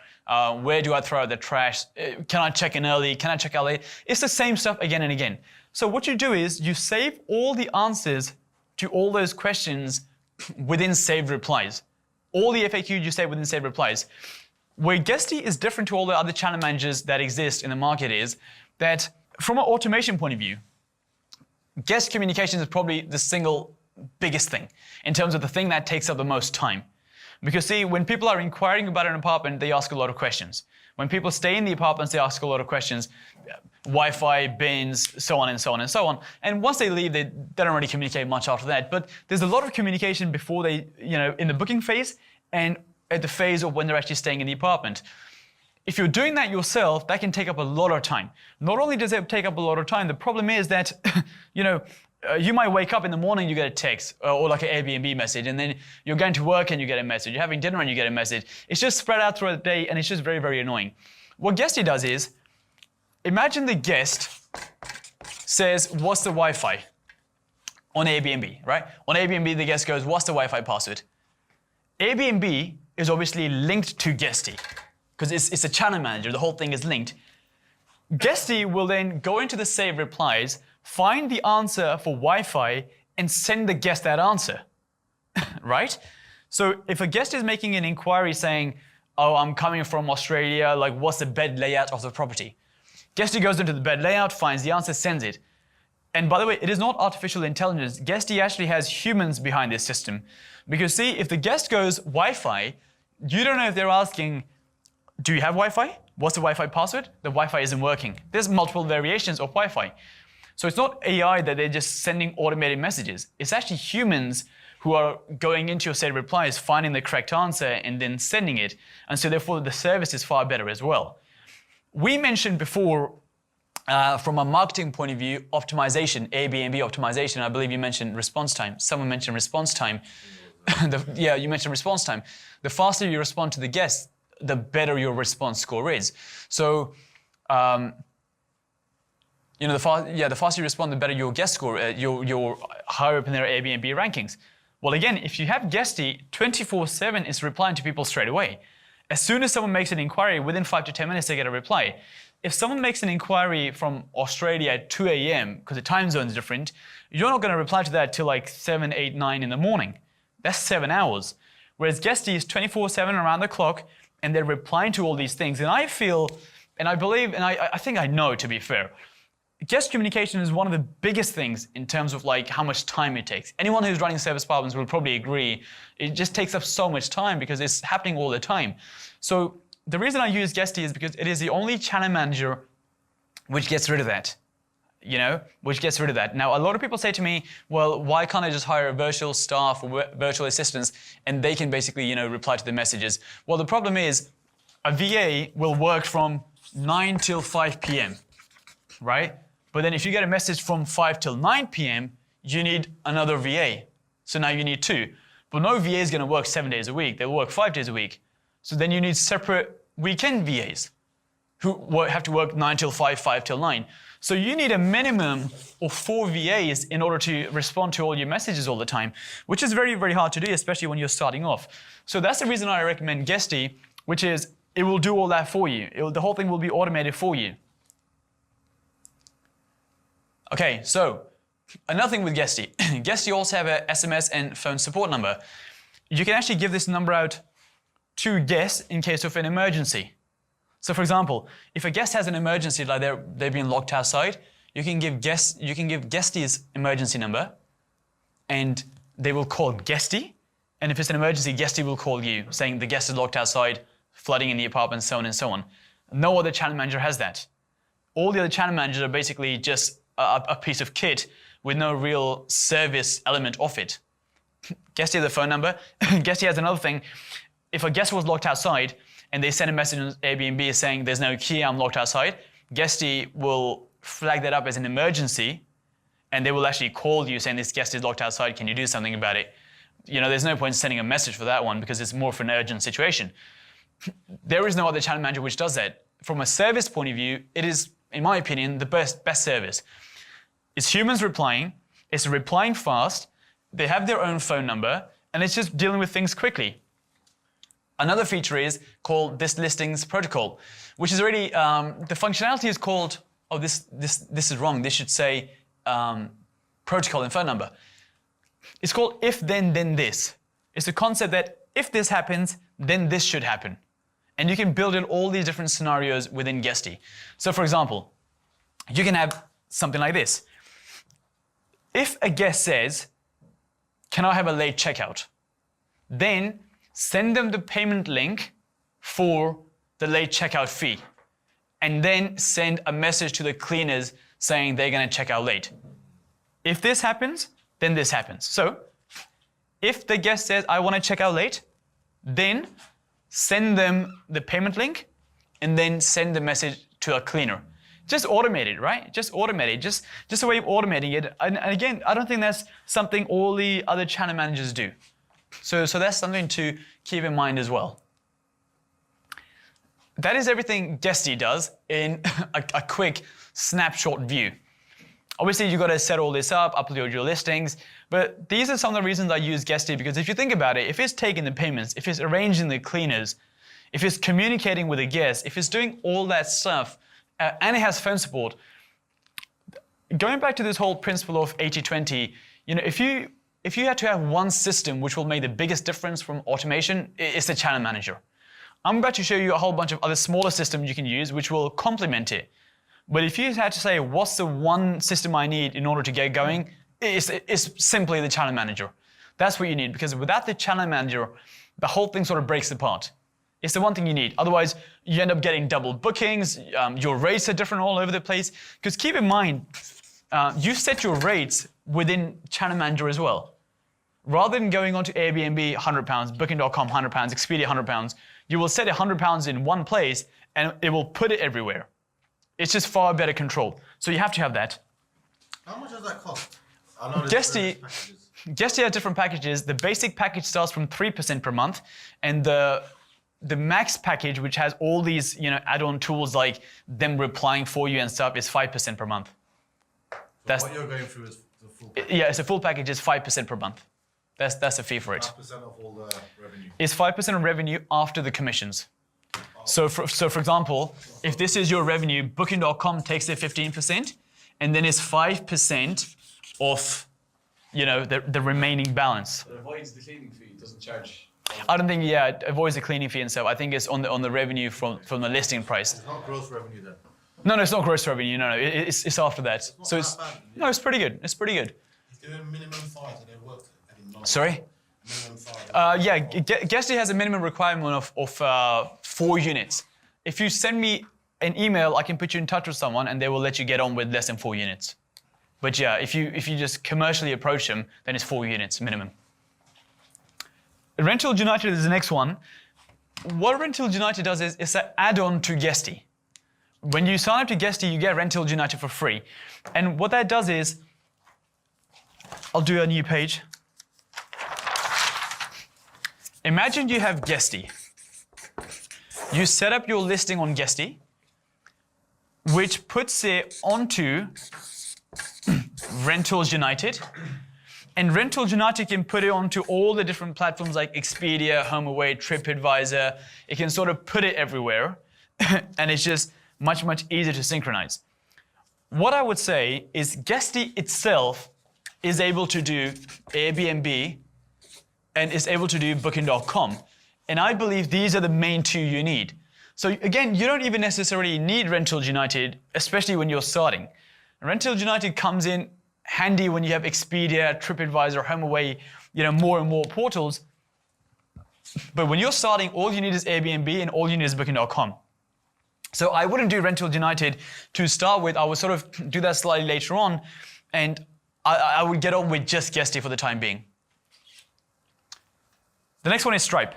Where do I throw out the trash? Can I check in early? Can I check out late? It's the same stuff again and again. So what you do is you save all the answers to all those questions within saved replies. All the FAQs you save within saved replies. Where Guesty is different to all the other channel managers that exist in the market is that from an automation point of view, guest communication is probably the single biggest thing in terms of the thing that takes up the most time. Because see, when people are inquiring about an apartment, they ask a lot of questions. When people stay in the apartments, they ask a lot of questions. Wi-Fi, bins, so on and so on and so on. And once they leave, they don't really communicate much after that. But there's a lot of communication before they, in the booking phase and at the phase of when they're actually staying in the apartment. If you're doing that yourself, that can take up a lot of time. Not only does it take up a lot of time, the problem is that, you might wake up in the morning, you get a text or like an Airbnb message, and then you're going to work and you get a message. You're having dinner and you get a message. It's just spread out throughout the day and it's just very, very annoying. What Guesty does is, imagine the guest says, what's the Wi-Fi on Airbnb, right? On Airbnb, the guest goes, what's the Wi-Fi password? Airbnb is obviously linked to Guesty because it's a channel manager. The whole thing is linked. Guesty will then go into the save replies, find the answer for Wi-Fi, and send the guest that answer, right? So if a guest is making an inquiry saying, oh, I'm coming from Australia, like what's the bed layout of the property? Guesty goes into the bed layout, finds the answer, sends it. And by the way, it is not artificial intelligence. Guesty actually has humans behind this system. Because see, if the guest goes Wi-Fi, you don't know if they're asking Do you have Wi-Fi? What's the Wi-Fi password? The Wi-Fi isn't working. There's multiple variations of Wi-Fi. So it's not AI that they're just sending automated messages. It's actually humans who are going into your set of replies, finding the correct answer, and then sending it. And so therefore, the service is far better as well. We mentioned before, from a marketing point of view, optimization, Airbnb optimization. I believe you mentioned response time. Someone mentioned response time. Yeah, you mentioned response time. The faster you respond to the guests, the better your response score is. So, the faster you respond, the better your guest score, you're higher up in their Airbnb rankings. Well, again, if you have Guesty, 24/7 is replying to people straight away. As soon as someone makes an inquiry, within 5 to 10 minutes, they get a reply. If someone makes an inquiry from Australia at 2 a.m., because the time zone is different, you're not going to reply to that till like 7, 8, 9 in the morning. That's 7 hours. Whereas Guesty is 24/7 around the clock, and they're replying to all these things. And I feel, and I believe, and I think I know, to be fair, guest communication is one of the biggest things in terms of like how much time it takes. Anyone who's running service departments will probably agree. It just takes up so much time because it's happening all the time. So the reason I use Guesty is because it is the only channel manager which gets rid of that. Which gets rid of that. Now, a lot of people say to me, well, why can't I just hire a virtual staff or virtual assistants and they can basically, reply to the messages? Well, the problem is a VA will work from 9 till 5 p.m., right? But then if you get a message from 5 till 9 p.m., you need another VA. So now you need 2. But no VA is going to work 7 days a week. They will work 5 days a week. So then you need separate weekend VAs who have to work 9 till 5, 5 till 9. So you need a minimum of 4 VAs in order to respond to all your messages all the time, which is very, very hard to do, especially when you're starting off. So that's the reason I recommend Guesty, which is it will do all that for you. The whole thing will be automated for you. Okay, so another thing with Guesty. Guesty also have a SMS and phone support number. You can actually give this number out to guests in case of an emergency. So for example, if a guest has an emergency, like they've been locked outside, you can give Guesty's emergency number and they will call Guesty. And if it's an emergency, Guesty will call you saying the guest is locked outside, flooding in the apartment, so on and so on. No other channel manager has that. All the other channel managers are basically just a piece of kit with no real service element of it. Guesty has a phone number. Guesty has another thing. If a guest was locked outside and they send a message on Airbnb saying there's no key, I'm locked outside, Guesty will flag that up as an emergency and they will actually call you saying this guest is locked outside, can you do something about it? There's no point sending a message for that one because it's more of an urgent situation. There is no other channel manager which does that. From a service point of view, it is, in my opinion, the best service. It's humans replying, it's replying fast, they have their own phone number, and it's just dealing with things quickly. Another feature is called this listings protocol, which is already, the functionality is called, oh, this is wrong, this should say protocol and phone number. It's called if then this. It's the concept that if this happens, then this should happen. And you can build in all these different scenarios within Guesty. So for example, you can have something like this. If a guest says, can I have a late checkout? Then send them the payment link for the late checkout fee. And then send a message to the cleaners saying they're going to check out late. If this happens, then this happens. So if the guest says, I want to check out late, then send them the payment link and then send the message to a cleaner. Just automate it, right? Just automate it. Just a way of automating it. And again, I don't think that's something all the other channel managers do. So that's something to keep in mind as well. That is everything Guesty does in a quick snapshot view. Obviously, you've got to set all this up, upload your listings, but these are some of the reasons I use Guesty, because if you think about it, if it's taking the payments, if it's arranging the cleaners, if it's communicating with the guests, if it's doing all that stuff, and it has phone support, going back to this whole principle of 80-20, if you had to have one system which will make the biggest difference from automation, it's the channel manager. I'm about to show you a whole bunch of other smaller systems you can use which will complement it. But if you had to say, what's the one system I need in order to get going, it's simply the channel manager. That's what you need, because without the channel manager, the whole thing sort of breaks apart. It's the one thing you need. Otherwise, you end up getting double bookings. Your rates are different all over the place. Because keep in mind, you set your rates within Channel Manager as well. Rather than going on to Airbnb, £100, Booking.com, £100, Expedia, £100, you will set £100 in one place and it will put it everywhere. It's just far better control. So you have to have that. How much does that cost? I know Guesty has different packages. The basic package starts from 3% per month, and the max package, which has all these add-on tools like them replying for you and stuff, is 5% per month. So what you're going through is the full package. Yeah, it's a full package. Is 5% per month. That's the fee for it. 5% of all the revenue. It's 5% of revenue after the commissions. So for example, if this is your revenue, Booking.com takes their 15%, and then it's 5% of the remaining balance. It avoids the cleaning fee. It doesn't charge. I don't think it avoids the cleaning fee and stuff. I think it's on the revenue from the listing price. It's not gross revenue then. No, it's not gross revenue. No, it's after that. So it's no, it's pretty good. It's pretty good. Is there a minimum size that they work? Sorry. Minimum size. Yeah, Guesty has a minimum requirement of 4 units. If you send me an email, I can put you in touch with someone, and they will let you get on with less than 4 units. But yeah, if you just commercially approach them, then it's 4 units minimum. Rental United is the next one. What Rental United does is it's an add-on to Guesty. When you sign up to Guesty, you get Rental United for free. And what that does is, I'll do a new page. Imagine you have Guesty. You set up your listing on Guesty, which puts it onto Rentals United. And Rentals United can put it onto all the different platforms like Expedia, HomeAway, TripAdvisor. It can sort of put it everywhere. And it's just much, much easier to synchronize. What I would say is Guesty itself is able to do Airbnb and is able to do Booking.com. And I believe these are the main 2 you need. So again, you don't even necessarily need Rentals United, especially when you're starting. Rentals United comes in handy when you have Expedia, TripAdvisor, HomeAway, more and more portals. But when you're starting, all you need is Airbnb and all you need is Booking.com. So I wouldn't do Rentals United to start with. I would sort of do that slightly later on, and I would get on with just Guesty for the time being. The next one is Stripe.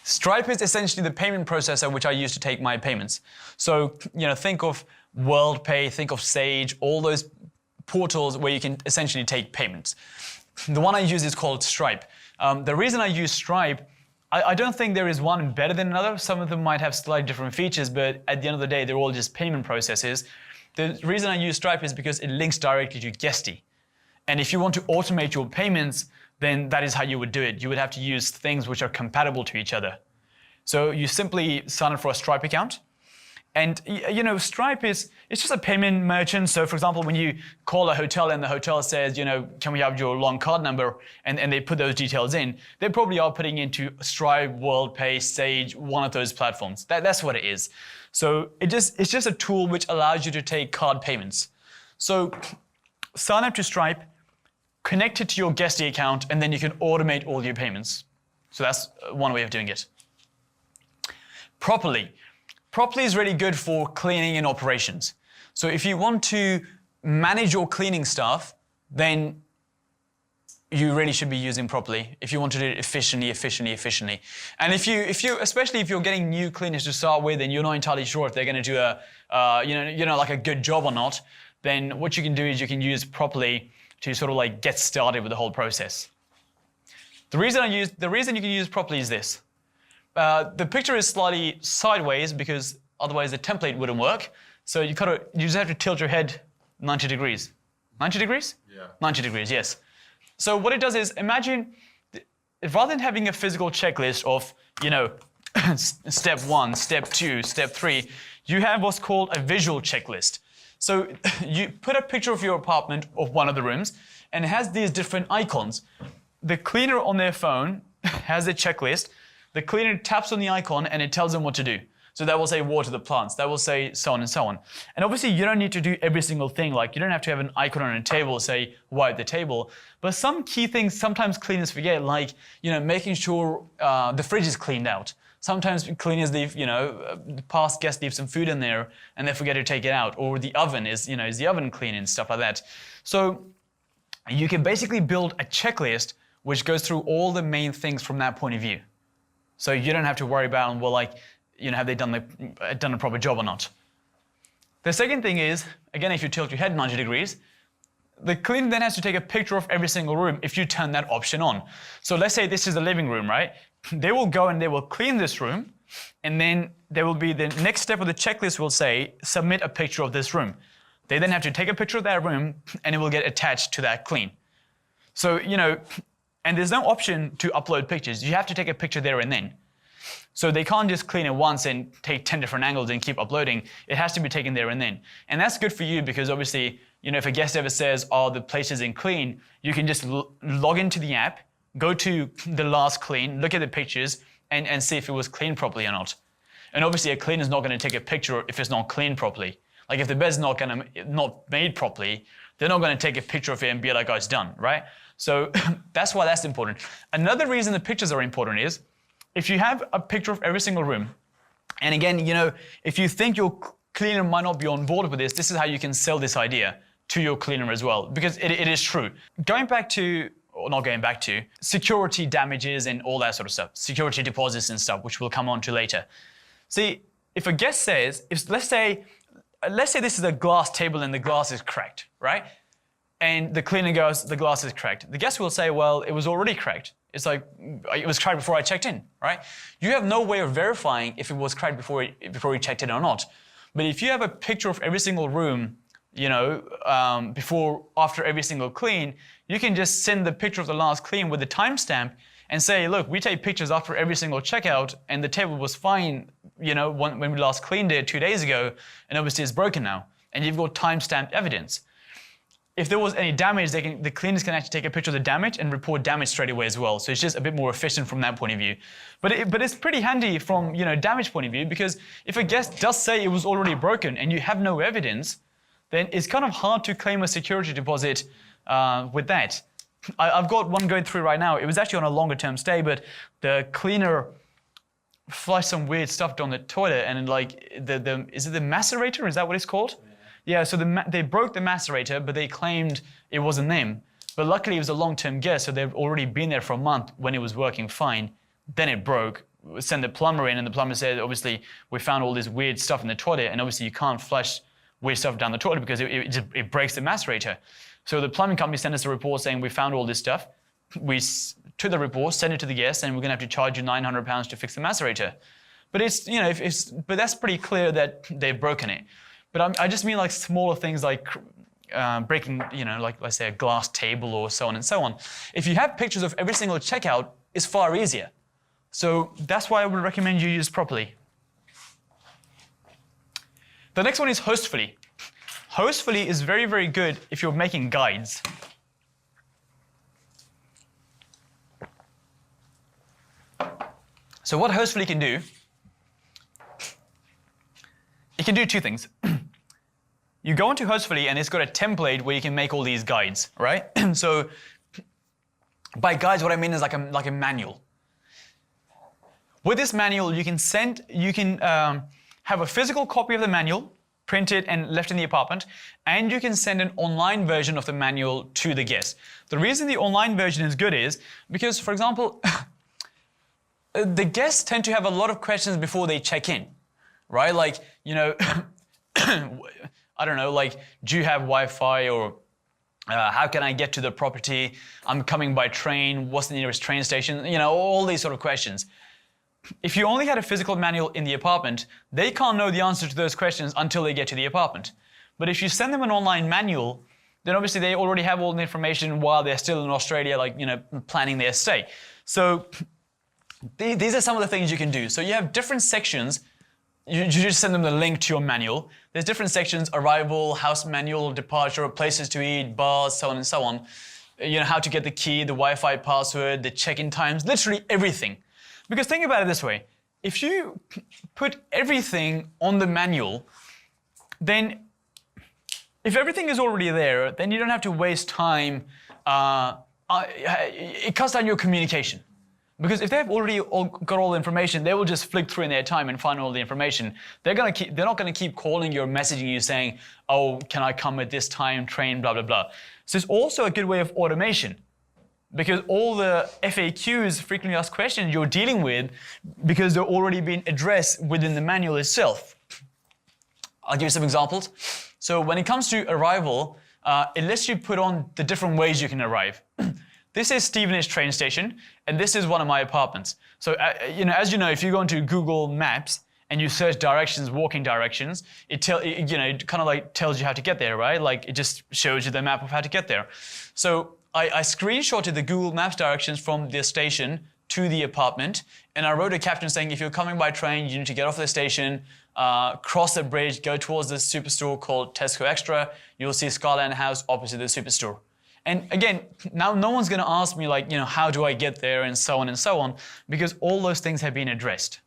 Stripe is essentially the payment processor which I use to take my payments. So, think of WorldPay, think of Sage, all those portals where you can essentially take payments. The one I use is called Stripe. The reason I use Stripe, I don't think there is one better than another. Some of them might have slightly different features, but at the end of the day, they're all just payment processes. The reason I use Stripe is because it links directly to Guesty. And if you want to automate your payments, then that is how you would do it. You would have to use things which are compatible to each other. So you simply sign up for a Stripe account. And Stripe it's just a payment merchant. So for example, when you call a hotel and the hotel says, can we have your long card number? And they put those details in, they probably are putting into Stripe, WorldPay, Sage, one of those platforms. That's what it is. So it's just a tool which allows you to take card payments. So sign up to Stripe, connect it to your Guesty account, and then you can automate all your payments. So that's one way of doing it. Properly. Properly is really good for cleaning and operations. So if you want to manage your cleaning stuff, then you really should be using Properly if you want to do it efficiently. And if you, especially if you're getting new cleaners to start with and you're not entirely sure if they're going to do like a good job or not, then what you can do is you can use Properly to sort of like get started with the whole process. The reason you can use Properly is this. The picture is slightly sideways because otherwise the template wouldn't work. So you just have to tilt your head 90 degrees. 90 degrees? Yeah. 90 degrees, yes. So what it does is, imagine, rather than having a physical checklist of, step 1, step 2, step 3, you have what's called a visual checklist. So you put a picture of your apartment of one of the rooms, and it has these different icons. The cleaner on their phone has a checklist. The cleaner taps on the icon, and it tells them what to do. So that will say water the plants. That will say so on and so on. And obviously you don't need to do every single thing. Like you don't have to have an icon on a table, say wipe the table. But some key things sometimes cleaners forget, like, you know, making sure the fridge is cleaned out. Sometimes cleaners leave, you know, the past guests leave some food in there and they forget to take it out. Or the oven is the oven clean and stuff like that. So you can basically build a checklist which goes through all the main things from that point of view. So you don't have to worry about, well, like, you know, have they done a proper job or not? The second thing is, again, if you tilt your head 90 degrees, the cleaner then has to take a picture of every single room if you turn that option on. So let's say this is the living room, right? They will go and they will clean this room, and then there will be the next step of the checklist will say, submit a picture of this room. They then have to take a picture of that room, and it will get attached to that clean. So, you know, and there's no option to upload pictures. You have to take a picture there and then. So they can't just clean it once and take 10 different angles and keep uploading. It has to be taken there and then. And that's good for you because obviously, you know, if a guest ever says, oh, the place isn't clean, you can just log into the app, go to the last clean, look at the pictures, and see if it was cleaned properly or not. And obviously a cleaner's not going to take a picture if it's not cleaned properly. Like if the bed's not made properly, they're not going to take a picture of it and be like, oh, it's done, right? So that's why that's important. Another reason the pictures are important is, if you have a picture of every single room, and again, you know, if you think your cleaner might not be on board with this, this is how you can sell this idea to your cleaner as well, because it is true. Going back to, or not going back to, security damages and all that sort of stuff, security deposits and stuff, which we'll come on to later. See, if a guest says, let's say this is a glass table and the glass is cracked, right? And the cleaner goes, the glass is cracked. The guest will say, well, it was already cracked. It's like, it was cracked before I checked in, right? You have no way of verifying if it was cracked before you checked in or not. But if you have a picture of every single room, you know, after every single clean, you can just send the picture of the last clean with the timestamp and say, look, we take pictures after every single checkout and the table was fine, you know, when we last cleaned it 2 days ago, and obviously it's broken now. And you've got timestamped evidence. If there was any damage, the cleaners can actually take a picture of the damage and report damage straight away as well. So it's just a bit more efficient from that point of view. But it's pretty handy from, you know, damage point of view, because if a guest does say it was already broken and you have no evidence, then it's kind of hard to claim a security deposit with that. I've got one going through right now. It was actually on a longer term stay, but the cleaner flushed some weird stuff down the toilet, and like is it the macerator? Is that what it's called? Yeah, so they broke the macerator, but they claimed it wasn't them. But luckily it was a long-term guest, so they've already been there for a month when it was working fine. Then it broke. We sent the plumber in, and the plumber said, obviously, we found all this weird stuff in the toilet, and obviously you can't flush weird stuff down the toilet because it breaks the macerator. So the plumbing company sent us a report saying we found all this stuff. We took the report, sent it to the guest, and we're going to have to charge you £900 to fix the macerator. But it's, you know, but that's pretty clear that they've broken it. But I just mean like smaller things like breaking, you know, like let's say a glass table or so on and so on. If you have pictures of every single checkout, it's far easier. So that's why I would recommend you use properly. The next one is Hostfully. Hostfully is very, very good if you're making guides. So what Hostfully can do, it can do two things. You go into Hostfully and it's got a template where you can make all these guides, right? So by guides, what I mean is like a manual. With this manual, you can have a physical copy of the manual, printed and left in the apartment, and you can send an online version of the manual to the guest. The reason the online version is good is because, for example, the guests tend to have a lot of questions before they check in, right? Like, you know, I don't know, like, do you have Wi-Fi, or how can I get to the property? I'm coming by train, what's the nearest train station? You know, all these sort of questions. If you only had a physical manual in the apartment, they can't know the answer to those questions until they get to the apartment. But if you send them an online manual, then obviously they already have all the information while they're still in Australia, like, you know, planning their stay. So these are some of the things you can do. So you have different sections. You just send them the link to your manual. There's different sections: arrival, house manual, departure, places to eat, bars, so on and so on. You know, how to get the key, the Wi-Fi password, the check-in times, literally everything. Because think about it this way. if you put everything on the manual, then if everything is already there, then you don't have to waste time. It cuts down your communication. Because if they've already got all the information, they will just flick through in their time and find all the information. They're not going to keep calling you or messaging you saying, oh, can I come at this time, train, blah, blah, blah. So it's also a good way of automation. Because all the FAQs, frequently asked questions, you're dealing with, because they're already being addressed within the manual itself. I'll give you some examples. So when it comes to arrival, it lets you put on the different ways you can arrive. This is Stevenage train station, and this is one of my apartments. So, as you know, if you go into Google Maps and you search directions, walking directions, it kind of like tells you how to get there, right? Like it just shows you the map of how to get there. So I screenshotted the Google Maps directions from the station to the apartment, and I wrote a caption saying, if you're coming by train, you need to get off the station, cross the bridge, go towards the superstore called Tesco Extra. You'll see Skyline House opposite the superstore. And again, now no one's going to ask me like, how do I get there and so on, because all those things have been addressed.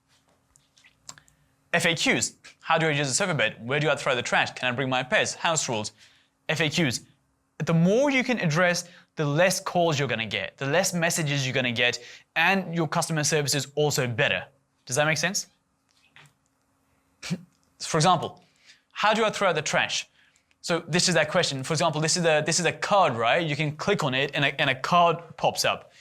FAQs. How do I use a sofa bed? Where do I throw the trash? Can I bring my pets? House rules. FAQs. The more you can address, the less calls you're going to get, the less messages you're going to get, and your customer service is also better. Does that make sense? For example, how do I throw out the trash? So this is that question. For example, this is a card, right? You can click on it and a card pops up.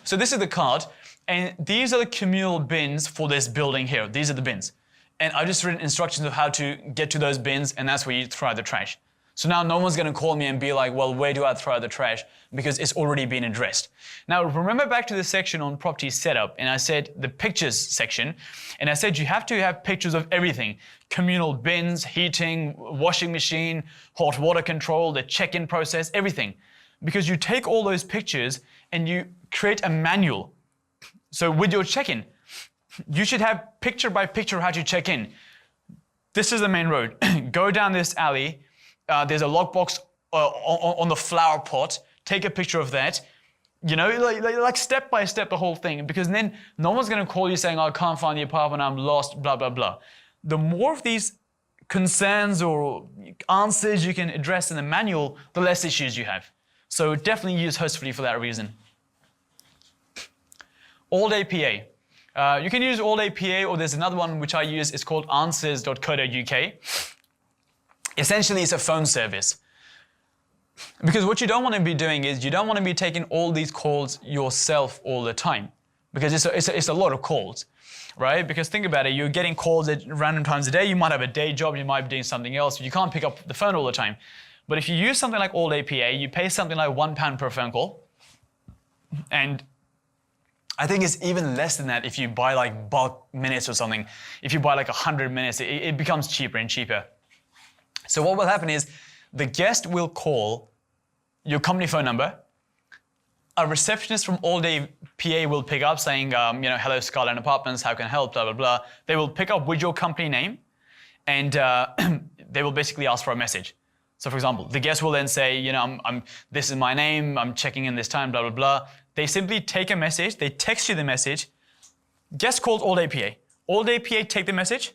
So this is the card, and these are the communal bins for this building here. These are the bins. And I've just written instructions of how to get to those bins, and that's where you throw out the trash. So now no one's going to call me and be like, well, where do I throw out the trash? Because it's already been addressed. Now, remember back to the section on property setup, and I said the pictures section, and I said you have to have pictures of everything. Communal bins, heating, washing machine, hot water control, the check-in process, everything. Because you take all those pictures and you create a manual. So with your check-in, you should have picture by picture how to check in. This is the main road. Go down this alley. There's a lockbox on the flower pot. Take a picture of that. Like step by step the whole thing. Because then no one's going to call you saying, oh, I can't find the apartment, I'm lost, blah, blah, blah. The more of these concerns or answers you can address in the manual, the less issues you have. So definitely use Hostfully for that reason. All-day PA. You can use all-day PA, or there's another one which I use. It's called answers.co.uk. Essentially, it's a phone service. Because what you don't want to be doing is you don't want to be taking all these calls yourself all the time. Because it's a lot of calls, right? Because think about it, you're getting calls at random times a day. You might have a day job, you might be doing something else. You can't pick up the phone all the time. But if you use something like all-day PA, you pay something like £1 per phone call. And I think it's even less than that if you buy like bulk minutes or something. If you buy like 100 minutes, it becomes cheaper and cheaper. So what will happen is the guest will call your company phone number. A receptionist from All Day PA will pick up saying, hello, Skyline Apartments, how can I help, blah, blah, blah. They will pick up with your company name, and they will basically ask for a message. So for example, the guest will then say, this is my name, I'm checking in this time, blah, blah, blah. They simply take a message, they text you the message. Guest calls All Day PA. All Day PA take the message,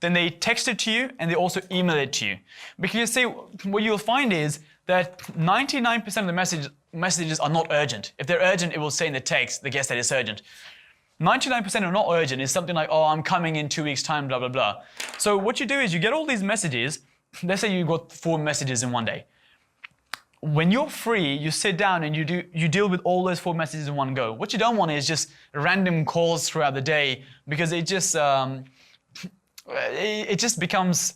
then they text it to you, and they also email it to you. Because you see, what you'll find is that 99% of the messages are not urgent. If they're urgent, it will say in the text, the guest that it's urgent. 99% are not urgent. It's something like, oh, I'm coming in 2 weeks' time, blah, blah, blah. So what you do is you get all these messages. Let's say you got 4 messages in one day. When you're free, you sit down and you deal with all those 4 messages in one go. What you don't want is just random calls throughout the day, because it just becomes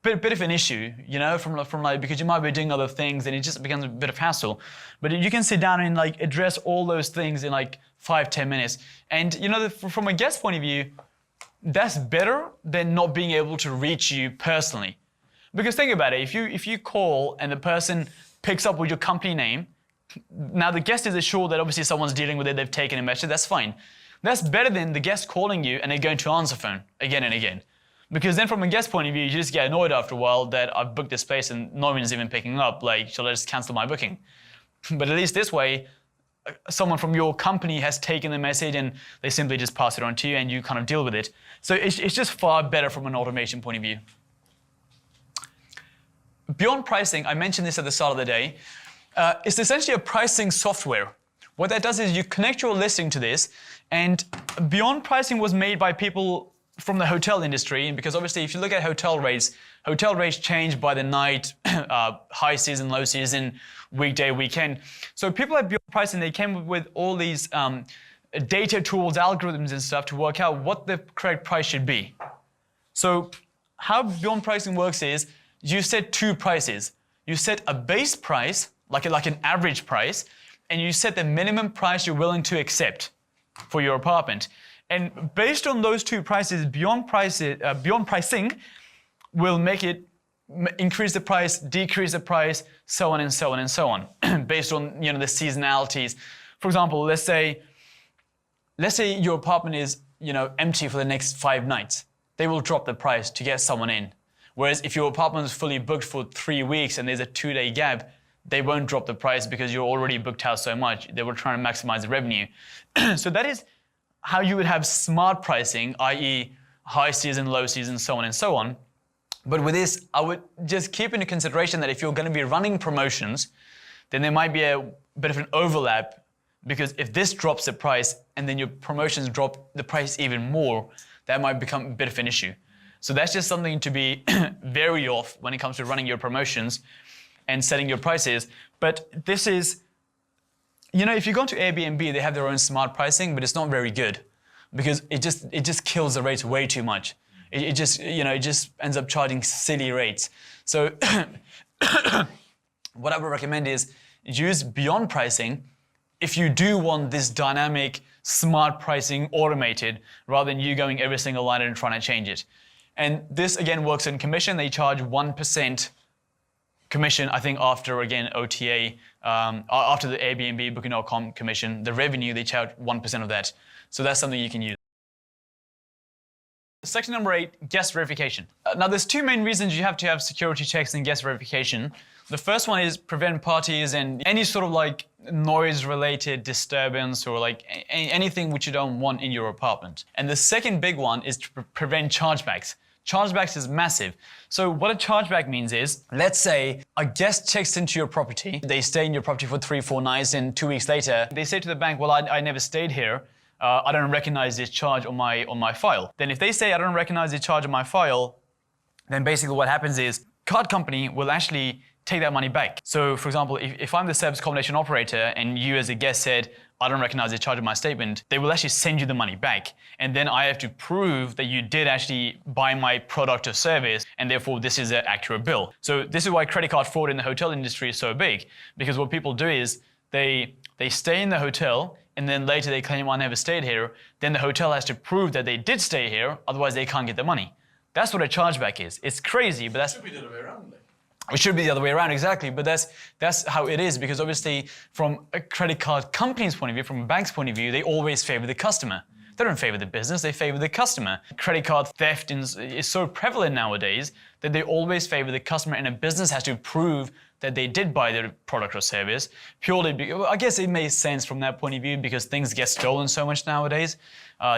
a bit of an issue, because you might be doing other things and it just becomes a bit of hassle. But you can sit down and like address all those things in like 5-10 minutes. And from a guest point of view, that's better than not being able to reach you personally. Because think about it, if you call and the person picks up with your company name, now the guest is assured that obviously someone's dealing with it, they've taken a message, that's fine. That's better than the guest calling you and they're going to answer phone again and again. Because then from a guest point of view, you just get annoyed after a while that I've booked this space and no one's even picking up, like, shall I just cancel my booking? But at least this way, someone from your company has taken the message and they simply just pass it on to you and you kind of deal with it. So it's just far better from an automation point of view. Beyond pricing, I mentioned this at the start of the day, it's essentially a pricing software. What that does is you connect your listing to this, and Beyond Pricing was made by people from the hotel industry, because obviously if you look at hotel rates change by the night, high season, low season, weekday, weekend. So people at Beyond Pricing, they came up with all these data tools, algorithms and stuff to work out what the correct price should be. So how Beyond Pricing works is you set two prices. You set a base price, like an average price, and you set the minimum price you're willing to accept for your apartment. And based on those two prices, Beyond Pricing will make it increase the price, decrease the price, so on and so on and so on, based on the seasonalities. For example, let's say your apartment is empty for the next 5 nights. They will drop the price to get someone in. Whereas if your apartment is fully booked for 3 weeks and there's a 2-day gap, they won't drop the price because you're already booked out so much. They were trying to maximize the revenue. So that is how you would have smart pricing, i.e. high season, low season, so on and so on. But with this, I would just keep into consideration that if you're going to be running promotions, then there might be a bit of an overlap, because if this drops the price and then your promotions drop the price even more, that might become a bit of an issue. So that's just something to be wary of when it comes to running your promotions and setting your prices. But this is, if you go to Airbnb, they have their own smart pricing, but it's not very good because it just kills the rates way too much. It just ends up charging silly rates. So what I would recommend is use Beyond Pricing if you do want this dynamic, smart pricing automated, rather than you going every single line and trying to change it. And this again works in commission. They charge 1% commission, I think, after again OTA, after the Airbnb, Booking.com commission, the revenue, they charge 1% of that. So that's something you can use. Section number 8, guest verification. Now there's 2 main reasons you have to have security checks and guest verification. The first one is prevent parties and any sort of like noise-related disturbance or like anything which you don't want in your apartment. And the second big one is to prevent chargebacks. Chargebacks is massive. So what a chargeback means is, let's say a guest checks into your property, they stay in your property for 3-4 nights, and 2 weeks later, they say to the bank, well, I never stayed here. I don't recognize this charge on my file. Then if they say, I don't recognize this charge on my file, then basically what happens is, card company will actually take that money back. So for example, if I'm the service accommodation operator and you as a guest said, I don't recognize the charge of my statement, they will actually send you the money back. And then I have to prove that you did actually buy my product or service, and therefore this is an accurate bill. So this is why credit card fraud in the hotel industry is so big, because what people do is they stay in the hotel and then later they claim I never stayed here. Then the hotel has to prove that they did stay here, otherwise they can't get the money. That's what a chargeback is. It's crazy, but that's... It should be the other way around, then. It should be the other way around, exactly, but that's how it is, because obviously from a credit card company's point of view, from a bank's point of view, they always favor the customer. They don't favor the business, they favor the customer. Credit card theft is so prevalent nowadays that they always favor the customer, and a business has to prove that they did buy the product or service purely because, I guess it makes sense from that point of view, because things get stolen so much nowadays,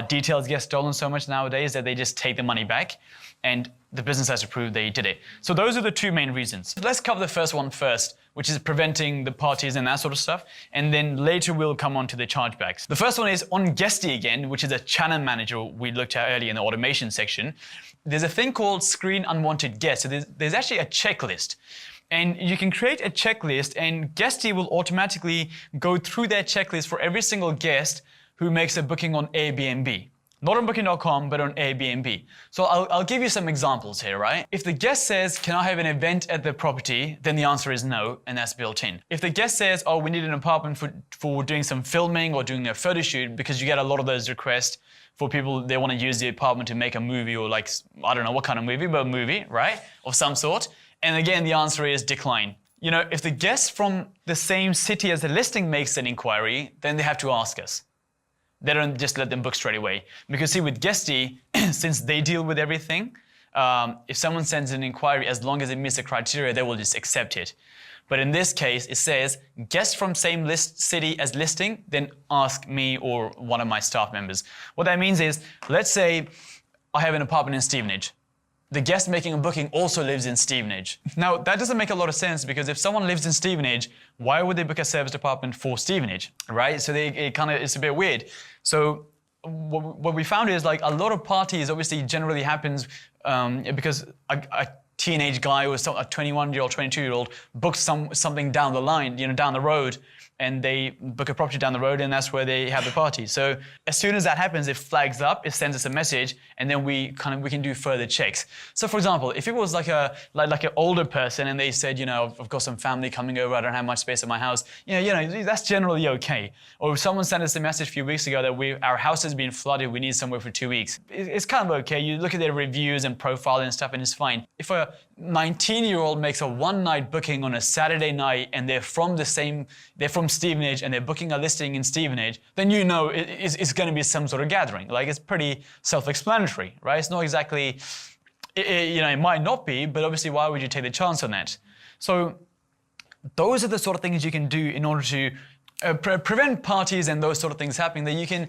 details get stolen so much nowadays that they just take the money back, and the business has to prove they did it. So those are the 2 main reasons. Let's cover the first one first, which is preventing the parties and that sort of stuff, and then later we'll come on to the chargebacks. The first one is on Guesty again, which is a channel manager we looked at earlier in the automation section. There's a thing called screen unwanted guests. So there's actually a checklist. And you can create a checklist, and Guesty will automatically go through that checklist for every single guest who makes a booking on Airbnb. Not on Booking.com, but on Airbnb. So I'll give you some examples here, right? If the guest says, can I have an event at the property? Then the answer is no, and that's built in. If the guest says, oh, we need an apartment for doing some filming or doing a photo shoot, because you get a lot of those requests for people, they want to use the apartment to make a movie, or like, I don't know what kind of movie, but a movie, right? Of some sort. And again, the answer is decline. If the guest from the same city as the listing makes an inquiry, then they have to ask us. They don't just let them book straight away. Because see, with Guesty, since they deal with everything, if someone sends an inquiry, as long as it meets the criteria, they will just accept it. But in this case, it says, guests from same city as listing, then ask me or one of my staff members. What that means is, let's say I have an apartment in Stevenage. The guest making a booking also lives in Stevenage. Now, that doesn't make a lot of sense because if someone lives in Stevenage, why would they book a service department for Stevenage, right? So it's a bit weird. So what we found is like a lot of parties obviously generally happens because a teenage guy or a 21-year-old, 22-year-old books something down the line, down the road, and they book a property down the road, and that's where they have the party. So as soon as that happens, it flags up, it sends us a message, and then we can do further checks. So for example, if it was like an older person and they said, I've got some family coming over, I don't have much space in my house, that's generally okay. Or if someone sent us a message a few weeks ago that our house has been flooded, we need somewhere for 2 weeks, it's kind of okay. You look at their reviews and profile and stuff, and it's fine. If a 19-year-old makes a one-night booking on a Saturday night and they're from Stevenage and they're booking a listing in Stevenage, then it's going to be some sort of gathering. Like, it's pretty self-explanatory, right? It's not exactly, it might not be, but obviously why would you take the chance on that? So those are the sort of things you can do in order to prevent parties and those sort of things happening, that you can,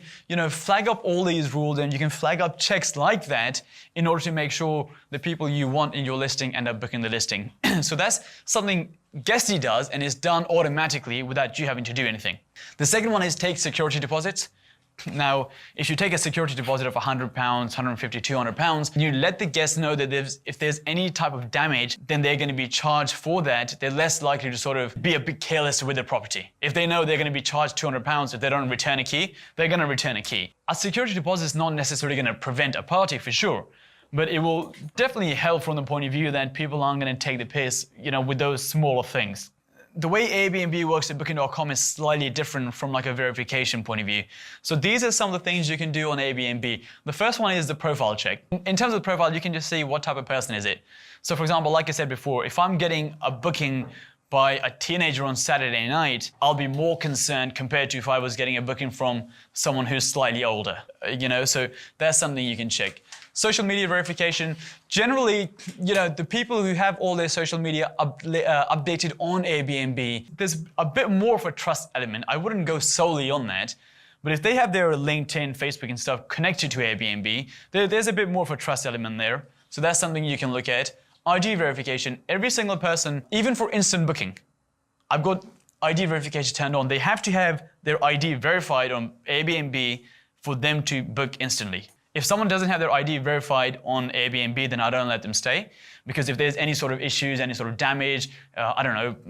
flag up all these rules and you can flag up checks like that in order to make sure the people you want in your listing end up booking the listing. So that's something Guesty does, and it's done automatically without you having to do anything. The second one is take security deposits. Now, if you take a security deposit of £100, £150, £200, you let the guests know that if there's any type of damage, then they're going to be charged for that. They're less likely to sort of be a bit careless with the property. If they know they're going to be charged £200 if they don't return a key, they're going to return a key. A security deposit is not necessarily going to prevent a party for sure, but it will definitely help from the point of view that people aren't going to take the piss, with those smaller things. The way Airbnb works at Booking.com is slightly different from like a verification point of view. So these are some of the things you can do on Airbnb. The first one is the profile check. In terms of the profile, you can just see what type of person is it. So for example, like I said before, if I'm getting a booking by a teenager on Saturday night, I'll be more concerned compared to if I was getting a booking from someone who's slightly older, so that's something you can check. Social media verification, generally, the people who have all their social media updated on Airbnb, there's a bit more of a trust element. I wouldn't go solely on that, but if they have their LinkedIn, Facebook and stuff connected to Airbnb, there's a bit more of a trust element there. So that's something you can look at. ID verification, every single person, even for instant booking, I've got ID verification turned on. They have to have their ID verified on Airbnb for them to book instantly. If someone doesn't have their ID verified on Airbnb, then I don't let them stay. Because if there's any sort of issues, any sort of damage,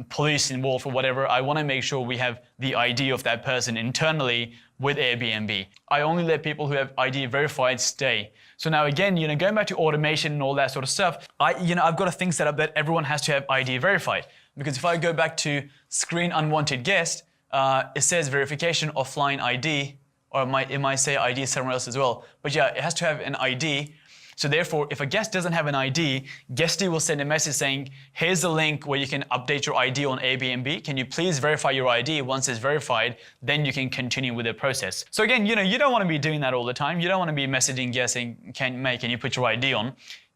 police involved or whatever, I want to make sure we have the ID of that person internally with Airbnb. I only let people who have ID verified stay. So now again, going back to automation and all that sort of stuff, I've got a thing set up that everyone has to have ID verified. Because if I go back to screen unwanted guest, it says verification offline ID, or it might say ID somewhere else as well. But yeah, it has to have an ID. So therefore, if a guest doesn't have an ID, Guesty will send a message saying, here's the link where you can update your ID on Airbnb. Can you please verify your ID? Once it's verified, then you can continue with the process. So again, you don't want to be doing that all the time. You don't want to be messaging guests saying, can you put your ID on?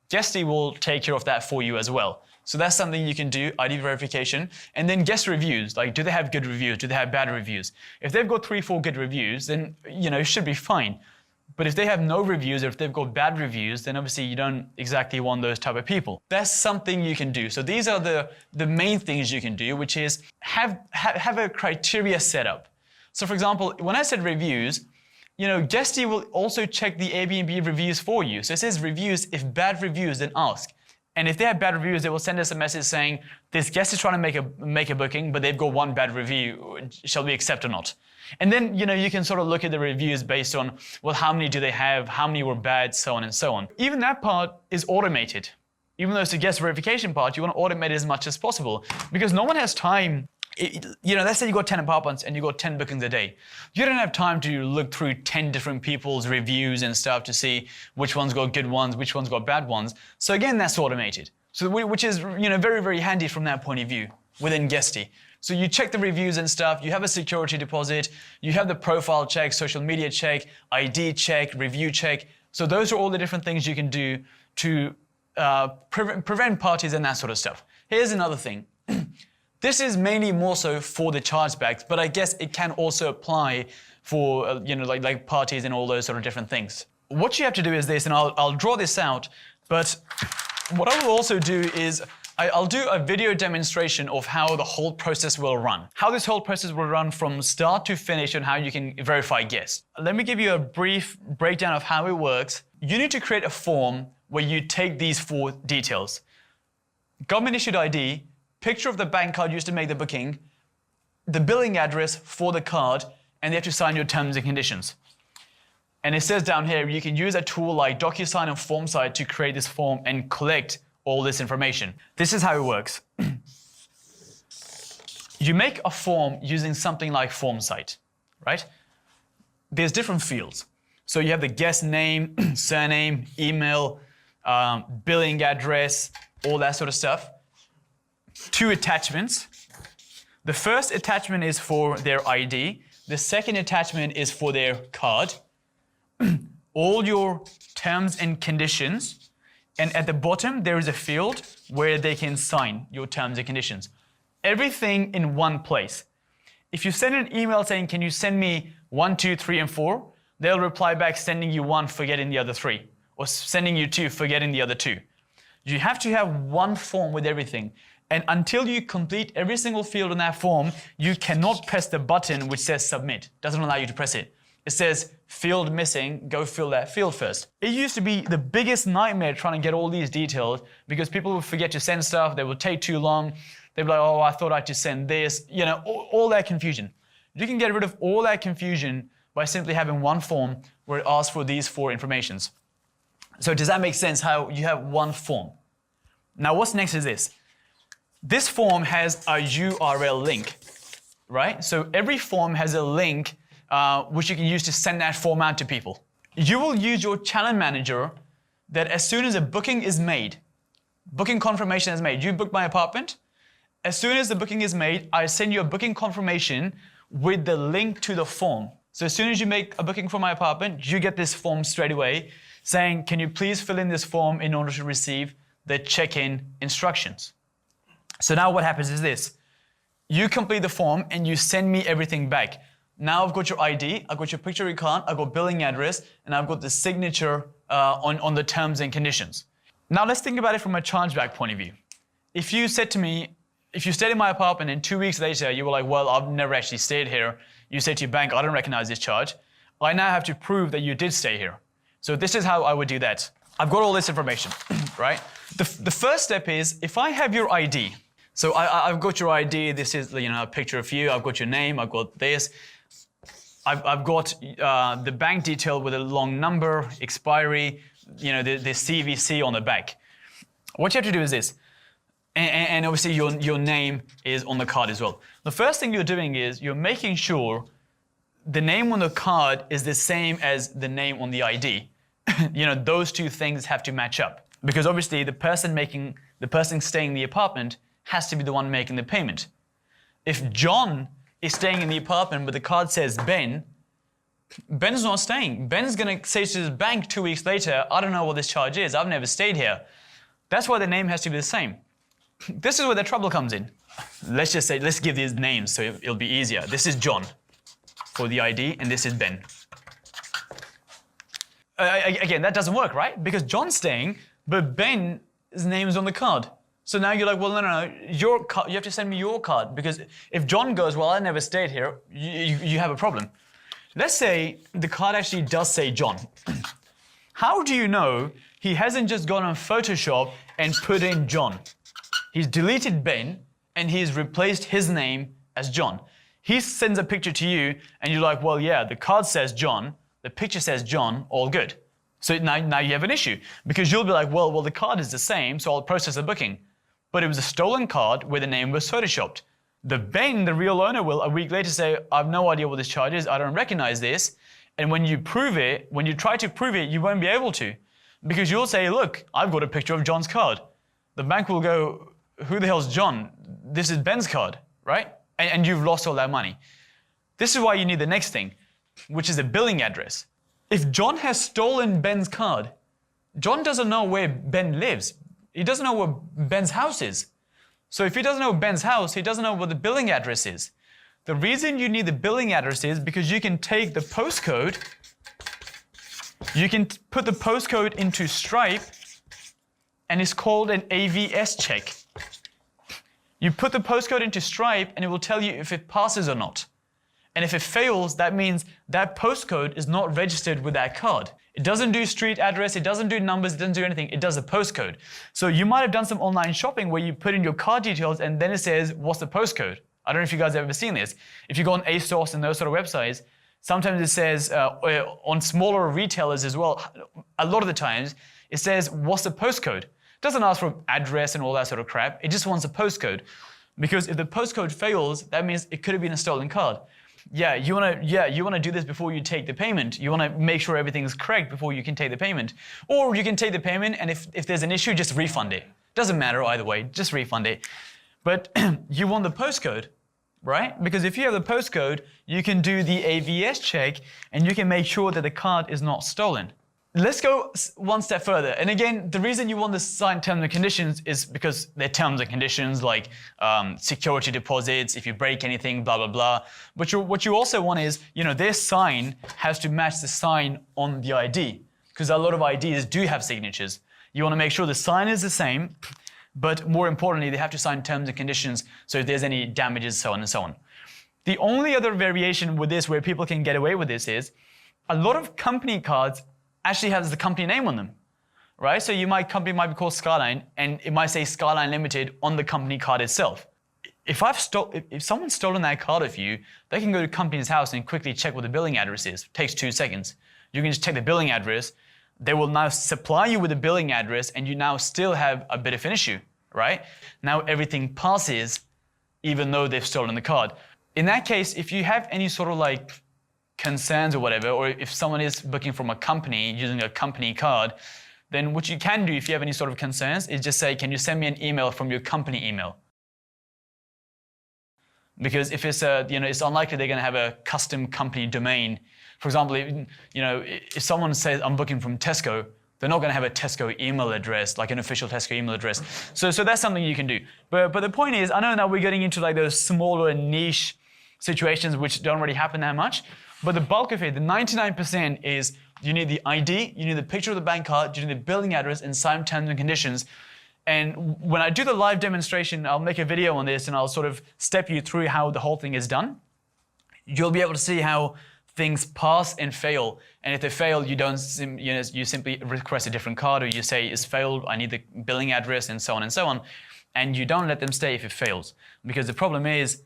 Guesty will take care of that for you as well. So that's something you can do, ID verification. And then guest reviews, like do they have good reviews? Do they have bad reviews? If they've got 3-4 good reviews, then it should be fine. But if they have no reviews, or if they've got bad reviews, then obviously you don't exactly want those type of people. That's something you can do. So these are the main things you can do, which is have a criteria set up. So for example, when I said reviews, Guesty will also check the Airbnb reviews for you. So it says reviews. If bad reviews, then ask. And if they have bad reviews, they will send us a message saying, this guest is trying to make a booking, but they've got one bad review. Shall we accept or not? And then, you can sort of look at the reviews based on, well, how many do they have? How many were bad? So on and so on. Even that part is automated. Even though it's a guest verification part, you want to automate it as much as possible because no one has time. Let's say you got 10 apartments and you got 10 bookings a day. You don't have time to look through 10 different people's reviews and stuff to see which one's got good ones, which one's got bad ones. So again, that's automated. So which is, very, very handy from that point of view within Guesty. So you check the reviews and stuff, you have a security deposit, you have the profile check, social media check, ID check, review check. So those are all the different things you can do to prevent parties and that sort of stuff. Here's another thing. This is mainly more so for the chargebacks, but I guess it can also apply for like parties and all those sort of different things. What you have to do is this, and I'll draw this out, but what I will also do is I'll do a video demonstration of how the whole process will run. How this whole process will run from start to finish and how you can verify guests. Let me give you a brief breakdown of how it works. You need to create a form where you take these 4 details. Government issued ID, picture of the bank card used to make the booking, the billing address for the card, and they have to sign your terms and conditions. And it says down here, you can use a tool like DocuSign and FormSite to create this form and collect all this information. This is how it works. You make a form using something like FormSite, right? There's different fields. So you have the guest name, surname, email, billing address, all that sort of stuff. 2 attachments. The first attachment is for their ID. The second attachment is for their card. All your terms and conditions. And at the bottom, there is a field where they can sign your terms and conditions. Everything in one place. If you send an email saying, can you send me 1, 2, 3, and 4? They'll reply back sending you 1, forgetting the other 3. Or sending you 2, forgetting the other 2. You have to have one form with everything. And until you complete every single field on that form, you cannot press the button which says submit. Doesn't allow you to press it. It says field missing, go fill that field first. It used to be the biggest nightmare trying to get all these details because people would forget to send stuff, they would take too long. They'd be like, oh, I thought I had to send this, all that confusion. You can get rid of all that confusion by simply having one form where it asks for these 4 informations. So does that make sense how you have one form? Now what's next is this. This form has a URL link, right? So every form has a link which you can use to send that form out to people. You will use your channel manager that as soon as a booking is made, booking confirmation is made, you booked my apartment, as soon as the booking is made, I send you a booking confirmation with the link to the form. So as soon as you make a booking for my apartment, you get this form straight away saying, can you please fill in this form in order to receive the check-in instructions? So now what happens is this. You complete the form and you send me everything back. Now I've got your ID, I've got your picture of your card, I've got billing address, and I've got the signature on the terms and conditions. Now let's think about it from a chargeback point of view. If you said to me, if you stayed in my apartment and 2 weeks later you were like, well, I've never actually stayed here. You say to your bank, I don't recognize this charge. I now have to prove that you did stay here. So this is how I would do that. I've got all this information, right? The first step is, if I have your ID, so I've got your ID, this is a picture of you, I've got your name, I've got this. I've got the bank detail with a long number, expiry, the CVC on the back. What you have to do is this, and obviously your name is on the card as well. The first thing you're doing is you're making sure the name on the card is the same as the name on the ID. Those 2 things have to match up because obviously the person staying in the apartment has to be the one making the payment. If John is staying in the apartment but the card says Ben, Ben's not staying. Ben's going to say to his bank 2 weeks later, I don't know what this charge is, I've never stayed here. That's why the name has to be the same. This is where the trouble comes in. Let's just say, let's give these names so it'll be easier. This is John for the ID and this is Ben. Again, that doesn't work, right? Because John's staying, but Ben's name is on the card. So now you're like, well, no, you have to send me your card because if John goes, well, I never stayed here, you have a problem. Let's say the card actually does say John. How do you know he hasn't just gone on Photoshop and put in John? He's deleted Ben and he's replaced his name as John. He sends a picture to you and you're like, well, yeah, the card says John, the picture says John, all good. So now you have an issue because you'll be like, well, the card is the same, so I'll process the booking. But it was a stolen card where the name was photoshopped. The Ben, the real owner, will a week later say, I have no idea what this charge is, I don't recognize this. And when you try to prove it, you won't be able to. Because you'll say, look, I've got a picture of John's card. The bank will go, who the hell's John? This is Ben's card, right? And you've lost all that money. This is why you need the next thing, which is a billing address. If John has stolen Ben's card, John doesn't know where Ben lives. He doesn't know where Ben's house is. So if he doesn't know Ben's house, he doesn't know what the billing address is. The reason you need the billing address is because you can take the postcode, you can put the postcode into Stripe, and it's called an AVS check. You put the postcode into Stripe and it will tell you if it passes or not. And if it fails, that means that postcode is not registered with that card. It doesn't do street address, it doesn't do numbers, it doesn't do anything, it does a postcode. So you might have done some online shopping where you put in your card details and then it says, what's the postcode? I don't know if you guys have ever seen this. If you go on ASOS and those sort of websites, sometimes it says, on smaller retailers as well, a lot of the times, it says, what's the postcode? It doesn't ask for address and all that sort of crap, it just wants a postcode. Because if the postcode fails, that means it could have been a stolen card. You wanna do this before you take the payment. You wanna make sure everything's correct before you can take the payment. Or you can take the payment and if there's an issue, just refund it. Doesn't matter either way, just refund it. But you want the postcode, right? Because if you have the postcode, you can do the AVS check and you can make sure that the card is not stolen. Let's go one step further. And again, the reason you want to sign terms and conditions is because they're terms and conditions like security deposits, if you break anything, blah, blah, blah. But what you also want is, their sign has to match the sign on the ID, because a lot of IDs do have signatures. You want to make sure the sign is the same, but more importantly, they have to sign terms and conditions, so if there's any damages, so on and so on. The only other variation with this where people can get away with this is a lot of company cards actually has the company name on them, right? So company might be called Skyline, and it might say Skyline Limited on the company card itself. If someone's stolen that card of you, they can go to the company's house and quickly check what the billing address is. It takes 2 seconds. You can just check the billing address. They will now supply you with the billing address, and you now still have a bit of an issue, right? Now everything passes, even though they've stolen the card. In that case, if you have any sort of concerns or whatever, or if someone is booking from a company using a company card, then what you can do if you have any sort of concerns is just say, can you send me an email from your company email? Because if it's it's unlikely they're going to have a custom company domain. For example, if someone says I'm booking from Tesco, they're not going to have a Tesco email address, like an official Tesco email address. So that's something you can do. But the point is, I know now we're getting into those smaller niche situations which don't really happen that much. But the bulk of it, the 99% is you need the ID, you need the picture of the bank card, you need the billing address, and signed terms and conditions. And when I do the live demonstration, I'll make a video on this and I'll sort of step you through how the whole thing is done. You'll be able to see how things pass and fail. And if they fail, you simply request a different card, or you say it's failed, I need the billing address, and so on and so on. And you don't let them stay if it fails. Because the problem is,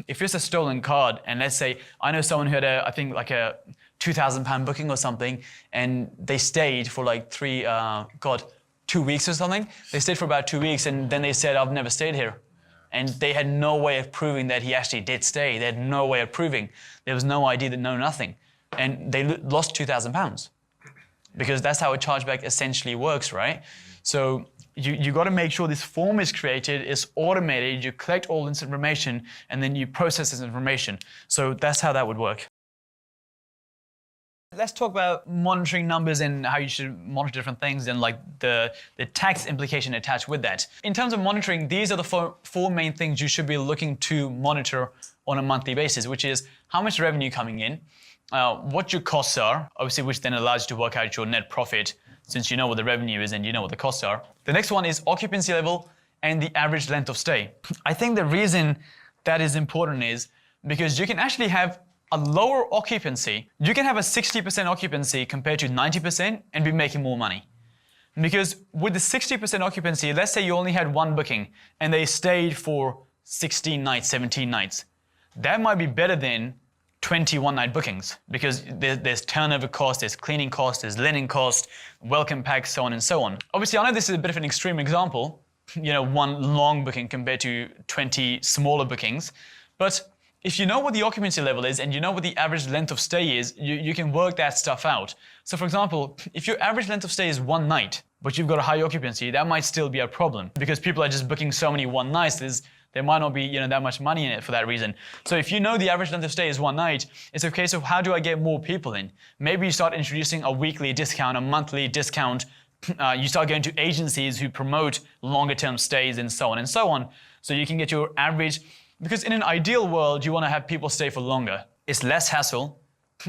if it's a stolen card, and let's say, I know someone who had a £2,000 booking or something, and they stayed for 2 weeks or something. They stayed for about 2 weeks, and then they said, I've never stayed here. And they had no way of proving that he actually did stay. They had no way of proving. There was no ID, no nothing. And they lost £2,000. Because that's how a chargeback essentially works, right? So you got to make sure this form is created, it's automated, you collect all this information, and then you process this information. So that's how that would work. Let's talk about monitoring numbers and how you should monitor different things and the tax implication attached with that. In terms of monitoring, these are the four main things you should be looking to monitor on a monthly basis, which is how much revenue coming in, what your costs are, obviously, which then allows you to work out your net profit, since you know what the revenue is and you know what the costs are. The next one is occupancy level and the average length of stay. I think the reason that is important is because you can actually have a lower occupancy. You can have a 60% occupancy compared to 90% and be making more money. Because with the 60% occupancy, let's say you only had one booking and they stayed for 16 nights, 17 nights. That might be better than 21 night bookings, because there's turnover cost, there's cleaning cost, there's linen cost, welcome packs, so on and so on. Obviously, I know this is a bit of an extreme example, one long booking compared to 20 smaller bookings, but if you know what the occupancy level is and you know what the average length of stay is, you can work that stuff out. So for example, if your average length of stay is 1 night, but you've got a high occupancy, that might still be a problem, because people are just booking so many 1 nights, there might not be that much money in it for that reason. So if you know the average length of stay is 1 night, it's a case of how do I get more people in? Maybe you start introducing a weekly discount, a monthly discount. You start going to agencies who promote longer term stays and so on and so on. So you can get your average, because in an ideal world, you want to have people stay for longer. It's less hassle.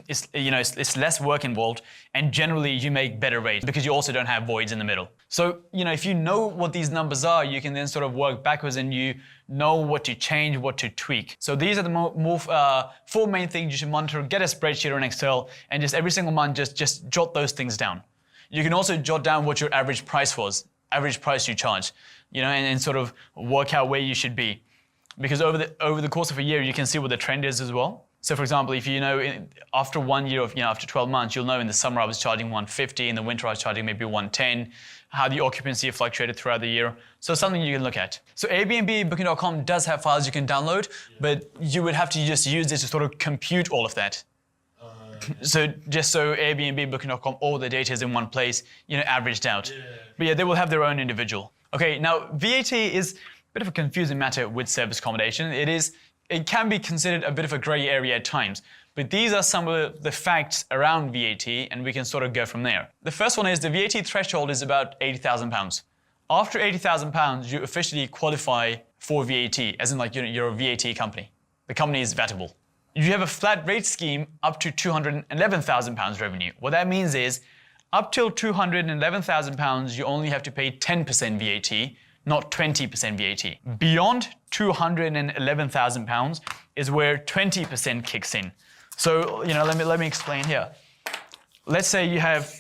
It's less work involved, and generally you make better rates because you also don't have voids in the middle. So, if you know what these numbers are, you can then sort of work backwards and you know what to change, what to tweak. So these are the four main things you should monitor. Get a spreadsheet or an Excel and just every single month just jot those things down. You can also jot down what your average price was, average price you charge, and sort of work out where you should be. Because over the course of a year, you can see what the trend is as well. So for example, if after 1 year of, after 12 months, you'll know in the summer I was charging 150, in the winter I was charging maybe 110, how the occupancy fluctuated throughout the year. So something you can look at. So Airbnb, Booking.com does have files you can download, but you would have to just use it to sort of compute all of that. So just so Airbnb, Booking.com, all the data is in one place, averaged out. But yeah, they will have their own individual. Okay, now VAT is a bit of a confusing matter with service accommodation. It can be considered a bit of a grey area at times, but these are some of the facts around VAT, and we can sort of go from there. The first one is the VAT threshold is about £80,000. After £80,000, you officially qualify for VAT, as in like you're a VAT company. The company is VATable. You have a flat rate scheme up to £211,000 revenue. What that means is, up till £211,000, you only have to pay 10% VAT, not 20% VAT. Beyond £211,000 is where 20% kicks in. So, let me explain here. Let's say you have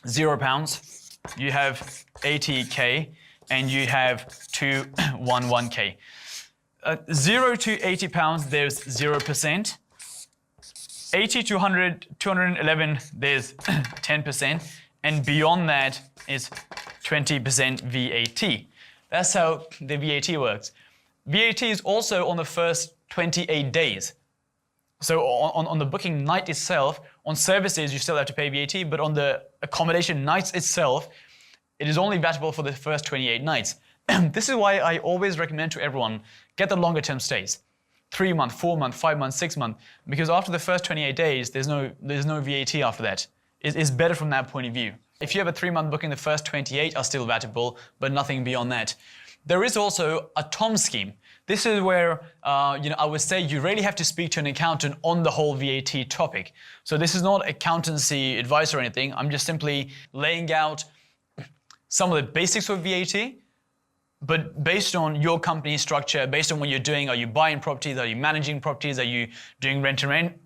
£0, you have 80K, and you have 211K. 0 to £80, there's 0%. 80 to 211, there's 10%. And beyond that is 20% VAT. That's how the VAT works. VAT is also on the first 28 days. So on the booking night itself, on services you still have to pay VAT, but on the accommodation nights itself, it is only VATable for the first 28 nights. This is why I always recommend to everyone, get the longer term stays. 3 month, 4 month, 5 months, 6 months, because after the first 28 days, there's no VAT after that. It's better from that point of view. If you have a 3-month booking, the first 28 are still VATable, but nothing beyond that. There is also a TOM scheme. This is where, I would say you really have to speak to an accountant on the whole VAT topic. So this is not accountancy advice or anything. I'm just simply laying out some of the basics of VAT, but based on your company structure, based on what you're doing, are you buying properties, are you managing properties, are you doing rent to rent?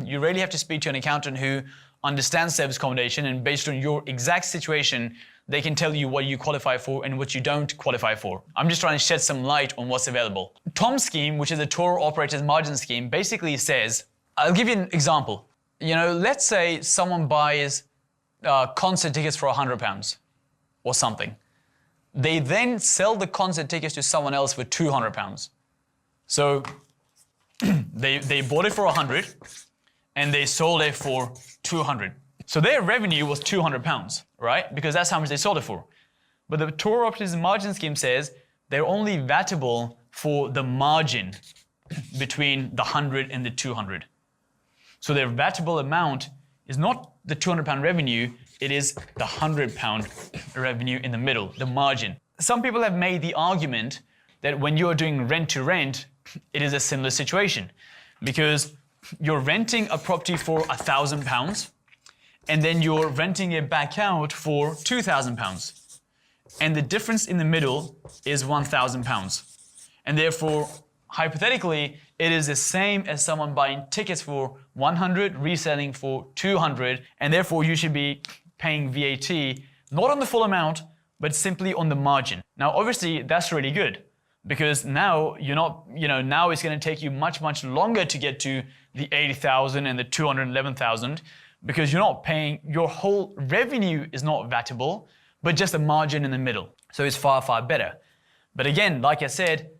You really have to speak to an accountant who understands service accommodation, and based on your exact situation, they can tell you what you qualify for and what you don't qualify for. I'm just trying to shed some light on what's available. TOM scheme, which is a tour operator's margin scheme, basically says, I'll give you an example. Let's say someone buys concert tickets for £100 or something. They then sell the concert tickets to someone else for £200. So they bought it for 100 and they sold it for 200. So their revenue was £200, right? Because that's how much they sold it for. But the tour operator's margin scheme says they're only VATable for the margin between the 100 and the 200. So their VATable amount is not the £200 revenue, it is the £100 revenue in the middle, the margin. Some people have made the argument that when you're doing rent to rent, it is a similar situation, because you're renting a property for £1,000 and then you're renting it back out for £2,000. And the difference in the middle is £1,000. And therefore, hypothetically, it is the same as someone buying tickets for 100, reselling for 200, and therefore you should be paying VAT, not on the full amount, but simply on the margin. Now, obviously, that's really good, because now you're not, now it's going to take you much, much longer to get to the 80,000 and the 211,000, because you're not paying, your whole revenue is not VATable, but just the margin in the middle. So it's far, far better. But again, like I said,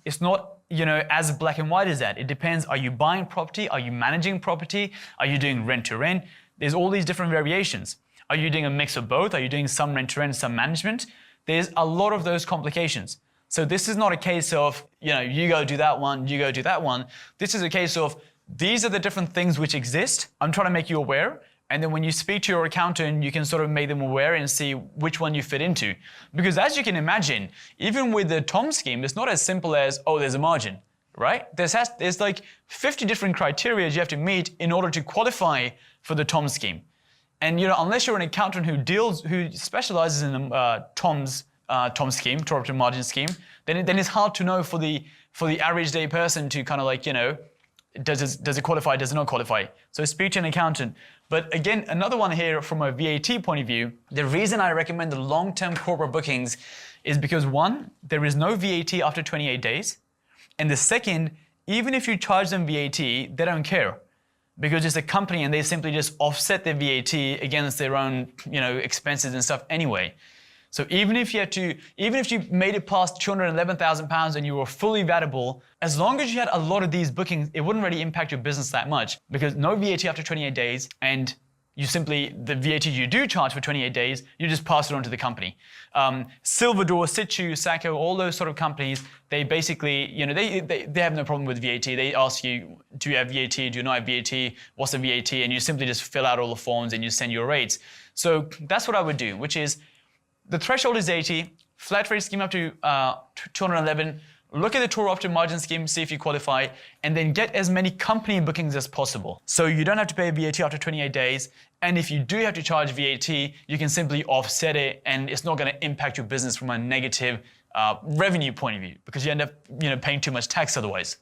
it's not, as black and white as that. It depends, are you buying property? Are you managing property? Are you doing rent to rent? There's all these different variations. Are you doing a mix of both? Are you doing some rent to rent, some management? There's a lot of those complications. So this is not a case of, you go do that one, you go do that one. This is a case of, these are the different things which exist. I'm trying to make you aware, And then when you speak to your accountant, you can sort of make them aware and see which one you fit into. Because as you can imagine, even with the TOM scheme, it's not as simple as, oh, there's a margin, right? There's like 50 different criteria you have to meet in order to qualify for the TOM scheme. And unless you're an accountant who specializes in the TOM scheme, total operating margin scheme, then it's hard to know for the average day person to kind of like, does it qualify, does it not qualify? So speak to an accountant. But again, another one here from a VAT point of view, the reason I recommend the long-term corporate bookings is because one, there is no VAT after 28 days. And the second, even if you charge them VAT, they don't care. Because it's a company and they simply just offset their VAT against their own, expenses and stuff anyway. So even if you made it past £211,000 and you were fully VATable, as long as you had a lot of these bookings, it wouldn't really impact your business that much because no VAT after 28 days and the VAT you do charge for 28 days, you just pass it on to the company. Silverdoor, Situ, Sacco, all those sort of companies, they basically, they have no problem with VAT. They ask you, do you have VAT? Do you not have VAT? What's the VAT? And you simply just fill out all the forms and you send your rates. So that's what I would do, which is the threshold is 80, flat rate scheme up to 211, look at the total operating margin scheme, see if you qualify, and then get as many company bookings as possible. So you don't have to pay VAT after 28 days, and if you do have to charge VAT, you can simply offset it, and it's not going to impact your business from a negative revenue point of view, because you end up paying too much tax otherwise.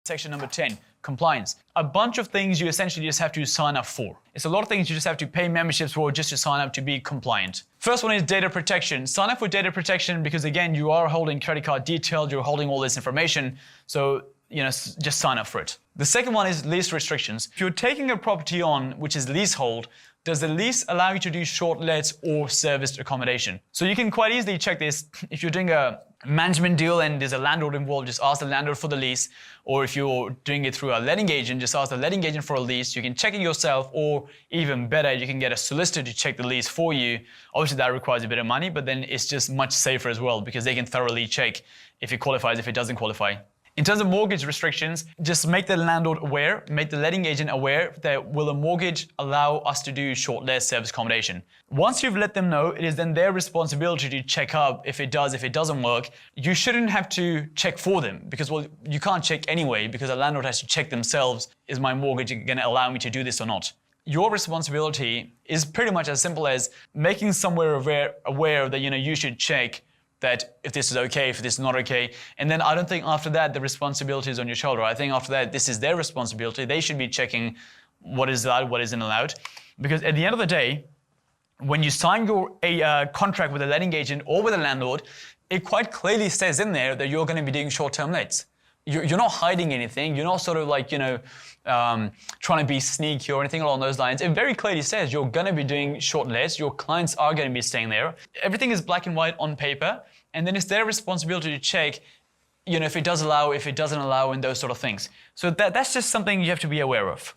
Section number 10, compliance. A bunch of things you essentially just have to sign up for. It's a lot of things you just have to pay memberships for just to sign up to be compliant. First one is data protection. Sign up for data protection because again, you are holding credit card details, you're holding all this information. So, just sign up for it. The second one is lease restrictions. If you're taking a property on, which is leasehold, does the lease allow you to do short lets or serviced accommodation? So you can quite easily check this. If you're doing a management deal and there's a landlord involved, just ask the landlord for the lease. Or if you're doing it through a letting agent, just ask the letting agent for a lease. You can check it yourself, or even better, you can get a solicitor to check the lease for you. Obviously that requires a bit of money, but then it's just much safer as well because they can thoroughly check if it qualifies, if it doesn't qualify. In terms of mortgage restrictions, just make the landlord aware, make the letting agent aware that will a mortgage allow us to do short let service accommodation. Once you've let them know, it is then their responsibility to check up if it does, if it doesn't work. You shouldn't have to check for them because, well, you can't check anyway because a landlord has to check themselves, is my mortgage going to allow me to do this or not? Your responsibility is pretty much as simple as making somewhere aware that you should check that if this is okay, if this is not okay. And then I don't think after that, the responsibility is on your shoulder. I think after that, this is their responsibility. They should be checking what is allowed, what isn't allowed. Because at the end of the day, when you sign your contract with a letting agent or with a landlord, it quite clearly says in there that you're going to be doing short-term lets. You're not hiding anything. You're not sort of like, trying to be sneaky or anything along those lines. It very clearly says you're going to be doing short lets. Your clients are going to be staying there. Everything is black and white on paper. And then it's their responsibility to check, if it does allow, if it doesn't allow, and those sort of things. So that's just something you have to be aware of.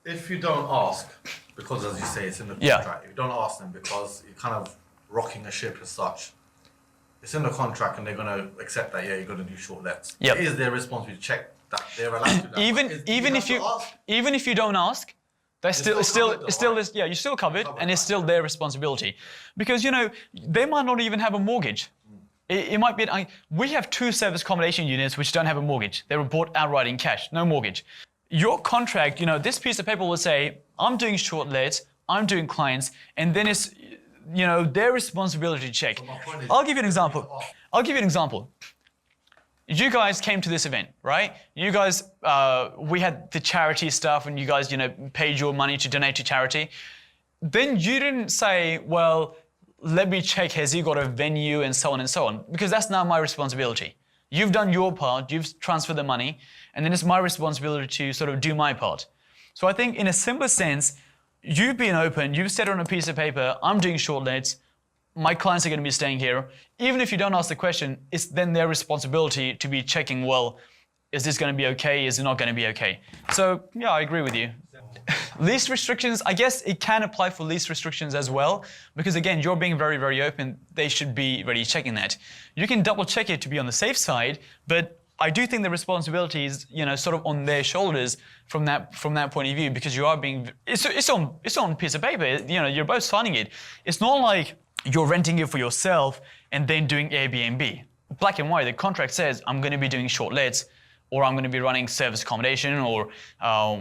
If you don't ask, because as you say, it's in the contract, if you don't ask them because you're kind of rocking a ship as such, it's in the contract and they're going to accept that, you're going to do short lets. Yep. It is their responsibility to check that they're allowed to do that. Even if you don't ask, that's you're still covered, and it's still their responsibility. Because, they might not even have a mortgage. It might be, we have 2 service accommodation units which don't have a mortgage. They were bought outright in cash, no mortgage. Your contract, this piece of paper will say, I'm doing short lets, I'm doing clients, and then it's, their responsibility to check. I'll give you an example. You guys came to this event, right? You guys, we had the charity stuff and you guys, paid your money to donate to charity. Then you didn't say, well, let me check, has he got a venue and so on, because that's not my responsibility. You've done your part, you've transferred the money, and then it's my responsibility to sort of do my part. So I think in a similar sense, you've been open, you've said on a piece of paper, I'm doing short lets, my clients are going to be staying here. Even if you don't ask the question, it's then their responsibility to be checking, well, is this going to be okay? Is it not going to be okay? So, yeah, I agree with you. Lease restrictions, I guess it can apply for lease restrictions as well, because again, you're being very, very open. They should be really checking that. You can double check it to be on the safe side, but I do think the responsibility is, sort of on their shoulders from that point of view, because you are being, it's on a piece of paper, you're both signing it. It's not like you're renting it for yourself and then doing Airbnb. Black and white, the contract says I'm going to be doing short lets, or I'm going to be running service accommodation, or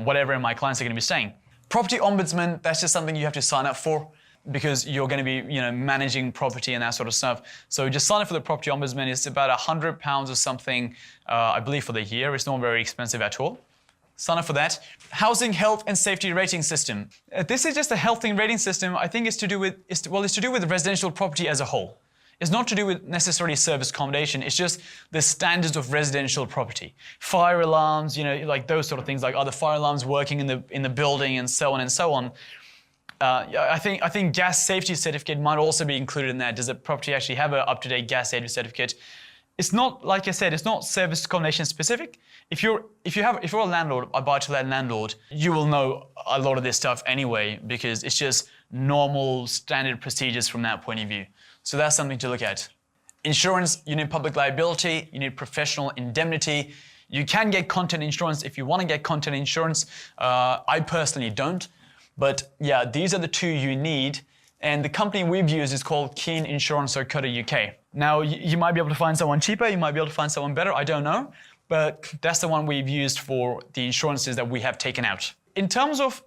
whatever my clients are going to be saying. Property ombudsman, that's just something you have to sign up for, because you're going to be, managing property and that sort of stuff. So just sign up for the property ombudsman. It's about £100 or something, I believe, for the year. It's not very expensive at all. Sign up for that. Housing health and safety rating system. This is just a health and rating system. I think it's to do with residential property as a whole. It's not to do with necessarily service accommodation. It's just the standards of residential property. Fire alarms, like those sort of things, like are the fire alarms working in the building, and so on and so on. I think gas safety certificate might also be included in that. Does the property actually have an up-to-date gas safety certificate? It's not, like I said, it's not service accommodation specific. If you're a landlord, a buy-to-let landlord, you will know a lot of this stuff anyway, because it's just normal standard procedures from that point of view. So that's something to look at. Insurance, you need public liability, you need professional indemnity. You can get content insurance if you want to get content insurance. I personally don't. But yeah, these are the two you need. And the company we've used is called keeninsurance.co.uk. Now, you might be able to find someone cheaper, you might be able to find someone better, I don't know. But that's the one we've used for the insurances that we have taken out. In terms of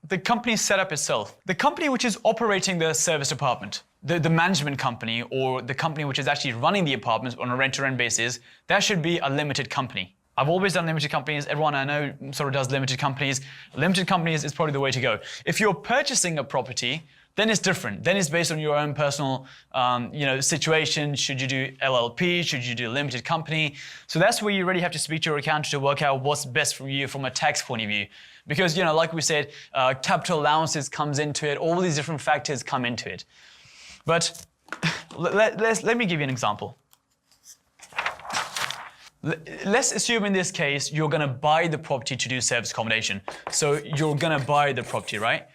the company setup itself, the company which is operating the service apartment, the management company, or the company which is actually running the apartments on a rent-to-rent basis, that should be a limited company. I've always done limited companies. Everyone I know sort of does limited companies. Limited companies is probably the way to go. If you're purchasing a property, then it's different. Then it's based on your own personal, situation. Should you do LLP? Should you do limited company? So that's where you really have to speak to your accountant to work out what's best for you from a tax point of view. Because, like we said, capital allowances comes into it. All these different factors come into it. But let me give you an example. Let's assume in this case, you're going to buy the property to do service accommodation. So you're going to buy the property, right?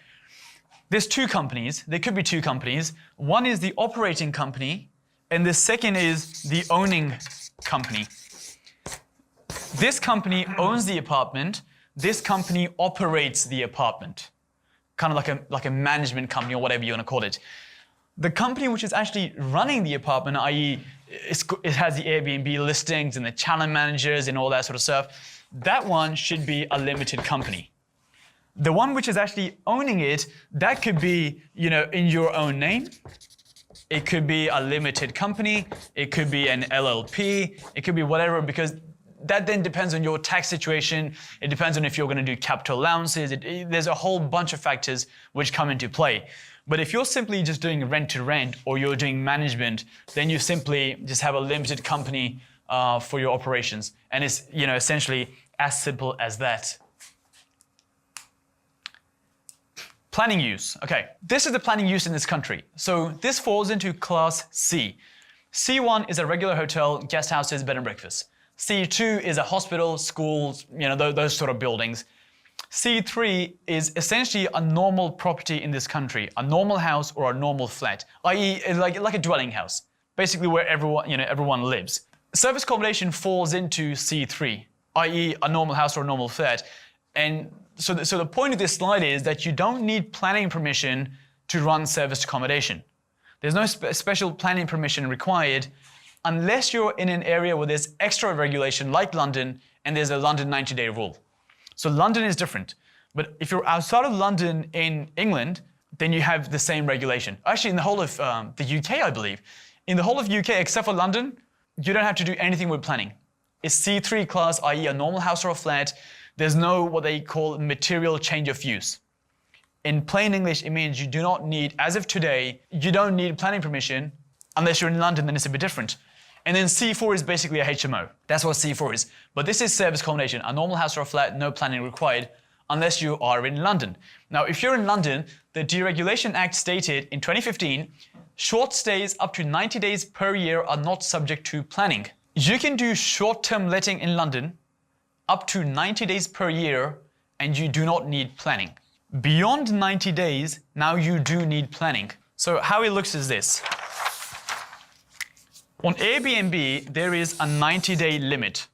There's two companies. There could be two companies. One is the operating company, and the second is the owning company. This company owns the apartment. This company operates the apartment. Kind of like a management company, or whatever you want to call it. The company which is actually running the apartment, i.e. it has the Airbnb listings and the channel managers and all that sort of stuff, that one should be a limited company. The one which is actually owning it, that could be, in your own name. It could be a limited company. It could be an LLP. It could be whatever, because that then depends on your tax situation. It depends on if you're going to do capital allowances. There's a whole bunch of factors which come into play. But if you're simply just doing rent-to-rent, or you're doing management, then you simply just have a limited company for your operations. And it's, essentially as simple as that. Planning use. Okay, this is the planning use in this country. So this falls into class C. C1 is a regular hotel, guest houses, bed and breakfast. C2 is a hospital, schools, those sort of buildings. C3 is essentially a normal property in this country, a normal house or a normal flat, i.e. like a dwelling house, basically where everyone lives. Service accommodation falls into C3, i.e. a normal house or a normal flat. And so the point of this slide is that you don't need planning permission to run service accommodation. There's no special planning permission required unless you're in an area where there's extra regulation like London, and there's a London 90-day rule. So London is different. But if you're outside of London in England, then you have the same regulation. Actually, in the whole of the UK, I believe. In the whole of UK, except for London, you don't have to do anything with planning. It's C3 class, i.e. a normal house or a flat. There's no what they call material change of use. In plain English, it means you do not need, as of today, you don't need planning permission unless you're in London, then it's a bit different. And then C4 is basically a HMO. That's what C4 is. But this is service accommodation, a normal house or a flat, no planning required, unless you are in London. Now, if you're in London, the Deregulation Act stated in 2015, short stays up to 90 days per year are not subject to planning. You can do short-term letting in London up to 90 days per year, and you do not need planning. Beyond 90 days, now you do need planning. So how it looks is this. On Airbnb, there is a 90-day limit.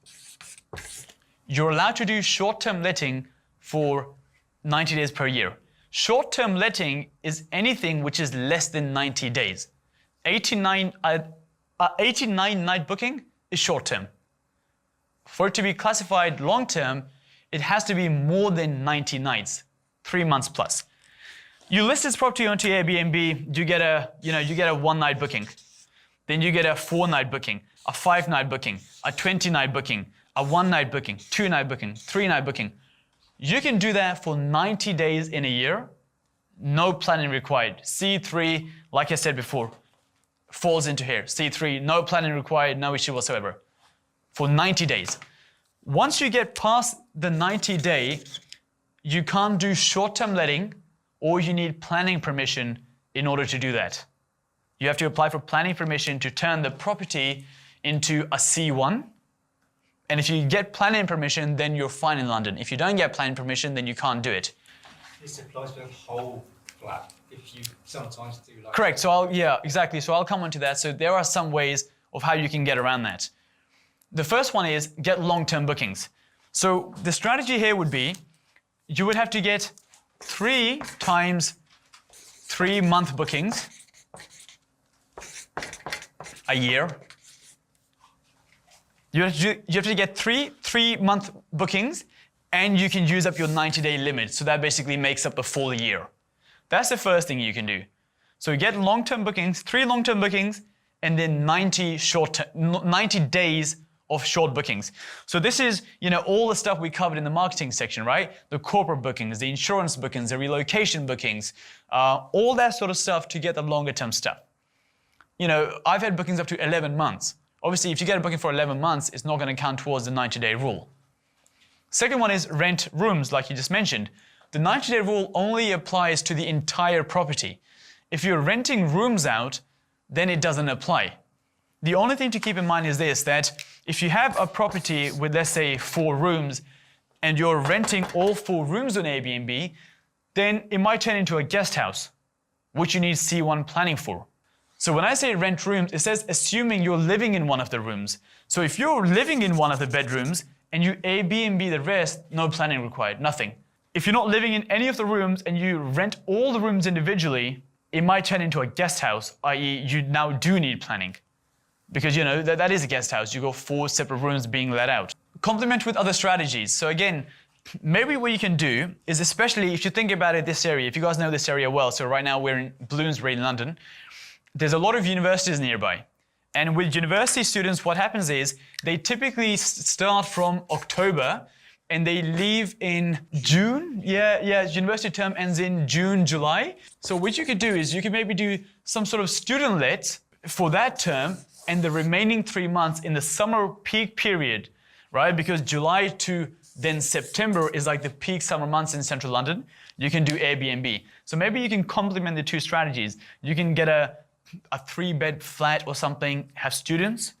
You're allowed to do short-term letting for 90 days per year. Short-term letting is anything which is less than 90 days. 89 night booking is short-term. For it to be classified long-term, it has to be more than 90 nights, 3 months plus. You list this property onto Airbnb, you get a 1-night booking. Then you get a 4-night booking, a 5-night booking, a 20-night booking, a 1-night booking, 2-night booking, 3-night booking. You can do that for 90 days in a year, no planning required. C3, like I said before, falls into here. C3, no planning required, no issue whatsoever. For 90 days. Once you get past the 90 day, you can't do short-term letting, or you need planning permission in order to do that. You have to apply for planning permission to turn the property into a C1. And if you get planning permission, then you're fine in London. If you don't get planning permission, then you can't do it. This applies for the whole flat. If you sometimes do like... Correct. So exactly. So I'll come on to that. So there are some ways of how you can get around that. The first one is get long-term bookings. So the strategy here would be, you would have to get 3 times 3-month bookings a year. You have to get 3-month bookings, and you can use up your 90-day limit. So that basically makes up a full year. That's the first thing you can do. So you get long-term bookings, 3 long-term bookings, and then 90 days of short bookings. So this is, all the stuff we covered in the marketing section, right? The corporate bookings, the insurance bookings, the relocation bookings, all that sort of stuff to get the longer-term stuff. I've had bookings up to 11 months. Obviously, if you get a booking for 11 months, it's not going to count towards the 90-day rule. Second one is rent rooms, like you just mentioned. The 90-day rule only applies to the entire property. If you're renting rooms out, then it doesn't apply. The only thing to keep in mind is this, that if you have a property with, let's say, 4 rooms, and you're renting all 4 rooms on Airbnb, then it might turn into a guest house, which you need C1 planning for. So when I say rent rooms, it says assuming you're living in one of the rooms. So if you're living in one of the bedrooms and you Airbnb the rest, no planning required, nothing. If you're not living in any of the rooms and you rent all the rooms individually, it might turn into a guest house, i.e. you now do need planning. Because that is a guest house. You got 4 separate rooms being let out. Complement with other strategies. So again, maybe what you can do is, especially if you think about it, this area, if you guys know this area well, so right now we're in Bloomsbury in London, there's a lot of universities nearby. And with university students, what happens is they typically start from October and they leave in June. University term ends in June, July. So what you could do is you could maybe do some sort of student let for that term and the remaining 3 months in the summer peak period, right? Because July to then September is like the peak summer months in central London. You can do Airbnb. So maybe you can complement the 2 strategies. You can get a 3-bed flat or something, have students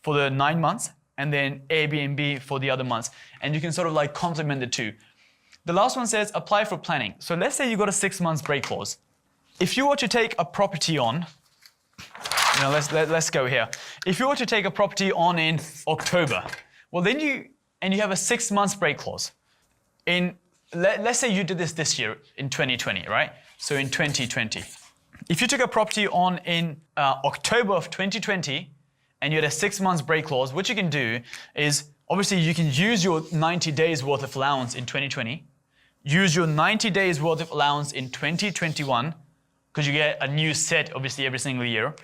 for the 9 months, and then Airbnb for the other months. And you can sort of like complement the 2. The last one says apply for planning. So let's say you got a 6 months break clause. If you were to take a property on, let's go here. If you were to take a property on in October, well then you have a 6 months break clause. Let's say you did this year in 2020, right? So in 2020. If you took a property on in October of 2020 and you had a 6 months break clause, what you can do is, obviously you can use your 90 days worth of allowance in 2020, use your 90 days worth of allowance in 2021, because you get a new set, obviously, every single year.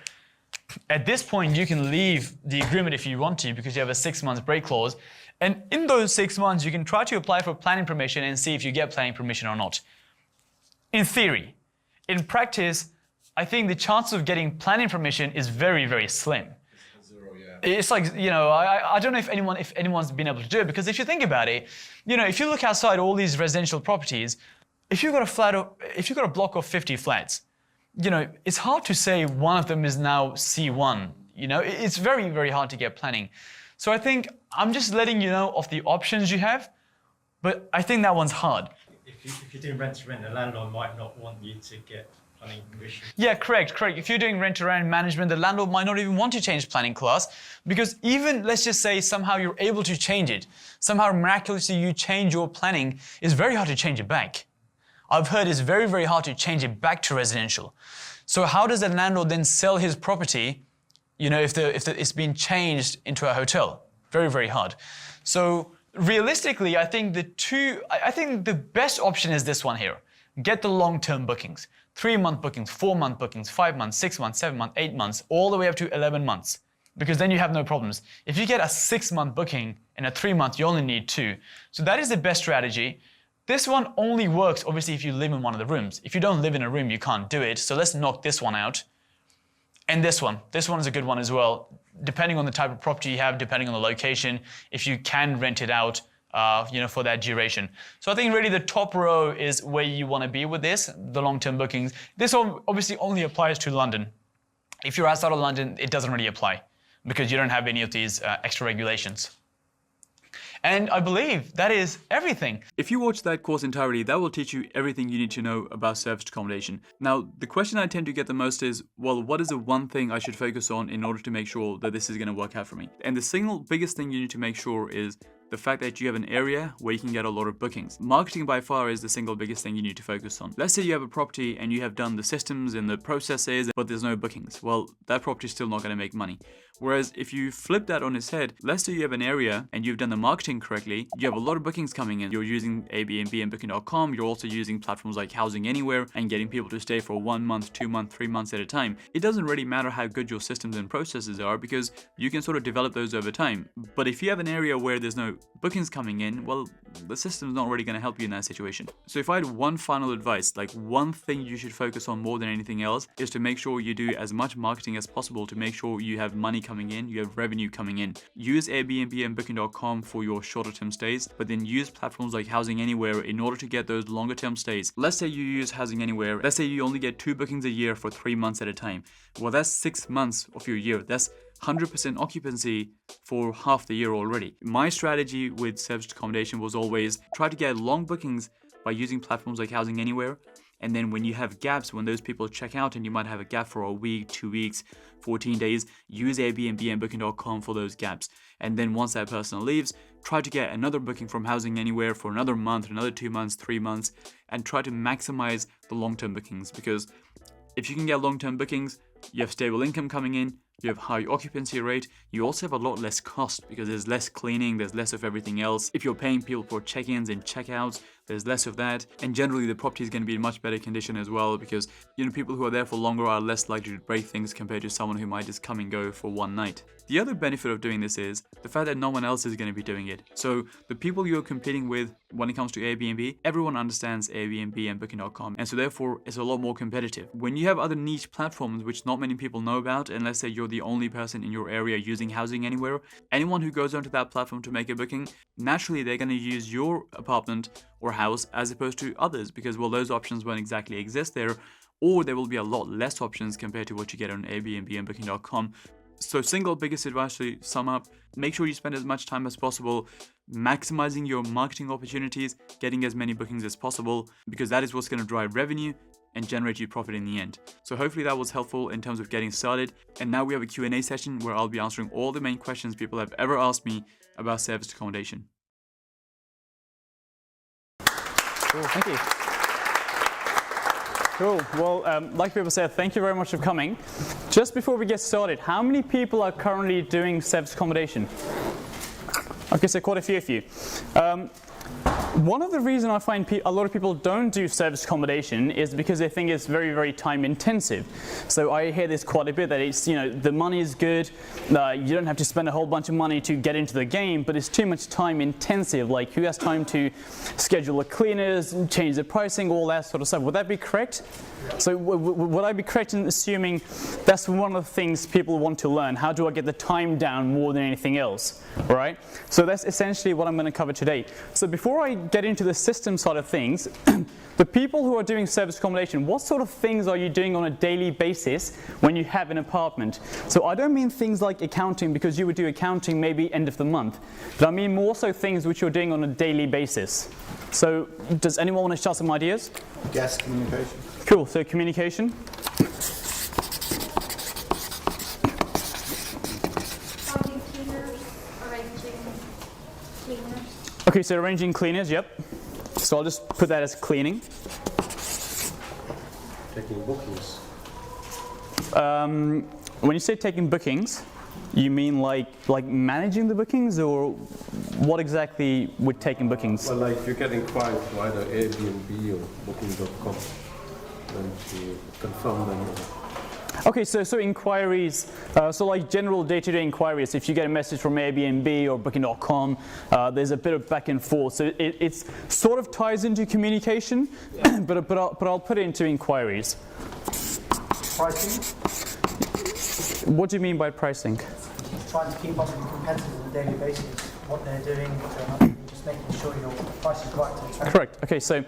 At this point, you can leave the agreement if you want to, because you have a 6 months break clause. And in those 6 months, you can try to apply for planning permission and see if you get planning permission or not. In theory. In practice, I think the chance of getting planning permission is very, very slim. Zero, yeah. It's like, I don't know if anyone's been able to do it, because if you think about it, if you look outside all these residential properties, if you've got a block of 50 flats, it's hard to say one of them is now C1. It's very, very hard to get planning. So I think I'm just letting you know of the options you have, but I think that one's hard. If you're doing rent to rent, the landlord might not want you to get planning permission. Yeah, correct. If you're doing rent-to-rent management, the landlord might not even want to change planning class, because even, let's just say, somehow you're able to change it, somehow miraculously you change your planning, it's very hard to change it back. I've heard it's very, very hard to change it back to residential. So how does the landlord then sell his property, if it's been changed into a hotel? Very, very hard. So realistically, I think the best option is this one here. Get the long-term bookings. 3-month bookings, 4-month bookings, 5 months, 6 months, 7 months, 8 months, all the way up to 11 months. Because then you have no problems. If you get a 6-month booking and a 3-month, you only need 2. So that is the best strategy. This one only works, obviously, if you live in one of the rooms. If you don't live in a room, you can't do it. So let's knock this one out. And this one is a good one as well. Depending on the type of property you have, depending on the location, if you can rent it out, for that duration. So I think really the top row is where you want to be with this, the long-term bookings. This obviously only applies to London. If you're outside of London, it doesn't really apply because you don't have any of these extra regulations. And I believe that is everything. If you watch that course entirely, that will teach you everything you need to know about serviced accommodation. Now, the question I tend to get the most is, well, what is the one thing I should focus on in order to make sure that this is going to work out for me? And the single biggest thing you need to make sure is the fact that you have an area where you can get a lot of bookings. Marketing by far is the single biggest thing you need to focus on. Let's say you have a property and you have done the systems and the processes, but there's no bookings. Well, that property is still not going to make money. Whereas if you flip that on its head, let's say you have an area and you've done the marketing correctly, you have a lot of bookings coming in. You're using Airbnb and booking.com. You're also using platforms like Housing Anywhere and getting people to stay for 1 month, 2 months, 3 months at a time. It doesn't really matter how good your systems and processes are because you can sort of develop those over time. But if you have an area where there's no bookings coming in, well, the system's not really going to help you in that situation. So if I had one final advice, like one thing you should focus on more than anything else is to make sure you do as much marketing as possible to make sure you have money coming in, you have revenue coming in. Use Airbnb and booking.com for your shorter term stays, but then use platforms like Housing Anywhere in order to get those longer term stays. Let's say you use Housing Anywhere. Let's say you only get 2 bookings a year for 3 months at a time. Well, that's 6 months of your year. That's 100% occupancy for half the year already. My strategy with serviced accommodation was always try to get long bookings by using platforms like Housing Anywhere. And then when you have gaps, when those people check out and you might have a gap for a week, 2 weeks, 14 days, use Airbnb and booking.com for those gaps. And then once that person leaves, try to get another booking from Housing Anywhere for another month, another 2 months, 3 months, and try to maximize the long-term bookings. Because if you can get long-term bookings, you have stable income coming in, you have high occupancy rate, you also have a lot less cost because there's less cleaning, there's less of everything else. If you're paying people for check-ins and check-outs, there's less of that. And generally the property is going to be in much better condition as well because, people who are there for longer are less likely to break things compared to someone who might just come and go for one night. The other benefit of doing this is the fact that no one else is going to be doing it. So the people you're competing with when it comes to Airbnb, everyone understands Airbnb and booking.com. And so therefore it's a lot more competitive. When you have other niche platforms which not many people know about, and let's say you're the only person in your area using Housing Anywhere, anyone who goes onto that platform to make a booking, naturally they're going to use your apartment or house as opposed to others because, well, those options won't exactly exist there, or there will be a lot less options compared to what you get on Airbnb and booking.com. So single biggest advice to sum up, make sure you spend as much time as possible maximizing your marketing opportunities, getting as many bookings as possible, because that is what's going to drive revenue and generate you profit in the end. So hopefully that was helpful in terms of getting started. And now we have a Q&A session where I'll be answering all the main questions people have ever asked me about serviced accommodation. Cool, thank you. Cool. Well, like people said, thank you very much for coming. Just before we get started, how many people are currently doing serviced accommodation? Okay, so quite a few of you. One of the reasons I find a lot of people don't do serviced accommodation is because they think it's very, very time intensive. So I hear this quite a bit that it's, the money is good, you don't have to spend a whole bunch of money to get into the game, but it's too much time intensive. Like who has time to schedule the cleaners, change the pricing, all that sort of stuff. Would that be correct? So would I be correct in assuming that's one of the things people want to learn? How do I get the time down more than anything else, right? So that's essentially what I'm going to cover today. So before I get into the system side of things, the people who are doing service accommodation, what sort of things are you doing on a daily basis when you have an apartment? So I don't mean things like accounting, because you would do accounting maybe end of the month, but I mean more so things which you're doing on a daily basis. So does anyone want to share some ideas? Guest communication. Cool, so communication. Finding cleaners, arranging cleaners. Okay, so arranging cleaners, yep. So I'll just put that as cleaning. Taking bookings. When you say taking bookings, you mean like managing the bookings, or what exactly would taking bookings? Well, like you get inquiries to either Airbnb or booking.com and to confirm them. Okay, so inquiries, so like general day-to-day inquiries, if you get a message from Airbnb or booking.com, there's a bit of back and forth. So it's sort of ties into communication, yeah. but I'll put it into inquiries. Pricing? What do you mean by pricing? Trying to keep up with your competitors on a daily basis, what they're doing, what they're not doing, just making sure your price is right to attract. Correct. Okay, so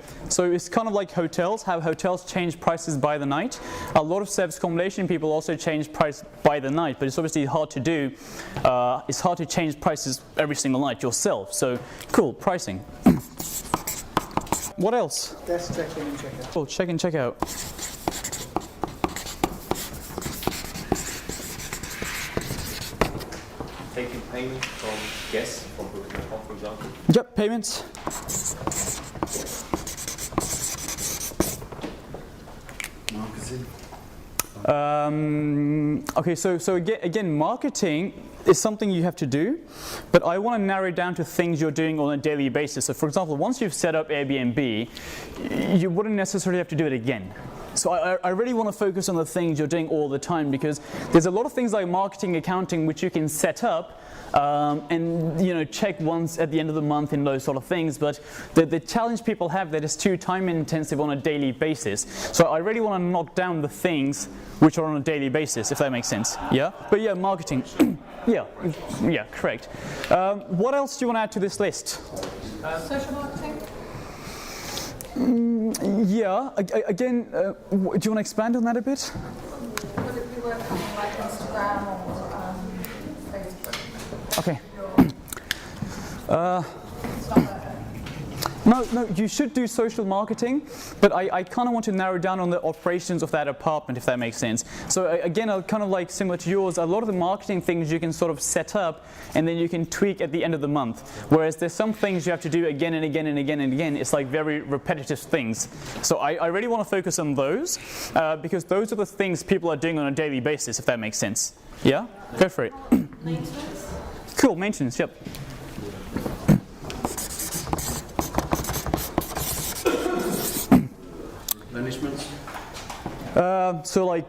it's kind of like hotels, how hotels change prices by the night. A lot of service accommodation people also change price by the night, but it's obviously hard to do. It's hard to change prices every single night yourself. So cool, pricing. What else? Desk check-in and check-out. Cool, check in, check out. Taking payment from guests from booking.com, for example. Yep, payments. Okay, so again, marketing is something you have to do, but I want to narrow it down to things you're doing on a daily basis. So for example, once you've set up Airbnb, you wouldn't necessarily have to do it again. So I really want to focus on the things you're doing all the time, because there's a lot of things like marketing, accounting, which you can set up and check once at the end of the month and those sort of things. But the challenge people have that is too time intensive on a daily basis. So I really want to knock down the things which are on a daily basis, if that makes sense. Yeah. But yeah, marketing. yeah, correct. What else do you want to add to this list? Social marketing? Yeah, again, do you want to expand on that a bit? Would it be working on like Instagram or Facebook? Okay. No, you should do social marketing, but I kind of want to narrow down on the operations of that apartment, if that makes sense. So again, kind of like similar to yours, a lot of the marketing things you can sort of set up and then you can tweak at the end of the month. Whereas there's some things you have to do again and again and again and again. It's like very repetitive things. So I really want to focus on those because those are the things people are doing on a daily basis, if that makes sense. Yeah? Go for it. Maintenance? Cool, maintenance, yep. Replenishments. So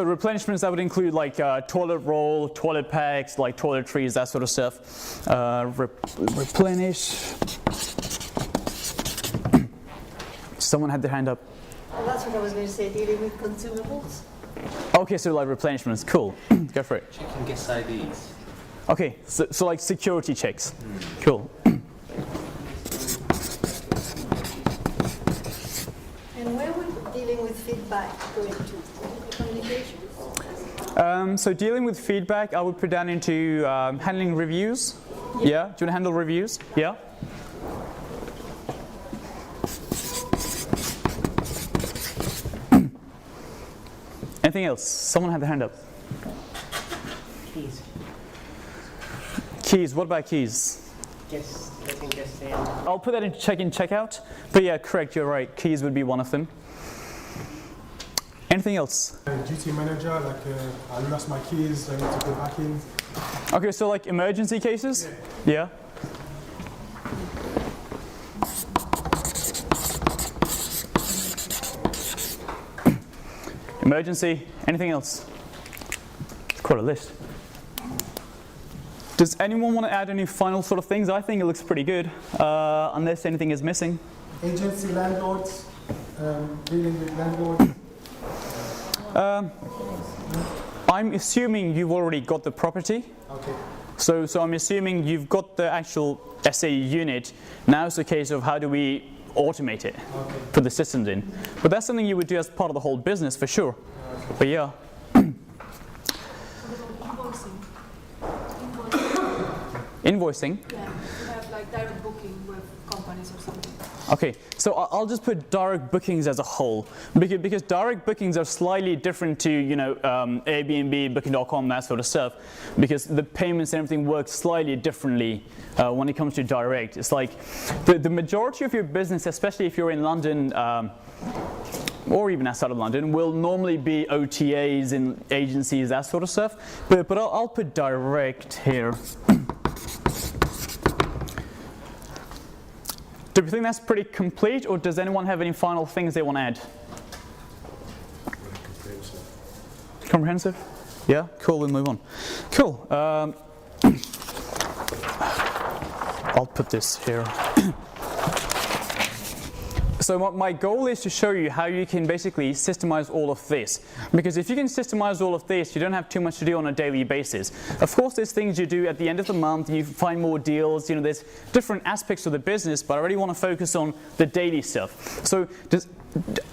replenishments, that would include like toilet roll, toilet packs, like toiletries, that sort of stuff. Replenish. Someone had their hand up. Well, that's what I was going to say, dealing with consumables. Okay, so like replenishments, cool. Go for it. Checking guest IDs. Okay, so like security checks. Cool. And where would dealing with feedback go into? Communications? So dealing with feedback, I would put down into handling reviews. Yeah. Do you want to handle reviews? Yeah. Anything else? Someone had their hand up. Keys. Keys. What about keys? Guests, letting guests in. I'll put that into check-in, check-out. But yeah, correct. You're right. Keys would be one of them. Anything else? Duty manager, like I lost my keys, I need to go back in. Okay, so like emergency cases? Yeah. Emergency. Anything else? It's quite a list. Does anyone want to add any final sort of things? I think it looks pretty good, unless anything is missing. Agency landlords, dealing with landlords. I'm assuming you've already got the property. Okay. So I'm assuming you've got the actual SA unit. Now it's a case of how do we automate it, put the systems in. But that's something you would do as part of the whole business for sure. But yeah. Invoicing? Yeah, you have like direct booking with companies or something. Okay, so I'll just put direct bookings as a whole, because direct bookings are slightly different to, you know, Airbnb, Booking.com, that sort of stuff, because the payments and everything work slightly differently when it comes to direct. It's like the majority of your business, especially if you're in London or even outside of London, will normally be OTAs and agencies, that sort of stuff, but I'll put direct here. Do we think that's pretty complete, or does anyone have any final things they want to add? Comprehensive? Yeah? Cool, we'll move on. Cool. I'll put this here. So my goal is to show you how you can basically systemize all of this. Because if you can systemize all of this, you don't have too much to do on a daily basis. Of course, there's things you do at the end of the month, you find more deals, you know, there's different aspects of the business, but I really want to focus on the daily stuff. So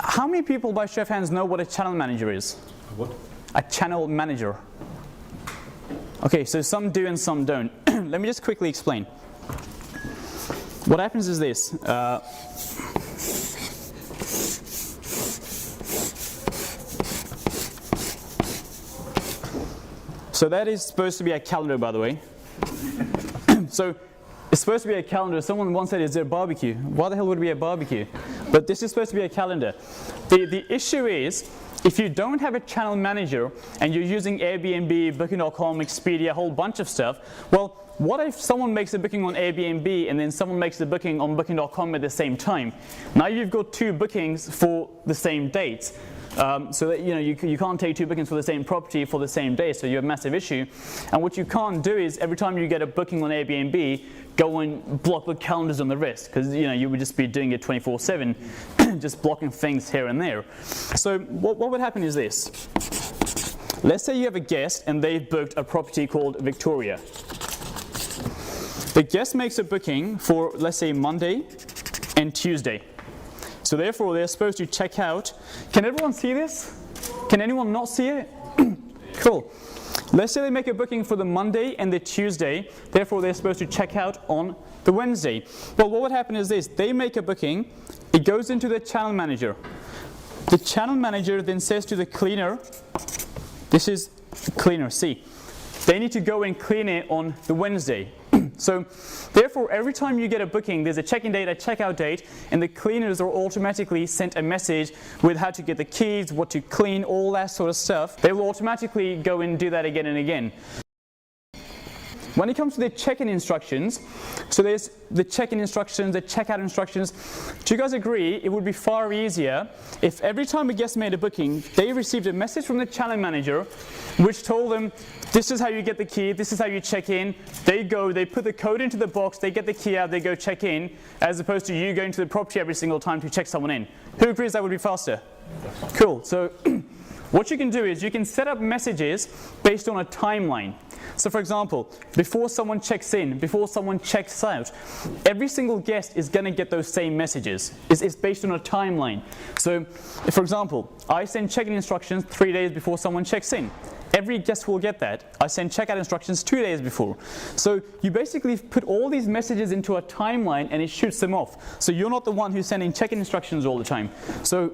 how many people by show of hands know what a channel manager is? What? A channel manager. Okay, so some do and some don't. Let me just quickly explain. What happens is this. So that is supposed to be a calendar, by the way. So it's supposed to be a calendar. Someone once said, is there a barbecue? Why the hell would it be a barbecue? But this is supposed to be a calendar. The issue is, if you don't have a channel manager and you're using Airbnb, Booking.com, Expedia, a whole bunch of stuff, well, what if someone makes a booking on Airbnb and then someone makes a booking on Booking.com at the same time? Now you've got two bookings for the same dates. So that, you know, you can't take two bookings for the same property for the same day, so you have a massive issue. And what you can't do is every time you get a booking on Airbnb, go and block the calendars on the rest, because you know you would just be doing it 24/7, just blocking things here and there. So what would happen is this. Let's say you have a guest and they've booked a property called Victoria. The guest makes a booking for, let's say, Monday and Tuesday. So therefore, they're supposed to check out. Can everyone see this? Can anyone not see it? Cool. Let's say they make a booking for the Monday and the Tuesday. Therefore, they're supposed to check out on the Wednesday. Well, what would happen is this. They make a booking. It goes into the channel manager. The channel manager then says to the cleaner, this is the cleaner, see. They need to go and clean it on the Wednesday. So therefore, every time you get a booking, there's a check-in date, a check-out date, and the cleaners are automatically sent a message with how to get the keys, what to clean, all that sort of stuff. They will automatically go and do that again and again. When it comes to the check-in instructions, so there's the check-in instructions, the check-out instructions. Do you guys agree it would be far easier if every time a guest made a booking, they received a message from the channel manager which told them, this is how you get the key, this is how you check in. They go, they put the code into the box, they get the key out, they go check in, as opposed to you going to the property every single time to check someone in. Who agrees that would be faster? Cool. So what you can do is you can set up messages based on a timeline. So for example, before someone checks in, before someone checks out, every single guest is going to get those same messages. It's based on a timeline. So for example, I send check-in instructions 3 days before someone checks in. Every guest will get that. I send checkout instructions 2 days before. So you basically put all these messages into a timeline and it shoots them off. So you're not the one who's sending check-in instructions all the time. So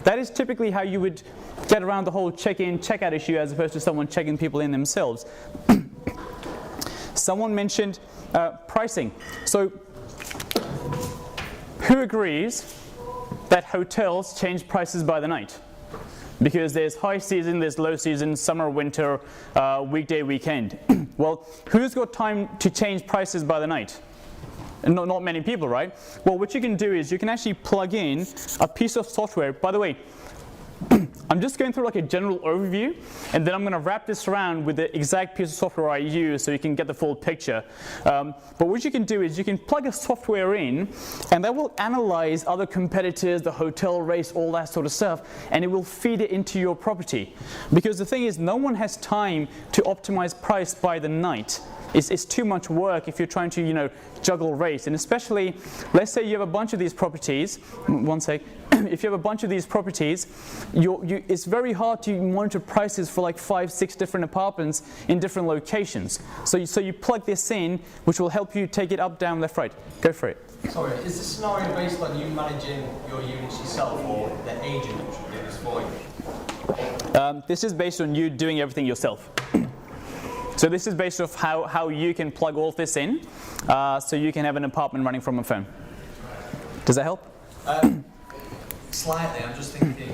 that is typically how you would get around the whole check-in, check-out issue as opposed to someone checking people in themselves. Someone mentioned pricing. So who agrees that hotels change prices by the night? Because there's high season, there's low season, summer, winter, weekday, weekend. Well, who's got time to change prices by the night? Not many people, right? Well, what you can do is you can actually plug in a piece of software. By the way, I'm just going through like a general overview, and then I'm going to wrap this around with the exact piece of software I use so you can get the full picture. But what you can do is you can plug a software in, and that will analyze other competitors, the hotel rates, all that sort of stuff, and it will feed it into your property. Because the thing is, no one has time to optimize price by the night. It's too much work if you're trying to, juggle rates. And especially, let's say you have a bunch of these properties. One sec. If you have a bunch of these properties, it's very hard to monitor prices for like 5-6 different apartments in different locations. So you plug this in, which will help you take it up, down, left, right. Go for it. Sorry, is the scenario based on you managing your units yourself, or the agent should do this for you? This is based on you doing everything yourself. So this is based off how you can plug all this in, so you can have an apartment running from a phone. Does that help? Slightly, I'm just thinking,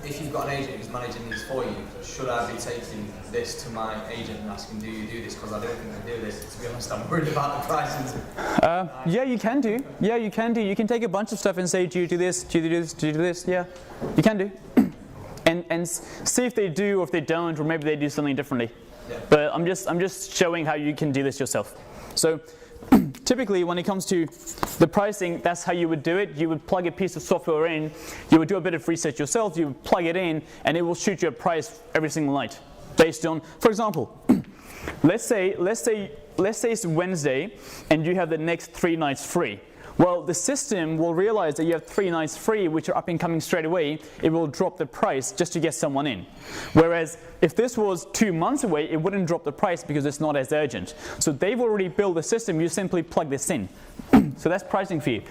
if you've got an agent who's managing these for you, should I be taking this to my agent and asking, do you do this? Because I don't think I do this. To be honest, I'm worried about the prices. Yeah, you can do. Yeah, you can do. You can take a bunch of stuff and say, do you do this? Do you do this? Do you do this? Yeah, you can do. And see if they do or if they don't, or maybe they do something differently. Yeah. But I'm just showing how you can do this yourself. So typically when it comes to the pricing, that's how you would do it. You would plug a piece of software in, you would do a bit of research yourself, you would plug it in, and it will shoot you a price every single night based on, for example, let's say it's Wednesday and you have the next 3 nights free. Well, the system will realize that you have 3 nights free, which are up and coming straight away. It will drop the price just to get someone in. Whereas if this was 2 months away, it wouldn't drop the price because it's not as urgent. So they've already built the system. You simply plug this in. So that's pricing for you.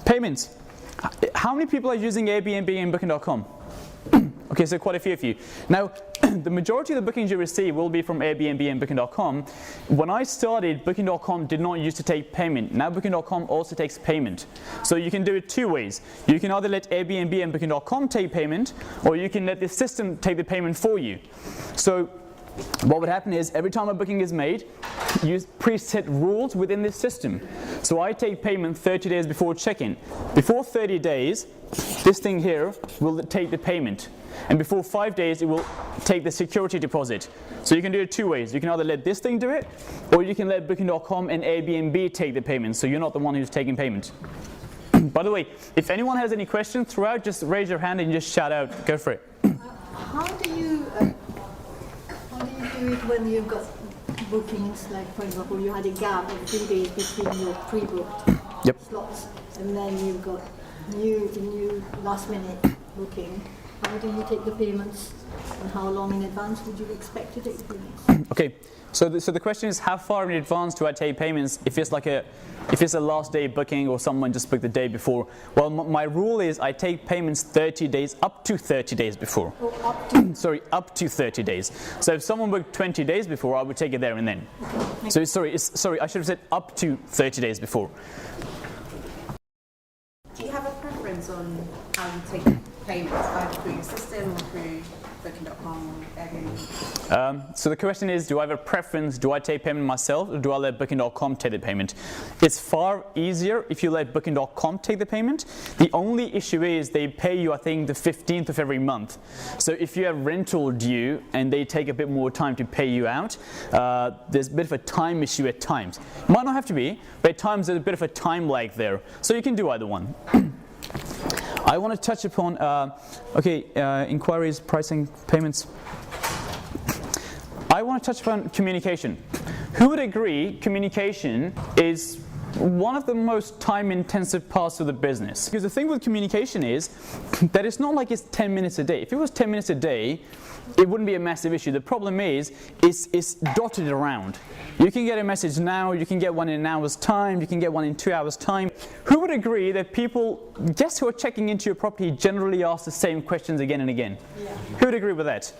Payments. How many people are using Airbnb and Booking.com? Okay, so quite a few of you. Now, the majority of the bookings you receive will be from Airbnb and Booking.com. When I started, Booking.com did not used to take payment. Now Booking.com also takes payment. So you can do it 2 ways. You can either let Airbnb and Booking.com take payment, or you can let the system take the payment for you. So what would happen is every time a booking is made, you preset rules within this system. So I take payment 30 days before check-in. Before 30 days, this thing here will take the payment. And before 5 days, it will take the security deposit. So you can do it 2 ways. You can either let this thing do it, or you can let Booking.com and Airbnb take the payment, so you're not the one who's taking payment. By the way, if anyone has any questions throughout, just raise your hand and just shout out. Go for it. How do you do it when you've got bookings, like for example, you had a gap of 3 days between your pre-booked slots, and then you've got new last-minute booking? How do you take the payments, and how long in advance would you expect to take payments? Okay, so the question is, how far in advance do I take payments if it's a last day booking or someone just booked the day before? Well, my rule is I take payments 30 days, up to 30 days before. Oh, up to? Sorry, up to 30 days. So if someone booked 20 days before, I would take it there and then. So sorry, I should have said up to 30 days before. Do you have a preference on how you take payments, either through your system or through Booking.com or Airbnb? So the question is, do I have a preference? Do I take payment myself, or do I let Booking.com take the payment? It's far easier if you let Booking.com take the payment. The only issue is they pay you, I think, the 15th of every month. So if you have rental due and they take a bit more time to pay you out, there's a bit of a time issue at times. Might not have to be, but at times there's a bit of a time lag there. So you can do either one. I want to touch upon, inquiries, pricing, payments. I want to touch upon communication. Who would agree communication is one of the most time-intensive parts of the business? Because the thing with communication is that it's not like it's 10 minutes a day. If it was 10 minutes a day, it wouldn't be a massive issue. The problem is it's dotted around. You can get a message now, you can get one in an hour's time, you can get one in 2 hours' time. Who would agree that guests who are checking into your property generally ask the same questions again and again? Yeah. Who would agree with that?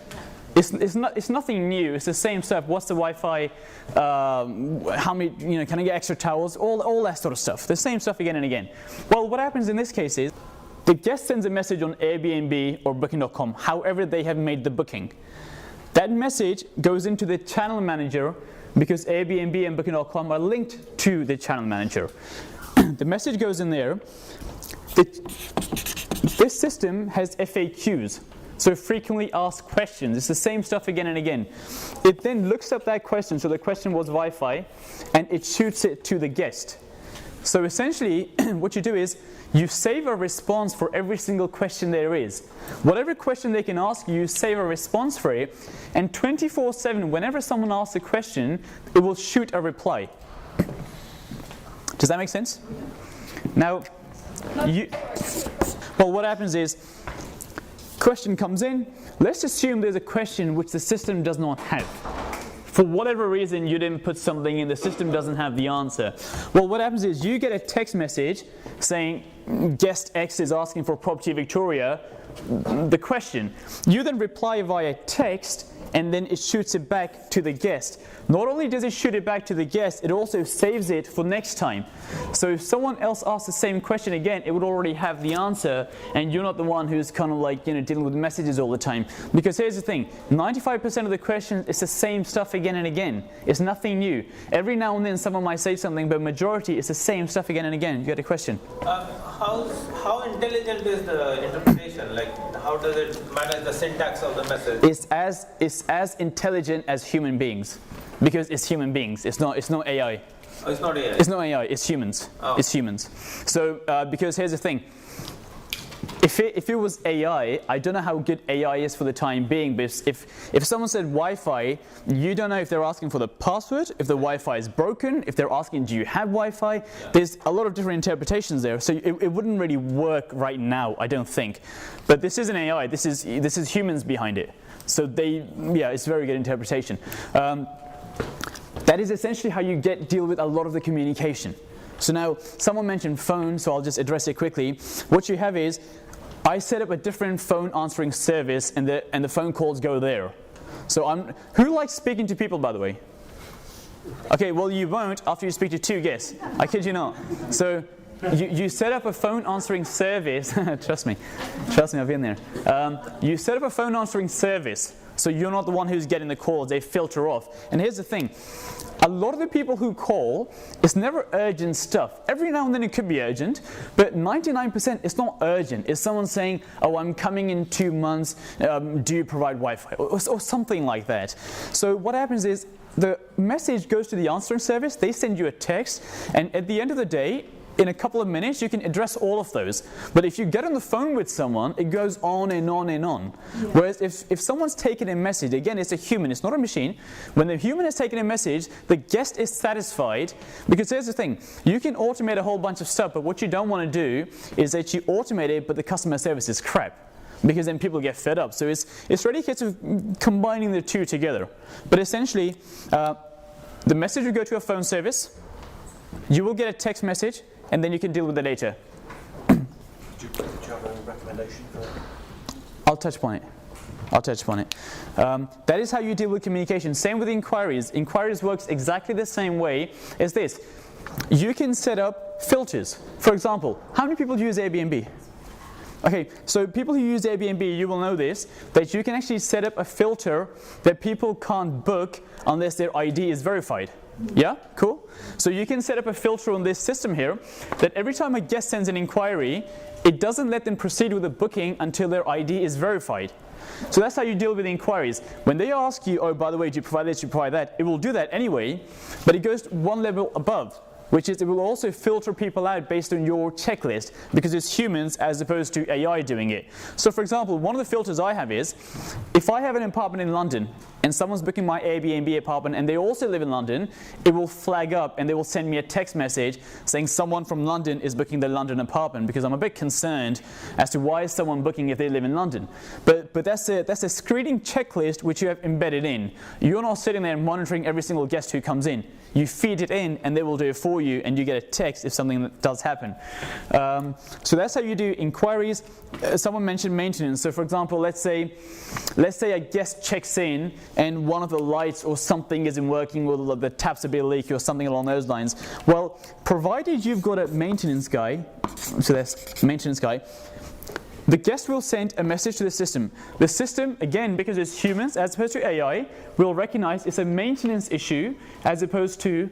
It's nothing new. It's the same stuff. What's the Wi-Fi? How many? Can I get extra towels? All that sort of stuff. The same stuff again and again. Well, what happens in this case is the guest sends a message on Airbnb or Booking.com, however they have made the booking. That message goes into the channel manager because Airbnb and Booking.com are linked to the channel manager. The message goes in there. This system has FAQs. So frequently asked questions. It's the same stuff again and again. It then looks up that question. So the question was Wi-Fi, and it shoots it to the guest. So essentially, what you do is you save a response for every single question there is. Whatever question they can ask you, save a response for it, and 24/7, whenever someone asks a question, it will shoot a reply. Does that make sense? Now, what happens is, question comes in. Let's assume there's a question which the system does not have. For whatever reason, you didn't put something in, the system doesn't have the answer. Well, what happens is you get a text message saying guest X is asking for property Victoria, the question. You then reply via text, and then it shoots it back to the guest. Not only does it shoot it back to the guest, it also saves it for next time. So if someone else asks the same question again, it would already have the answer, and you're not the one who's kind of like, dealing with messages all the time. Because here's the thing, 95% of the questions, it's the same stuff again and again. It's nothing new. Every now and then someone might say something, but majority it's the same stuff again and again. You got a question? How intelligent is the interpretation? Like, how does it manage the syntax of the message? It's as intelligent as human beings, because it's human beings. It's not AI. Oh, it's not AI. It's not AI. It's humans. Oh. It's humans. So because here's the thing. If it was AI, I don't know how good AI is for the time being, but if someone said Wi-Fi, you don't know if they're asking for the password, if the Wi-Fi is broken, if they're asking do you have Wi-Fi. Yeah. There's a lot of different interpretations there, so it wouldn't really work right now, I don't think. But this isn't AI, this is humans behind it. So it's very good interpretation. That is essentially how you deal with a lot of the communication. So now, someone mentioned phone, so I'll just address it quickly. What you have is, I set up a different phone answering service, and the phone calls go there. So who likes speaking to people, by the way? Okay, well you won't after you speak to 2 guests. I kid you not. So you set up a phone answering service. Trust me, I've been there. You set up a phone answering service, so you're not the one who's getting the calls. They filter off. And here's the thing. A lot of the people who call, it's never urgent stuff. Every now and then it could be urgent, but 99% it's not urgent. It's someone saying, oh, I'm coming in 2 months, do you provide Wi-Fi? Or something like that. So what happens is, the message goes to the answering service, they send you a text, and at the end of the day, in a couple of minutes, you can address all of those. But if you get on the phone with someone, it goes on and on and on. Yeah. Whereas if someone's taken a message, again, it's a human, it's not a machine. When the human has taken a message, the guest is satisfied. Because here's the thing, you can automate a whole bunch of stuff, but what you don't want to do is that you automate it, but the customer service is crap. Because then people get fed up. So it's really a case of combining the two together. But essentially, the message will go to a phone service, you will get a text message, and then you can deal with it later. Do you have a recommendation for that? I'll touch upon it. That is how you deal with communication. Same with inquiries. Inquiries works exactly the same way as this. You can set up filters. For example, how many people use Airbnb? Okay, so people who use Airbnb, you will know this, that you can actually set up a filter that people can't book unless their ID is verified. Yeah, cool. So you can set up a filter on this system here that every time a guest sends an inquiry, it doesn't let them proceed with the booking until their ID is verified. So that's how you deal with inquiries. When they ask you, oh, by the way, do you provide this, do you provide that? It will do that anyway, but it goes one level above, which is it will also filter people out based on your checklist, because it's humans as opposed to AI doing it. So for example, one of the filters I have is, if I have an apartment in London and someone's booking my Airbnb apartment and they also live in London, it will flag up and they will send me a text message saying someone from London is booking the London apartment, because I'm a bit concerned as to why is someone booking if they live in London. But that's a screening checklist which you have embedded in. You're not sitting there monitoring every single guest who comes in. You feed it in and they will do it for you, and you get a text if something does happen. So that's how you do inquiries. Someone mentioned maintenance. So for example, let's say a guest checks in and one of the lights or something isn't working, or the taps a bit leaky or something along those lines. Well, provided you've got a maintenance guy, so that's maintenance guy, the guest will send a message to the system. The system, again, because it's humans as opposed to AI, will recognize it's a maintenance issue as opposed to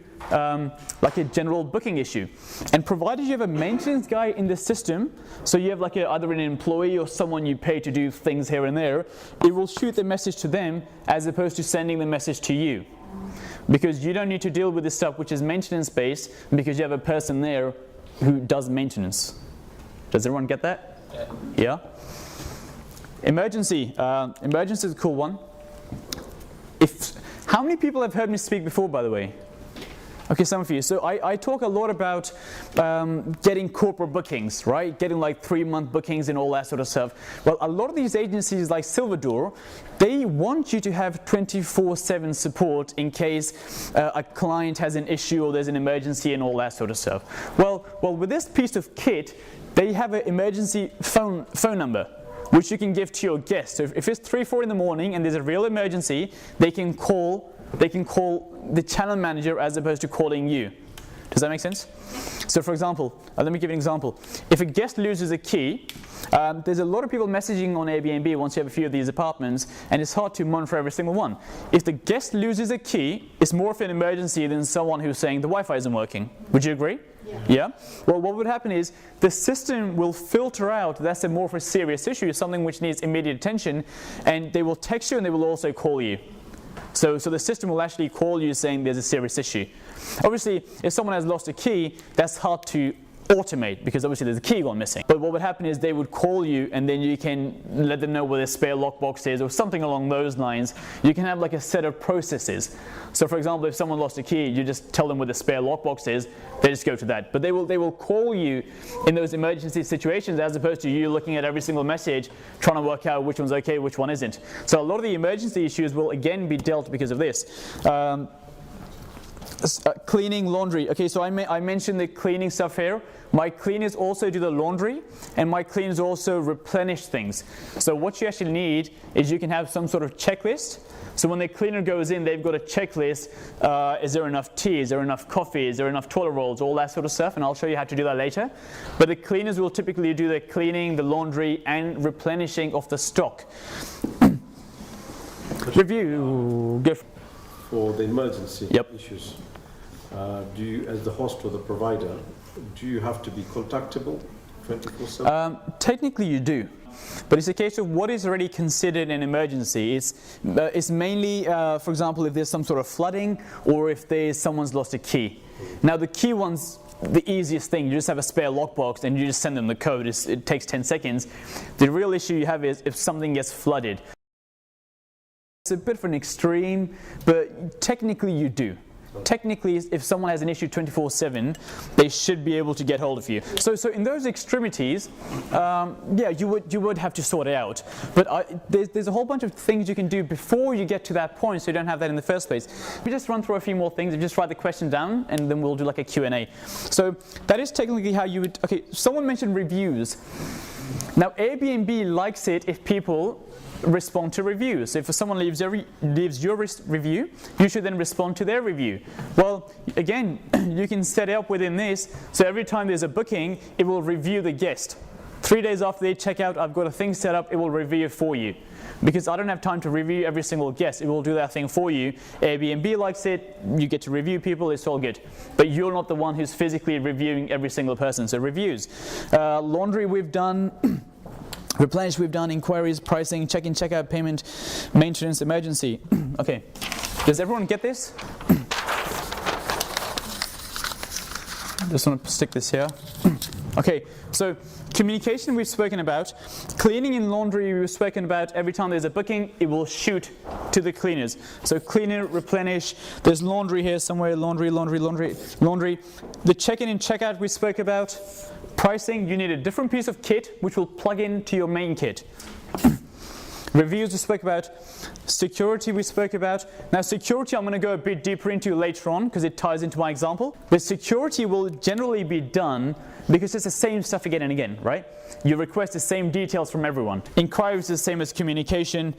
like a general booking issue. And provided you have a maintenance guy in the system, so you have like either an employee or someone you pay to do things here and there, it will shoot the message to them as opposed to sending the message to you. Because you don't need to deal with this stuff which is maintenance based, because you have a person there who does maintenance. Does everyone get that? Yeah? Emergency. Emergency is a cool one. How many people have heard me speak before, by the way? Okay, some of you. So I talk a lot about getting corporate bookings, right? Getting like 3-month bookings and all that sort of stuff. Well, a lot of these agencies like Silverdoor, they want you to have 24/7 support in case a client has an issue or there's an emergency and all that sort of stuff. Well, with this piece of kit, they have an emergency phone number which you can give to your guest. So if it's 3-4 in the morning and there's a real emergency, they can call the channel manager as opposed to calling you. Does that make sense? So for example, let me give you an example. If a guest loses a key, there's a lot of people messaging on Airbnb once you have a few of these apartments, and it's hard to monitor every single one. If the guest loses a key, it's more of an emergency than someone who's saying the Wi-Fi isn't working. Would you agree? Yeah? Well, what would happen is the system will filter out that's more of a serious issue, something which needs immediate attention, and they will text you and they will also call you. So the system will actually call you saying there's a serious issue. Obviously, if someone has lost a key, that's hard to automate because obviously there's a key gone missing. But what would happen is they would call you and then you can let them know where their spare lockbox is or something along those lines. You can have like a set of processes. So for example, if someone lost a key, you just tell them where the spare lockbox is, they just go to that. But they will call you in those emergency situations as opposed to you looking at every single message trying to work out which one's okay, which one isn't. So a lot of the emergency issues will again be dealt because of this. Cleaning, laundry. Okay, so I mentioned the cleaning stuff here. My cleaners also do the laundry, and my cleaners also replenish things. So what you actually need is you can have some sort of checklist. So when the cleaner goes in, they've got a checklist. Is there enough tea? Is there enough coffee? Is there enough toilet rolls? All that sort of stuff, and I'll show you how to do that later. But the cleaners will typically do the cleaning, the laundry, and replenishing of the stock. Review. For the emergency issues, do you, as the host or the provider, do you have to be contactable 24/7? Technically you do, but it's a case of what is already considered an emergency. It's mainly, for example, if there's some sort of flooding or if someone's lost a key. Now the key one's the easiest thing. You just have a spare lockbox and you just send them the code. It takes 10 seconds. The real issue you have is if something gets flooded. It's a bit of an extreme, but technically you do. Technically, if someone has an issue 24/7, they should be able to get hold of you. So in those extremities, yeah, you would have to sort it out. But there's a whole bunch of things you can do before you get to that point, so you don't have that in the first place. We just run through a few more things and just write the question down, and then we'll do like a Q&A. So that is technically how you would. Okay, someone mentioned reviews. Now Airbnb likes it if people respond to reviews. If someone leaves your review, you should then respond to their review. Well, again, you can set it up within this, so every time there's a booking, it will review the guest. 3 days after they check out, I've got a thing set up, it will review it for you. Because I don't have time to review every single guest, it will do that thing for you. Airbnb likes it, you get to review people, it's all good. But you're not the one who's physically reviewing every single person, so reviews. Laundry we've done. Replenish we've done, inquiries, pricing, check-in, check-out, payment, maintenance, emergency. Okay, does everyone get this? Just want to stick this here. Okay, so communication we've spoken about. Cleaning and laundry we've spoken about. Every time there's a booking, it will shoot to the cleaners. So cleaner, replenish. There's laundry here somewhere, laundry. The check-in and check-out we spoke about. Pricing, you need a different piece of kit which will plug into your main kit. Reviews we spoke about. Security we spoke about. Now security I'm going to go a bit deeper into later on because it ties into my example. But security will generally be done because it's the same stuff again and again, right? You request the same details from everyone. Inquiries is the same as communication.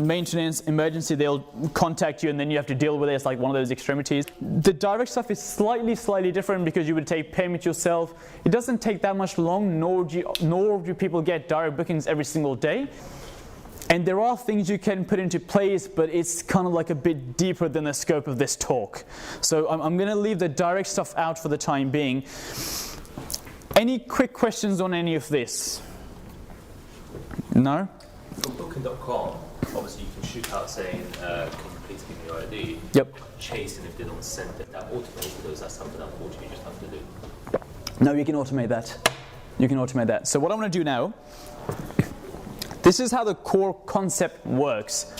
maintenance, emergency, they'll contact you and then you have to deal with it. It's like one of those extremities. The direct stuff is slightly different because you would take payment yourself. It doesn't take that much long, nor do people get direct bookings every single day. And there are things you can put into place, but it's kind of like a bit deeper than the scope of this talk. So I'm going to leave the direct stuff out for the time being. Any quick questions on any of this? No? From booking.com, obviously you can shoot out saying, can you please give me your ID? Yep. Chasing if they don't send it, that automated those, that's something unfortunately you just have to do. No, you can automate that. You can automate that. So what I'm going to do now, this is how the core concept works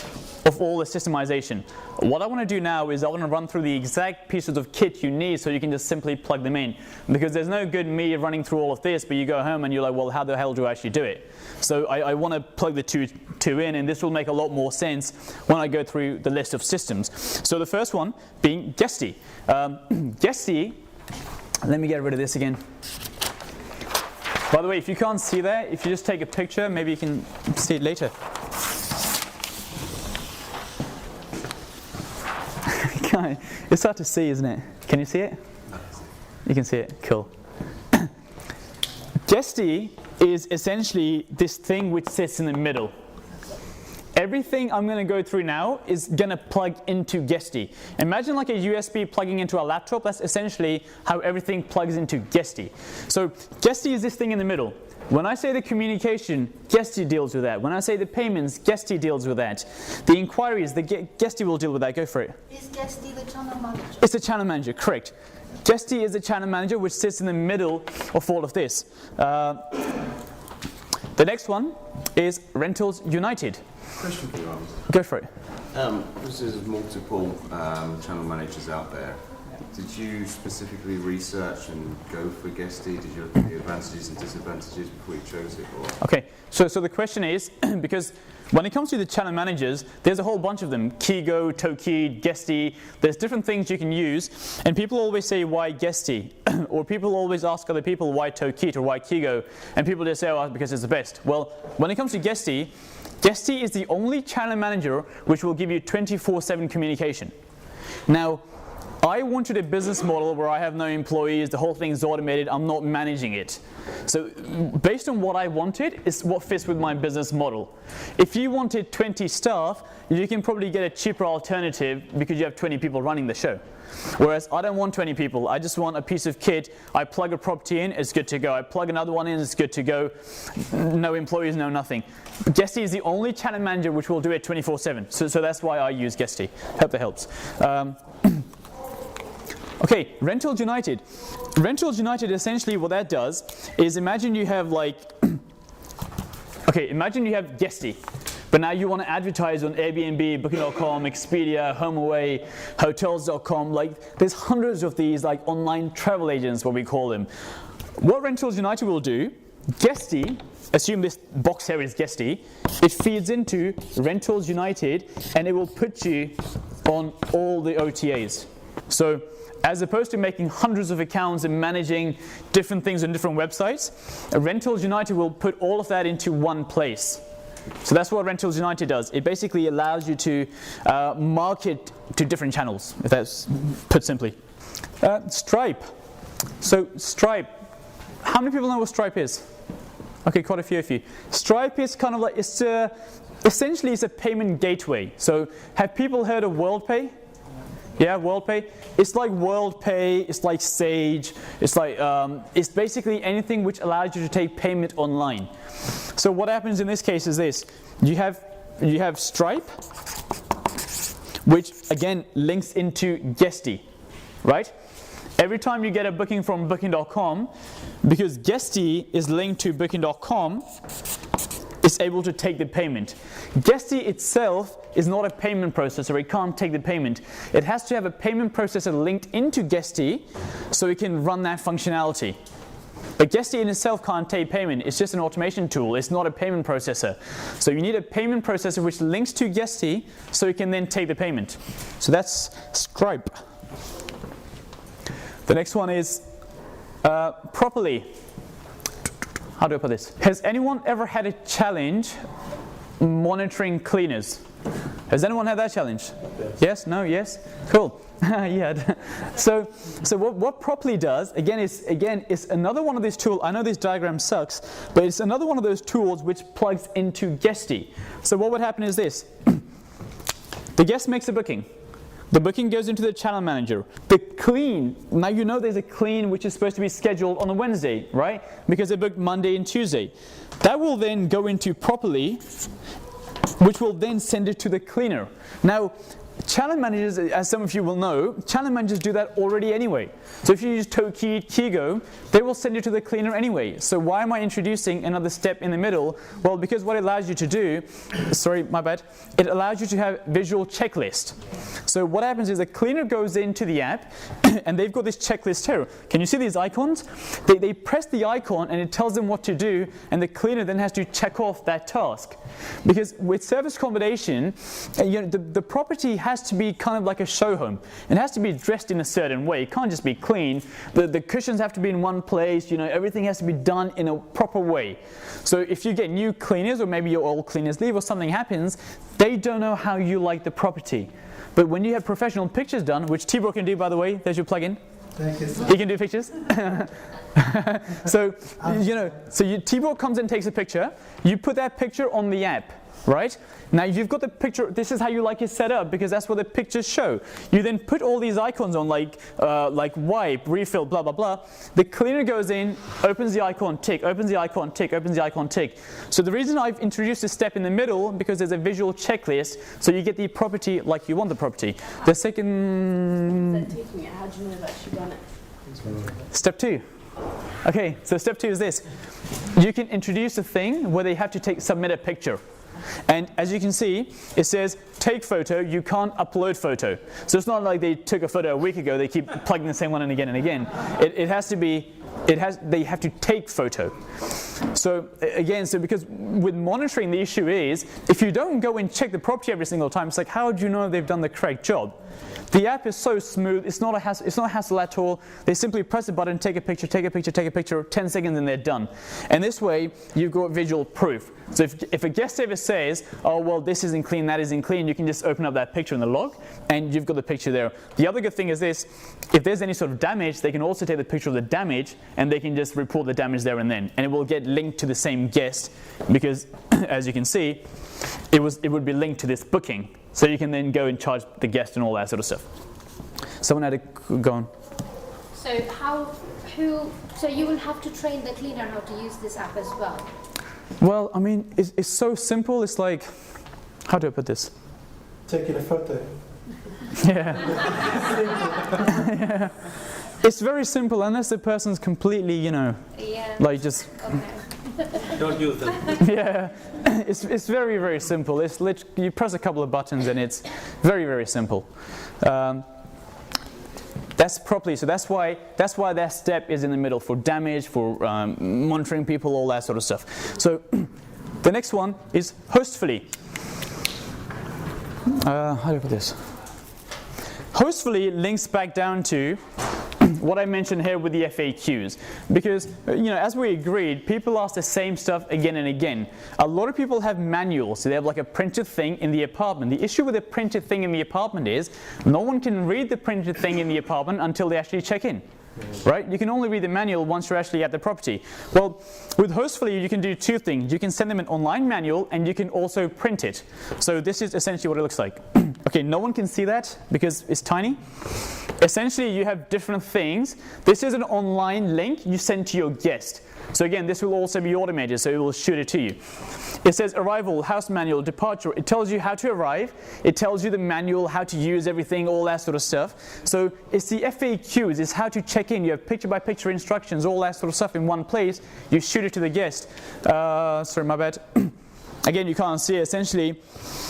of all the systemization. What I want to do now is I want to run through the exact pieces of kit you need so you can just simply plug them in. Because there's no good me running through all of this, but you go home and you're like, well, how the hell do I actually do it? So I want to plug the two in, and this will make a lot more sense when I go through the list of systems. So the first one being Guesty. Guesty, let me get rid of this again. By the way, if you can't see that, if you just take a picture, maybe you can see it later. It's hard to see, isn't it? Can you see it? You can see it. Cool. Guesty is essentially this thing which sits in the middle. Everything I'm going to go through now is going to plug into Guesty. Imagine like a USB plugging into a laptop. That's essentially how everything plugs into Guesty. So Guesty is this thing in the middle. When I say the communication, Guesty deals with that. When I say the payments, Guesty deals with that. The inquiries, the Guesty will deal with that. Go for it. Is Guesty the channel manager? It's the channel manager, correct. Guesty is the channel manager which sits in the middle of all of this. The next one is Rentals United. Question for you, Ahmed. Go for it. There's multiple channel managers out there. Did you specifically research and go for Guesty? Did you look at the advantages and disadvantages before you chose it? Or? Okay, so the question is, because when it comes to the channel managers, there's a whole bunch of them. Kigo, Toki, Guesty, there's different things you can use. And people always say, why Guesty? Or people always ask other people, why Toki or why Kigo? And people just say, oh, because it's the best. Well, when it comes to Guesty, Guesty is the only channel manager which will give you 24/7 communication. Now, I wanted a business model where I have no employees, the whole thing is automated, I'm not managing it. So based on what I wanted is what fits with my business model. If you wanted 20 staff, you can probably get a cheaper alternative because you have 20 people running the show. Whereas I don't want 20 people, I just want a piece of kit, I plug a property in, it's good to go. I plug another one in, it's good to go. No employees, no nothing. Guesty is the only channel manager which will do it 24/7. So that's why I use Guesty. Hope that helps. Okay, Rentals United. Rentals United, essentially what that does is imagine you have like, imagine you have Guesty, but now you want to advertise on Airbnb, Booking.com, Expedia, HomeAway, Hotels.com. Like there's hundreds of these like online travel agents, what we call them. What Rentals United will do, Guesty, assume this box here is Guesty, it feeds into Rentals United and it will put you on all the OTAs. So as opposed to making hundreds of accounts and managing different things on different websites, Rentals United will put all of that into one place. So that's what Rentals United does. It basically allows you to market to different channels, if that's put simply. Stripe. So Stripe, how many people know what Stripe is? Okay, quite a few of you. Stripe is kind of like, essentially it's a payment gateway. So have people heard of WorldPay? Yeah, WorldPay. It's like WorldPay, it's like Sage, it's like it's basically anything which allows you to take payment online. So what happens in this case is this: you have Stripe, which again links into Guesty, right? Every time you get a booking from Booking.com, because Guesty is linked to Booking.com, it's able to take the payment. Guesty itself is not a payment processor, it can't take the payment. It has to have a payment processor linked into Guesty so it can run that functionality. But Guesty in itself can't take payment, it's just an automation tool, it's not a payment processor. So you need a payment processor which links to Guesty so it can then take the payment. So that's Stripe. The next one is Properly. How do I put this? Has anyone ever had a challenge monitoring cleaners. Has anyone had that challenge? Yes? No? Yes? Cool. Yeah. So what Properly does, again, is another one of these tools. I know this diagram sucks, but it's another one of those tools which plugs into Guesty. So what would happen is this. The guest makes a booking. The booking goes into the channel manager. The clean, now you know there's a clean which is supposed to be scheduled on a Wednesday, right? Because they booked Monday and Tuesday. That will then go into Properly, which will then send it to the cleaner. Now, channel managers, as some of you will know, channel managers do that already anyway. So if you use Toki, Kigo, they will send you to the cleaner anyway. So why am I introducing another step in the middle? Well, because what it allows you to do, sorry, my bad, it allows you to have visual checklist. So what happens is the cleaner goes into the app and they've got this checklist here. Can you see these icons? They press the icon and it tells them what to do, and the cleaner then has to check off that task. Because with service accommodation, the property has to be kind of like a show home. It has to be dressed in a certain way. It can't just be clean. The cushions have to be in one place. Everything has to be done in a proper way. So if you get new cleaners, or maybe your old cleaners leave or something happens, they don't know how you like the property. But when you have professional pictures done, which Tibor can do, by the way, there's your plugin. Thank you. He can do pictures. So Tibor comes and takes a picture. You put that picture on the app, right? Now you've got the picture. This is how you like it set up, because that's what the pictures show. You then put all these icons on, like wipe, refill, blah blah blah. The cleaner goes in, opens the icon, tick, opens the icon, tick, opens the icon, tick. So the reason I've introduced this step in the middle, because there's a visual checklist, so you get the property like you want the property. The second. How do you know you've actually done it? Step 2. Okay, so step 2 is this. You can introduce a thing where they have to submit a picture. And as you can see, it says take photo, you can't upload photo. So it's not like they took a photo a week ago, they keep plugging the same one in again and again. They have to take photo. So again, because with monitoring, the issue is, if you don't go and check the property every single time, it's like, how do you know they've done the correct job? The app is so smooth, it's not a hassle at all. They simply press a button, take a picture, 10 seconds and they're done. And this way, you've got visual proof. So if a guest ever says, oh, well, this isn't clean, that isn't clean, you can just open up that picture in the log and you've got the picture there. The other good thing is this, if there's any sort of damage, they can also take the picture of the damage and they can just report the damage there and then. And it will get linked to the same guest because, as you can see, it would be linked to this booking. So you can then go and charge the guest and all that sort of stuff. Someone had a go on. So you will have to train the cleaner how to use this app as well? Well, I mean, it's so simple. It's like, how do I put this? Taking a photo. Yeah. Yeah. It's very simple unless the person's completely, like just. Okay. Don't use them. Yeah, it's very, very simple. It's you press a couple of buttons and it's very, very simple. That's Properly. So that's why that step is in the middle for damage, for monitoring people, all that sort of stuff. So the next one is Hostfully. How do I put this? Hostfully links back down to what I mentioned here with the FAQs, because as we agreed, people ask the same stuff again and again. A lot of people have manuals, so they have like a printed thing in the apartment. The issue with a printed thing in the apartment is no one can read the printed thing in the apartment until they actually check in. Right? You can only read the manual once you're actually at the property. Well, with Hostfully, you can do two things. You can send them an online manual and you can also print it. So this is essentially what it looks like. Okay, no one can see that because it's tiny. Essentially, you have different things. This is an online link you send to your guest. So again, this will also be automated, so it will shoot it to you. It says arrival, house manual, departure. It tells you how to arrive. It tells you the manual, how to use everything, all that sort of stuff. So it's the FAQs, it's how to check in. You have picture-by-picture instructions, all that sort of stuff in one place. You shoot it to the guest. Sorry, my bad. Again, you can't see it. Essentially,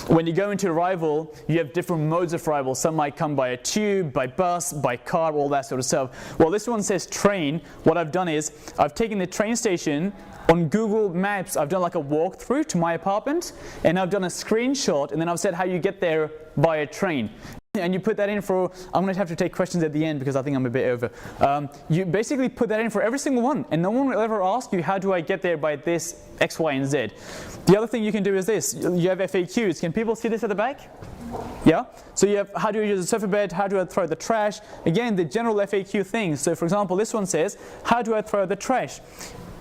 when you go into arrival, you have different modes of arrival. Some might come by a tube, by bus, by car, all that sort of stuff. Well, this one says train. What I've done is I've taken the train station. On Google Maps, I've done like a walkthrough to my apartment, and I've done a screenshot, and then I've said how you get there via train. and you put that in for, I'm going to have to take questions at the end because I think I'm a bit over. You basically put that in for every single one, and no one will ever ask you, how do I get there by this X, Y, and Z? The other thing you can do is this. You have FAQs. Can people see this at the back? Yeah? So you have, how do I use a sofa bed? How do I throw the trash? Again, the general FAQ things. So for example, this one says, how do I throw the trash?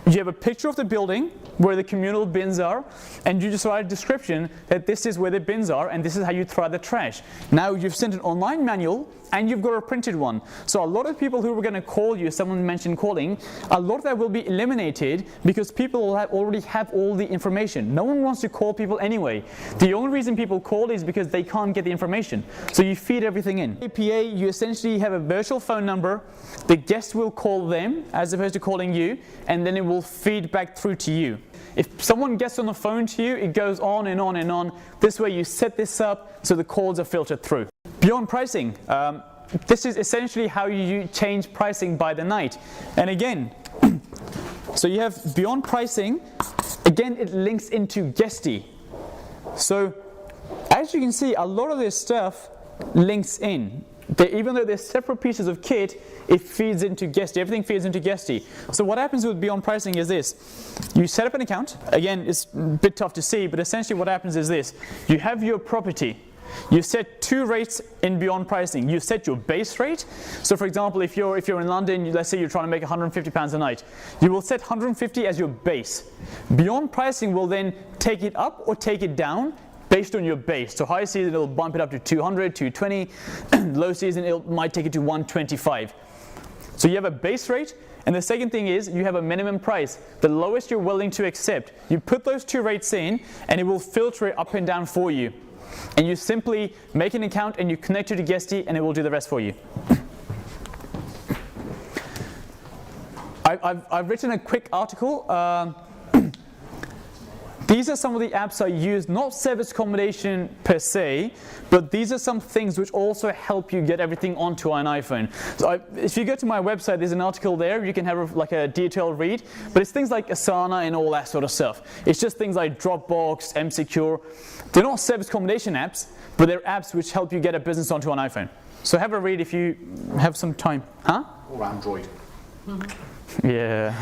You have a picture of the building where the communal bins are, and you just write a description that this is where the bins are and this is how you throw the trash. Now you've sent an online manual and you've got a printed one. So a lot of people who were going to call you, someone mentioned calling, a lot of that will be eliminated because people will already have all the information. No one wants to call people anyway. The only reason people call is because they can't get the information. So you feed everything in. APA, you essentially have a virtual phone number. The guest will call them as opposed to calling you, and then it will feed back through to you. If someone gets on the phone to you, it goes on and on and on. This way you set this up so the calls are filtered through. Beyond pricing, this is essentially how you change pricing by the night. And again, so you have beyond pricing, again it links into Guesty. So as you can see, a lot of this stuff links in. Even though they're separate pieces of kit, it feeds into Guesty. Everything feeds into Guesty. So what happens with Beyond Pricing is this. You set up an account. Again, it's a bit tough to see, but essentially what happens is this. You have your property. You set two rates in Beyond Pricing. You set your base rate. So for example, if you're in London, let's say you're trying to make £150 a night, you will set 150 as your base. Beyond Pricing will then take it up or take it down based on your base. So high season, it'll bump it up to 200, 220. Low season, it might take it to 125. So you have a base rate, and the second thing is you have a minimum price, the lowest you're willing to accept. You put those two rates in, and it will filter it up and down for you. And you simply make an account and you connect it to Guesty, and it will do the rest for you. I've written a quick article. These are some of the apps I use, not service accommodation per se, but these are some things which also help you get everything onto an iPhone. So if you go to my website, there's an article there. You can have like a detailed read, but it's things like Asana and all that sort of stuff. It's just things like Dropbox, MSecure. They're not service accommodation apps, but they're apps which help you get a business onto an iPhone. So have a read if you have some time. Huh? Or Android. Yeah.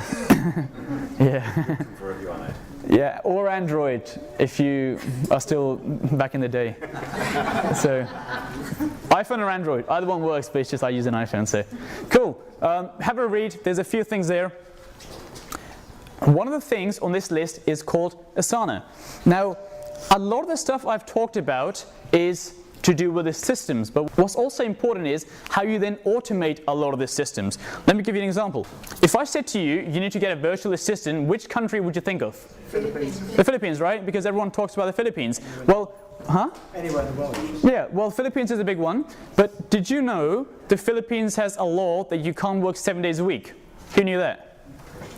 Yeah. For you, Ahmed. Yeah, or Android if you are still back in the day. So, iPhone or Android, either one works, but it's just I use an iPhone, so. Cool, have a read, there's a few things there. One of the things on this list is called Asana. Now, a lot of the stuff I've talked about is to do with the systems, but what's also important is how you then automate a lot of the systems. Let me give you an example. If I said to you, you need to get a virtual assistant, which country would you think of? Philippines. The Philippines, right? Because everyone talks about the Philippines. Well, huh? Anywhere in the world. Yeah, well, Philippines is a big one, but did you know the Philippines has a law that you can't work 7 days a week? Who knew that?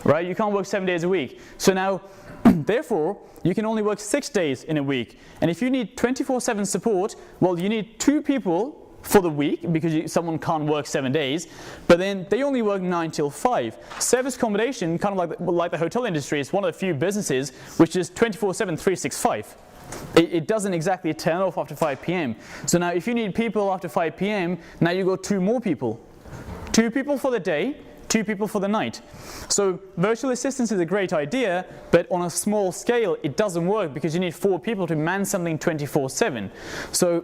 Right? You can't work 7 days a week. So now, therefore, you can only work 6 days in a week. And if you need 24/7 support, well, you need 2 people for the week because someone can't work 7 days, but then they only work 9 till 5. Service accommodation, kind of like the hotel industry, is one of the few businesses which is 24/7, 365. It doesn't exactly turn off after 5 p.m. So now if you need people after 5 p.m., now you got 2 more people. 2 people for the day, 2 people for the night. So virtual assistants is a great idea, but on a small scale it doesn't work because you need 4 people to man something 24/7. So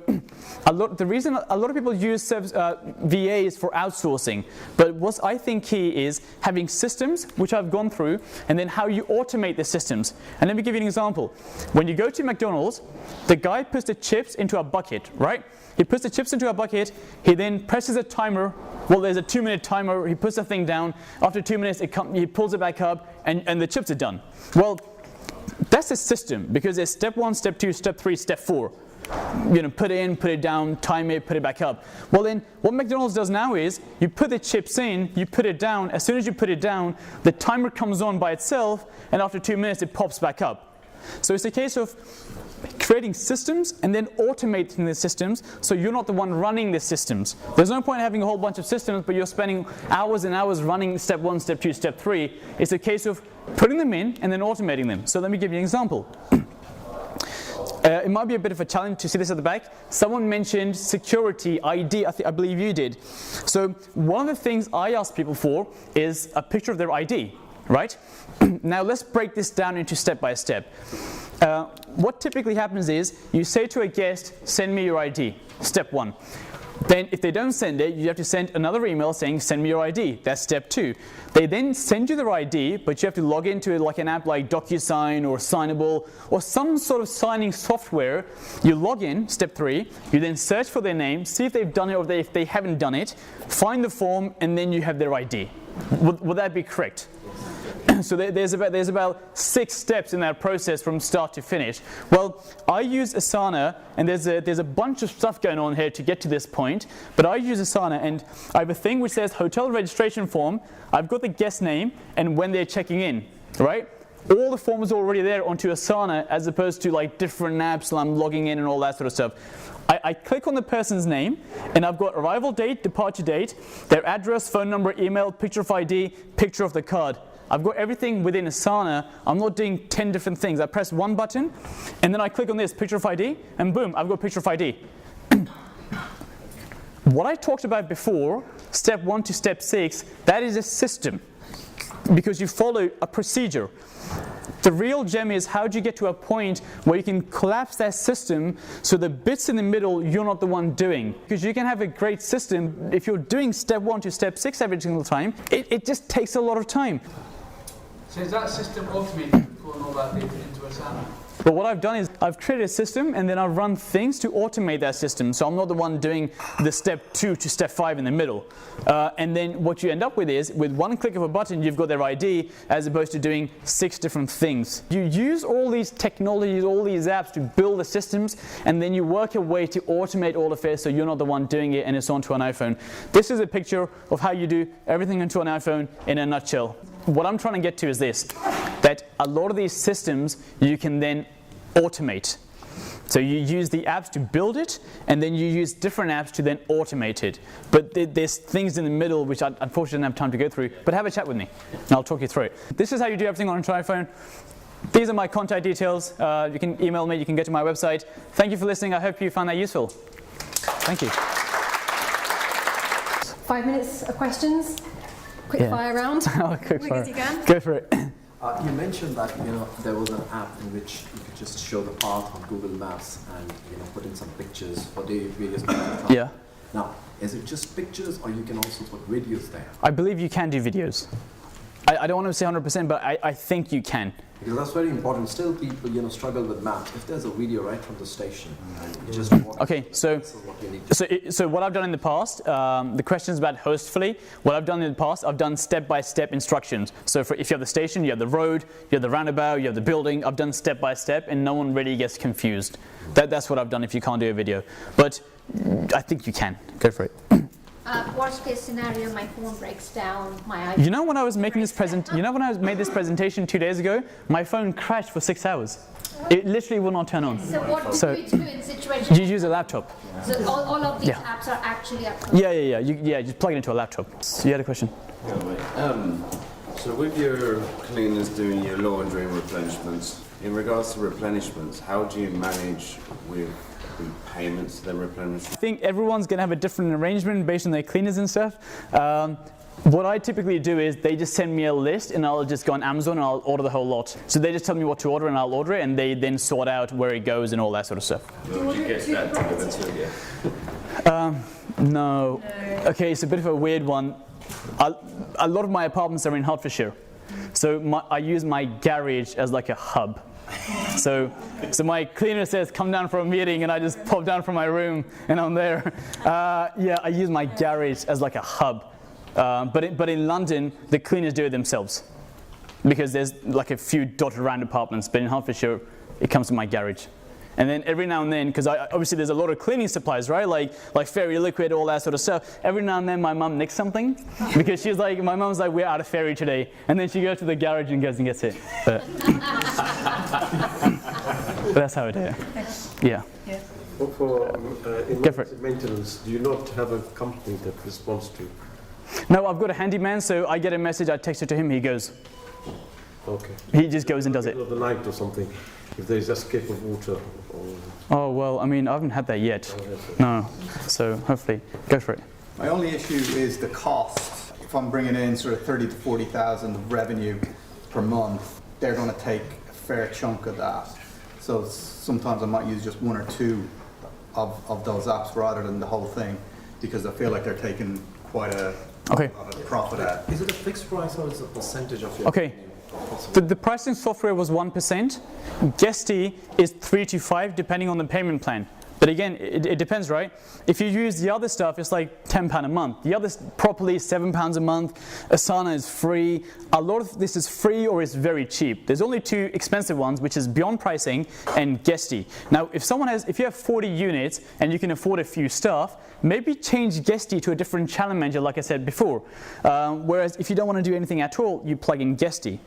the reason a lot of people use VAs for outsourcing, but what I think key is having systems, which I've gone through, and then how you automate the systems. And let me give you an example. When you go to McDonald's, the guy puts the chips into a bucket, right? He puts the chips into a bucket, he then presses a timer. Well, there's a 2-minute timer, he puts the thing down, after 2 minutes he pulls it back up, and the chips are done. Well, that's a system, because there's step 1, step 2, step 3, step 4. You know, put it in, put it down, time it, put it back up. Well then, what McDonald's does now is, you put the chips in, you put it down, as soon as you put it down, the timer comes on by itself, and after 2 minutes it pops back up. So it's a case of creating systems and then automating the systems so you're not the one running the systems. There's no point having a whole bunch of systems but you're spending hours and hours running step 1, step 2, step 3. It's a case of putting them in and then automating them. So let me give you an example. It might be a bit of a challenge to see this at the back. Someone mentioned security, ID, I believe you did. So one of the things I ask people for is a picture of their ID, right? Now let's break this down into step by step. What typically happens is you say to a guest, send me your ID, step 1. Then if they don't send it, you have to send another email saying, send me your ID. That's step 2. They then send you their ID, but you have to log into like an app like DocuSign or Signable or some sort of signing software. You log in, step 3. You then search for their name, see if they've done it or if they haven't done it, find the form, and then you have their ID. Would that be correct? So there's about 6 steps in that process from start to finish. Well, I use Asana, and there's a bunch of stuff going on here to get to this point, but I use Asana, and I have a thing which says hotel registration form. I've got the guest name and when they're checking in, right? All the forms are already there onto Asana as opposed to like different apps and I'm logging in and all that sort of stuff. I click on the person's name, and I've got arrival date, departure date, their address, phone number, email, picture of ID, picture of the card. I've got everything within Asana. I'm not doing 10 different things. I press one button, and then I click on this, picture of ID, and boom, I've got picture of ID. What I talked about before, step 1 to step 6, that is a system, because you follow a procedure. The real gem is how do you get to a point where you can collapse that system so the bits in the middle you're not the one doing. Because you can have a great system, if you're doing step 1 to step 6 every single time, it just takes a lot of time. So is that system automated, pulling all that data into Asana? But what I've done is I've created a system and then I've run things to automate that system. So I'm not the one doing the step 2 to step 5 in the middle. And then what you end up with is, with one click of a button, you've got their ID as opposed to doing 6 different things. You use all these technologies, all these apps to build the systems, and then you work a way to automate all of it so you're not the one doing it and it's onto an iPhone. This is a picture of how you do everything onto an iPhone in a nutshell. What I'm trying to get to is this, that a lot of these systems you can then automate. So you use the apps to build it, and then you use different apps to then automate it. But there's things in the middle which I unfortunately don't have time to go through, but have a chat with me, and I'll talk you through it. This is how you do everything on an iPhone. These are my contact details. You can email me, you can get to my website. Thank you for listening. I hope you found that useful. Thank you. 5 minutes of questions. Quick fire round. Quick fire. As you can. Go for it. You mentioned that there was an app in which you could just show the path on Google Maps and put in some pictures for the various places. Yeah. Now, is it just pictures, or you can also put videos there? I believe you can do videos. I don't want to say 100%, but I think you can. Because that's very important. Still, people struggle with maps. If there's a video right from the station, you just walk. Okay, so what I've done in the past, the questions about hostfully. What I've done in the past, I've done step-by-step instructions. So if you have the station, you have the road, you have the roundabout, you have the building. I've done step-by-step, and no one really gets confused. That's what I've done if you can't do a video. But I think you can. Go for it. Worst case scenario, my phone breaks down, my iPhone. You know when I was making this made this presentation 2 days ago, my phone crashed for 6 hours. It literally will not turn on. So what do you do in situations? You use a laptop. So all of these apps are actually up. Yeah. Just plug it into a laptop. So you had a question? So with your cleaners doing your laundry and replenishments, in regards to replenishments, how do you manage with the payments to the replenishments? I think everyone's going to have a different arrangement based on their cleaners and stuff. What I typically do is they just send me a list and I'll just go on Amazon and I'll order the whole lot. So they just tell me what to order and I'll order it, and they then sort out where it goes and all that sort of stuff. Would you get that together too? No. Okay, it's a bit of a weird one. A lot of my apartments are in Hertfordshire. So I use my garage as like a hub. So my cleaner says, come down for a meeting, and I just pop down from my room and I'm there. I use my garage as like a hub. But in London, the cleaners do it themselves because there's like a few dotted around apartments. But in Hertfordshire, it comes to my garage. And then every now and then, because obviously there's a lot of cleaning supplies, right? Like Fairy Liquid, all that sort of stuff. Every now and then my mum nicks something because my mum's like, we're out of Fairy today. And then she goes to the garage and goes and gets it. But that's how I do it. Yeah. For emergency maintenance, do you not have a company that responds to? No, I've got a handyman, so I get a message, I text it to him, he goes. Okay. He just goes and does it. Middle of the night or something, if there is escape of water. Oh, well, I mean, I haven't had that yet. No. So hopefully, go for it. My only issue is the cost. If I'm bringing in sort of 30 to 40,000 of revenue per month, they're going to take a fair chunk of that. So sometimes I might use just one or two of those apps rather than the whole thing, because I feel like they're taking quite a lot of profit out. Is it a fixed price or is it a percentage of your Okay. The pricing software was 1%. Guesty is 3 to 5 depending on the payment plan. But again, it depends, right? If you use the other stuff, it's like £10 a month. The other properly is £7 a month. Asana is free. A lot of this is free or is very cheap. There's only two expensive ones, which is Beyond Pricing and Guesty. Now, if you have 40 units and you can afford a few staff, maybe change Guesty to a different channel manager, like I said before. Whereas if you don't want to do anything at all, you plug in Guesty.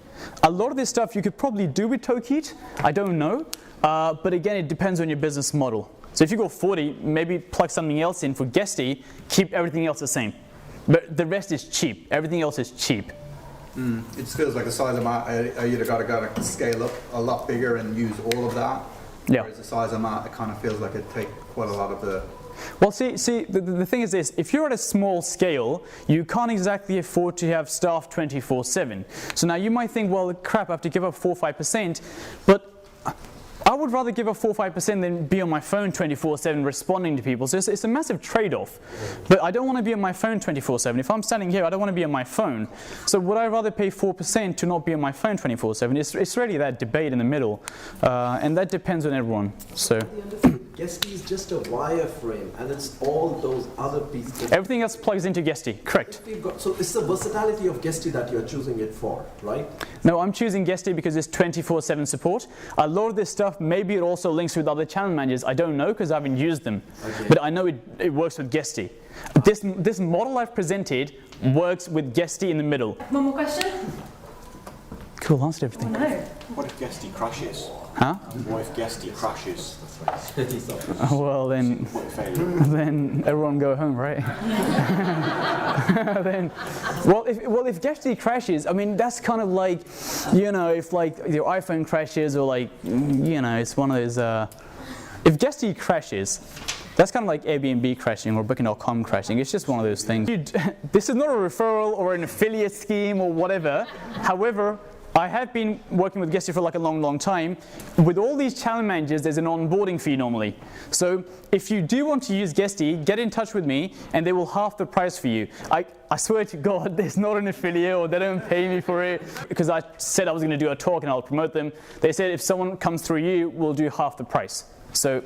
A lot of this stuff you could probably do with Tokeet. I don't know. But again, it depends on your business model. So if you go 40, maybe plug something else in for Guesty, keep everything else the same. But the rest is cheap. Everything else is cheap. It just feels like a size I'm at, I either got to scale up a lot bigger and use all of that. Yeah. Whereas the size I'm at, it kind of feels like it take quite a lot of the... Well, see, the thing is this, if you're at a small scale, you can't exactly afford to have staff 24/7. So now you might think, well, crap, I have to give up 4 or 5%, but I would rather give up 4 or 5% than be on my phone 24/7 responding to people. So it's a massive trade-off. But I don't want to be on my phone 24/7. If I'm standing here, I don't want to be on my phone. So would I rather pay 4% to not be on my phone 24/7? It's really that debate in the middle, and that depends on everyone. So. Guesty is just a wireframe, and it's all those other pieces. Everything else plugs into Guesty, correct. So it's the versatility of Guesty that you're choosing it for, right? No, I'm choosing Guesty because it's 24/7 support. A lot of this stuff, maybe it also links with other channel managers. I don't know because I haven't used them. Okay. But I know it works with Guesty. This model I've presented works with Guesty in the middle. One more question? Cool, answered everything. Oh, no. What if Guesty crashes? Huh? What if Guesty crashes? Well, then everyone go home, right? if Guesty crashes, I mean, that's kind of like, if like your iPhone crashes or like, it's one of those, if Guesty crashes, that's kind of like Airbnb crashing or Booking.com crashing. It's just one of those things. This is not a referral or an affiliate scheme or whatever. However, I have been working with Guesty for like a long time. With all these channel managers, there's an onboarding fee normally. So if you do want to use Guesty, get in touch with me and they will half the price for you. I swear to God, there's not an affiliate or they don't pay me for it because I said I was going to do a talk and I'll promote them. They said if someone comes through you, we'll do half the price. So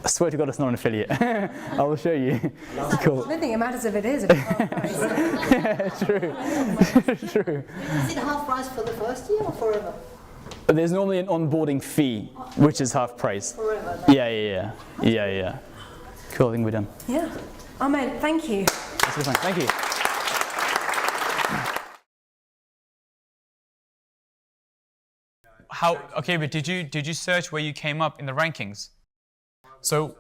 I swear to God, it's not an affiliate. I will show you. Cool. I don't think it matters if it is. Yeah, true. True. Is it half price for the first year or forever? There's normally an onboarding fee, which is half price. Forever. Yeah. Cool, I think we're done. Yeah. Ahmed, thank you. That's fine. Thank you. Okay, but did you search where you came up in the rankings? So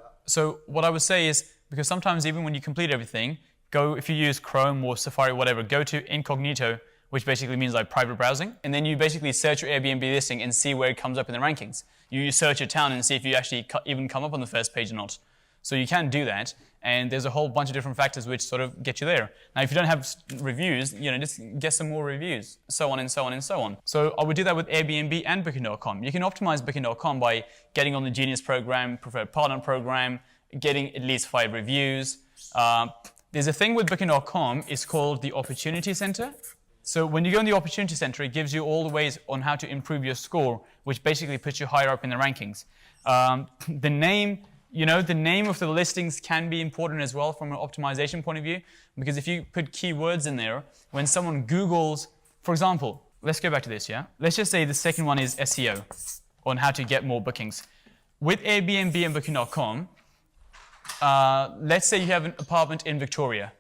what I would say is, because sometimes even when you complete everything, if you use Chrome or Safari, whatever, go to incognito, which basically means like private browsing, and then you basically search your Airbnb listing and see where it comes up in the rankings. You search your town and see if you actually even come up on the first page or not. So you can do that, and there's a whole bunch of different factors which sort of get you there. Now, if you don't have reviews, just get some more reviews, so on and so on and so on. So I would do that with Airbnb and Booking.com. You can optimize Booking.com by getting on the Genius program, preferred partner program, getting at least 5 reviews. There's a thing with Booking.com, it's called the Opportunity Center. So when you go in the Opportunity Center, it gives you all the ways on how to improve your score, which basically puts you higher up in the rankings. The name of the listings can be important as well from an optimization point of view, because if you put keywords in there, when someone Googles, for example, let's go back to this, yeah? Let's just say the second one is SEO, on how to get more bookings. With Airbnb and Booking.com, let's say you have an apartment in Victoria,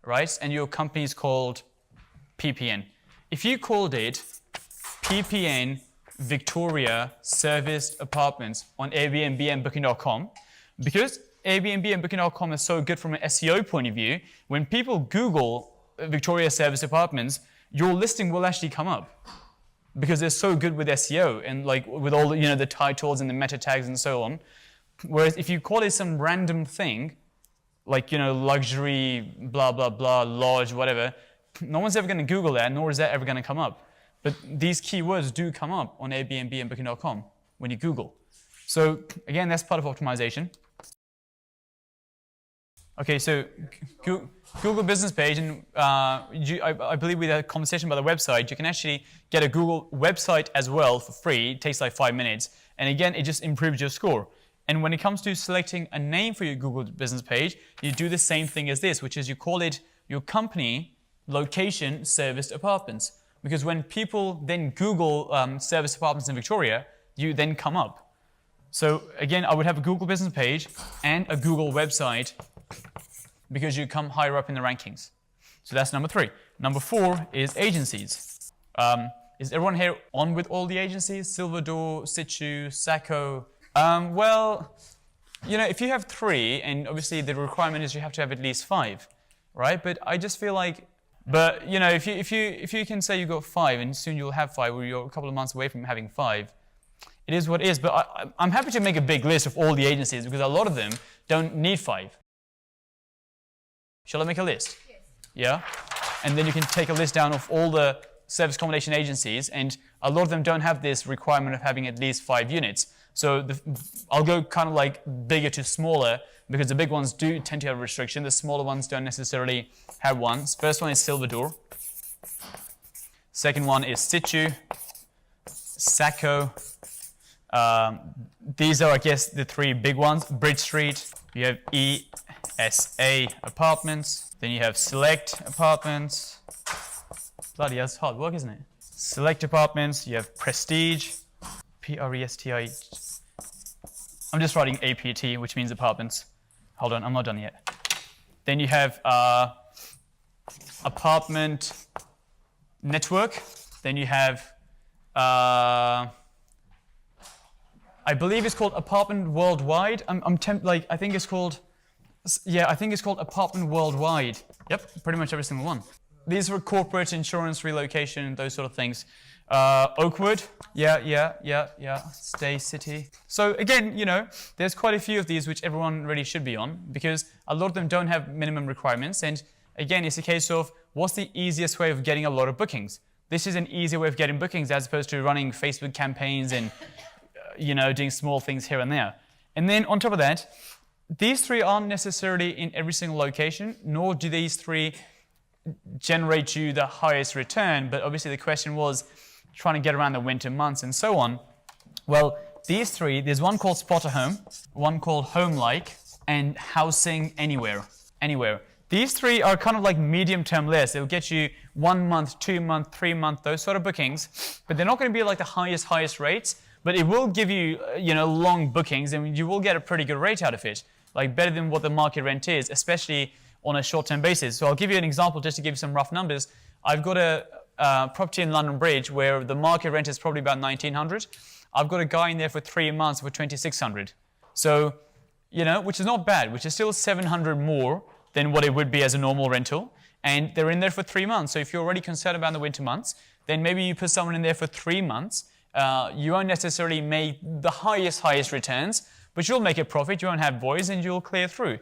right? And your company is called PPN. If you called it PPN Victoria Serviced Apartments on Airbnb and Booking.com, because Airbnb and Booking.com is so good from an SEO point of view, when people Google Victoria Serviced Apartments, your listing will actually come up. because they're so good with SEO and like with all the, the titles and the meta tags and so on. Whereas if you call it some random thing, like, luxury, blah, blah, blah, lodge, whatever, no one's ever going to Google that, nor is that ever going to come up. But these keywords do come up on Airbnb and Booking.com when you Google. So again, that's part of optimization. Okay, so Google business page, and I believe we had a conversation about the website. You can actually get a Google website as well for free. It takes like 5 minutes. And again, it just improves your score. And when it comes to selecting a name for your Google business page, you do the same thing as this, which is you call it your company location serviced apartments. Because when people then Google serviced apartments in Victoria, you then come up. So again, I would have a Google business page and a Google website because you come higher up in the rankings. So that's number 3. Number 4 is agencies. Is everyone here on with all the agencies? Silverdoor, Situ, Sacco? Well, if you have 3, and obviously the requirement is you have to have at least 5, right? But I just feel like, if you can say you got 5 and soon you'll have 5, or you're a couple of months away from having 5, it is what it is. But I'm happy to make a big list of all the agencies because a lot of them don't need 5. Shall I make a list? Yes. Yeah? And then you can take a list down of all the service accommodation agencies, and a lot of them don't have this requirement of having at least 5 units. So I'll go kind of like bigger to smaller because the big ones do tend to have a restriction. The smaller ones don't necessarily have one. First one is Silverdoor. Second one is Situ, Sacco. These are, I guess, the 3 big ones. Bridge Street. You have ESA Apartments. Then you have Select Apartments. Bloody hell, it's hard work, isn't it? Select Apartments. You have Prestige. Presti. I'm just writing APT, which means apartments. Hold on, I'm not done yet. Then you have Apartment Network. Then you have, I believe it's called Apartment Worldwide. I think it's called, I think it's called Apartment Worldwide. Yep, pretty much every single one. These are corporate insurance, relocation, those sort of things. Oakwood, yeah. Stay City. So again, there's quite a few of these which everyone really should be on because a lot of them don't have minimum requirements. And again, it's a case of what's the easiest way of getting a lot of bookings? This is an easier way of getting bookings as opposed to running Facebook campaigns and, doing small things here and there. And then on top of that, these 3 aren't necessarily in every single location, nor do these 3 generate you the highest return. But obviously the question was, trying to get around the winter months and so on. Well, these 3, there's one called Spot a Home, one called Home-like, and Housing Anywhere. These 3 are kind of like medium-term lists. They'll get you 1 month, 2 month, 3 month, those sort of bookings, but they're not going to be like the highest rates, but it will give you, long bookings, and you will get a pretty good rate out of it, like better than what the market rent is, especially on a short-term basis. So I'll give you an example just to give you some rough numbers. I've got a property in London Bridge where the market rent is probably about 1,900. I've got a guy in there for 3 months for 2,600. So, which is not bad, which is still 700 more than what it would be as a normal rental. And they're in there for 3 months. So if you're already concerned about the winter months, then maybe you put someone in there for 3 months. You won't necessarily make the highest returns, but you'll make a profit, you won't have voids, and you'll clear through.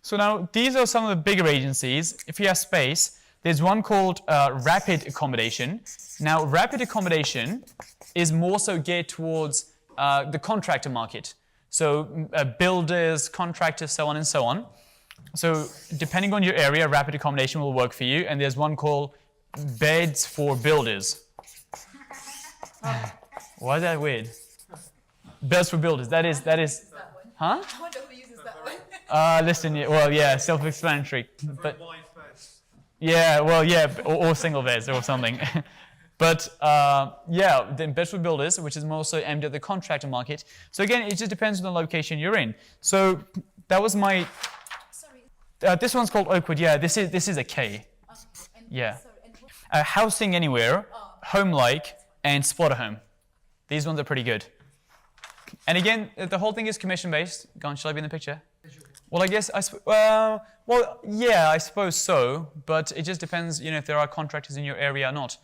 So now, these are some of the bigger agencies. If you have space, there's one called Rapid Accommodation. Now, Rapid Accommodation is more so geared towards the contractor market. So builders, contractors, so on and so on. So depending on your area, Rapid Accommodation will work for you. And there's one called Beds for Builders. Why is that weird? Beds for Builders. That is. Huh? I wonder who uses that one. Listen, well, yeah, self-explanatory. But yeah, well, yeah, or single beds or something. But then Beds for Builders, which is more so aimed at the contractor market. So again, it just depends on the location you're in. So that was my. Sorry. This one's called Oakwood. Yeah, this is a K. Yeah. Housing Anywhere, Home-like, and Spot a Home. These ones are pretty good. And again, the whole thing is commission-based. Go on, shall I be in the picture? Well, I guess, yeah, I suppose so. But it just depends, if there are contractors in your area or not.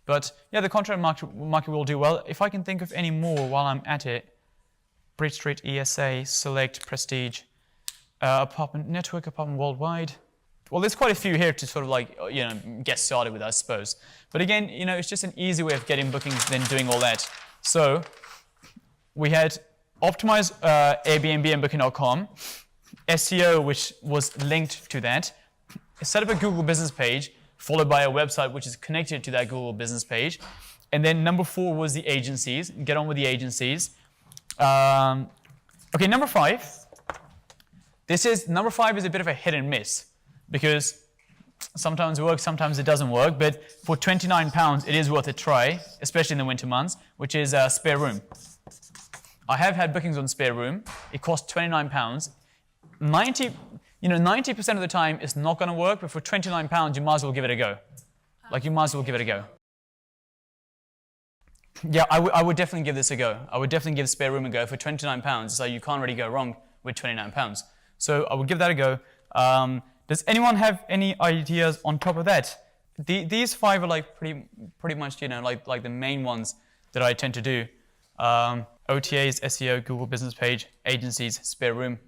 But yeah, the contract market will do well. If I can think of any more while I'm at it, Bridge Street, ESA, Select, Prestige, apartment network, apartment worldwide. Well, there's quite a few here to sort of like, get started with, I suppose. But again, it's just an easy way of getting bookings than doing all that. So we had optimize Airbnb and Booking.com, SEO, which was linked to that, set up a Google business page, followed by a website which is connected to that Google business page. And then number 4 was the agencies. Get on with the agencies. Okay, number 5. Number 5 is a bit of a hit and miss because sometimes it works, sometimes it doesn't work. But for £29, it is worth a try, especially in the winter months, which is Spare Room. I have had bookings on Spare Room. It costs £29. 90% of the time it's not going to work, but for £29, you might as well give it a go. You might as well give it a go. Yeah, I would definitely give this a go. I would definitely give Spare Room a go for £29. So you can't really go wrong with £29. So I would give that a go. Does anyone have any ideas on top of that? These 5 are like pretty much like the main ones that I tend to do. OTAs, SEO, Google business page, agencies, Spare Room.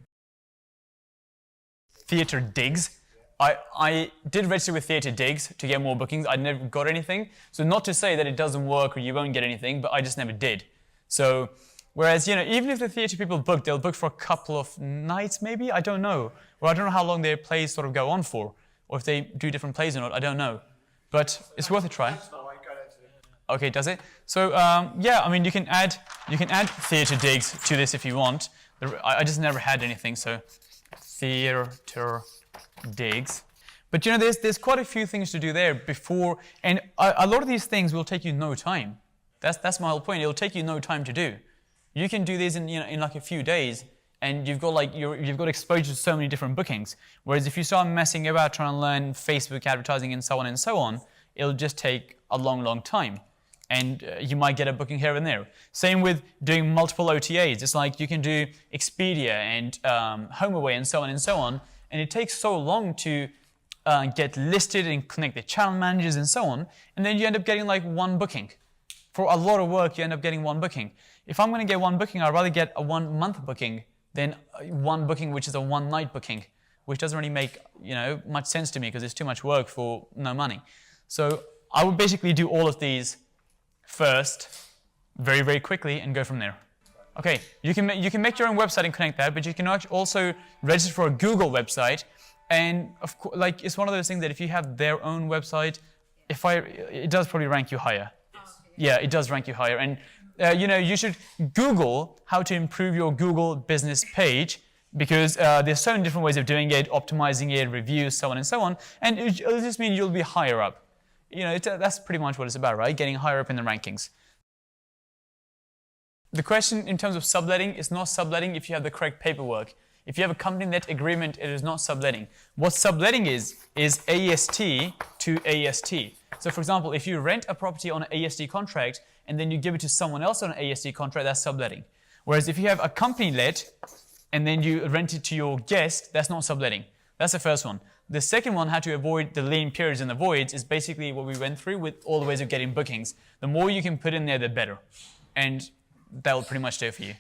Theatre Digs. I did register with Theatre Digs to get more bookings. I never got anything. So not to say that it doesn't work or you won't get anything, but I just never did. So whereas, even if the theatre people book, they'll book for a couple of nights maybe, I don't know. Or I don't know how long their plays sort of go on for. Or if they do different plays or not, I don't know. But it's worth a try. Okay, does it? So yeah, I mean you can add Theatre Digs to this if you want. I just never had anything, so Theatre Digs. But there's quite a few things to do there before, and a lot of these things will take you no time. That's my whole point. It'll take you no time to do. You can do these in like a few days, and you've got exposure to so many different bookings. Whereas if you start messing about trying to learn Facebook advertising and so on, it'll just take a long time. And you might get a booking here and there. Same with doing multiple OTAs. It's like you can do Expedia and HomeAway and so on. And it takes so long to get listed and connect the channel managers and so on. And then you end up getting like 1 booking. For a lot of work, you end up getting 1 booking. If I'm going to get 1 booking, I'd rather get a 1-month booking than 1 booking which is a 1-night booking, which doesn't really make much sense to me because it's too much work for no money. So I would basically do all of these first, very quickly, and go from there. Okay, you can make your own website and connect that, but you can also register for a Google website, and of course, it's one of those things that if you have their own website, it does probably rank you higher. Yeah, it does rank you higher, and you should Google how to improve your Google business page because there's so many different ways of doing it, optimizing it, reviews, so on, and it'll just mean you'll be higher up. That's pretty much what it's about, right? Getting higher up in the rankings. The question in terms of subletting is not subletting if you have the correct paperwork. If you have a company net agreement, it is not subletting. What subletting is AST to AST. So for example, if you rent a property on an AST contract and then you give it to someone else on an AST contract, that's subletting. Whereas if you have a company let and then you rent it to your guest, that's not subletting. That's the first one. The second one, how to avoid the lean periods and the voids, is basically what we went through with all the ways of getting bookings. The more you can put in there, the better. And that will pretty much do it for you.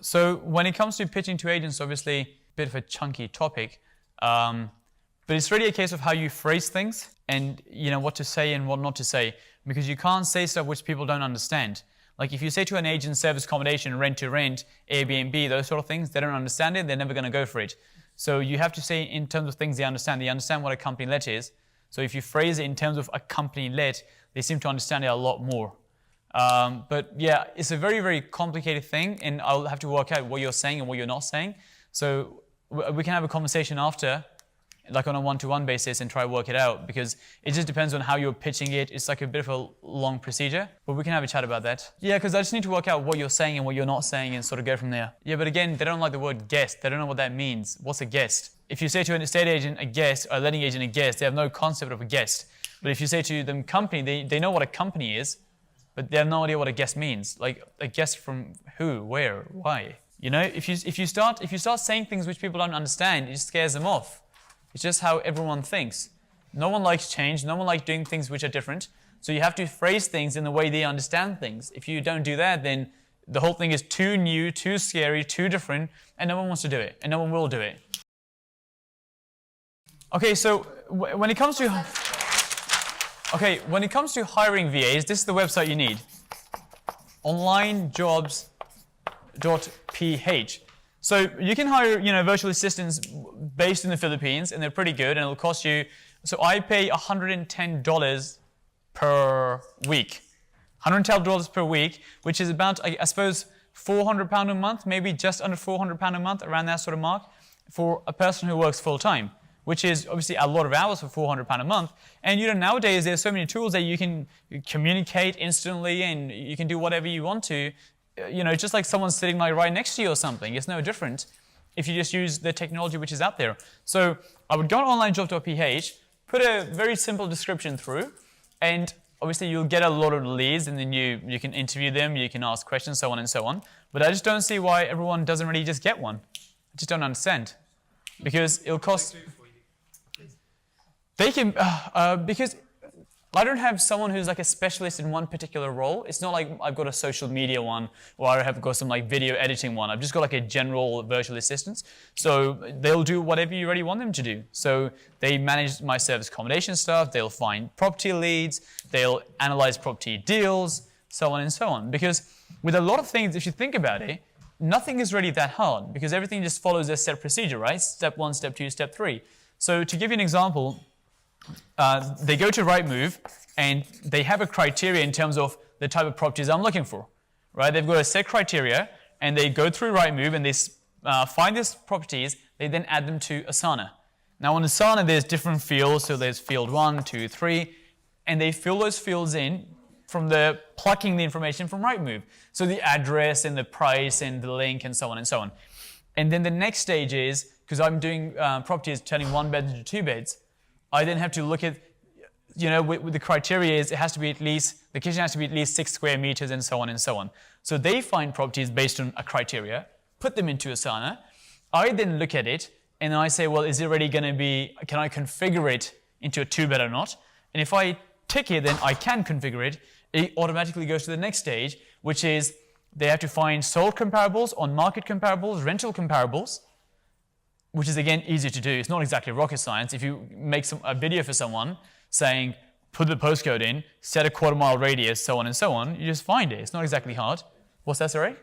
So when it comes to pitching to agents, obviously a bit of a chunky topic, but it's really a case of how you phrase things and what to say and what not to say, because you can't say stuff which people don't understand. Like if you say to an agent, service accommodation, rent to rent, Airbnb, those sort of things, they don't understand it, they're never going to go for it. So you have to say in terms of things they understand what a company let is. So if you phrase it in terms of a company let, they seem to understand it a lot more. But yeah, it's a very complicated thing, and I'll have to work out what you're saying and what you're not saying. So we can have a conversation after, like on a one-to-one basis, and try to work it out, because it just depends on how you're pitching it. It's like a bit of a long procedure, but we can have a chat about that. Yeah, because I just need to work out what you're saying and what you're not saying and sort of go from there. Yeah, but again, they don't like the word guest. They don't know what that means. What's a guest? If you say to an estate agent a guest, or a letting agent a guest, they have no concept of a guest. But if you say to them company, they know what a company is, but they have no idea what a guest means. Like a guest from who, where, why? If you start saying things which people don't understand, it just scares them off. It's just how everyone thinks. No one likes change. No one likes doing things which are different. So you have to phrase things in the way they understand things. If you don't do that, then the whole thing is too new, too scary, too different, and no one wants to do it, and no one will do it. Okay, so when it comes to hiring VAs, this is the website you need. onlinejobs.ph. So you can hire, virtual assistants based in the Philippines, and they're pretty good, and it'll cost you. So I pay $110 per week. $110 per week, which is about, I suppose, £400 a month, maybe just under £400 a month, around that sort of mark, for a person who works full time, which is obviously a lot of hours for £400 a month. And nowadays there's so many tools that you can communicate instantly, and you can do whatever you want to. Just like someone's sitting like right next to you or something. It's no different if you just use the technology which is out there. So I would go on onlinejob.ph, put a very simple description through, and obviously you'll get a lot of leads, and then you can interview them, you can ask questions, so on and so on. But I just don't see why everyone doesn't really just get one. I just don't understand. Because it'll cost... They can... because I don't have someone who's like a specialist in one particular role. It's not like I've got a social media one, or I have got some like video editing one. I've just got like a general virtual assistant. So they'll do whatever you really want them to do. So they manage my service accommodation stuff, they'll find property leads, they'll analyze property deals, so on and so on. Because with a lot of things, if you think about it, nothing is really that hard, because everything just follows a set procedure, right? Step 1, step 2, step 3. So to give you an example, they go to Rightmove, and they have a criteria in terms of the type of properties I'm looking for, right? They've got a set criteria, and they go through Rightmove, and they find these properties. They then add them to Asana. Now on Asana, there's different fields. So there's field 1, 2, 3, and they fill those fields in from plucking the information from Rightmove. So the address and the price and the link and so on and so on. And then the next stage is, because I'm doing properties turning 1 bed into 2 beds, I then have to look at, with the criteria is it has to be at least, the kitchen has to be at least 6 square meters and so on and so on. So they find properties based on a criteria, put them into Asana. I then look at it, and then I say, well, is it really going to be, can I configure it into a 2-bed or not? And if I tick it, then I can configure it. It automatically goes to the next stage, which is they have to find sold comparables, on-market comparables, rental comparables, which is, again, easy to do. It's not exactly rocket science. If you make a video for someone saying, put the postcode in, set a quarter-mile radius, so on and so on, you just find it. It's not exactly hard. What's that, sorry?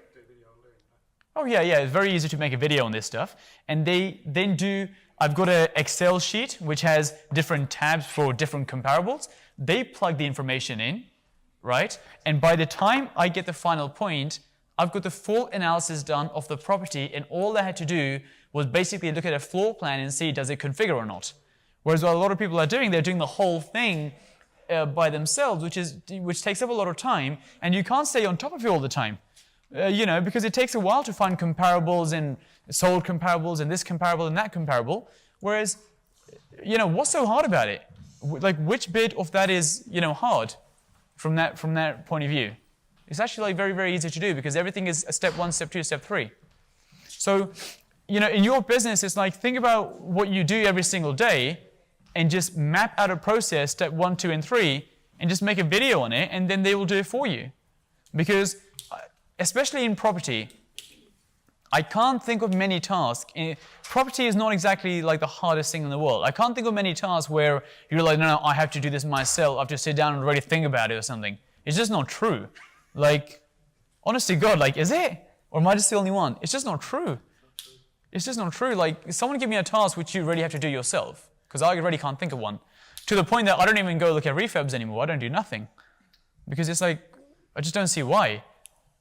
Oh, yeah, it's very easy to make a video on this stuff. And they then I've got an Excel sheet which has different tabs for different comparables. They plug the information in, right? And by the time I get the final point, I've got the full analysis done of the property, and all I had to do was basically look at a floor plan and see, does it configure or not? Whereas what a lot of people are doing, they're doing the whole thing by themselves, which takes up a lot of time, and you can't stay on top of it all the time. Because it takes a while to find comparables and sold comparables and this comparable and that comparable. Whereas, what's so hard about it? Like, which bit of that is, hard from that point of view? It's actually very, very easy to do, because everything is step 1, step 2, step 3. So, in your business, it's like, think about what you do every single day and just map out a process, step 1, 2, and 3, and just make a video on it, and then they will do it for you. Because, especially in property, I can't think of many tasks. Property is not exactly like the hardest thing in the world. I can't think of many tasks where you're like, no, I have to do this myself. I have to sit down and really think about it or something. It's just not true. Like, honest to God, like, is it? Or am I just the only one? It's just not true. It's just not true. Like, someone give me a task which you really have to do yourself, because I really can't think of one. To the point that I don't even go look at refurbs anymore. I don't do nothing. Because it's like, I just don't see why.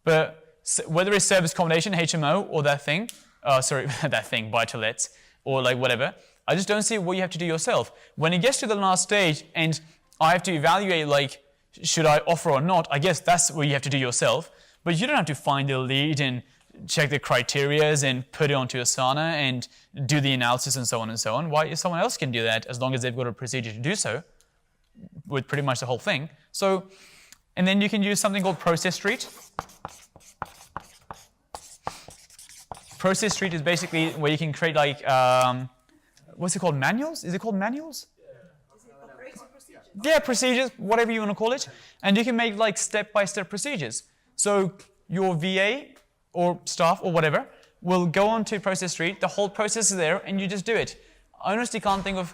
But whether it's service accommodation, HMO, or that thing, that thing, buy-to-lets, or like whatever, I just don't see what you have to do yourself. When it gets to the last stage and I have to evaluate, like, should I offer or not, I guess that's what you have to do yourself. But you don't have to find the lead and check the criteria and put it onto Asana and do the analysis and so on and so on. Why? Someone else can do that as long as they've got a procedure to do so with pretty much the whole thing. So, and then you can use something called Process Street. Process Street is basically where you can create like, what's it called, manuals? Is it called manuals? Yeah, procedures, whatever you want to call it. And you can make like step-by-step procedures. So your VA or staff or whatever will go on to Process Street. The whole process is there, and you just do it. I honestly can't think of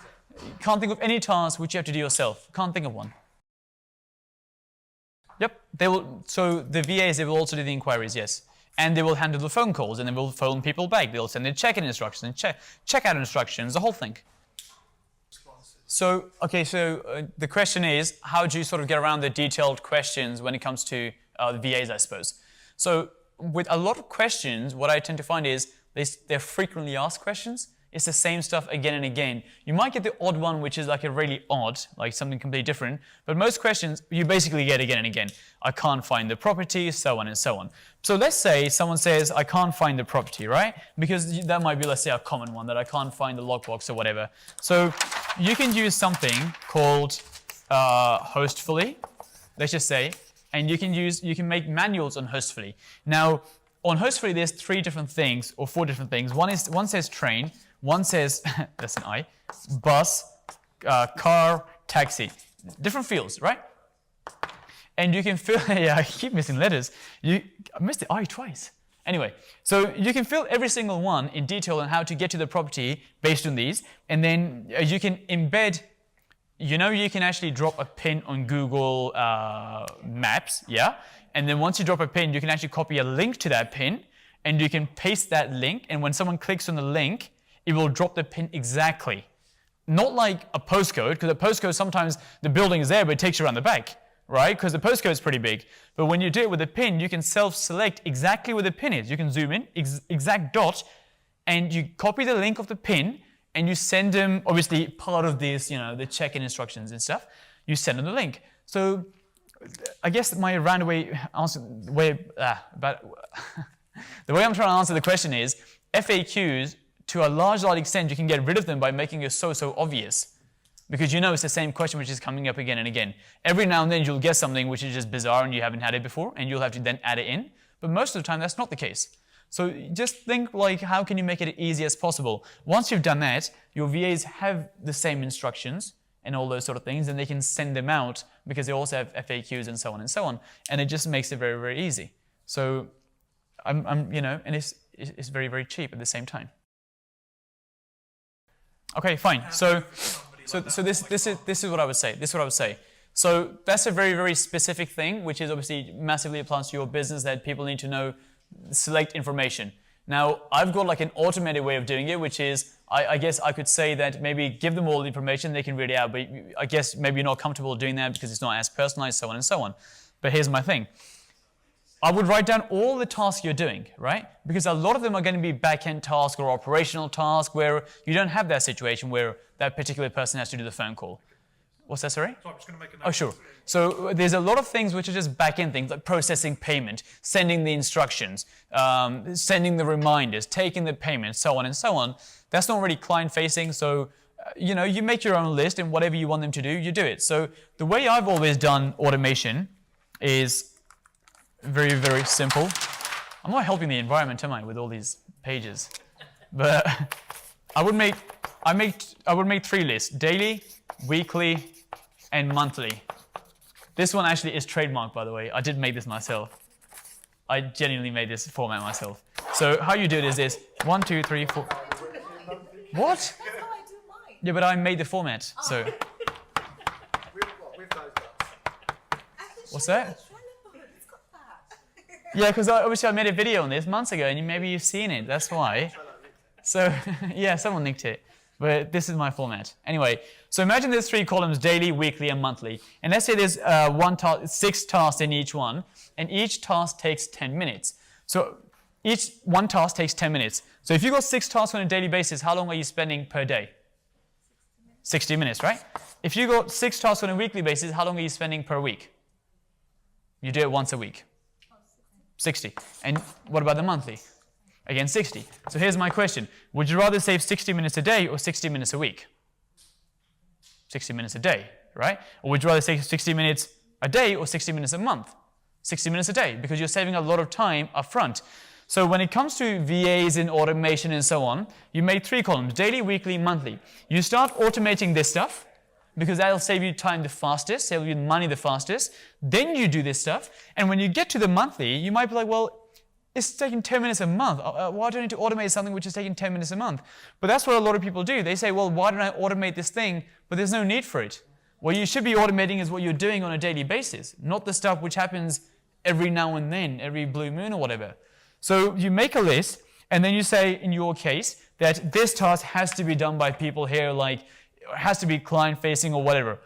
any task which you have to do yourself. Can't think of one. Yep, they will. So the VAs, they will also do the inquiries, yes. And they will handle the phone calls, and they will phone people back. They'll send the check-in instructions, check-out instructions, the whole thing. So, okay, so the question is, how do you sort of get around the detailed questions when it comes to the VAs, I suppose? So with a lot of questions, what I tend to find is they're frequently asked questions. It's the same stuff again and again. You might get the odd one, which is like a really odd, like something completely different. But most questions, you basically get again and again. I can't find the property, so on and so on. So let's say someone says, I can't find the property, right? Because that might be, let's say, a common one, that I can't find the lockbox or whatever. So you can use something called Hostfully, let's just say, and you can make manuals on Hostfully. Now, on Hostfully, there's 3 different things, or 4 different things. One says train, one says, that's an I, bus, car, taxi. Different fields, right? And you can fill, yeah, I keep missing letters. I missed the I twice. Anyway, so you can fill every single one in detail on how to get to the property based on these. And then you can embed, you can actually drop a pin on Google Maps, yeah? And then once you drop a pin, you can actually copy a link to that pin, and you can paste that link. And when someone clicks on the link, it will drop the pin exactly. Not like a postcode, because a postcode, sometimes the building is there, but it takes you around the back, right? Because the postcode is pretty big. But when you do it with a pin, you can self-select exactly where the pin is. You can zoom in, exact dot, and you copy the link of the pin, and you send them, obviously part of this, the check-in instructions and stuff, you send them the link. So I guess my roundabout answer, the way I'm trying to answer the question is, FAQs, to a large extent, you can get rid of them by making it so obvious. Because it's the same question which is coming up again and again. Every now and then you'll get something which is just bizarre and you haven't had it before, and you'll have to then add it in. But most of the time, that's not the case. So just think like, how can you make it as easy as possible? Once you've done that, your VAs have the same instructions and all those sort of things, and they can send them out because they also have FAQs and so on and so on. And it just makes it very, very easy. So and it's very, very cheap at the same time. Okay, fine. So this is what I would say. This is what I would say. So that's a very, very specific thing, which is obviously massively applies to your business, that people need to know, select information. Now, I've got like an automated way of doing it, which is, I guess I could say that maybe give them all the information, they can read it out, but I guess maybe you're not comfortable doing that because it's not as personalized, so on and so on. But here's my thing. I would write down all the tasks you're doing, right? Because a lot of them are going to be back-end tasks or operational tasks where you don't have that situation where that particular person has to do the phone call. What's that, sorry? So I'm just going to make a note. Oh, sure. So there's a lot of things which are just back-end things, like processing payment, sending the instructions, sending the reminders, taking the payment, so on and so on. That's not really client-facing, so you make your own list, and whatever you want them to do, you do it. So the way I've always done automation is very, very simple. I'm not helping the environment, am I, with all these pages? But I would make 3 lists: daily, weekly, and monthly. This one actually is trademarked, by the way. I did make this myself. I genuinely made this format myself. So how you do it is this: 1, 2, 3, 4. What? Yeah, but I made the format. So. What's that? Yeah, because obviously I made a video on this months ago, and maybe you've seen it. That's why. So yeah, someone nicked it. But this is my format. Anyway, so imagine there's 3 columns: daily, weekly, and monthly. And let's say there's 6 tasks in each one, and each task takes 10 minutes. So one task takes 10 minutes. So if you've got 6 tasks on a daily basis, how long are you spending per day? 60 minutes, right? If you got 6 tasks on a weekly basis, how long are you spending per week? You do it once a week. 60. And what about the monthly? Again, 60. So here's my question. Would you rather save 60 minutes a day or 60 minutes a week? 60 minutes a day, right? Or would you rather save 60 minutes a day or 60 minutes a month? 60 minutes a day, because you're saving a lot of time up front. So when it comes to VAs and automation and so on, you make 3 columns: daily, weekly, monthly. You start automating this stuff, because that'll save you time the fastest, save you money the fastest. Then you do this stuff. And when you get to the monthly, you might be like, well, it's taking 10 minutes a month. Why do I need to automate something which is taking 10 minutes a month? But that's what a lot of people do. They say, well, why don't I automate this thing? But there's no need for it. What you should be automating is what you're doing on a daily basis, not the stuff which happens every now and then, every blue moon or whatever. So you make a list, and then you say, in your case, that this task has to be done by people here, like, it has to be client-facing or whatever.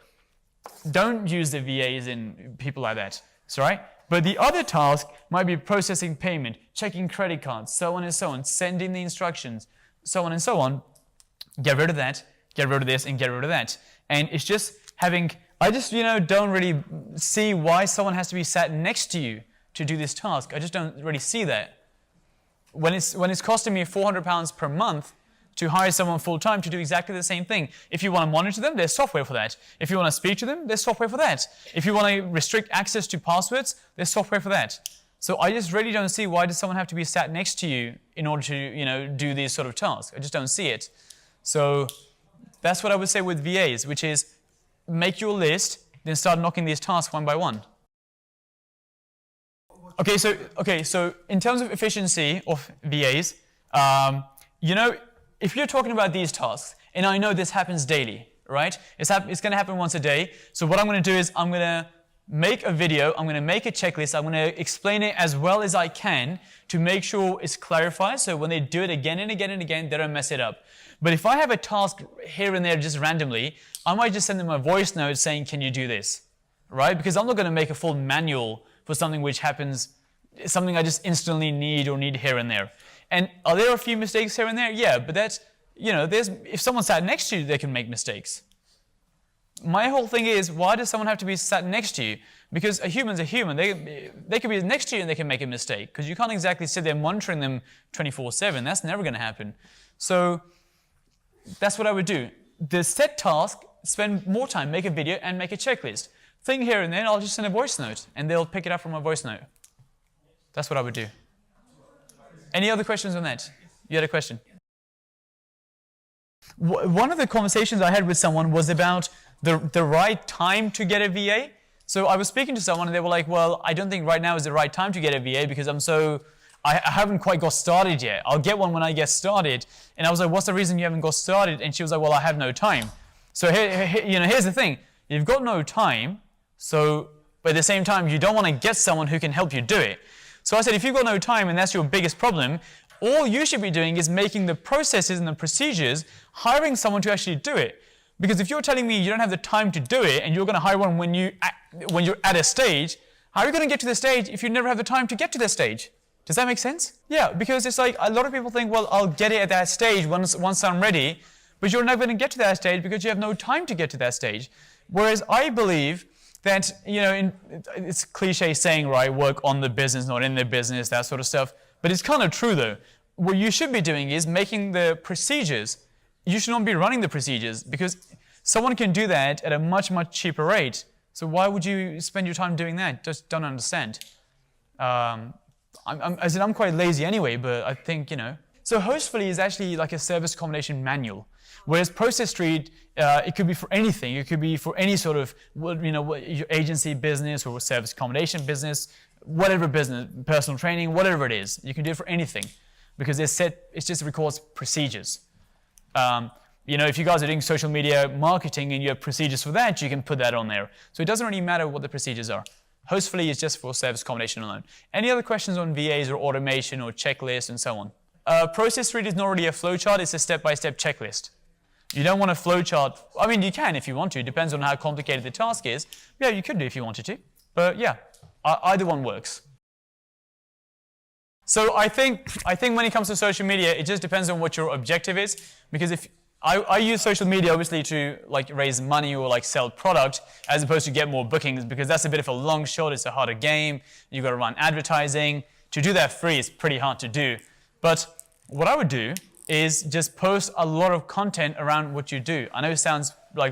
Don't use the VAs and people like that, right? But the other task might be processing payment, checking credit cards, so on and so on, sending the instructions, so on and so on. Get rid of that, get rid of this, and get rid of that. And it's just having, I just, don't really see why someone has to be sat next to you to do this task. I just don't really see that. When it's costing me £400 per month to hire someone full-time to do exactly the same thing. If you want to monitor them, there's software for that. If you want to speak to them, there's software for that. If you want to restrict access to passwords, there's software for that. So I just really don't see why does someone have to be sat next to you in order to, do these sort of tasks. I just don't see it. So that's what I would say with VAs, which is make your list, then start knocking these tasks one by one. Okay, so in terms of efficiency of VAs, if you're talking about these tasks, and I know this happens daily, right? It's going to happen once a day. So what I'm going to do is I'm going to make a video, I'm going to make a checklist, I'm going to explain it as well as I can to make sure it's clarified, so when they do it again and again and again, they don't mess it up. But if I have a task here and there just randomly, I might just send them a voice note saying, can you do this, right? Because I'm not going to make a full manual for something which happens, something I just instantly need or need here and there. And are there a few mistakes here and there? Yeah, but that's, if someone sat next to you, they can make mistakes. My whole thing is, why does someone have to be sat next to you? Because a human's a human. They could be next to you and they can make a mistake, because you can't exactly sit there monitoring them 24/7. That's never going to happen. So that's what I would do. The set task, spend more time, make a video and make a checklist. Thing here and then, I'll just send a voice note and they'll pick it up from a voice note. That's what I would do. Any other questions on that? You had a question? One of the conversations I had with someone was about the right time to get a VA. So I was speaking to someone and they were like, well, I don't think right now is the right time to get a VA because I haven't quite got started yet. I'll get one when I get started. And I was like, what's the reason you haven't got started? And she was like, well, I have no time. So here's the thing. You've got no time, but at the same time, you don't want to get someone who can help you do it. So I said, if you've got no time and that's your biggest problem, all you should be doing is making the processes and the procedures, hiring someone to actually do it. Because if you're telling me you don't have the time to do it and you're going to hire one when you're at a stage, how are you going to get to the stage if you never have the time to get to the stage? Does that make sense? Yeah, because it's like a lot of people think, well, I'll get it at that stage once I'm ready, but you're never going to get to that stage because you have no time to get to that stage. Whereas I believe that, it's cliche saying, right, work on the business, not in the business, that sort of stuff. But it's kind of true though. What you should be doing is making the procedures. You should not be running the procedures because someone can do that at a much, much cheaper rate. So why would you spend your time doing that? Just don't understand. I'm quite lazy anyway, but I think, So Hostfully is actually like a service accommodation manual. Whereas Process Street, it could be for anything. It could be for any sort of, your agency business or service accommodation business, whatever business, personal training, whatever it is. You can do it for anything because it just records procedures. If you guys are doing social media marketing and you have procedures for that, you can put that on there. So it doesn't really matter what the procedures are. Hostfully is just for service accommodation alone. Any other questions on VAs or automation or checklists and so on? Process Street is not really a flowchart, it's a step-by-step checklist. You don't want a flowchart. I mean, you can if you want to. It depends on how complicated the task is. Yeah, you could do if you wanted to. But yeah, either one works. So I think when it comes to social media, it just depends on what your objective is. Because if I use social media obviously to raise money or sell product as opposed to get more bookings because that's a bit of a long shot. It's a harder game. You've got to run advertising. To do that free is pretty hard to do. But what I would do is just post a lot of content around what you do. I know it sounds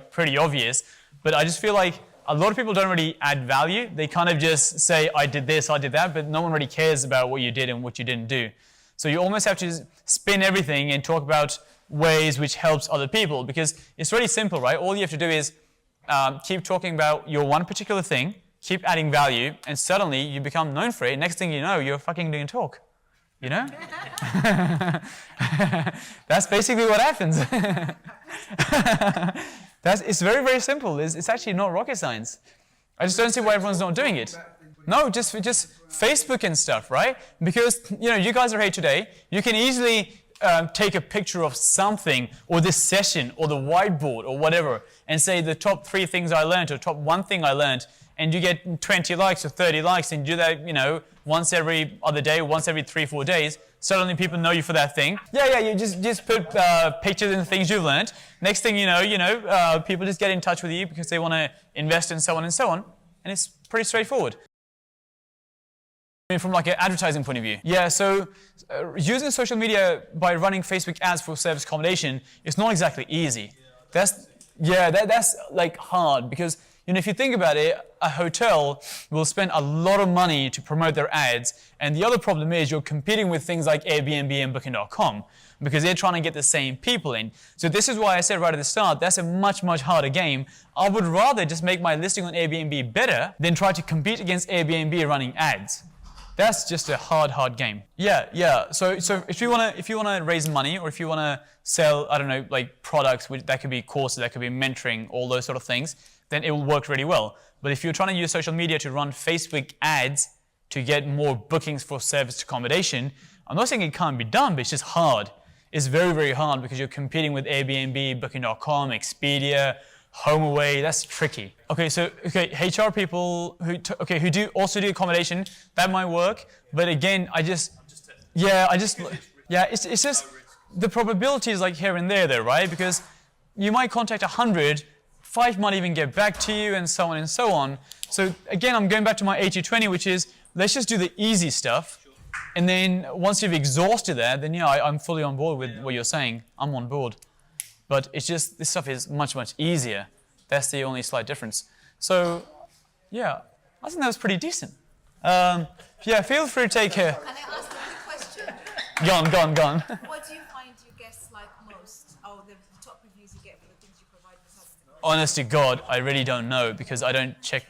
pretty obvious, but I just feel like a lot of people don't really add value. They kind of just say, I did this, I did that, but no one really cares about what you did and what you didn't do. So you almost have to spin everything and talk about ways which helps other people because it's really simple, right? All you have to do is keep talking about your one particular thing, keep adding value, and suddenly you become known for it. Next thing you know, you're fucking doing a talk. You know? That's basically what happens. It's very, very simple. It's actually not rocket science. I just don't see why everyone's not doing it. No, just Facebook and stuff, right? Because, you guys are here today. You can easily take a picture of something, or this session, or the whiteboard, or whatever, and say the top 3 things I learned, or top 1 thing I learned, and you get 20 likes or 30 likes, and you do that, once every other day, once every 3-4 days. Suddenly people know you for that thing. Yeah, you just put pictures and things you've learned. Next thing you know, people just get in touch with you because they want to invest in so on and so on. And it's pretty straightforward. From like an advertising point of view. Yeah, so using social media by running Facebook ads for service accommodation is not exactly easy. That's like hard because, if you think about it, a hotel will spend a lot of money to promote their ads, and the other problem is you're competing with things like Airbnb and Booking.com because they're trying to get the same people in. So this is why I said right at the start, that's a much, much harder game. I would rather just make my listing on Airbnb better than try to compete against Airbnb running ads. That's just a hard game. Yeah. So if you wanna raise money, or if you wanna sell, I don't know, like products, that could be courses, that could be mentoring, all those sort of things, then it will work really well. But if you're trying to use social media to run Facebook ads to get more bookings for service accommodation, I'm not saying it can't be done, but it's just hard. It's very, very hard because you're competing with Airbnb, Booking.com, Expedia, HomeAway. That's tricky. Okay, HR people who do also do accommodation, that might work. But again, it's just the probability is like here and there, though, right? Because you might contact 100. 5 might even get back to you, and so on and so on. So again, I'm going back to my 80-20, which is let's just do the easy stuff. And then once you've exhausted that, then I'm fully on board with what you're saying. I'm on board. But it's just, this stuff is much, much easier. That's the only slight difference. So, yeah, I think that was pretty decent. Feel free to take care. Can I ask a quick question? Go on. What do you find your guests like most? Oh, the top reviews you get for the things you provide besides the Honest to God, I really don't know because I don't check.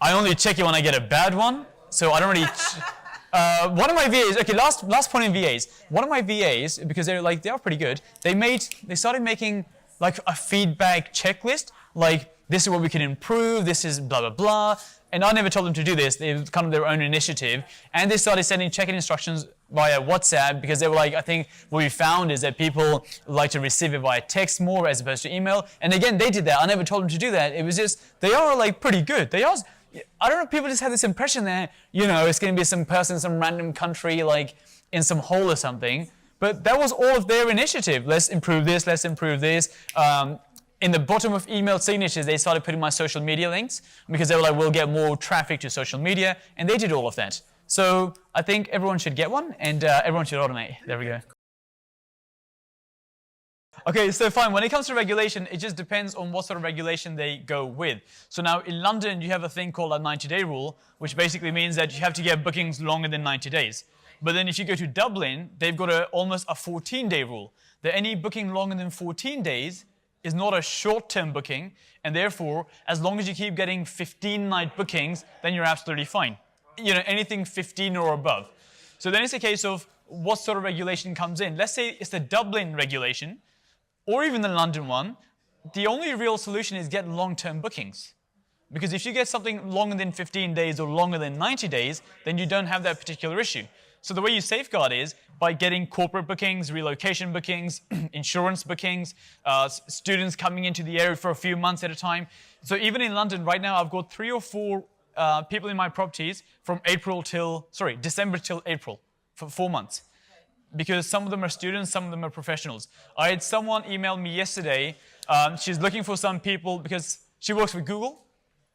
I only check it when I get a bad one, so I don't really. One of my VAs. Okay, last point in VAs. One of my VAs, because they are pretty good. They started making like a feedback checklist. Like, this is what we can improve. This is blah blah blah. And I never told them to do this. It was kind of their own initiative. And they started sending check-in instructions via WhatsApp because they were like, I think what we found is that people like to receive it via text more as opposed to email. And again, they did that. I never told them to do that. It was just, they are like pretty good. They are, I don't know, people just have this impression that, it's going to be some person in some random country, like in some hole or something. But that was all of their initiative. Let's improve this, let's improve this. In the bottom of email signatures, they started putting my social media links because they were like, we'll get more traffic to social media, and they did all of that. So I think everyone should get one, and everyone should automate. There we go. Okay, so fine. When it comes to regulation, it just depends on what sort of regulation they go with. So now in London, you have a thing called a 90-day rule, which basically means that you have to get bookings longer than 90 days. But then if you go to Dublin, they've got almost a 14-day rule. That any booking longer than 14 days is not a short-term booking, and therefore, as long as you keep getting 15-night bookings, then you're absolutely fine. Anything 15 or above. So then it's a case of what sort of regulation comes in. Let's say it's the Dublin regulation, or even the London one. The only real solution is get long-term bookings. Because if you get something longer than 15 days or longer than 90 days, then you don't have that particular issue. So the way you safeguard is by getting corporate bookings, relocation bookings, insurance bookings, students coming into the area for a few months at a time. So even in London right now, I've got 3 or 4 people in my properties from December till April for 4 months. Because some of them are students, some of them are professionals. I had someone email me yesterday. She's looking for some people because she works with Google,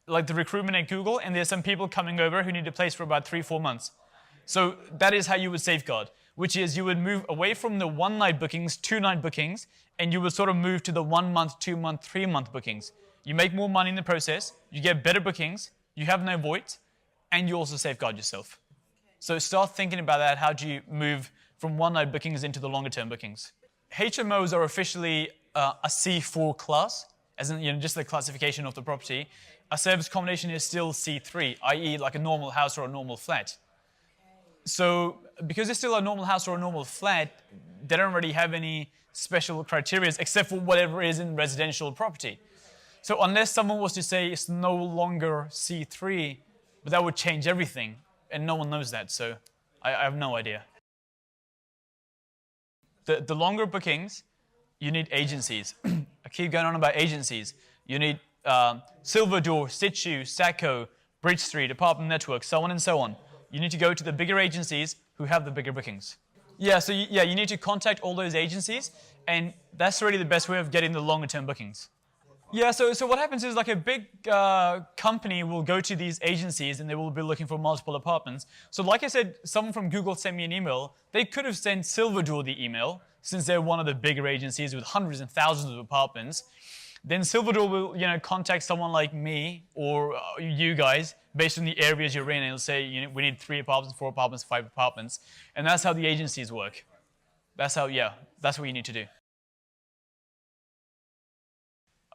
like the recruitment at Google, and there's some people coming over who need a place for about 3-4 months. So that is how you would safeguard, which is you would move away from the 1-night bookings, 2-night bookings, and you would sort of move to the 1-month, 2-month, 3-month bookings. You make more money in the process, you get better bookings, you have no voids, and you also safeguard yourself. So start thinking about that. How do you move from 1-night bookings into the longer term bookings? HMOs are officially a C4 class, as in, just the classification of the property, a service accommodation is still C3, i.e. like a normal house or a normal flat. So because it's still a normal house or a normal flat, they don't really have any special criteria except for whatever is in residential property. So unless someone was to say it's no longer C3, but that would change everything, and no one knows that, so I have no idea. The longer bookings, you need agencies. I keep going on about agencies. You need Silver Door, Situ, Sacco, Bridge Street, Apartment Network, so on and so on. You need to go to the bigger agencies who have the bigger bookings. Yeah, so you need to contact all those agencies, and that's really the best way of getting the longer term bookings. Yeah, so what happens is like a big company will go to these agencies and they will be looking for multiple apartments. So like I said, someone from Google sent me an email. They could have sent Silver Door the email, since they're one of the bigger agencies with hundreds and thousands of apartments. Then Silver Door will contact someone like me or you guys based on the areas you're in, and it'll say we need 3 apartments, 4 apartments, 5 apartments. And that's how the agencies work. That's what you need to do.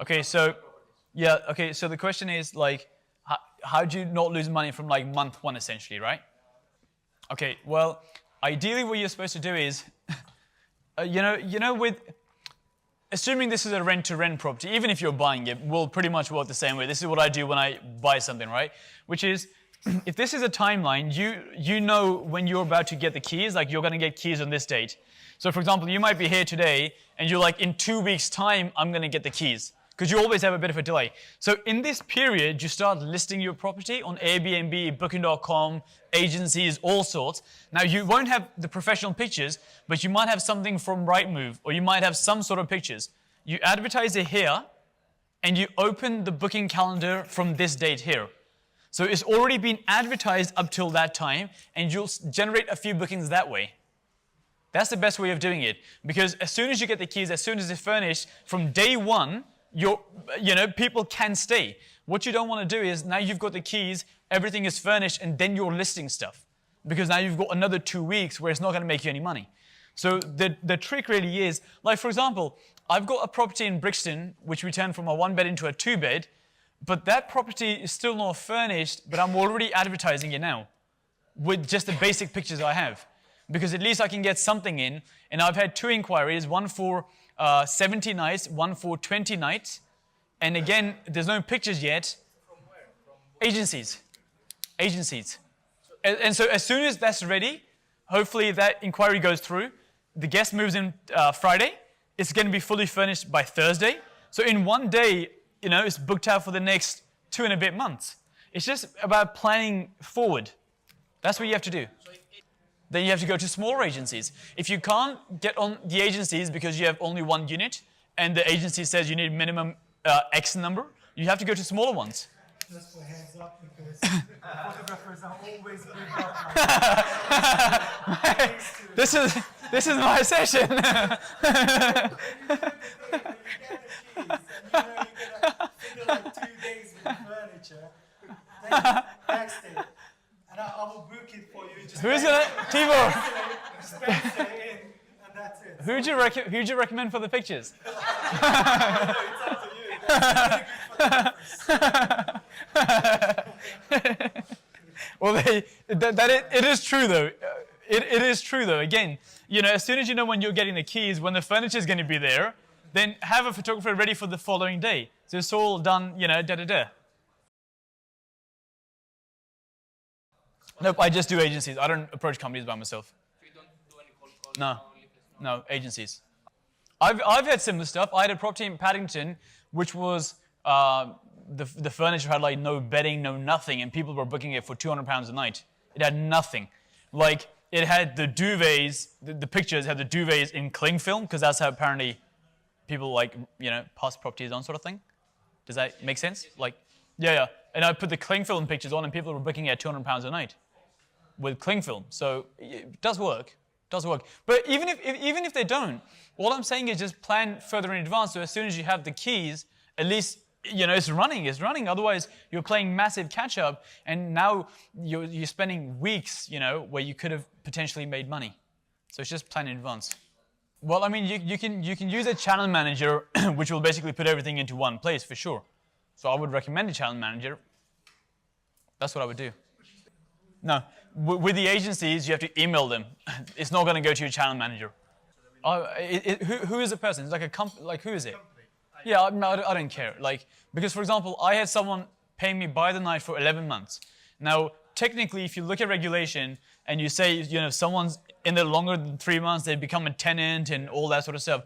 Okay, so the question is like, how do you not lose money from like month 1 essentially, right? Okay, well, ideally what you're supposed to do is, with, assuming this is a rent-to-rent property, even if you're buying it, will pretty much work the same way. This is what I do when I buy something, right? Which is, if this is a timeline, you know when you're about to get the keys, like you're going to get keys on this date. So for example, you might be here today, and you're like, in 2 weeks' time, I'm going to get the keys. Because you always have a bit of a delay. So in this period, you start listing your property on Airbnb, Booking.com, agencies, all sorts. Now you won't have the professional pictures, but you might have something from Rightmove, or you might have some sort of pictures. You advertise it here, and you open the booking calendar from this date here. So it's already been advertised up till that time, and you'll generate a few bookings that way. That's the best way of doing it. Because as soon as you get the keys, as soon as it's furnished, from day 1, people can stay. What you don't want to do is, now you've got the keys, everything is furnished, and then you're listing stuff. Because now you've got another 2 weeks where it's not going to make you any money. So the trick really is, like for example, I've got a property in Brixton, which we turned from a 1-bed into a 2-bed, but that property is still not furnished, but I'm already advertising it now with just the basic pictures I have. Because at least I can get something in, and I've had 2 inquiries, one for 70 nights, one for 20 nights, and again, there's no pictures yet. From where? Agencies. And so as soon as that's ready, hopefully that inquiry goes through, the guest moves in Friday, it's going to be fully furnished by Thursday. So in 1 day, it's booked out for the next 2 and a bit months. It's just about planning forward. That's what you have to do. Then you have to go to smaller agencies. If you can't get on the agencies because you have only 1 unit, and the agency says you need minimum X number, you have to go to smaller ones. Just for heads up, because photographers are always This is my session. You get like 2 days with furniture, then next day. And I will book it for you. Who's gonna, Tibor? Just pencil it in, and that's it. Who'd you recommend for the pictures? No, it's up to you. Well, it is true though. It is true though. Again, as soon as you know when you're getting the keys, when the furniture is going to be there, then have a photographer ready for the following day. So it's all done, da-da-da. Nope, I just do agencies. I don't approach companies by myself. You don't do any cold calling? No, agencies. I've had similar stuff. I had a property in Paddington, which was the furniture had like no bedding, no nothing, and people were booking it for £200 a night. It had nothing. Like it had the duvets. The pictures had the duvets in cling film because that's how apparently people pass properties on, sort of thing. Does that make sense? Like, yeah. And I put the cling film pictures on, and people were booking it at £200 a night with cling film. So it does work. But even if they don't, all I'm saying is just plan further in advance. So as soon as you have the keys, at least it's running. Otherwise, you're playing massive catch up, and now you're spending weeks, where you could have potentially made money. So it's just plan in advance. Well, I mean, you can use a channel manager, which will basically put everything into one place for sure. So I would recommend a channel manager. That's what I would do. No, with the agencies, you have to email them. It's not going to go to your channel manager. Who is the person? It's like a company. Like, who is it? Yeah, I don't care. Like, because for example, I had someone pay me by the night for 11 months. Now, technically, if you look at regulation and you say, you know, someone's in there longer than 3 months, they become a tenant and all that sort of stuff.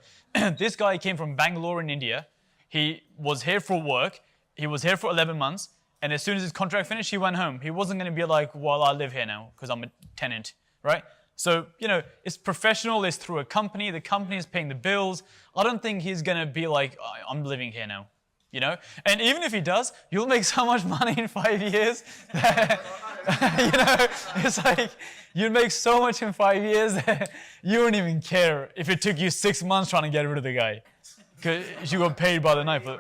This guy came from Bangalore in India. He was here for work. He was here for 11 months. And as soon as his contract finished, he went home. He wasn't going to be like, well, I live here now because I'm a tenant, right? So, you know, it's professional. It's through a company. The company is paying the bills. I don't think he's going to be like, I'm living here now, you know? And even if he does, you'll make so much money in 5 years. That, you know, it's like, you'd make so much in 5 years that you wouldn't even care if it took you 6 months trying to get rid of the guy. Because you got paid by the night. But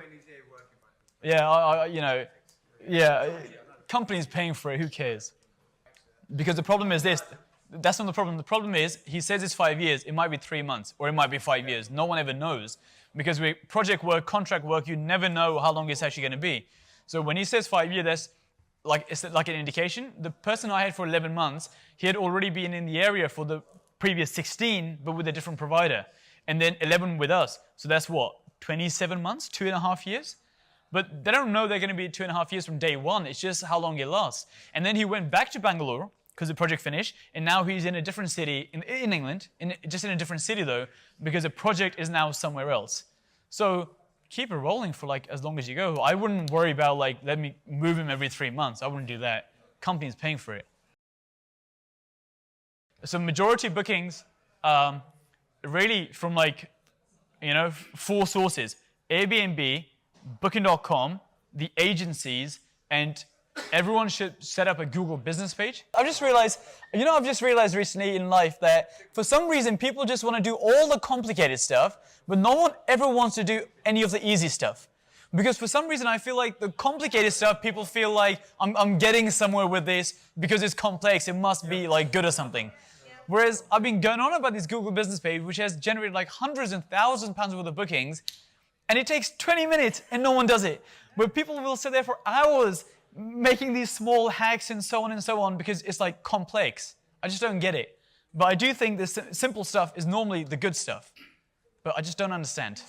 yeah, you know, yeah, company's paying for it, who cares? Because the problem is this, that's not the problem. The problem is, he says it's 5 years, it might be 3 months, or it might be 5 years. No one ever knows. Because with project work, contract work, you never know how long it's actually going to be. So when he says 5 years, that's like, it's like an indication. The person I had for 11 months, he had already been in the area for the previous 16, but with a different provider. And then 11 with us. So that's what, 27 months, 2.5 years? But they don't know they're going to be 2.5 years from day one. It's just how long it lasts. And then he went back to Bangalore because the project finished, and now he's in a different city in England, just in a different city though, because the project is now somewhere else. So keep it rolling for like as long as you go. I wouldn't worry about like, let me move him every 3 months. I wouldn't do that. Company's paying for it. So majority bookings, really from like, you know, 4 sources: Airbnb, Booking.com, the agencies, and everyone should set up a Google business page. I've just realized recently in life that for some reason people just want to do all the complicated stuff, but no one ever wants to do any of the easy stuff. Because for some reason I feel like the complicated stuff, people feel like I'm getting somewhere with this because it's complex, it must be like good or something. Whereas I've been going on about this Google business page, which has generated like hundreds and thousands of pounds worth of bookings, and it takes 20 minutes and no one does it. Where people will sit there for hours making these small hacks and so on because it's like complex. I just don't get it. But I do think this simple stuff is normally the good stuff. But I just don't understand.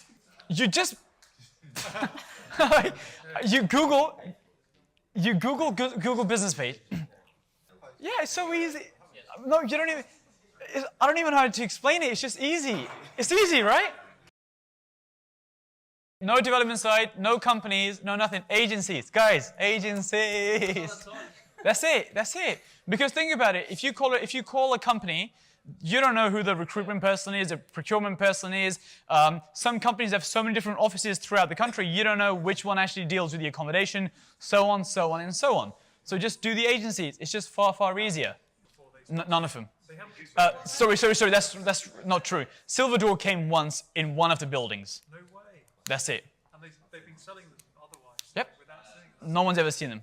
You just, you Google Google business page. Yeah, it's so easy. No, you don't even, I don't even know how to explain it. It's just easy. It's easy, right? No development site, no companies, no nothing. Agencies, guys, agencies. That's it. That's it. Because think about it. If you call a company, you don't know who the recruitment person is, the procurement person is. Some companies have so many different offices throughout the country. You don't know which one actually deals with the accommodation, so on, and so on. So just do the agencies. It's just far, far easier. None of them. Sorry. That's not true. Silver Door came once in one of the buildings. No way. That's it. And they've been selling them otherwise. Yep. Without seeing them. No one's ever seen them.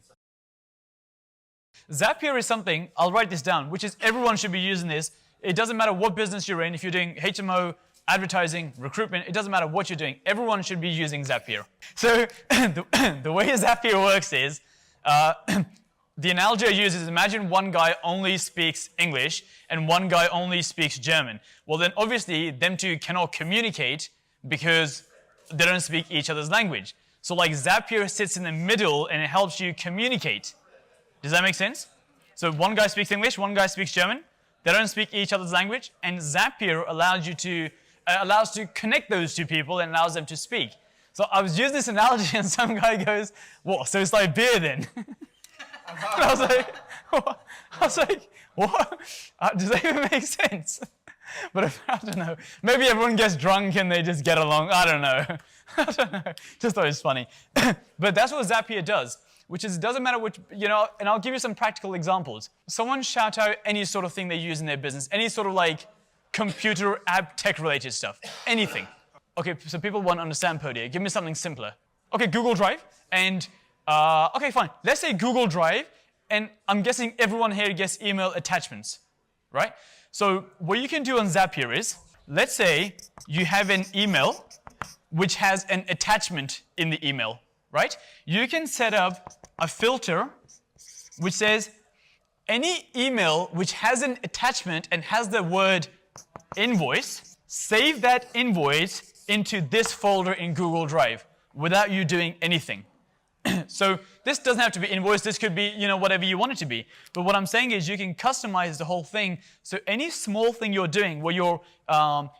Zapier is something, I'll write this down, which is everyone should be using this. It doesn't matter what business you're in. If you're doing HMO, advertising, recruitment, it doesn't matter what you're doing. Everyone should be using Zapier. So the way Zapier works is, the analogy I use is imagine one guy only speaks English and one guy only speaks German. Well, then obviously them two cannot communicate because they don't speak each other's language. So like Zapier sits in the middle and it helps you communicate. Does that make sense? So one guy speaks English, one guy speaks German. They don't speak each other's language, and Zapier allows to connect those two people and allows them to speak. So I was using this analogy, and some guy goes, "What? So it's like beer then?" And I was like, "What?" What? Does that even make sense? But I don't know. Maybe everyone gets drunk and they just get along. I don't know. I don't know. Just thought it was funny. But that's what Zapier does. Which is, it doesn't matter which, and I'll give you some practical examples. Someone shout out any sort of thing they use in their business, any sort of like computer app tech related stuff, anything. Okay, so people won't understand Podia. Give me something simpler. Okay, Google Drive, and okay, fine. Let's say Google Drive, and I'm guessing everyone here gets email attachments, right? So what you can do on Zapier is, let's say you have an email which has an attachment in the email, right? You can set up a filter which says any email which has an attachment and has the word invoice, save that invoice into this folder in Google Drive without you doing anything. So this doesn't have to be invoice, this could be, you know, whatever you want it to be. But what I'm saying is you can customize the whole thing. So any small thing you're doing where you're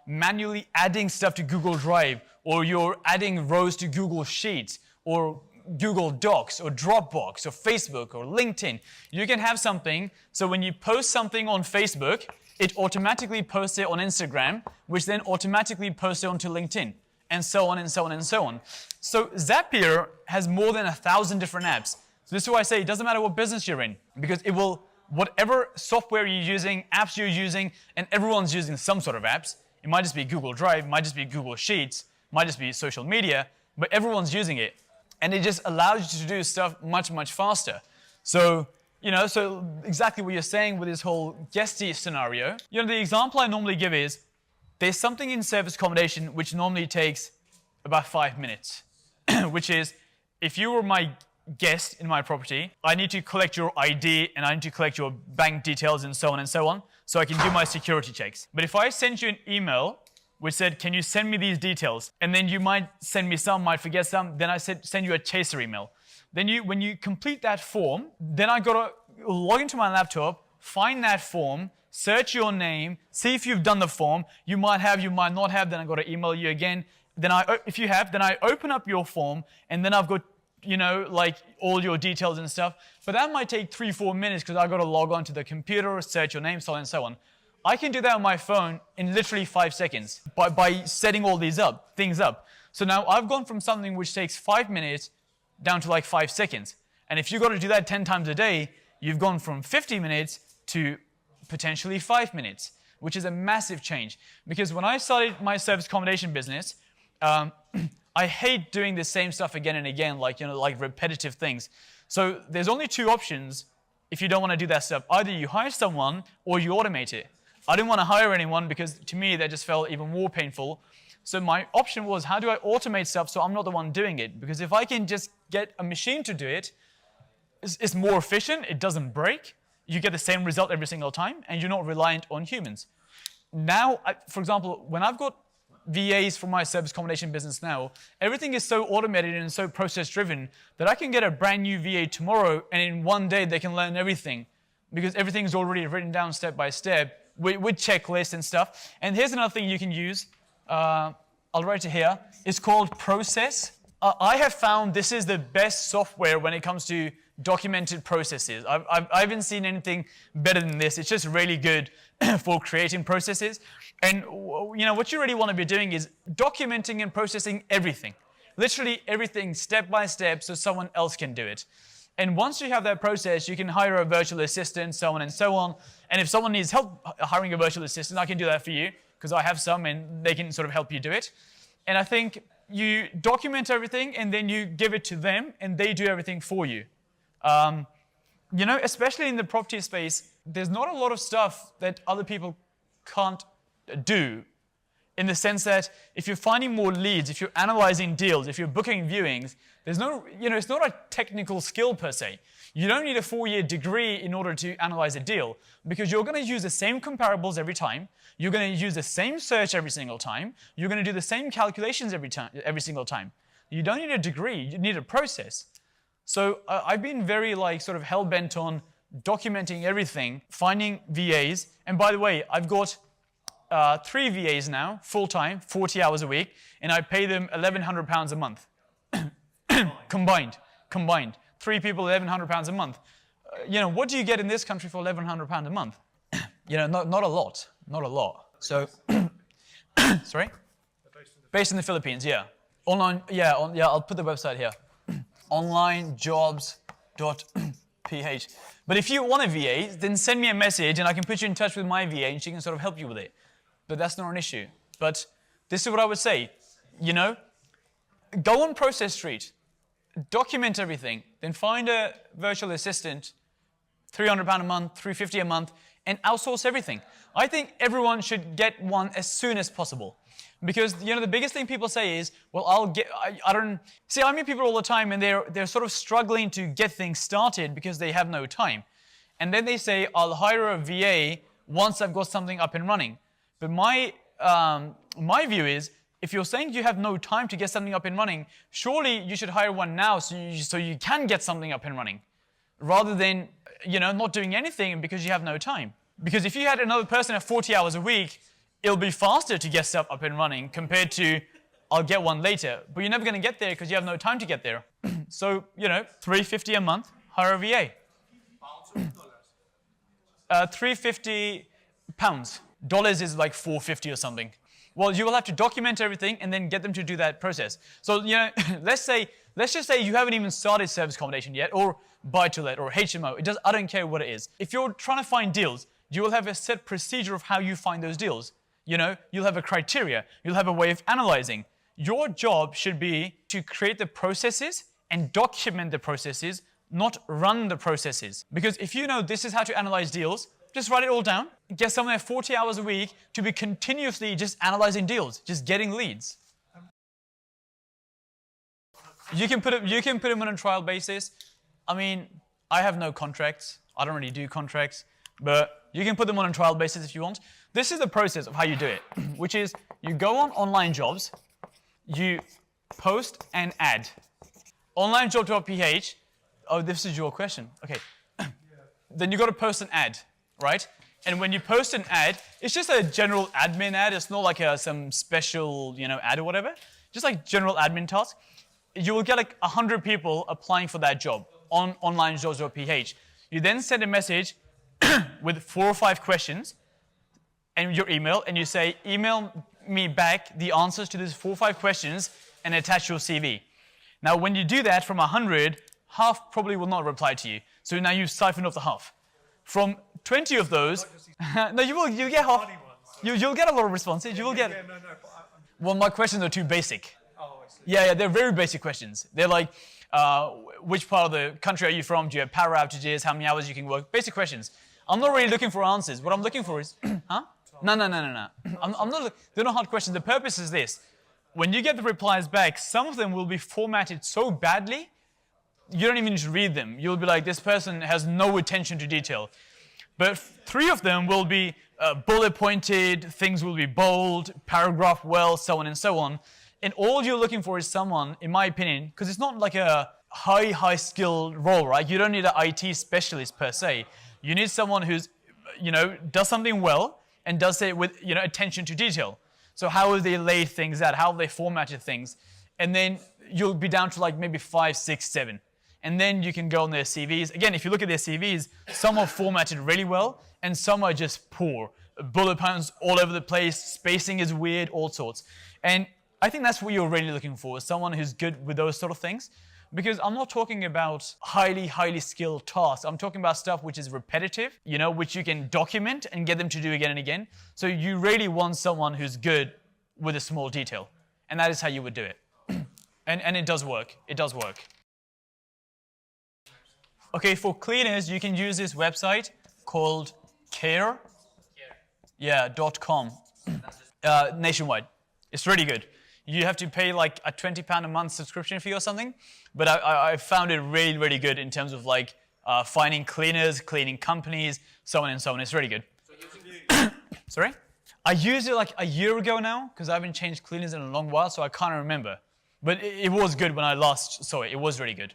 manually adding stuff to Google Drive, or you're adding rows to Google Sheets, or Google Docs, or Dropbox, or Facebook, or LinkedIn, you can have something, so when you post something on Facebook, it automatically posts it on Instagram, which then automatically posts it onto LinkedIn, and so on and so on and so on. So Zapier has more than 1,000 different apps. So this is why I say it doesn't matter what business you're in, because it will, whatever software you're using, apps you're using, and everyone's using some sort of apps. It might just be Google Drive, might just be Google Sheets, might just be social media, but everyone's using it. And it just allows you to do stuff much, much faster. So, you know, so exactly what you're saying with this whole guesty scenario. You know, the example I normally give is, there's something in service accommodation which normally takes about 5 minutes, which is, if you were my guest in my property, I need to collect your ID and I need to collect your bank details and so on, so I can do my security checks. But if I sent you an email which said, can you send me these details? And then you might send me some, might forget some, then I send you a chaser email. Then when you complete that form, then I gotta log into my laptop, find that form, search your name, see if you've done the form. You might have, you might not have, then I've got to email you again. Then if you have, then I open up your form, and then I've got, you know, like all your details and stuff. But that might take 3-4 minutes because I've got to log on to the computer, search your name, so on and so on. I can do that on my phone in literally 5 seconds by setting all these things up. So now I've gone from something which takes 5 minutes down to like 5 seconds. And if you've got to do that 10 times a day, you've gone from 50 minutes to potentially 5 minutes, which is a massive change. Because when I started my service accommodation business, I hate doing the same stuff again and again, like, you know, like repetitive things. So there's only 2 options if you don't want to do that stuff. Either you hire someone or you automate it. I didn't want to hire anyone because to me that just felt even more painful. So my option was, how do I automate stuff so I'm not the one doing it? Because if I can just get a machine to do it, it's more efficient, it doesn't break, you get the same result every single time, and you're not reliant on humans. Now, for example, when I've got VAs for my service accommodation business now, everything is so automated and so process-driven that I can get a brand new VA tomorrow, and in one day they can learn everything, because everything's already written down step by step with checklists and stuff. And here's another thing you can use. I'll write it here. It's called Process. I have found this is the best software when it comes to documented processes. I haven't seen anything better than this. It's just really good for creating processes. And you know what you really want to be doing is documenting and processing everything. Literally everything step by step so someone else can do it. And once you have that process, you can hire a virtual assistant, so on and so on. And if someone needs help hiring a virtual assistant, I can do that for you because I have some and they can sort of help you do it. And I think you document everything and then you give it to them and they do everything for you. You know, especially in the property space, there's not a lot of stuff that other people can't do, in the sense that if you're finding more leads, if you're analyzing deals, if you're booking viewings, there's no, you know, it's not a technical skill per se. You don't need a 4-year degree in order to analyze a deal, because you're going to use the same comparables every time. You're going to use the same search every single time. You're going to do the same calculations every single time. You don't need a degree. You need a process. So I've been very sort of hell-bent on documenting everything, finding VAs. And by the way, I've got 3 VAs now, full-time, 40 hours a week, and I pay them £1,100 a month. Combined. 3 people, £1,100 a month. You know, what do you get in this country for £1,100 a month? You know, not a lot. So, sorry? Based in the Philippines, yeah. Online, yeah, I'll put the website here. onlinejobs.ph. But if you want a VA, then send me a message and I can put you in touch with my VA and she can sort of help you with it. But that's not an issue. But this is what I would say. You know, go on Process Street, document everything, then find a virtual assistant, £300 a month, £350 a month, and outsource everything. I think everyone should get one as soon as possible. Because, the biggest thing people say is, well, I don't, see, I meet people all the time and they're sort of struggling to get things started because they have no time. And then they say, I'll hire a VA once I've got something up and running. But my view is, if you're saying you have no time to get something up and running, surely you should hire one now so you can get something up and running, rather than, not doing anything because you have no time. Because if you had another person at 40 hours a week, it'll be faster to get stuff up and running compared to, I'll get one later. But you're never going to get there because you have no time to get there. So, $350 a month, hire a VA. £350. Dollars is like $450 or something. Well, you will have to document everything and then get them to do that process. So, let's just say you haven't even started service accommodation yet, or buy-to-let, or HMO. I don't care what it is. If you're trying to find deals, you will have a set procedure of how you find those deals. You'll have a criteria. You'll have a way of analyzing. Your job should be to create the processes and document the processes, not run the processes. Because if you know this is how to analyze deals, just write it all down. Get someone at 40 hours a week to be continuously just analyzing deals, just getting leads. You can put them on a trial basis. I mean, I have no contracts. I don't really do contracts, but you can put them on a trial basis if you want. This is the process of how you do it, which is you go on online jobs, you post an ad. Onlinejob.ph. Oh, this is your question. Okay. Then you got to post an ad, right? And when you post an ad, it's just a general admin ad. It's not like some special, ad or whatever. Just like general admin task. You will get like 100 people applying for that job on onlinejobs.ph. You then send a message with 4 or 5 questions and your email, and you say, email me back the answers to these 4 or 5 questions and attach your CV. Now, when you do that from 100, half probably will not reply to you. So now you've siphoned off the half. From 20 of those, no, you'll get half. You'll get a lot of responses. You will get. Well, my questions are too basic. Yeah, they're very basic questions. They're like, which part of the country are you from? Do you have power outages? How many hours you can work? Basic questions. I'm not really looking for answers. What I'm looking for is, huh? No. I'm not. They're not hard questions. The purpose is this: when you get the replies back, some of them will be formatted so badly, you don't even need to read them. You'll be like, this person has no attention to detail. But 3 of them will be bullet pointed. Things will be bold, paragraph well, so on and so on. And all you're looking for is someone, in my opinion, because it's not like a high skilled role, right? You don't need an IT specialist per se. You need someone who's, does something well and does it with, attention to detail. So how have they laid things out? How have they formatted things? And then you'll be down to like maybe 5, 6, 7. And then you can go on their CVs. Again, if you look at their CVs, some are formatted really well and some are just poor. Bullet points all over the place, spacing is weird, all sorts. And I think that's what you're really looking for, someone who's good with those sort of things. Because I'm not talking about highly skilled tasks. I'm talking about stuff which is repetitive, which you can document and get them to do again and again. So you really want someone who's good with a small detail. And that is how you would do it. And it does work. It does work. Okay, for cleaners, you can use this website called care.com. Nationwide. It's really good. You have to pay like a £20 a month subscription fee or something, but I found it really, really good in terms of like finding cleaners, cleaning companies, so on and so on. It's really good. Sorry? I used it like a year ago now because I haven't changed cleaners in a long while, so I can't remember. But it was good when I last saw it. It was really good.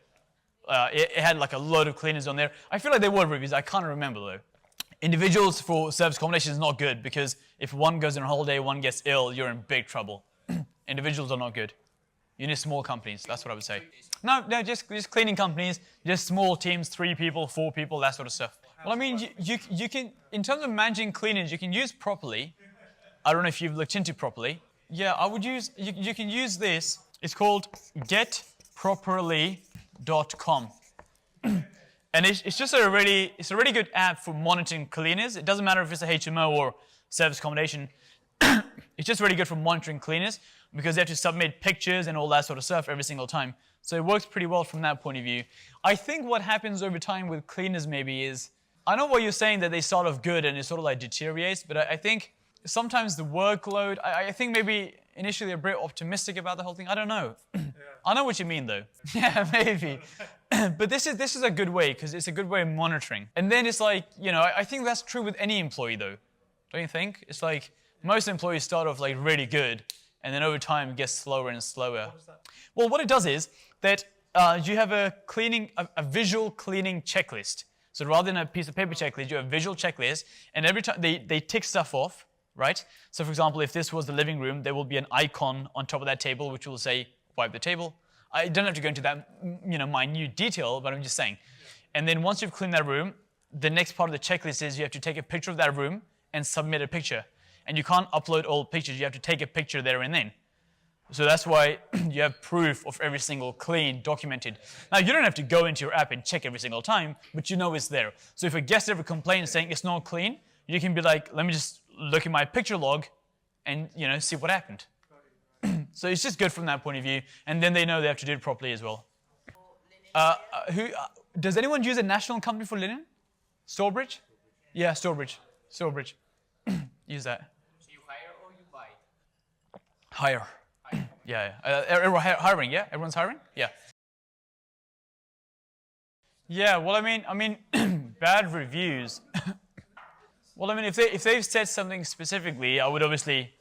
It had like a load of cleaners on there. I feel like there were reviews. I can't remember though. Individuals for service accommodation is not good because if one goes on holiday, one gets ill, you're in big trouble. Individuals are not good. You need small companies. That's what I would say. No, just cleaning companies, just small teams, 3 people, 4 people, that sort of stuff. Well, I mean, you can, in terms of managing cleaners, you can use Properly. I don't know if you've looked into Properly. Yeah, I would use, you can use this. It's called getproperly.com. And it's just a really good app for monitoring cleaners. It doesn't matter if it's a HMO or service accommodation. It's just really good for monitoring cleaners because they have to submit pictures and all that sort of stuff every single time. So it works pretty well from that point of view. I think what happens over time with cleaners maybe is I know what you're saying, that they start off good and it sort of like deteriorates, but I think sometimes the workload, I think maybe initially they're a bit optimistic about the whole thing. I don't know. I know what you mean though. Yeah, maybe. But this is a good way, because it's a good way of monitoring. And then it's like, you know, I think that's true with any employee though. Don't you think? It's like most employees start off like really good, and then over time it gets slower and slower. What is that? Well, what it does is that you have a visual cleaning checklist. So rather than a piece of paper checklist, you have a visual checklist, and every time they tick stuff off, right? So for example, if this was the living room, there will be an icon on top of that table which will say, wipe the table. I don't have to go into that, you know, minute detail, but I'm just saying. And then once you've cleaned that room, the next part of the checklist is you have to take a picture of that room and submit a picture. And you can't upload old pictures, you have to take a picture there and then. So that's why you have proof of every single clean, documented. Now, you don't have to go into your app and check every single time, but you know it's there. So if a guest ever complains saying it's not clean, you can be like, let me just look at my picture log and, you know, see what happened. So it's just good from that point of view, and then they know they have to do it properly as well. Does anyone use a national company for linen? Stourbridge? Yeah, Stourbridge. Stourbridge. Use that. So you hire or you buy? Hire. Yeah. Everyone hiring, yeah? Everyone's hiring? Yeah. Yeah, well, I mean, bad reviews. Well, I mean, if they've said something specifically, I would obviously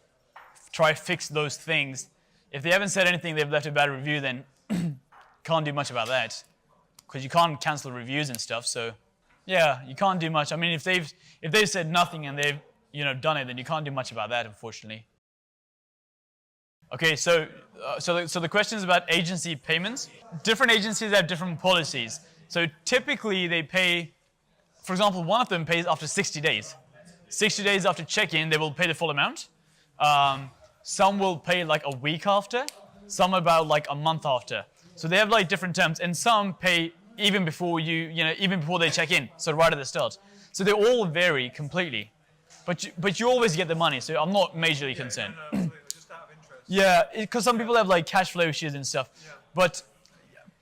try to fix those things. If they haven't said anything, they've left a bad review, then can't do much about that, because you can't cancel reviews and stuff. So, yeah, you can't do much. I mean, if they've said nothing and they've, you know, done it, then you can't do much about that, unfortunately. Okay, so the question is about agency payments. Different agencies have different policies. So typically they pay, for example, one of them pays after 60 days. 60 days after check-in, they will pay the full amount. Some will pay like a week after, some about like a month after. So they have like different terms, and some pay even before even before they check in, so right at the start. So they all vary completely. But you always get the money, so I'm not majorly concerned. No, absolutely. Just out of interest. Yeah, because some people have like cash flow issues and stuff. Yeah. But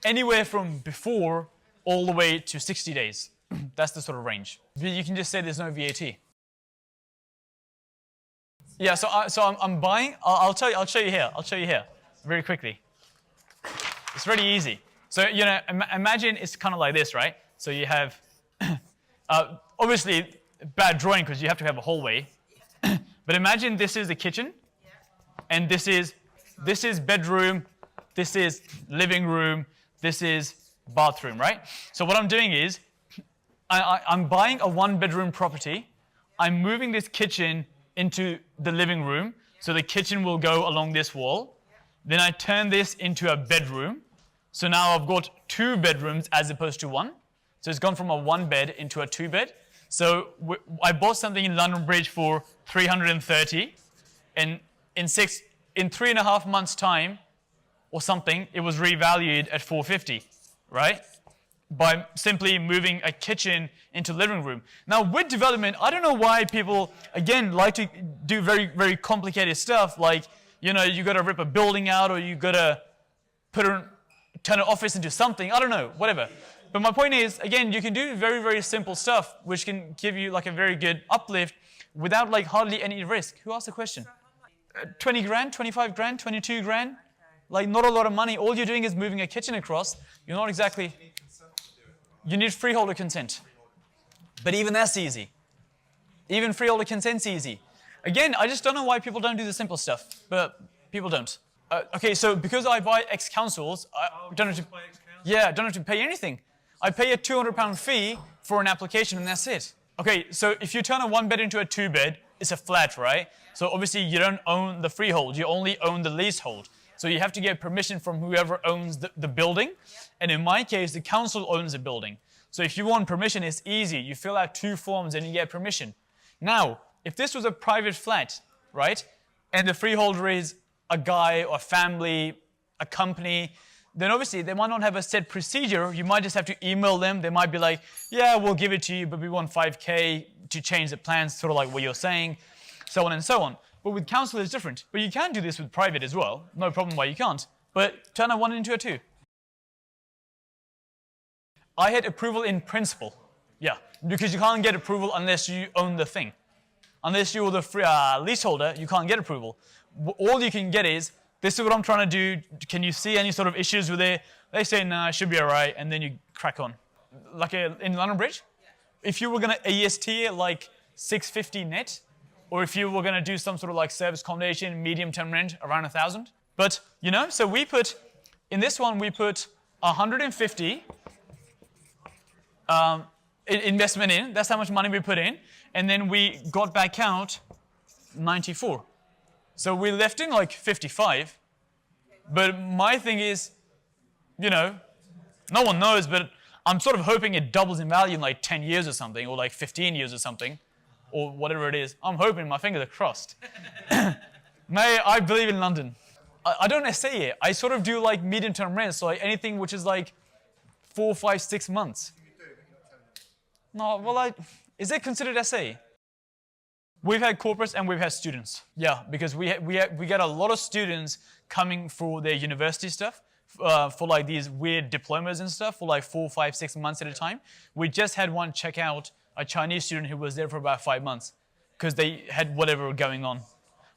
anywhere from before all the way to 60 days. That's the sort of range. You can just say there's no VAT. Yeah, so I'm buying. I'll show you here. I'll show you here very quickly. It's really easy. So you know, imagine it's kind of like this, right? So you have obviously bad drawing because you have to have a hallway. But imagine this is the kitchen, and this is bedroom, this is living room, this is bathroom, right? So what I'm doing is I'm buying a one-bedroom property. I'm moving this kitchen into the living room, so the kitchen will go along this wall. Then I turn this into a bedroom. So now I've got two bedrooms as opposed to one. So it's gone from a one bed into a two bed. So I bought something in London Bridge for 330, and in 3.5 months' time or something, it was revalued at 450, right? By simply moving a kitchen into living room. Now with development, I don't know why people, again, like to do very, very complicated stuff, like, you know, you gotta rip a building out, or you gotta turn an office into something, I don't know, whatever. But my point is, again, you can do very, very simple stuff, which can give you like a very good uplift without like hardly any risk. Who asked the question? 20 grand, 25 grand, 22 grand? Like not a lot of money. All you're doing is moving a kitchen across. You're not exactly... You need freeholder consent. But even that's easy. Even freeholder consent's easy. Again, I just don't know why people don't do the simple stuff, but people don't. Okay, so because I buy ex-councils, I don't have to pay anything. I pay a £200 fee for an application and that's it. Okay, so if you turn a one bed into a two bed, it's a flat, right? So obviously you don't own the freehold, you only own the leasehold. So you have to get permission from whoever owns the building. And in my case, the council owns the building. So if you want permission, it's easy. You fill out 2 forms and you get permission. Now, if this was a private flat, right, and the freeholder is a guy or a family, a company, then obviously they might not have a set procedure. You might just have to email them. They might be like, yeah, we'll give it to you, but we want 5K to change the plans, sort of like what you're saying, so on and so on. But with council, it's different. But you can do this with private as well. No problem why you can't. But turn a 1 into a 2. I had approval in principle. Yeah, because you can't get approval unless you own the thing. Unless you're the leaseholder, you can't get approval. All you can get is, this is what I'm trying to do. Can you see any sort of issues with it? They say, nah, it should be all right, and then you crack on. Like in London Bridge, if you were going to AST it like 650 net, or if you were going to do some sort of like service accommodation, medium-term rent, around 1,000. But, you know, so we put, in this one, we put 150 investment in. That's how much money we put in. And then we got back out 94. So we left in like 55. But my thing is, you know, no one knows, but I'm sort of hoping it doubles in value in like 10 years or something, or like 15 years or something, or whatever it is. I'm hoping, my fingers are crossed. May I believe in London. I don't say it. I sort of do like medium-term rents, so like anything which is like 4, 5, 6 months. No, well, is it considered SA? We've had corporates and we've had students. Yeah, because we get a lot of students coming for their university stuff, for like these weird diplomas and stuff for like 4, 5, 6 months at a time. We just had one check out, a Chinese student who was there for about 5 months because they had whatever going on.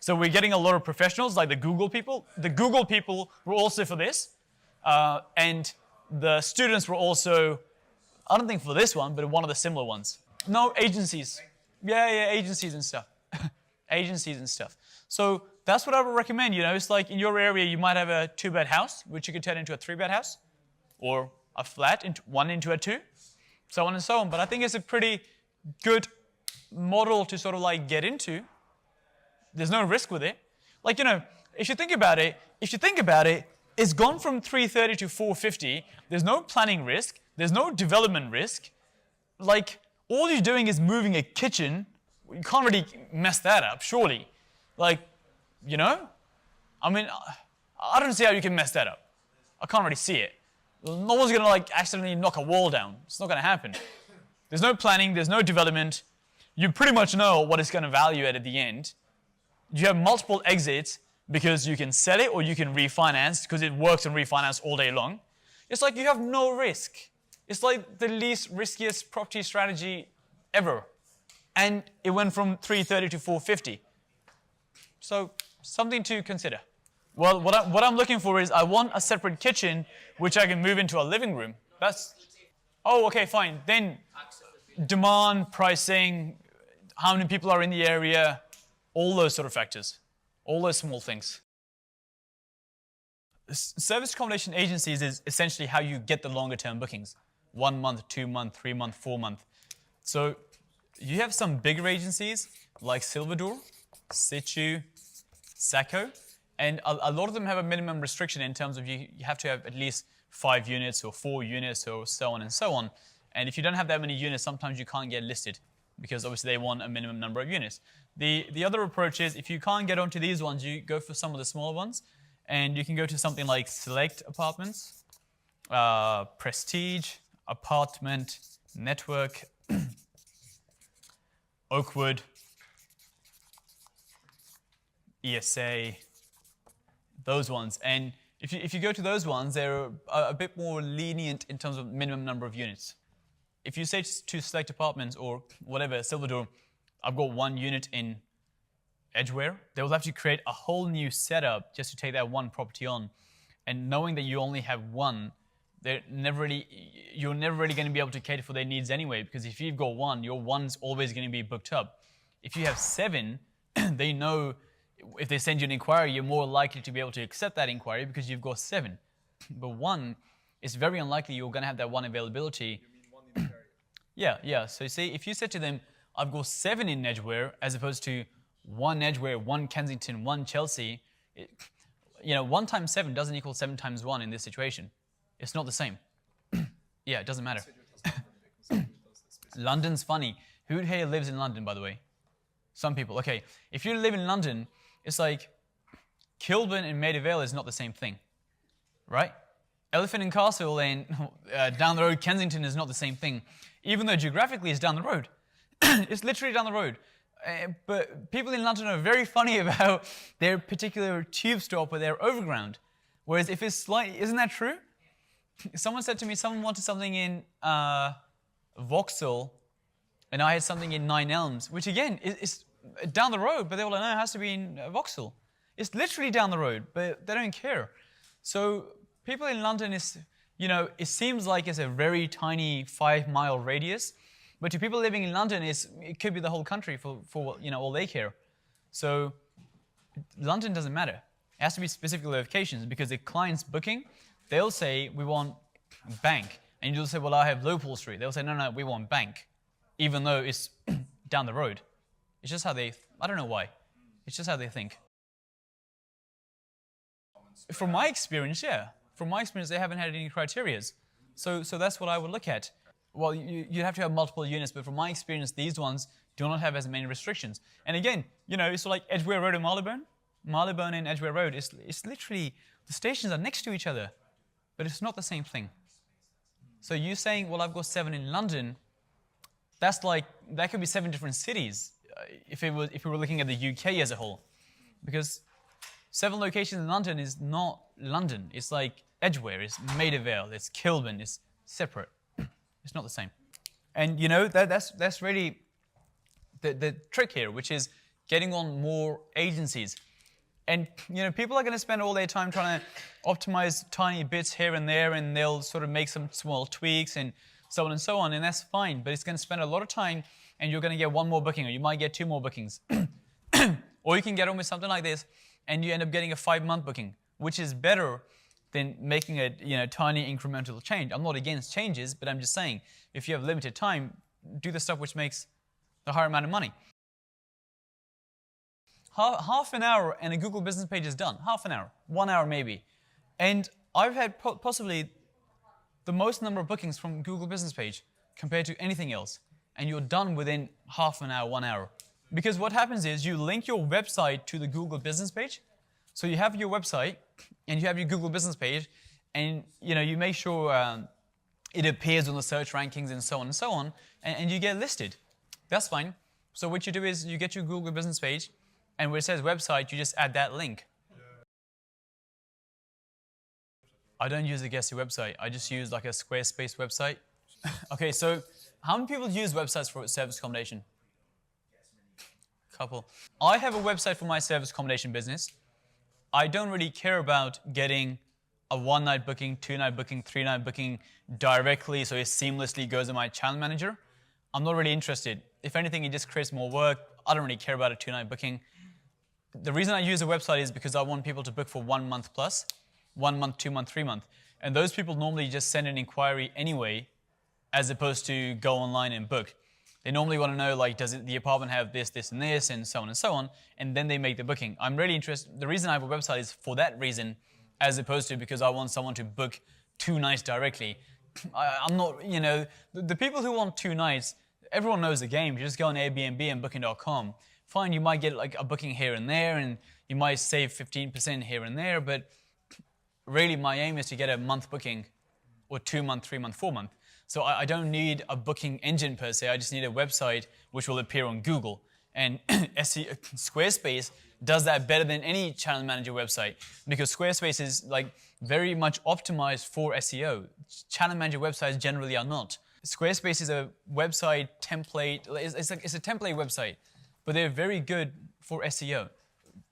So we're getting a lot of professionals like the Google people. The Google people were also for this. And the students were also, I don't think for this one, but one of the similar ones. No, agencies. Yeah, agencies and stuff. Agencies and stuff. So that's what I would recommend. You know, it's like in your area, you might have a 2-bed house, which you could turn into a 3-bed house, or a flat, one into a 2, so on and so on. But I think it's a pretty good model to sort of like get into. There's no risk with it. Like, you know, if you think about it, it's gone from 330 to 450. There's no planning risk. There's no development risk. Like, all you're doing is moving a kitchen. You can't really mess that up, surely. Like, you know? I mean, I don't see how you can mess that up. I can't really see it. No one's going to, like, accidentally knock a wall down. It's not going to happen. There's no planning. There's no development. You pretty much know what it's going to value at the end. You have multiple exits because you can sell it or you can refinance because it works in refinance all day long. It's like you have no risk. It's like the least riskiest property strategy ever. And it went from 330 to 450. So something to consider. Well, what I'm looking for is I want a separate kitchen which I can move into a living room. Oh, okay, fine. Then demand, pricing, how many people are in the area, all those sort of factors, all those small things. Service accommodation agencies is essentially how you get the longer term bookings. 1 month, 2 month, 3 month, 4 month. So you have some bigger agencies like Silverdor, Situ, Sacco, and a lot of them have a minimum restriction in terms of you have to have at least 5 units or 4 units or so on and so on. And if you don't have that many units, sometimes you can't get listed because obviously they want a minimum number of units. The other approach is if you can't get onto these ones, you go for some of the smaller ones, and you can go to something like Select Apartments, Prestige, Apartment, Network, Oakwood, ESA, those ones. And if you go to those ones, they're a bit more lenient in terms of minimum number of units. If you say to Select Apartments or whatever, Silverdor, I've got 1 unit in Edgware, they will have to create a whole new setup just to take that one property on. And knowing that you only have 1, you're never really going to be able to cater for their needs anyway, because if you've got 1, your 1's always going to be booked up. If you have 7, they know if they send you an inquiry, you're more likely to be able to accept that inquiry because you've got 7. But 1, it's very unlikely you're going to have that 1 availability. Yeah. So you see, if you said to them, I've got 7 in Edgware as opposed to 1 Edgware, 1 Kensington, 1 Chelsea, 1 times 7 doesn't equal 7 times 1 in this situation. It's not the same. Yeah, it doesn't matter. London's funny. Who here lives in London, by the way? Some people. Okay, if you live in London, it's like Kilburn and Maida Vale is not the same thing, right? Elephant and Castle and down the road, Kensington is not the same thing. Even though geographically it's down the road. It's literally down the road. But people in London are very funny about their particular tube stop or their overground. Whereas if it's slightly, isn't that true? Someone said to me, someone wanted something in Vauxhall, and I had something in Nine Elms, which again is down the road, but they were like, no, it has to be in Vauxhall. It's literally down the road, but they don't care. So people in London it seems like it's a very tiny 5-mile radius, but to people living in London, it could be the whole country for all they care. So London doesn't matter. It has to be specific locations because the client's booking, they'll say, we want bank. And you'll say, well, I have Lowpool Street. They'll say, no, we want bank, even though it's down the road. It's just how I don't know why. It's just how they think. From my experience, yeah. From my experience, they haven't had any criterias. So that's what I would look at. Well, you have to have multiple units, but from my experience, these ones do not have as many restrictions. And again, it's like Edgware Road and Marylebone. Marylebone and Edgware Road, it's literally, the stations are next to each other, but it's not the same thing. So you saying, well, I've got 7 in London, that could be 7 different cities if we were looking at the UK as a whole. Because 7 locations in London is not London. It's like Edgware, it's Maida Vale, it's Kilburn, it's separate. It's not the same. And that's really the trick here, which is getting on more agencies. And people are going to spend all their time trying to optimize tiny bits here and there, and they'll sort of make some small tweaks and so on, and that's fine. But it's going to spend a lot of time, and you're going to get 1 more booking, or you might get 2 more bookings. Or you can get on with something like this, and you end up getting a 5-month booking, which is better than making a tiny incremental change. I'm not against changes, but I'm just saying, if you have limited time, do the stuff which makes the higher amount of money. Half an hour and a Google business page is done. Half an hour, 1 hour maybe. And I've had possibly the most number of bookings from Google business page compared to anything else. And you're done within half an hour, 1 hour. Because what happens is you link your website to the Google business page. So you have your website and you have your Google business page, and you make sure it appears on the search rankings and so on, and you get listed. That's fine. So what you do is you get your Google business page, and where it says website, you just add that link. I don't use a Guesty website. I just use like a Squarespace website. Okay, so how many people use websites for service accommodation? Couple. I have a website for my service accommodation business. I don't really care about getting a 1-night booking, 2-night booking, 3-night booking directly so it seamlessly goes to my channel manager. I'm not really interested. If anything, it just creates more work. I don't really care about a 2-night booking. The reason I use a website is because I want people to book for 1 month plus, 1 month, 2 month, 3 month. And those people normally just send an inquiry anyway, as opposed to go online and book. They normally want to know, like, does the apartment have this, this, and this, and so on, and then they make the booking. I'm really interested. The reason I have a website is for that reason, as opposed to because I want someone to book 2 nights directly. I'm not, the people who want 2 nights, everyone knows the game. You just go on Airbnb and booking.com. Fine, you might get like a booking here and there, and you might save 15% here and there, but really my aim is to get a month booking, or 2 month, 3 month, 4 month. So I don't need a booking engine per se, I just need a website which will appear on Google. And Squarespace does that better than any channel manager website, because Squarespace is like very much optimized for SEO. Channel manager websites generally are not. Squarespace is a website template, it's a template website, but they're very good for SEO.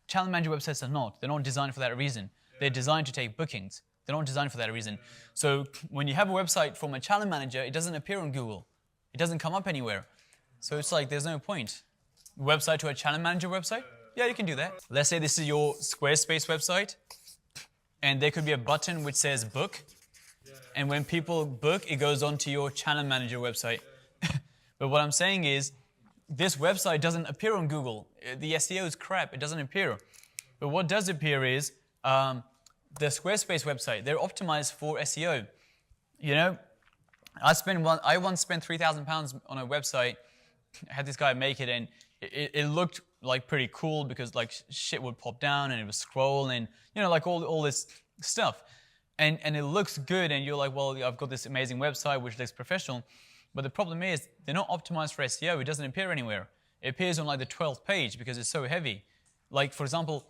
Channel manager websites are not. They're not designed for that reason. They're designed to take bookings. They're not designed for that reason. So when you have a website from a channel manager, it doesn't appear on Google. It doesn't come up anywhere. So it's like, there's no point. Website to a channel manager website? Yeah, you can do that. Let's say this is your Squarespace website, and there could be a button which says book. And when people book, it goes on to your channel manager website. But what I'm saying is, this website doesn't appear on Google. The SEO is crap, it doesn't appear. But what does appear is, the Squarespace website, they're optimized for SEO. I once spent £3,000 on a website. I had this guy make it, and it looked like pretty cool because like shit would pop down and it would scroll and like all this stuff. And it looks good, and you're like, well, I've got this amazing website which looks professional. But the problem is they're not optimized for SEO. It doesn't appear anywhere. It appears on like the 12th page because it's so heavy. Like, for example,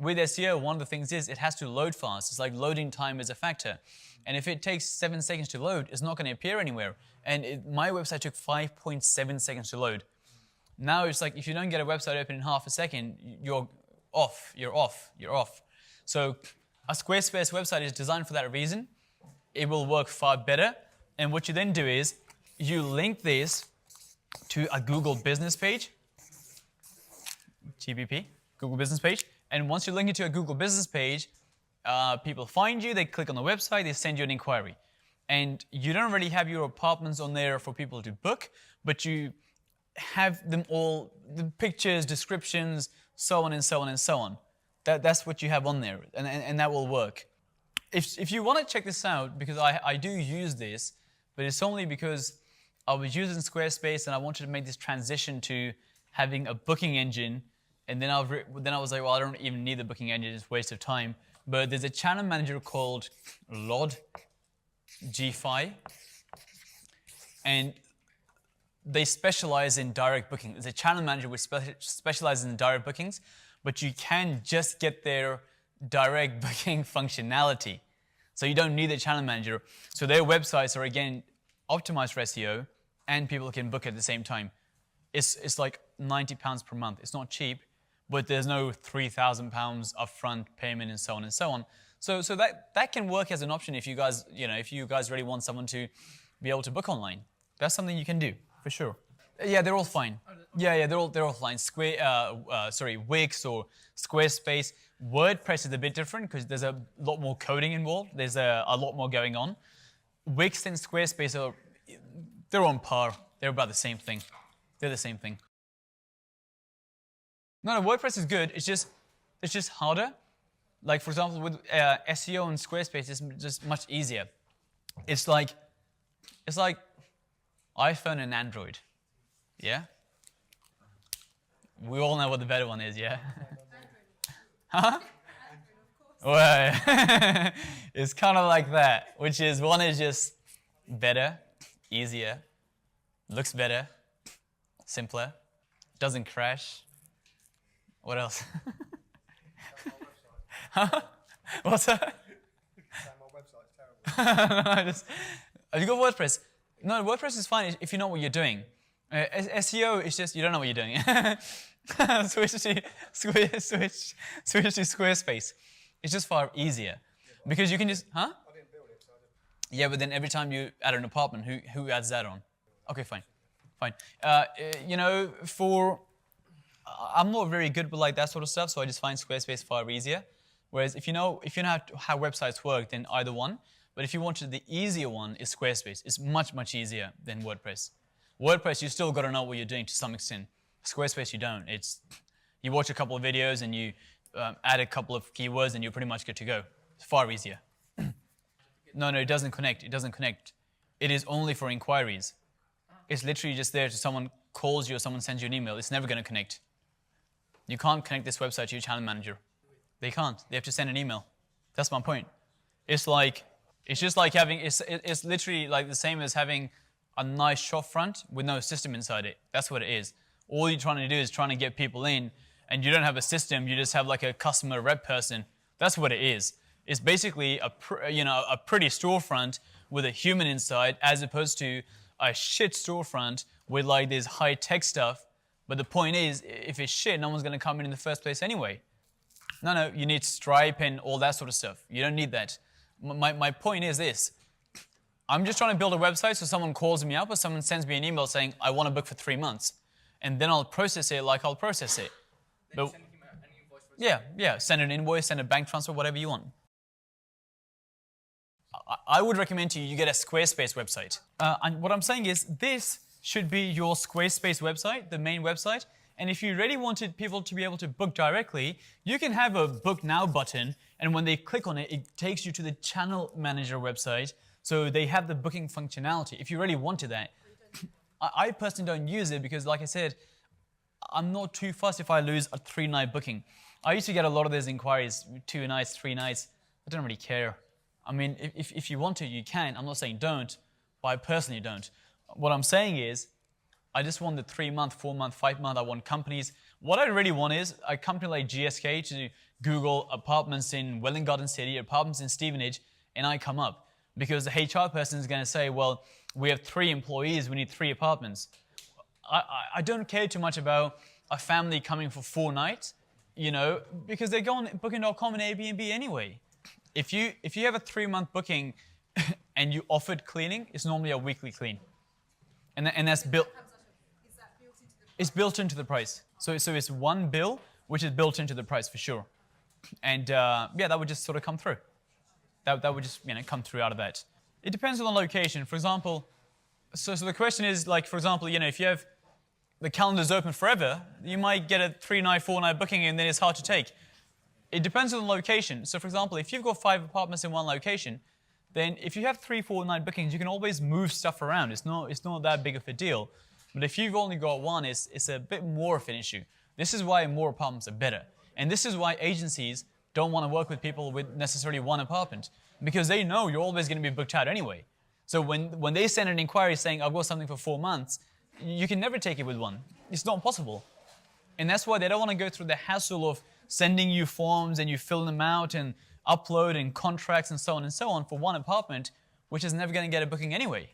with SEO, one of the things is it has to load fast. It's like loading time is a factor. And if it takes 7 seconds to load, it's not going to appear anywhere. And my website took 5.7 seconds to load. Now it's like if you don't get a website open in half a second, you're off. So a Squarespace website is designed for that reason. It will work far better. And what you then do is you link this to a Google business page, GBP, Google business page. And once you link it to a Google business page, people find you, they click on the website, they send you an inquiry. And you don't really have your apartments on there for people to book, but you have them all, the pictures, descriptions, so on and so on and so on. That's what you have on there, and that will work. If you want to check this out, because I do use this, but it's only because I was using Squarespace and I wanted to make this transition to having a booking engine, and then I was like, well, I don't even need the booking engine, it's a waste of time. But there's a channel manager called Lodgify, and they specialize in direct booking. There's a channel manager which specializes in direct bookings, but you can just get their direct booking functionality. So you don't need a channel manager. So their websites are, again, optimized for SEO, and people can book at the same time. It's like £90 per month. It's not cheap, but there's no £3,000 upfront payment and so on and so on. So that can work as an option if you guys, if you guys really want someone to be able to book online. That's something you can do, for sure. Yeah, they're all fine. Yeah, they're all fine. Wix or Squarespace. WordPress is a bit different because there's a lot more coding involved. There's a lot more going on. Wix and Squarespace they're on par. They're about the same thing. They're the same thing. No, WordPress is good. It's just harder. Like, for example, with SEO and Squarespace, it's just much easier. It's like iPhone and Android. Yeah? We all know what the better one is, yeah? Huh? Well, it's kind of like that, which is one is just better, easier, looks better, simpler, doesn't crash. What else? Huh? What's that? My website's terrible. Have you got WordPress? No, WordPress is fine if you know what you're doing. SEO is just you don't know what you're doing. Switch to Squarespace. It's just far easier because you can just I didn't build it, so Yeah, but then every time you add an apartment, who adds that on? Okay, fine. I'm not very good with like that sort of stuff, so I just find Squarespace far easier. Whereas if you know how websites work, then either one. But if you wanted the easier one, is Squarespace. It's much easier than WordPress. WordPress, you still got to know what you're doing to some extent. Squarespace, you don't. You watch a couple of videos and you add a couple of keywords and you're pretty much good to go. It's far easier. No, it doesn't connect. It doesn't connect. It is only for inquiries. It's literally just there to someone calls you or someone sends you an email. It's never going to connect. You can't connect this website to your channel manager. They can't. They have to send an email. That's my point. It's literally like the same as having a nice shop front with no system inside it. That's what it is. All you're trying to do is trying to get people in, and you don't have a system. You just have like a customer rep person. That's what it is. It's basically a pretty storefront with a human inside, as opposed to a shit storefront with like this high-tech stuff. But the point is, if it's shit, no one's going to come in the first place anyway. No, you need Stripe and all that sort of stuff. You don't need that. My point is this. I'm just trying to build a website so someone calls me up or someone sends me an email saying, I want to book for 3 months. And then I'll process it like I'll process it. But, send him an invoice for yeah. Send an invoice, send a bank transfer, whatever you want. I would recommend to you get a Squarespace website. And what I'm saying is this should be your Squarespace website, the main website. And if you really wanted people to be able to book directly, you can have a book now button. And when they click on it, it takes you to the channel manager website. So they have the booking functionality if you really wanted that. I personally don't use it because, like I said, I'm not too fussed if I lose a 3-night booking. I used to get a lot of those inquiries, 2 nights, 3 nights. I don't really care. I mean, if you want to, you can. I'm not saying don't, but I personally don't. What I'm saying is, I just want the 3-month, 4-month, 5-month. I want companies What I really want is a company like GSK to Google apartments in Welwyn Garden City, apartments in Stevenage, and I come up. Because the HR person is going to say, well, we have 3 employees, we need 3 apartments. I don't care too much about a family coming for 4 nights, because they go on booking.com and Airbnb anyway. If you have a 3-month booking and you offered cleaning, it's normally a weekly clean. And that's built. It's built into the price. So it's one bill, which is built into the price for sure. And that would just sort of come through. That would just come through out of that. It depends on the location. For example, so the question is, like, for example, if you have the calendar's open forever, you might get a 3-night, 4-night booking and then it's hard to take. It depends on the location. So for example, if you've got 5 apartments in one location, then if you have 3-4 night bookings, you can always move stuff around. It's not that big of a deal. But if you've only got one, it's a bit more of an issue. This is why more apartments are better. And this is why agencies don't want to work with people with necessarily one apartment, because they know you're always going to be booked out anyway. So when they send an inquiry saying, I've got something for 4 months, you can never take it with one. It's not possible. And that's why they don't want to go through the hassle of sending you forms and you fill them out and upload and contracts and so on for one apartment, which is never going to get a booking anyway.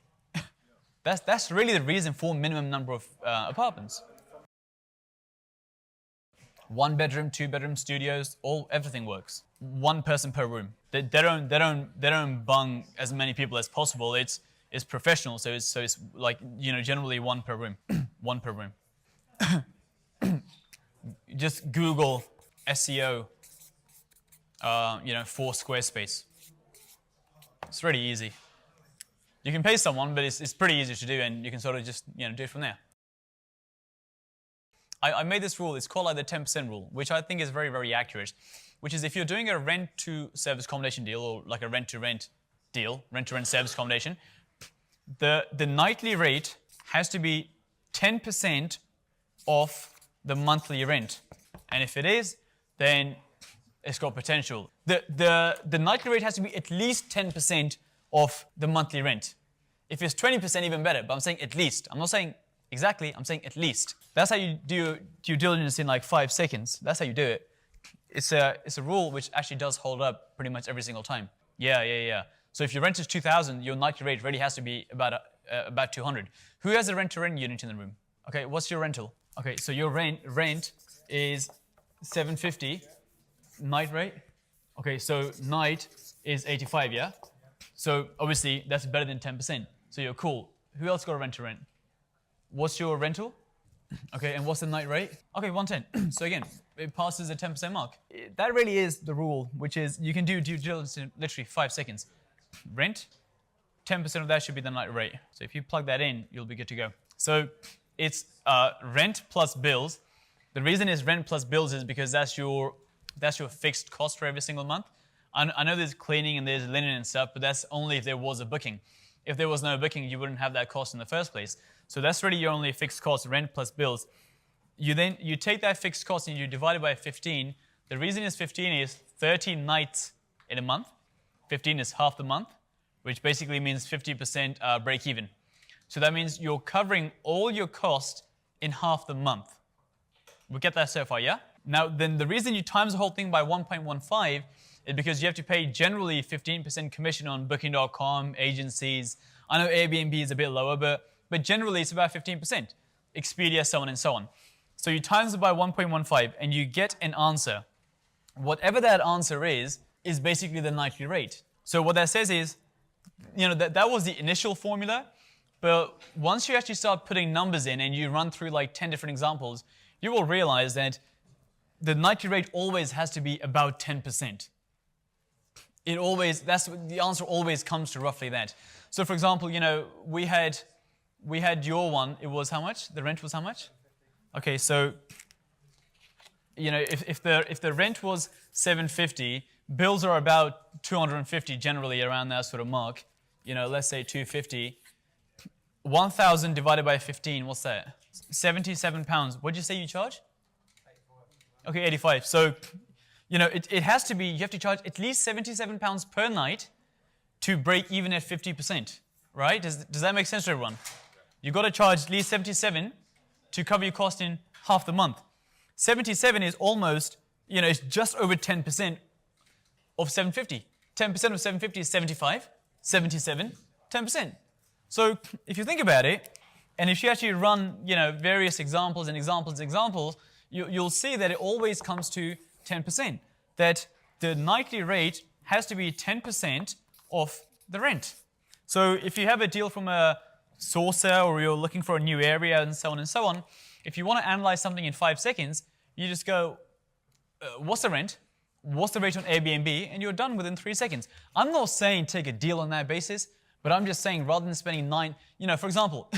That's really the reason for minimum number of apartments. 1 bedroom, 2 bedroom studios, everything works. 1 person per room. They don't bung as many people as possible. It's professional, so it's like generally 1 per room. 1 per room. Just Google SEO, for Squarespace. It's really easy. You can pay someone, but it's pretty easy to do, and you can sort of just do it from there. I made this rule. It's called like the 10% rule, which I think is very, very accurate. Which is if you're doing a rent-to-service accommodation deal or like a rent-to-rent deal, rent-to-rent service accommodation, the nightly rate has to be 10% of the monthly rent. And if it is, then it's got potential. The nightly rate has to be at least 10% of the monthly rent. If it's 20%, even better, but I'm saying at least. I'm not saying exactly, I'm saying at least. That's how you do due diligence in like 5 seconds. That's how you do it. It's a rule which actually does hold up pretty much every single time. Yeah. So if your rent is 2,000, your nightly rate really has to be about 200. Who has a rent-to-rent unit in the room? Okay, what's your rental? Okay, so your rent is 750. Night rate? Okay, so night is 85, yeah? So obviously that's better than 10%. So you're cool. Who else got a rent-to-rent? What's your rental? Okay, and what's the night rate? Okay, 110. So again, it passes the 10% mark. That really is the rule, which is you can do due diligence in literally 5 seconds. Rent, 10% of that should be the night rate. So if you plug that in, you'll be good to go. So it's rent plus bills. The reason it's rent plus bills is because that's your fixed cost for every single month. I know there's cleaning and there's linen and stuff, but that's only if there was a booking. If there was no booking, you wouldn't have that cost in the first place. So that's really your only fixed cost, rent plus bills. You take that fixed cost and you divide it by 15. The reason it's 15 is 13 nights in a month. 15 is half the month, which basically means 50% break even. So that means you're covering all your cost in half the month. We get that so far, yeah? Now, then the reason you times the whole thing by 1.15 is because you have to pay generally 15% commission on booking.com, agencies. I know Airbnb is a bit lower, but generally it's about 15%. Expedia, so on and so on. So you times it by 1.15 and you get an answer. Whatever that answer is basically the nightly rate. So what that says is, that was the initial formula, but once you actually start putting numbers in and you run through like 10 different examples, you will realize that the nightly rate always has to be about 10%. The answer always comes to roughly that. So for example, we had your one, it was how much? The rent was how much? Okay, so if the rent was 750, bills are about 250 generally around that sort of mark. Let's say 250. 1,000 divided by 15, what's that? 77 pounds. What did you say you charge? Okay, 85. So, it has to be, you have to charge at least 77 pounds per night to break even at 50%, right? Does that make sense to everyone? You've got to charge at least 77 to cover your cost in half the month. 77 is almost, it's just over 10% of 750. 10% of 750 is 75, 77, 10%. So if you think about it, and if you actually run, various examples, you'll see that it always comes to 10%. That the nightly rate has to be 10% of the rent. So if you have a deal from a sourcer or you're looking for a new area and so on, if you want to analyze something in 5 seconds, you just go, what's the rent? What's the rate on Airbnb? And you're done within 3 seconds. I'm not saying take a deal on that basis, but I'm just saying rather than spending for example,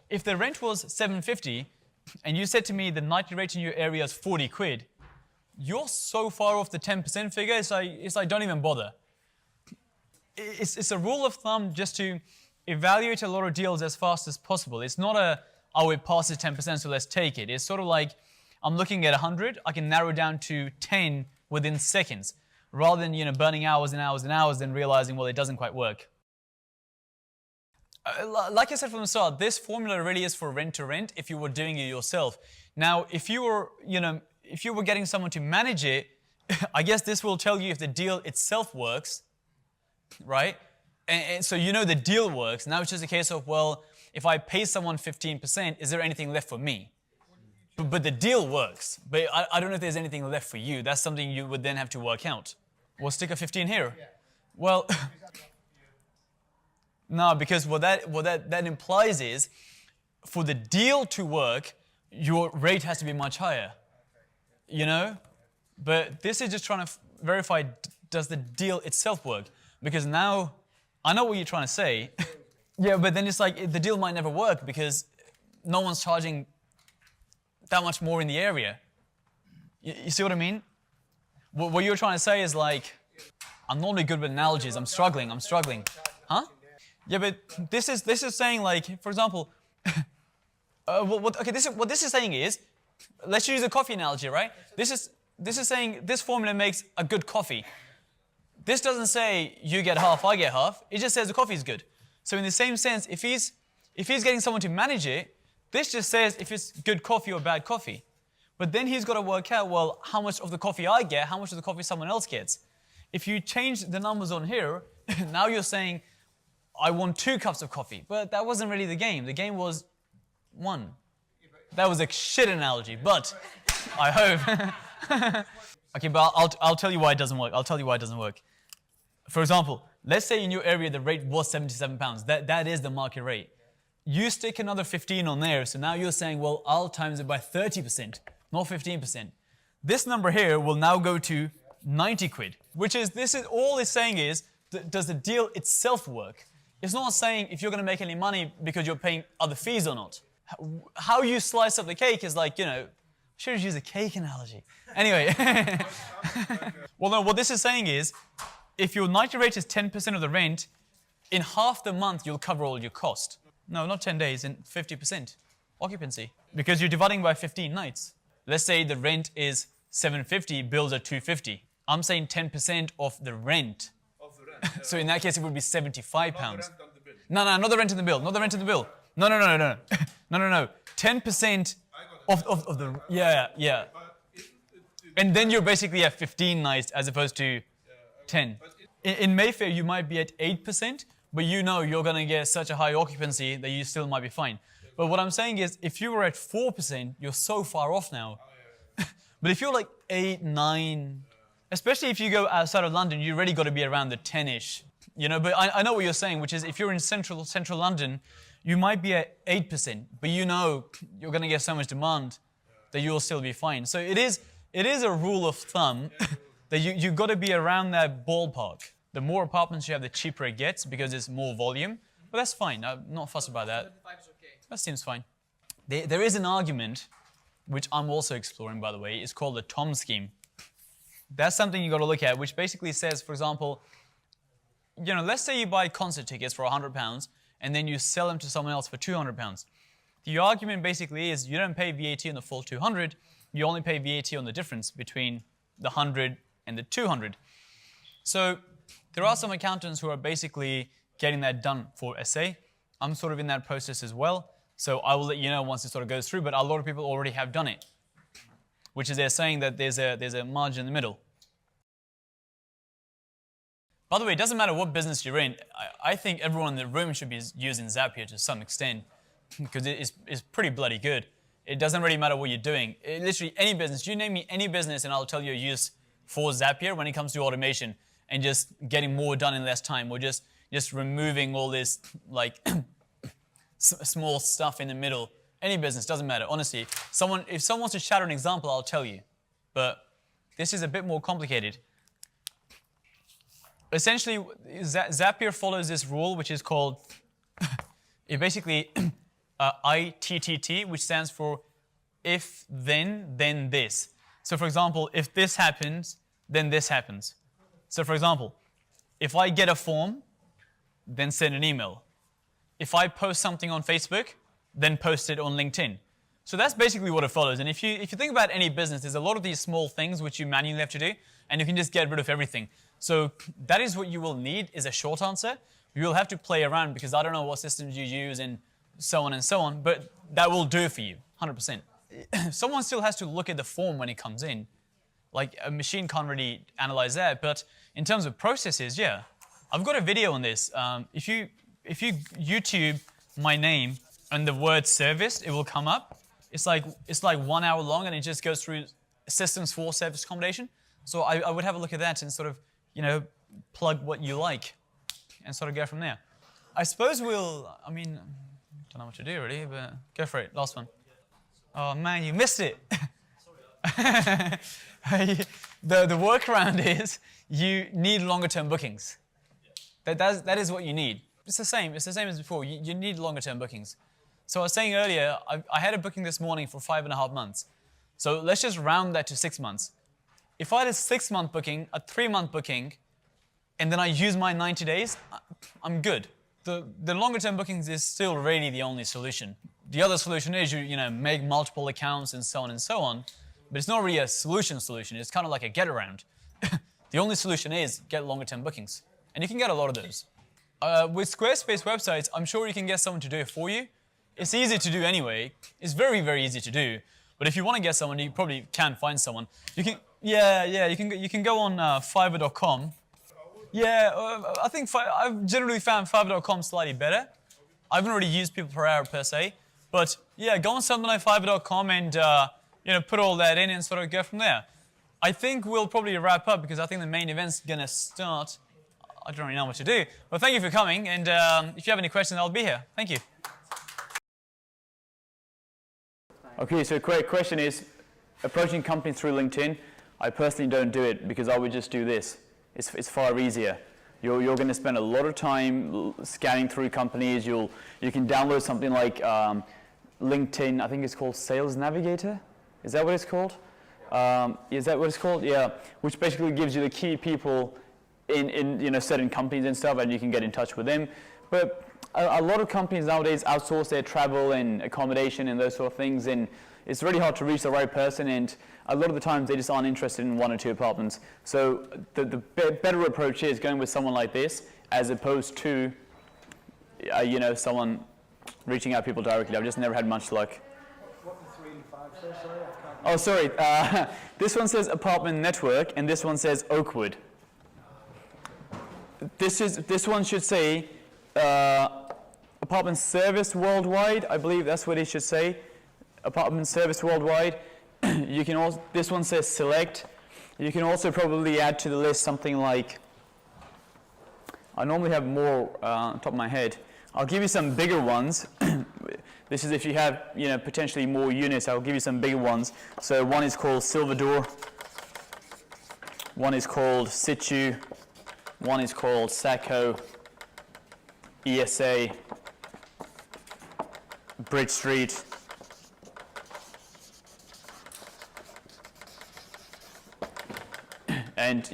if the rent was 750 and you said to me the nightly rate in your area is 40 quid, you're so far off the 10% figure, it's like don't even bother. It's a rule of thumb just to evaluate a lot of deals as fast as possible. It's not it passes 10%, so let's take it. It's sort of like, I'm looking at 100, I can narrow down to 10 within seconds, rather than burning hours and hours and hours and realizing, well, it doesn't quite work. Like I said from the start, this formula really is for rent to rent if you were doing it yourself. Now, if you were getting someone to manage it, I guess this will tell you if the deal itself works, right? And so the deal works. Now it's just a case of, well, if I pay someone 15%, is there anything left for me? But the deal works. But I don't know if there's anything left for you. That's something you would then have to work out. We'll stick a 15 here. Well, no, because what that implies is, for the deal to work, your rate has to be much higher. But this is just trying to verify, does the deal itself work? Because now, I know what you're trying to say. Yeah, but then it's like, the deal might never work because no one's charging that much more in the area. You see what I mean? What you're trying to say is like, I'm normally good with analogies, I'm struggling. Huh? Yeah, but this is saying like, for example, what this is saying is, let's use a coffee analogy, right? This is saying this formula makes a good coffee. This doesn't say you get half, I get half. It just says the coffee is good. So in the same sense, if he's getting someone to manage it, this just says if it's good coffee or bad coffee. But then he's got to work out, well, how much of the coffee I get, how much of the coffee someone else gets. If you change the numbers on here, now you're saying, I want 2 cups of coffee. But that wasn't really the game. The game was 1. That was a shit analogy, but I hope. Okay, but I'll tell you why it doesn't work. For example, let's say in your area the rate was £77. That is the market rate. You stick another 15 on there, so now you're saying, well, I'll times it by 30%, not 15%. This number here will now go to 90 quid, all it's saying is, does the deal itself work? It's not saying if you're going to make any money because you're paying other fees or not. How you slice up the cake is like, should have used a cake analogy. Anyway. Well, no, what this is saying is, if your nightly rate is 10% of the rent, in half the month you'll cover all your cost. No, not 10 days, in 50% occupancy. Because you're dividing by 15 nights. Let's say the rent is 750, bills are 250. I'm saying 10% of the rent. So in that case, it would be £75. No, not the rent in the bill. No. 10% of the, yeah. And then you're basically at 15 nights as opposed to 10. In Mayfair, you might be at 8%, but you're going to get such a high occupancy that you still might be fine. But what I'm saying is, if you were at 4%, you're so far off now. But if you're like 8, 9, especially if you go outside of London, you really got to be around the 10-ish. But I know what you're saying, which is if you're in central London, you might be at 8%, but you're going to get so much demand that you'll still be fine. So it is a rule of thumb that you've got to be around that ballpark. The more apartments you have, the cheaper it gets because it's more volume. But that's fine. I'm not fussed about that. That seems fine. There is an argument, which I'm also exploring, by the way. It's called the Tom scheme. That's something you got to look at, which basically says, for example, let's say you buy concert tickets for £100 and then you sell them to someone else for £200. The argument basically is you don't pay VAT on the full 200, you only pay VAT on the difference between the 100 and the 200. So there are some accountants who are basically getting that done for SA. I'm sort of in that process as well. So I will let you know once it sort of goes through, but a lot of people already have done it. which is they're saying that there's a margin in the middle. By the way, it doesn't matter what business you're in. I think everyone in the room should be using Zapier to some extent because it's pretty bloody good. It doesn't really matter what you're doing. Literally any business. You name me any business and I'll tell you a use for Zapier when it comes to automation and just getting more done in less time, or just removing all this like small stuff in the middle. Any business, doesn't matter. Honestly, if someone wants to shatter an example, I'll tell you. But this is a bit more complicated. Essentially, Zapier follows this rule, which is called it basically ITTT, which stands for if, then this. So for example, if this happens, then this happens. So for example, if I get a form, then send an email. If I post something on Facebook, then post it on LinkedIn. So that's basically what it follows. And if you think about any business, there's a lot of these small things which you manually have to do, and you can just get rid of everything. So that is what you will need, is a short answer. You will have to play around because I don't know what systems you use and so on, but that will do it for you, 100%. Someone still has to look at the form when it comes in. Like a machine can't really analyze that, but in terms of processes, yeah. I've got a video on this. If you YouTube my name and the word service, it will come up. It's like 1 hour long and it just goes through systems for service accommodation. So I would have a look at that and sort of, plug what you like and sort of go from there. I suppose don't know what to do really, but go for it. Last one. Oh man, you missed it. The workaround is you need longer term bookings. That is what you need. It's the same as before. You need longer term bookings. So I was saying earlier, I had a booking this morning for 5.5 months. So let's just round that to 6 months. If I had a 6-month booking, a 3-month booking, and then I use my 90 days, I'm good. The longer term bookings is still really the only solution. The other solution is you make multiple accounts and so on, but it's not really a solution. It's kind of like a get around. The only solution is get longer term bookings. And you can get a lot of those. With Squarespace websites, I'm sure you can get someone to do it for you. It's easy to do anyway. It's very, very easy to do. But if you want to get someone, you probably can find someone. You can go on Fiverr.com. Yeah, I think I've generally found Fiverr.com slightly better. I haven't really used people per hour per se, but yeah, go on something like Fiverr.com and put all that in and sort of go from there. I think we'll probably wrap up because I think the main event's gonna start. I don't really know what to do, but thank you for coming. And if you have any questions, I'll be here. Thank you. Okay, so quick question is, approaching companies through LinkedIn, I personally don't do it because I would just do this. It's far easier. You're going to spend a lot of time scanning through companies. You can download something like LinkedIn, I think it's called Sales Navigator. Is that what it's called? Yeah, which basically gives you the key people in certain companies and stuff, and you can get in touch with them. But a lot of companies nowadays outsource their travel and accommodation and those sort of things, and it's really hard to reach the right person, and a lot of the times they just aren't interested in 1 or 2 apartments. So the better approach is going with someone like this as opposed to someone reaching out to people directly. I've just never had much luck. What the 3 and 5 says, sorry? Oh, sorry. This one says Apartment Network, and this one says Oakwood. This one should say Apartment Service Worldwide. I believe that's what it should say. Apartment Service Worldwide. You can also, this one says Select. You can also probably add to the list something like, I normally have more on top of my head. I'll give you some bigger ones. This is if you have potentially more units, I'll give you some bigger ones. So one is called Silverdor, one is called Situ, one is called Sacco, ESA, Bridge Street, and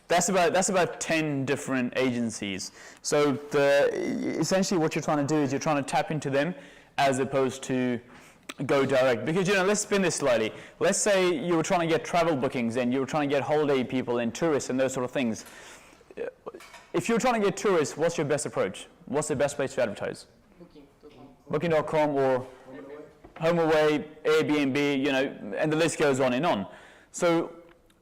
that's about 10 different agencies. So essentially what you're trying to do is you're trying to tap into them as opposed to go direct. Because let's spin this slightly. Let's say you were trying to get travel bookings and you were trying to get holiday people and tourists and those sort of things. If you're trying to get tourists, what's your best approach? What's the best place to advertise? Booking.com or HomeAway, Airbnb, you know, and the list goes on and on. So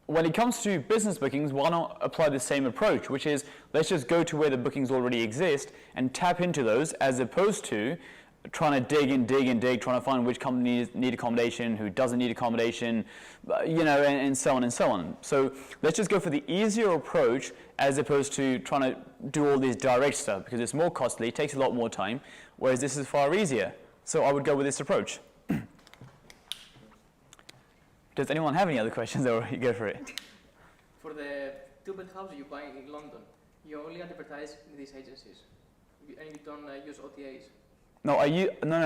when it comes to business bookings, why not apply the same approach, which is let's just go to where the bookings already exist and tap into those, as opposed to trying to dig and dig and dig, trying to find which companies need accommodation, who doesn't need accommodation, you know, and so on and so on. So let's just go for the easier approach as opposed to trying to do all this direct stuff, because it's more costly, it takes a lot more time, whereas this is far easier. So I would go with this approach. Does anyone have any other questions, or you go for it? For the two-bed house you buy in London, you only advertise in these agencies, and you don't use OTAs. No,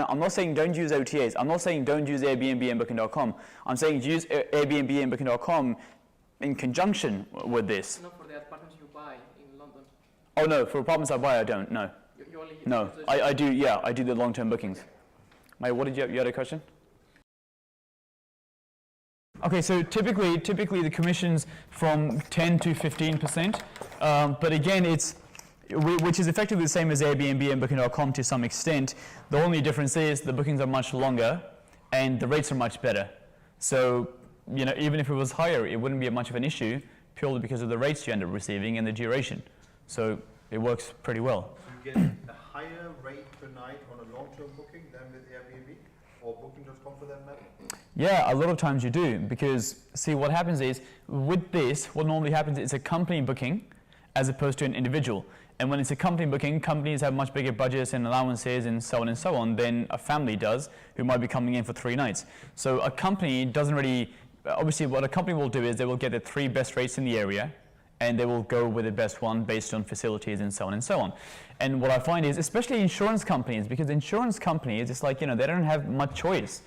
I'm not saying don't use OTAs. I'm not saying don't use Airbnb and Booking.com. I'm saying use Airbnb and Booking.com in conjunction with this. No, for the apartments you buy in London. Oh no, for apartments I buy, I don't. No. You only no, use those I do. Yeah, I do the long-term bookings. Mate, what did you had a question? Okay, so typically the commission's from 10 to 15%, but again, which is effectively the same as Airbnb and Booking.com to some extent. The only difference is the bookings are much longer and the rates are much better. So, you know, even if it was higher, it wouldn't be much of an issue purely because of the rates you end up receiving and the duration. So it works pretty well. So you get a higher rate per night on a long-term booking than with Airbnb or Booking.com for that matter? Yeah, a lot of times you do, because see what happens is with this, what normally happens is a company booking as opposed to an individual. And when it's a company booking, companies have much bigger budgets and allowances and so on than a family does, who might be coming in for 3 nights. So a company doesn't really, obviously what a company will do is they will get the 3 best rates in the area, and they will go with the best one based on facilities and so on. And what I find is, especially insurance companies, because insurance companies, it's like, you know, they don't have much choice.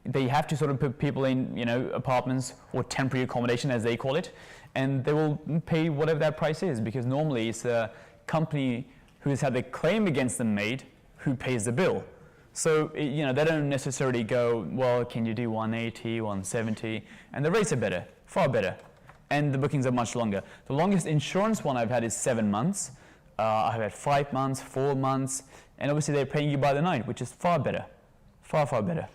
They have to sort of put people in, you know, apartments or temporary accommodation, as they call it, and they will pay whatever that price is, because normally it's a company who has had the claim against them made who pays the bill. So, you know, they don't necessarily go, well, can you do 180, 170, and the rates are better, far better, and the bookings are much longer. The longest insurance one I've had is 7 months. I've had 5 months, 4 months, and obviously they're paying you by the night, which is far better, far better.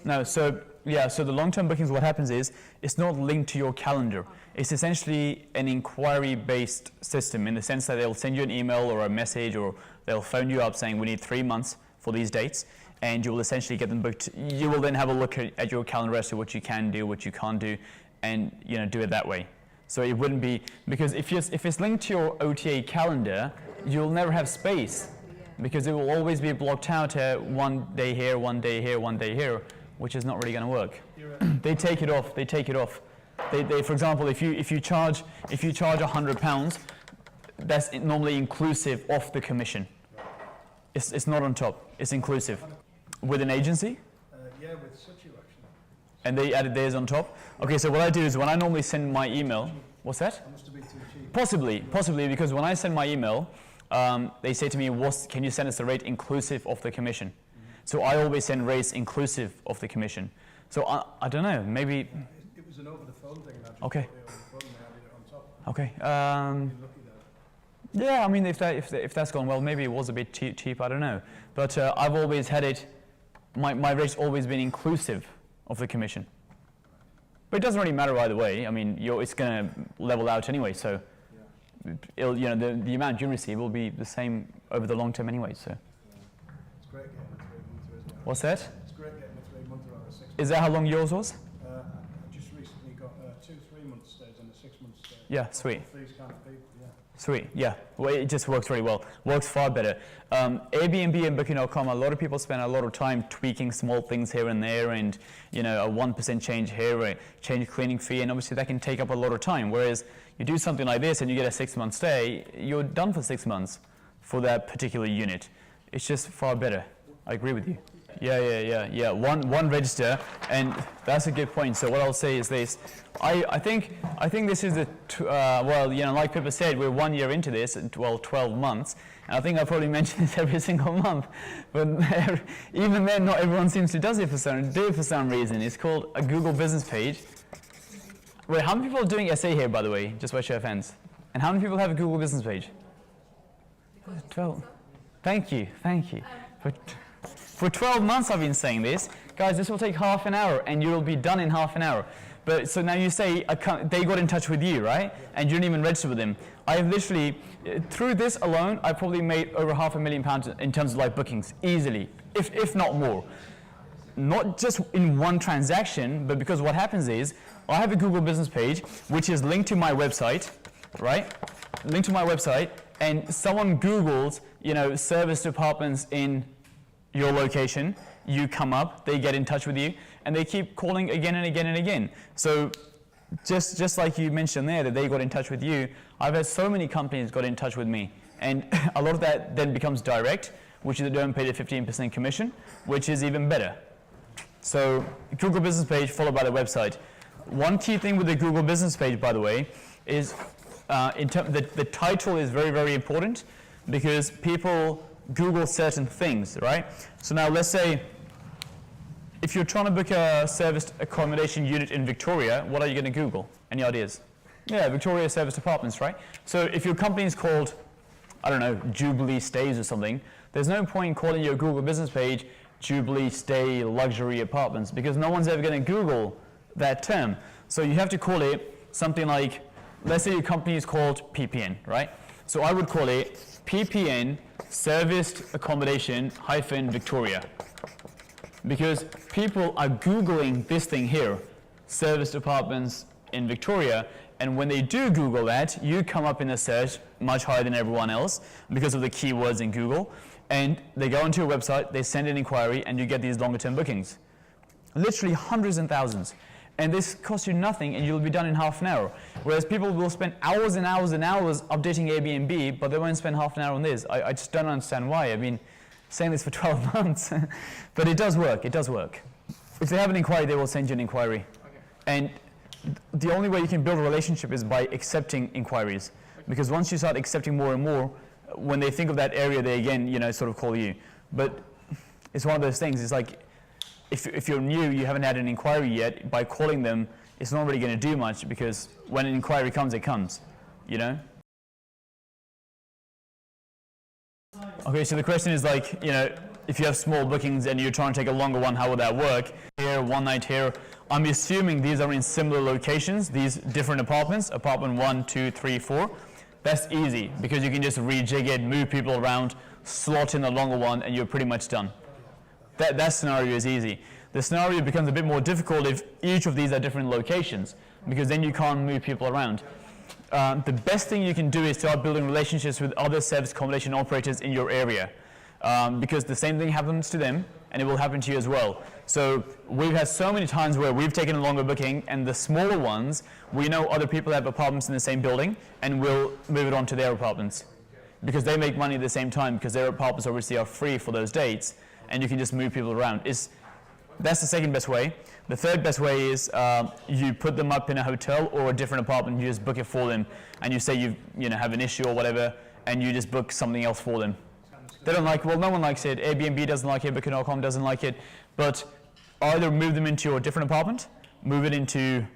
No, so yeah, so the long-term bookings, what happens is, it's not linked to your calendar. It's essentially an inquiry-based system, in the sense that they'll send you an email or a message, or they'll phone you up saying we need 3 months for these dates, and you will essentially get them booked. You will then have a look at your calendar as to what you can do, what you can't do, and, you know, do it that way. So it wouldn't be, because if it's linked to your OTA calendar, you'll never have space, because it will always be blocked out at 1 day here, 1 day here, 1 day here, which is not really going to work. They take it off. They, for example, if you charge £100, that's normally inclusive of the commission. It's not on top. It's inclusive. With an agency? Yeah, with Suchu actually. And they added theirs on top? Okay, so what I do is when I normally send my email, what's that? That must have been too cheap. Possibly, because when I send my email, they say to me, can you send us the rate inclusive of the commission? So I always send rates inclusive of the commission. So I don't know, maybe. It was an over the phone thing. And I just okay. put it over the phone and added it on top. Okay. Yeah, I mean, if that's gone well, maybe it was a bit cheap. I don't know. But I've always had it. My rate's always been inclusive of the commission. But it doesn't really matter either way. I mean, it's going to level out anyway. So, you know, the amount you receive will be the same over the long term anyway. So. It's great getting a 3-monther as well. What's that? It's great getting a 3-monther or a 6-monther. Is that how long yours was? I just recently got 2 3-month stays and a 6-month stay. Yeah, sweet. These kind of people, yeah. Sweet, yeah. Well, it just works really well. Works far better. Airbnb and Booking.com, a lot of people spend a lot of time tweaking small things here and there, and, you know, a 1% change here, a change cleaning fee, and obviously that can take up a lot of time. Whereas you do something like this and you get a 6-month stay, you're done for 6 months for that particular unit. It's just far better. I agree with you. Yeah. One register, and that's a good point. So what I'll say is this: I think this is the well, you know, like Pippa said, we're 1 year into this, 12 months, and I think I probably mention this every single month. But even then, not everyone seems to do it for some reason. It's called a Google business page. Wait, how many people are doing SA here, by the way? Just by show of hands. And how many people have a Google business page? 12. Thank you. But For 12 months I've been saying this. Guys, this will take half an hour and you'll be done in half an hour. But so now you say they got in touch with you, right? And you didn't even register with them. I have literally, through this alone, I probably made over £500,000 in terms of like bookings, easily, if not more. Not just in one transaction, but because what happens is, I have a Google business page, which is linked to my website, right? Linked to my website, and someone Googles, service apartments in your location, you come up, they get in touch with you, and they keep calling again and again and again. So just like you mentioned there, that they got in touch with you, I've had so many companies got in touch with me. And a lot of that then becomes direct, which is they don't pay the 15% commission, which is even better. So Google business page followed by the website. One key thing with the Google business page, by the way, is the title is very, very important, because people Google certain things, right? So now let's say, if you're trying to book a serviced accommodation unit in Victoria, what are you going to Google? Any ideas? Yeah, Victoria serviced apartments, right? So if your company is called, I don't know, Jubilee Stays or something, there's no point in calling your Google business page Jubilee Stay Luxury Apartments, because no one's ever going to Google that term. So you have to call it something like, let's say your company is called PPN, right? So I would call it PPN Serviced Accommodation Victoria. Because people are Googling this thing here, serviced apartments in Victoria, and when they do Google that, you come up in the search much higher than everyone else because of the keywords in Google, and they go onto your website, they send an inquiry, and you get these longer term bookings. Literally hundreds and thousands. And this costs you nothing, and you'll be done in half an hour. Whereas people will spend hours and hours and hours updating Airbnb, but they won't spend half an hour on this. I just don't understand why. I mean, saying this for 12 months, but it does work, it does work. If they have an inquiry, they will send you an inquiry. Okay. And the only way you can build a relationship is by accepting inquiries. Because once you start accepting more and more, when they think of that area, they again, sort of call you. But it's one of those things, it's like, if you're new, you haven't had an inquiry yet, by calling them, it's not really going to do much, because when an inquiry comes, it comes, Okay, so the question is like, if you have small bookings and you're trying to take a longer one, how would that work? Here, one night here. I'm assuming these are in similar locations, these different apartments, apartment 1, 2, 3, 4. That's easy, because you can just rejig it, move people around, slot in a longer one, and you're pretty much done. That scenario is easy. The scenario becomes a bit more difficult if each of these are different locations, because then you can't move people around. The best thing you can do is start building relationships with other service accommodation operators in your area, because the same thing happens to them, and it will happen to you as well. So we've had so many times where we've taken a longer booking, and the smaller ones, we know other people have apartments in the same building, and we'll move it on to their apartments, because they make money at the same time, because their apartments obviously are free for those dates, and you can just move people around. That's the second best way. The third best way is you put them up in a hotel or a different apartment, you just book it for them, and you say you have an issue or whatever, and you just book something else for them. They don't like it, well, no one likes it, Airbnb doesn't like it, Booking.com doesn't like it, but either move them into your different apartment, move it into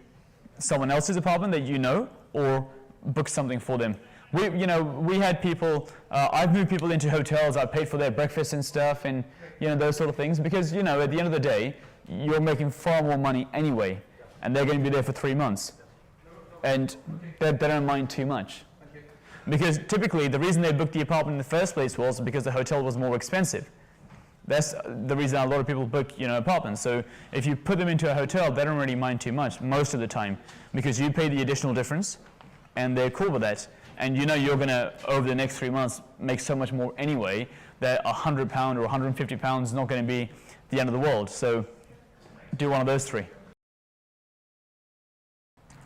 someone else's apartment that you know, or book something for them. We had people, I've moved people into hotels, I've paid for their breakfast and stuff, and those sort of things, because at the end of the day, you're making far more money anyway, and they're going to be there for 3 months, and they don't mind too much. Because typically, the reason they booked the apartment in the first place was because the hotel was more expensive. That's the reason a lot of people book apartments. So if you put them into a hotel, they don't really mind too much most of the time, because you pay the additional difference, and they're cool with that. And you're going to, over the next 3 months, make so much more anyway, that £100 or £150 is not going to be the end of the world. So do one of those three.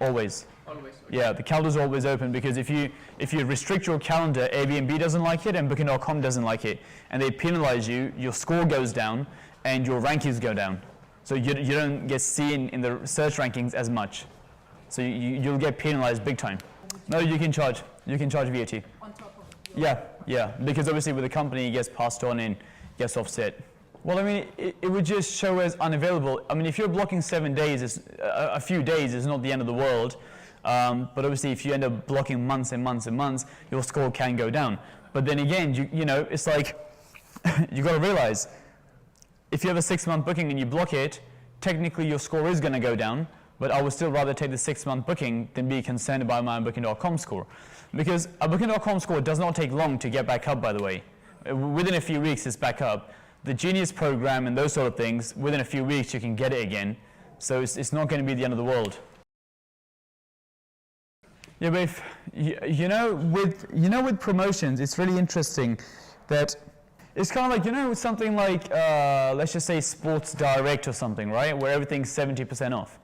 Always. Always. Okay. Yeah, the calendar's always open, because if you restrict your calendar, Airbnb doesn't like it and Booking.com doesn't like it, and they penalize you, your score goes down and your rankings go down. So you don't get seen in the search rankings as much. So you'll get penalized big time. No, you can charge VAT. On top of Yeah, because obviously with the company, it gets passed on and gets offset. Well, I mean, it would just show as unavailable. I mean, if you're blocking 7 days, a few days is not the end of the world. But obviously, if you end up blocking months and months and months, your score can go down. But then again, it's like, you got to realize, if you have a 6-month booking and you block it, technically your score is going to go down, but I would still rather take the 6-month booking than be concerned about my Booking.com score. Because a Booking.com score does not take long to get back up, by the way. Within a few weeks it's back up. The Genius program and those sort of things, within a few weeks you can get it again. So it's not going to be the end of the world. Yeah, but if, with promotions, it's really interesting that it's kind of like, something like, let's just say Sports Direct or something, right? Where everything's 70% off.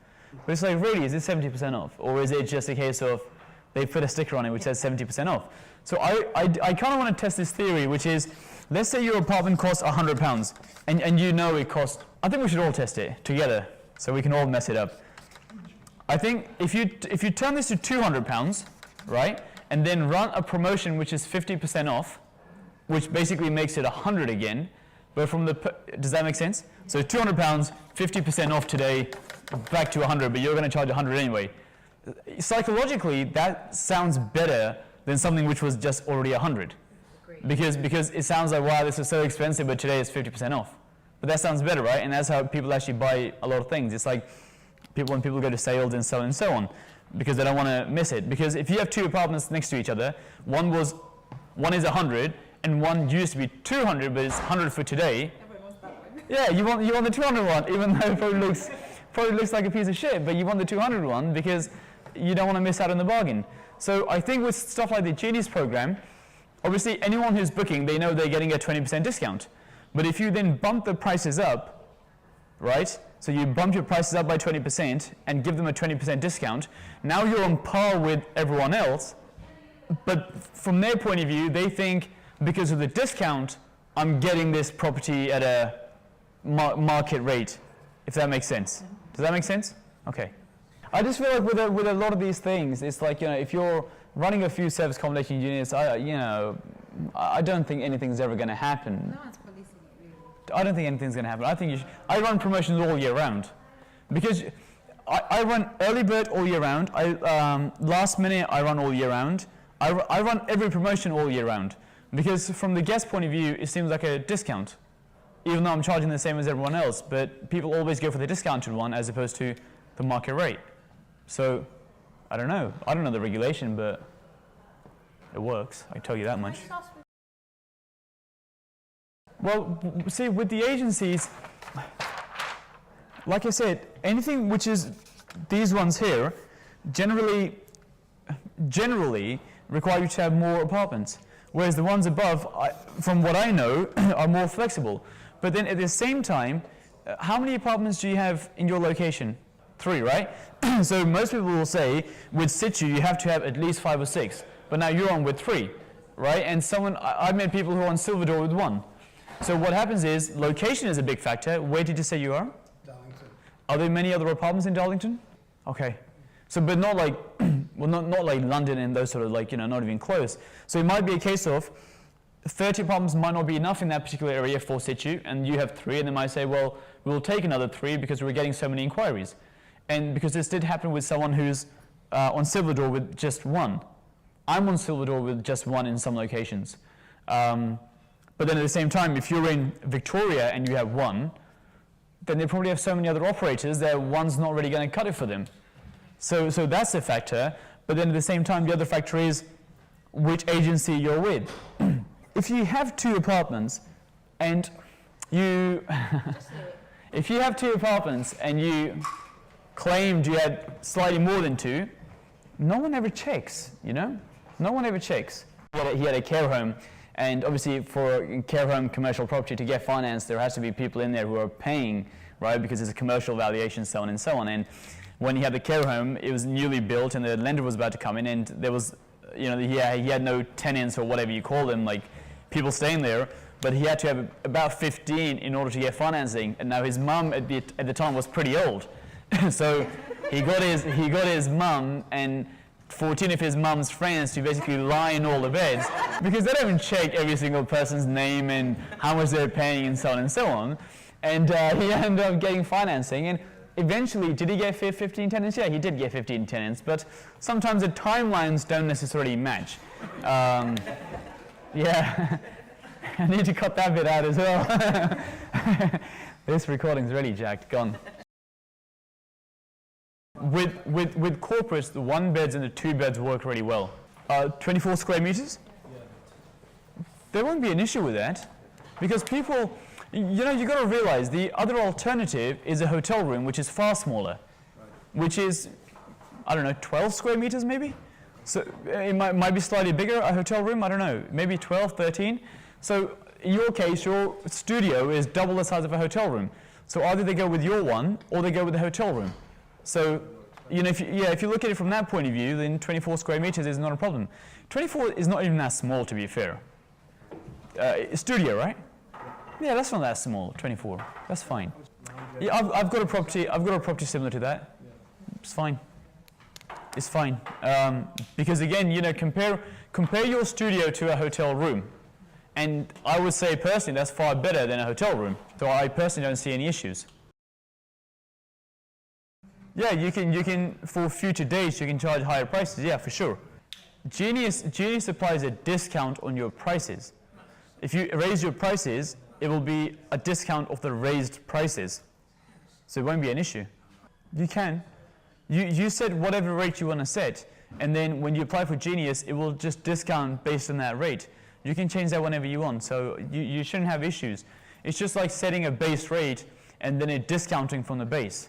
But it's like, really, is it 70% off? Or is it just a case of they put a sticker on it which says 70% off? So I kind of want to test this theory, which is, let's say your apartment costs £100 and you know it costs, I think we should all test it together so we can all mess it up. I think if you turn this to £200, right, and then run a promotion which is 50% off, which basically makes it 100 again, but does that make sense? So £200, 50% off today, back to 100, but you're going to charge 100 anyway. Psychologically, that sounds better than something which was just already 100. Because it sounds like, wow, this is so expensive, but today it's 50% off. But that sounds better, right? And that's how people actually buy a lot of things. It's like when people go to sales and so on, because they don't want to miss it. Because if you have 2 apartments next to each other, one is 100 and one used to be 200, but it's 100 for today. Yeah, you want the 200 one, even though it probably looks like a piece of shit, but you want the 200 one because you don't want to miss out on the bargain. So I think with stuff like the Genius program, obviously anyone who's booking, they know they're getting a 20% discount. But if you then bump the prices up, right? So you bump your prices up by 20% and give them a 20% discount. Now you're on par with everyone else, but from their point of view, they think because of the discount, I'm getting this property at a market rate, if that makes sense. Does that make sense? Okay. I just feel like with a lot of these things, it's like, if you're running a few service accommodation units, I don't think anything's ever going to happen. No one's policing it, really. I don't think anything's going to happen. I run promotions all year round, because I run early bird all year round. Last minute I run all year round. I run every promotion all year round, because from the guest point of view, it seems like a discount, even though I'm charging the same as everyone else. But people always go for the discounted one as opposed to the market rate. So I don't know. I don't know the regulation, but it works. I can tell you that much. Well, see, with the agencies, like I said, anything which is these ones here, generally require you to have more apartments. Whereas the ones above, from what I know, are more flexible. But then at the same time, how many apartments do you have in your location? 3, right? So most people will say, with situ, you have to have at least 5 or 6. But now you're on with 3, right? And I've met people who are on Silverdor with 1. So what happens is, location is a big factor. Where did you say you are? Darlington. Are there many other apartments in Darlington? Okay. So, but not like, well, not like London and those sort of like, not even close. So it might be a case of 30 apartments might not be enough in that particular area for situ, and you have 3, and they might say, well, we'll take another 3 because we're getting so many inquiries. And because this did happen with someone who's on Silverdor with just 1. I'm on Silverdor with just 1 in some locations. But then at the same time, if you're in Victoria and you have 1, then they probably have so many other operators that 1's not really going to cut it for them. So that's a factor. But then at the same time, the other factor is which agency you're with. If you have 2 apartments and you claimed you had slightly more than 2, no one ever checks, No one ever checks. He had a care home, and obviously for a care home commercial property to get financed, there has to be people in there who are paying, right, because it's a commercial valuation, so on and so on. And when he had the care home, it was newly built and the lender was about to come in, and there was, he had no tenants or whatever you call them, like people staying there, but he had to have about 15 in order to get financing. And now his mum at the time was pretty old. So he got his mum and 14 of his mum's friends to basically lie in all the beds, because they don't check every single person's name and how much they're paying and so on and so on. And he ended up getting financing, and eventually, did he get 15 tenants? Yeah, he did get 15 tenants, but sometimes the timelines don't necessarily match. Yeah, I need to cut that bit out as well. This recording's really jacked, gone. With corporates, the 1 beds and the 2 beds work really well. 24 square meters? There won't be an issue with that, because people, you know, you've got to realize the other alternative is a hotel room, which is far smaller, which is, I don't know, 12 square meters maybe? So it might be slightly bigger, a hotel room, I don't know, maybe 12, 13. So in your case, your studio is double the size of a hotel room. So either they go with your one, or they go with the hotel room. So, you know, if you look at it from that point of view, then 24 square meters is not a problem. 24 is not even that small, to be fair. Studio, right? Yeah, that's not that small. 24, that's fine. Yeah, I've got a property similar to that. It's fine. It's fine. Because again, you know, compare your studio to a hotel room, and I would say personally that's far better than a hotel room. So I personally don't see any issues. Yeah, you can for future dates you can charge higher prices. Yeah, for sure. Genius applies a discount on your prices. If you raise your prices, it will be a discount of the raised prices. So it won't be an issue. You can. You set whatever rate you want to set, and then when you apply for Genius, it will just discount based on that rate. You can change that whenever you want, so you shouldn't have issues. It's just like setting a base rate and then it discounting from the base.